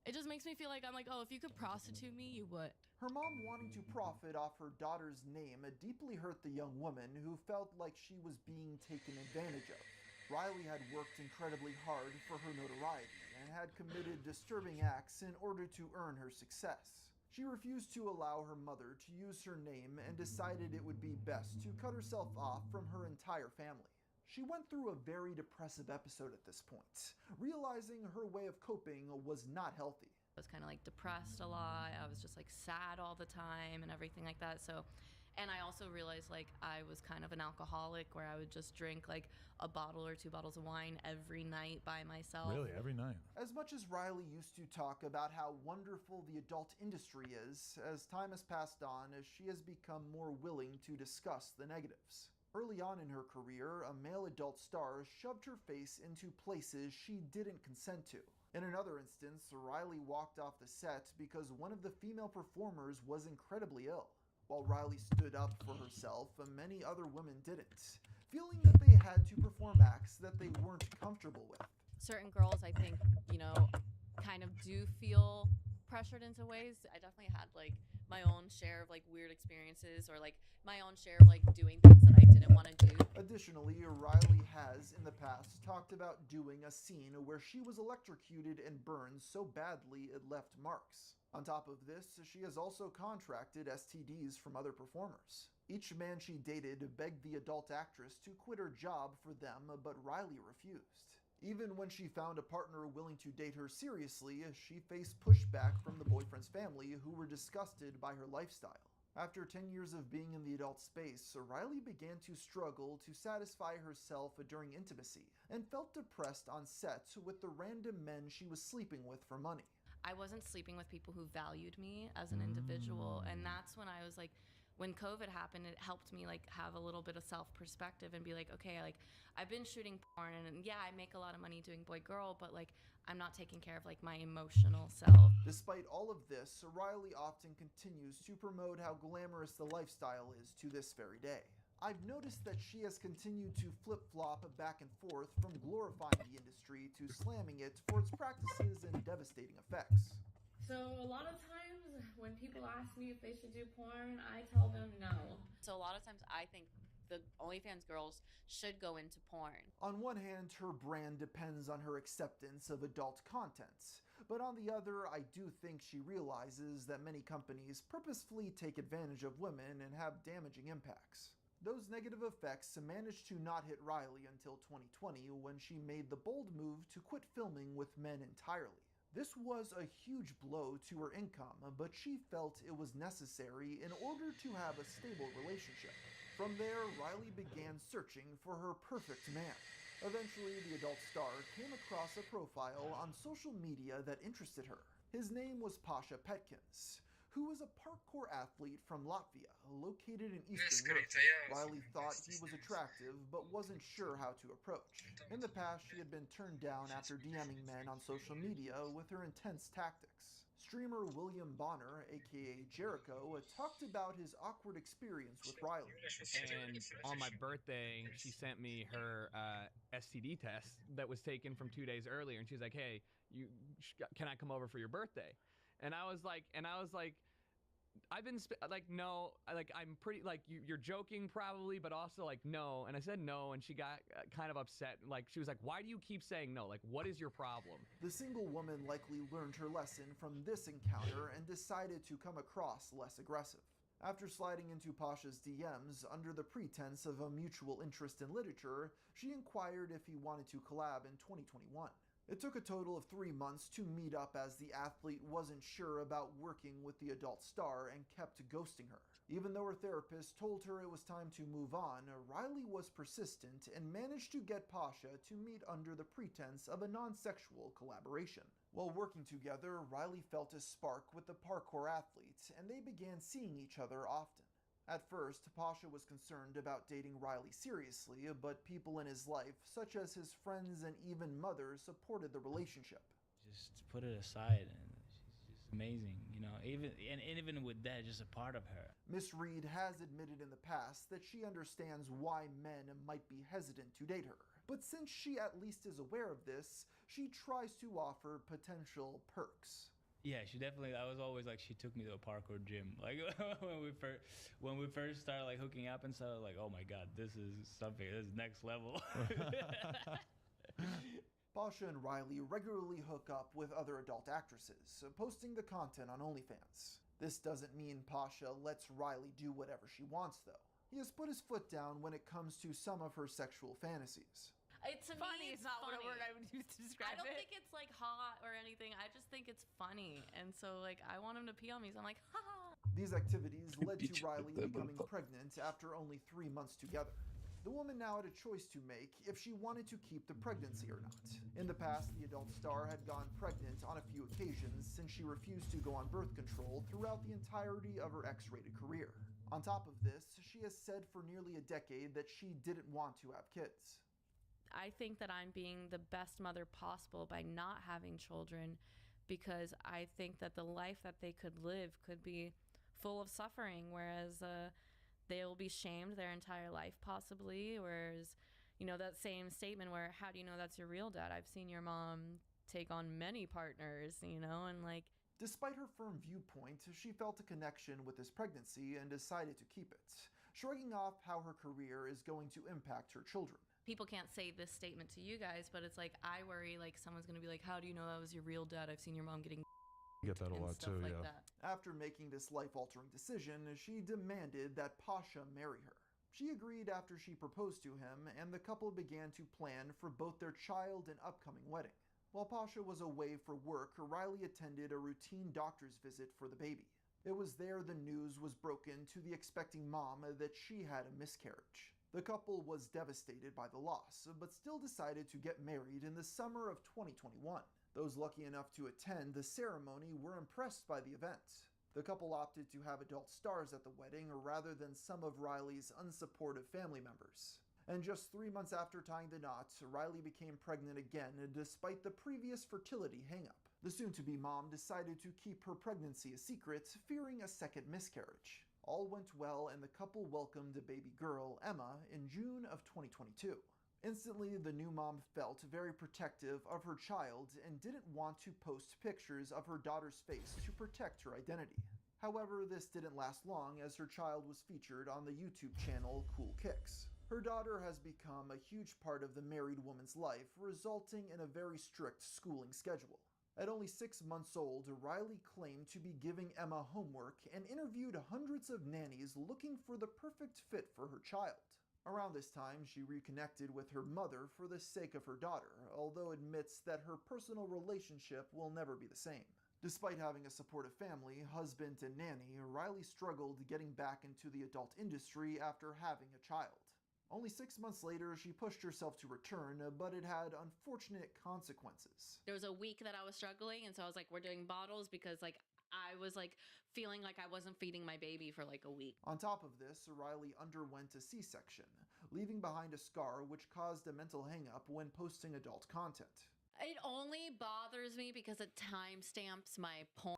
it just makes me feel like I'm like, oh, if you could prostitute me, you would. Her mom wanting to profit off her daughter's name deeply hurt the young woman who felt like she was being taken advantage of. Riley had worked incredibly hard for her notoriety and had committed disturbing acts in order to earn her success. She refused to allow her mother to use her name and decided it would be best to cut herself off from her entire family. She went through a very depressive episode at this point, realizing her way of coping was not healthy. I was kind of like depressed a lot. I was just like sad all the time and everything like that. So, and I also realized like I was kind of an alcoholic where I would just drink like a bottle or 2 bottles of wine every night by myself. Really? Every night? As much as Riley used to talk about how wonderful the adult industry is, as time has passed on, she has become more willing to discuss the negatives. Early on in her career, a male adult star shoved her face into places she didn't consent to. In another instance, Riley walked off the set because one of the female performers was incredibly ill. While Riley stood up for herself, many other women didn't, feeling that they had to perform acts that they weren't comfortable with. Certain girls, I think, you know, kind of do feel pressured into ways. I definitely had like my own share of like weird experiences, or like my own share of like doing things that I didn't want to do. Additionally, Riley has in the past talked about doing a scene where she was electrocuted and burned so badly it left marks. On top of this, she has also contracted STDs from other performers. Each man she dated begged the adult actress to quit her job for them, but Riley refused. Even when she found a partner willing to date her seriously, she faced pushback from the boyfriend's family, who were disgusted by her lifestyle. After 10 years of being in the adult space, Riley began to struggle to satisfy herself during intimacy, and felt depressed on set with the random men she was sleeping with for money. I wasn't sleeping with people who valued me as an individual, and that's when I was like, when COVID happened, it helped me like have a little bit of self-perspective and be like, okay, like I've been shooting porn, and yeah, I make a lot of money doing boy-girl, but like I'm not taking care of like my emotional self. Despite all of this, Riley often continues to promote how glamorous the lifestyle is to this very day. I've noticed that she has continued to flip-flop back and forth from glorifying the industry to slamming it for its practices and devastating effects. So a lot of times when people ask me if they should do porn, I tell them no. So a lot of times I think the OnlyFans girls should go into porn. On one hand, her brand depends on her acceptance of adult content, but on the other, I do think she realizes that many companies purposefully take advantage of women and have damaging impacts. Those negative effects managed to not hit Riley until 2020, when she made the bold move to quit filming with men entirely. This was a huge blow to her income, but she felt it was necessary in order to have a stable relationship. From there, Riley began searching for her perfect man. Eventually, the adult star came across a profile on social media that interested her. His name was Pasha Petkins, who was a parkour athlete from Latvia, located in Eastern Europe. Riley thought he was attractive, but wasn't sure how to approach. In the past, she had been turned down after DMing men on social media with her intense tactics. Streamer William Bonner, aka Jericho, talked about his awkward experience with Riley. And on my birthday, she sent me her STD test that was taken from 2 days earlier, and she's like, "Hey, can I come over for your birthday?" And I was like, I've been like, no, like I'm pretty like you're joking probably, but also like no. And I said no, and she got kind of upset. Like she was like, "Why do you keep saying no? Like, what is your problem?" The single woman likely learned her lesson from this encounter and decided to come across less aggressive. After sliding into Pasha's DMs under the pretense of a mutual interest in literature, she inquired if he wanted to collab in 2021. It took a total of 3 months to meet up, as the athlete wasn't sure about working with the adult star and kept ghosting her. Even though her therapist told her it was time to move on, Riley was persistent and managed to get Pasha to meet under the pretense of a non-sexual collaboration. While working together, Riley felt a spark with the parkour athlete, and they began seeing each other often. At first, Pasha was concerned about dating Riley seriously, but people in his life, such as his friends and even mother, supported the relationship. Just put it aside, and she's just amazing, you know. Even with that, just a part of her. Miss Reed has admitted in the past that she understands why men might be hesitant to date her, but since she at least is aware of this, she tries to offer potential perks. Yeah, she definitely. I was always like, she took me to a parkour gym. Like when we first started like hooking up and stuff. Like, oh my god, this is something. This is next level. Pasha and Riley regularly hook up with other adult actresses, posting the content on OnlyFans. This doesn't mean Pasha lets Riley do whatever she wants, though. He has put his foot down when it comes to some of her sexual fantasies. To me, it's not funny. what a word I would use to describe it. I don't think it's like hot or anything. I just think it's funny. And so like I want him to pee on me, so I'm like, ha ha. These activities led to Riley becoming pregnant after only 3 months together. The woman now had a choice to make if she wanted to keep the pregnancy or not. In the past, the adult star had gone pregnant on a few occasions since she refused to go on birth control throughout the entirety of her X-rated career. On top of this, she has said for nearly a decade that she didn't want to have kids. I think that I'm being the best mother possible by not having children, because I think that the life that they could live could be full of suffering, whereas they will be shamed their entire life possibly. Whereas, you know, that same statement where, how do you know that's your real dad? I've seen your mom take on many partners, you know, and like Despite her firm viewpoint, she felt a connection with this pregnancy and decided to keep it, shrugging off how her career is going to impact her children. People can't say this statement to you guys, but it's like, I worry like someone's gonna be like, how do you know that was your real dad? I've seen your mom getting Get that a and lot stuff too, like yeah. that. After making this life-altering decision, she demanded that Pasha marry her. She agreed after she proposed to him, and the couple began to plan for both their child and upcoming wedding. While Pasha was away for work, Riley attended a routine doctor's visit for the baby. It was there the news was broken to the expecting mom that she had a miscarriage. The couple was devastated by the loss, but still decided to get married in the summer of 2021. Those lucky enough to attend the ceremony were impressed by the event. The couple opted to have adult stars at the wedding rather than some of Riley's unsupportive family members. And just 3 months after tying the knot, Riley became pregnant again despite the previous fertility hangup. The soon-to-be mom decided to keep her pregnancy a secret, fearing a second miscarriage. All went well and the couple welcomed a baby girl, Emma, in June of 2022. Instantly, the new mom felt very protective of her child and didn't want to post pictures of her daughter's face to protect her identity. However, this didn't last long as her child was featured on the YouTube channel Cool Kicks. Her daughter has become a huge part of the married woman's life, resulting in a very strict schooling schedule. At only 6 months old, Riley claimed to be giving Emma homework and interviewed hundreds of nannies looking for the perfect fit for her child. Around this time, she reconnected with her mother for the sake of her daughter, although admits that her personal relationship will never be the same. Despite having a supportive family, husband, and nanny, Riley struggled getting back into the adult industry after having a child. Only 6 months later, she pushed herself to return, but it had unfortunate consequences. There was a week that I was struggling, and so I was like, we're doing bottles because like I was like feeling like I wasn't feeding my baby for like a week. On top of this, Riley underwent a C-section, leaving behind a scar which caused a mental hang-up when posting adult content. It only bothers me because it timestamps my porn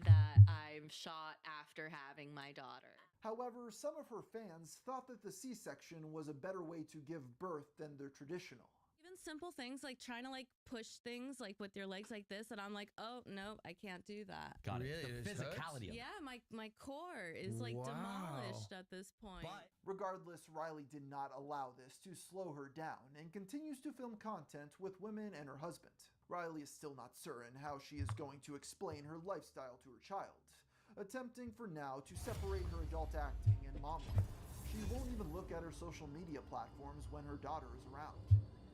that I've shot after having my daughter. However, some of her fans thought that the C-section was a better way to give birth than the traditional. Even simple things like trying to like push things like with your legs like this, and I'm like, oh no, I can't do that. Got Really? it. The It hurts? physicality of it. Yeah, my core is like Wow. demolished at this point. Regardless, Riley did not allow this to slow her down and continues to film content with women and her husband. Riley is still not certain how she is going to explain her lifestyle to her child, attempting for now to separate her adult acting and mom life. She won't even look at her social media platforms when her daughter is around.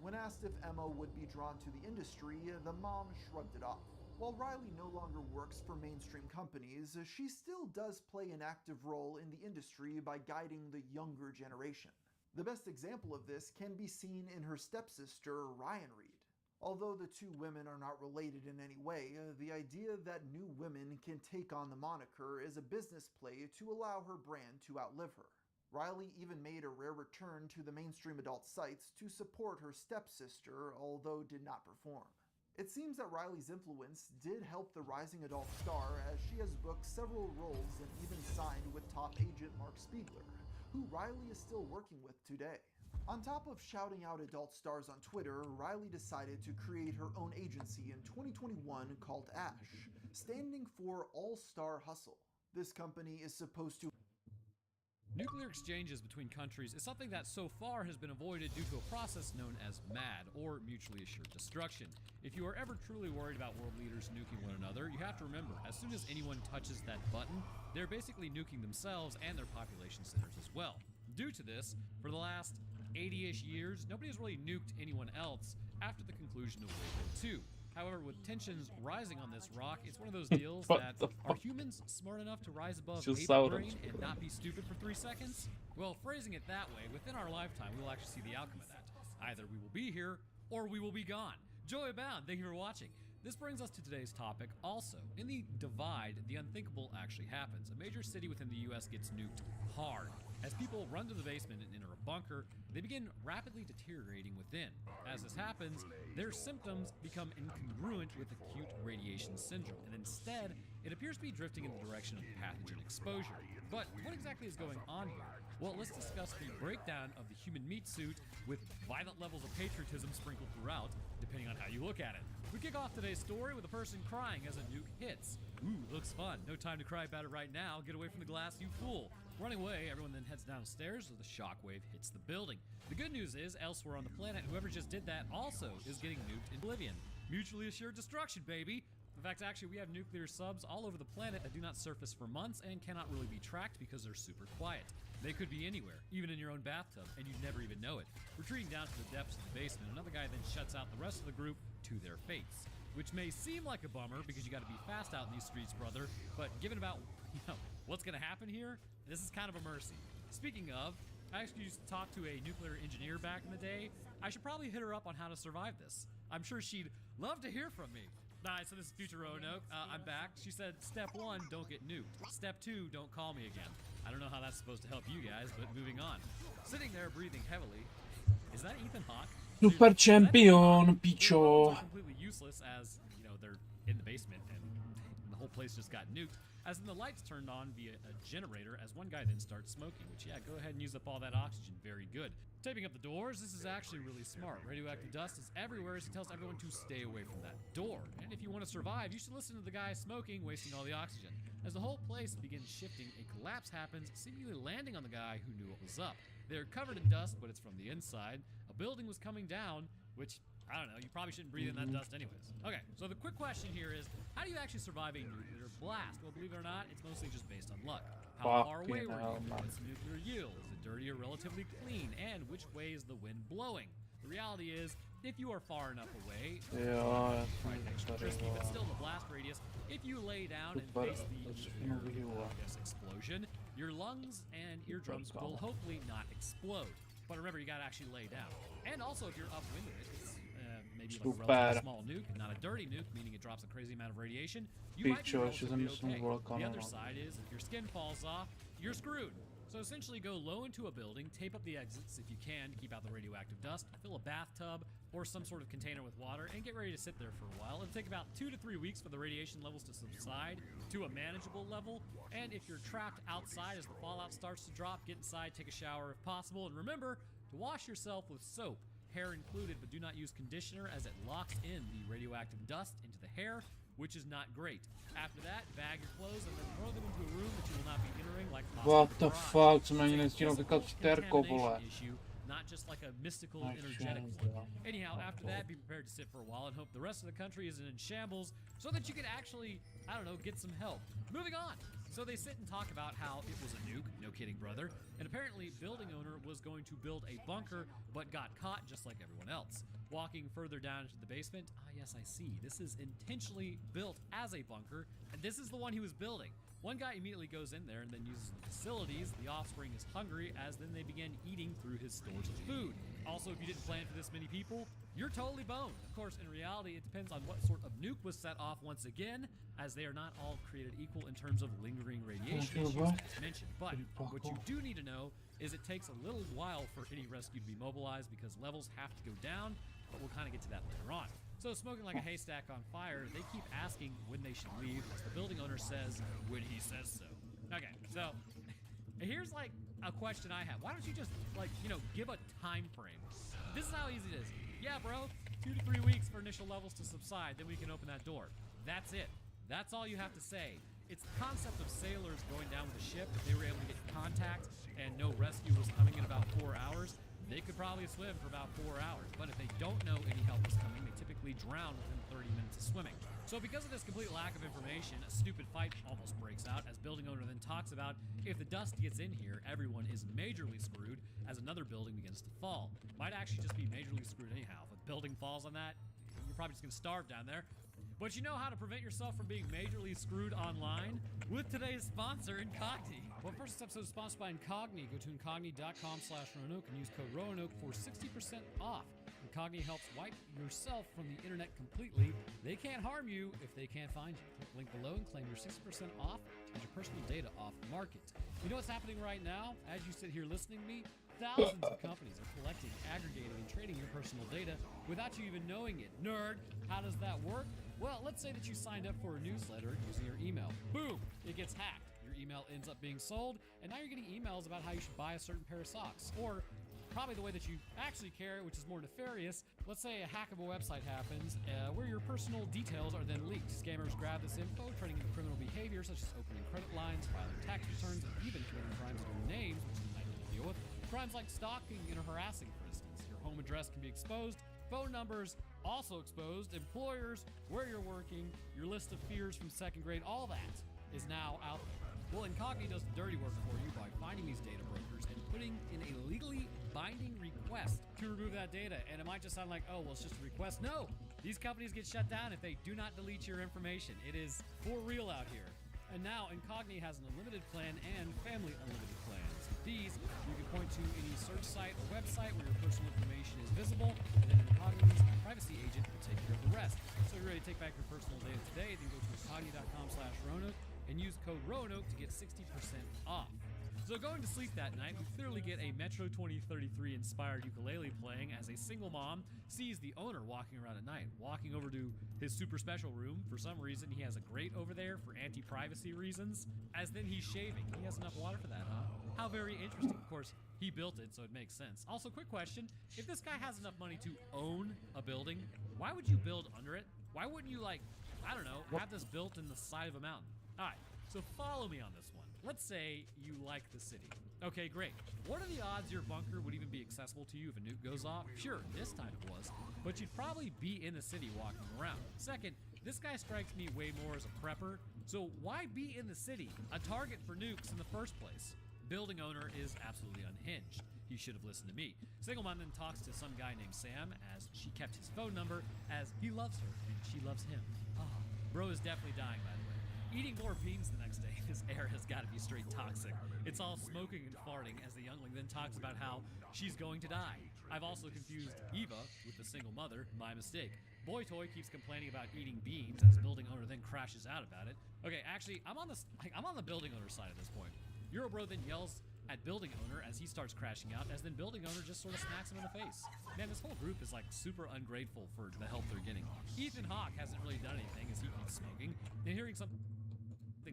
When asked if Emma would be drawn to the industry, the mom shrugged it off. While Riley no longer works for mainstream companies, she still does play an active role in the industry by guiding the younger generation. The best example of this can be seen in her stepsister, Ryan Reed. Although the two women are not related in any way, the idea that new women can take on the moniker is a business play to allow her brand to outlive her. Riley even made a rare return to the mainstream adult sites to support her stepsister, although did not perform. It seems that Riley's influence did help the rising adult star, as she has booked several roles and even signed with top agent Mark Spiegler, who Riley is still working with today. On top of shouting out adult stars on Twitter, Riley decided to create her own agency in 2021 called ASH, standing for All Star Hustle. This company is supposed to Nuclear exchanges between countries is something that so far has been avoided due to a process known as MAD, or Mutually Assured Destruction. If you are ever truly worried about world leaders nuking one another, you have to remember, as soon as anyone touches that button, they're basically nuking themselves and their population centers as well. Due to this, for the last 80-ish years, nobody has really nuked anyone else after the conclusion of World War II. However, with tensions rising on this rock, it's one of those deals that, are humans smart enough to rise above ape brain and not be stupid for 3 seconds? Well, phrasing it that way, within our lifetime, we will actually see the outcome of that. Either we will be here, or we will be gone. Joy abound, thank you for watching. This brings us to today's topic. Also, in the Divide, the unthinkable actually happens. A major city within the US gets nuked hard. As people run to the basement and enter a bunker, they begin rapidly deteriorating within. As this happens, their symptoms become incongruent with acute radiation syndrome, and instead, it appears to be drifting in the direction of pathogen exposure. But what exactly is going on here? Well, let's discuss the breakdown of the human meat suit with violent levels of patriotism sprinkled throughout, depending on how you look at it. We kick off today's story with a person crying as a nuke hits. Ooh, looks fun. No time to cry about it right now. Get away from the glass, you fool. Running away, everyone then heads downstairs as the shockwave hits the building. The good news is, elsewhere on the planet, whoever just did that also is getting nuked in oblivion. Mutually assured destruction, baby. In fact, actually, we have nuclear subs all over the planet that do not surface for months and cannot really be tracked because they're super quiet. They could be anywhere, even in your own bathtub, and you'd never even know it. Retreating down to the depths of the basement, another guy then shuts out the rest of the group to their fates. Which may seem like a bummer because you gotta be fast out in these streets, brother, but given about, what's gonna happen here, this is kind of a mercy. Speaking of, I actually used to talk to a nuclear engineer back in the day. I should probably hit her up on how to survive this. I'm sure she'd love to hear from me. Alright, so this is Future Roanoke. I'm back. She said, step 1, don't get nuked. Step 2, don't call me again. I don't know how that's supposed to help you guys, but moving on. Sitting there breathing heavily. Is that Ethan Hawke? Super champion, picho. Completely useless as, they're in the basement and the whole place just got nuked. As in the lights turned on via a generator as one guy then starts smoking, which, yeah, go ahead and use up all that oxygen. Very good. Taping up the doors, this is actually really smart. Radioactive dust is everywhere as he tells everyone to stay away from that door. And if you want to survive, you should listen to the guy smoking, wasting all the oxygen. As the whole place begins shifting, a collapse happens, seemingly landing on the guy who knew what was up. They're covered in dust, but it's from the inside. A building was coming down, which, I don't know, you probably shouldn't breathe in that dust anyways. Okay, so the quick question here is, how do you actually survive a nuclear blast? Well, believe it or not, it's mostly just based on luck. How far away were you? What's the nuclear yield? Is it dirty or relatively clean? And which way is the wind blowing? The reality is, if you are far enough away, crispy, but still the blast radius, if you lay down and face the explosion, your lungs and eardrums will hopefully not explode. But remember, you gotta actually lay down. And also, if you're upwind of it, it's maybe like a relatively small nuke, not a dirty nuke, meaning it drops a crazy amount of radiation. You might be relatively okay. The other side is, if your skin falls off, you're screwed. So essentially go low into a building, tape up the exits if you can to keep out the radioactive dust, fill a bathtub or some sort of container with water, and get ready to sit there for a while. It'll take about 2 to 3 weeks for the radiation levels to subside to a manageable level. And if you're trapped outside as the fallout starts to drop, get inside, take a shower if possible, and remember to wash yourself with soap, hair included, but do not use conditioner as it locks in the radioactive dust into the hair, which is not great. After that, bag your clothes and then throw them into a room that you will not be entering, like What the fuck, co mě nestíhal vykat čtyřkou, vole. Not just like a mystical, energetic one. Anyhow, after that, be prepared to sit for a while and hope the rest of the country isn't in shambles so that you can actually, I don't know, get some help. Moving on. So they sit and talk about how it was a nuke, no kidding, brother, and apparently building owner was going to build a bunker but got caught just like everyone else. Walking further down into the basement, yes, I see, this is intentionally built as a bunker, and this is the one he was building. One guy immediately goes in there and then uses the facilities. The offspring is hungry as then they begin eating through his stores of food. Also, if you didn't plan for this many people, you're totally boned. Of course, in reality, it depends on what sort of nuke was set off once again, as they are not all created equal in terms of lingering radiation issues as mentioned. But what you do need to know is it takes a little while for any rescue to be mobilized because levels have to go down, but we'll kind of get to that later on. So smoking like a haystack on fire, they keep asking when they should leave, as the building owner says, when he says so. Okay, so here's like a question I have. Why don't you just give a time frame? This is how easy it is. Yeah, bro, 2 to 3 weeks for initial levels to subside, then we can open that door. That's it. That's all you have to say. It's the concept of sailors going down with a ship. If they were able to get contact and no rescue was coming in about 4 hours, they could probably swim for about 4 hours. But if they don't know any help is coming, they typically drown within 30 minutes of swimming. So because of this complete lack of information, a stupid fight almost breaks out as building owner then talks about if the dust gets in here, everyone is majorly screwed as another building begins to fall. Might actually just be majorly screwed anyhow. If a building falls on that, you're probably just gonna starve down there. But you know how to prevent yourself from being majorly screwed online? With today's sponsor, Incogni. Well, first episode is sponsored by Incogni. Go to incogni.com/Roanoke and use code Roanoke for 60% off. Incogni helps wipe yourself from the internet completely. They can't harm you if they can't find you. Click the link below and claim your 60% off and your personal data off market. You know what's happening right now? As you sit here listening to me, thousands of companies are collecting, aggregating, and trading your personal data without you even knowing it. Nerd, how does that work? Well, let's say that you signed up for a newsletter using your email. Boom! It gets hacked. Your email ends up being sold, and now you're getting emails about how you should buy a certain pair of socks. Or probably the way that you actually care, which is more nefarious. Let's say a hack of a website happens where your personal details are then leaked. Scammers grab this info, turning into criminal behavior such as opening credit lines, filing tax returns, and even committing crimes under your names, which you might need to deal with. Crimes like stalking and harassing, for instance. Your home address can be exposed, phone numbers also exposed, employers, where you're working, your list of fears from second grade, all that is now out there. Well, Incogni does the dirty work for you by finding these data brokers and putting in a legally binding request to remove that data. And it might just sound like, oh, well, it's just a request. No, these companies get shut down if they do not delete your information. It is for real out here. And now Incogni has an unlimited plan and family unlimited plans. These you can point to any search site or website where your personal information is visible, and then Incogni's privacy agent will take care of the rest. So you're ready to take back your personal data today, then go to incogni.com/Roanoke and use code Roanoke to get 60% off. So going to sleep that night, we clearly get a Metro 2033 inspired ukulele playing as a single mom sees the owner walking around at night, walking over to his super special room. For some reason, he has a grate over there for anti-privacy reasons, as then he's shaving. He has enough water for that, huh? How very interesting. Of course, he built it, so it makes sense. Also, quick question. If this guy has enough money to own a building, why would you build under it? Why wouldn't you, like, I don't know, have this built in the side of a mountain? All right, so follow me on this one. Let's say you like the city. Okay, great. What are the odds your bunker would even be accessible to you if a nuke goes off? Sure, this time it was, but you'd probably be in the city walking around. Second, this guy strikes me way more as a prepper, so why be in the city, a target for nukes in the first place? Building owner is absolutely unhinged. He should have listened to me. Single mom then talks to some guy named Sam as she kept his phone number as he loves her and she loves him. Oh, bro is definitely dying, by the way. Eating more beans the next day, his air has got to be straight toxic. It's all smoking and farting as the youngling then talks about how she's going to die. I've also confused Eva with the single mother, my mistake. Boy Toy keeps complaining about eating beans as building owner then crashes out about it. Okay, actually, I'm on the building owner side at this point. Eurobro then yells at building owner as he starts crashing out, as then building owner just sort of smacks him in the face. Man, this whole group is like super ungrateful for the help they're getting. Ethan Hawke hasn't really done anything as he keeps smoking. Then hearing something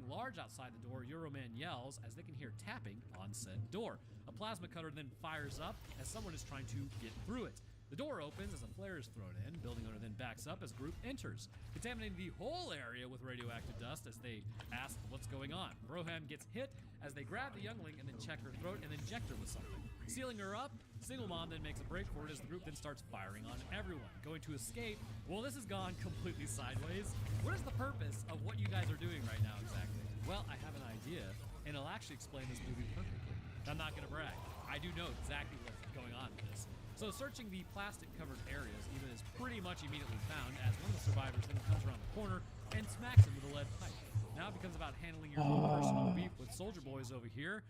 large outside the door, Euroman yells as they can hear tapping on said door. A plasma cutter then fires up as someone is trying to get through it. The door opens as a flare is thrown in. Building owner then backs up as group enters, contaminating the whole area with radioactive dust as they ask what's going on. Broham gets hit as they grab the youngling and then check her throat and inject her with something. Sealing her up, single mom then makes a break for it as the group then starts firing on everyone. Going to escape, well, this has gone completely sideways. What is the purpose of what you guys are doing right now exactly? Well, I have an idea, and it'll actually explain this movie perfectly. I'm not gonna brag. I do know exactly what's going on with this. So searching the plastic-covered areas, Eva is pretty much immediately found as one of the survivors then comes around the corner and smacks him with a lead pipe. Now it becomes about handling your own personal beef with soldier boys over here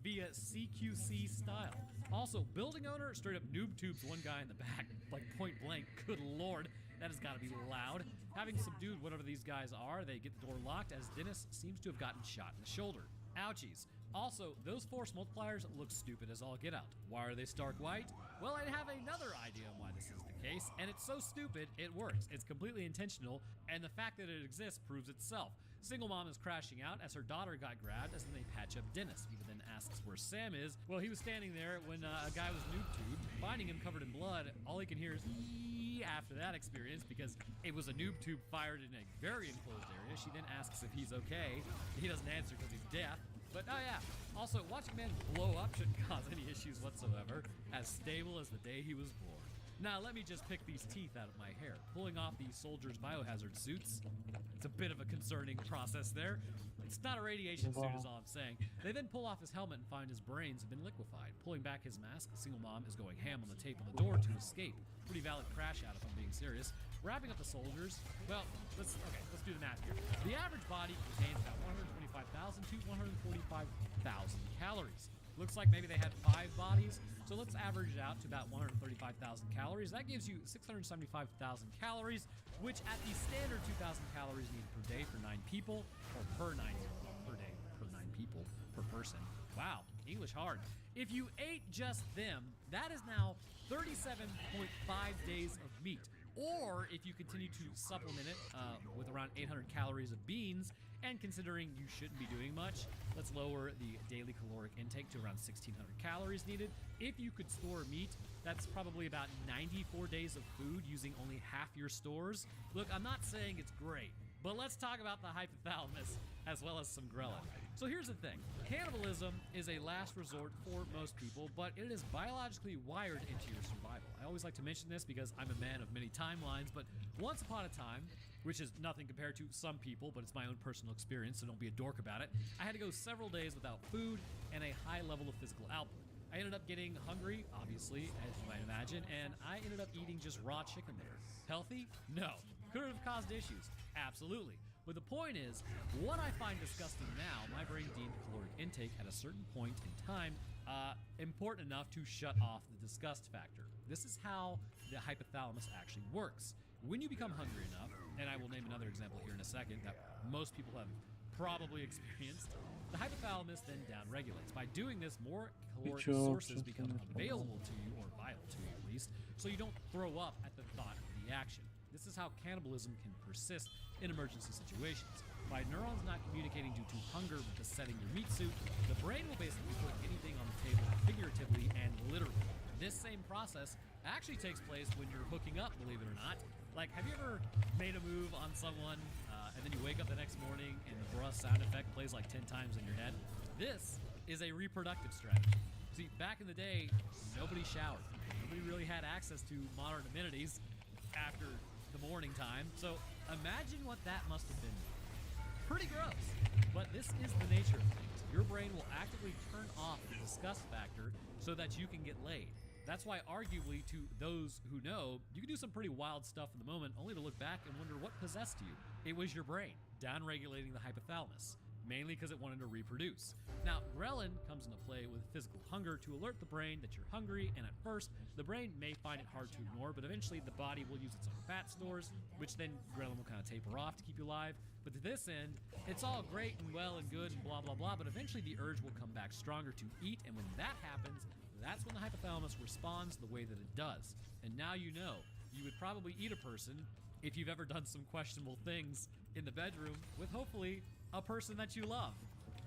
via CQC style. Also, building owner straight up noob tubes one guy in the back, like point blank. Good lord, that has got to be loud. Having subdued whatever these guys are, they get the door locked as Dennis seems to have gotten shot in the shoulder. Ouchies. Also, those force multipliers look stupid as all get out. Why are they stark white? Well, I have another idea on why this is the case, and it's so stupid, it works. It's completely intentional, and the fact that it exists proves itself. Single mom is crashing out as her daughter got grabbed as then they patch up Dennis. Eva then asks where Sam is. Well, he was standing there when a guy was noob tubed. Finding him covered in blood, all he can hear is eee after that experience because it was a noob tube fired in a very enclosed area. She then asks if he's okay. He doesn't answer because he's deaf. But oh yeah, also watching a man blow up shouldn't cause any issues whatsoever, as stable as the day he was born. Now let me just pick these teeth out of my hair. Pulling off these soldiers' biohazard suits, it's a bit of a concerning process there. It's not a radiation suit is all I'm saying. They then pull off his helmet and find his brains have been liquefied. Pulling back his mask, single mom is going ham on the tape on the door to escape. Pretty valid crash out if I'm being serious. Wrapping up the soldiers, well, let's do the math here. The average body contains about 125,000 to 145,000 calories. Looks like maybe they had 5 bodies, so let's average it out to about 135,000 calories. That gives you 675,000 calories, which at the standard 2,000 calories needed per day for 9 people, or per 9 per day, per 9 people, per person. Wow, English hard. If you ate just them, that is now 37.5 days of meat. Or if you continue to supplement it with around 800 calories of beans And considering you shouldn't be doing much, let's lower the daily caloric intake to around 1,600 calories needed. If you could store meat, that's probably about 94 days of food using only half your stores. Look, I'm not saying it's great, but let's talk about the hypothalamus as well as some ghrelin. So here's the thing. Cannibalism is a last resort for most people, but it is biologically wired into your survival. I always like to mention this because I'm a man of many timelines, but once upon a time, which is nothing compared to some people, but it's my own personal experience, so don't be a dork about it, I had to go several days without food and a high level of physical output. I ended up getting hungry, obviously, as you might imagine, and I ended up eating just raw chicken there. Healthy? No. Could it have caused issues? Absolutely. But the point is, what I find disgusting now, my brain deemed caloric intake at a certain point in time important enough to shut off the disgust factor. This is how the hypothalamus actually works. When you become hungry enough, and I will name another example here in a second that most people have probably experienced, the hypothalamus then downregulates. By doing this, more caloric sources become available to you, or vital to you at least, so you don't throw up at the thought of the action. This is how cannibalism can persist in emergency situations. By neurons not communicating due to hunger with the setting your meat suit, the brain will basically put anything on the table figuratively and literally. This same process actually takes place when you're hooking up, believe it or not. Like, have you ever made a move on someone and then you wake up the next morning and the bruh sound effect plays like 10 times in your head? This is a reproductive strategy. See, back in the day, nobody showered. Nobody really had access to modern amenities after the morning time. So imagine what that must have been. Pretty gross. But this is the nature of things. Your brain will actively turn off the disgust factor so that you can get laid. That's why, arguably, to those who know, you can do some pretty wild stuff in the moment, only to look back and wonder what possessed you. It was your brain, downregulating the hypothalamus, mainly because it wanted to reproduce. Now, ghrelin comes into play with physical hunger to alert the brain that you're hungry, and at first, the brain may find it hard to ignore, but eventually the body will use its own fat stores, which then ghrelin will kind of taper off to keep you alive. But to this end, it's all great and well and good and blah, blah, blah, but eventually the urge will come back stronger to eat, and when that happens, that's when the hypothalamus responds the way that it does. And now you know, you would probably eat a person if you've ever done some questionable things in the bedroom with hopefully a person that you love.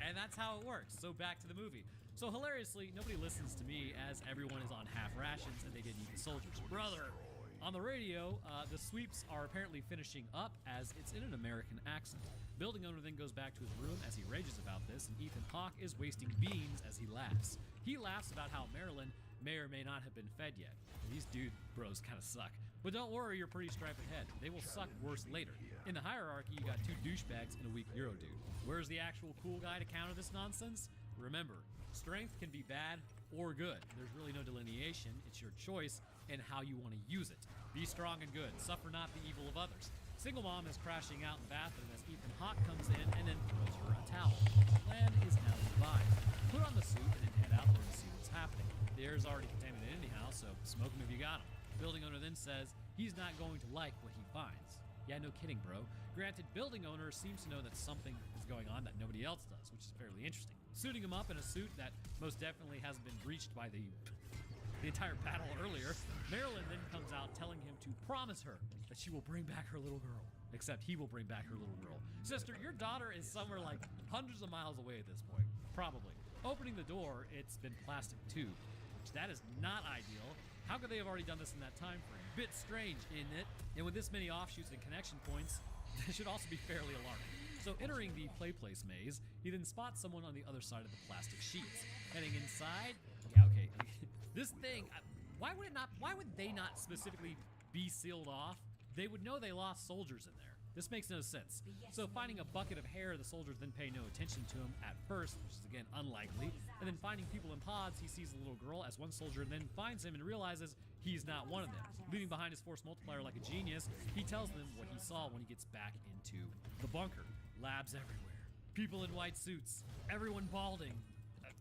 And that's how it works. So back to the movie. So hilariously, nobody listens to me as everyone is on half rations and they didn't eat the soldiers. Brother! On the radio, the sweeps are apparently finishing up as it's in an American accent. Building owner then goes back to his room as he rages about this, and Ethan Hawke is wasting beans as he laughs. He laughs about how Marilyn may or may not have been fed yet. These dude bros kind of suck. But don't worry your pretty striped head. They will suck worse later. In the hierarchy, you got two douchebags and a weak Euro dude. Where's the actual cool guy to counter this nonsense? Remember, strength can be bad or good. There's really no delineation. It's your choice and how you want to use it. Be strong and good. Suffer not the evil of others. Single mom is crashing out in the bathroom as Ethan Hawke comes in and then throws her a towel. The plan is now devised. Put on the suit and then head out there to see what's happening. The air is already contaminated anyhow, so smoke him if you got him. Building owner then says he's not going to like what he finds. Yeah, no kidding, bro. Granted, building owner seems to know that something is going on that nobody else does, which is fairly interesting. Suiting him up in a suit that most definitely hasn't been breached by the entire battle earlier, Marilyn then comes out telling him to promise her that she will bring back her little girl. Except he will bring back her little girl. Sister, your daughter is somewhere like hundreds of miles away at this point. Probably. Opening the door, it's been plastic tube, which that is not ideal. How could they have already done this in that time frame? Bit strange, isn't it? And with this many offshoots and connection points, this should also be fairly alarming. So entering the play place maze, he then spots someone on the other side of the plastic sheets. Heading inside, yeah, okay. This thing, why would they not specifically be sealed off? They would know they lost soldiers in there. This makes no sense. So finding a bucket of hair, the soldiers then pay no attention to him at first, which is again unlikely. And then finding people in pods, he sees a little girl as one soldier then finds him and realizes he's not one of them. Leaving behind his force multiplier like a genius, he tells them what he saw when he gets back into the bunker. Labs everywhere. People in white suits. Everyone balding.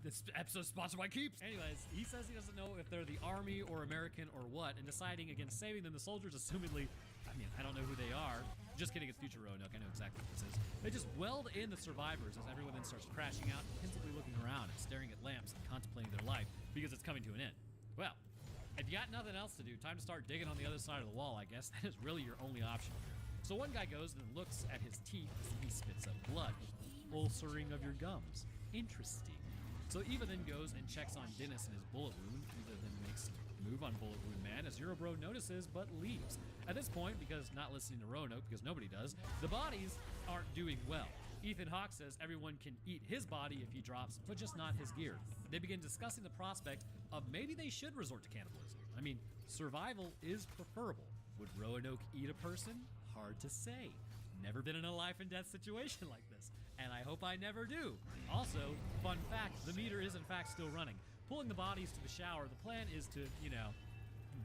This episode's sponsored by Keeps. Anyways, he says he doesn't know if they're the army or American or what, and deciding against saving them, the soldiers assumedly, I don't know who they are. Just kidding, it's future Roanoke, I know exactly what this is. They just weld in the survivors as everyone then starts crashing out, intensively looking around and staring at lamps and contemplating their life because it's coming to an end. Well, if you got nothing else to do, time to start digging on the other side of the wall, I guess. That is really your only option. So one guy goes and looks at his teeth as he spits up blood. ulcering of your gums. Interesting. So Eva then goes and checks on Dennis in his bullet wound. Eva then makes a move on Bullet Wound Man as Eurobro notices but leaves. At this point, because not listening to Roanoke, because nobody does, the bodies aren't doing well. Ethan Hawke says everyone can eat his body if he drops, but just not his gear. They begin discussing the prospect of maybe they should resort to cannibalism. I mean, survival is preferable. Would Roanoke eat a person? Hard to say. Never been in a life and death situation like this, and I hope I never do. Also, fun fact, the meter is in fact still running. Pulling the bodies to the shower, the plan is to, you know,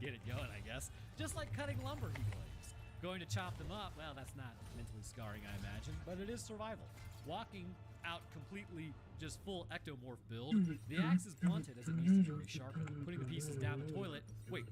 get it going, I guess. Just like cutting lumber, he claims. Going to chop them up, well, that's not mentally scarring, I imagine, but it is survival. Walking out completely just full ectomorph build, the axe is blunted as it needs to be resharpened. Putting the pieces down the toilet. Wait,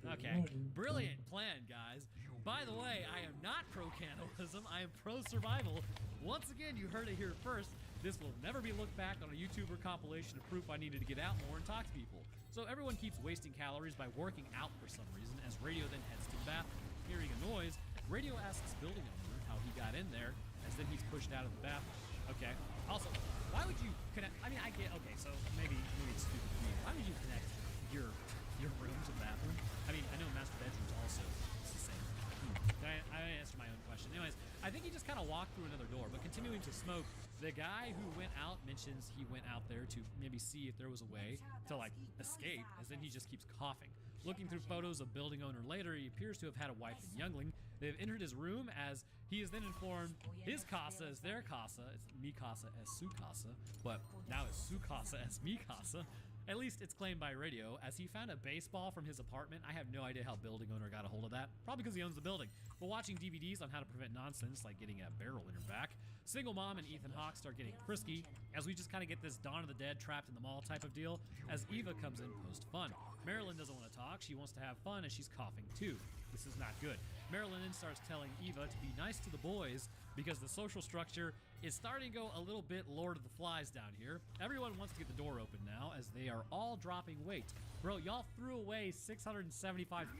okay. Brilliant plan, guys. By the way, I am not pro-cannibalism, I am pro-survival. Once again, you heard it here first. This will never be looked back on a YouTuber compilation of proof I needed to get out more and talk to people. So everyone keeps wasting calories by working out for some reason, as Radio then heads to the bathroom. Hearing a noise, Radio asks building owner how he got in there, as then he's pushed out of the bathroom. Okay. Also, why would you connect? I mean, I get, okay, so maybe it's stupid to me. Why would you connect your room to the bathroom? I mean, I know master bedrooms also. It's the same. I answered my own question. Anyways, I think he just kind of walked through another door, but continuing to smoke, the guy who went out mentions he went out there to maybe see if there was a way to, like, escape, as then he just keeps coughing. Looking through photos of building owner later, he appears to have had a wife and youngling. They've entered his room as he is then informed his casa is their casa. It's mi casa es su casa, but now it's su casa es mi casa. At least it's claimed by Radio, as he found a baseball from his apartment. I have no idea how building owner got a hold of that. Probably because he owns the building. But watching DVDs on how to prevent nonsense, like getting a barrel in her back, Single Mom and Ethan Hawke start getting frisky, as we just kind of get this Dawn of the Dead trapped in the mall type of deal, as Eva comes in post-fun. Marilyn doesn't want to talk. She wants to have fun, and she's coughing too. This is not good. Marilyn then starts telling Eva to be nice to the boys, because the social structure is starting to go a little bit Lord of the Flies down here. Everyone wants to get the door open now, as they are all dropping weight. Bro, y'all threw away 675,000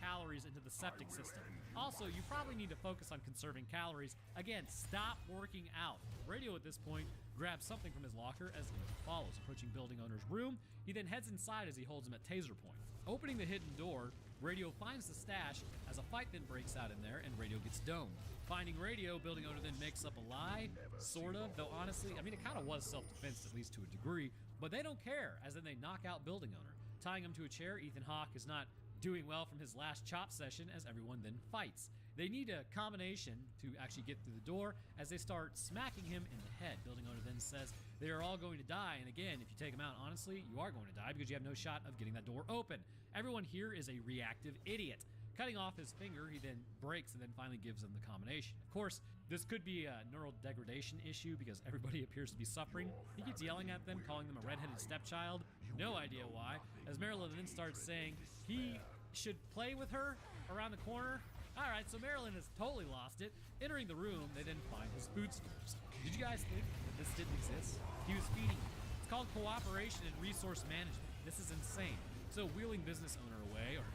calories into the septic system. Also, you probably need to focus on conserving calories. Again, stop working out. Radio at this point grabs something from his locker as Eva follows. Approaching building owner's room, he then heads inside as he holds him at taser point. Opening the hidden door, Radio finds the stash as a fight then breaks out in there and Radio gets domed. Finding Radio, building owner then makes up a lie, sort of, though honestly, I mean, it kind of was self-defense at least to a degree, but they don't care, as then they knock out building owner. Tying him to a chair, Ethan Hawke is not doing well from his last chop session as everyone then fights. They need a combination to actually get through the door as they start smacking him in the head. Building owner then says they are all going to die, and again, if you take them out, honestly, you are going to die because you have no shot of getting that door open. Everyone here is a reactive idiot. Cutting off his finger, he then breaks and then finally gives them the combination. Of course, this could be a neural degradation issue because everybody appears to be suffering. He keeps yelling at them, calling them a redheaded stepchild. No idea why. As Marilyn then starts saying he should play with her around the corner. Alright, so Marilyn has totally lost it. Entering the room, they then find his food stores. Did you guys think that this didn't exist? He was feeding them. It's called cooperation and resource management. This is insane. So wheeling business owner away, or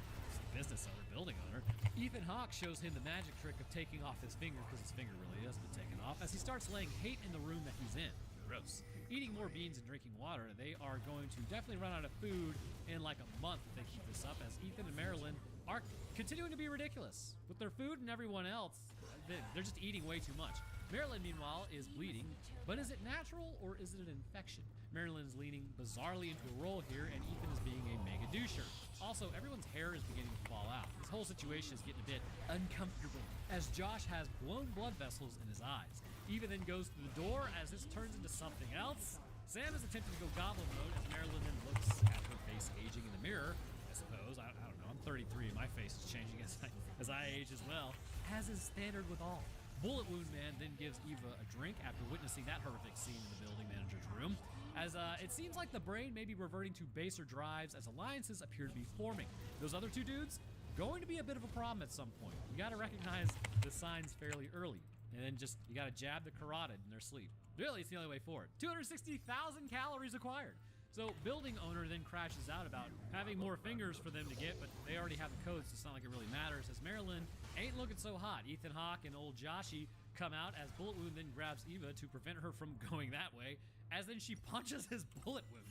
business owner, building owner, Ethan Hawke shows him the magic trick of taking off his finger, because his finger really has been taken off, as he starts laying hate in the room that he's in. Gross. Eating more beans and drinking water, they are going to definitely run out of food in like a month if they keep this up, as Ethan and Marilyn are continuing to be ridiculous. With their food and everyone else, they're just eating way too much. Marilyn, meanwhile, is bleeding, but is it natural or is it an infection? Marilyn's leaning bizarrely into a role here, and Ethan is being a mega doucher. Also, everyone's hair is beginning to fall out. This whole situation is getting a bit uncomfortable, as Josh has blown blood vessels in his eyes. Eva then goes through the door as this turns into something else. Sam is attempting to go goblin mode as Marilyn then looks at her face aging in the mirror. I suppose, I don't know, I'm 33 and my face is changing as I age as well, as is standard with all. Bullet Wound Man then gives Eva a drink after witnessing that horrific scene in the building manager's room, as it seems like the brain may be reverting to baser drives as alliances appear to be forming. Those other two dudes, going to be a bit of a problem at some point. You gotta recognize the signs fairly early, and then just, you gotta jab the carotid in their sleep. Really, it's the only way forward. 260,000 calories acquired. So building owner then crashes out about having more fingers for them to get, but they already have the codes, so it's not like it really matters, as Marilyn ain't looking so hot. Ethan Hawke and old Joshy come out as Bullet Wound then grabs Eva to prevent her from going that way, as then she punches his bullet wound.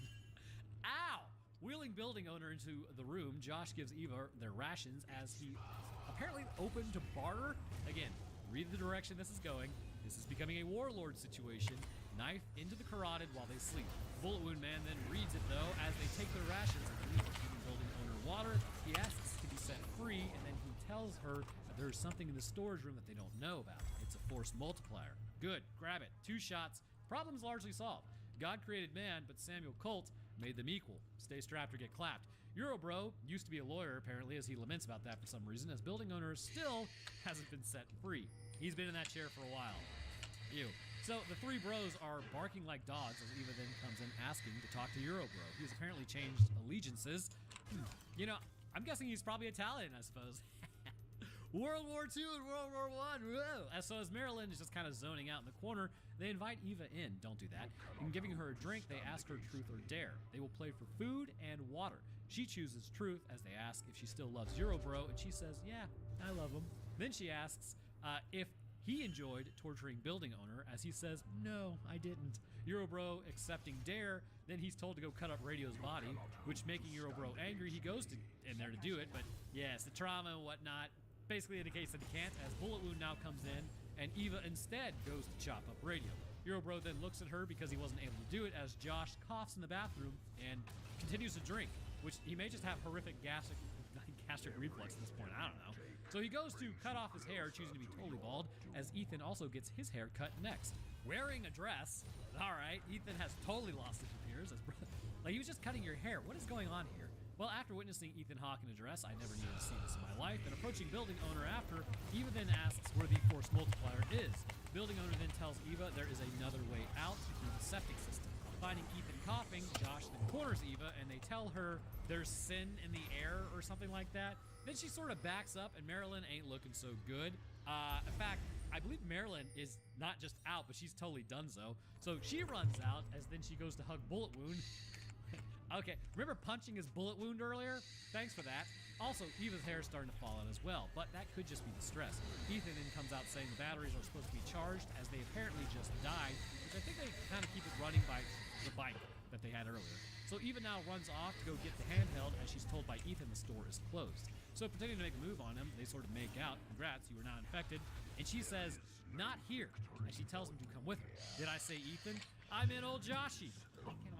Ow! Wheeling building owner into the room, Josh gives Eva their rations as he apparently open to barter. Again, read the direction this is going. This is becoming a warlord situation. Knife into the carotid while they sleep. Bullet Wound Man then reads it though as they take their rations and leave, giving building owner water. He asks to be set free, and then he tells her that there's something in the storage room that they don't know about. It's a force multiplier. Good, grab it. 2 shots. Problem's largely solved. God created man, but Samuel Colt made them equal. Stay strapped or get clapped. Eurobro used to be a lawyer, apparently, as he laments about that for some reason, as building owner still hasn't been set free. He's been in that chair for a while. Ew. So the 3 bros are barking like dogs as Eva then comes in asking to talk to Eurobro. He's apparently changed allegiances. You know, I'm guessing he's probably Italian, I suppose. World War II and World War I. Whoa. So as Marilyn is just kind of zoning out in the corner, they invite Eva in. Don't do that. In giving her a drink, they ask her truth or dare. They will play for food and water. She chooses truth as they ask if she still loves Eurobro, and she says, yeah, I love him. Then she asks if he enjoyed torturing building owner, as he says, no, I didn't. Eurobro accepting dare, then he's told to go cut up Radio's body, which making Eurobro angry, he goes in there to do it, but yes, the trauma and whatnot basically indicates that he can't, as Bullet Wound now comes in, and Eva instead goes to chop up Radio. Eurobro then looks at her because he wasn't able to do it, as Josh coughs in the bathroom and continues to drink, which he may just have horrific gastric reflux at this point, I don't know. So he goes to cut off his hair, choosing to be totally bald, as Ethan also gets his hair cut next. Wearing a dress. All right, Ethan has totally lost his appearance. Like, he was just cutting your hair. What is going on here? Well, after witnessing Ethan Hawke in a dress, I never needed to see this in my life, and approaching building owner after, Eva then asks where the force multiplier is. Building owner then tells Eva there is another way out through the septic system. Finding Ethan coughing, Josh then corners Eva, and they tell her there's sin in the air or something like that. Then she sort of backs up, and Marilyn ain't looking so good. In fact, I believe Marilyn is not just out, but she's totally donezo. So she runs out, as then she goes to hug Bullet Wound. Okay, remember punching his Bullet Wound earlier? Thanks for that. Also, Eva's hair is starting to fall out as well, but that could just be the stress. Ethan then comes out saying the batteries are supposed to be charged, as they apparently just died, which I think they kind of keep it running by the bike that they had earlier. So Eva now runs off to go get the handheld, as she's told by Ethan the store is closed. So pretending to make a move on him, they sort of make out. Congrats, you were not infected. And she says, not here, as she tells him to come with her. Did I say Ethan? I'm in old Joshy.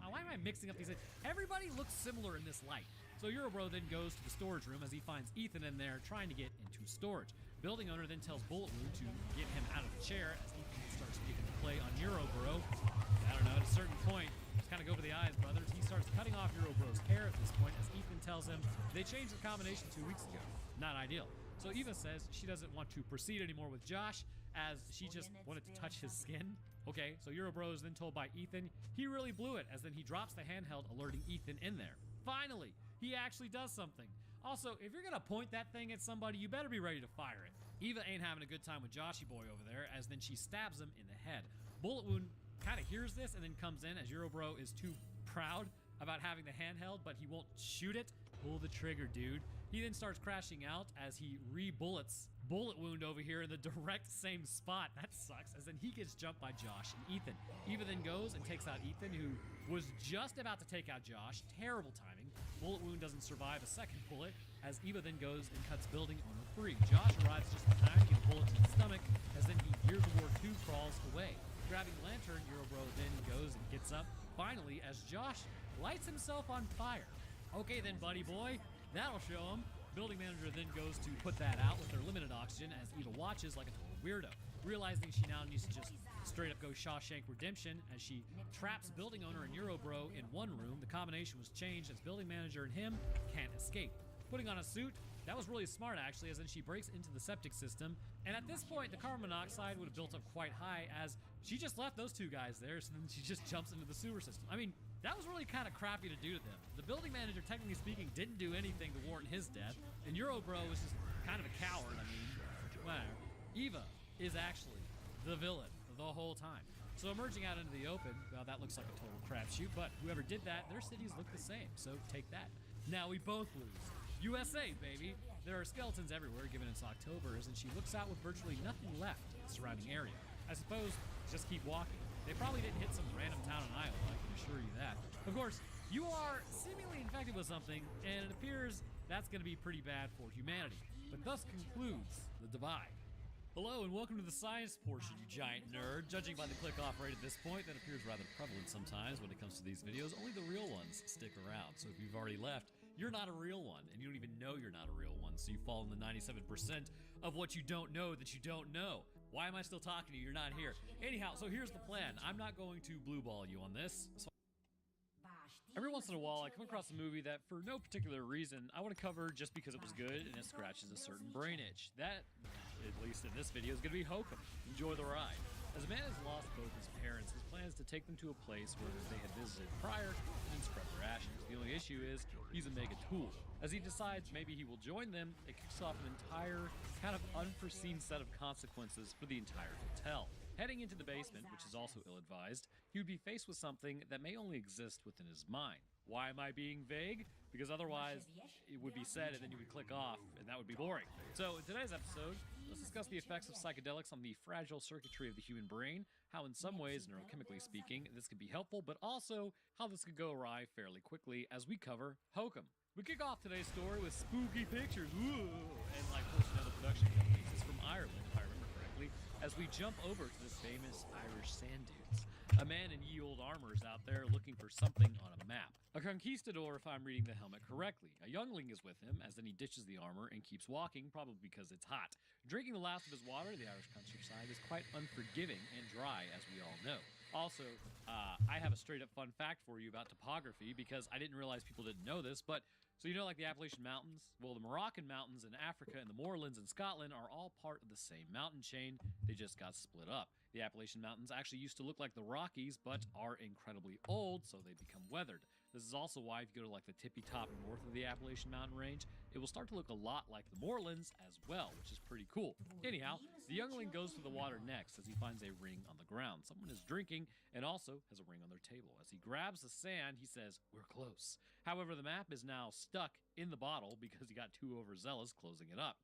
Why am I mixing up these things? Everybody looks similar in this light. So Eurobro then goes to the storage room as he finds Ethan in there trying to get into storage. Building owner then tells Bullet Wound to get him out of the chair as Ethan starts making the play on Eurobro. I don't know, at a certain point, just kind of go for the eyes, brothers. He starts cutting off Eurobro's hair at this point as Ethan tells him they changed the combination 2 weeks ago. Not ideal. So Eva says she doesn't want to proceed anymore with Josh, as she just wanted to touch his skin. Okay, so Eurobro is then told by Ethan he really blew it, as then he drops the handheld, alerting Ethan in there. Finally, he actually does something. Also, if you're gonna point that thing at somebody, you better be ready to fire it. Eva ain't having a good time with Joshy Boy over there, as then she stabs him in the head. Bullet Wound kind of hears this and then comes in, as Eurobro is too proud about having the handheld, but he won't shoot it. Pull the trigger, dude. He then starts crashing out as he re-bullets Bullet Wound over here in the direct same spot. That sucks, as then he gets jumped by Josh and Ethan. Eva then goes and takes out Ethan, who was just about to take out Josh. Terrible timing. Bullet Wound doesn't survive a second bullet, as Eva then goes and cuts building owner free. Josh arrives just in time to get a bullet to the stomach, as then he Gears of War 2 crawls away. Grabbing lantern, Eurobro then goes and gets up, finally, as Josh lights himself on fire. Okay then, buddy boy, that'll show him. Building manager then goes to put that out with their limited oxygen, as Eva watches like a total weirdo. Realizing she now needs to just straight up go Shawshank Redemption, as she traps building owner and Eurobro in one room. The combination was changed, as building manager and him can't escape. Putting on a suit, that was really smart actually, as then she breaks into the septic system. And at this point, the carbon monoxide would have built up quite high, as she just left those 2 guys there, so then she just jumps into the sewer system. I mean, that was really kind of crappy to do to them. The building manager, technically speaking, didn't do anything to warrant his death, and Eurobro was just kind of a coward. I mean, whatever. Eva is actually the villain the whole time. So emerging out into the open, well, that looks like a total crapshoot, but whoever did that, their cities look the same, so take that. Now we both lose. USA, baby. There are skeletons everywhere, given it's October, and she looks out with virtually nothing left. the surrounding area. I suppose just keep walking. They probably didn't hit some random town in Iowa, I can assure you that. Of course, you are seemingly infected with something, and it appears that's going to be pretty bad for humanity. But thus concludes the divide. Hello and welcome to the science portion, you giant nerd. Judging by the click-off rate at this point, that appears rather prevalent sometimes when it comes to these videos. Only the real ones stick around, so if you've already left, you're not a real one, and you don't even know you're not a real one, so you fall in the 97% of what you don't know that you don't know. Why am I still talking to you? You're not here. Anyhow, so here's the plan. I'm not going to blue ball you on this. So every once in a while, I come across a movie that, for no particular reason, I want to cover just because it was good and it scratches a certain brain itch. That, at least in this video, is going to be Hokum. Enjoy the ride. As a man has lost both his parents, his plan is to take them to a place where they had visited prior and scrub their ashes. The only issue is he's a mega tool. As he decides maybe he will join them, it kicks off an entire kind of unforeseen set of consequences for the entire hotel. Heading into the basement, which is also ill-advised, he would be faced with something that may only exist within his mind. Why am I being vague? Because otherwise it would be said and then you would click off and that would be boring. So in today's episode, let's discuss the effects of psychedelics on the fragile circuitry of the human brain, how in some ways, neurochemically speaking, this could be helpful, but also how this could go awry fairly quickly as we cover Hokum. We kick off today's story with spooky pictures, and like most of the production companies, it's from Ireland, if I remember correctly, as we jump over to this famous Irish sand dunes. A man in ye old armor is out there looking for something on a map. A conquistador, if I'm reading the helmet correctly. A youngling is with him, as then he ditches the armor and keeps walking, probably because it's hot. Drinking the last of his water, the Irish countryside is quite unforgiving and dry, as we all know. Also, I have a straight-up fun fact for you about topography, because I didn't realize people didn't know this, but so you know like the Appalachian Mountains? Well, the Moroccan Mountains in Africa and the Moorlands in Scotland are all part of the same mountain chain. They just got split up. The Appalachian Mountains actually used to look like the Rockies, but are incredibly old, so they become weathered. This is also why if you go to like the tippy top north of the Appalachian Mountain Range, it will start to look a lot like the Moorlands as well, which is pretty cool. Anyhow, the youngling goes to the water next as he finds a ring on the ground. Someone is drinking and also has a ring on their table. As he grabs the sand, he says, "We're close." However, the map is now stuck in the bottle because he got too overzealous closing it up.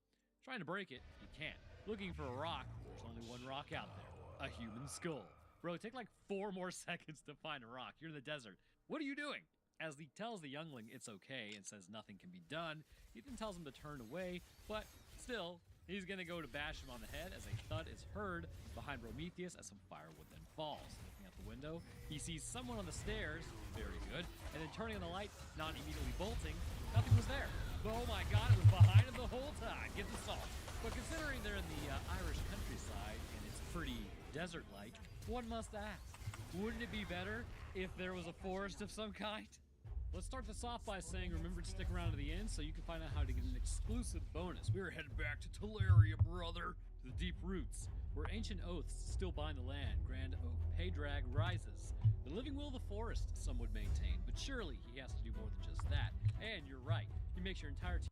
Trying to break it, he can't. Looking for a rock, there's only one rock out there. A human skull. Bro, take like 4 more seconds to find a rock. You're in the desert. What are you doing? As he tells the youngling it's okay and says nothing can be done, he then tells him to turn away, but still, he's gonna go to bash him on the head as a thud is heard behind Prometheus as some firewood then falls. Looking out the window, he sees someone on the stairs, very good, and then turning on the light, not immediately bolting, nothing was there. Oh my god, it was behind him the whole time. Get the salt. But considering they're in the Irish countryside and it's pretty desert-like, one must ask, wouldn't it be better if there was a forest of some kind? Let's start this off by saying remember to stick around to the end so you can find out how to get an exclusive bonus. We're headed back to Teleria, brother, to the deep roots, where ancient oaths still bind the land. Grand Oak Paydrag rises. The living will of the forest, some would maintain, but surely he has to do more than just that. And you're right, he makes your entire team.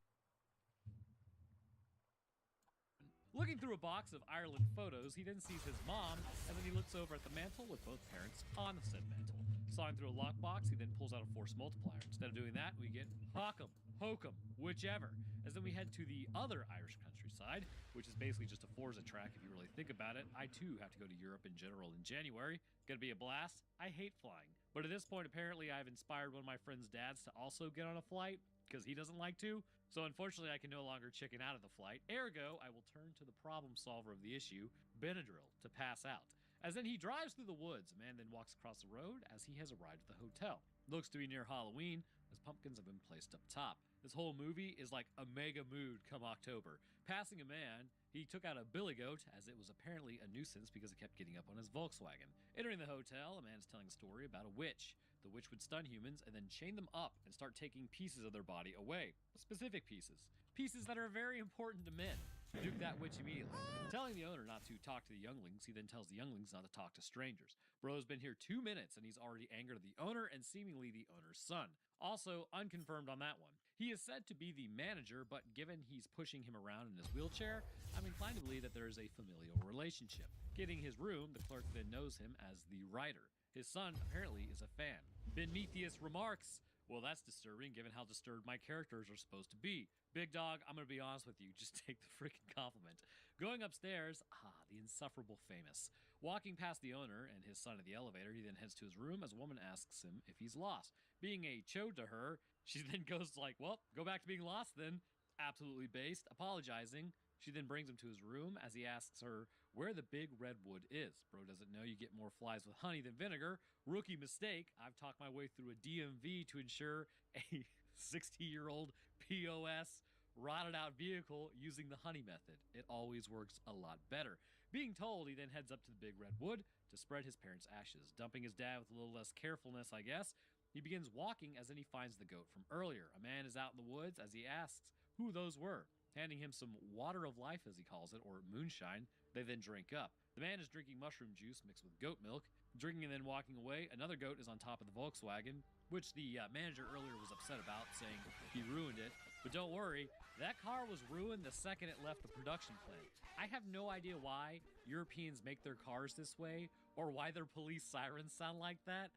Looking through a box of Ireland photos, he then sees his mom, and then he looks over at the mantle with both parents on the said mantle. Sawing through a lockbox, he then pulls out a force multiplier. Instead of doing that, we get Hokum, Hokum, whichever. As then we head to the other Irish countryside, which is basically just a Forza track if you really think about it. I too have to go to Europe in general in January. Gonna be a blast. I hate flying. But at this point, apparently I've inspired one of my friend's dads to also get on a flight, because he doesn't like to. So unfortunately, I can no longer chicken out of the flight. Ergo, I will turn to the problem solver of the issue, Benadryl, to pass out. As then he drives through the woods, a man then walks across the road as he has arrived at the hotel. Looks to be near Halloween, as pumpkins have been placed up top. This whole movie is like a mega mood come October. Passing a man, he took out a billy goat as it was apparently a nuisance because it kept getting up on his Volkswagen. Entering the hotel, a man is telling a story about a witch. The witch would stun humans and then chain them up and start taking pieces of their body away. Specific pieces. Pieces that are very important to men. Duke that witch immediately. Telling the owner not to talk to the younglings, he then tells the younglings not to talk to strangers. Bro's been here 2 minutes and he's already angered the owner and seemingly the owner's son. Also, unconfirmed on that one. He is said to be the manager, but given he's pushing him around in his wheelchair, I'm inclined to believe that there is a familial relationship. Getting his room, the clerk then knows him as the writer. His son apparently is a fan. Prometheus remarks, "Well, that's disturbing given how disturbed my characters are supposed to be. Big dog, I'm gonna be honest with you, just take the freaking compliment." Going upstairs, the insufferable famous. Walking past the owner and his son in the elevator, he then heads to his room as a woman asks him if he's lost. Being a chode to her, she then goes like, well, go back to being lost then. Absolutely based, apologizing. She then brings him to his room as he asks her where the big redwood is. Bro doesn't know you get more flies with honey than vinegar. Rookie mistake. I've talked my way through a DMV to ensure a 60-year-old POS rotted out vehicle using the honey method. It always works a lot better. Being told, he then heads up to the big redwood to spread his parents' ashes. Dumping his dad with a little less carefulness, I guess, he begins walking as then he finds the goat from earlier. A man is out in the woods as he asks who those were. Handing him some water of life, as he calls it, or moonshine, they then drink up. The man is drinking mushroom juice mixed with goat milk. Drinking and then walking away, another goat is on top of the Volkswagen, which the manager earlier was upset about, saying he ruined it. But don't worry, that car was ruined the second it left the production plant. I have no idea why Europeans make their cars this way, or why their police sirens sound like that.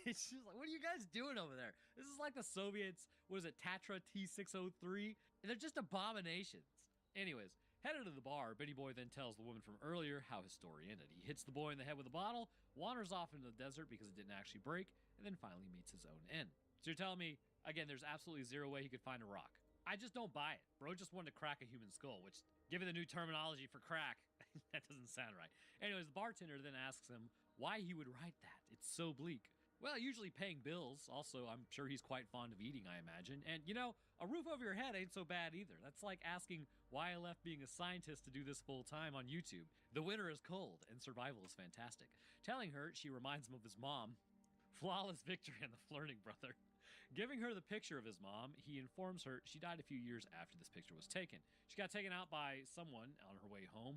It's just like, what are you guys doing over there? This is like the Soviets, what is it, Tatra T603? They're just abominations. Anyways, headed to the bar, Benny Boy then tells the woman from earlier how his story ended. He hits the boy in the head with a bottle, wanders off into the desert because it didn't actually break, and then finally meets his own end. So you're telling me, again, there's absolutely zero way he could find a rock. I just don't buy it. Bro just wanted to crack a human skull, which, given the new terminology for crack, that doesn't sound right. Anyways, the bartender then asks him why he would write that. It's so bleak. Well, usually paying bills. Also, I'm sure he's quite fond of eating, I imagine. And, you know, a roof over your head ain't so bad either. That's like asking why I left being a scientist to do this full time on YouTube. The winter is cold, and survival is fantastic. Telling her, she reminds him of his mom. Flawless victory on the flirting brother. Giving her the picture of his mom, he informs her she died a few years after this picture was taken. She got taken out by someone on her way home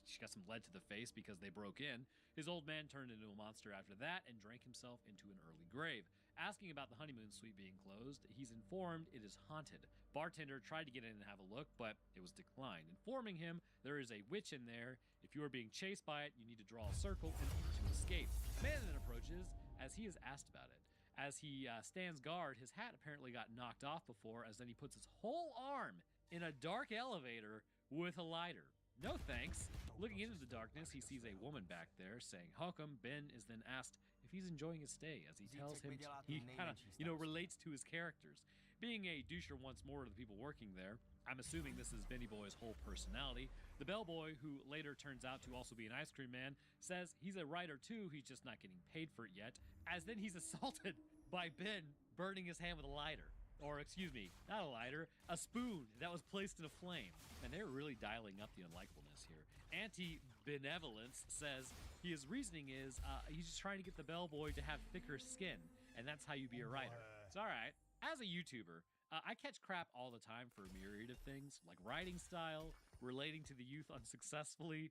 she got some lead to the face because they broke in. His old man turned into a monster after that and drank himself into an early grave. Asking about the honeymoon suite being closed, he's informed it is haunted. Bartender tried to get in and have a look, but it was declined, informing him there is a witch in there. If you are being chased by it, you need to draw a circle in order to escape. Man then approaches as he is asked about it. As he stands guard, his hat apparently got knocked off before, as then he puts his whole arm in a dark elevator with a lighter. No thanks. Looking into the darkness, he sees a woman back there saying, "Welcome." Ben is then asked if he's enjoying his stay, as he tells him he kind of, relates to his characters. Being a doucher once more to the people working there, I'm assuming this is Benny Boy's whole personality. The bellboy, who later turns out to also be an ice cream man, says he's a writer too, he's just not getting paid for it yet, as then he's assaulted by Ben burning his hand with a lighter. Or, excuse me, not a lighter, a spoon that was placed in a flame. And they're really dialing up the unlikableness here. Anti-Benevolence says his reasoning is he's just trying to get the bellboy to have thicker skin, and that's how you be a writer. It's all right. As a YouTuber, I catch crap all the time for a myriad of things, like writing style, relating to the youth unsuccessfully,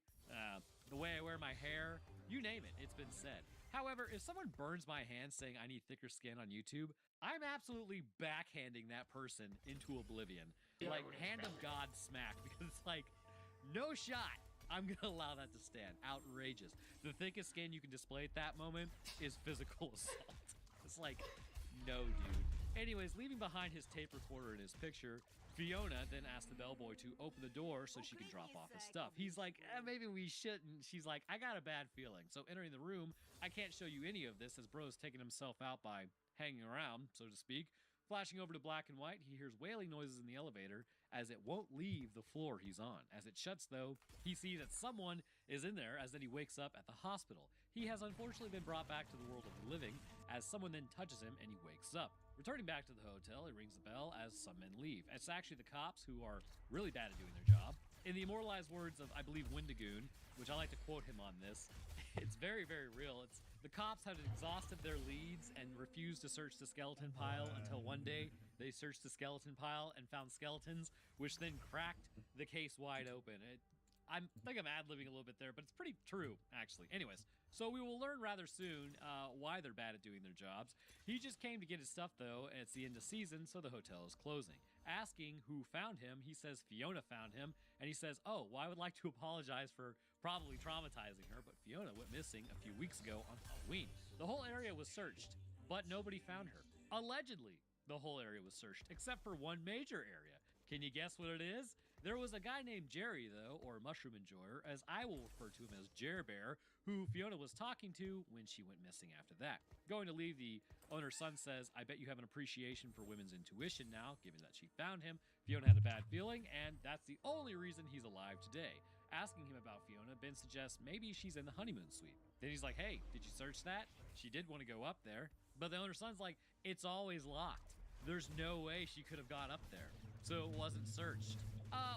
the way I wear my hair, you name it, it's been said. However, if someone burns my hand saying I need thicker skin on YouTube, I'm absolutely backhanding that person into oblivion. Like, hand of God smack, because it's like, no shot I'm gonna allow that to stand. Outrageous. The thickest skin you can display at that moment is physical assault. It's like, no, dude. Anyways, leaving behind his tape recorder in his picture, Fiona then asks the bellboy to open the door so she can drop off his stuff. He's like, maybe we shouldn't. She's like, I got a bad feeling. So entering the room, I can't show you any of this as bro's taking himself out by hanging around, so to speak. Flashing over to black and white, he hears wailing noises in the elevator as it won't leave the floor he's on. As it shuts, though, he sees that someone is in there, as then he wakes up at the hospital. He has unfortunately been brought back to the world of the living, as someone then touches him and he wakes up. Returning back to the hotel, he rings the bell as some men leave. It's actually the cops, who are really bad at doing their job. In the immortalized words of, I believe, Wendigoon, which I like to quote him on this, it's very, very real. It's the cops had exhausted their leads and refused to search the skeleton pile until one day they searched the skeleton pile and found skeletons, which then cracked the case wide open. I think I'm ad-libbing a little bit there, but it's pretty true, actually. Anyways, so we will learn rather soon why they're bad at doing their jobs. He just came to get his stuff, though, and it's the end of season, so the hotel is closing. Asking who found him, he says Fiona found him, and he says, oh, well, I would like to apologize for probably traumatizing her, but Fiona went missing a few weeks ago on Halloween. The whole area was searched, but nobody found her. Allegedly, the whole area was searched, except for one major area. Can you guess what it is? There was a guy named Jerry, though, or Mushroom Enjoyer, as I will refer to him as Jer Bear, who Fiona was talking to when she went missing after that. Going to leave, the owner's son says, I bet you have an appreciation for women's intuition now, given that she found him. Fiona had a bad feeling, and that's the only reason he's alive today. Asking him about Fiona, Ben suggests maybe she's in the honeymoon suite. Then he's like, hey, did you search that? She did want to go up there. But the owner's son's like, it's always locked. There's no way she could have got up there. So it wasn't searched.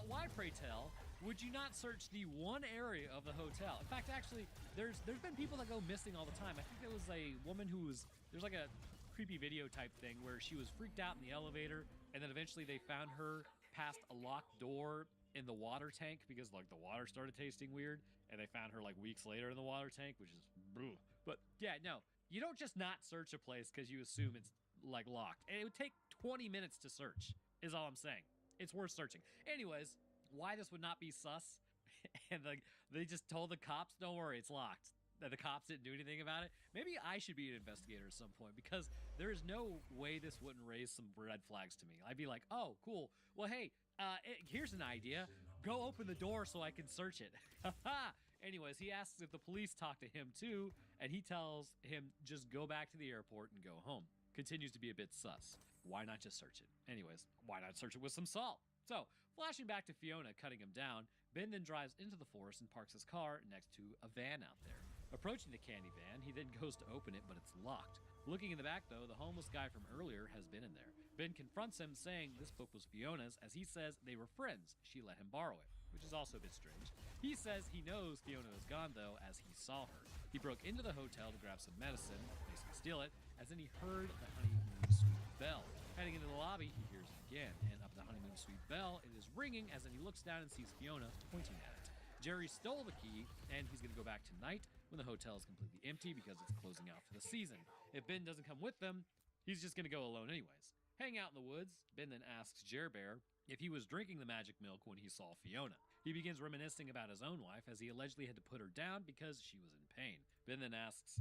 Why, pray tell, would you not search the one area of the hotel? In fact, actually, there's been people that go missing all the time. I think there was a woman there's like a creepy video type thing where she was freaked out in the elevator, and then eventually they found her past a locked door in the water tank because like the water started tasting weird, and they found her like weeks later in the water tank, which is brutal. But yeah, no, you don't just not search a place because you assume it's like locked. And it would take 20 minutes to search, is all I'm saying. It's worth searching. Anyways, why this would not be sus, and they just told the cops, don't worry, it's locked. That the cops didn't do anything about it. Maybe I should be an investigator at some point, because there is no way this wouldn't raise some red flags to me. I'd be like, oh, cool. Well, hey, here's an idea. Go open the door so I can search it. Anyways, he asks if the police talk to him too, and he tells him just go back to the airport and go home. Continues to be a bit sus. Why not just search it? Anyways, why not search it with some salt? So, flashing back to Fiona cutting him down, Ben then drives into the forest and parks his car next to a van out there. Approaching the candy van, he then goes to open it, but it's locked. Looking in the back, though, the homeless guy from earlier has been in there. Ben confronts him, saying this book was Fiona's, as he says they were friends. She let him borrow it, which is also a bit strange. He says he knows Fiona is gone, though, as he saw her. He broke into the hotel to grab some medicine, basically steal it, as then he heard the honeymoon suite bell. Heading into the lobby, he hears it again, and up the honeymoon suite bell, it is ringing, as then he looks down and sees Fiona pointing at it. Jerry stole the key, and he's going to go back tonight when the hotel is completely empty because it's closing out for the season. If Ben doesn't come with them, he's just going to go alone anyways. Hang out in the woods, Ben then asks Jer Bear if he was drinking the magic milk when he saw Fiona. He begins reminiscing about his own wife, as he allegedly had to put her down because she was in pain. Ben then asks,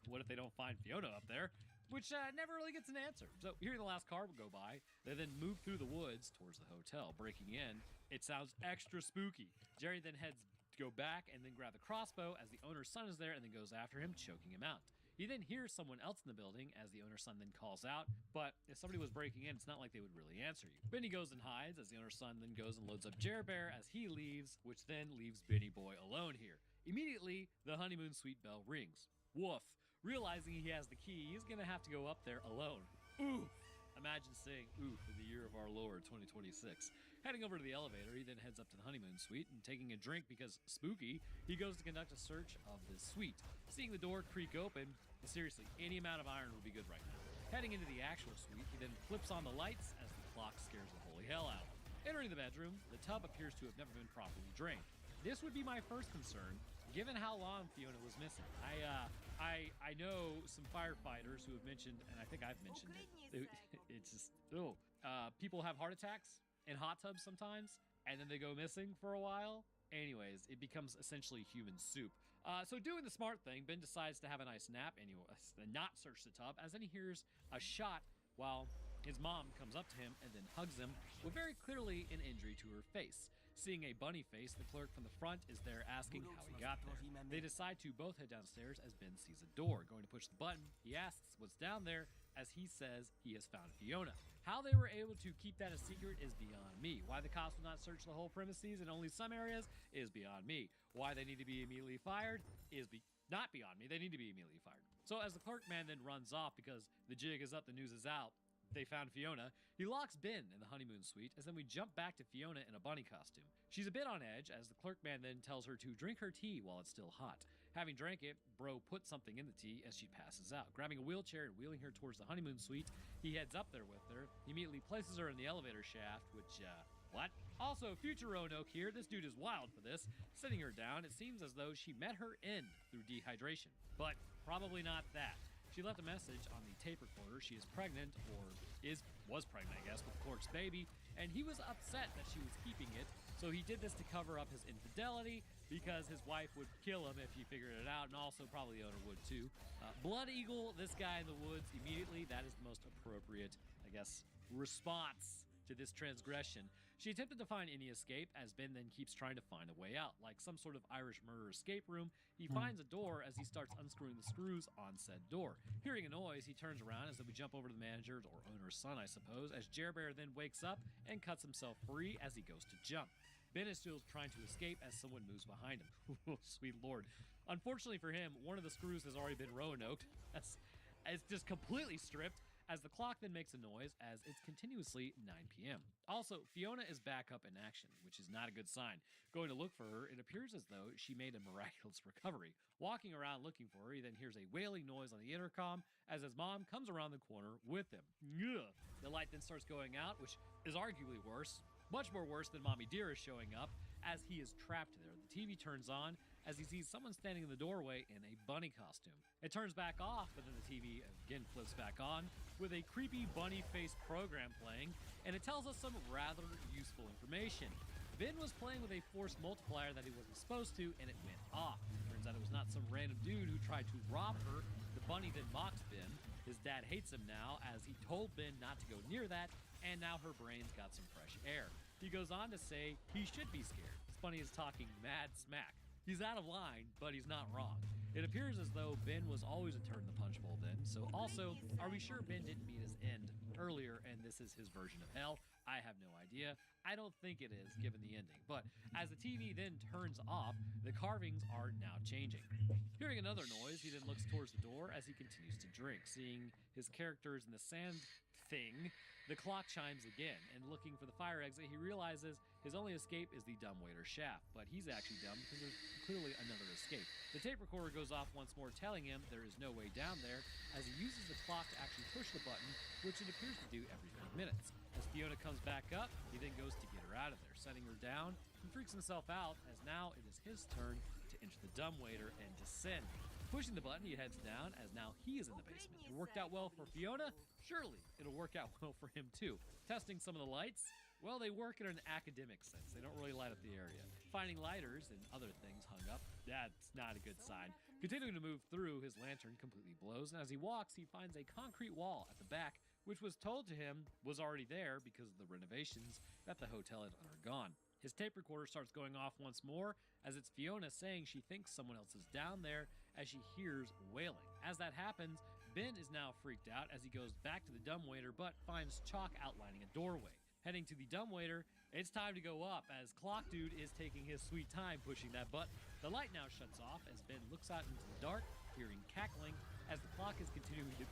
what if they don't find Fiona up there? Which never really gets an answer. So hearing the last car go by, they then move through the woods towards the hotel. Breaking in, it sounds extra spooky. Jerry then heads to go back and then grab the crossbow as the owner's son is there and then goes after him, choking him out. He then hears someone else in the building as the owner's son then calls out, but if somebody was breaking in, it's not like they would really answer you. Benny goes and hides as the owner's son then goes and loads up Jer Bear as he leaves, which then leaves Benny Boy alone here. Immediately, the honeymoon suite bell rings. Woof. Realizing he has the key, he's gonna have to go up there alone. Oof. Imagine saying oof in the year of our Lord 2026. Heading over to the elevator, he then heads up to the honeymoon suite and taking a drink because spooky, he goes to conduct a search of this suite. Seeing the door creak open, seriously, any amount of iron would be good right now. Heading into the actual suite, he then flips on the lights as the clock scares the holy hell out of him. Entering the bedroom, the tub appears to have never been properly drained. This would be my first concern, given how long Fiona was missing. I know some firefighters who have mentioned, and I think I've mentioned it. It's just, people have heart attacks in hot tubs sometimes, and then they go missing for a while. Anyways, it becomes essentially human soup. So doing the smart thing, Ben decides to have a nice nap anyways, and not search the tub, as then he hears a shot while his mom comes up to him and then hugs him with very clearly an injury to her face. Seeing a bunny face, the clerk from the front is there asking how he got there. They decide to both head downstairs as Ben sees a door. Going to push the button, he asks what's down there as he says he has found Fiona. How they were able to keep that a secret is beyond me. Why the cops will not search the whole premises in only some areas is beyond me. Why they need to be immediately fired is not beyond me. They need to be immediately fired. So as the clerk man then runs off because the jig is up, the news is out, they found Fiona, he locks Ben in the honeymoon suite, as then we jump back to Fiona in a bunny costume. She's a bit on edge, as the clerk man then tells her to drink her tea while it's still hot. Having drank it, Bro puts something in the tea as she passes out. Grabbing a wheelchair and wheeling her towards the honeymoon suite, he heads up there with her. He immediately places her in the elevator shaft, which, what? Also, future Roanoke here, this dude is wild for this. Sitting her down, it seems as though she met her end through dehydration. But probably not that. She left a message on the tape recorder. She is pregnant, or was pregnant, I guess, with Clark's baby, and he was upset that she was keeping it, so he did this to cover up his infidelity, because his wife would kill him if he figured it out, and also probably the owner would too. Blood Eagle, this guy in the woods, immediately, that is the most appropriate, I guess, response to this transgression. She attempted to find any escape, as Ben then keeps trying to find a way out. Like some sort of Irish murder escape room, he finds a door as he starts unscrewing the screws on said door. Hearing a noise, he turns around as though we jump over to the manager's or owner's son, I suppose, as Jer Bear then wakes up and cuts himself free as he goes to jump. Ben is still trying to escape as someone moves behind him. Sweet lord. Unfortunately for him, one of the screws has already been Roanoke. It's just completely stripped, as the clock then makes a noise as it's continuously 9 p.m. Also, Fiona is back up in action, which is not a good sign. Going to look for her, it appears as though she made a miraculous recovery. Walking around looking for her, he then hears a wailing noise on the intercom as his mom comes around the corner with him. Ugh. The light then starts going out, which is arguably worse. Much more worse than Mommy Dear is showing up, as he is trapped there. The TV turns on as he sees someone standing in the doorway in a bunny costume. It turns back off, but then the TV again flips back on with a creepy bunny face program playing, and it tells us some rather useful information. Ben was playing with a force multiplier that he wasn't supposed to, and it went off. Turns out it was not some random dude who tried to rob her. The bunny then mocks Ben. His dad hates him now, as he told Ben not to go near that, and now her brain's got some fresh air. He goes on to say he should be scared. This bunny is talking mad smack. He's out of line, but he's not wrong. It appears as though Ben was always a turn in the punch bowl then, so also, are we sure Ben didn't meet his end earlier and this is his version of hell? I have no idea. I don't think it is, given the ending. But as the TV then turns off, the carvings are now changing. Hearing another noise, he then looks towards the door as he continues to drink. Seeing his characters in the sand thing, the clock chimes again, and looking for the fire exit, he realizes his only escape is the dumbwaiter shaft, but he's actually dumb because there's clearly another escape. The tape recorder goes off once more, telling him there is no way down there, as he uses the clock to actually push the button, which it appears to do every 3 minutes. As Fiona comes back up, he then goes to get her out of there, setting her down. He freaks himself out, as now it is his turn to enter the dumbwaiter and descend. Pushing the button, he heads down, as now he is in the basement. It worked out well for Fiona. Surely it'll work out well for him too. Testing some of the lights, well, they work in an academic sense. They don't really light up the area. Finding lighters and other things hung up, that's not a good sign. Continuing to move through, his lantern completely blows, and as he walks, he finds a concrete wall at the back, which was told to him was already there because of the renovations that the hotel had undergone. His tape recorder starts going off once more, as it's Fiona saying she thinks someone else is down there as she hears wailing. As that happens, Ben is now freaked out as he goes back to the dumbwaiter but finds chalk outlining a doorway. Heading to the dumbwaiter, it's time to go up as Clock Dude is taking his sweet time pushing that button. The light now shuts off as Ben looks out into the dark, hearing cackling as the clock is continuing to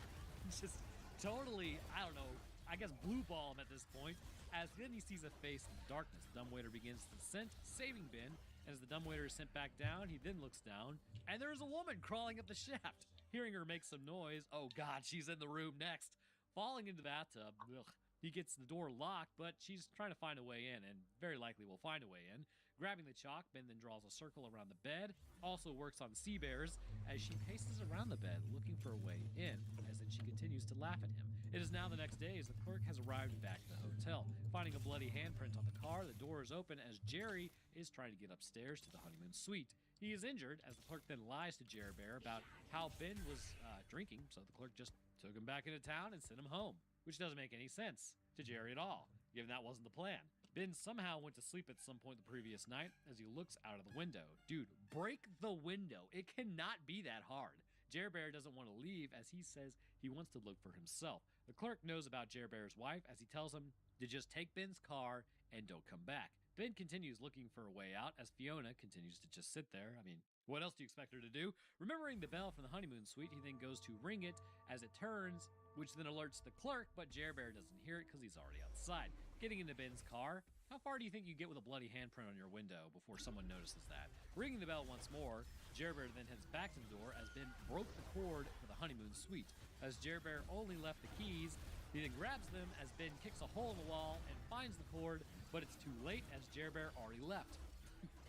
just totally, I don't know, I guess blue ball him at this point, as then he sees a face in the darkness. The dumbwaiter begins to descend, saving Ben. As the dumbwaiter is sent back down, he then looks down, and there is a woman crawling up the shaft. Hearing her make some noise, oh god, she's in the room next. Falling into the bathtub, ugh. He gets the door locked, but she's trying to find a way in, and very likely will find a way in. Grabbing the chalk, Ben then draws a circle around the bed, also works on sea bears, as she paces around the bed, looking for a way in, as then she continues to laugh at him. It is now the next day as the clerk has arrived back at the hotel. Finding a bloody handprint on the car, the door is open as Jerry is trying to get upstairs to the honeymoon suite. He is injured as the clerk then lies to Jerry Bear about how Ben was drinking, so the clerk just took him back into town and sent him home, which doesn't make any sense to Jerry at all, given that wasn't the plan. Ben somehow went to sleep at some point the previous night as he looks out of the window. Dude, break the window. It cannot be that hard. Jer Bear doesn't want to leave as he says he wants to look for himself. The clerk knows about Jer Bear's wife as he tells him to just take Ben's car and don't come back. Ben continues looking for a way out as Fiona continues to just sit there. I mean, what else do you expect her to do? Remembering the bell from the honeymoon suite, he then goes to ring it as it turns, which then alerts the clerk, but Jer Bear doesn't hear it because he's already outside. Getting into Ben's car, how far do you think you get with a bloody handprint on your window before someone notices that? Ringing the bell once more, Jer Bear then heads back to the door as Ben broke the cord for the honeymoon suite. As Jer Bear only left the keys, he then grabs them as Ben kicks a hole in the wall and finds the cord, but it's too late as Jer Bear already left.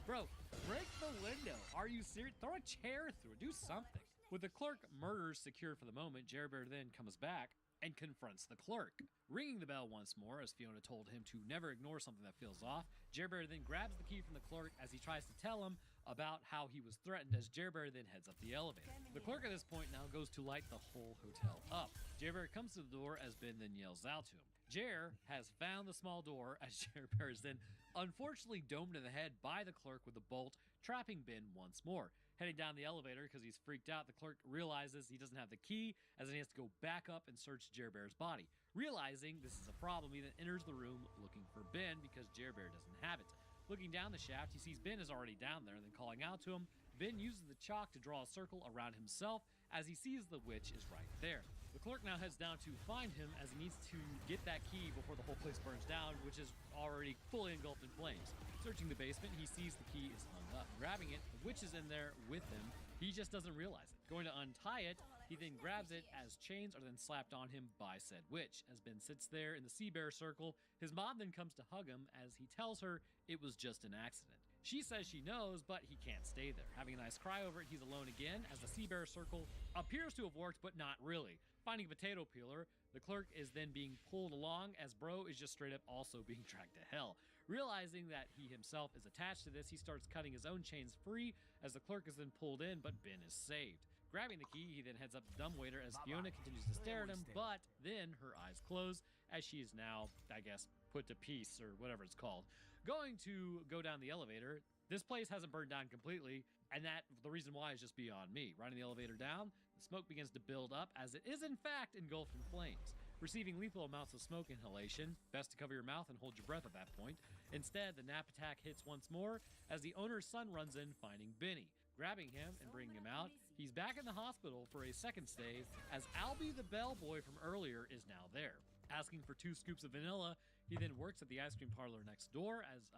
Bro, break the window. Are you serious? Throw a chair through it. Do something. With the clerk murders secured for the moment, Jer Bear then comes back and confronts the clerk. Ringing the bell once more as Fiona told him to never ignore something that feels off, Jer Bear then grabs the key from the clerk as he tries to tell him about how he was threatened as Jer Bear then heads up the elevator. The clerk at this point now goes to light the whole hotel up. Jer Bear comes to the door as Ben then yells out to him. Jer has found the small door as Jer Bear is then unfortunately domed in the head by the clerk with a bolt, trapping Ben once more. Heading down the elevator because he's freaked out, the clerk realizes he doesn't have the key, as he has to go back up and search Jer Bear's body. Realizing this is a problem, he then enters the room looking for Ben because Jer Bear doesn't have it. Looking down the shaft, he sees Ben is already down there, and then calling out to him, Ben uses the chalk to draw a circle around himself as he sees the witch is right there. The clerk now heads down to find him as he needs to get that key before the whole place burns down, which is already fully engulfed in flames. Searching the basement, he sees the key is hung up. Grabbing it, the witch is in there with him. He just doesn't realize it. Going to untie it, he then grabs it as chains are then slapped on him by said witch. As Ben sits there in the sea bear circle, his mom then comes to hug him as he tells her it was just an accident. She says she knows, but he can't stay there. Having a nice cry over it, he's alone again as the sea bear circle appears to have worked, but not really. Finding a potato peeler, the clerk is then being pulled along as Bro is just straight up also being dragged to hell. Realizing that he himself is attached to this, he starts cutting his own chains free as the clerk is then pulled in, but Ben is saved. Grabbing the key, he then heads up to dumbwaiter as Fiona continues to stare at him, but then her eyes close as she is now, I guess, put to peace or whatever it's called. Going to go down the elevator, this place hasn't burned down completely, and that the reason why is just beyond me. Riding the elevator down, the smoke begins to build up as it is in fact engulfed in flames. Receiving lethal amounts of smoke inhalation, best to cover your mouth and hold your breath at that point. Instead, the nap attack hits once more as the owner's son runs in finding Benny. Grabbing him and bringing him out, he's back in the hospital for a second stay as Albie the bellboy from earlier is now there. Asking for 2 scoops of vanilla, he then works at the ice cream parlor next door as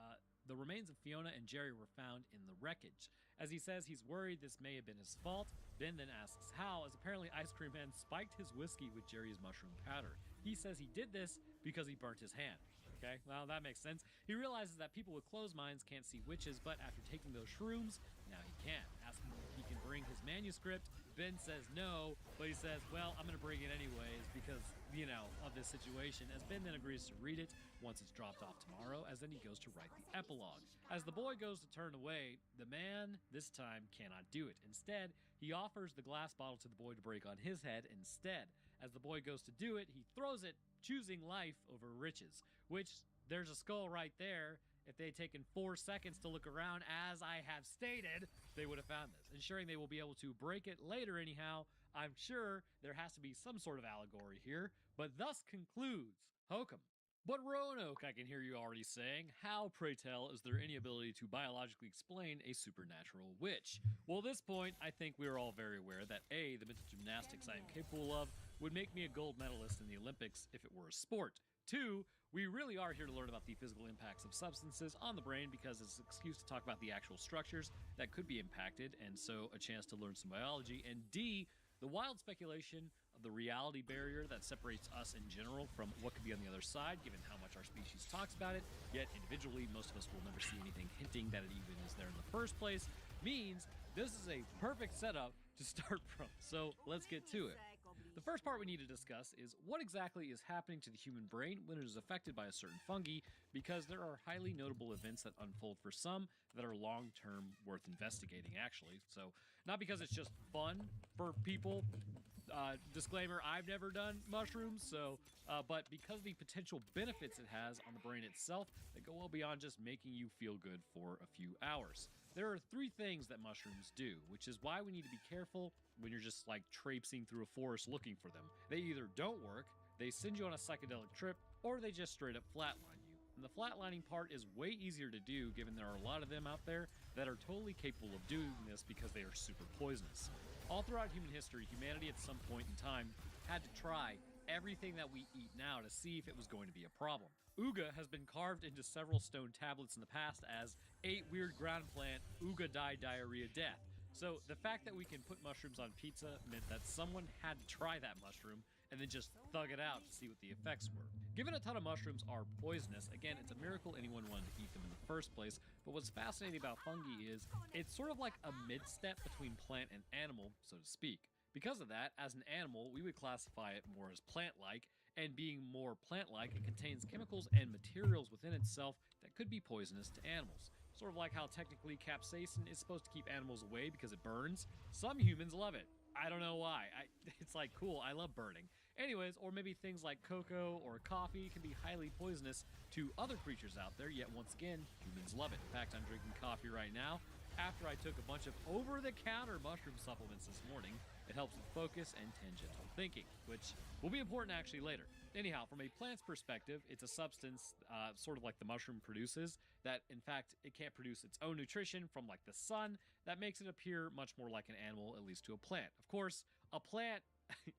the remains of Fiona and Jerry were found in the wreckage. As he says he's worried this may have been his fault, Ben then asks how, as apparently Ice Cream Man spiked his whiskey with Jerry's mushroom powder. He says he did this because he burnt his hand. Okay, well, that makes sense. He realizes that people with closed minds can't see witches, but after taking those shrooms, now he can. Asking if he can bring his manuscript, Ben says no, but he says, well, I'm going to bring it anyways because, you know, of this situation, as Ben then agrees to read it once it's dropped off tomorrow, as then he goes to write the epilogue. As the boy goes to turn away, the man, this time, cannot do it. Instead, he offers the glass bottle to the boy to break on his head instead. As the boy goes to do it, he throws it, choosing life over riches, which there's a skull right there. If they had taken 4 seconds to look around, as I have stated, they would have found this. Ensuring they will be able to break it later anyhow, I'm sure there has to be some sort of allegory here, but thus concludes Hokum. But Roanoke, I can hear you already saying, how, pray tell, is there any ability to biologically explain a supernatural witch? Well, at this point, I think we are all very aware that A, the mental gymnastics I am capable of would make me a gold medalist in the Olympics if it were a sport. 2, we really are here to learn about the physical impacts of substances on the brain because it's an excuse to talk about the actual structures that could be impacted, and so a chance to learn some biology. And D, the wild speculation of the reality barrier that separates us in general from what could be on the other side, given how much our species talks about it, yet individually most of us will never see anything hinting that it even is there in the first place, means this is a perfect setup to start from. So let's get to it. The first part we need to discuss is what exactly is happening to the human brain when it is affected by a certain fungi, because there are highly notable events that unfold for some that are long-term worth investigating, actually. So, not because it's just fun for people, disclaimer, I've never done mushrooms, so, but because of the potential benefits it has on the brain itself that go well beyond just making you feel good for a few hours. There are 3 things that mushrooms do, which is why we need to be careful when you're just like traipsing through a forest looking for them. They either don't work, they send you on a psychedelic trip, or they just straight up flatline you. And the flatlining part is way easier to do given there are a lot of them out there that are totally capable of doing this because they are super poisonous. All throughout human history, humanity at some point in time had to try everything that we eat now to see if it was going to be a problem. Ooga has been carved into several stone tablets in the past as 8 weird ground plant, Ooga die diarrhea death. So the fact that we can put mushrooms on pizza meant that someone had to try that mushroom and then just thug it out to see what the effects were. Given a ton of mushrooms are poisonous, again, it's a miracle anyone wanted to eat them in the first place, but what's fascinating about fungi is it's sort of like a mid-step between plant and animal, so to speak. Because of that, as an animal, we would classify it more as plant-like, and being more plant-like, it contains chemicals and materials within itself that could be poisonous to animals. Sort of like how technically capsaicin is supposed to keep animals away because it burns. Some humans love it. I don't know why. It's like, cool, I love burning. Anyways, or maybe things like cocoa or coffee can be highly poisonous to other creatures out there, yet once again, humans love it. In fact, I'm drinking coffee right now after I took a bunch of over-the-counter mushroom supplements this morning. It helps with focus and tangential thinking, which will be important actually later. Anyhow, from a plant's perspective, it's a substance sort of like the mushroom produces that, in fact, it can't produce its own nutrition from like the sun. That makes it appear much more like an animal, at least to a plant. Of course, a plant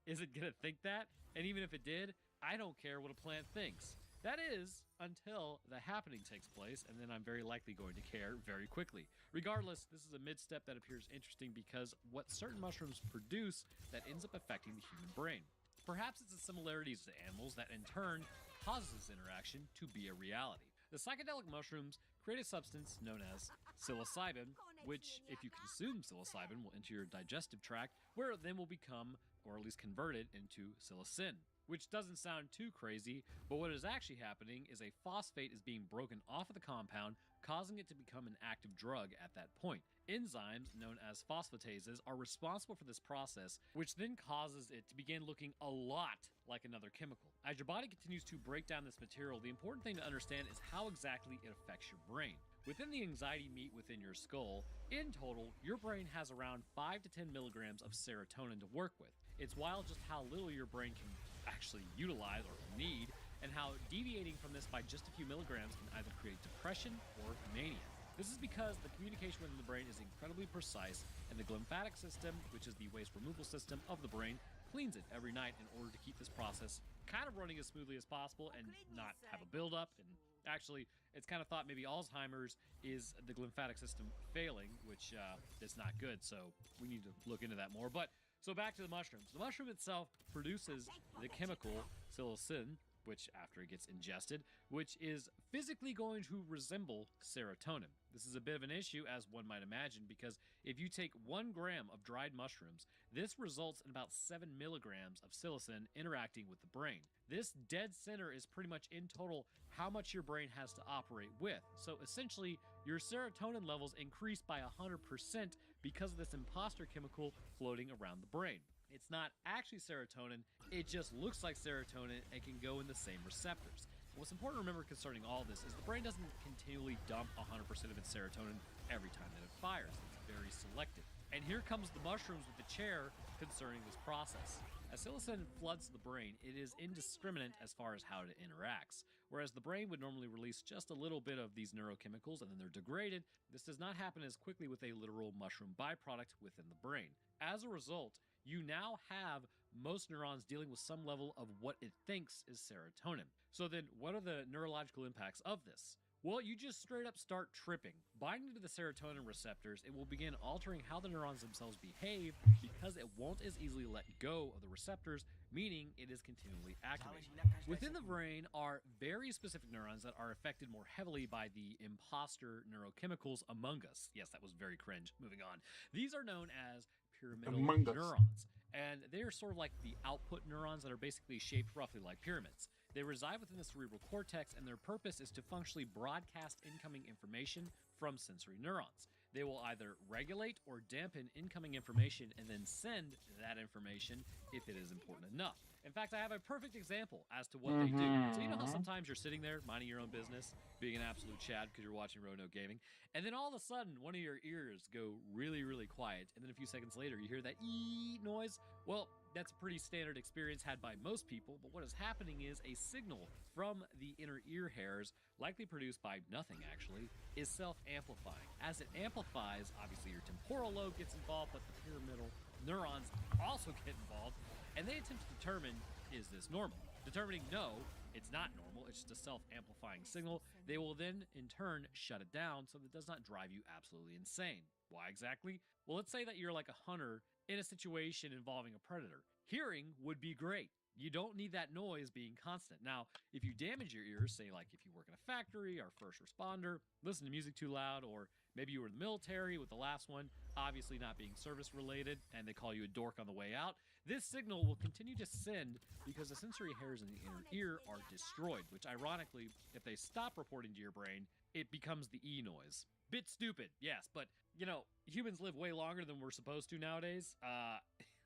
isn't going to think that, and even if it did, I don't care what a plant thinks. That is, until the happening takes place, and then I'm very likely going to care very quickly. Regardless, this is a mid-step that appears interesting because what certain mushrooms produce that ends up affecting the human brain. Perhaps it's the similarities to animals that in turn causes this interaction to be a reality. The psychedelic mushrooms create a substance known as psilocybin, which, if you consume psilocybin, will enter your digestive tract, where it then will become, or at least converted, into psilocin. Which doesn't sound too crazy, but what is actually happening is a phosphate is being broken off of the compound, causing it to become an active drug at that point. Enzymes, known as phosphatases, are responsible for this process, which then causes it to begin looking a lot like another chemical. As your body continues to break down this material, the important thing to understand is how exactly it affects your brain. Within the anxiety meat within your skull, in total, your brain has around 5 to 10 milligrams of serotonin to work with. It's wild just how little your brain can actually utilize or need, and how deviating from this by just a few milligrams can either create depression or mania. This is because the communication within the brain is incredibly precise, and the glymphatic system, which is the waste removal system of the brain, cleans it every night in order to keep this process kind of running as smoothly as possible and not have a buildup. And actually, it's kind of thought maybe Alzheimer's is the glymphatic system failing, which is not good, so we need to look into that more. But so back to the mushrooms. The mushroom itself produces the chemical psilocin, which after it gets ingested, which is physically going to resemble serotonin. This is a bit of an issue, as one might imagine, because if you take 1 gram of dried mushrooms, this results in about 7 milligrams of psilocin interacting with the brain. This dead center is pretty much in total how much your brain has to operate with. So essentially, your serotonin levels increase by 100% because of this imposter chemical floating around the brain. It's not actually serotonin, it just looks like serotonin and can go in the same receptors. What's important to remember concerning all this is the brain doesn't continually dump 100% of its serotonin every time that it fires. It's very selective. And here comes the mushrooms with the chair concerning this process. As psilocin floods the brain, it is indiscriminate as far as how it interacts. Whereas the brain would normally release just a little bit of these neurochemicals and then they're degraded, this does not happen as quickly with a literal mushroom byproduct within the brain. As a result, you now have most neurons dealing with some level of what it thinks is serotonin. So then, what are the neurological impacts of this? Well, you just straight up start tripping. Binding to the serotonin receptors, it will begin altering how the neurons themselves behave because it won't as easily let go of the receptors, meaning it is continually activated. Within the brain are very specific neurons that are affected more heavily by the imposter neurochemicals among us. Yes, that was very cringe. Moving on. These are known as pyramidal neurons, and they're sort of like the output neurons that are basically shaped roughly like pyramids. They reside within the cerebral cortex, and their purpose is to functionally broadcast incoming information from sensory neurons. They will either regulate or dampen incoming information and then send that information if it is important enough. In fact, I have a perfect example as to what they do. So you know how sometimes you're sitting there minding your own business, being an absolute Chad because you're watching Rono Gaming, and then all of a sudden one of your ears go really, really quiet, and then a few seconds later you hear that ee noise? Well, that's a pretty standard experience had by most people, but what is happening is a signal from the inner ear hairs, likely produced by nothing actually, is self-amplifying. As it amplifies, obviously your temporal lobe gets involved, but the pyramidal neurons also get involved, and they attempt to determine, is this normal? Determining no, it's not normal, it's just a self-amplifying signal, they will then in turn shut it down so that it does not drive you absolutely insane. Why exactly? Well, let's say that you're like a hunter in a situation involving a predator. Hearing would be great. You don't need that noise being constant. Now, if you damage your ears, say like if you work in a factory or first responder, listen to music too loud, or maybe you were in the military with the last one, obviously not being service related, and they call you a dork on the way out, this signal will continue to send because the sensory hairs in the inner ear are destroyed, which ironically, if they stop reporting to your brain, it becomes the E noise. Bit stupid, yes, but, you know, humans live way longer than we're supposed to nowadays.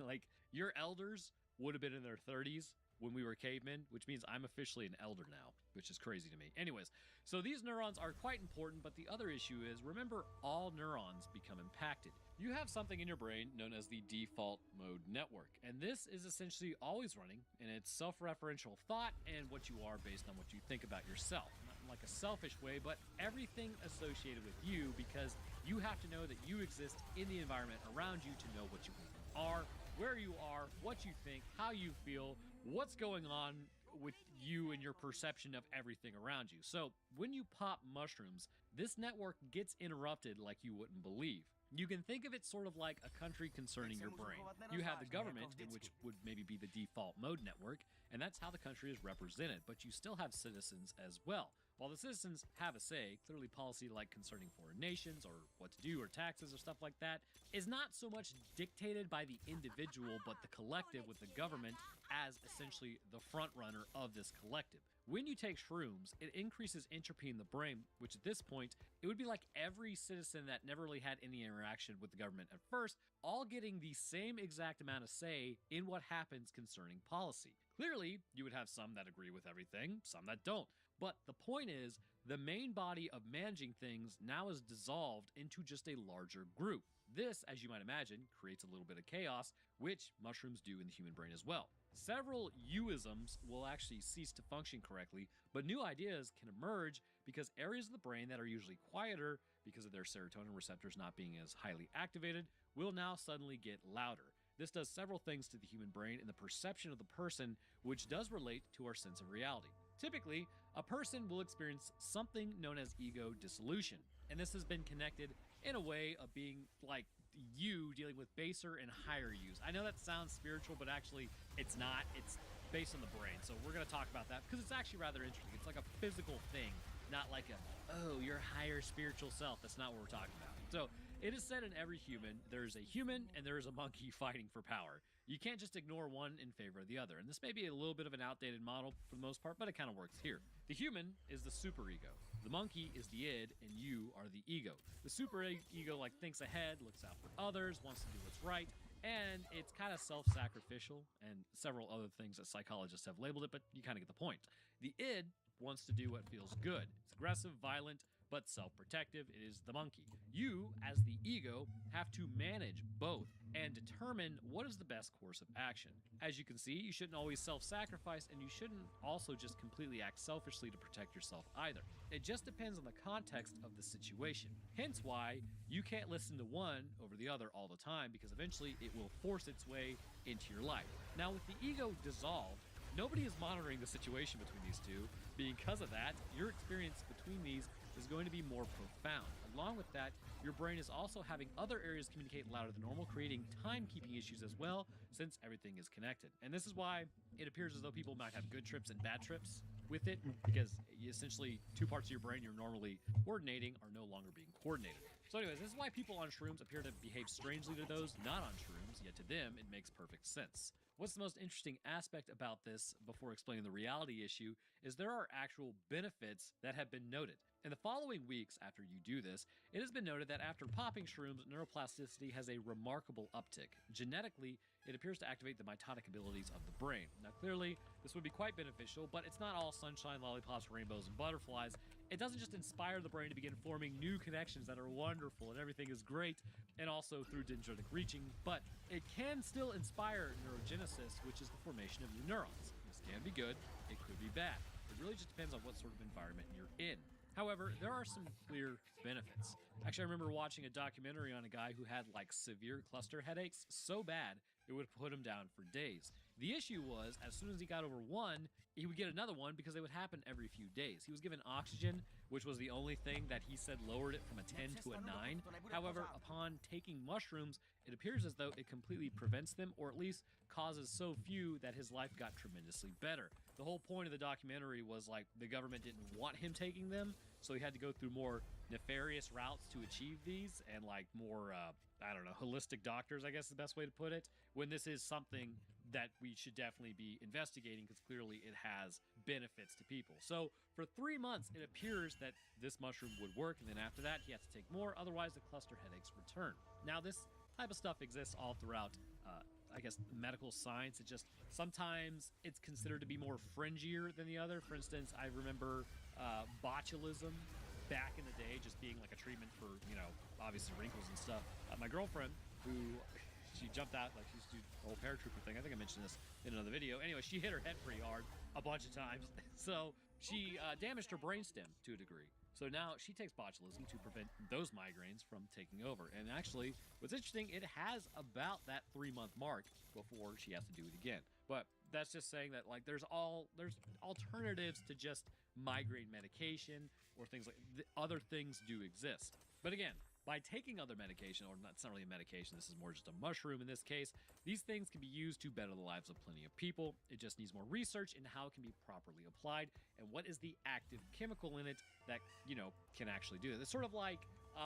Like, your elders would have been in their 30s when we were cavemen, which means I'm officially an elder now, which is crazy to me. Anyways, so these neurons are quite important, but the other issue is, remember, all neurons become impacted. You have something in your brain known as the default mode network, and this is essentially always running, and it's self-referential thought and what you are based on what you think about yourself. Not in like a selfish way, but everything associated with you, because you have to know that you exist in the environment around you to know what you are, where you are, what you think, how you feel, what's going on with you and your perception of everything around you. So when you pop mushrooms, this network gets interrupted like you wouldn't believe. You can think of it sort of like a country concerning your brain. You have the government, which would maybe be the default mode network, and that's how the country is represented, but you still have citizens as well. While the citizens have a say, clearly policy like concerning foreign nations or what to do or taxes or stuff like that is not so much dictated by the individual, but the collective, with the government as essentially the front runner of this collective. When you take shrooms, it increases entropy in the brain, which at this point, it would be like every citizen that never really had any interaction with the government at first, all getting the same exact amount of say in what happens concerning policy. Clearly, you would have some that agree with everything, some that don't. But the point is, the main body of managing things now is dissolved into just a larger group. This, as you might imagine, creates a little bit of chaos, which mushrooms do in the human brain as well. Several you-isms will actually cease to function correctly, but new ideas can emerge because areas of the brain that are usually quieter because of their serotonin receptors not being as highly activated will now suddenly get louder. This does several things to the human brain and the perception of the person, which does relate to our sense of reality. Typically, a person will experience something known as ego dissolution, and this has been connected in a way of being like you dealing with baser and higher yous. I know that sounds spiritual, but actually it's not. It's based on the brain. So we're going to talk about that because it's actually rather interesting. It's like a physical thing, not like a, oh, your higher spiritual self. That's not what we're talking about. So it is said in every human, there's a human and there is a monkey fighting for power. You can't just ignore one in favor of the other. And this may be a little bit of an outdated model for the most part, but it kind of works here. The human is the superego. The monkey is the id, and you are the ego. The superego like thinks ahead, looks out for others, wants to do what's right, and it's kind of self-sacrificial and several other things that psychologists have labeled it, but you kind of get the point. The id wants to do what feels good. It's aggressive, violent, but self-protective. It is the monkey. You, as the ego, have to manage both and determine what is the best course of action. As you can see, you shouldn't always self-sacrifice, and you shouldn't also just completely act selfishly to protect yourself either. It just depends on the context of the situation. Hence why you can't listen to one over the other all the time, because eventually it will force its way into your life. Now, with the ego dissolved, nobody is monitoring the situation between these two. Because of that, your experience between these is going to be more profound. Along with that, your brain is also having other areas communicate louder than normal, creating timekeeping issues as well, since everything is connected. And this is why it appears as though people might have good trips and bad trips with it, because essentially two parts of your brain you're normally coordinating are no longer being coordinated. So anyways, this is why people on shrooms appear to behave strangely to those not on shrooms, yet to them it makes perfect sense. What's the most interesting aspect about this, before explaining the reality issue, is there are actual benefits that have been noted. In the following weeks after you do this, it has been noted that after popping shrooms, neuroplasticity has a remarkable uptick. Genetically, it appears to activate the mitotic abilities of the brain. Now clearly, this would be quite beneficial, but it's not all sunshine, lollipops, rainbows, and butterflies. It doesn't just inspire the brain to begin forming new connections that are wonderful and everything is great, and also through dendritic reaching, but it can still inspire neurogenesis, which is the formation of new neurons. This can be good, it could be bad. It really just depends on what sort of environment you're in. However, there are some clear benefits. Actually, I remember watching a documentary on a guy who had like severe cluster headaches so bad it would put him down for days. The issue was, as soon as he got over one, he would get another one because they would happen every few days. He was given oxygen, which was the only thing that he said lowered it from a 10 to a 9. However, upon taking mushrooms, it appears as though it completely prevents them, or at least causes so few that his life got tremendously better. The whole point of the documentary was like the government didn't want him taking them, so he had to go through more nefarious routes to achieve these, and like more, I don't know, holistic doctors, I guess is the best way to put it, when this is something that we should definitely be investigating because clearly it has benefits to people. So for 3 months, it appears that this mushroom would work, and then after that, he has to take more, otherwise the cluster headaches return. Now, this type of stuff exists all throughout I guess, medical science. It just sometimes it's considered to be more fringier than the other. For instance, I remember botulism back in the day just being like a treatment for, you know, obviously wrinkles and stuff. My girlfriend, who she jumped out, like she used to do the whole paratrooper thing. I think I mentioned this in another video. Anyway, she hit her head pretty hard a bunch of times. So she damaged her brainstem to a degree. So now she takes botulism to prevent those migraines from taking over. And actually, what's interesting, it has about that 3-month mark before she has to do it again. But that's just saying that like there's alternatives to just migraine medication or things like other things do exist. But again, by taking other medication, or not, it's not really a medication, this is more just a mushroom in this case, these things can be used to better the lives of plenty of people. It just needs more research into how it can be properly applied and what is the active chemical in it that, you know, can actually do it. It's sort of like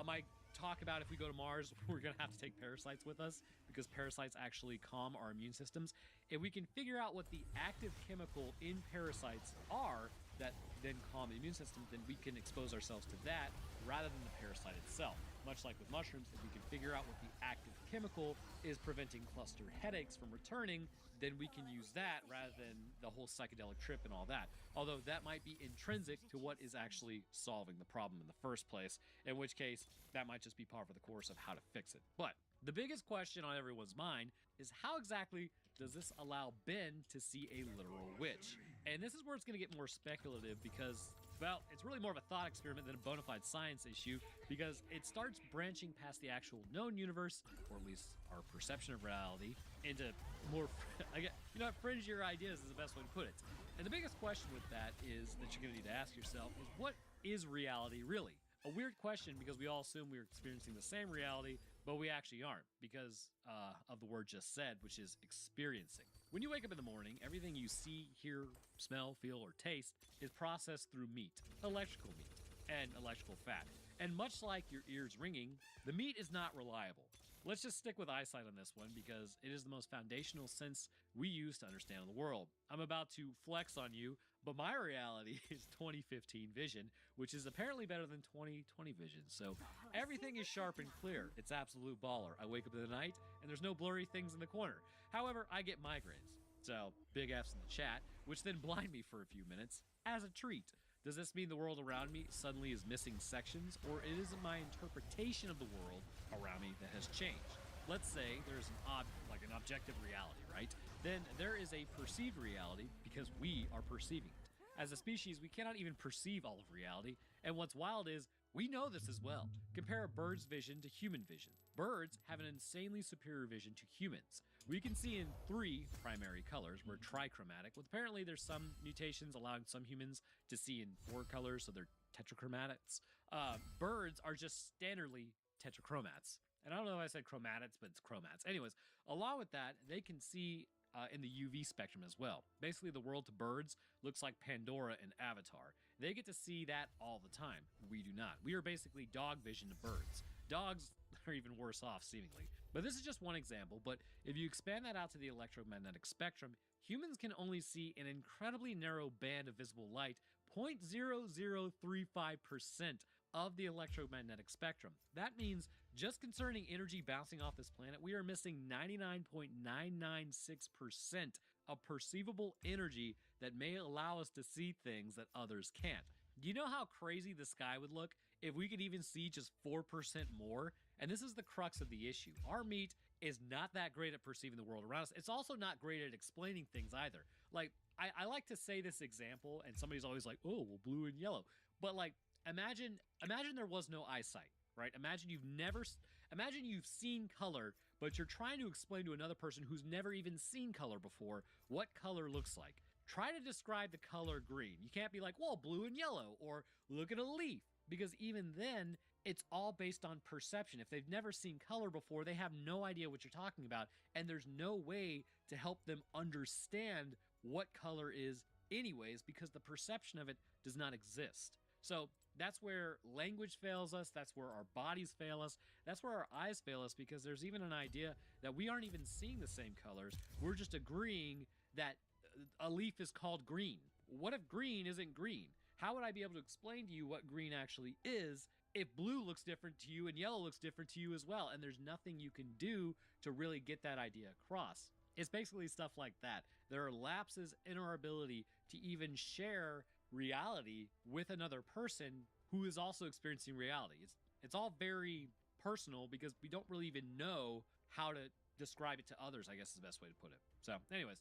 my talk about if we go to Mars, we're going to have to take parasites with us because parasites actually calm our immune systems. If we can figure out what the active chemical in parasites are that then calm the immune system, then we can expose ourselves to that rather than the parasite itself. Much like with mushrooms, if we can figure out what the active chemical is preventing cluster headaches from returning, then we can use that rather than the whole psychedelic trip and all that. Although that might be intrinsic to what is actually solving the problem in the first place, in which case that might just be par for the course of how to fix it. But the biggest question on everyone's mind is how exactly does this allow Ben to see a literal witch? And this is where it's going to get more speculative because, well, it's really more of a thought experiment than a bona fide science issue because it starts branching past the actual known universe, or at least our perception of reality, into more, fringier ideas is the best way to put it. And the biggest question with that is that you're going to need to ask yourself is, what is reality really? A weird question because we all assume we're experiencing the same reality, but we actually aren't because of the word just said, which is experiencing. When you wake up in the morning, everything you see, hear, smell, feel, or taste is processed through meat, electrical meat, and electrical fat. And much like your ears ringing, the meat is not reliable. Let's just stick with eyesight on this one because it is the most foundational sense we use to understand the world. I'm about to flex on you, but my reality is 2015 vision, which is apparently better than 2020 vision. So everything is sharp and clear. It's absolute baller. I wake up in the night and there's no blurry things in the corner. However, I get migraines. So big F's in the chat, which then blind me for a few minutes as a treat. Does this mean the world around me suddenly is missing sections, or it isn't my interpretation of the world around me that has changed? Let's say there's an objective reality, right? Then there is a perceived reality because we are perceiving it. As a species, we cannot even perceive all of reality, and what's wild is we know this as well. Compare a bird's vision to human vision. Birds have an insanely superior vision to humans. We can see in 3 primary colors. We're trichromatic, with apparently there's some mutations allowing some humans to see in 4 colors, so they're tetrachromatics. Birds are just standardly tetrachromats. And I don't know if I said chromatics, but it's chromats. Anyways, along with that, they can see in the UV spectrum as well. Basically, the world to birds looks like Pandora and Avatar. They get to see that all the time. We do not. We are basically dog vision to birds. Dogs are even worse off, seemingly. But this is just one example, but if you expand that out to the electromagnetic spectrum, humans can only see an incredibly narrow band of visible light, 0.0035% of the electromagnetic spectrum. That means just concerning energy bouncing off this planet, we are missing 99.996% of perceivable energy that may allow us to see things that others can't. Do you know how crazy the sky would look if we could even see just 4% more? And this is the crux of the issue. Our meat is not that great at perceiving the world around us. It's also not great at explaining things either. Like, I like to say this example, and somebody's always like, oh, well, blue and yellow. But like, imagine there was no eyesight, right? Imagine you've seen color, but you're trying to explain to another person who's never even seen color before what color looks like. Try to describe the color green. You can't be like, well, blue and yellow, or look at a leaf, because even then, it's all based on perception. If they've never seen color before, they have no idea what you're talking about, and there's no way to help them understand what color is anyways, because the perception of it does not exist. So that's where language fails us, that's where our bodies fail us, that's where our eyes fail us, because there's even an idea that we aren't even seeing the same colors, we're just agreeing that a leaf is called green. What if green isn't green? How would I be able to explain to you what green actually is if blue looks different to you and yellow looks different to you as well, and there's nothing you can do to really get that idea across? It's basically stuff like that. There are lapses in our ability to even share reality with another person who is also experiencing reality. It's all very personal because we don't really even know how to describe it to others, I guess is the best way to put it. So anyways,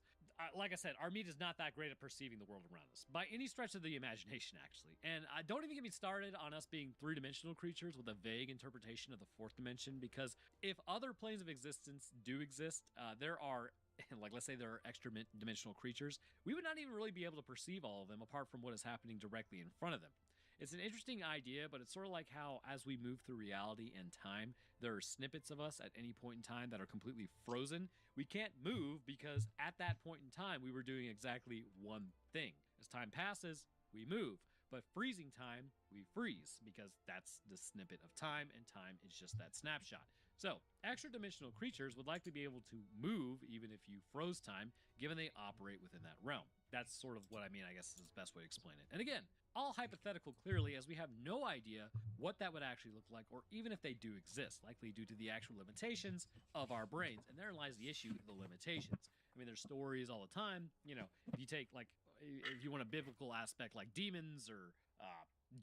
like I said, our meat is not that great at perceiving the world around us by any stretch of the imagination, actually. And don't even get me started on us being three-dimensional creatures with a vague interpretation of the fourth dimension, because if other planes of existence do exist, there are, like, let's say there are extra dimensional creatures, we would not even really be able to perceive all of them apart from what is happening directly in front of them. It's an interesting idea, but it's sort of like how as we move through reality and time, there are snippets of us at any point in time that are completely frozen. We can't move because at that point in time, we were doing exactly one thing. As time passes, we move. But freezing time, we freeze because that's the snippet of time, and time is just that snapshot. So, extra-dimensional creatures would likely be able to move even if you froze time, given they operate within that realm. That's sort of what I mean, I guess, is the best way to explain it. And again, all hypothetical clearly, as we have no idea what that would actually look like, or even if they do exist, likely due to the actual limitations of our brains. And therein lies the issue, the limitations. I mean, there's stories all the time, you know, if you take, like, if you want a biblical aspect like demons or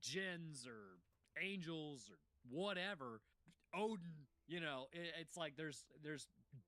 jinns or angels or whatever, Odin, you know, it's like there's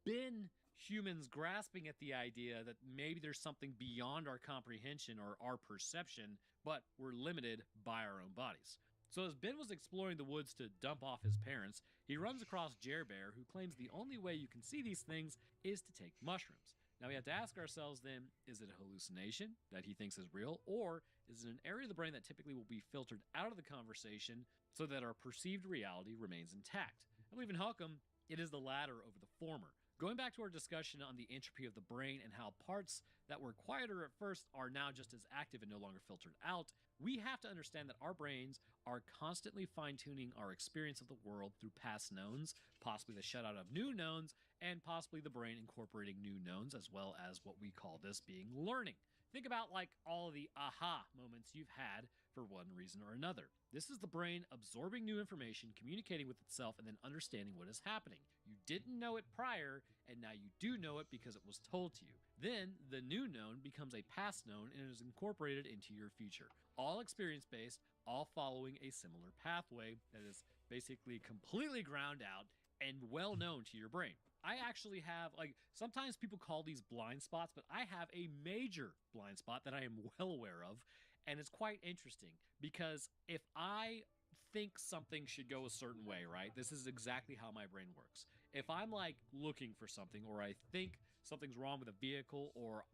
been humans grasping at the idea that maybe there's something beyond our comprehension or our perception, but we're limited by our own bodies. So as Ben was exploring the woods to dump off his parents, he runs across Jer Bear, who claims the only way you can see these things is to take mushrooms. Now we have to ask ourselves then, is it a hallucination that he thinks is real, or is it an area of the brain that typically will be filtered out of the conversation so that our perceived reality remains intact? I believe in Huckham, it is the latter over the former. Going back to our discussion on the entropy of the brain and how parts that were quieter at first are now just as active and no longer filtered out, we have to understand that our brains are constantly fine-tuning our experience of the world through past knowns, possibly the shutout of new knowns, and possibly the brain incorporating new knowns, as well as what we call this being learning. Think about like all of the aha moments you've had for one reason or another. This is the brain absorbing new information, communicating with itself, and then understanding what is happening. You didn't know it prior, and now you do know it because it was told to you. Then, the new known becomes a past known and is incorporated into your future. All experience-based, all following a similar pathway that is basically completely ground out and well known to your brain. I actually have, like, sometimes people call these blind spots, but I have a major blind spot that I am well aware of, and it's quite interesting because if I think something should go a certain way, right? This is exactly how my brain works. If I'm like looking for something, or I think something's wrong with a vehicle or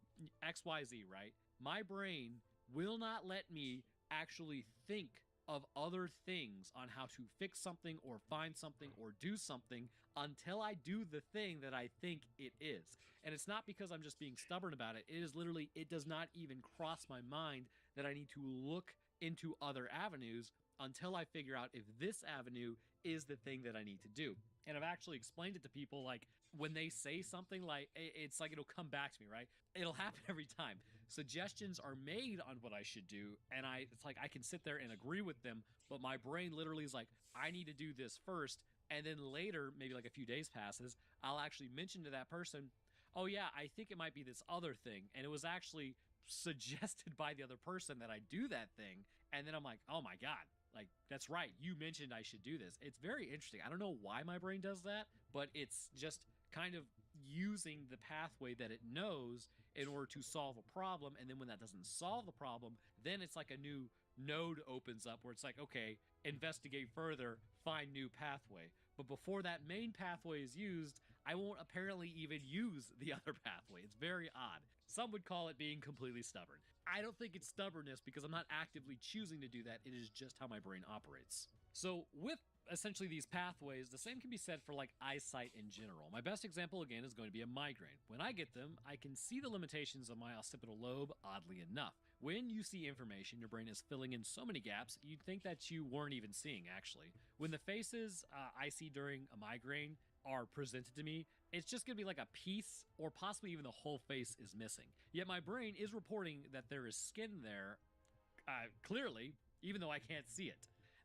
XYZ, right? My brain will not let me actually think of other things on how to fix something or find something or do something until I do the thing that I think it is. And it's not because I'm just being stubborn about it. It is literally, it does not even cross my mind that I need to look into other avenues until I figure out if this avenue is the thing that I need to do. And I've actually explained it to people, like when they say something, like it's like it'll come back to me, right? It'll happen every time. Suggestions are made on what I should do, and it's like I can sit there and agree with them, but my brain literally is like, I need to do this first, and then later, maybe like a few days passes, I'll actually mention to that person, oh yeah, I think it might be this other thing, and it was actually suggested by the other person that I do that thing, and then I'm like, oh my god, like, that's right, you mentioned I should do this. It's very interesting. I don't know why my brain does that, but it's just kind of using the pathway that it knows in order to solve a problem, and then when that doesn't solve the problem, then it's like a new node opens up where it's like, okay, investigate further, find new pathway. But before that main pathway is used, I won't apparently even use the other pathway. It's very odd. Some would call it being completely stubborn. I don't think it's stubbornness because I'm not actively choosing to do that. It is just how my brain operates. So with essentially these pathways, the same can be said for like eyesight in general. My best example again is going to be a migraine. When I get them, I can see the limitations of my occipital lobe, oddly enough. When you see information, your brain is filling in so many gaps, you'd think that you weren't even seeing, actually. When the faces I see during a migraine are presented to me, it's just going to be like a piece or possibly even the whole face is missing. Yet my brain is reporting that there is skin there, clearly, even though I can't see it.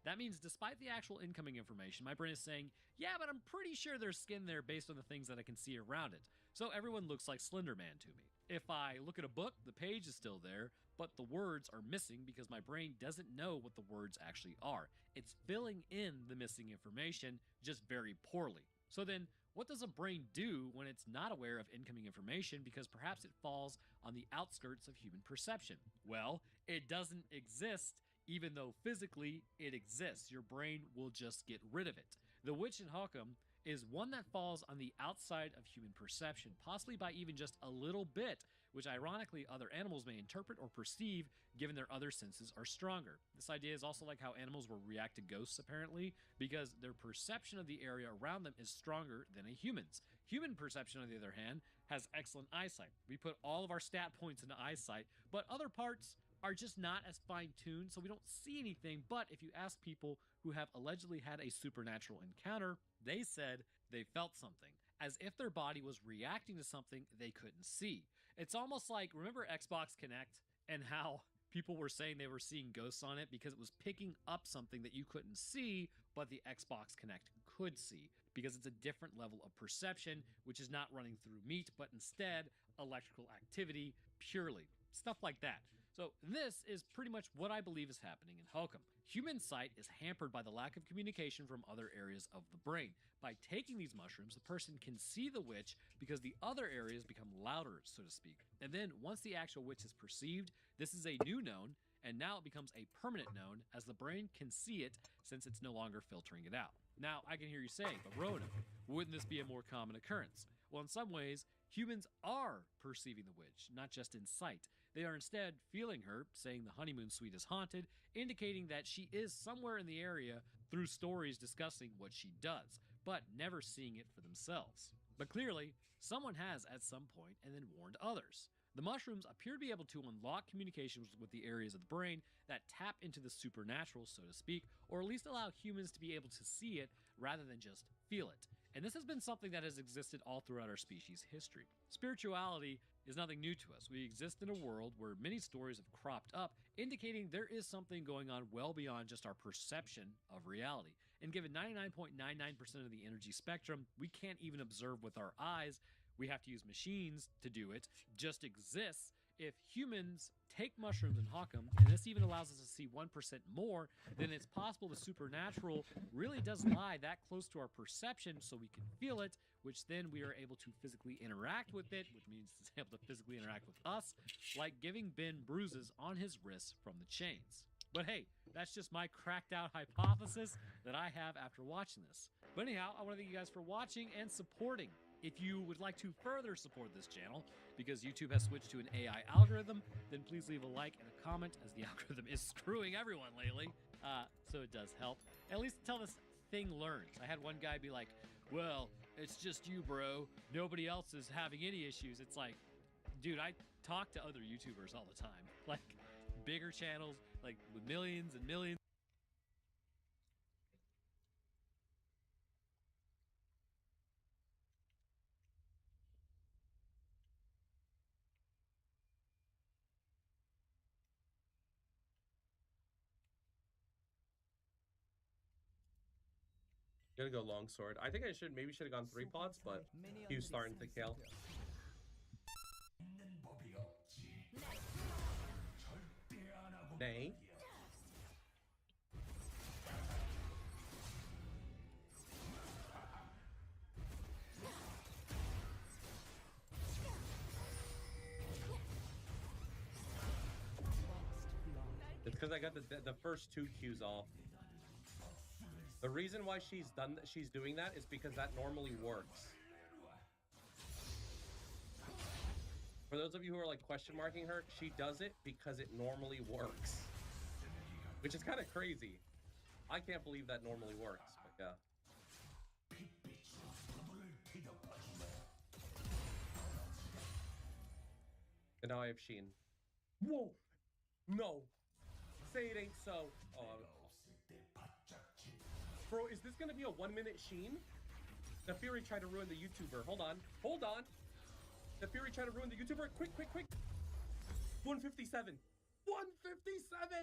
That means despite the actual incoming information, my brain is saying, yeah, but I'm pretty sure there's skin there based on the things that I can see around it. so everyone looks like Slender Man to me. If I look at a book, the page is still there, but the words are missing because my brain doesn't know what the words actually are. It's filling in the missing information just very poorly. So then, what does a brain do when it's not aware of incoming information because perhaps it falls on the outskirts of human perception? Well, it doesn't exist, even though physically it exists. Your brain will just get rid of it. The witch in Hawkham is one that falls on the outside of human perception, possibly by even just a little bit, which ironically other animals may interpret or perceive given their other senses are stronger. This idea is also like how animals will react to ghosts apparently, because their perception of the area around them is stronger than a human's. Human perception, on the other hand, has excellent eyesight. We put all of our stat points into eyesight, but other parts are just not as fine-tuned, so we don't see anything. But if you ask people who have allegedly had a supernatural encounter, they said they felt something, as if their body was reacting to something they couldn't see. It's almost like, remember Xbox Connect and how people were saying they were seeing ghosts on it because it was picking up something that you couldn't see, but the Xbox Connect could see, because it's a different level of perception, which is not running through meat, but instead electrical activity purely. Stuff like that. So this is pretty much what I believe is happening in Hawkham. Human sight is hampered by the lack of communication from other areas of the brain. By taking these mushrooms, the person can see the witch because the other areas become louder, so to speak. And then once the actual witch is perceived, this is a new known, and now it becomes a permanent known as the brain can see it since it's no longer filtering it out. Now, I can hear you saying, but Rona, wouldn't this be a more common occurrence? Well, in some ways, humans are perceiving the witch, not just in sight. They are instead feeling her, saying the honeymoon suite is haunted, indicating that she is somewhere in the area through stories discussing what she does, but never seeing it for themselves. But clearly, someone has at some point and then warned others. The mushrooms appear to be able to unlock communications with the areas of the brain that tap into the supernatural, so to speak, or at least allow humans to be able to see it rather than just feel it. And this has been something that has existed all throughout our species' history. Spirituality is nothing new to us. We exist in a world where many stories have cropped up, indicating there is something going on well beyond just our perception of reality. And given 99.99% of the energy spectrum, we can't even observe with our eyes. We have to use machines to do it. Just exists. If humans take mushrooms in Hawkham, and this even allows us to see 1% more, then it's possible the supernatural really does lie that close to our perception so we can feel it, which then we are able to physically interact with it, which means it's able to physically interact with us, like giving Ben bruises on his wrists from the chains. But hey, that's just my cracked out hypothesis that I have after watching this. But anyhow, I want to thank you guys for watching and supporting. If you would like to further support this channel, because YouTube has switched to an AI algorithm, then please leave a like and a comment, as the algorithm is screwing everyone lately. So it does help. At least until this thing learns. I had one guy be like, well, it's just you, bro. Nobody else is having any issues. It's like, dude, I talk to other YouTubers all the time. Like, bigger channels, like with millions and millions. Gonna go longsword. I think I maybe should have gone 3 pots, but he was starting to kill. Nay. It's because I got the first 2 Qs off. The reason why she's doing that is because that normally works. For those of you who are like question marking her, she does it because it normally works. Which is kind of crazy. I can't believe that normally works, but yeah. And now I have Sheen. Whoa! No! Say it ain't so. Oh, bro, is this gonna be a 1-minute Sheen? The Fury tried to ruin the YouTuber. Hold on. Hold on. The Fury tried to ruin the YouTuber. Quick, quick, quick. 157. 157!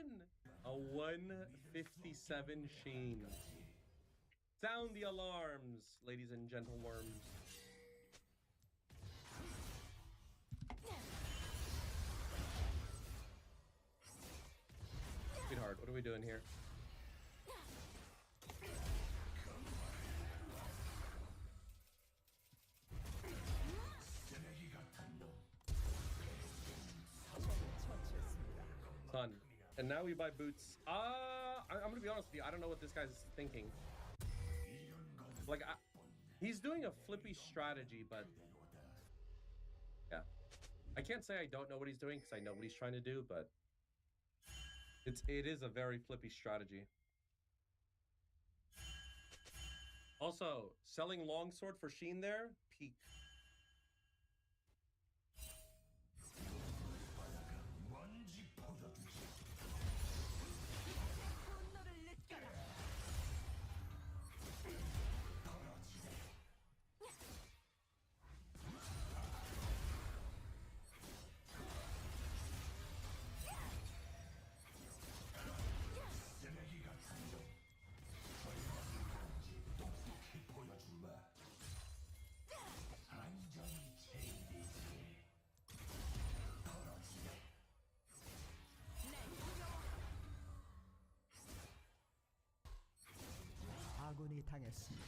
A 157 Sheen. Sound the alarms, ladies and gentleworms. we doing here? Ton. And now we buy boots. I'm gonna be honest with you. I don't know what this guy's thinking. Like, he's doing a flippy strategy, but yeah, I can't say I don't know what he's doing because I know what he's trying to do, but it is a very flippy strategy. Also, selling longsword for Sheen there, peak. 아군이 당했습니다.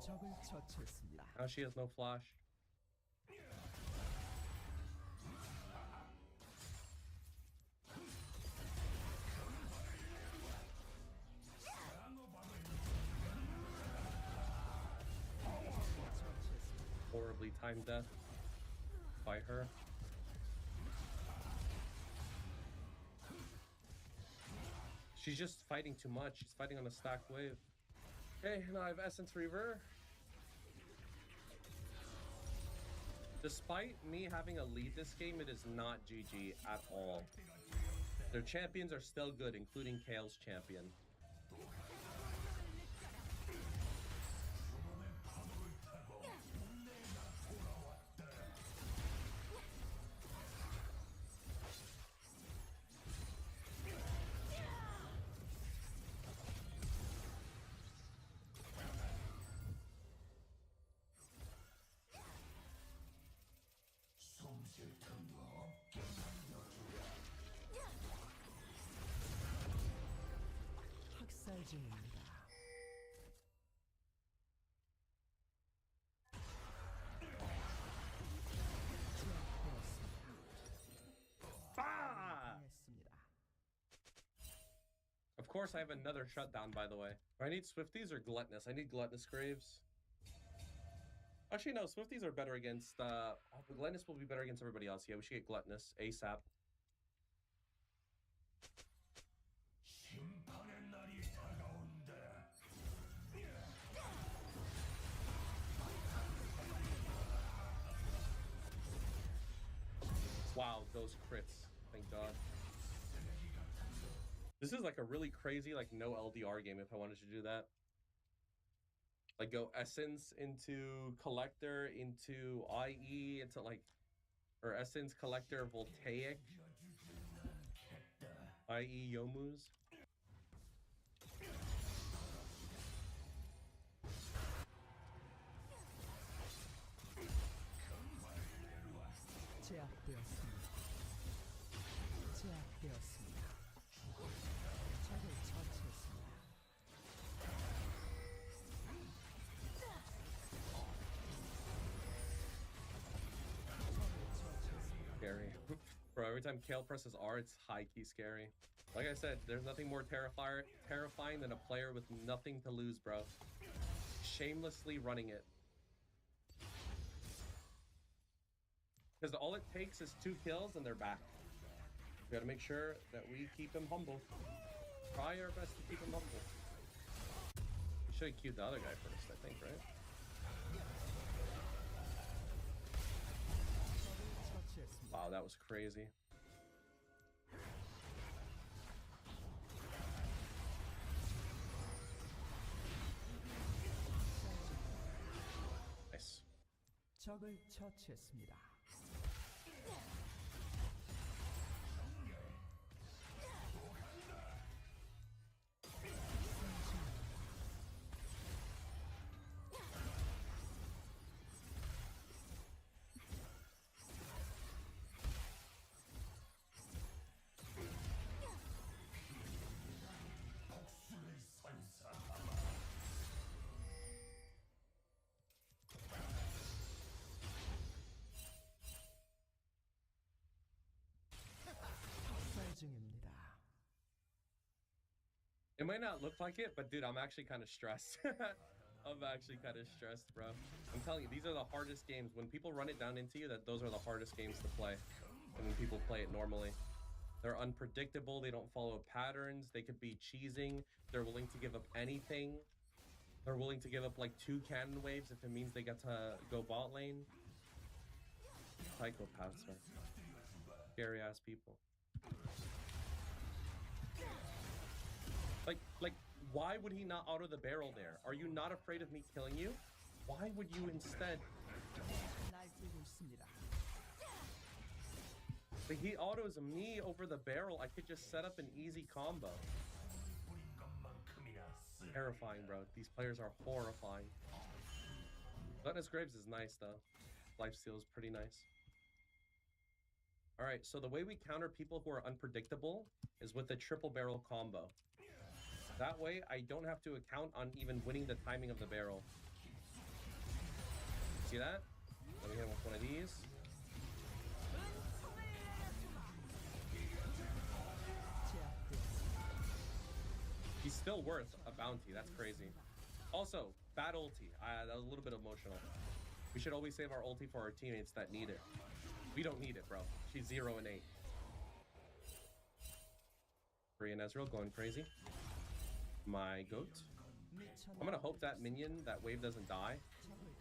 적을 처치했습니다. Now she has no flash. Horribly timed death by her. She's just fighting too much. She's fighting on a stacked wave. Okay, now I have Essence Reaver. Despite me having a lead this game, it is not GG at all. Their champions are still good, including Kale's champion. 학살 중입니다. Of course, I have another shutdown, by the way. Do I need Swifties or Gluttonous? I need Gluttonous Graves. Actually, no, Swifties are better against... Gluttonous will be better against everybody else. Yeah, we should get Gluttonous ASAP. Wow, those crits. Thank God. This is like a really crazy, like, no LDR game if I wanted to do that. Like, go Essence into Collector, into IE, into, like... Or Essence, Collector, Voltaic. IE, Yomu's. 제압되었습니다. 제압되었습니다. 적을 처치했습니다. Scary. Bro, every time Kale presses R, it's high-key scary. Like I said, there's nothing more terrifying than a player with nothing to lose, bro. Shamelessly running it. Because all it takes is 2 kills and they're back. We gotta make sure that we keep him humble. Try our best to keep him humble. We should have queued the other guy first, I think, right? Wow, that was crazy. Nice. 적을 처치했습니다. It might not look like it, but dude, I'm actually kind of stressed. I'm actually kind of stressed, bro. I'm telling you, these are the hardest games. When people run it down into you, those are the hardest games to play. And when people play it normally. They're unpredictable. They don't follow patterns. They could be cheesing. They're willing to give up anything. They're willing to give up like 2 cannon waves if it means they get to go bot lane. Psychopaths, man. Scary ass people. Like, why would he not auto the barrel there? Are you not afraid of me killing you? Why would you instead? But he autos me over the barrel. I could just set up an easy combo. Terrifying, bro. These players are horrifying. Gluttonous Graves is nice, though. Lifesteal is pretty nice. All right, so the way we counter people who are unpredictable is with the triple barrel combo. That way, I don't have to account on even winning the timing of the barrel. See that? Let me hit him with one of these. He's still worth a bounty. That's crazy. Also, bad ulti. That was a little bit emotional. We should always save our ulti for our teammates that need it. We don't need it, bro. She's 0 and 8. Korean Ezreal going crazy. My goat. I'm gonna hope that minion, that wave doesn't die.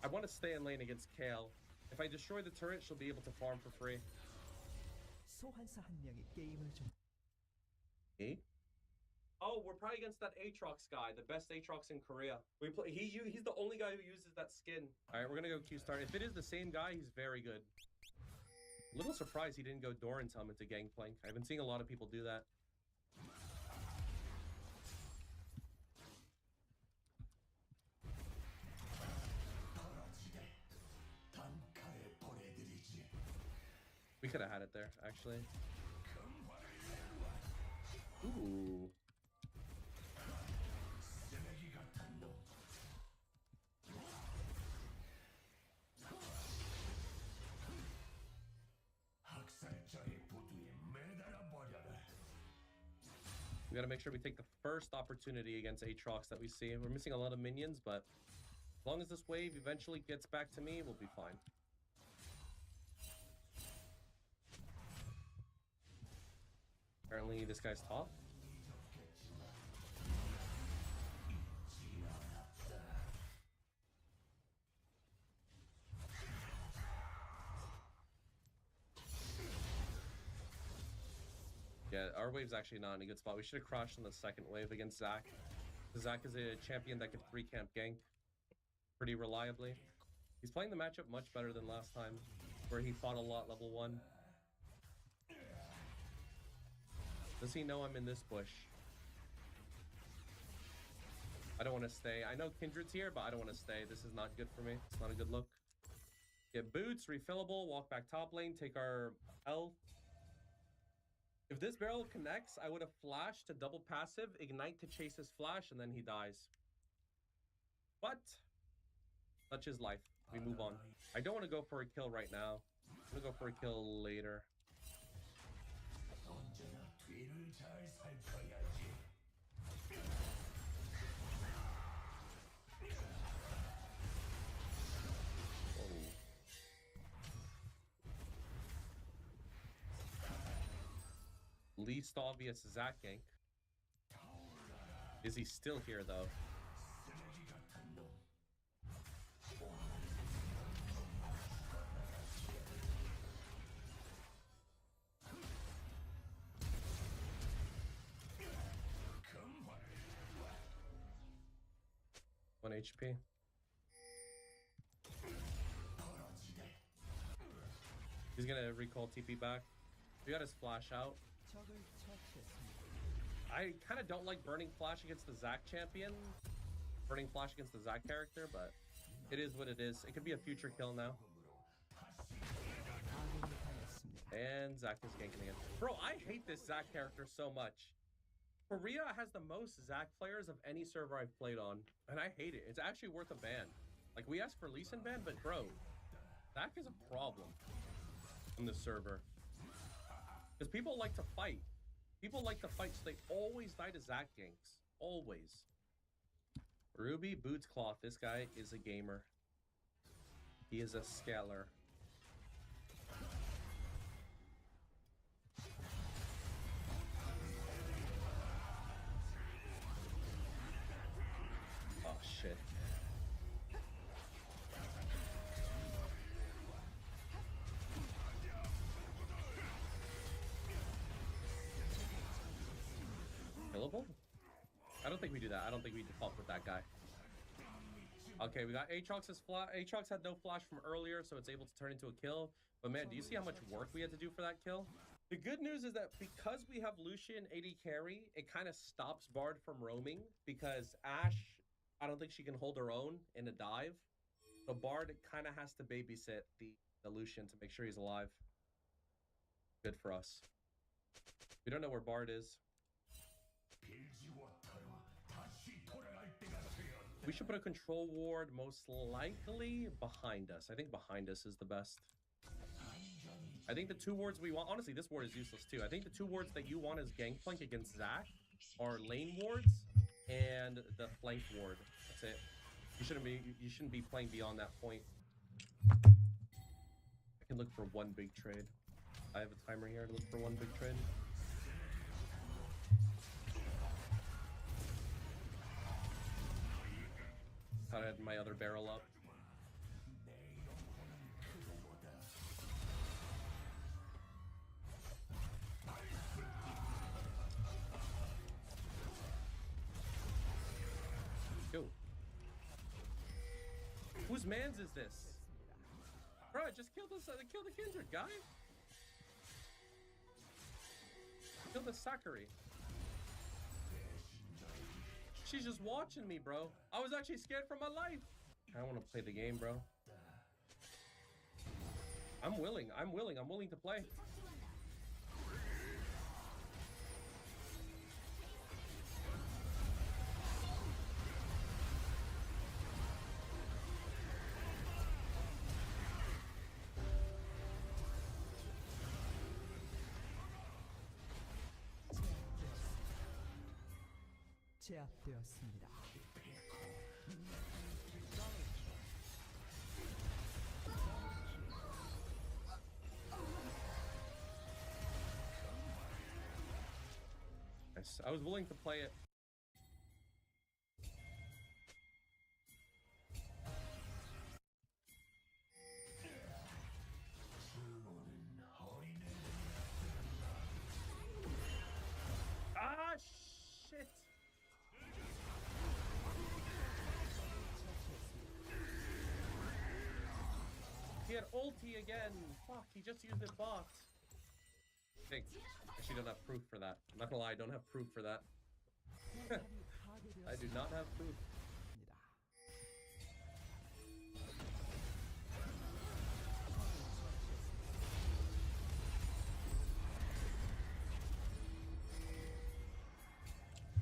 I want to stay in lane against Kale. If I destroy the turret, she'll be able to farm for free. Eh? Oh, we're probably against that Aatrox guy, the best Aatrox in Korea. He's the only guy who uses that skin. All right, we're gonna go Q-Star. If it is the same guy, he's very good. A little surprised he didn't go Doran's helmet to Gangplank. I've been seeing a lot of people do that. We could have had it there, actually. Ooh. We gotta make sure we take the first opportunity against Aatrox that we see. We're missing a lot of minions, but as long as this wave eventually gets back to me, we'll be fine. Apparently this guy's top. Yeah, our wave's actually not in a good spot. We should have crashed on the second wave against Zac. Zac is a champion that can 3-camp gank pretty reliably. He's playing the matchup much better than last time, where he fought a lot level 1. Does he know I'm in this bush? I don't want to stay. I know Kindred's here, but I don't want to stay. This is not good for me. It's not a good look. Get boots, refillable, walk back top lane, take our health. If this barrel connects, I would have flashed to double passive, ignite to chase his flash, and then he dies. But such is life. We move on. I don't want to go for a kill right now. I'm going to go for a kill later. Least obvious Zac gank. Is he still here though? One HP. He's gonna recall TP back. We got his flash out. I kind of don't like burning flash against the Zac champion. Burning flash against the Zac character, but it is what it is. It could be a future kill now. And Zac is ganking again. Bro, I hate this Zac character so much. Korea has the most Zac players of any server I've played on, and I hate it. It's actually worth a ban. Like, we asked for Lee Sin ban, but bro, Zac is a problem on this server. Because people like to fight. People like to fight, so they always die to Zac ganks. Always. Ruby Boots Cloth. This guy is a gamer. He is a scaler. Oh shit. Killable? I don't think we do that. I don't think we default with that guy. Okay, we got Aatrox's flash. Aatrox had no flash from earlier, so it's able to turn into a kill. But man, do you see how much work we had to do for that kill? The good news is that because we have Lucian AD carry, it kind of stops Bard from roaming because Ashe, I don't think she can hold her own in a dive. So Bard kind of has to babysit the Lucian to make sure he's alive. Good for us. We don't know where Bard is. We should put a control ward most likely behind us. I think behind us is the best. I think the two wards we want... Honestly, this ward is useless too. I think the two wards that you want as Gangplank against Zac are lane wards and the flank ward. That's it. You shouldn't be playing beyond that point. I can look for one big trade. I have a timer here to look for one big trade. I had my other barrel up. Go. Whose mans is this? Bro, just kill this. Kill the Kindred guy. Kill the Sakura. She's just watching me, bro. I was actually scared for my life. I want to play the game, bro. I'm willing to play. 제압되었습니다. Yes, I was willing to play it. Ah, shit. He had ulti again. Fuck, he just used his box. I think I actually don't have proof for that. I'm not gonna lie, I don't have proof for that. I do not have proof.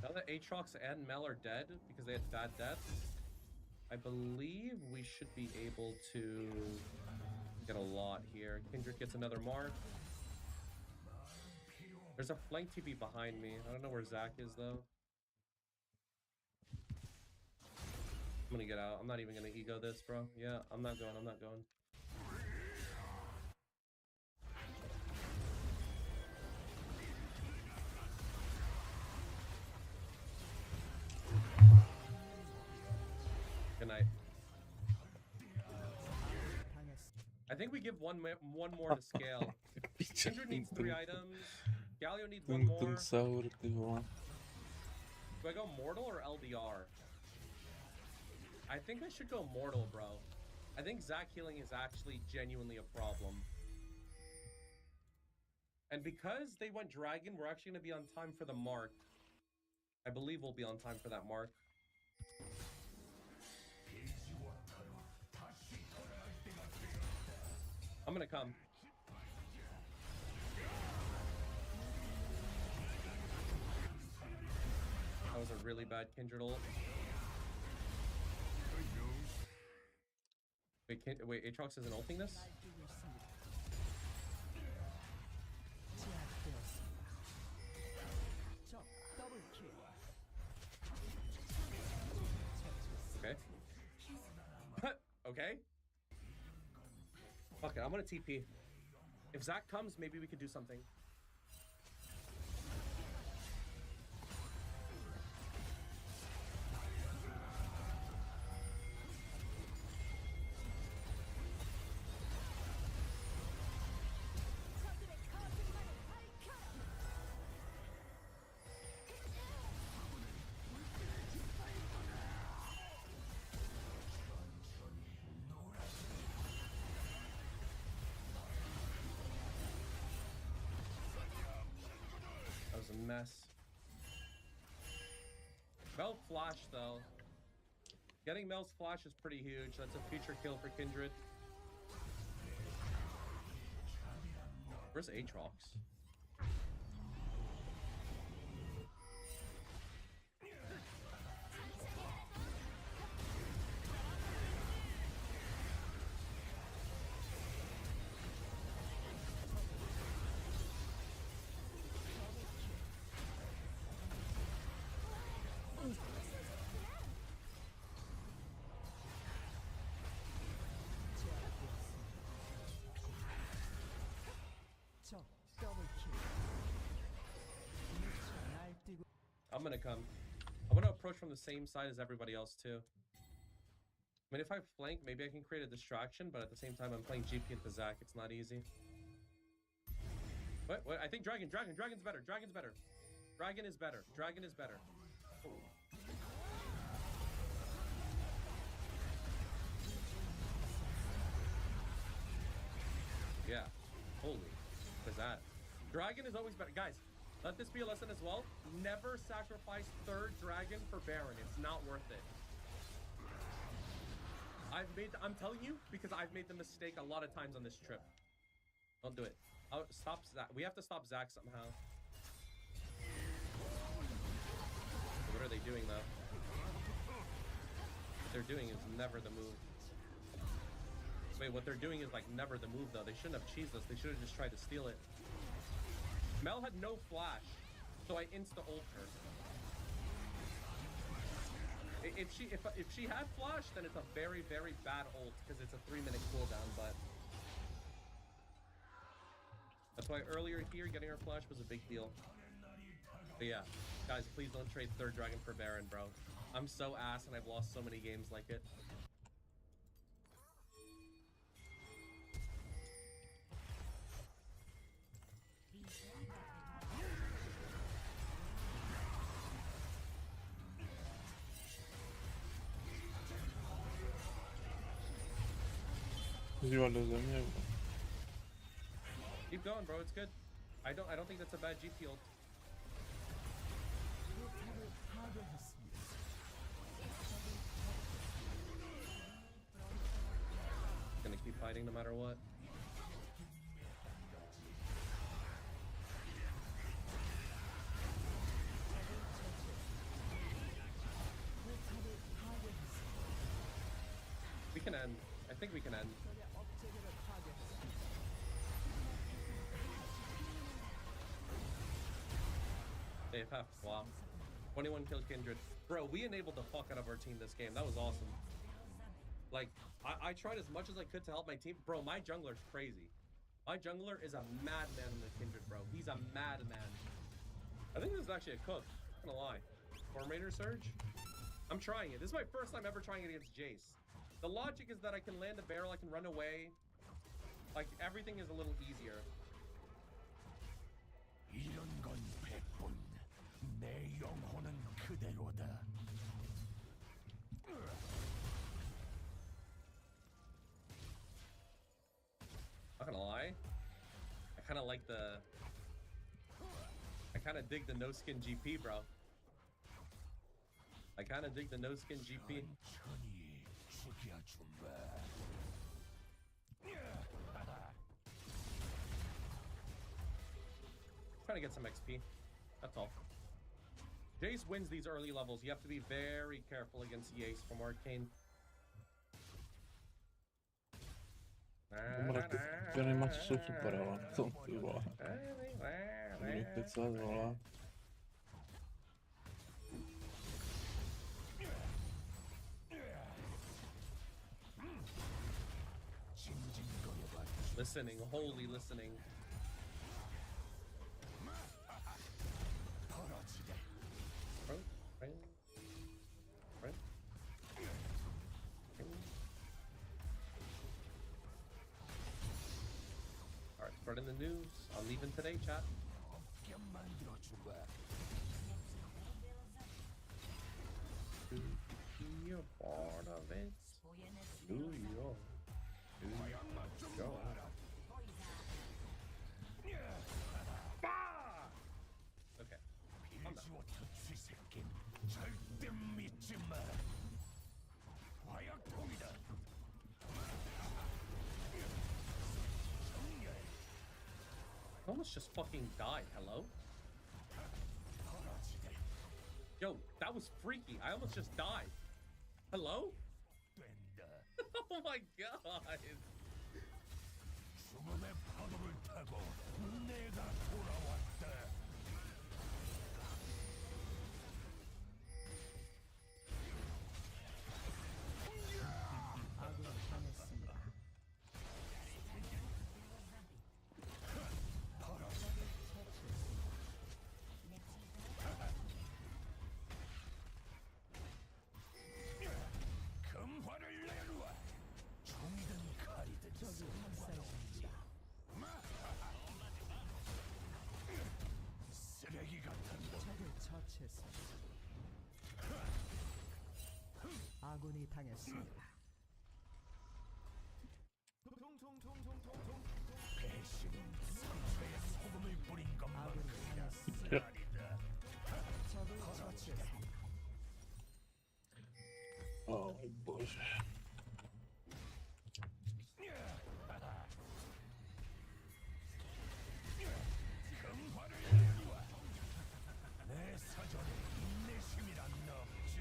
Now that Aatrox and Mel are dead because they had bad deaths, I believe we should be able to get a lot here. Kindred gets another mark. There's a flank TP behind me. I don't know where Zac is though. I'm gonna get out. I'm not even gonna ego this, bro. Yeah, I'm not going. Good night. I think we give one more to scale. Kindred needs 3 items. Galio needs 1 more. Do I go Mortal or LDR? I think I should go Mortal, bro. I think Zac healing is actually genuinely a problem. And because they went Dragon, we're actually going to be on time for the mark. I believe we'll be on time for that mark. I'm gonna come. That was a really bad Kindred ult. Wait, Aatrox isn't ulting this? Okay, I'm gonna TP. If Zach comes, maybe we could do something. That was a mess. Mel flash though. Getting Mel's flash is pretty huge. That's a future kill for Kindred. Where's Aatrox? I'm gonna come. I'm gonna approach from the same side as everybody else too. I mean, if I flank, maybe I can create a distraction, but at the same time, I'm playing GP into Zac. It's not easy. What? I think Dragon's better. Dragon is better. Dragon is better. Oh. Yeah. Holy. What is that? Dragon is always better. Guys, let this be a lesson as well. Never sacrifice third dragon for Baron. It's not worth it. I'm telling you, because I've made the mistake a lot of times on this trip. Don't do it. Stop Zac. We have to stop Zac somehow. What are they doing though? What they're doing is never the move. Wait, what they're doing is like never the move though. They shouldn't have cheesed us. They should have just tried to steal it. Mel had no flash, so I insta-ult her. If she had flash, then it's a very, very bad ult because it's a 3-minute cooldown, but that's why earlier here getting her flash was a big deal. But yeah, guys, please don't trade third dragon for Baron, bro. I'm so ass and I've lost so many games like it. Keep going, bro. It's good. I don't think that's a bad GP ult. Gonna keep fighting no matter what. We can end. I think we can end. Wow. 21 kills Kindred. Bro, we enabled the fuck out of our team this game. That was awesome. Like, I tried as much as I could to help my team. Bro, my jungler's crazy. My jungler is a madman in the Kindred, bro. He's a madman. I think this is actually a cook. I'm not gonna lie. Formator Surge? I'm trying it. This is my first time ever trying it against Jace. The logic is that I can land a barrel, I can run away. Like, everything is a little easier. Not gonna lie, I kind of like the... I kind of dig the no-skin GP, bro. I kind of dig the no-skin GP. Trying to get some XP. That's all. Jace wins these early levels. You have to be very careful against Jace from Arcane. Listening, holy listening. Alright, spreading the news. I'm leaving today, chat. You're part of it. Do you? Okay. I almost just fucking died. Hello? Yo, that was freaky. I almost just died. Hello? Oh my god. 아군이 당했습니다. 배신은 상처에 소금을 뿌린 것만큼이야. 적을 처치했습니다. Oh, Boże. 내 사전에 인내심이란 없지.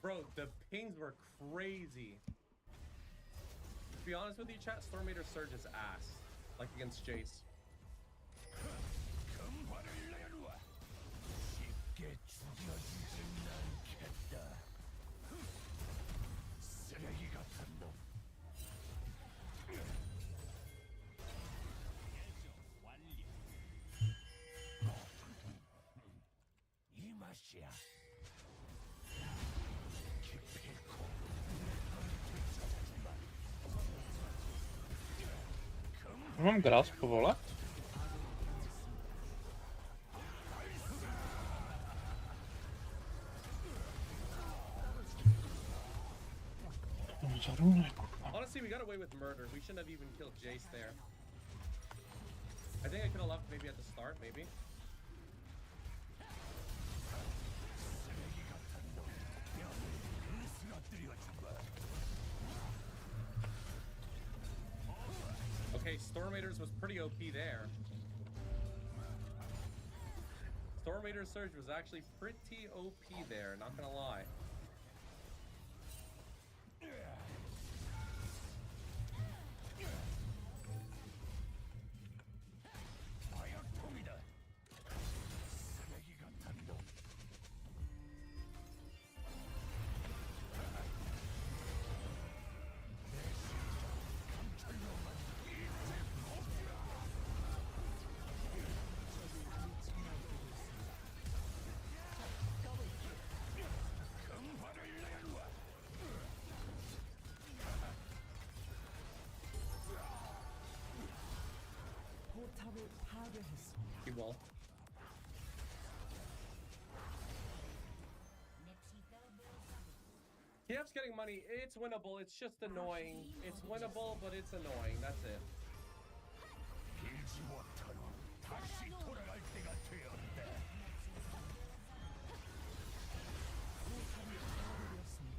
Bro, the pings were crazy. To be honest with you, chat, Stormmeter Surge is ass. Like against Jace. 쉽게 죽여주진 않겠다. 쓰레기 같은 놈. 이 맛이야. Mám grasp vole? Honestly, we got away with murder. We shouldn't have even killed Jace there. I think I could have left maybe at the start, maybe. Okay, Stormraiders was pretty OP there. Stormraider Surge was actually pretty OP there, not gonna lie. 포탑을 파괴했습니다. He will. Kiev's getting money. It's winnable. It's just annoying. It's winnable, but it's annoying. That's it. 빌지 못하노. 다시 돌아갈 때가 되었다. 포탑이 파괴되었습니다.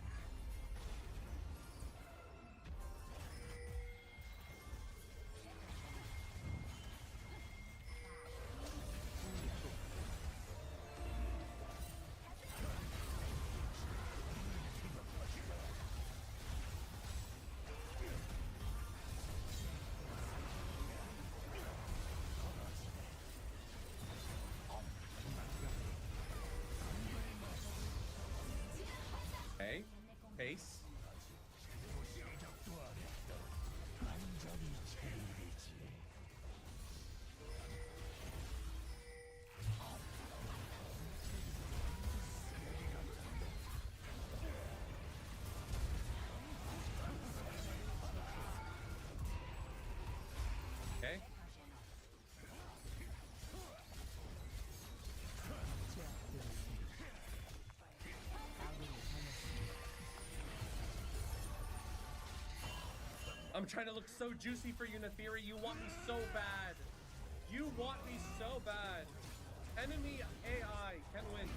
I'm trying to look so juicy for you, Nefiri. You want me so bad. You want me so bad. Enemy AI can win.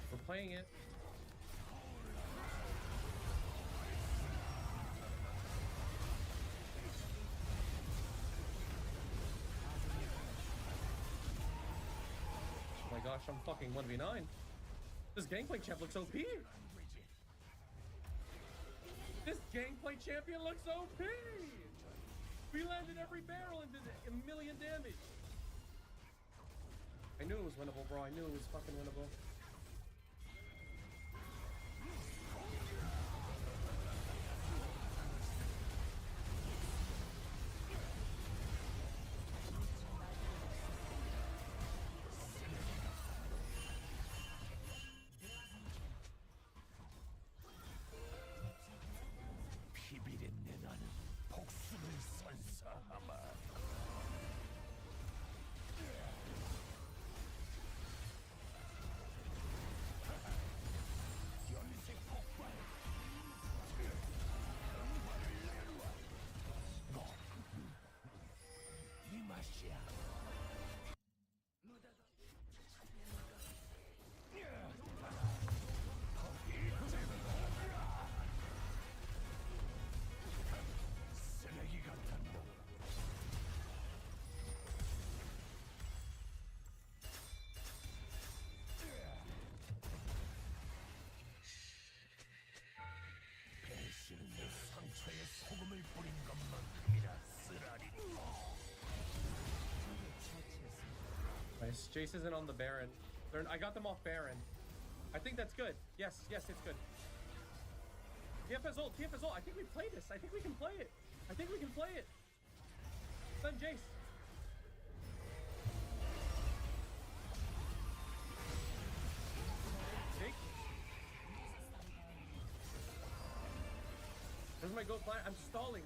We're playing it. Oh my gosh, I'm fucking 1v9. This gangplank champ looks OP. This gangplank champion looks OP. We landed every barrel and did a million damage. I knew it was winnable, bro. I knew it was fucking winnable. Nice. Jace isn't on the Baron. I got them off Baron. I think that's good. Yes, yes, it's good. TFS ult, TFS ult. I think we play this. I think we can play it. I think we can play it. Stun Jace. Jake. Where's my gold plan? I'm stalling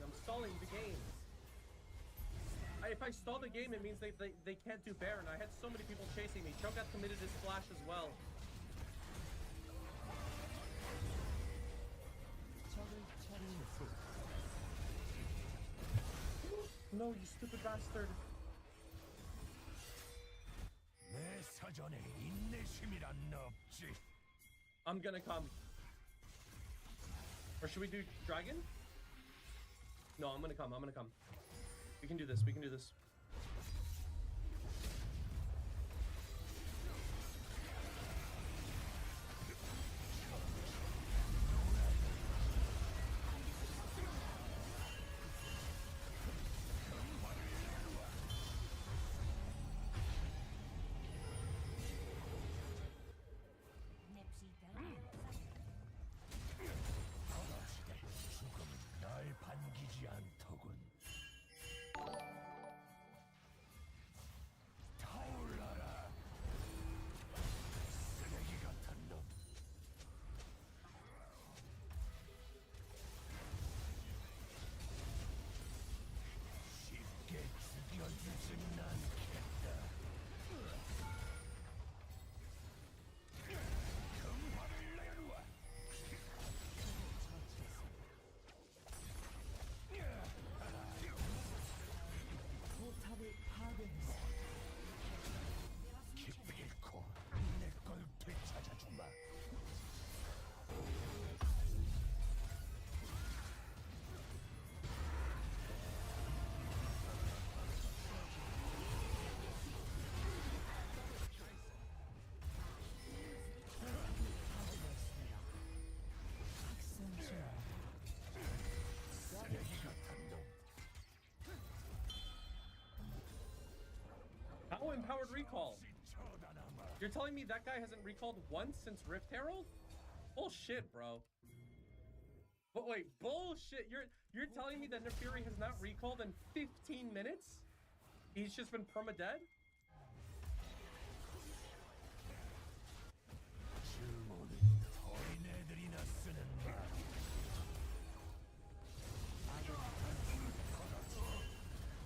the game. If I stall the game, it means they can't do Baron. I had so many people chasing me. Cho'Gath committed his flash as well. No, you stupid bastard. I'm gonna come. Or should we do Dragon? No, I'm gonna come. We can do this. We can do this. How empowered recall? You're telling me that guy hasn't recalled once since Rift Herald? Bullshit, bro. But wait, bullshit. You're telling me that Nefiri has not recalled in 15 minutes? He's just been perma-dead?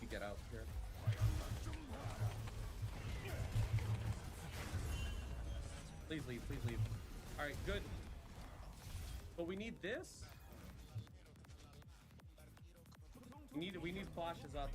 You get out here. right, good. But we need this. We need flashes up.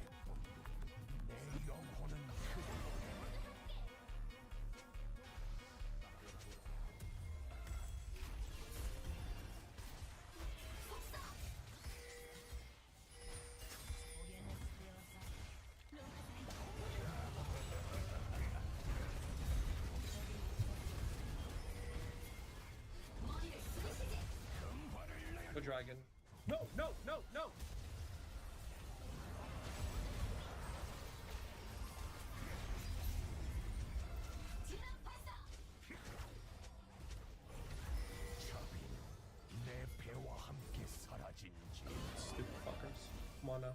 Go dragon. No, no, no, no! Stupid fuckers. Come on now.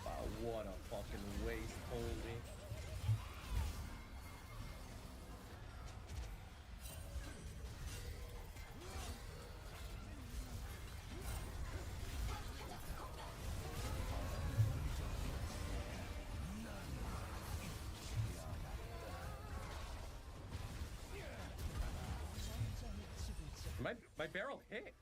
Wow, what a fucking waste, holy. My barrel hit.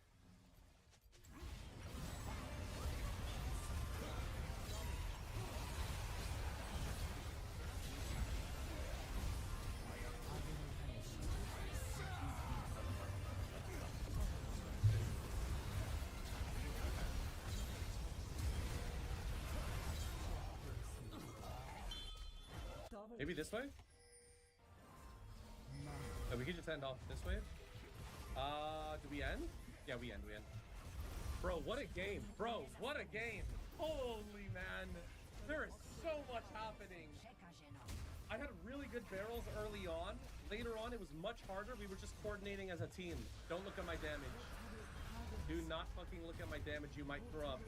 Maybe this way? No, we could just end off this way. Do we end? Yeah, we end. Bro, what a game. Bro, what a game. Holy man. There is so much happening. I had really good barrels early on. Later on, it was much harder. We were just coordinating as a team. Don't look at my damage. Do not fucking look at my damage. You might throw up.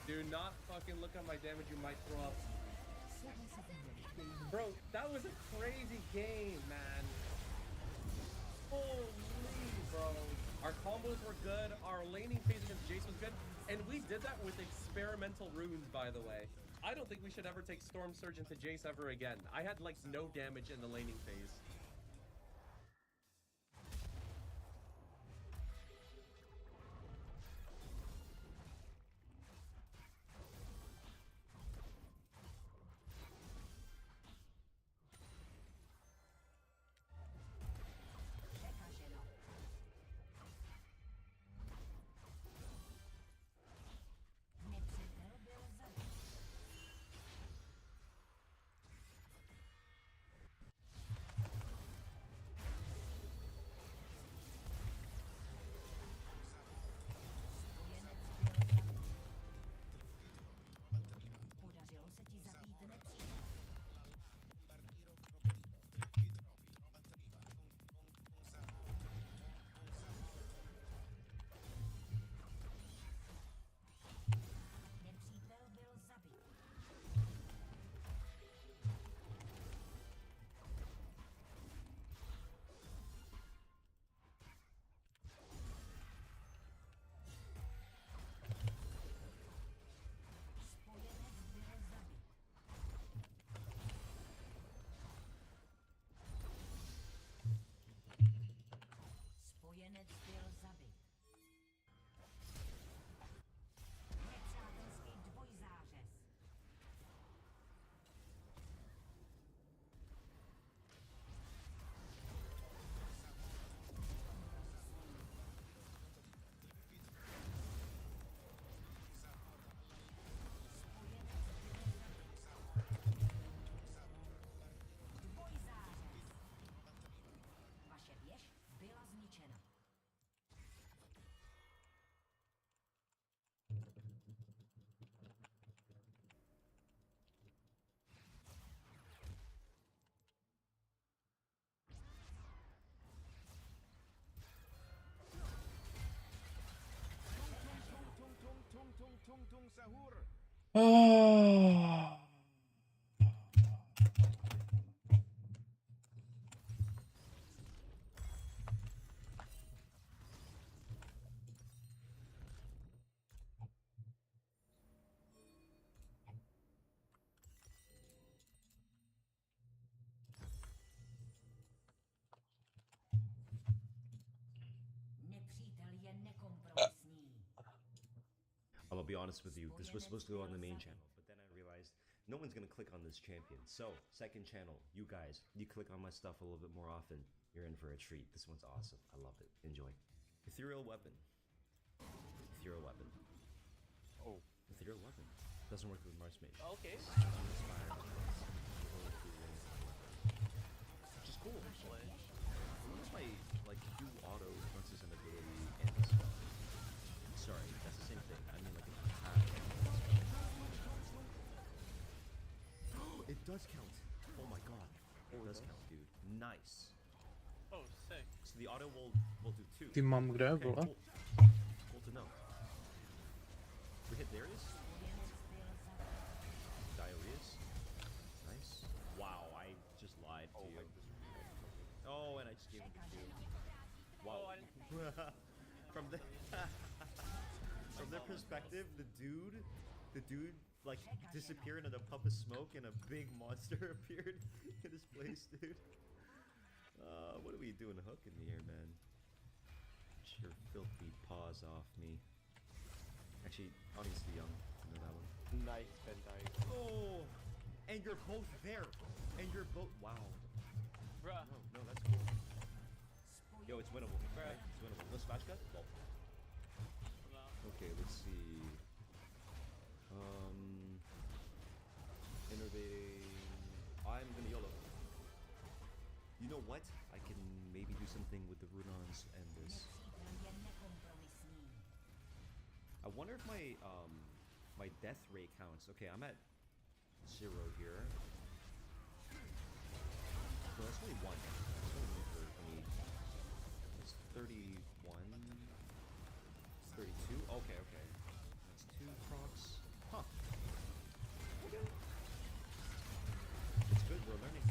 Do not fucking look at my damage. You might throw up. Bro, that was a crazy game, man. Holy, bro. Our combos were good. Our laning phase against Jace was good. And we did that with experimental runes, by the way. I don't think we should ever take Storm Surge into Jace ever again. I had, like, no damage in the laning phase. I'm gonna be honest with you, this was supposed to go on the main channel, but then I realized no one's gonna click on this champion. So, second channel, you guys, you click on my stuff a little bit more often, you're in for a treat. This one's awesome. I love it. Enjoy. Ethereal weapon. Ethereal weapon. Oh. Ethereal weapon. Doesn't work with Mars Mage. Okay. Which is cool. What's my, like, Q auto once is an ability and a spell? Sorry, that's the same thing. I mean, like, an attack. It does count. Oh my god. It does count, dude. Nice. Oh, sick. So the auto will do 2. Ty mám kde, Okay, vole? cool. Cool to know. We hit Darius. Diarrheas. Nice. Wow, I just lied to you. Oh, and I just gave him the kill. Wow. From the from their perspective, the dude like disappeared in a puff of smoke and a big monster appeared in his place, dude. What are we doing hooking me here, man? Get your filthy paws off me. Actually, obviously young. You know that one. Nice, Ben died. Oh, and you're both there. And you're both. Wow. Bruh. No, that's cool. Yo, it's winnable. Right? It's winnable. No smash cut? Well. Okay, let's see. Innovating. I'm gonna YOLO. You know what? I can maybe do something with the Runons and this. I wonder if my my death rate counts. Okay, I'm at 0 here. No, that's only 1. That's only 1 for me. It's 31. It's 32. Okay, okay. That's 2 procs. Huh. Okay. It's good, we're learning.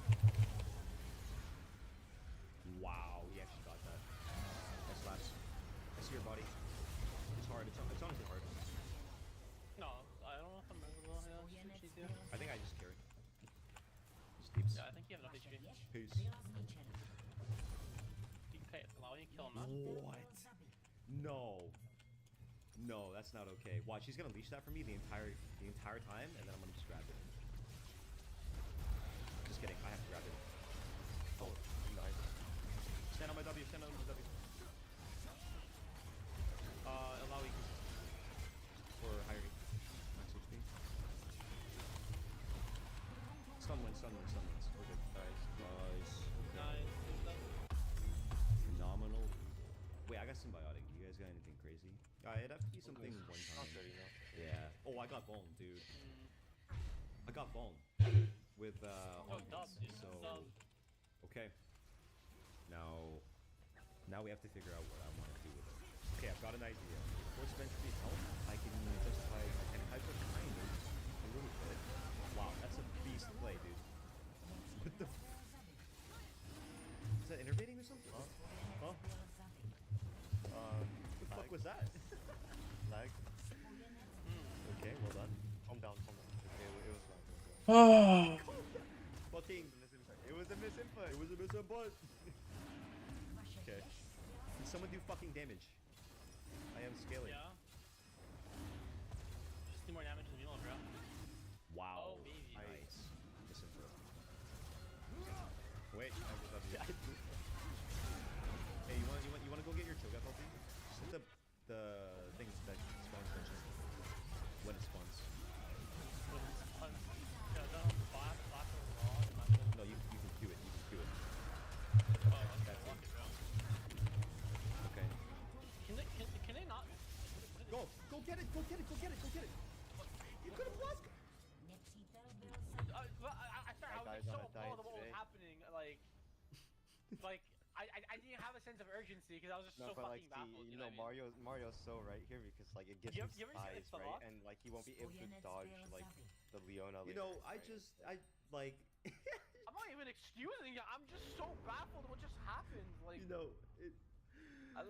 Wow, we actually got that. That slaps. I see your body. It's hard. It's honestly hard. No, I don't know if I'm memorable. I think I just carry. Just deeps. Yeah, I think you have enough HP. Peace. Okay, allow you to kill him now. What? No. No, that's not okay. Watch, she's gonna leash that for me the entire time, and then I'm gonna just grab it. Just kidding, I have to grab it. Oh, nice. Stand on my W, stand on my W. Allow you for higher max HP. Stun wins. We're good. Nice. Phenomenal. Wait, I got symbiotic. You guys got anything crazy? It'd have to be something one time. Yeah. Oh, I got bone, dude. I got bone with so okay. Now we have to figure out what I want to do with it. Okay, I've got an idea. Force Ventry health, I can justify and hyper kind of a little bit. Wow, that's a beast play, dude. What the is that innervating or something? Huh? What the fuck was that? Lag. Okay, well done. Calm down. Okay, it was lag. Well, team. It was a misinput. Okay. Can someone do fucking damage? I am scaling. Yeah. Just do more damage than Milo, bro. Wow. Oh, baby. Nice. Misinput. Wait, I just love you. Hey, you wanna go get your Cho'Gath ulti? Just hit the things that spawn tension when it spawns. No, you can Q it. That's it. Okay. Can they not? Go get it. You could have lost. I was so appalled at what was happening. Like I didn't have a sense of urgency because I was just so fucking baffled. You know, Mario's so right here because like it gives him eyes, right? And like he won't be able to dodge like the Leona. You know, I like. I'm not even excusing you. I'm just so baffled at what just happened. Like, you know, I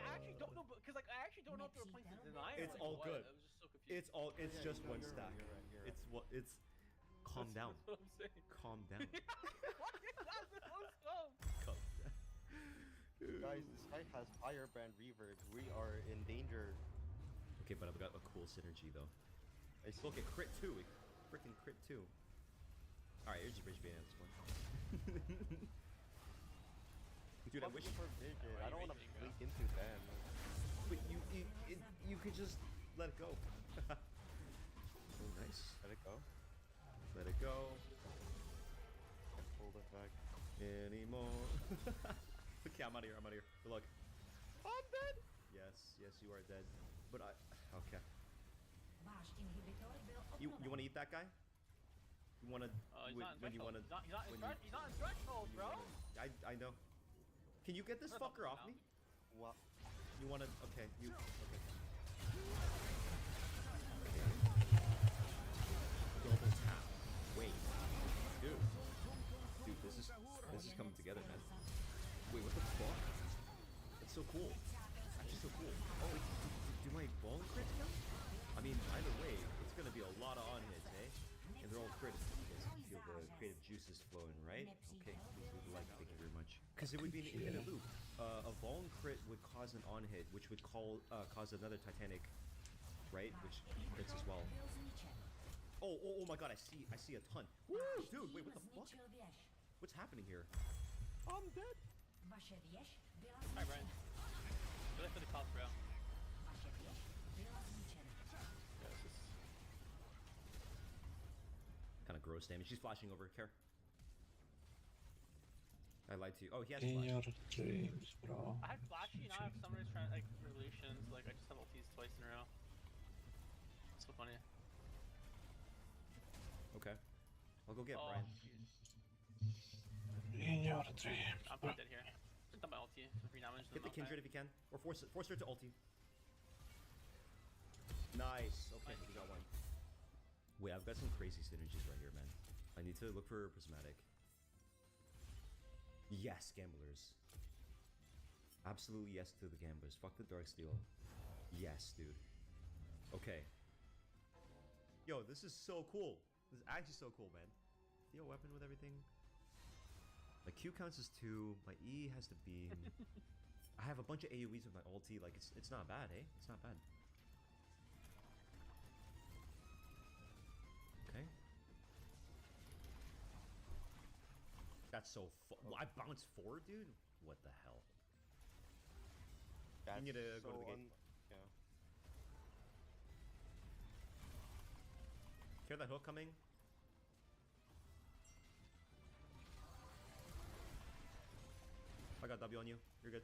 actually don't know because like I actually don't know if they were playing to deny. It's all good. I was just so confused. It's just one stack. You're right. It's. Calm down. That's what I'm saying. Calm down. What is that? Calm down. Guys, this fight has firebrand reverb. We are in danger. Okay, but I've got a cool synergy though. I still get crit too. Freaking crit too. All right, you're just rage baiting at this point. Dude, I wish. I don't want to blink into them. But you could just let it go. Oh, nice. Let it go. Let it go. Hold it back. Anymore. Okay, I'm out of here. I'm out of here. Good luck. I'm dead. Yes, you are dead. But okay. You want to eat that guy? You want to? He's not in you want to? he's not in threshold, bro. I know. Can you get this fucker off me? What? You want to? Okay. Okay. Double tap. Wait. Dude, this is coming together, man. Wait, what the fuck? That's so cool. Actually, so cool. Oh, wait, do my ball crits count? I mean, either way, it's gonna be a lot of on hits, eh? And they're all crits. You guys can feel the creative juices flowing, right? Okay, thank you very much. Because it would be an infinite loop. A ball crit would cause an on hit, which would cause another Titanic, right? Which crits as well. Oh my god, I see a ton. Woo! Dude, wait, what the fuck? What's happening here? I'm dead. Alright, Brian. Go for the cops, bro. Kind of gross damage. She's flashing over. Care. I lied to you. Oh, he has In flash. your dreams, bro. I had flashy, now I have summoners trying like revolutions. Like I just have ultis twice in a row. It's so funny. Okay. I'll go get Brian. In your dreams. I'm not dead here. Just done my ulti for free damage. Get the Kindred if you can. Or force her to ulti. Nice. Okay, we got one. Wait, I've got some crazy synergies right here, man. I need to look for Prismatic. Yes, gamblers. Absolutely yes to the gamblers. Fuck the Darksteel. Yes, dude. Okay. Yo, this is so cool. This is actually so cool, man. Theo weapon with everything. My Q counts as 2. My E has to beam. I have a bunch of AoEs with my ulti. Like, it's not bad, eh? It's not bad. Okay. That's so I bounced 4, dude? What the hell? That's you need to go to the gate. Yeah. Hear that hook coming? I got W on you. You're good.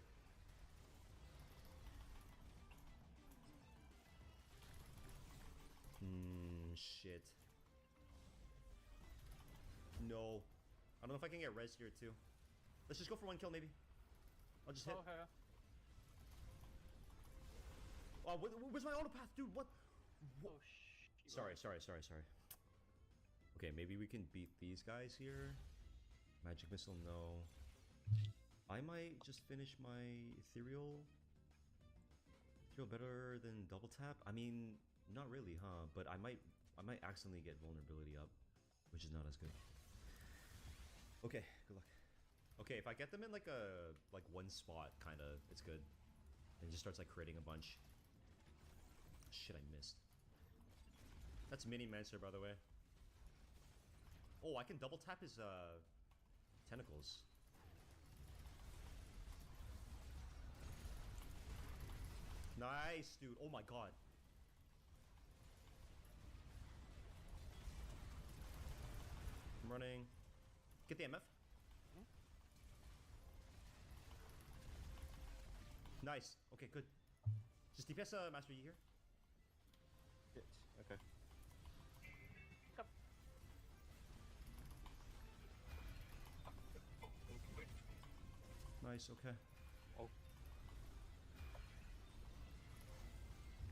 Shit. No. I don't know if I can get res here too. Let's just go for 1 kill maybe. I'll just hit. Okay. Oh, where's my autopath, dude? What? Oh, Sorry. Okay, maybe we can beat these guys here. Magic missile, no. I might just finish my ethereal better than double tap. I mean, not really, huh? But I might accidentally get vulnerability up, which is not as good. Okay, good luck. Okay, if I get them in like one spot, kind of, it's good. And it just starts like creating a bunch. Shit, I missed. That's Mini Mancer, by the way. Oh, I can double tap his tentacles. Nice, dude. Oh my god. I'm running. Get the MF. Nice. Okay, good. Just DPS Master Yi here. Okay. Nice, okay. Oh.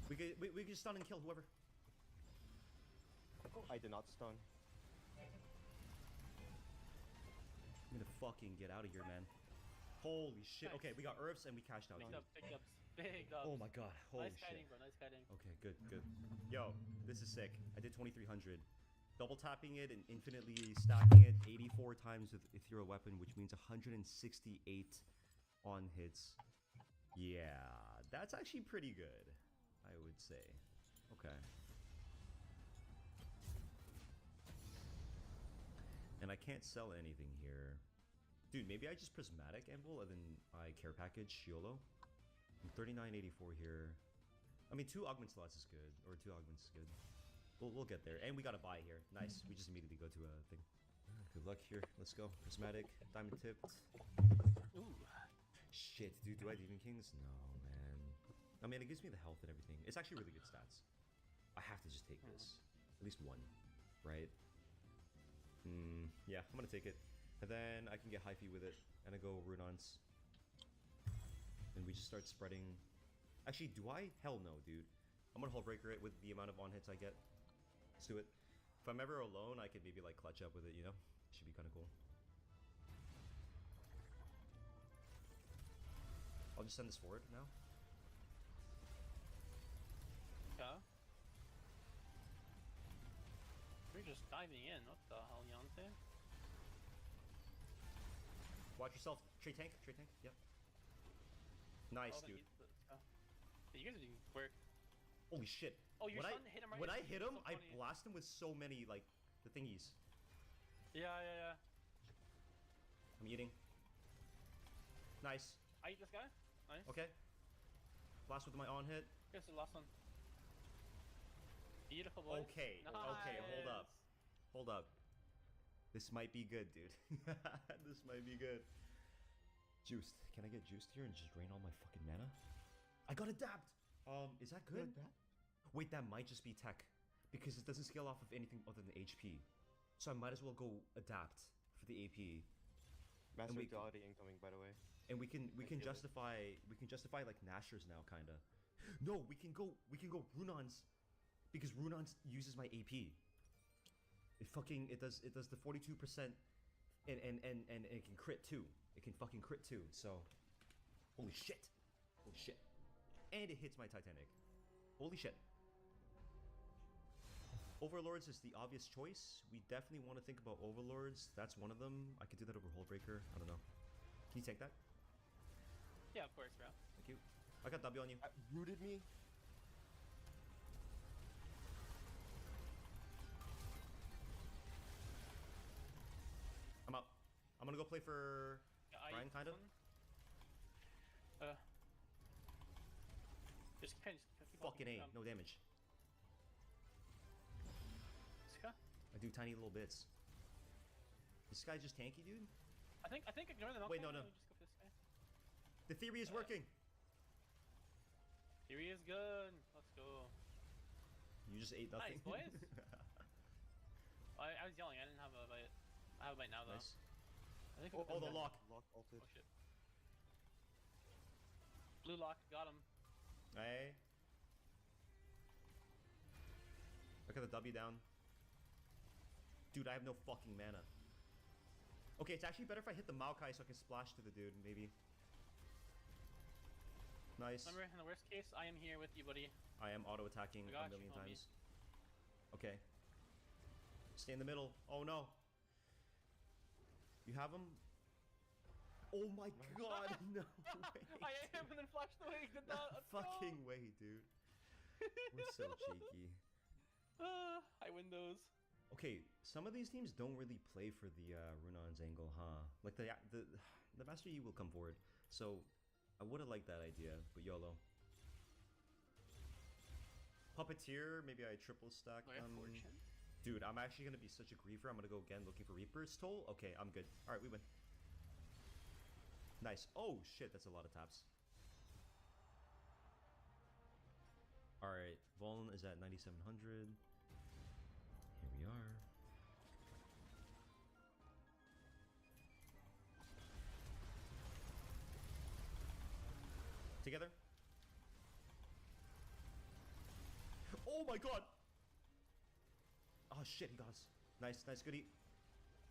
We can stun and kill whoever. Oh, I did not stun. I'm gonna fucking get out of here, man. Holy shit. Okay, we got herbs and we cashed out. Big ups. Big ups. Oh my god. Holy nice shit. kiting, bro. Nice kiting. Okay, good. Yo, this is sick. I did 2300. Double tapping it and infinitely stacking it 84 times with ethereal weapon, which means 168 on hits. Yeah, that's actually pretty good, I would say. Okay. And I can't sell anything here. Dude, maybe I just prismatic anvil and then I care package YOLO. I'm 39.84 here. I mean, 2 augment slots is good, or 2 augments is good. We'll get there, and we got a buy here. Nice. We just immediately go to a thing. Good luck here. Let's go. Prismatic, diamond tipped. Ooh. Shit, dude. Do I Demon Kings? No, man. I mean, it gives me the health and everything. It's actually really good stats. I have to just take this. At least one, right? Yeah, I'm gonna take it. And then I can get hyphy with it, and I go Runons. And we just start spreading. Actually, do I? Hell no, dude. I'm gonna Hullbreaker it with the amount of on-hits I get. Let's do it. If I'm ever alone, I could maybe like clutch up with it, you know? Should be kind of cool. I'll just send this forward now. Okay. You're just diving in. What the hell, Yante? Watch yourself. Trade tank. Yep. Nice, Oh, dude. You guys are doing work. Holy shit. Oh, you're starting to hit him right When I now. hit him, So I funny. blast him with so many, like, the thingies. Yeah. I'm eating. Nice. I eat this guy. Nice. Okay. Blast with my on hit. Here's the last one. Beautiful boy. Okay. Okay, hold up. This might be good, dude. This might be good. Juiced. Can I get juiced here and just drain all my fucking mana? I got adapt. Is that good? Wait, that might just be tech, because it doesn't scale off of anything other than HP. So I might as well go adapt for the AP. Master Duality incoming, by the way. And we can justify like Nashers now, kinda. No, we can go Runons, because Runons uses my AP. It does the 42%, and it can crit too. It can fucking crit too. So, holy shit, and it hits my Titanic. Holy shit. Overlords is the obvious choice. We definitely want to think about Overlords. That's one of them. I could do that over Hullbreaker. I don't know. Can you take that? Yeah, of course, bro. Thank you. I got W on you. Rooted me. I'm out. I'm gonna go play for Brian, kind of. Just keep Fucking A, no damage. I do tiny little bits. This guy just tanky, dude? I think ignore the knockback. Wait, no. Just go for this guy. The theory is working. Theory is good. Let's go. You just ate nothing. Nice, boys. I was yelling. I didn't have a bite. I have a bite now, though. Nice. I think the lock. Lock ulted. Oh, shit. Blue lock. Got him. Hey. Look at the W down. Dude, I have no fucking mana. Okay, it's actually better if I hit the Maokai so I can splash to the dude, maybe. Nice. Remember, in the worst case, I am here with you, buddy. I am auto-attacking a million times. Okay. Stay in the middle. Oh, no. You have him? Oh my god, no way. I am, and then flashed away. Did that. Fucking way, dude. We're so cheeky. I win those. Okay, some of these teams don't really play for the Runon's angle, huh? Like the Master Yi will come forward, so I would have liked that idea, but YOLO. Puppeteer, maybe I triple stack. Dude, I'm actually gonna be such a griefer. I'm gonna go again looking for Reaper's Toll. Okay, I'm good. All right, we win. Nice. Oh shit, that's a lot of taps. All right, Voln is at 9,700. Here we are. Together. Oh my god! Oh shit, he got us. Nice, nice, goodie.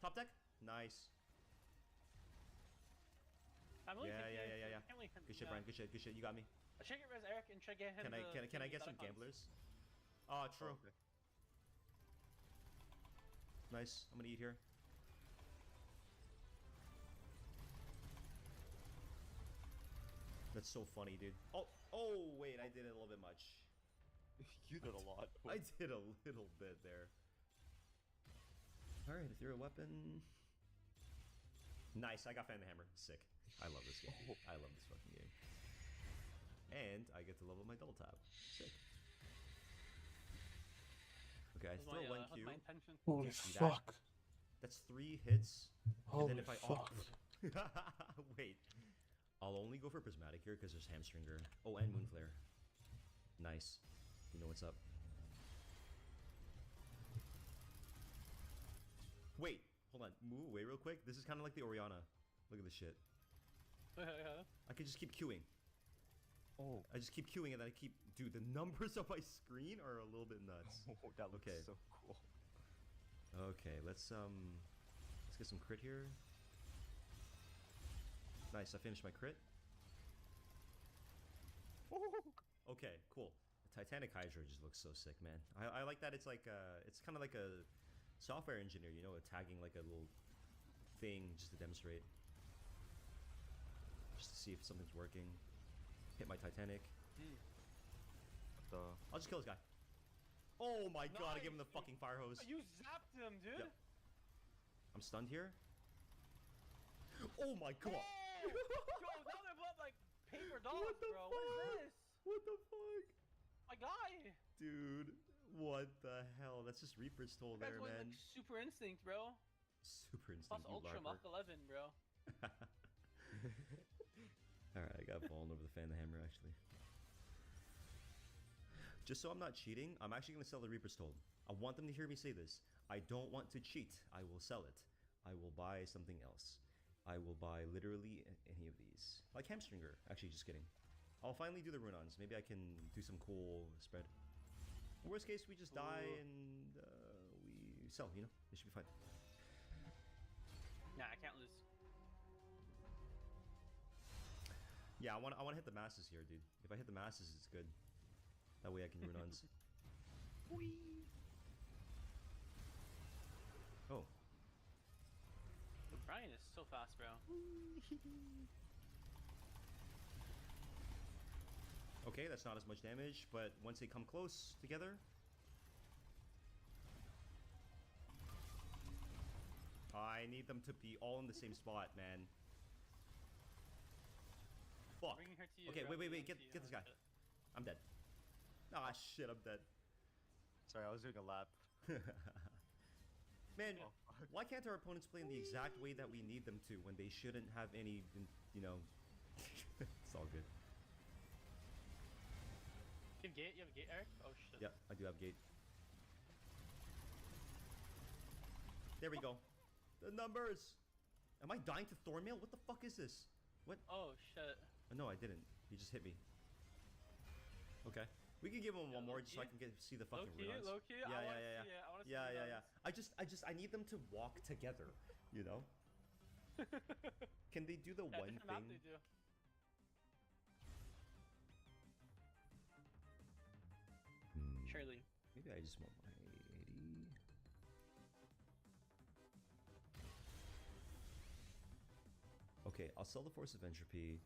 Top deck? Nice. I'm really Yeah. Good shit, Brian. Good shit. You got me. I should get res Eric and try to get him. Can I get some gamblers? Oh, true. Oh, okay. Nice. I'm gonna eat here. That's so funny, dude. Oh, wait, I did it a little bit much. You did a lot. I did a little bit there. All right, ethereal weapon. Nice, I got Fan the Hammer. Sick. I love this game. I love this fucking game. And I get to level my double tap. Sick. Okay, I throw 1Q. Holy See fuck. That? That's 3 hits. Holy and then if I fuck. Wait. I'll only go for Prismatic here because there's Hamstringer. Oh, and Moonflare. Nice. You know what's up. Wait. Hold on. Move away real quick. This is kind of like the Oriana. Look at this shit. I could just keep queuing. Oh. I just keep queuing and then I keep... Dude, the numbers on my screen are a little bit nuts. Oh, that looks so cool. Okay, let's get some crit here. Nice, I finished my crit. Okay, cool. The Titanic Hydra just looks so sick, man. I like that it's like it's kind of like a software engineer, you know, tagging like a little thing just to demonstrate. Just to see if something's working. Hit my Titanic. I'll just kill this guy. Oh my god, I gave him the fucking fire hose. You zapped him, dude. Yep. I'm stunned here. Oh my god. Yo, now they're blood like paper dolls, bro. What is this? What the fuck? My guy. Dude, what the hell? That's just Reaper's Toll there, man. Like super instinct, bro. Super instinct. Plus Ultra Mach 11, bro. Alright, I got fallen over the Fan the Hammer, actually. Just so I'm not cheating, I'm actually going to sell the Reaper's Toll. I want them to hear me say this. I don't want to cheat. I will sell it. I will buy something else. I will buy literally any of these. Like Hamstringer. Actually, just kidding. I'll finally do the Runons. Maybe I can do some cool spread. Worst case, we just die and we sell, you know? It should be fine. Nah, I can't lose. Yeah, I want to hit the masses here, dude. If I hit the masses, it's good. That way I can Runons. Oh. Brian is so fast, bro. Okay, that's not as much damage, but once they come close together... I need them to be all in the same spot, man. Fuck. Okay, wait, get this guy. I'm dead. Ah, shit, I'm dead. Sorry, I was doing a lap. Man, why can't our opponents play in the exact way that we need them to when they shouldn't have any, you know... It's all good. You have gate? You have a gate, Eric? Oh, shit. Yep, I do have gate. There we go. The numbers! Am I dying to Thornmail? What the fuck is this? What? Oh, shit. No, I didn't. He just hit me. Okay. We can give him one more just so I can see the fucking Runons. Low key, Yeah. I need them to walk together, you know? Can they do the one thing? They do. Surely. Maybe I just want my 80. Okay, I'll sell the Force of Entropy.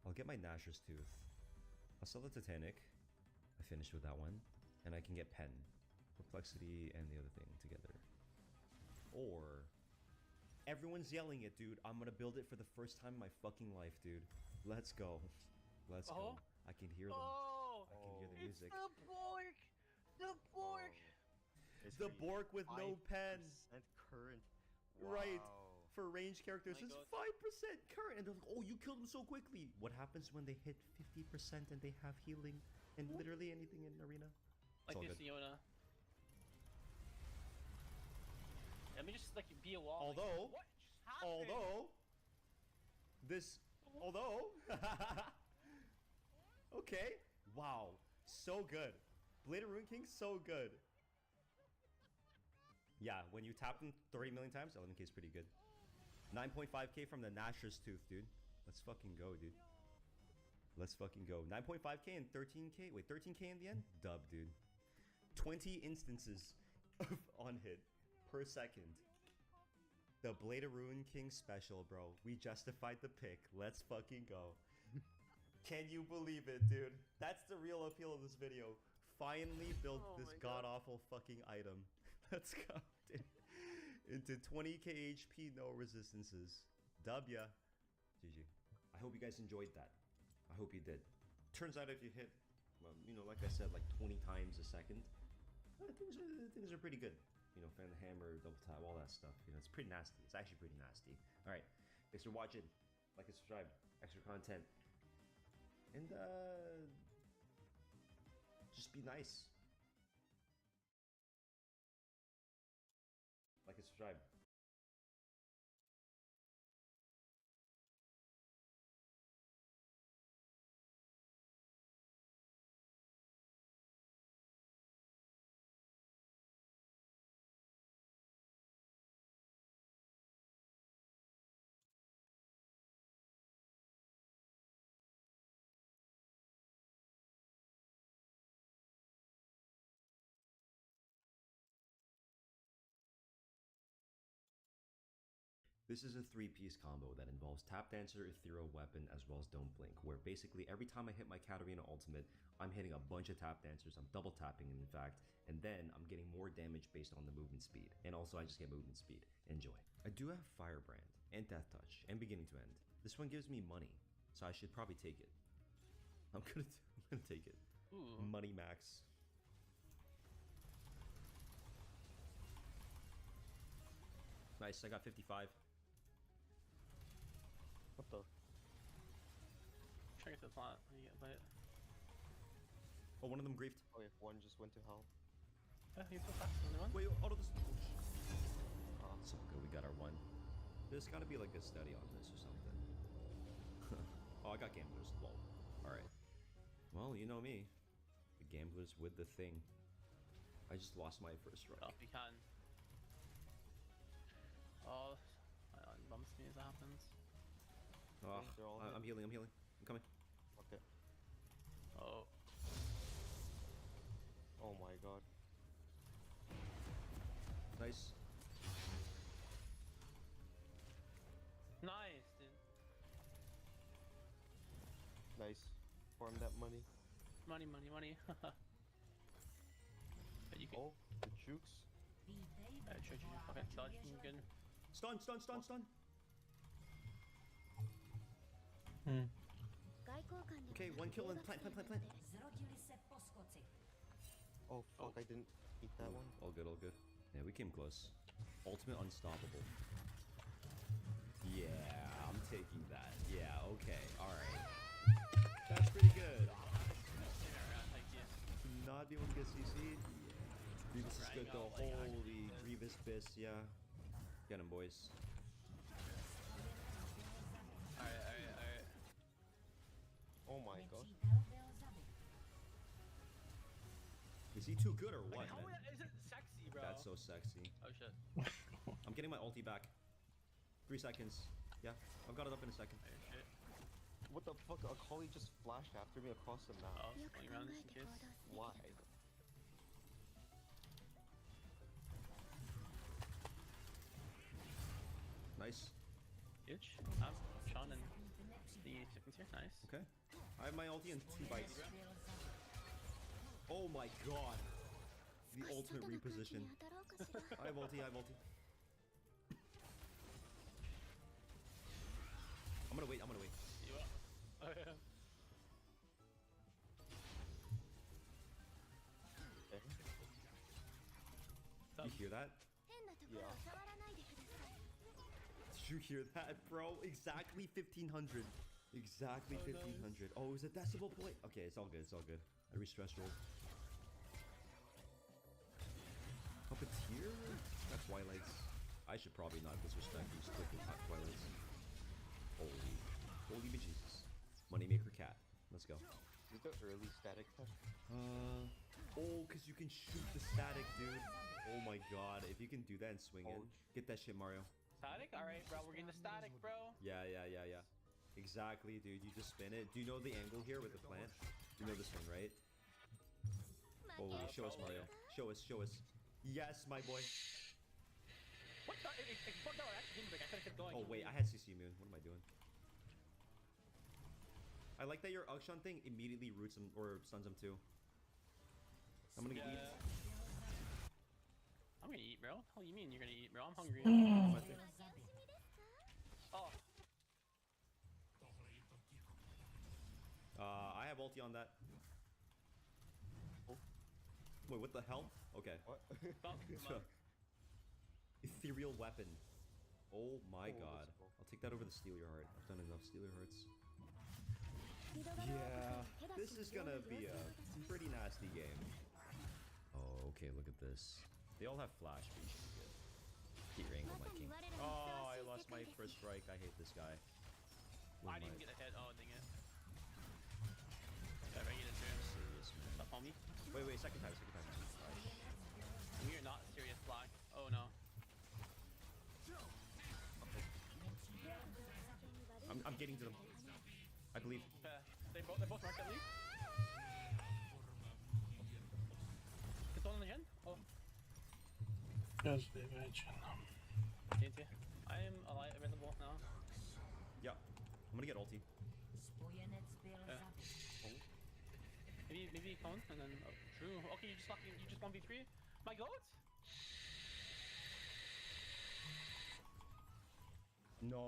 I'll get my Gnasher's Tooth. I'll sell the Titanic. I finished with that one. And I can get Pen, Perplexity, and the other thing together. Or... Everyone's yelling it, dude. I'm gonna build it for the first time in my fucking life, dude. Let's go. Let's go. I can hear them. I can hear the music. It's the Bork! The Bork! The Bork with no pen. Current. Right. Wow. For ranged characters, it's 5% current. And they're like, oh, you killed them so quickly. What happens when they hit 50% and they have healing and literally anything in arena? Like this, Yona. Let me just like be a wall. Although, like, what just happened? Okay. Wow. So good. Blade of Ruin King, so good. Yeah, when you tap them 30 million times, 11k is pretty good. 9.5k from the Gnasher's Tooth, dude. Let's fucking go, dude. Let's fucking go. 9.5k and 13k. Wait, 13k in the end? Dub, dude. 20 instances of on hit per second. The Blade of Ruin King special, bro. We justified the pick. Let's fucking go. Can you believe it, dude? That's the real appeal of this video. Finally built this god-awful fucking item. Let's go, dude. Into 20k HP, no resistances. W. GG. I hope you guys enjoyed that. I hope you did. Turns out if you hit, well, you know, like I said, like 20 times a second, things are pretty good. You know, fan the hammer, double tap, all that stuff. You know, it's pretty nasty. It's actually pretty nasty. All right, thanks for watching. Like and subscribe. Extra content. And just be nice. Like and subscribe. This is a 3-piece combo that involves Tap Dancer, Ethereal Weapon, as well as Don't Blink, where basically every time I hit my Katarina ultimate, I'm hitting a bunch of Tap Dancers, I'm double tapping in fact, and then I'm getting more damage based on the movement speed. And also I just get movement speed. Enjoy. I do have Firebrand, and Death Touch, and Beginning to End. This one gives me money, so I should probably take it. I'm gonna take it. Ooh. Money max. Nice, I got 55. What the? Trying to get to the plot. You get bit. Oh, one of them griefed. Oh, if one just went to hell. Yeah, he's so fast. Only one. Wait, auto this. Oh, so good. We got our one. There's gotta be like a study on this or something. Oh, I got gamblers. Lol. Alright. Well, you know me. The gamblers with the thing. I just lost my first strike. Oh, you can. Oh, bumps me as that happens. Oh, I'm healing. I'm coming. Okay. Oh. Oh my god. Nice. Nice, dude. Nice. Farm that money. Money. But you can. Oh, the jukes. Okay, dodge me good. Stun. Okay, one kill and plant. Oh fuck, I didn't eat that one. All good. Yeah, we came close. Ultimate unstoppable. Yeah, I'm taking that. Yeah, okay, alright. That's pretty good. Not be able to get CC'd. Yeah. Grievous is good though. Holy Grievous Biss, yeah. Get him, boys. Alright. Oh my god. Is he too good or what, How man? is it sexy, bro? That's so sexy. Oh shit. I'm getting my ulti back. 3 seconds. Yeah, I've got it up in a second. Oh shit. What the fuck? A collie just flashed after me across the map. Oh, swing around just in case. Why? Nice. Huge. Sean and the chickens here. Nice. Okay. I have my ulti in 2 bites. Oh my god. The ultimate reposition. I have ulti. I'm gonna wait. You up? Oh yeah. You hear that? Yeah. Did you hear that, bro? Exactly 1500. Exactly 1500. Oh, it was a decimal point. Okay, it's all good. I re-stress rolled. Puppeteer? That's Twilights. I should probably not disrespect these quickly Twilights. Holy bejesus. Moneymaker cat. Let's go. Is the early static tech? Oh, because you can shoot the static, dude. Oh my god. If you can do that and swing it, get that shit, Mario. Static? Alright, bro. We're getting the static, bro. Yeah. Exactly, dude. You just spin it. Do you know the angle here with the plant? You know this one, right? Holy, show us, Mario. Show us. Yes, my boy. What the? It fucked out. Actually, I could have kept going. Oh wait, I had CC Moon. What am I doing? I like that your Ukshan thing immediately roots him or stuns him too. I'm gonna eat. I'm gonna eat, bro. How you mean you're gonna eat, bro? I'm hungry. Oh. I have ulti on that. Wait, what the hell? Okay. What? Ethereal weapon. Oh my god. I'll take that over the Steal Your Heart. I've done enough Steal Your Hearts. Yeah, this is gonna be a pretty nasty game. Oh, okay, look at this. They all have flash, but you should be good. Heat Wrangle, my king. Oh, I lost my first strike. I hate this guy. I didn't even get a hit. Oh, dang it. I get it too. Serious, man. Stop, homie. Wait, second time. You're not serious, Black. Oh no. I'm getting to them. I believe. They're both marked at least. Control on the gen? Oh. Just imagine. TNT. I am alive, available now. Yeah. I'm gonna get ulti. Maybe cone and then true. Okay, you just 1v3. My goat? No.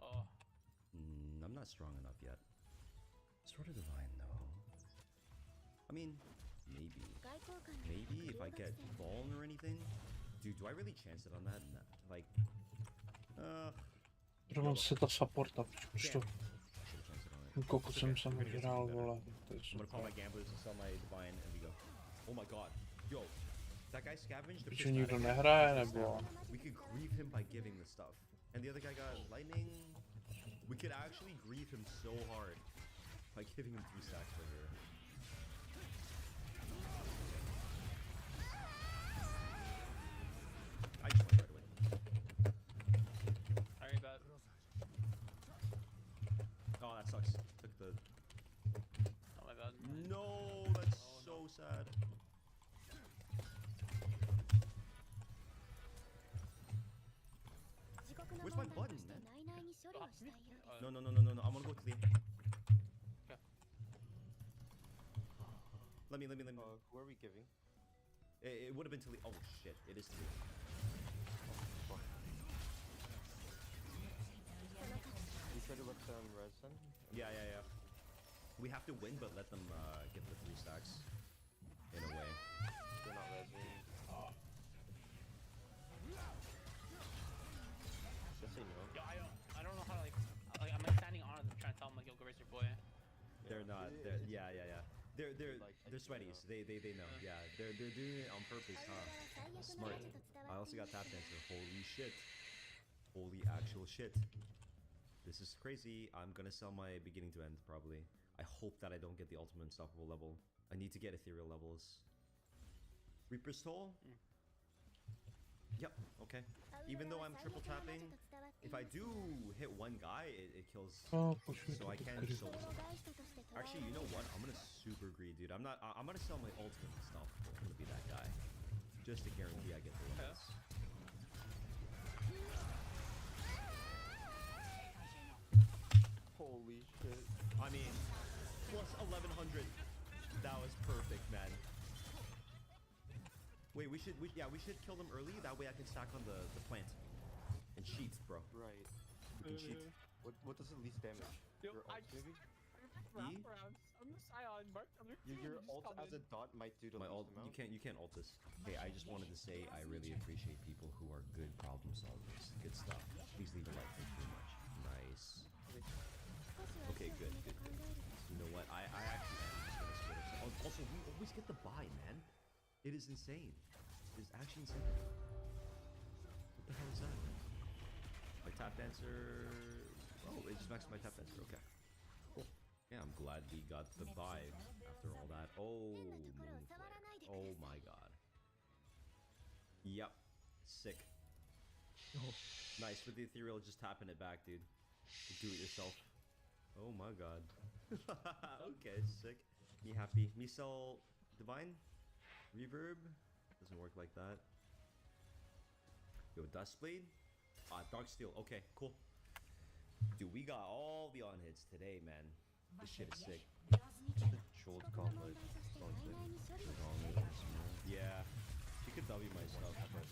Oh. I'm not strong enough yet. Sword of Divine though. I mean, maybe. Maybe if I get Vuln or anything. Dude, do I really chance it on that? Like, Druhom se ta supporta, počtu. Koliko jsem se mu dělal, vole. I'm gonna call my gamblers and sell my Divine and we go. Oh my god. Yo, that guy scavenged the Piču nikdo nehraje, nebo? We could grieve him by giving the stuff. And the other guy got lightning. We could actually grieve him so hard by giving him 3 stacks right here. I just went right away. Alright, bad. Oh, that sucks. Took the... Oh my god. No, that's so sad. Where's my button, man? No. I'm gonna go clear. Okay. Let me. Who are we giving? It would have been Tali. Oh shit, it is Tali. You try to let them res then? Yeah. We have to win, but let them get the 3 stacks. In a way. They're not resing. Just say no. Yo, I don't know how to like I'm like standing on them trying to tell them like yo go raise your boy. They're not. Yeah. They're sweaties. They know. Yeah. They're doing it on purpose, huh? Smart. I also got tap dancer. Holy shit. Holy actual shit. This is crazy. I'm gonna sell my beginning to end probably. I hope that I don't get the ultimate unstoppable level. I need to get ethereal levels. Reaper's Toll? Yep, okay. Even though I'm triple tapping, if I do hit one guy, it kills. So I can solo something. Actually, you know what? I'm gonna super greed, dude. I'm gonna sell my ultimate and stuff. I'm gonna be that guy. Just to guarantee I get the limits. Holy shit. I mean, plus 1100. That was perfect, man. Wait, we should kill them early. That way I can stack on the plant and cheat, bro. Right. We can cheat. What does the least damage? Yo, Your ult, maybe? I'm just Mark. Your ult as a dot might do the My ult. least amount. You can't ult this. Hey, I just wanted to say I really appreciate people who are good problem solvers. Good stuff. Please leave a like. Thank you very much. Nice. Okay, good. You know what? I actually am just gonna split us. Also, we always get the buy, man. It is insane. It is actually insane. What the hell is that? My tap dancer. Oh, it just maxed my tap dancer. Okay. Cool. Yeah, I'm glad we got the buy after all that. Oh, Moonflare. Oh my god. Yep. Sick. Oh, nice. With the ethereal, just tapping it back, dude. Do it yourself. Oh my god. Okay, sick. Me happy. Me sell divine? Reverb? Doesn't work like that. Yo, Dustblade? Dark Steel. Okay, cool. Dude, we got all the on hits today, man. This shit is sick. Trolled conflict. Yeah, she could W my stuff, but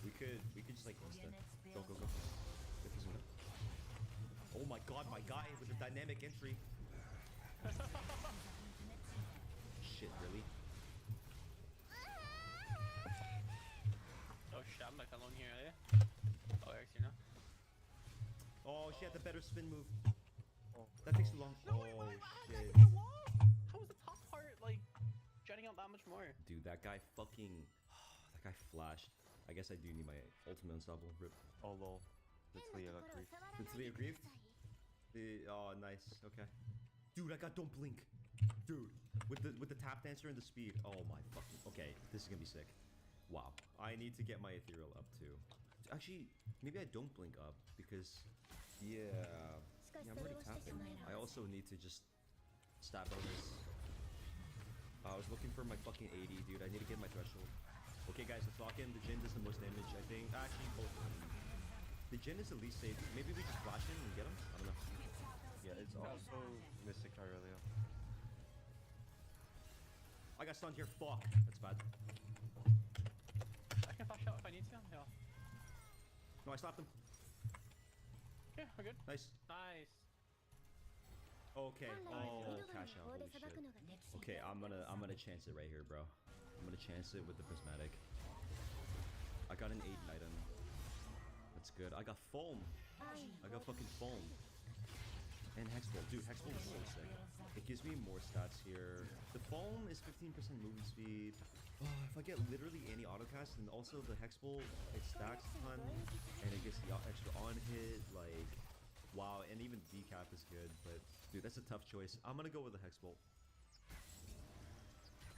we could just like instant. Go. Oh my god, my guy with the dynamic entry. Shit, really? Oh shit, I'm like alone here, eh? Oh, Eric's here now. Oh, she had the better spin move. That takes too long. No, oh shit. How was the top part like jutting out that much more? Dude, that guy fucking... that guy flashed. I guess I do need my ultimate unstoppable. Rip. Oh lol. That's Leah got grief. Did Leah grief? Oh, nice. Okay. Dude, I got don't blink. Dude, with the tap dancer and the speed. Oh my fucking... Okay, this is gonna be sick. Wow. I need to get my ethereal up too. Actually, maybe I don't blink up because... Yeah, I'm already tapping. I also need to just stab bonus. I was looking for my fucking 80, dude. I need to get my threshold. Okay, guys, let's lock in. The Jin does the most damage, I think. Actually, both of them. The Jin is the least safe. Maybe we just flash in and get him? I don't know. Yeah, it's also Mystic earlier. I got stunned here. Fuck. That's bad. I can flash out if I need to. Yeah. No, I slapped him. Okay, we're good. Nice. Nice. Okay. Oh, cash out. Holy shit. Okay, I'm gonna chance it right here, bro. I'm gonna chance it with the prismatic. I got an 8 item. That's good. I got foam. I got fucking foam. And Hexball. Dude, Hexball is so sick. It gives me more stats here. The foam is 15% movement speed. If I get literally any autocast, and also the Hexball, it stacks a ton, and it gets the extra on hit, like, wow, and even decap is good, but dude, that's a tough choice. I'm gonna go with the Hexball.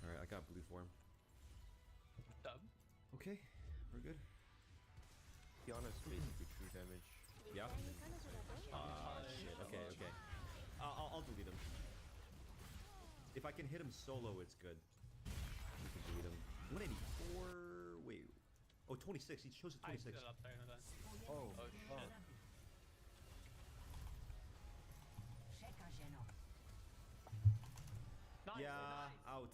Alright, I got blue form. Dub. Okay, we're good. Kiana's basically true damage. Yeah? Shit, okay. I'll delete him. If I can hit him solo, it's good. We can delete him. 184, wait. Oh, 26, he chose a 26. Up there, no, oh shit. Nice, Yeah, nice. out.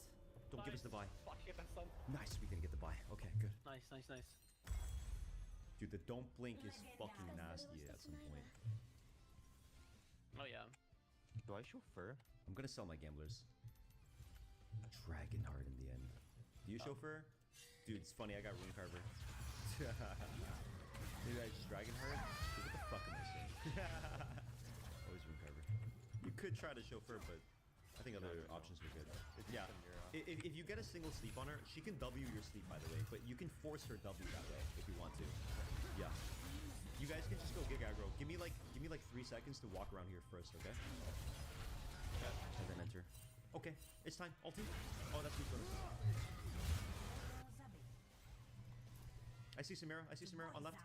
Don't give us the buy. Fuck, get that stun. Nice, we can get the buy. Okay, good. Nice. Dude, the don't blink is fucking nasty at some point. Oh yeah. Do I chauffeur? I'm gonna sell my gamblers. Dragonheart in the end. Do you chauffeur? Dude, it's funny, I got Rune Carver. Maybe I just Dragonheart? Dude, what the fuck am I saying? Always Rune Carver. You could try to chauffeur, but I think other options were good. Yeah. If you get a single sleep on her, she can W your sleep, by the way, but you can force her W that way if you want to. Yeah. You guys can just go gig aggro. Give me like 3 seconds to walk around here first, okay? And then enter. Okay, it's time. Ulti. Oh, that's me. I see Samira on left.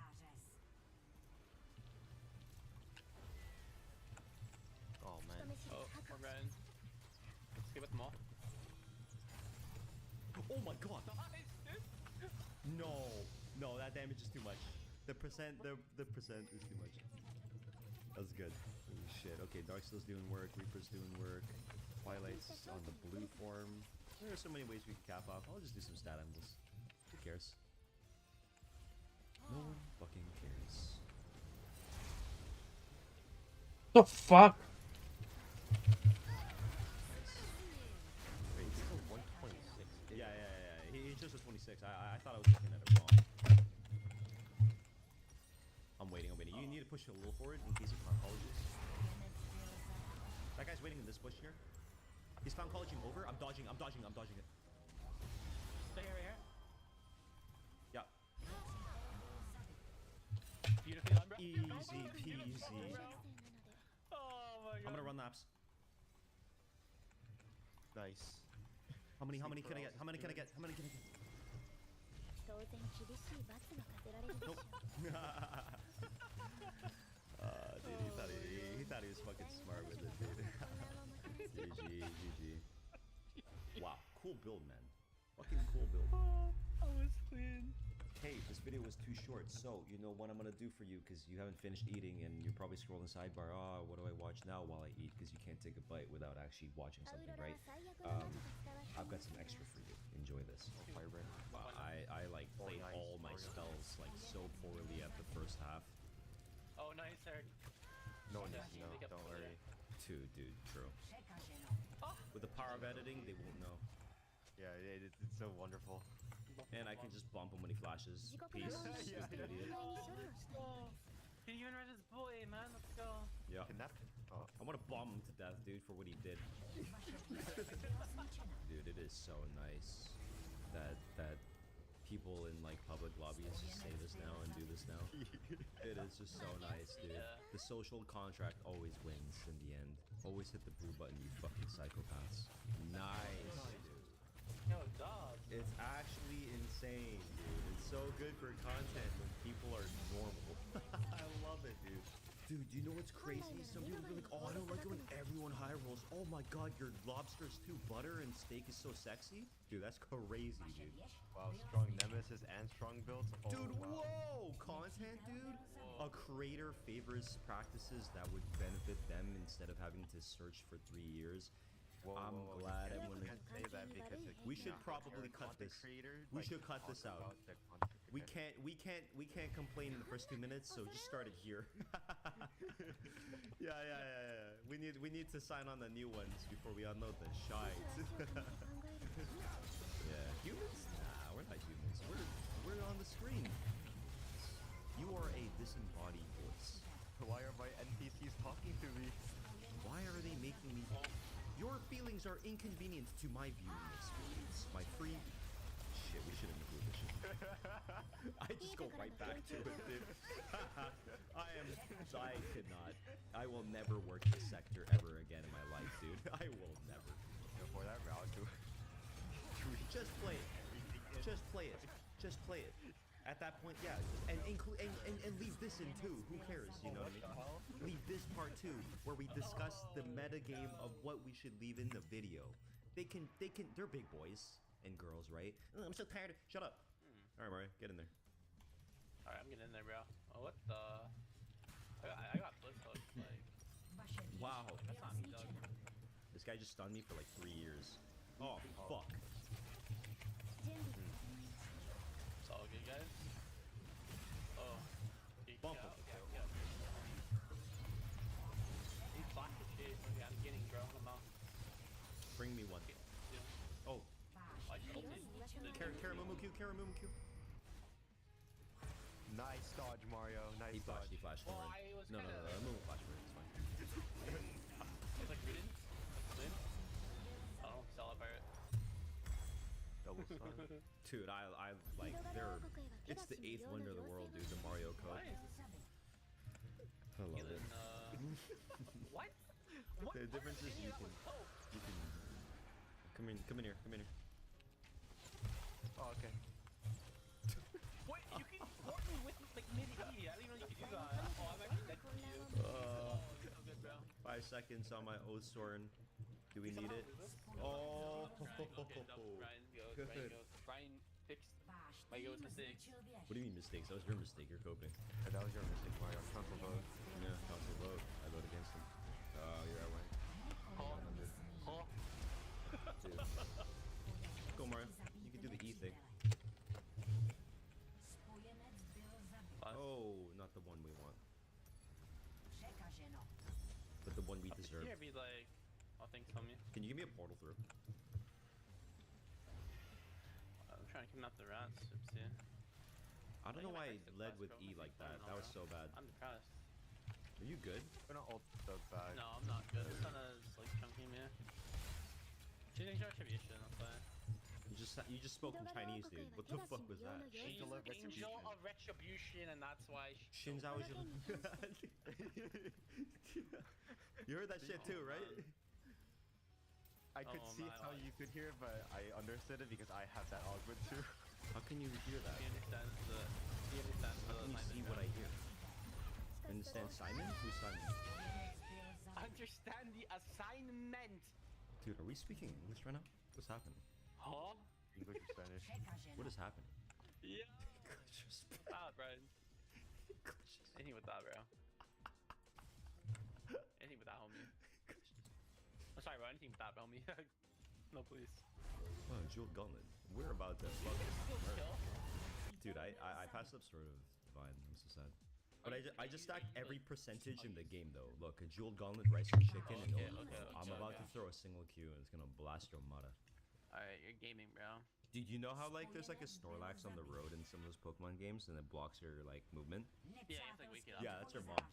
Oh man. Oh, we're riding. Let's give it them all. Oh my god. Nice, dude. No, that damage is too much. The percent is too much. That's good. Holy shit. Okay, Darksteel's doing work, Reaper's doing work, Twilight's on the blue form. There are so many ways we can cap off. I'll just do some stat angles. Who cares? No one fucking cares. The fuck? Wait, he's a 126. Yeah. He chose a 26. I thought I was looking at it wrong. I'm waiting. You need to push it a little forward in case of pharmacologies. That guy's waiting in this bush here. He's pharmacologing over. I'm dodging it. Stay right here. Yeah. Beautifully done, bro. Easy peasy. Oh my god. I'm gonna run laps. Nice. How many can I get? How many can I get? Nope. Dude, he thought he was fucking smart with it, dude. GG. Wow, cool build, man. Fucking cool build. I was clean. hey, this video was too short, so you know what I'm gonna do for you, because you haven't finished eating and you're probably scrolling sidebar. Oh, what do I watch now while I eat? Because you can't take a bite without actually watching something, right? I've got some extra for you. Enjoy this. I like played all my spells like so poorly at the first half. Oh, nice, Eric. No one needs to know. Don't worry. Dude, true. With the power of editing, they won't know. Yeah, it's so wonderful. And I can just bump him when he flashes. Peace. Yeah. Stupid idiot. Can you even this boy, man? Let's go. Yeah. I want to bomb him to death, dude, for what he did. Dude, it is so nice that people in like public lobbies just say this now and do this now. It is just so nice, dude. Yeah. The social contract always wins in the end. Always hit the blue button, you fucking psychopaths. Nice, dude. Yo, dog. It's actually insane, dude. It's so good for content when people are normal. I love it, dude. Dude, you know what's crazy? Some people be like, oh, I don't like it when everyone high rolls. Oh my god, your lobster's too butter and steak is so sexy? Dude, that's crazy, dude. Wow, strong nemesis and strong builds. Oh, Dude, wow. whoa! Content, dude? A creator favors practices that would benefit them instead of having to search for 3 years. I'm glad everyone. Say that because We should probably cut this. We should cut this out. We can't complain in the first 2 minutes, so just start it here. Yeah. We need to sign on the new ones before we unload the shite. Yeah, humans? Nah, we're not humans. We're on the screen. You are a disembodied voice. Why are my NPCs talking to me? Why are they making me? Your feelings are inconvenient to my viewing experience. My free. Shit, we shouldn't include this shit. I just go right back to it, dude. I could not. I will never work this sector ever again in my life, dude. I will never. Before that round, just play it. Just play it. Just play it. At that point, yeah, and include and leave this in too. Who cares? You know what I mean? Leave this part too, where we discuss the meta game of what we should leave in the video. They're big boys and girls, right? Oh, I'm so tired. Shut up. All right, Mario, get in there. All right, I'm getting in there, bro. Oh, what the? I got blitz hook, like. Wow. That's not me, dog. This guy just stunned me for like 3 years. Oh fuck. It's all good, guys. Oh. Bump him. Yeah. He's flashing shit. Okay, I'm getting, bro. I'm out. Bring me one. Oh. Karamumu Q. Nice dodge, Mario. Nice dodge. He flashed. Oh, I was no, Mumu flashed for it. It's fine. It's like reading. Oh, sell it, pirate. Double stun. Dude, I like it's the 8th wonder of the world, dude. The Mario code. I love it. What? The difference is you can. Come in here. Oh, okay. Wait, you can support me with like mid-E. I didn't even know you could do that. Oh, I'm actually dead for you. Oh, so good, bro. 5 seconds on my Oath Soren. Do we need it? Oh, Good. Brian fixed my go mistakes. What do you mean mistakes? That was your mistake. You're coping. That was your mistake, Mario. Council vote. Yeah, council vote. I vote against him. Oh, you're out right. Dude. Go, Mario. You can do the E thing. Oh, not the one we want. But the one we deserve. Here be like, oh, thanks, homie. Can you give me a portal through? I'm trying to kidnap the rats. Oopsie. I don't know why I led with E like that. That was so bad. I'm depressed. Are you good? We're not all so bad. No, I'm not good. This one is like chunky me. Choosing retribution, I'll say. You just spoke in Chinese, dude. What the fuck was that? She's angel of retribution, and that's why Shin's always. You heard that shit too, right? I could see how you could hear it, but I understood it because I have that augment too. How can you hear that? He understands the. How can you see what I hear? Understand Simon? Who's Simon? Understand the assignment. Dude, are we speaking English right now? What's happening? Huh? English or Spanish? What is happening? Yeah. Ah, bro. Anything with that, bro. Anything with that, homie. I'm sorry, bro. Anything with that, homie. No, please. Oh, Jewel Gauntlet. We're about to fucking murder. Dude, I passed up sort of Vine. I'm so sad. But I just stacked every percentage in the game though. Look, a Jewel Gauntlet, rice and chicken, and I'm about to throw a single Q and it's gonna blast your mata. Alright, you're gaming, bro. Did you know how like there's like a Snorlax on the road in some of those Pokemon games and it blocks your like movement? Yeah, it's like wake it up. Yeah, that's your mom.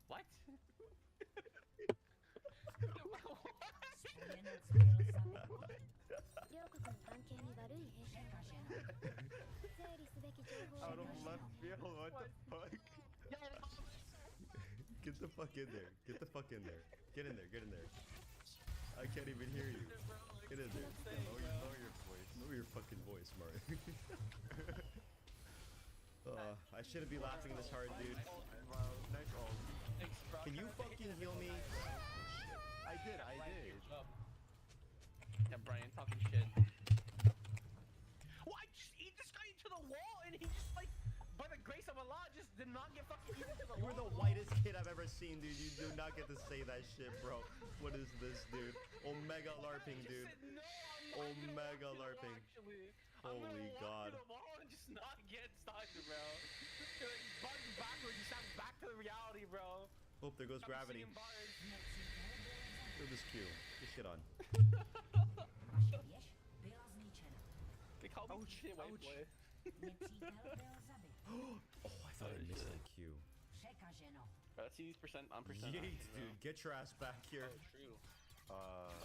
What? Out of left field, what the fuck? Get the fuck in there. Get the fuck in there. Get in there. Get in there. I can't even hear you. Get in there. Lower your voice. Lower your fucking voice, Mario. I shouldn't be laughing this hard, dude. Nice ult. Can you fucking heal me? I did. Yeah, Brian, talking shit. Well, I just eat this guy into the wall, and he just like, by the grace of Allah, just did not get fucking eaten into the You wall. were the whitest kid I've ever seen, dude. You do not get to say that shit, bro. What is this, dude? Omega LARPing, dude. Omega LARPing. Holy God. I'm gonna walk through the wall and just not get stuck, bro. Button backwards, you sound back to the reality, bro. Oh, there goes gravity. Throw this Q. Get shit on. They call me shit white boy. Oh, I thought I missed that Q. Let's see these percent on percent. Yeet, dude. Get your ass back here. Oh, true.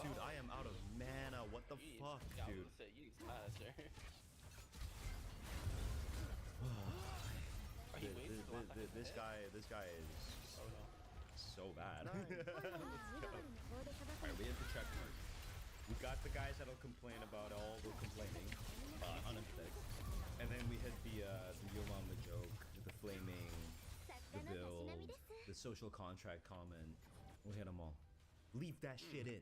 Dude, I am out of mana. What the fuck, dude? You need some mana, sir. This guy is so bad. Alright, we have to check mark. We got the guys that'll complain about all the complaining, unempathetic. And then we hit the Yolom the joke, the flaming, the build, the social contract comment. We'll hit them all. Leave that shit in.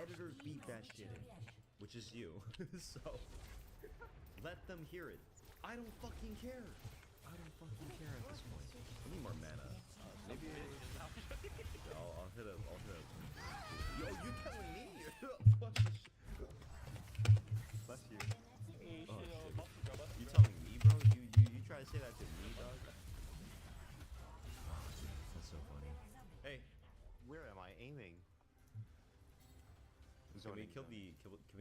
Editors leave that shit in. Which is you. So, let them hear it. I don't fucking care. I don't fucking care at this point. I need more mana. Maybe I'll hit a. Yo, you telling me? Fucking shit. Bless you. Oh, shit. You telling me, bro? You try to say that to me, dog? That's so funny. Hey, where am I aiming? Can we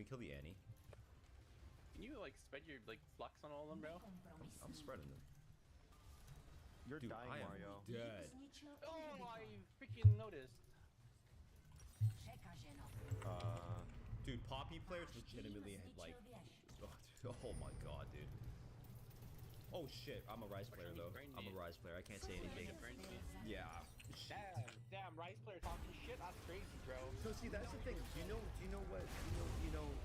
kill the Annie? Can you like spread your like flux on all of them, bro? I'm spreading them. You're Dude, dying, I am Mario. dead. Oh, I freaking noticed. Dude, Poppy players legitimately like. Oh my god, dude. Oh shit, I'm a Rise player though. I'm a Rise player. I can't say anything. Yeah. Damn, Rice player talking shit. That's crazy, bro. So see, that's the thing. You know what?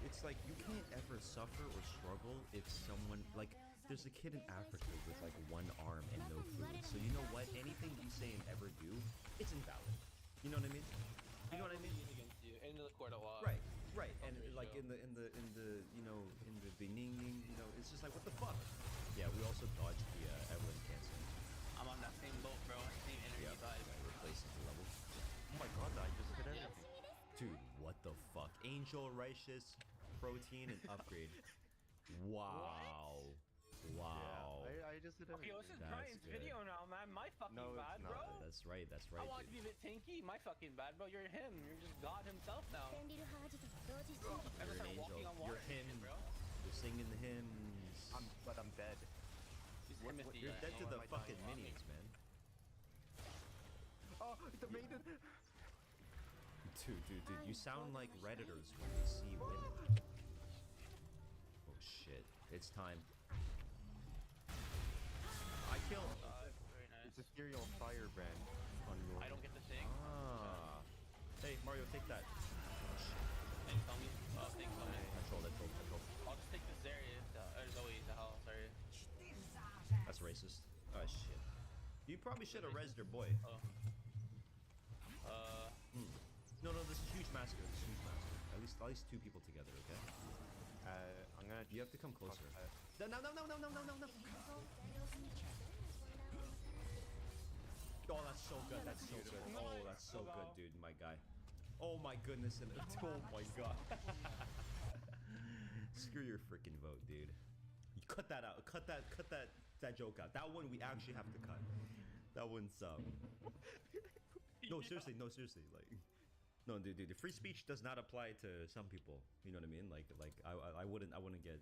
It's like you can't ever suffer or struggle if someone like. There's a kid in Africa with like one arm and no food. So you know what? Anything you say and ever do, it's invalid. You know what I mean? You know what I mean? Against you, into the court of law. Right. And like in the Benin, it's just like what the fuck? Yeah, we also dodged the Evelyn cancer. I'm on that same boat, bro. Same energy vibe. Replacing the level. Oh my god, I just hit everything. Dude, what the fuck? Angel, Righteous, Protein, and Upgrade. Wow. Wow. Yeah, I just did everything. Okay, this is Brian's video now, man. My fucking bad, bro. That's right. I want to be a bit tanky. My fucking bad, bro. You're him. You're just God himself now. You're an angel. You're him. bro. You're singing the hymns. But I'm dead. You're dead to the fucking minions, man. Oh, the maiden. Dude, you sound like Redditors when they see women. Oh shit, it's time. I killed. Very nice. It's a Ethereal Firebrand on your. I don't get the thing. Ah. Hey, Mario, take that. Thanks, homie. Oh, thanks, homie. I trolled. I'll just take this area. There's always a hell. Sorry. That's racist. Oh shit. You probably should have rezzed your boy. Oh. No, this is huge massacre. At least two people together, okay? I'm gonna. You have to come closer. No, no, no, no, no, no, no, no, no. Oh, that's so good. That's so good. Oh, that's so good, dude. My guy. Oh my goodness. And oh my god. Screw your freaking vote, dude. You cut that out. Cut that joke out. That one we actually have to cut. That one's No, seriously. No, seriously. Like. No, dude, the free speech does not apply to some people. You know what I mean? Like I wouldn't get.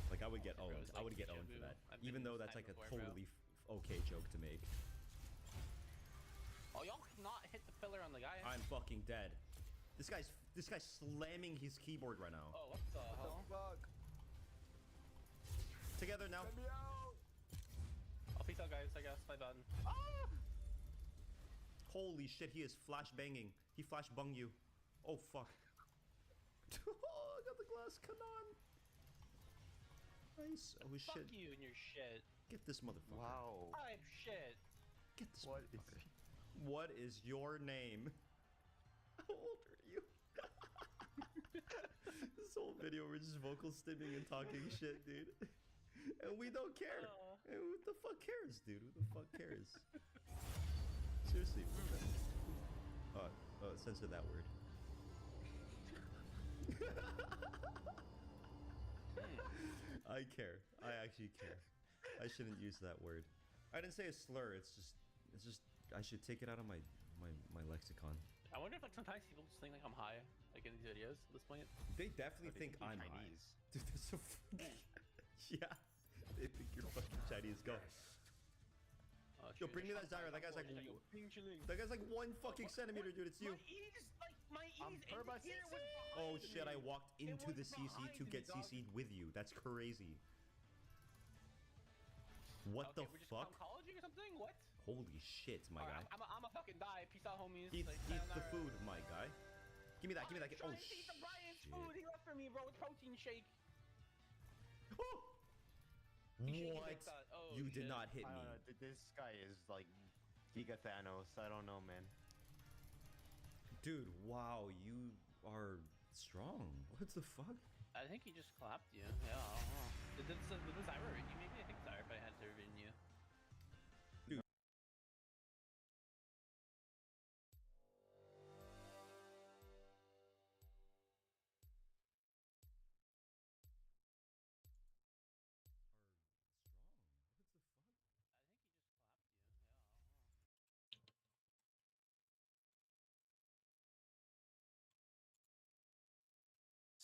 Like I would get owned. I would get owned for that, even though that's like a totally okay joke to make. Oh, y'all cannot hit the pillar on the guy. I'm fucking dead. This guy's slamming his keyboard right now. Oh, what the hell? Fuck. Together now. Let me out. Oh, peace out, guys. I guess my bad. Holy shit, he is flash banging. He flash bung you. Oh fuck. Oh, I got the glass cannon. Nice. Oh shit. Fuck you and your shit. Get this motherfucker. Wow. I'm shit. Get this motherfucker. What is your name? How old are you? This whole video we're just vocal stimming and talking shit, dude. And we don't care. And who the fuck cares, dude? Who the fuck cares? Seriously. Censor that word. I care. I actually care. I shouldn't use that word. I didn't say a slur. It's just. I should take it out of my lexicon. I wonder if like sometimes people just think like I'm high, like in these videos at this point. They definitely think I'm Chinese. Dude, that's so. Yeah. They think you're fucking Chinese. Go. Yo, bring me that Zyra. That guy's like 1 fucking centimeter, dude. It's you. My ease here was Oh shit! I walked into the CC to get CC'd with you. That's crazy. What the fuck? Oncology or something? What? Holy shit, my guy. I'm a fucking die. Peace out, homies. Eat the food, my guy. Give me that. Give me that. Oh shit. Eat the Brian's food. He left for me, bro. It's protein shake. What? Oh, you did not hit me. This guy is like Giga Thanos. I don't know, man. Dude, wow, you are strong. What the fuck? I think he just clapped you. Yeah, I don't know. Did the Zyra ring you? Maybe I think Zyra probably had to ring you. Dude.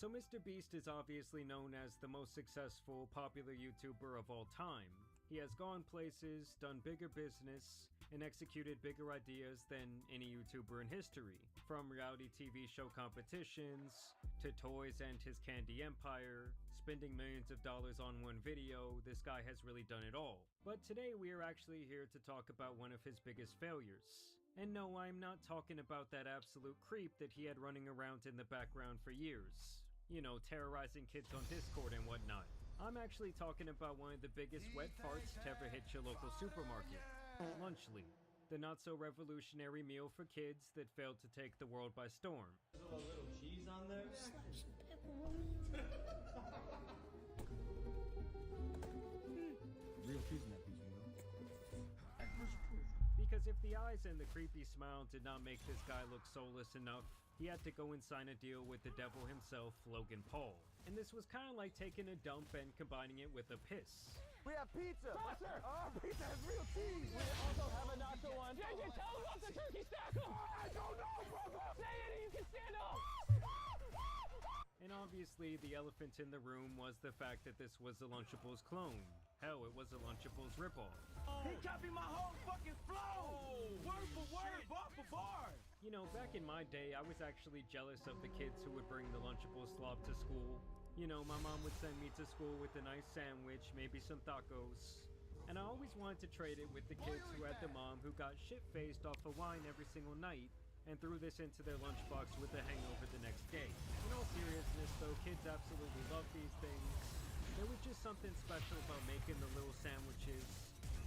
So Mr. Beast is obviously known as the most successful, popular YouTuber of all time. He has gone places, done bigger business, and executed bigger ideas than any YouTuber in history. From reality TV show competitions, to toys and his candy empire, spending millions of dollars on one video, this guy has really done it all. But today we are actually here to talk about one of his biggest failures. And no, I'm not talking about that absolute creep that he had running around in the background for years. You know, terrorizing kids on Discord and whatnot. I'm actually talking about one of the biggest wet farts to ever hit your local supermarket. Lunchly, the not-so-revolutionary meal for kids that failed to take the world by storm. There's a little cheese on there? Real cheese in that piece, you know? Because if the eyes and the creepy smile did not make this guy look soulless enough, he had to go and sign a deal with the devil himself, Logan Paul. And this was kind of like taking a dump and combining it with a piss. We have pizza! Yes, sir! Our pizza has real cheese! We also have a nacho one. JJ, tell him about the turkey stack! I don't know, brother! Say it and you can stand up! And obviously, the elephant in the room was the fact that this was a Lunchables clone. Hell, it was a Lunchables ripoff. He copied my whole fucking flow! Word for word, bar for bar! You know, back in my day, I was actually jealous of the kids who would bring the Lunchables slob to school. You know, my mom would send me to school with a nice sandwich, maybe some tacos. And I always wanted to trade it with the kids who had the mom who got shit-faced off of wine every single night and threw this into their lunchbox with a hangover the next day. In all seriousness though, kids absolutely love these things. There was just something special about making the little sandwiches.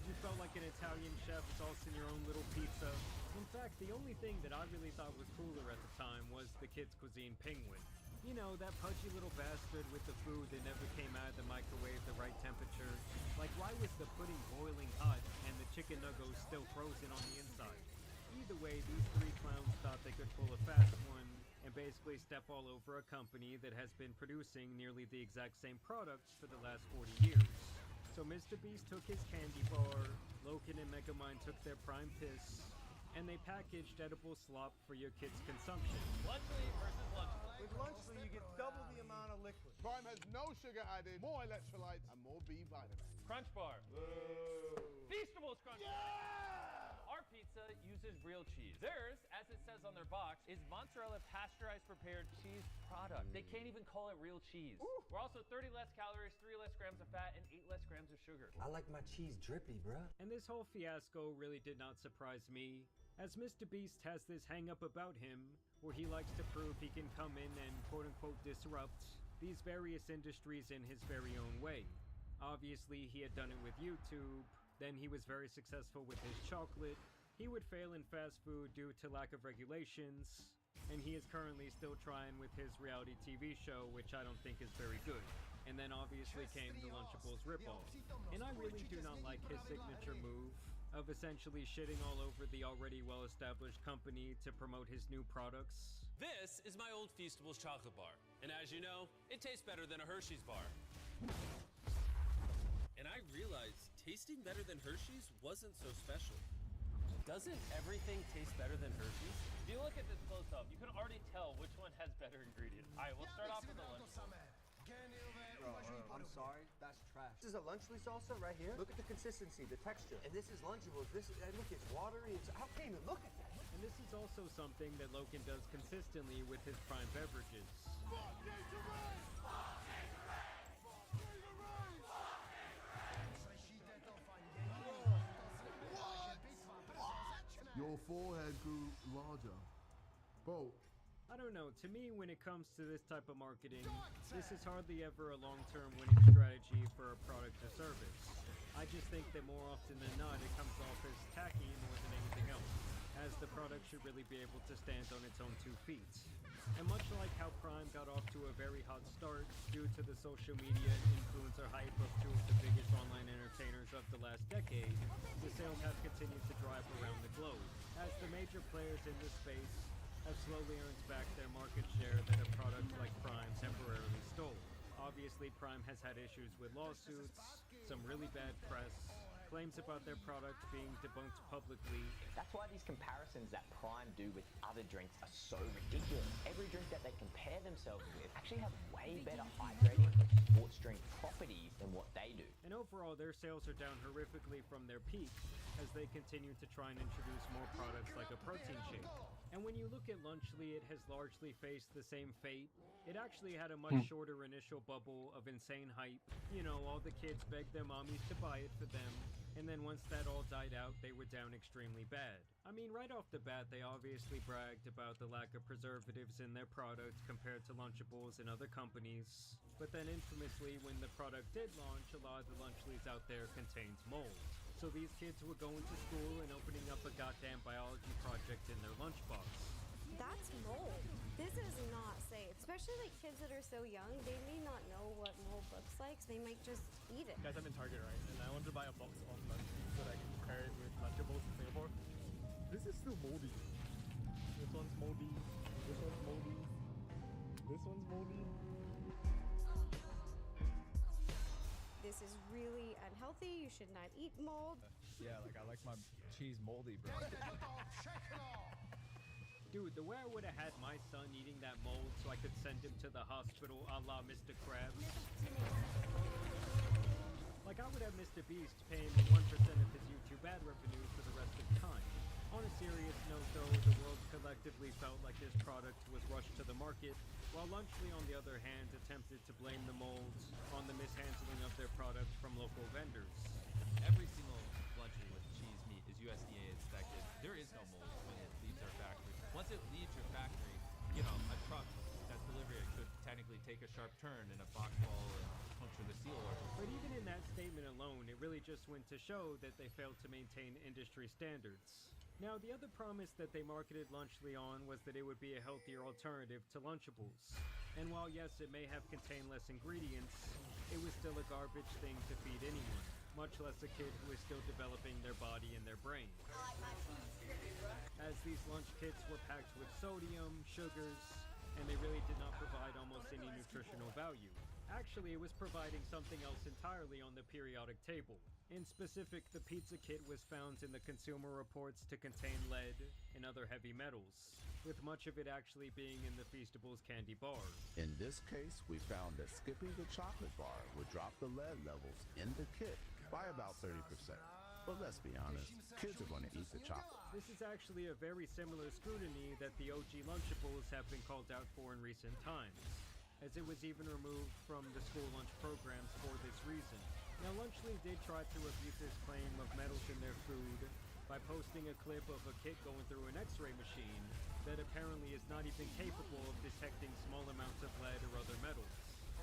You felt like an Italian chef saucing your own little pizza. In fact, the only thing that I really thought was cooler at the time was the kids' cuisine penguin. You know, that pudgy little bastard with the food that never came out of the microwave the right temperature. Like, why was the pudding boiling hot and the chicken nuggets still frozen on the inside? Either way, these three clowns thought they could pull a fast one and basically step all over a company that has been producing nearly the exact same products for the last 40 years. So Mr. Beast took his candy bar, Loken and Megamind took their prime piss, and they packaged edible slop for your kids' consumption. Lunchly versus Lunchable. With Lunchly, you get double the amount of liquid. Prime has no sugar added, more electrolytes, and more B vitamins. Crunch Bar. Feastables Crunch Bar. Our pizza uses real cheese. Theirs, as it says on their box, is mozzarella pasteurized prepared cheese product. They can't even call it real cheese. We're also 30 less calories, 3 less grams of fat, and 8 less grams of sugar. I like my cheese drippy, bruh. And this whole fiasco really did not surprise me, as Mr. Beast has this hang-up about him, where he likes to prove he can come in and quote-unquote disrupt these various industries in his very own way. Obviously, he had done it with YouTube, then he was very successful with his chocolate, he would fail in fast food due to lack of regulations, and he is currently still trying with his reality TV show, which I don't think is very good. And then obviously came the Lunchables ripoff. And I really do not like his signature move of essentially shitting all over the already well-established company to promote his new products. This is my old Feastables chocolate bar, and as you know, it tastes better than a Hershey's bar. And I realized tasting better than Hershey's wasn't so special. Doesn't everything taste better than Hershey's? If you look at this close up, you can already tell which one has better ingredients. All right, we'll start off with the Lunchables. I'm sorry, that's trash. This is a Lunchly salsa right here. Look at the consistency, the texture. And this is Lunchables. Look, it's watery. How can you look at that? And this is also something that Loken does consistently with his prime beverages. Your forehead grew larger. Bro. I don't know, to me when it comes to this type of marketing, this is hardly ever a long-term winning strategy for a product or service. I just think that more often than not it comes off as tacky more than anything else, as the product should really be able to stand on its own 2 feet. And much like how Prime got off to a very hot start due to the social media influencer hype of 2 of the biggest online entertainers of the last decade, the sales have continued to drive around the globe, as the major players in this space have slowly earned back their market share that a product like Prime temporarily stole. Obviously, Prime has had issues with lawsuits, some really bad press, claims about their product being debunked publicly. That's why these comparisons that Prime do with other drinks are so ridiculous. Every drink that they compare themselves with actually have way better hydrating or sports drink properties than what they do. And overall, their sales are down horrifically from their peak as they continue to try and introduce more products like a protein shake. And when you look at Lunchly, it has largely faced the same fate. It actually had a much shorter initial bubble of insane hype. You know, all the kids begged their mommies to buy it for them, and then once that all died out, they were down extremely bad. I mean, right off the bat, they obviously bragged about the lack of preservatives in their product compared to Lunchables and other companies. But then infamously, when the product did launch, a lot of the Lunchlys out there contained mold. So these kids were going to school and opening up a goddamn biology project in their lunchbox. That's mold. This is not safe. Especially like kids that are so young, they may not know what mold looks like, so they might just eat it. Guys, I'm in Target, right? And I want to buy a box of Lunchables so that I can compare it with Lunchables in Singapore. This is still moldy. This one's moldy. This one's moldy. This one's moldy. This is really unhealthy. You should not eat mold. Yeah, like I like my cheese moldy, bro. Dude, the way I would have had my son eating that mold so I could send him to the hospital a la Mr. Krabs. Like I would have Mr. Beast paying me 1% of his YouTube ad revenue for the rest of time. On a serious note though, the world collectively felt like this product was rushed to the market, while Lunchly on the other hand attempted to blame the molds on the mishandling of their product from local vendors. Every single Lunchly with cheese meat is USDA inspected. There is no mold when it leaves our factory. Once it leaves your factory, you know, a truck that's delivering it could technically take a sharp turn in a box wall and puncture the seal. But even in that statement alone, it really just went to show that they failed to maintain industry standards. Now, the other promise that they marketed Lunchly on was that it would be a healthier alternative to Lunchables. And while yes, it may have contained less ingredients, it was still a garbage thing to feed anyone, much less a kid who is still developing their body and their brain. As these lunch kits were packed with sodium, sugars, and they really did not provide almost any nutritional value. Actually, it was providing something else entirely on the periodic table. In specific, the pizza kit was found in the Consumer Reports to contain lead and other heavy metals, with much of it actually being in the Feastables candy bar. In this case, we found that skipping the chocolate bar would drop the lead levels in the kit by about 30%. But let's be honest, kids are going to eat the chocolate. This is actually a very similar scrutiny that the OG Lunchables have been called out for in recent times, as it was even removed from the school lunch programs for this reason. Now, Lunchly did try to refute this claim of metals in their food by posting a clip of a kid going through an x-ray machine that apparently is not even capable of detecting small amounts of lead or other metals.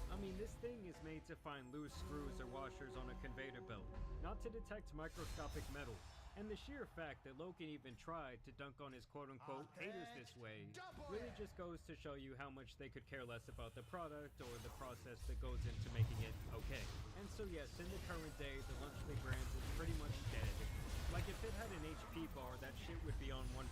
I mean, this thing is made to find loose screws or washers on a conveyor belt, not to detect microscopic metals. And the sheer fact that Logan even tried to dunk on his quote-unquote haters this way really just goes to show you how much they could care less about the product or the process that goes into making it okay. And so yes, in the current day, the Lunchly brand is pretty much dead. Like if it had an HP bar, that shit would be on 1%.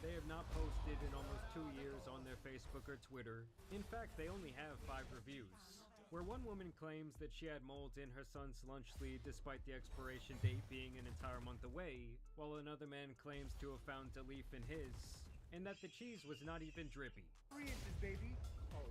They have not posted in almost 2 years on their Facebook or Twitter. In fact, they only have 5 reviews, where one woman claims that she had mold in her son's Lunchly despite the expiration date being an entire month away, while another man claims to have found a leaf in his, and that the cheese was not even drippy. 3 inches, baby. Oh,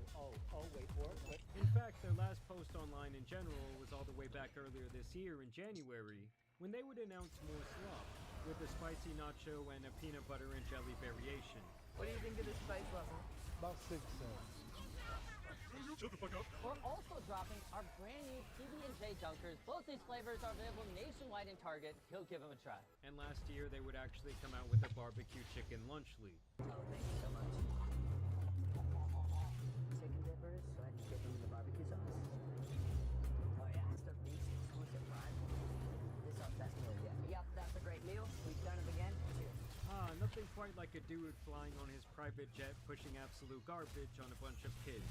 wait for it. Wait. In fact, their last post online in general was all the way back earlier this year in January, when they would announce more slop, with a spicy nacho and a peanut butter and jelly variation. What do you think of the spice level? About 6 cents. Shut the fuck up. We're also dropping our brand new PB&J Dunkers. Both these flavors are available nationwide in Target. Go give them a try. And last year, they would actually come out with a barbecue chicken Lunchly. Oh, thank you so much. Chicken dippers, so I can dip them in the barbecue sauce. Oh yeah, it's the Beast exclusive fries. This is our best meal yet. Yep, that's a great meal. We've done it again. Cheers. Nothing quite like a dude flying on his private jet pushing absolute garbage on a bunch of kids.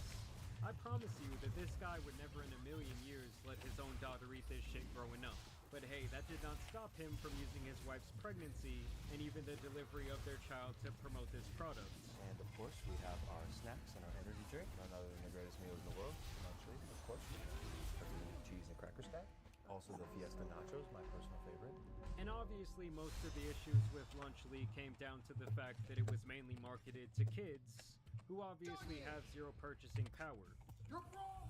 I promise you that this guy would never in a million years let his own daughter eat this shit growing up. But hey, that did not stop him from using his wife's pregnancy and even the delivery of their child to promote this product. And of course, we have our snacks and our energy drink, none other than the greatest meal in the world, Lunchly, of course. The cheese and cracker stack. Also the Fiesta Nachos, my personal favorite. And obviously most of the issues with Lunchly came down to the fact that it was mainly marketed to kids, who obviously have zero purchasing power. You're wrong!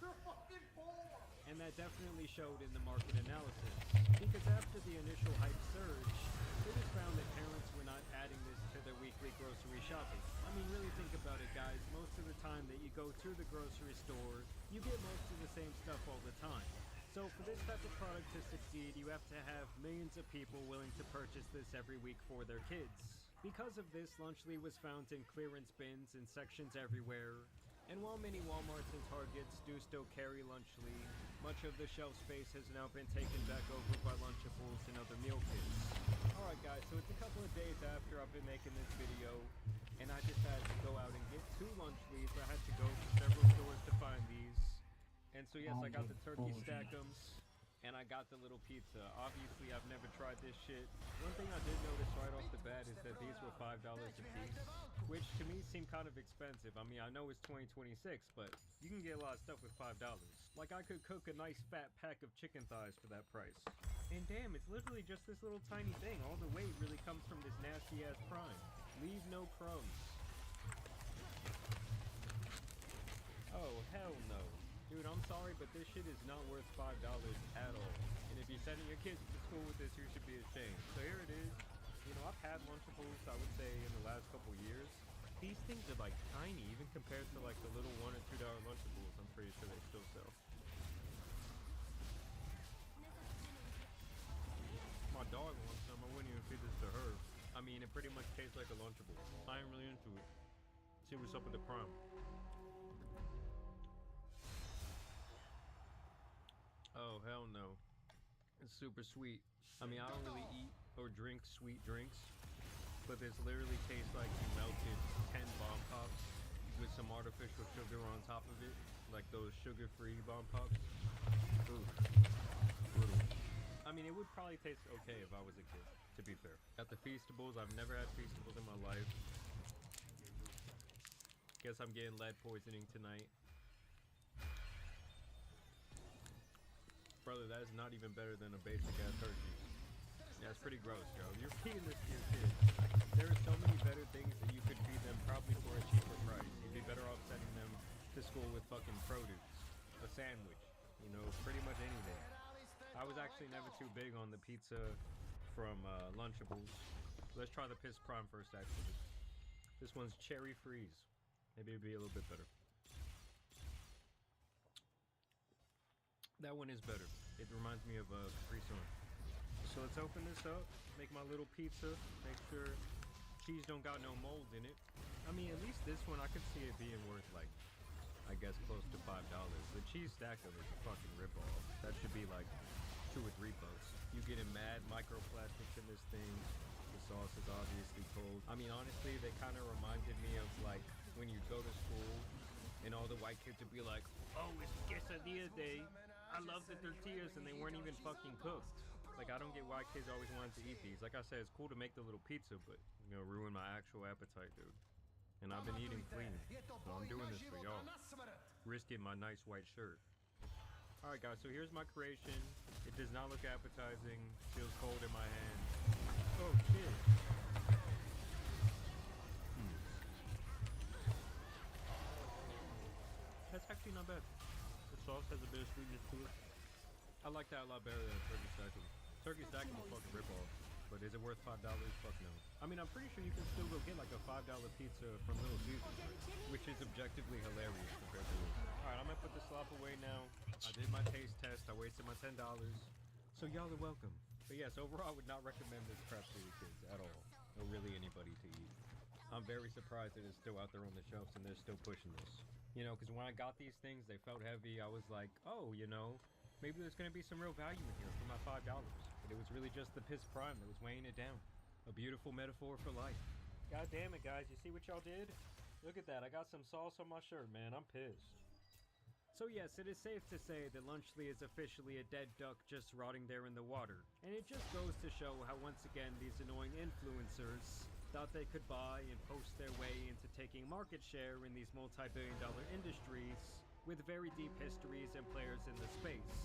You're fucking poor! And that definitely showed in the market analysis, because after the initial hype surge, it was found that parents were not adding this to their weekly grocery shopping. I mean, really think about it, guys. Most of the time that you go to the grocery store, you get most of the same stuff all the time. So for this type of product to succeed, you have to have millions of people willing to purchase this every week for their kids. Because of this, Lunchly was found in clearance bins in sections everywhere. And while many Walmarts and Targets do still carry Lunchly, much of the shelf space has now been taken back over by Lunchables and other meal kits. Alright guys, so it's a couple of days after I've been making this video, and I just had to go out and get 2 Lunchlys. I had to go to several stores to find these. And so yes, I got the turkey stackums, and I got the little pizza. Obviously, I've never tried this shit. One thing I did notice right off the bat is that these were $5 a piece, which to me seemed kind of expensive. I mean, I know it's 2026, but you can get a lot of stuff with $5. Like, I could cook a nice fat pack of chicken thighs for that price. And damn, it's literally just this little tiny thing. All the weight really comes from this nasty-ass prime. Leave no crumbs. Oh, hell no. Dude, I'm sorry, but this shit is not worth $5 at all. And if you're sending your kids to school with this, you should be ashamed. So here it is. You know, I've had Lunchables, I would say, in the last couple years. These things are, like, tiny, even compared to, like, the little $1 or $2 Lunchables I'm pretty sure they still sell. My dog wants some. I wouldn't even feed this to her. I mean, it pretty much tastes like a Lunchable. I ain't really into it. See what's up with the prime. Oh, hell no. It's super sweet. I mean, I don't really eat or drink sweet drinks, but this literally tastes like you melted 10 bomb pops with some artificial sugar on top of it, like those sugar-free bomb pops. Ooh, brutal. I mean, it would probably taste okay if I was a kid, to be fair. Got the Feastables. I've never had Feastables in my life. Guess I'm getting lead poisoning tonight. Brother, that is not even better than a basic ass turkey. Yeah, it's pretty gross, Joe. You're feeding this to your kids. There are so many better things that you could feed them, probably for a cheaper price. You'd be better off sending them to school with fucking produce, a sandwich, you know, pretty much anything. I was actually never too big on the pizza from Lunchables. Let's try the Piss Prime first, actually. This one's cherry freeze. Maybe it'd be a little bit better. That one is better. It reminds me of Capri Sun. So let's open this up, make my little pizza, make sure cheese don't got no mold in it. I mean, at least this one, I could see it being worth like, I guess close to $5. The cheese stacker is a fucking ripoff. That should be like $2 or $3. You getting mad microplastics in this thing. The sauce is obviously cold. I mean, honestly, they kind of reminded me of like when you go to school and all the white kids would be like, oh, it's quesadilla day. I love the tortillas, and they weren't even fucking cooked. Like, I don't get why kids always wanted to eat these. Like I said, it's cool to make the little pizza, but, you know, ruin my actual appetite, dude. And I've been eating clean, so I'm doing this for y'all. Risking my nice white shirt. Alright, guys, so here's my creation. It does not look appetizing. Feels cold in my hand. Oh, shit. That's actually not bad. The sauce has a bit of sweetness to it. I like that a lot better than a turkey stacking. Turkey stacking will fucking rip off. But is it worth $5? Fuck no. I mean, I'm pretty sure you can still go get like a $5 pizza from Little Caesars, which is objectively hilarious compared to this. Alright, I'm gonna put the slop away now. I did my taste test. I wasted my $10. So y'all are welcome. But yes, overall, I would not recommend this crap to your kids at all. Or really anybody to eat. I'm very surprised that it's still out there on the shelves and they're still pushing this. You know, because when I got these things, they felt heavy. I was like, oh, you know, maybe there's going to be some real value in here for my $5. But it was really just the Piss Prime that was weighing it down. A beautiful metaphor for life. God damn it, guys. You see what y'all did? Look at that. I got some sauce on my shirt, man. I'm pissed. So yes, it is safe to say that Lunchly is officially a dead duck just rotting there in the water. And it just goes to show how once again these annoying influencers thought they could buy and post their way into taking market share in these multi-billion-dollar industries with very deep histories and players in the space.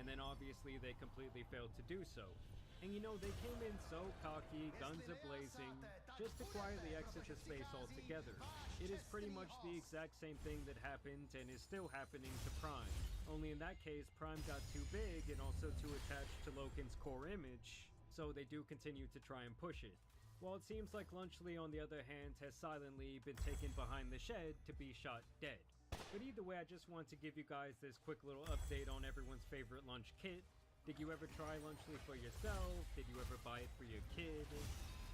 And then obviously they completely failed to do so. And you know, they came in so cocky, guns a-blazing, just to quietly exit the space altogether. It is pretty much the exact same thing that happened and is still happening to Prime. Only in that case, Prime got too big and also too attached to Loken's core image, so they do continue to try and push it. While it seems like Lunchly, on the other hand, has silently been taken behind the shed to be shot dead. But either way, I just want to give you guys this quick little update on everyone's favorite lunch kit. Did you ever try Lunchly for yourself? Did you ever buy it for your kid?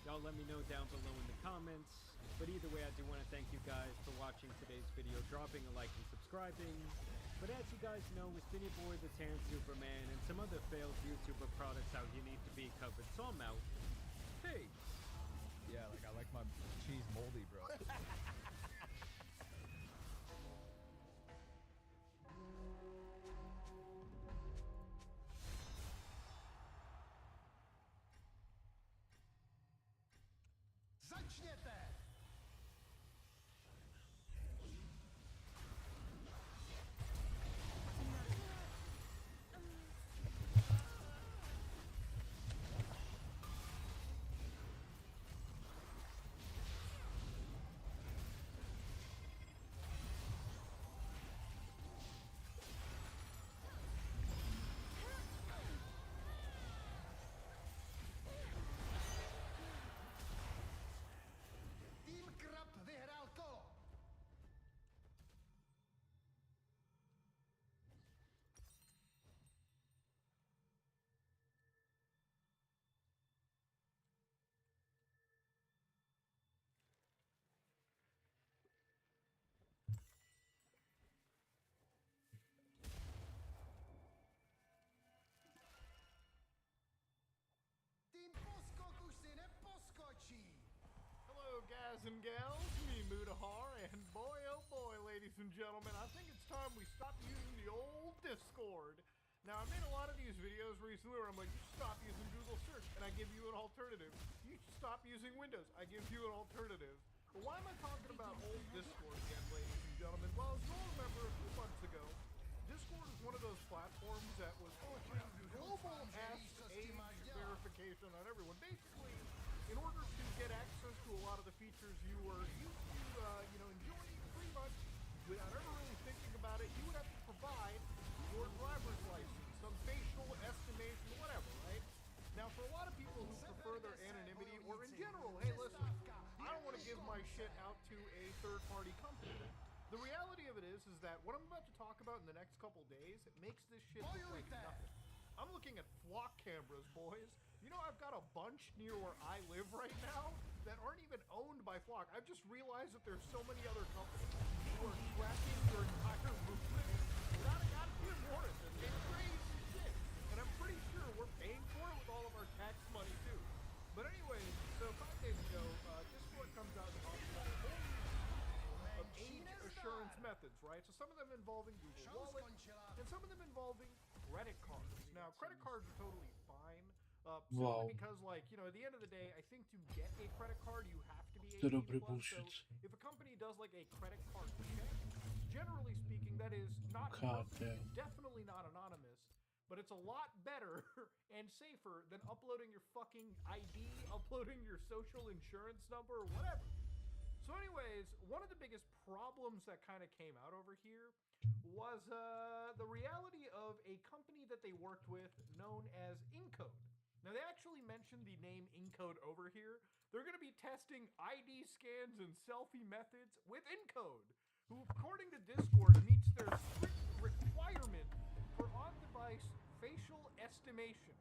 Y'all let me know down below in the comments. But either way, I do want to thank you guys for watching today's video, dropping a like and subscribing. But as you guys know, it's been your boy, the Tan Superman, and some other failed YouTuber products out you need to be covered. So I'm out. Peace. Yeah, like I like my cheese moldy, bro. guys and gals, me Mudahar, and boy oh boy, ladies and gentlemen, I think it's time we stop using the old Discord. Now, I made a lot of these videos recently where I'm like, you should stop using Google search, and I give you an alternative. You should stop using Windows, I give you an alternative. But why am I talking about old Discord again, ladies and gentlemen? Well, as you all remember, a few months ago, Discord is one of those platforms that was pushing global age verification on everyone. Basically, in order to get access to a lot of the features you were used to, enjoying pretty much without ever really thinking about it, you would have to provide your driver's license, some facial estimation, whatever, right? Now, for a lot of people who prefer their anonymity, or in general, hey, listen, I don't want to give my shit out to a third-party company. The reality of it is that what I'm about to talk about in the next couple days, it makes this shit look like nothing. I'm looking at flock cameras, boys. You know, I've got a bunch near where I live right now that aren't even owned by Flock. I've just realized that there's so many other companies who are tracking your entire movement without a goddamn warrant. It's crazy shit. And I'm pretty sure we're paying for it with all of our tax money, too. But anyway, so 5 days ago, Discord comes out and talks about a whole of age assurance methods, right? So some of them involving Google Wallet, and some of them involving credit cards. Now, credit cards are totally fine. Simply because, like, at the end of the day, I think to get a credit card, you have to be 18 plus. So if a company does, like, a credit card check, generally speaking, that is not perfect, definitely not anonymous, but it's a lot better and safer than uploading your fucking ID, uploading your social insurance number, or whatever. So anyways, one of the biggest problems that kind of came out over here was the reality of a company that they worked with known as Encode. Now, they actually mentioned the name Encode over here. They're going to be testing ID scans and selfie methods with Encode, who, according to Discord, meets their strict requirement for on-device facial estimation.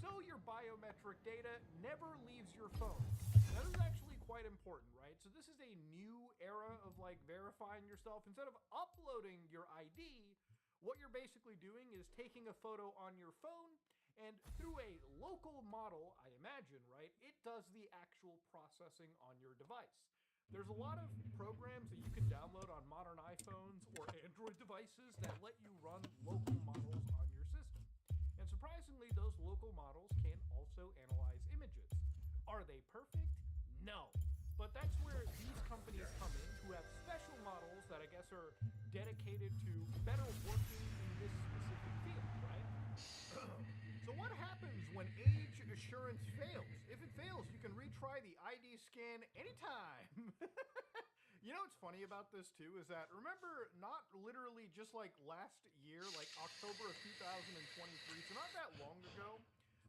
So your biometric data never leaves your phone. Now, this is actually quite important, right? So this is a new era of, like, verifying yourself. Instead of uploading your ID, what you're basically doing is taking a photo on your phone, and through a local model, I imagine, right, it does the actual processing on your device. There's a lot of programs that you can download on modern iPhones or Android devices that let you run local models on your system. And surprisingly, those local models can also analyze images. Are they perfect? No. But that's where these companies come in, who have special models that I guess are dedicated to better working in this specific field, right? So what happens when age assurance fails? If it fails, you can retry the ID scan anytime. You know what's funny about this too is that, remember, not literally just like last year, like October of 2023, so not that long ago,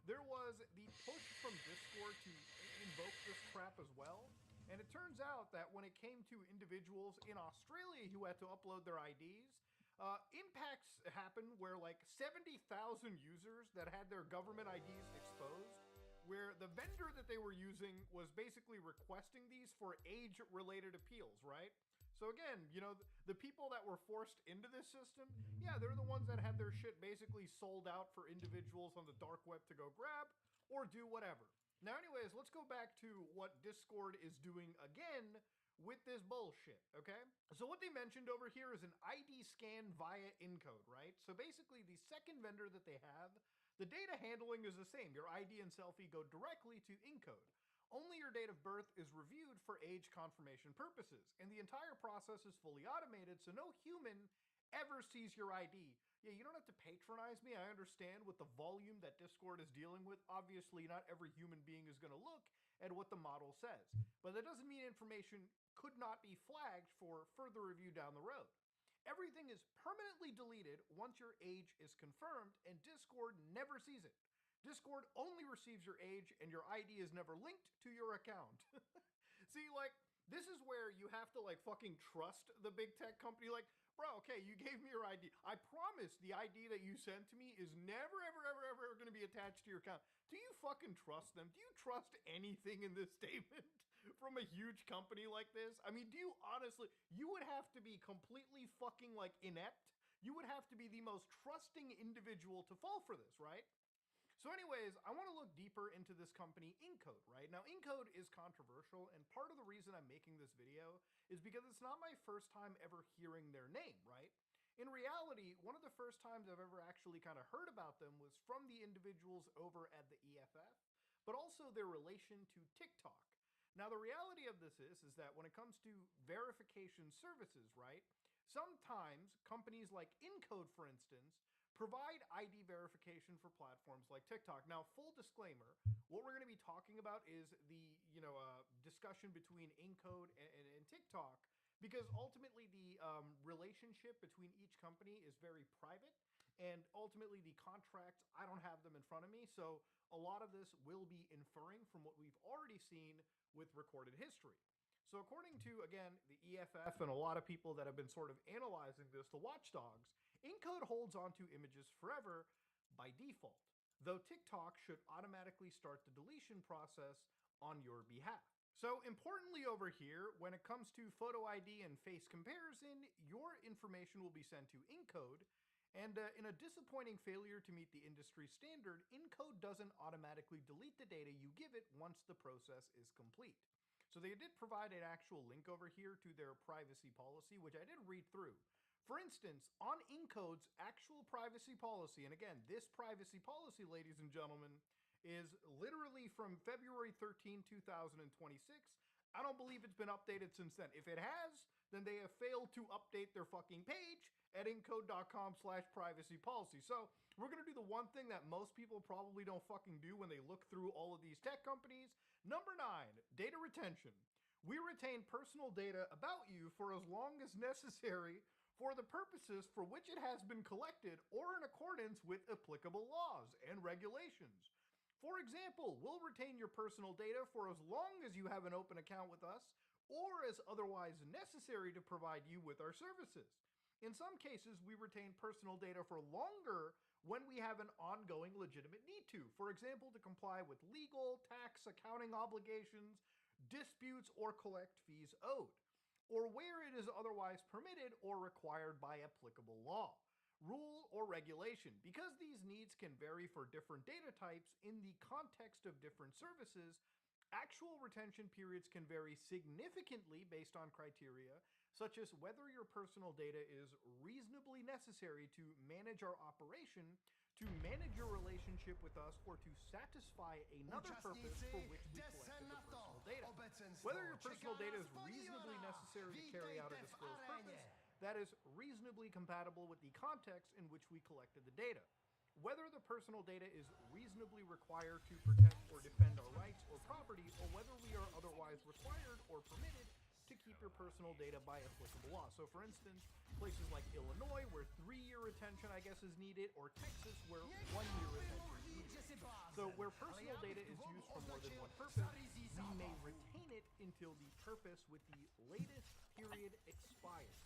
there was the push from Discord to invoke this crap as well. And it turns out that when it came to individuals in Australia who had to upload their IDs, impacts happened where like 70,000 users that had their government IDs exposed, where the vendor that they were using was basically requesting these for age-related appeals, right? So again, the people that were forced into this system, yeah, they're the ones that had their shit basically sold out for individuals on the dark web to go grab or do whatever. Now anyways, let's go back to what Discord is doing again with this bullshit, okay? So what they mentioned over here is an ID scan via Encode, right? So basically, the second vendor that they have, the data handling is the same. Your ID and selfie go directly to Encode. Only your date of birth is reviewed for age confirmation purposes, and the entire process is fully automated, so no human ever sees your ID. Yeah, you don't have to patronize me. I understand with the volume that Discord is dealing with, obviously not every human being is going to look at what the model says. But that doesn't mean information could not be flagged for further review down the road. Everything is permanently deleted once your age is confirmed, and Discord never sees it. Discord only receives your age, and your ID is never linked to your account. See, like, this is where you have to, like, fucking trust the big tech company. Like, bro, okay, you gave me your ID. I promise the ID that you sent to me is never, ever, ever, ever going to be attached to your account. Do you fucking trust them? Do you trust anything in this statement from a huge company like this? I mean, do you honestly, you would have to be completely fucking, like, inept. You would have to be the most trusting individual to fall for this, right? So So anyways, I want to look deeper into this company, Encode, right? Now, Encode is controversial, and part of the reason I'm making this video is because it's not my first time ever hearing their name, right? In reality, one of the first times I've ever actually kind of heard about them was from the individuals over at the EFF, but also their relation to TikTok. Now, the reality of this is that when it comes to verification services, right, sometimes companies like Encode, for instance, provide ID verification for platforms like TikTok. Now, full disclaimer, what we're going to be talking about is the, discussion between Encode and TikTok, because ultimately the relationship between each company is very private, and ultimately the contracts, I don't have them in front of me, so a lot of this will be inferring from what we've already seen with recorded history. So according to, again, the EFF and a lot of people that have been sort of analyzing this, the watchdogs, Encode holds onto images forever by default, though TikTok should automatically start the deletion process on your behalf. So importantly over here, when it comes to photo ID and face comparison, your information will be sent to Encode, and in a disappointing failure to meet the industry standard, Encode doesn't automatically delete the data you give it once the process is complete. So they did provide an actual link over here to their privacy policy, which I did read through. For instance, on Encode's actual privacy policy, and again, this privacy policy, ladies and gentlemen, is literally from February 13, 2026. I don't believe it's been updated since then. If it has, then they have failed to update their fucking page at encode.com/privacy policy. So we're going to do the one thing that most people probably don't fucking do when they look through all of these tech companies. Number 9, data retention. We retain personal data about you for as long as necessary for the purposes for which it has been collected or in accordance with applicable laws and regulations. For example, we'll retain your personal data for as long as you have an open account with us or as otherwise necessary to provide you with our services. In some cases, we retain personal data for longer when we have an ongoing legitimate need to. For example, to comply with legal, tax, accounting obligations, disputes, or collect fees owed, or where it is otherwise permitted or required by applicable law, rule, or regulation. Because these needs can vary for different data types in the context of different services, actual retention periods can vary significantly based on criteria such as whether your personal data is reasonably necessary to manage our operation, to manage your relationship with us, or to satisfy another purpose for which we collected the personal data. Whether your personal data is reasonably necessary to carry out a disclosed purpose that is reasonably compatible with the context in which we collected the data. Whether the personal data is reasonably required to protect or defend our rights or property, or whether we are otherwise required or permitted to keep your personal data by applicable law. So for instance, places like Illinois, where 3-year retention, I guess, is needed, or Texas, where 1-year retention is needed. So where personal data is used for more than one purpose, we may retain it until the purpose with the latest period expires.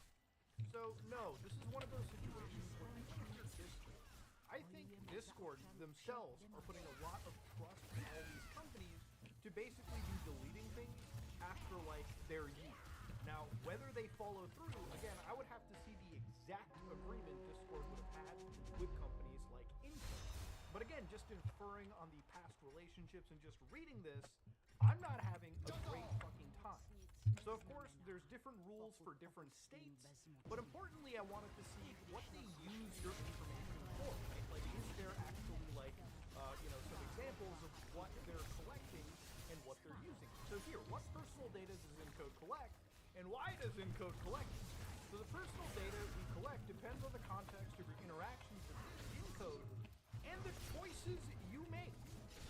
So no, this is one of those situations where we use Discord. I think Discord themselves are putting a lot of trust in all these companies to basically be deleting things after, like, their use. Now, whether they follow through, again, I would have to see the exact agreement Discord would have had with companies like Encode. But again, just inferring on the past relationships and just reading this, I'm not having a great fucking time. So of course, there's different rules for different states, but importantly, I wanted to see what they use your information for, right? Like, is there actually, like, some examples of what they're collecting and what they're using? So here, what personal data does Encode collect, and why does Encode collect it? So the personal data we collect depends on the context of your interactions with Encode and the choices you make,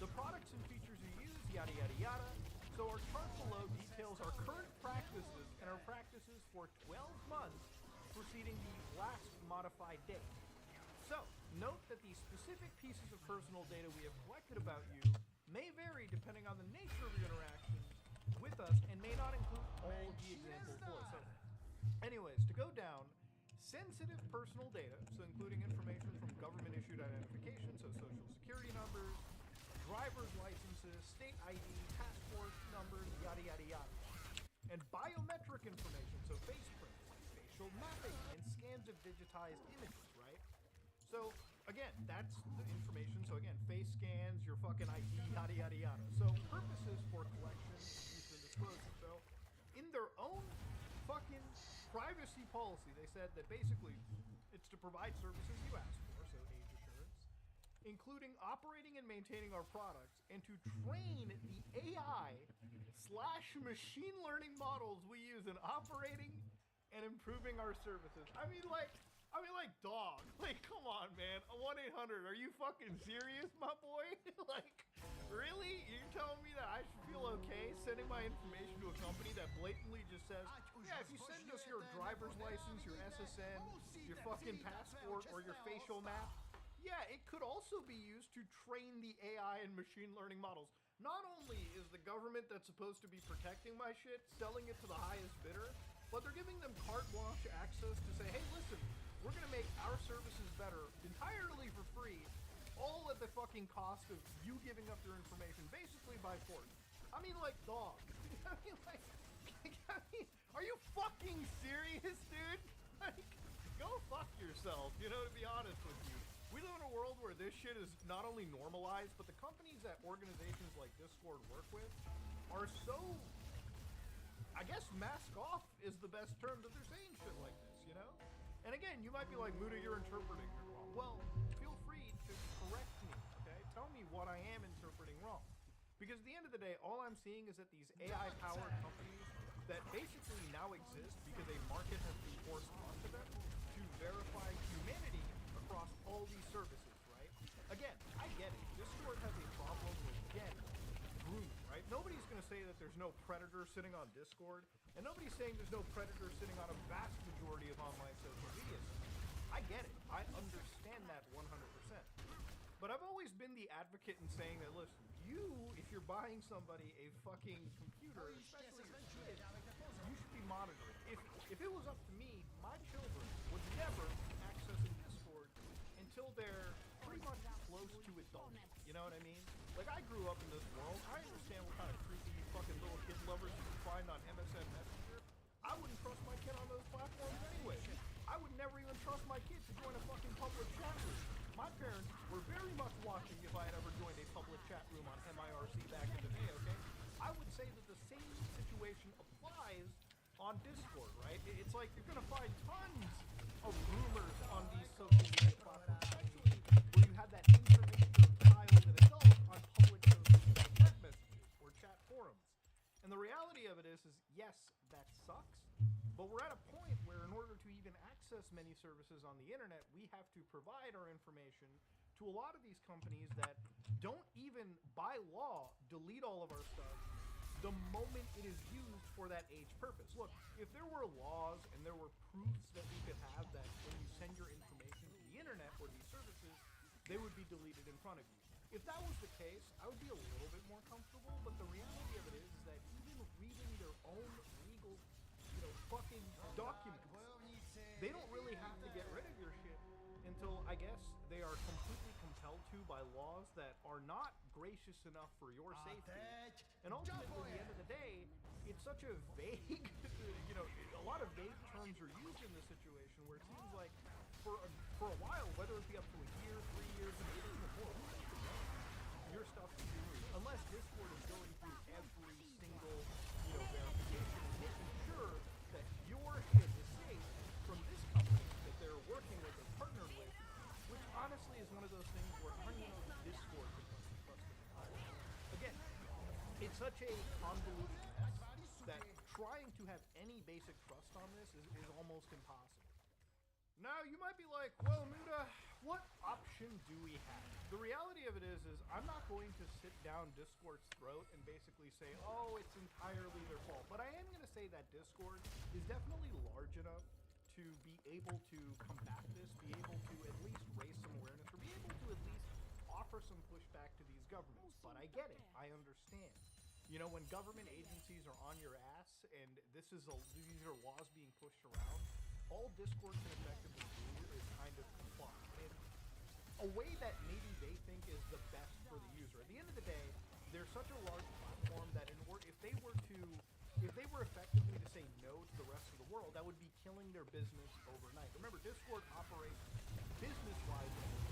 the products and features you use, yada yada yada. So our chart below details our current practices and our practices for 12 months preceding the last modified date. So note that the specific pieces of personal data we have collected about you may vary depending on the nature of your interactions with us and may not include all of the examples below. So anyways, to go down, sensitive personal data, so including information from government-issued identification, so social security numbers, driver's licenses, state ID, passport numbers, yada yada yada. And biometric information, so face prints, facial mapping, and scans of digitized images, right? So again, that's the information. So again, face scans, your fucking ID, yada yada yada. So purposes for collection, use, and disclosure. So in their own fucking privacy policy, they said that basically it's to provide services you ask for, so age assurance, including operating and maintaining our products, and to train the AI/machine learning models we use in operating and improving our services. I mean, like, dog. Like, come on, man. 1-800. Are you fucking serious, my boy? Like, really? You're telling me that I should feel okay sending my information to a company that blatantly just says, yeah, if you send us your driver's license, your SSN, your fucking passport, or your facial map, yeah, it could also be used to train the AI and machine learning models. Not only is the government that's supposed to be protecting my shit selling it to the highest bidder, but they're giving them carte blanche access to say, hey, listen, we're gonna make our services better entirely for free, all at the fucking cost of you giving up your information, basically by force. I mean, like, dog. I mean, like, are you fucking serious, dude? Like, go fuck yourself, you know, to be honest with you. We live in a world where this shit is not only normalized, but the companies that organizations like Discord work with are so, I guess mask off is the best term that they're saying shit like this, you know? And again, you might be like, Muda, you're interpreting it wrong. Well, feel free to correct me, okay? Tell me what I am interpreting wrong. Because at the end of the day, all I'm seeing is that these AI-powered companies that basically now exist because a market has been forced onto them to verify humanity across all these services, right? Again, I get it. Discord has a problem with, again, grooming, right? Nobody's going to say that there's no predator sitting on Discord, and nobody's saying there's no predator sitting on a vast majority of online social media sites. I get it. I understand that 100%. But I've always been the advocate in saying that, listen, if you're buying somebody a fucking computer, especially your kid, you should be monitoring. If it was up to me, my children would never be accessing Discord until they're pretty much close to adulthood. You know what I mean? Like, I grew up in this world. I understand what kind of creepy fucking little kid lovers you can find on MSN Messenger. I wouldn't trust my kid on those platforms anyway. I would never even trust my kid to join a fucking public chat room. My parents were very much watching if I had ever joined a public chat room on MIRC back in the day, okay? I would say that the same situation applies on Discord, right? It's like you're gonna find tons of rumors on these social media platforms, especially where you have that intermixture of child and adult on public social media chat messages or chat forums. And the reality of it is yes, that sucks, but we're at a point where in order to even access many services on the internet, we have to provide our information to a lot of these companies that don't even, by law, delete all of our stuff the moment it is used for that age purpose. Look, if there were laws and there were proofs that we could have that when you send your information to the internet or these services, they would be deleted in front of you. If that was the case, I would be a little bit more comfortable, but the reality of it is that even reading their own legal, fucking documents, they don't really have to get rid of your shit until, I guess, they are completely compelled to by laws that are not gracious enough for your safety. And ultimately, at the end of the day, it's such a vague, a lot of vague terms are used in this situation where it seems like for a while, whether it be up to a year, 3 years, and maybe even more, your stuff can be removed. Unless Discord is going through every single, verification and making sure that your shit is safe from this company that they're working with or partnered with, which honestly is one of those things where I don't even know if Discord can be trusted. Again, it's such a convoluted mess that trying to have any basic trust on this is almost impossible. Now, you might be like, well, Muda, what option do we have? The reality of it is I'm not going to sit down Discord's throat and basically say, oh, it's entirely their fault. But I am going to say that Discord is definitely large enough to be able to combat this, be able to at least raise some awareness, or be able to at least offer some pushback to these governments. But I get it. I understand. When government agencies are on your ass and these are laws being pushed around, all Discord can effectively do is kind of comply in a way that maybe they think is the best for the user. At the end of the day, they're such a large platform that if they were effectively to say no to the rest of the world, that would be killing their business overnight. Remember, Discord operates business-wise in the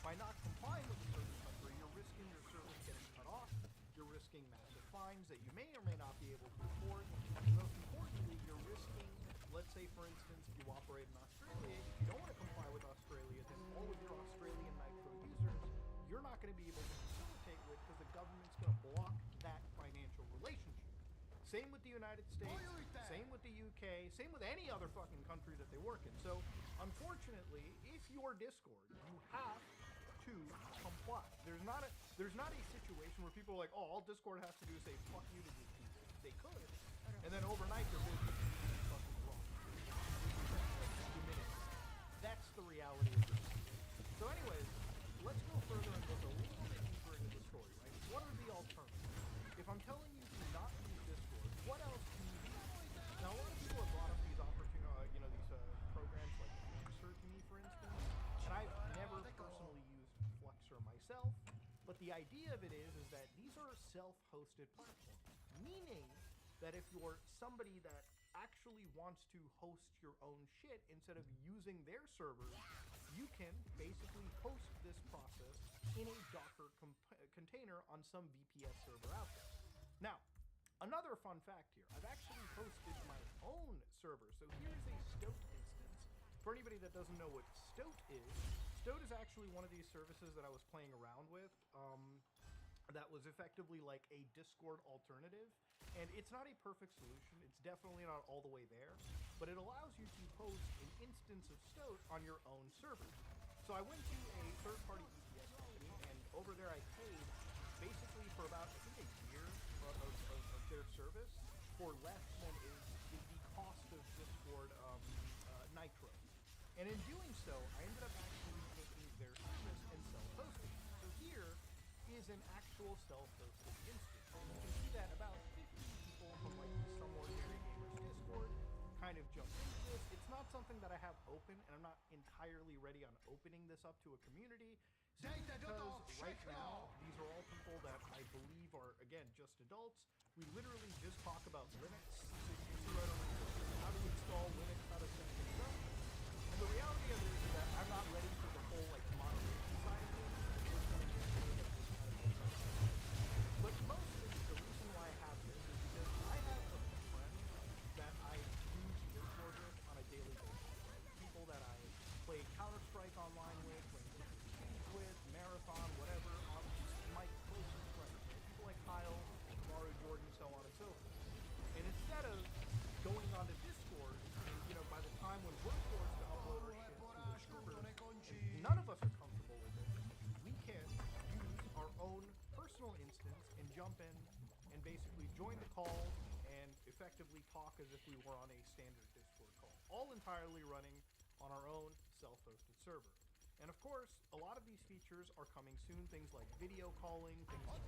by not complying with a certain country, you're risking your service getting cut off, you're risking massive fines that you may or may not be able to afford, and most importantly, you're risking, let's say for instance, you operate in Australia, if you don't want to comply with Australia, then all of your Australian Nitro users, you're not going to be able to facilitate with because the government's going to block that financial relationship. Same with the United States, same with the UK, same with any other fucking country that they work in. So, unfortunately, if you're Discord, you have to comply. There's not a situation where people are like, oh, all Discord has to do is say fuck you to these people. They could, and then overnight their business is fucking wrong. That's the reality of this. So anyways, let's go further and look a little bit deeper into the story, right? What are the alternatives? If I'm telling you to not use Discord, what else can you do? Now, a lot of people have brought up these programs like Flexer to me, for instance, and I've never personally used Flexer myself, but the idea of it is that these are self-hosted platforms, meaning that if you're somebody that actually wants to host your own shit instead of using their servers, you can basically host this process in a Docker container on some VPS server out there. Now, another fun fact here, I've actually hosted my own server. So here's a Stoat instance. For anybody that doesn't know what Stoat is actually one of these services that I was playing around with. That was effectively like a Discord alternative. And it's not a perfect solution. It's definitely not all the way there. But it allows you to host an instance of Stoat on your own server. So I went to a third-party VPS company, and over there I paid basically for about, I think, a year of their service for less than is the cost of Discord Nitro. And in doing so, I ended up actually taking their service and self-hosting. So here is an actual self-hosted instance. And you can see that about 50 people from like the Some Ordinary Gamers Discord kind of jumped into this. It's not something that I have open, and I'm not entirely ready on opening this up to a community. Because right now, these are all people that I believe are, again, just adults. We literally just talk about Linux. So you can see right over here, how to install Linux, how to set things up. And the reality of it is that I'm not ready for the whole like moderation side of things. But mostly the reason why I have this is because I have a few friends that I use Discord with on a daily basis. Right? People that I play Counter-Strike online with, with Marathon, whatever, my closest friends. Right? People like Kyle, Maru, Jordan, so on and so forth. And instead of going onto Discord, and, by the time when we're forced to upload our shit to the server, none of us are comfortable with it. We can use our own personal instance and jump in and basically join the call and effectively talk as if we were on a standard Discord call. All entirely running on our own self-hosted server. And of course, a lot of these features are coming soon, things like video calling, things like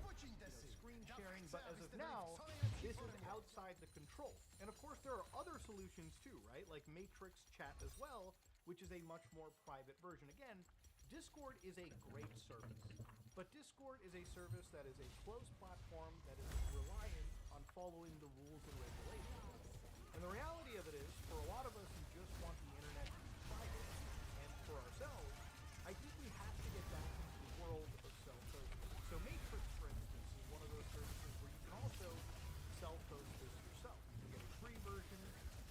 screen sharing, but as of now, this is outside the control. And of course, there are other solutions too, right? Like Matrix Chat as well, which is a much more private version. Again, Discord is a great service, but Discord is a service that is a closed platform that is reliant on following the rules and regulations. And the reality of it is, for a lot of us who just want the internet to be private, and for ourselves, I think we have to get back into the world of self-hosting. So Matrix, for instance, is one of those services where you can also self-host this yourself. You can get a free version,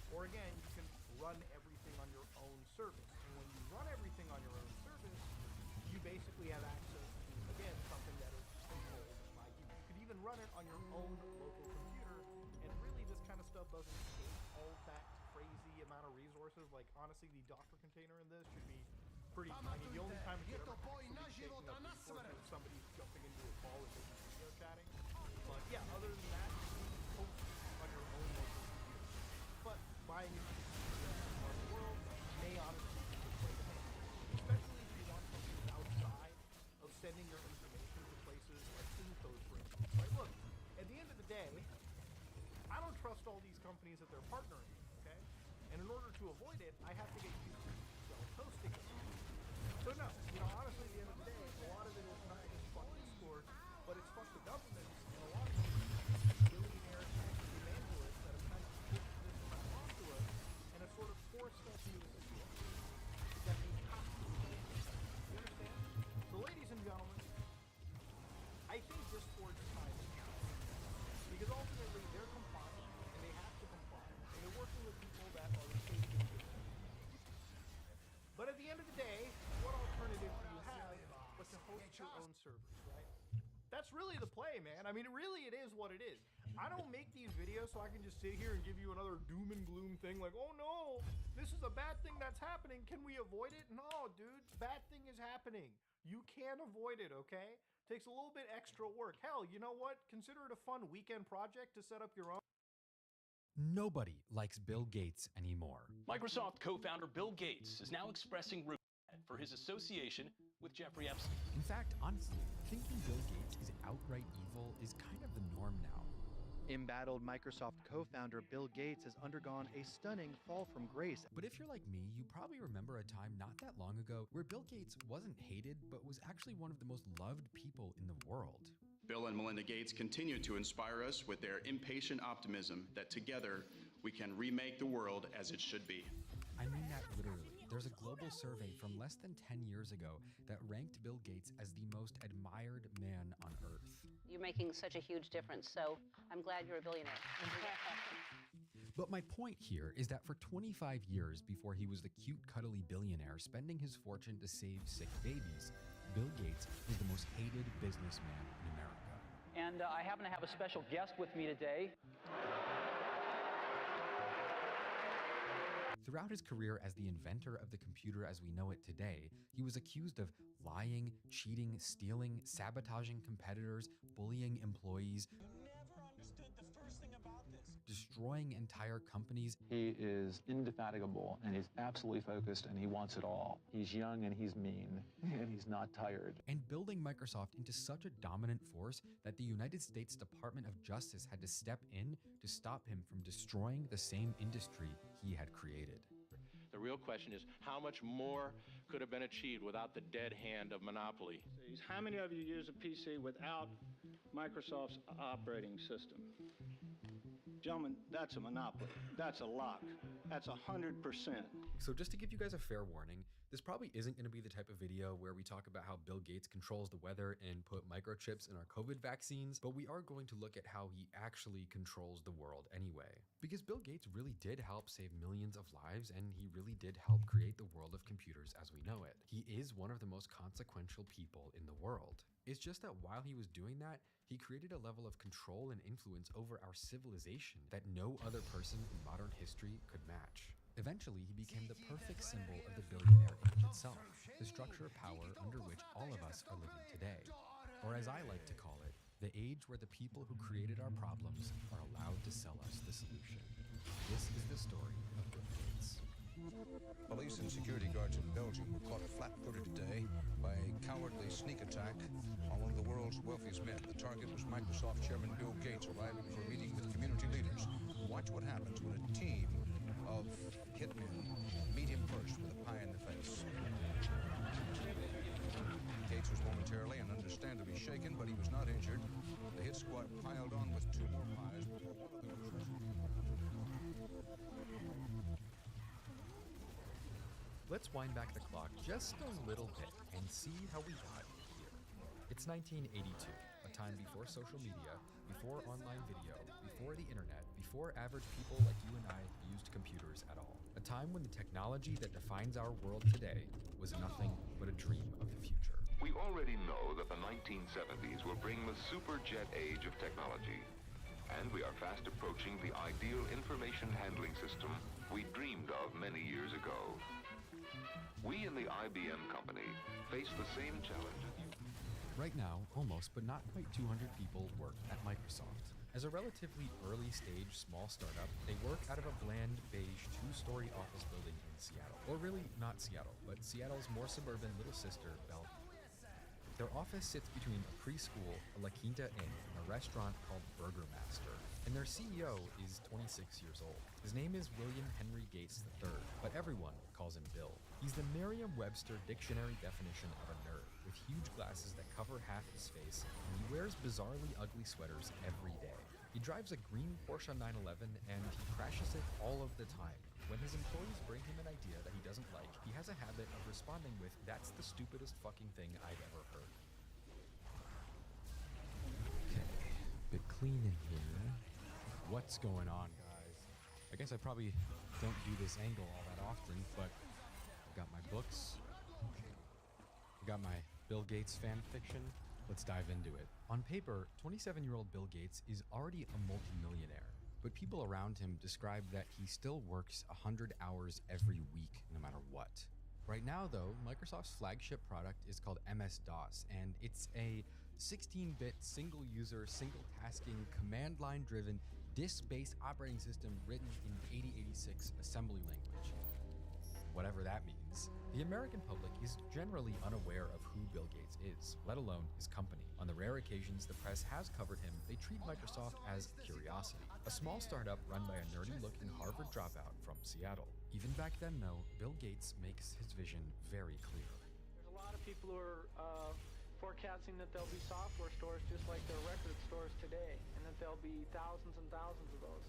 or again, you can run everything on your own service. And when you run everything on your own service, you basically have access to, again, something that is controlled by you. You could even run it on your own local computer, and really this kind of stuff doesn't take all that crazy amount of resources. Like, honestly, the Docker container in this should be pretty tiny. The only time it should ever actually be taking up resources if somebody's jumping into a call and making video chatting. But yeah, other than that, you can host on your own local computer. But buying into the world may honestly be the way to go. Especially if you want something outside of sending your information to places like Infos, for instance. Right? Look, at the end of the day, I don't trust all these companies that they're partnering with, okay? And in order to avoid it, I have to get used to self-hosting them. So no, honestly, at the end of the day, a lot of it is not just fuck Discord, but it's fuck the government, and a lot of these billionaire evangelists that have kind of pushed this stuff onto us and have sort of forced us into a situation that we have to do. You understand? So your own servers, right? That's really the play, man. I mean, it is what it is. I don't make these videos so I can just sit here and give you another doom and gloom thing like, oh no, this is a bad thing that's happening. Can we avoid it? No, dude, bad thing is happening. You can't avoid it, okay? Takes a little bit extra work. Hell, you know what? Consider it a fun weekend project to set up your own. Nobody likes Bill Gates anymore. Microsoft co-founder Bill Gates is now expressing regret for his association with Jeffrey Epstein. In fact, honestly, thinking Bill Gates is outright evil is kind of the norm now. Embattled Microsoft co-founder Bill Gates has undergone a stunning fall from grace. But if you're like me, you probably remember a time not that long ago where Bill Gates wasn't hated, but was actually one of the most loved people in the world. Bill and Melinda Gates continue to inspire us with their impatient optimism that together we can remake the world as it should be. I mean that literally. There's a global survey from less than 10 years ago that ranked Bill Gates as the most admired man on Earth. You're making such a huge difference, so I'm glad you're a billionaire. But my point here is that for 25 years before he was the cute, cuddly billionaire spending his fortune to save sick babies, Bill Gates was the most hated businessman in America. And I happen to have a special guest with me today. Throughout his career as the inventor of the computer as we know it today, he was accused of lying, cheating, stealing, sabotaging competitors, bullying employees, destroying entire companies. He is indefatigable, and he's absolutely focused, and he wants it all. He's young, and he's mean, and he's not tired. And building Microsoft into such a dominant force that the United States Department of Justice had to step in to stop him from destroying the same industry he had created. The real question is, how much more could have been achieved without the dead hand of monopoly? How many of you use a PC without Microsoft's operating system? Gentlemen, that's a monopoly. That's a lock. That's 100%. So just to give you guys a fair warning, this probably isn't going to be the type of video where we talk about how Bill Gates controls the weather and put microchips in our COVID vaccines, but we are going to look at how he actually controls the world anyway. Because Bill Gates really did help save millions of lives, and he really did help create the world of computers as we know it. He is one of the most consequential people in the world. It's just that while he was doing that, he created a level of control and influence over our civilization that no other person in modern history could match. Eventually, he became the perfect symbol of the billionaire age itself, the structure of power under which all of us are living today. Or as I like to call it, the age where the people who created our problems are allowed to sell us the solution. This is the story of Bill Gates. Police and security guards in Belgium were caught flat-footed today by a cowardly sneak attack on one of the world's wealthiest men. The target was Microsoft chairman Bill Gates arriving for a meeting with community leaders. Watch what happens when a team of hitmen meet him first with a pie in the face. Gates was momentarily and understandably shaken, but he was not injured. The hit squad piled on with two more pies before one of them was... Let's wind back the clock just a little bit and see how we got here. It's 1982, a time before social media, before online video, before the internet, before average people like you and I used computers at all. A time when the technology that defines our world today was nothing but a dream of the future. We already know that the 1970s will bring the superjet age of technology, and we are fast approaching the ideal information handling system we dreamed of many years ago. We in the IBM company face the same challenges. Right now, almost but not quite 200 people work at Microsoft. As a relatively early stage small startup, they work out of a bland beige 2-story office building in Seattle. Or really not Seattle, but Seattle's more suburban little sister, Bellevue. Their office sits between a preschool, a La Quinta Inn, and a restaurant called Burger Master. And their CEO is 26 years old. His name is William Henry Gates III, but everyone calls him Bill. He's the Merriam-Webster dictionary definition of a nerd, with huge glasses that cover half his face, and he wears bizarrely ugly sweaters every day. He drives a green Porsche 911, and he crashes it all of the time. When his employees bring him an idea that he doesn't like, he has a habit of responding with, "That's the stupidest fucking thing I've ever heard." Okay, bit clean in here. What's going on, guys? I guess I probably don't do this angle all that often, but I've got my books, I've got my Bill Gates fan fiction? Let's dive into it. On paper, 27-year-old Bill Gates is already a multimillionaire, but people around him describe that he still works 100 hours every week, no matter what. Right now, though, Microsoft's flagship product is called MS-DOS, and it's a 16-bit, single-user, single-tasking, command-line-driven, disk-based operating system written in 8086 assembly language. Whatever that means. The American public is generally unaware of who Bill Gates is, let alone his company. On the rare occasions the press has covered him, they treat Microsoft as curiosity, a small startup run by a nerdy-looking Harvard dropout from Seattle. Even back then, though, Bill Gates makes his vision very clear. There's a lot of people who are forecasting that there'll be software stores just like there are record stores today, and that there'll be thousands and thousands of those.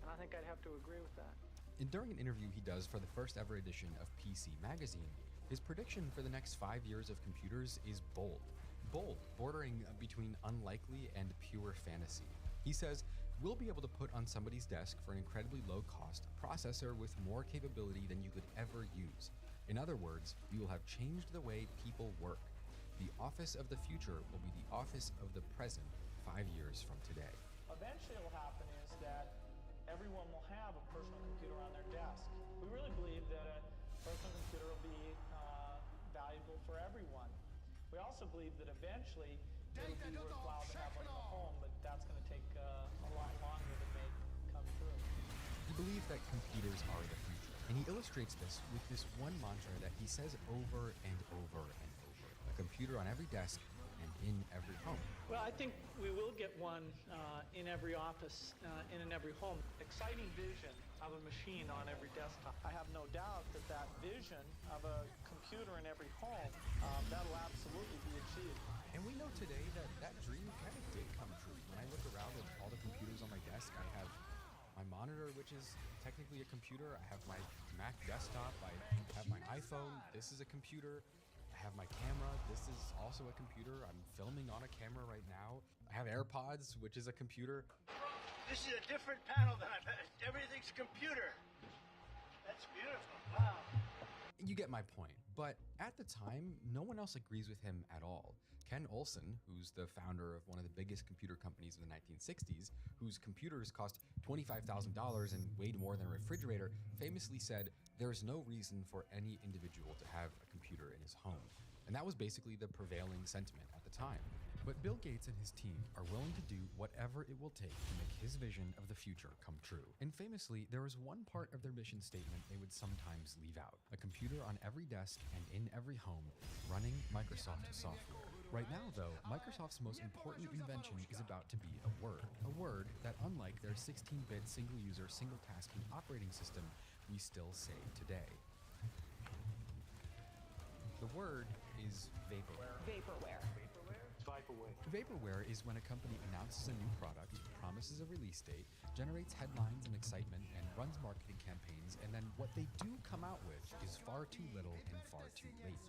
And I think I'd have to agree with that. And during an interview he does for the first ever edition of PC Magazine, his prediction for the next 5 years of computers is bold. Bold, bordering between unlikely and pure fantasy. He says, we'll be able to put on somebody's desk for an incredibly low-cost processor with more capability than you could ever use. In other words, we will have changed the way people work. The office of the future will be the office of the present 5 years from today. Eventually what will happen is that everyone will have a personal computer on their desk. We really believe that a personal computer will be valuable for everyone. We also believe that eventually it'll be worthwhile to have one in the home, but that's going to take a lot longer to make come true. He believes that computers are the future, and he illustrates this with this one mantra that he says over and over and over. A computer on every desk and in every home. Well, I think we will get one in every office, in every home. Exciting vision of a machine on every desktop. I have no doubt that that vision of a computer in every home, that'll absolutely be achieved. And we know today that that dream kind of did come true. When I look around at all the computers on my desk, I have my monitor, which is technically a computer. I have my Mac desktop. I have my iPhone. This is a computer. I have my camera. This is also a computer. I'm filming on a camera right now. I have AirPods, which is a computer. This is a different panel than I've had. Everything's computer. That's beautiful. Wow. You get my point. But at the time, no one else agrees with him at all. Ken Olsen, who's the founder of one of the biggest computer companies in the 1960s, whose computers cost $25,000 and weighed more than a refrigerator, famously said, "There's no reason for any individual to have a computer in his home." And that was basically the prevailing sentiment at the time. But Bill Gates and his team are willing to do whatever it will take to make his vision of the future come true. And famously, there was one part of their mission statement they would sometimes leave out: a computer on every desk and in every home, running Microsoft software. Right now, though, Microsoft's most important invention is about to be a word that, unlike their 16-bit single-user, single-tasking operating system, we still say today. The word is vaporware. Vaporware. Vaporware is when a company announces a new product, promises a release date, generates headlines and excitement, and runs marketing campaigns, and then what they do come out with is far too little and far too late.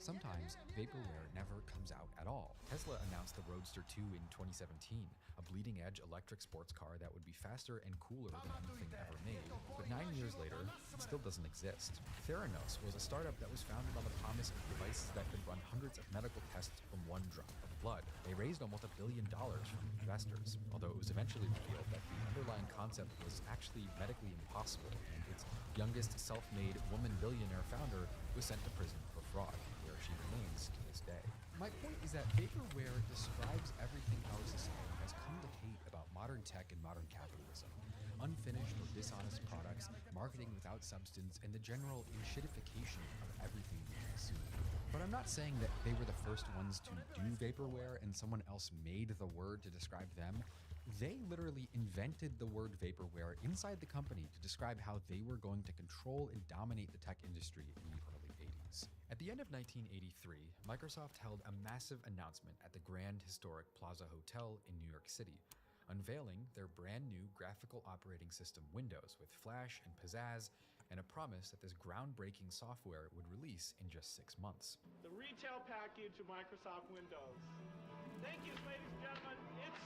Sometimes, vaporware never comes out at all. Tesla announced the Roadster 2 in 2017, a bleeding-edge electric sports car that would be faster and cooler than anything ever made. But 9 years later, it still doesn't exist. Theranos was a startup that was founded on the promise of devices that could run hundreds of medical tests from one drop of blood. They raised almost $1 billion from investors, although it was eventually revealed that the underlying concept was actually medically impossible, and its youngest self-made woman billionaire founder was sent to prison for fraud, where she remains to this day. My point is that vaporware describes everything our society has come to hate about modern tech and modern capitalism. Unfinished or dishonest products, marketing without substance, and the general enshittification of everything we consume. But I'm not saying that they were the first ones to do vaporware and someone else made the word to describe them. They literally invented the word vaporware inside the company to describe how they were going to control and dominate the tech industry in the early 80s. At the end of 1983, Microsoft held a massive announcement at the Grand Historic Plaza Hotel in New York City, unveiling their brand new graphical operating system Windows with flash and pizzazz, and a promise that this groundbreaking software would release in just 6 months. The retail package of Microsoft Windows. Thank you, ladies and gentlemen. It's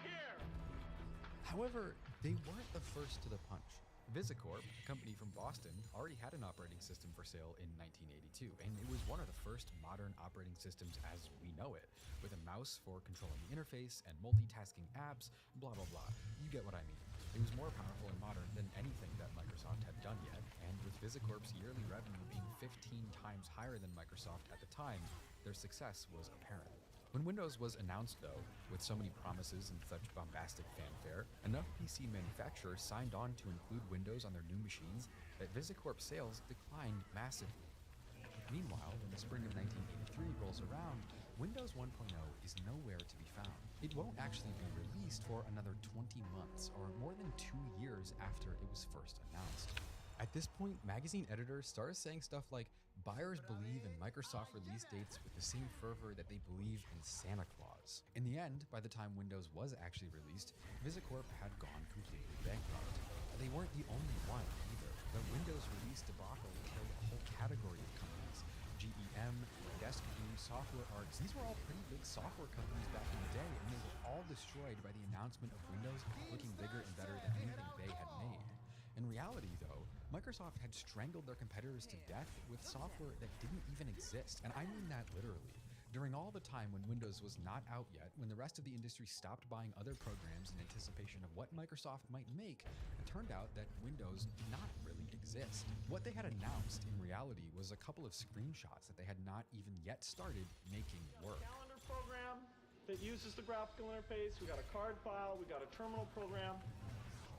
here. However, they weren't the first to the punch. VisiCorp, a company from Boston, already had an operating system for sale in 1982, and it was one of the first modern operating systems as we know it, with a mouse for controlling the interface and multitasking apps, blah blah blah. You get what I mean. It was more powerful and modern than anything that Microsoft had done yet, and with VisiCorp's yearly revenue being 15 times higher than Microsoft at the time, their success was apparent. When Windows was announced, though, with so many promises and such bombastic fanfare, enough PC manufacturers signed on to include Windows on their new machines that VisiCorp's sales declined massively. Meanwhile, when the spring of 1983 rolls around, Windows 1.0 is nowhere to be found. It won't actually be released for another 20 months, or more than 2 years after it was first announced. At this point, magazine editors started saying stuff like, buyers believe in Microsoft release dates with the same fervor that they believe in Santa Claus. In the end, by the time Windows was actually released, VisiCorp had gone completely bankrupt. They weren't the only one either. The Windows release debacle killed a whole category of companies. GEM, Deskview, Software Arts, these were all pretty big software companies back in the day, and they were all destroyed by the announcement of Windows looking bigger and better than anything they had made. In reality, though, Microsoft had strangled their competitors to death with software that didn't even exist, and I mean that literally. During all the time when Windows was not out yet, when the rest of the industry stopped buying other programs in anticipation of what Microsoft might make, it turned out that Windows did not really exist. What they had announced in reality was a couple of screenshots that they had not even yet started making work. Calendar program that uses the graphical interface. We got a card file. We got a terminal program.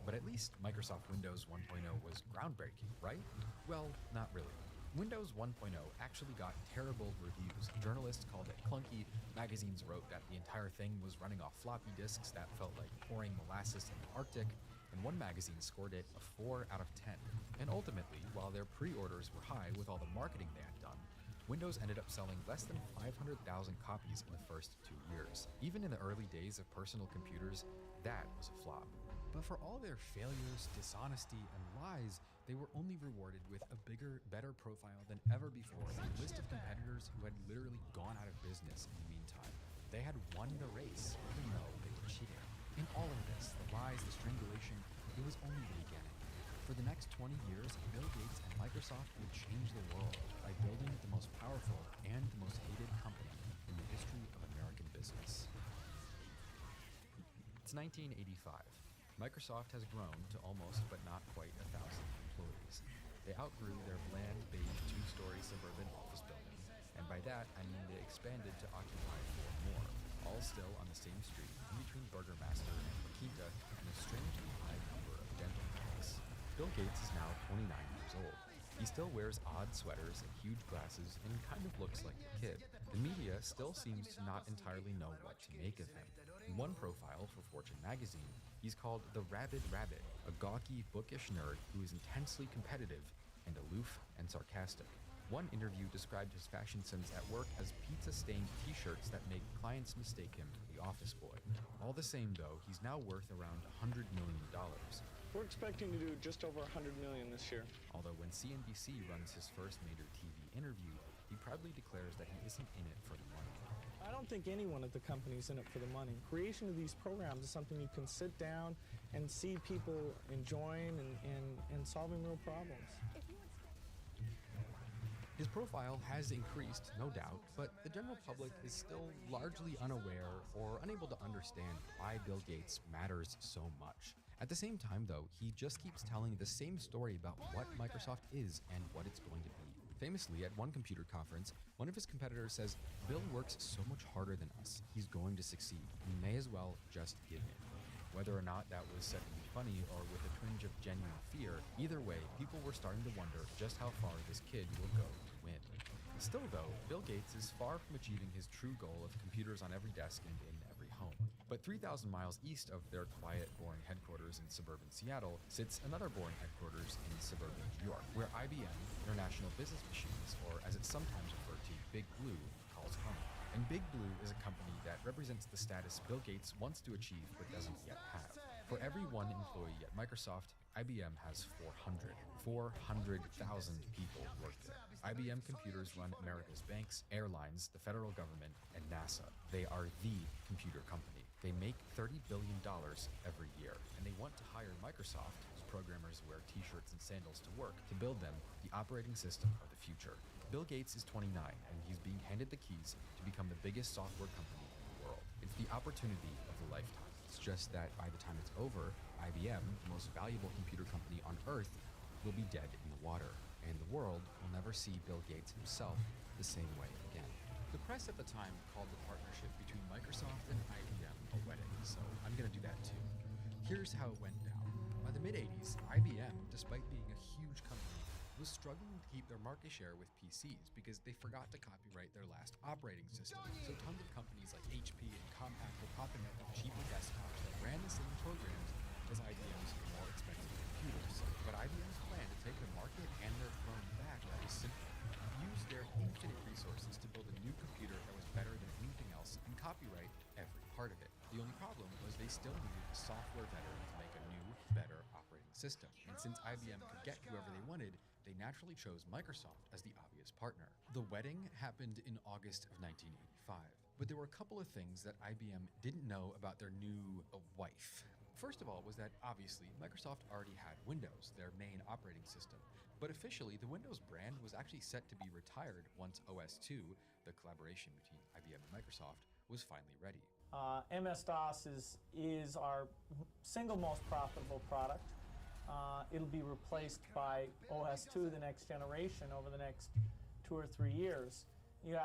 But at least Microsoft Windows 1.0 was groundbreaking, right? Well, not really. Windows 1.0 actually got terrible reviews. Journalists called it clunky, magazines wrote that the entire thing was running off floppy disks that felt like pouring molasses in the Arctic, and one magazine scored it a 4 out of 10. And ultimately, while their pre-orders were high with all the marketing they had done, Windows ended up selling less than 500,000 copies in the first 2 years. Even in the early days of personal computers, that was a flop. But for all their failures, dishonesty, and lies, they were only rewarded with a bigger, better profile than ever before, and a list of competitors who had literally gone out of business in the meantime. They had won the race, even though they were cheating. In all of this, the lies, the strangulation, it was only the beginning. For the next 20 years, Bill Gates and Microsoft would change the world by building the most powerful and the most hated company in the history of American business. It's 1985. Microsoft has grown to almost but not quite 1,000 employees. They outgrew their bland, beige, 2-story suburban office building, and by that I mean they expanded to occupy 4 more, all still on the same street, in between Burgermaster and La Quinta, and a strangely high number of dental clinics. Bill Gates is now 29 years old. He still wears odd sweaters and huge glasses and kind of looks like a kid. The media still seems to not entirely know what to make of him. In one profile for Fortune magazine, he's called the Rabid Rabbit, a gawky, bookish nerd who is intensely competitive and aloof and sarcastic. One interview described his fashion sense at work as pizza-stained t-shirts that make clients mistake him for the office boy. All the same, though, he's now worth around $100 million. We're expecting to do just over $100 million this year. Although when CNBC runs his first major TV interview, he proudly declares that he isn't in it for the money. I don't think anyone at the company is in it for the money. Creation of these programs is something you can sit down and see people enjoying and solving real problems. His profile has increased, no doubt, but the general public is still largely unaware or unable to understand why Bill Gates matters so much. At the same time, though, he just keeps telling the same story about what Microsoft is and what it's going to be. Famously, at one computer conference, one of his competitors says, "Bill works so much harder than us. He's going to succeed. We may as well just give in." Whether or not that was said to be funny or with a twinge of genuine fear, either way, people were starting to wonder just how far this kid will go to win. Still, though, Bill Gates is far from achieving his true goal of computers on every desk and in every home. But 3,000 miles east of their quiet, boring headquarters in suburban Seattle sits another boring headquarters in suburban New York, where IBM, International Business Machines, or as it's sometimes referred to, Big Blue, calls home. And Big Blue is a company that represents the status Bill Gates wants to achieve but doesn't yet have. For every one employee at Microsoft, IBM has 400,000 people work there. IBM computers run America's banks, airlines, the federal government, and NASA. They are the computer company. They make $30 billion every year, and they want to hire Microsoft, whose programmers wear t-shirts and sandals to work, to build them the operating system of the future. Bill Gates is 29, and he's being handed the keys to become the biggest software company in the world. It's the opportunity of a lifetime. It's just that by the time it's over, IBM, the most valuable computer company on Earth, will be dead in the water, and the world will never see Bill Gates himself the same way again. The press at the time called the partnership between Microsoft and IBM a wedding, so I'm gonna do that too. Here's how it went down. By the mid-80s, IBM, despite being a huge company, was struggling to keep their market share with PCs because they forgot to copyright their last operating system. So tons of companies like HP and Compaq were popping up with cheaper desktops that ran the same programs as IBM's more expensive computers. But IBM's plan to take the market and their throne back was simple. Use their infinite resources to build a new computer that was better than anything else and copyright every part of it. The only problem was they still needed a software veteran to make a new, better operating system. And since IBM could get whoever they wanted, they naturally chose Microsoft as the obvious partner. The wedding happened in August of 1985, but there were a couple of things that IBM didn't know about their new wife. First of all was that obviously Microsoft already had Windows, their main operating system, but officially the Windows brand was actually set to be retired once OS2, the collaboration between IBM and Microsoft, was finally ready. MS-DOS is our single most profitable product. It'll be replaced by OS2, the next generation, over the next 2 or 3 years. You have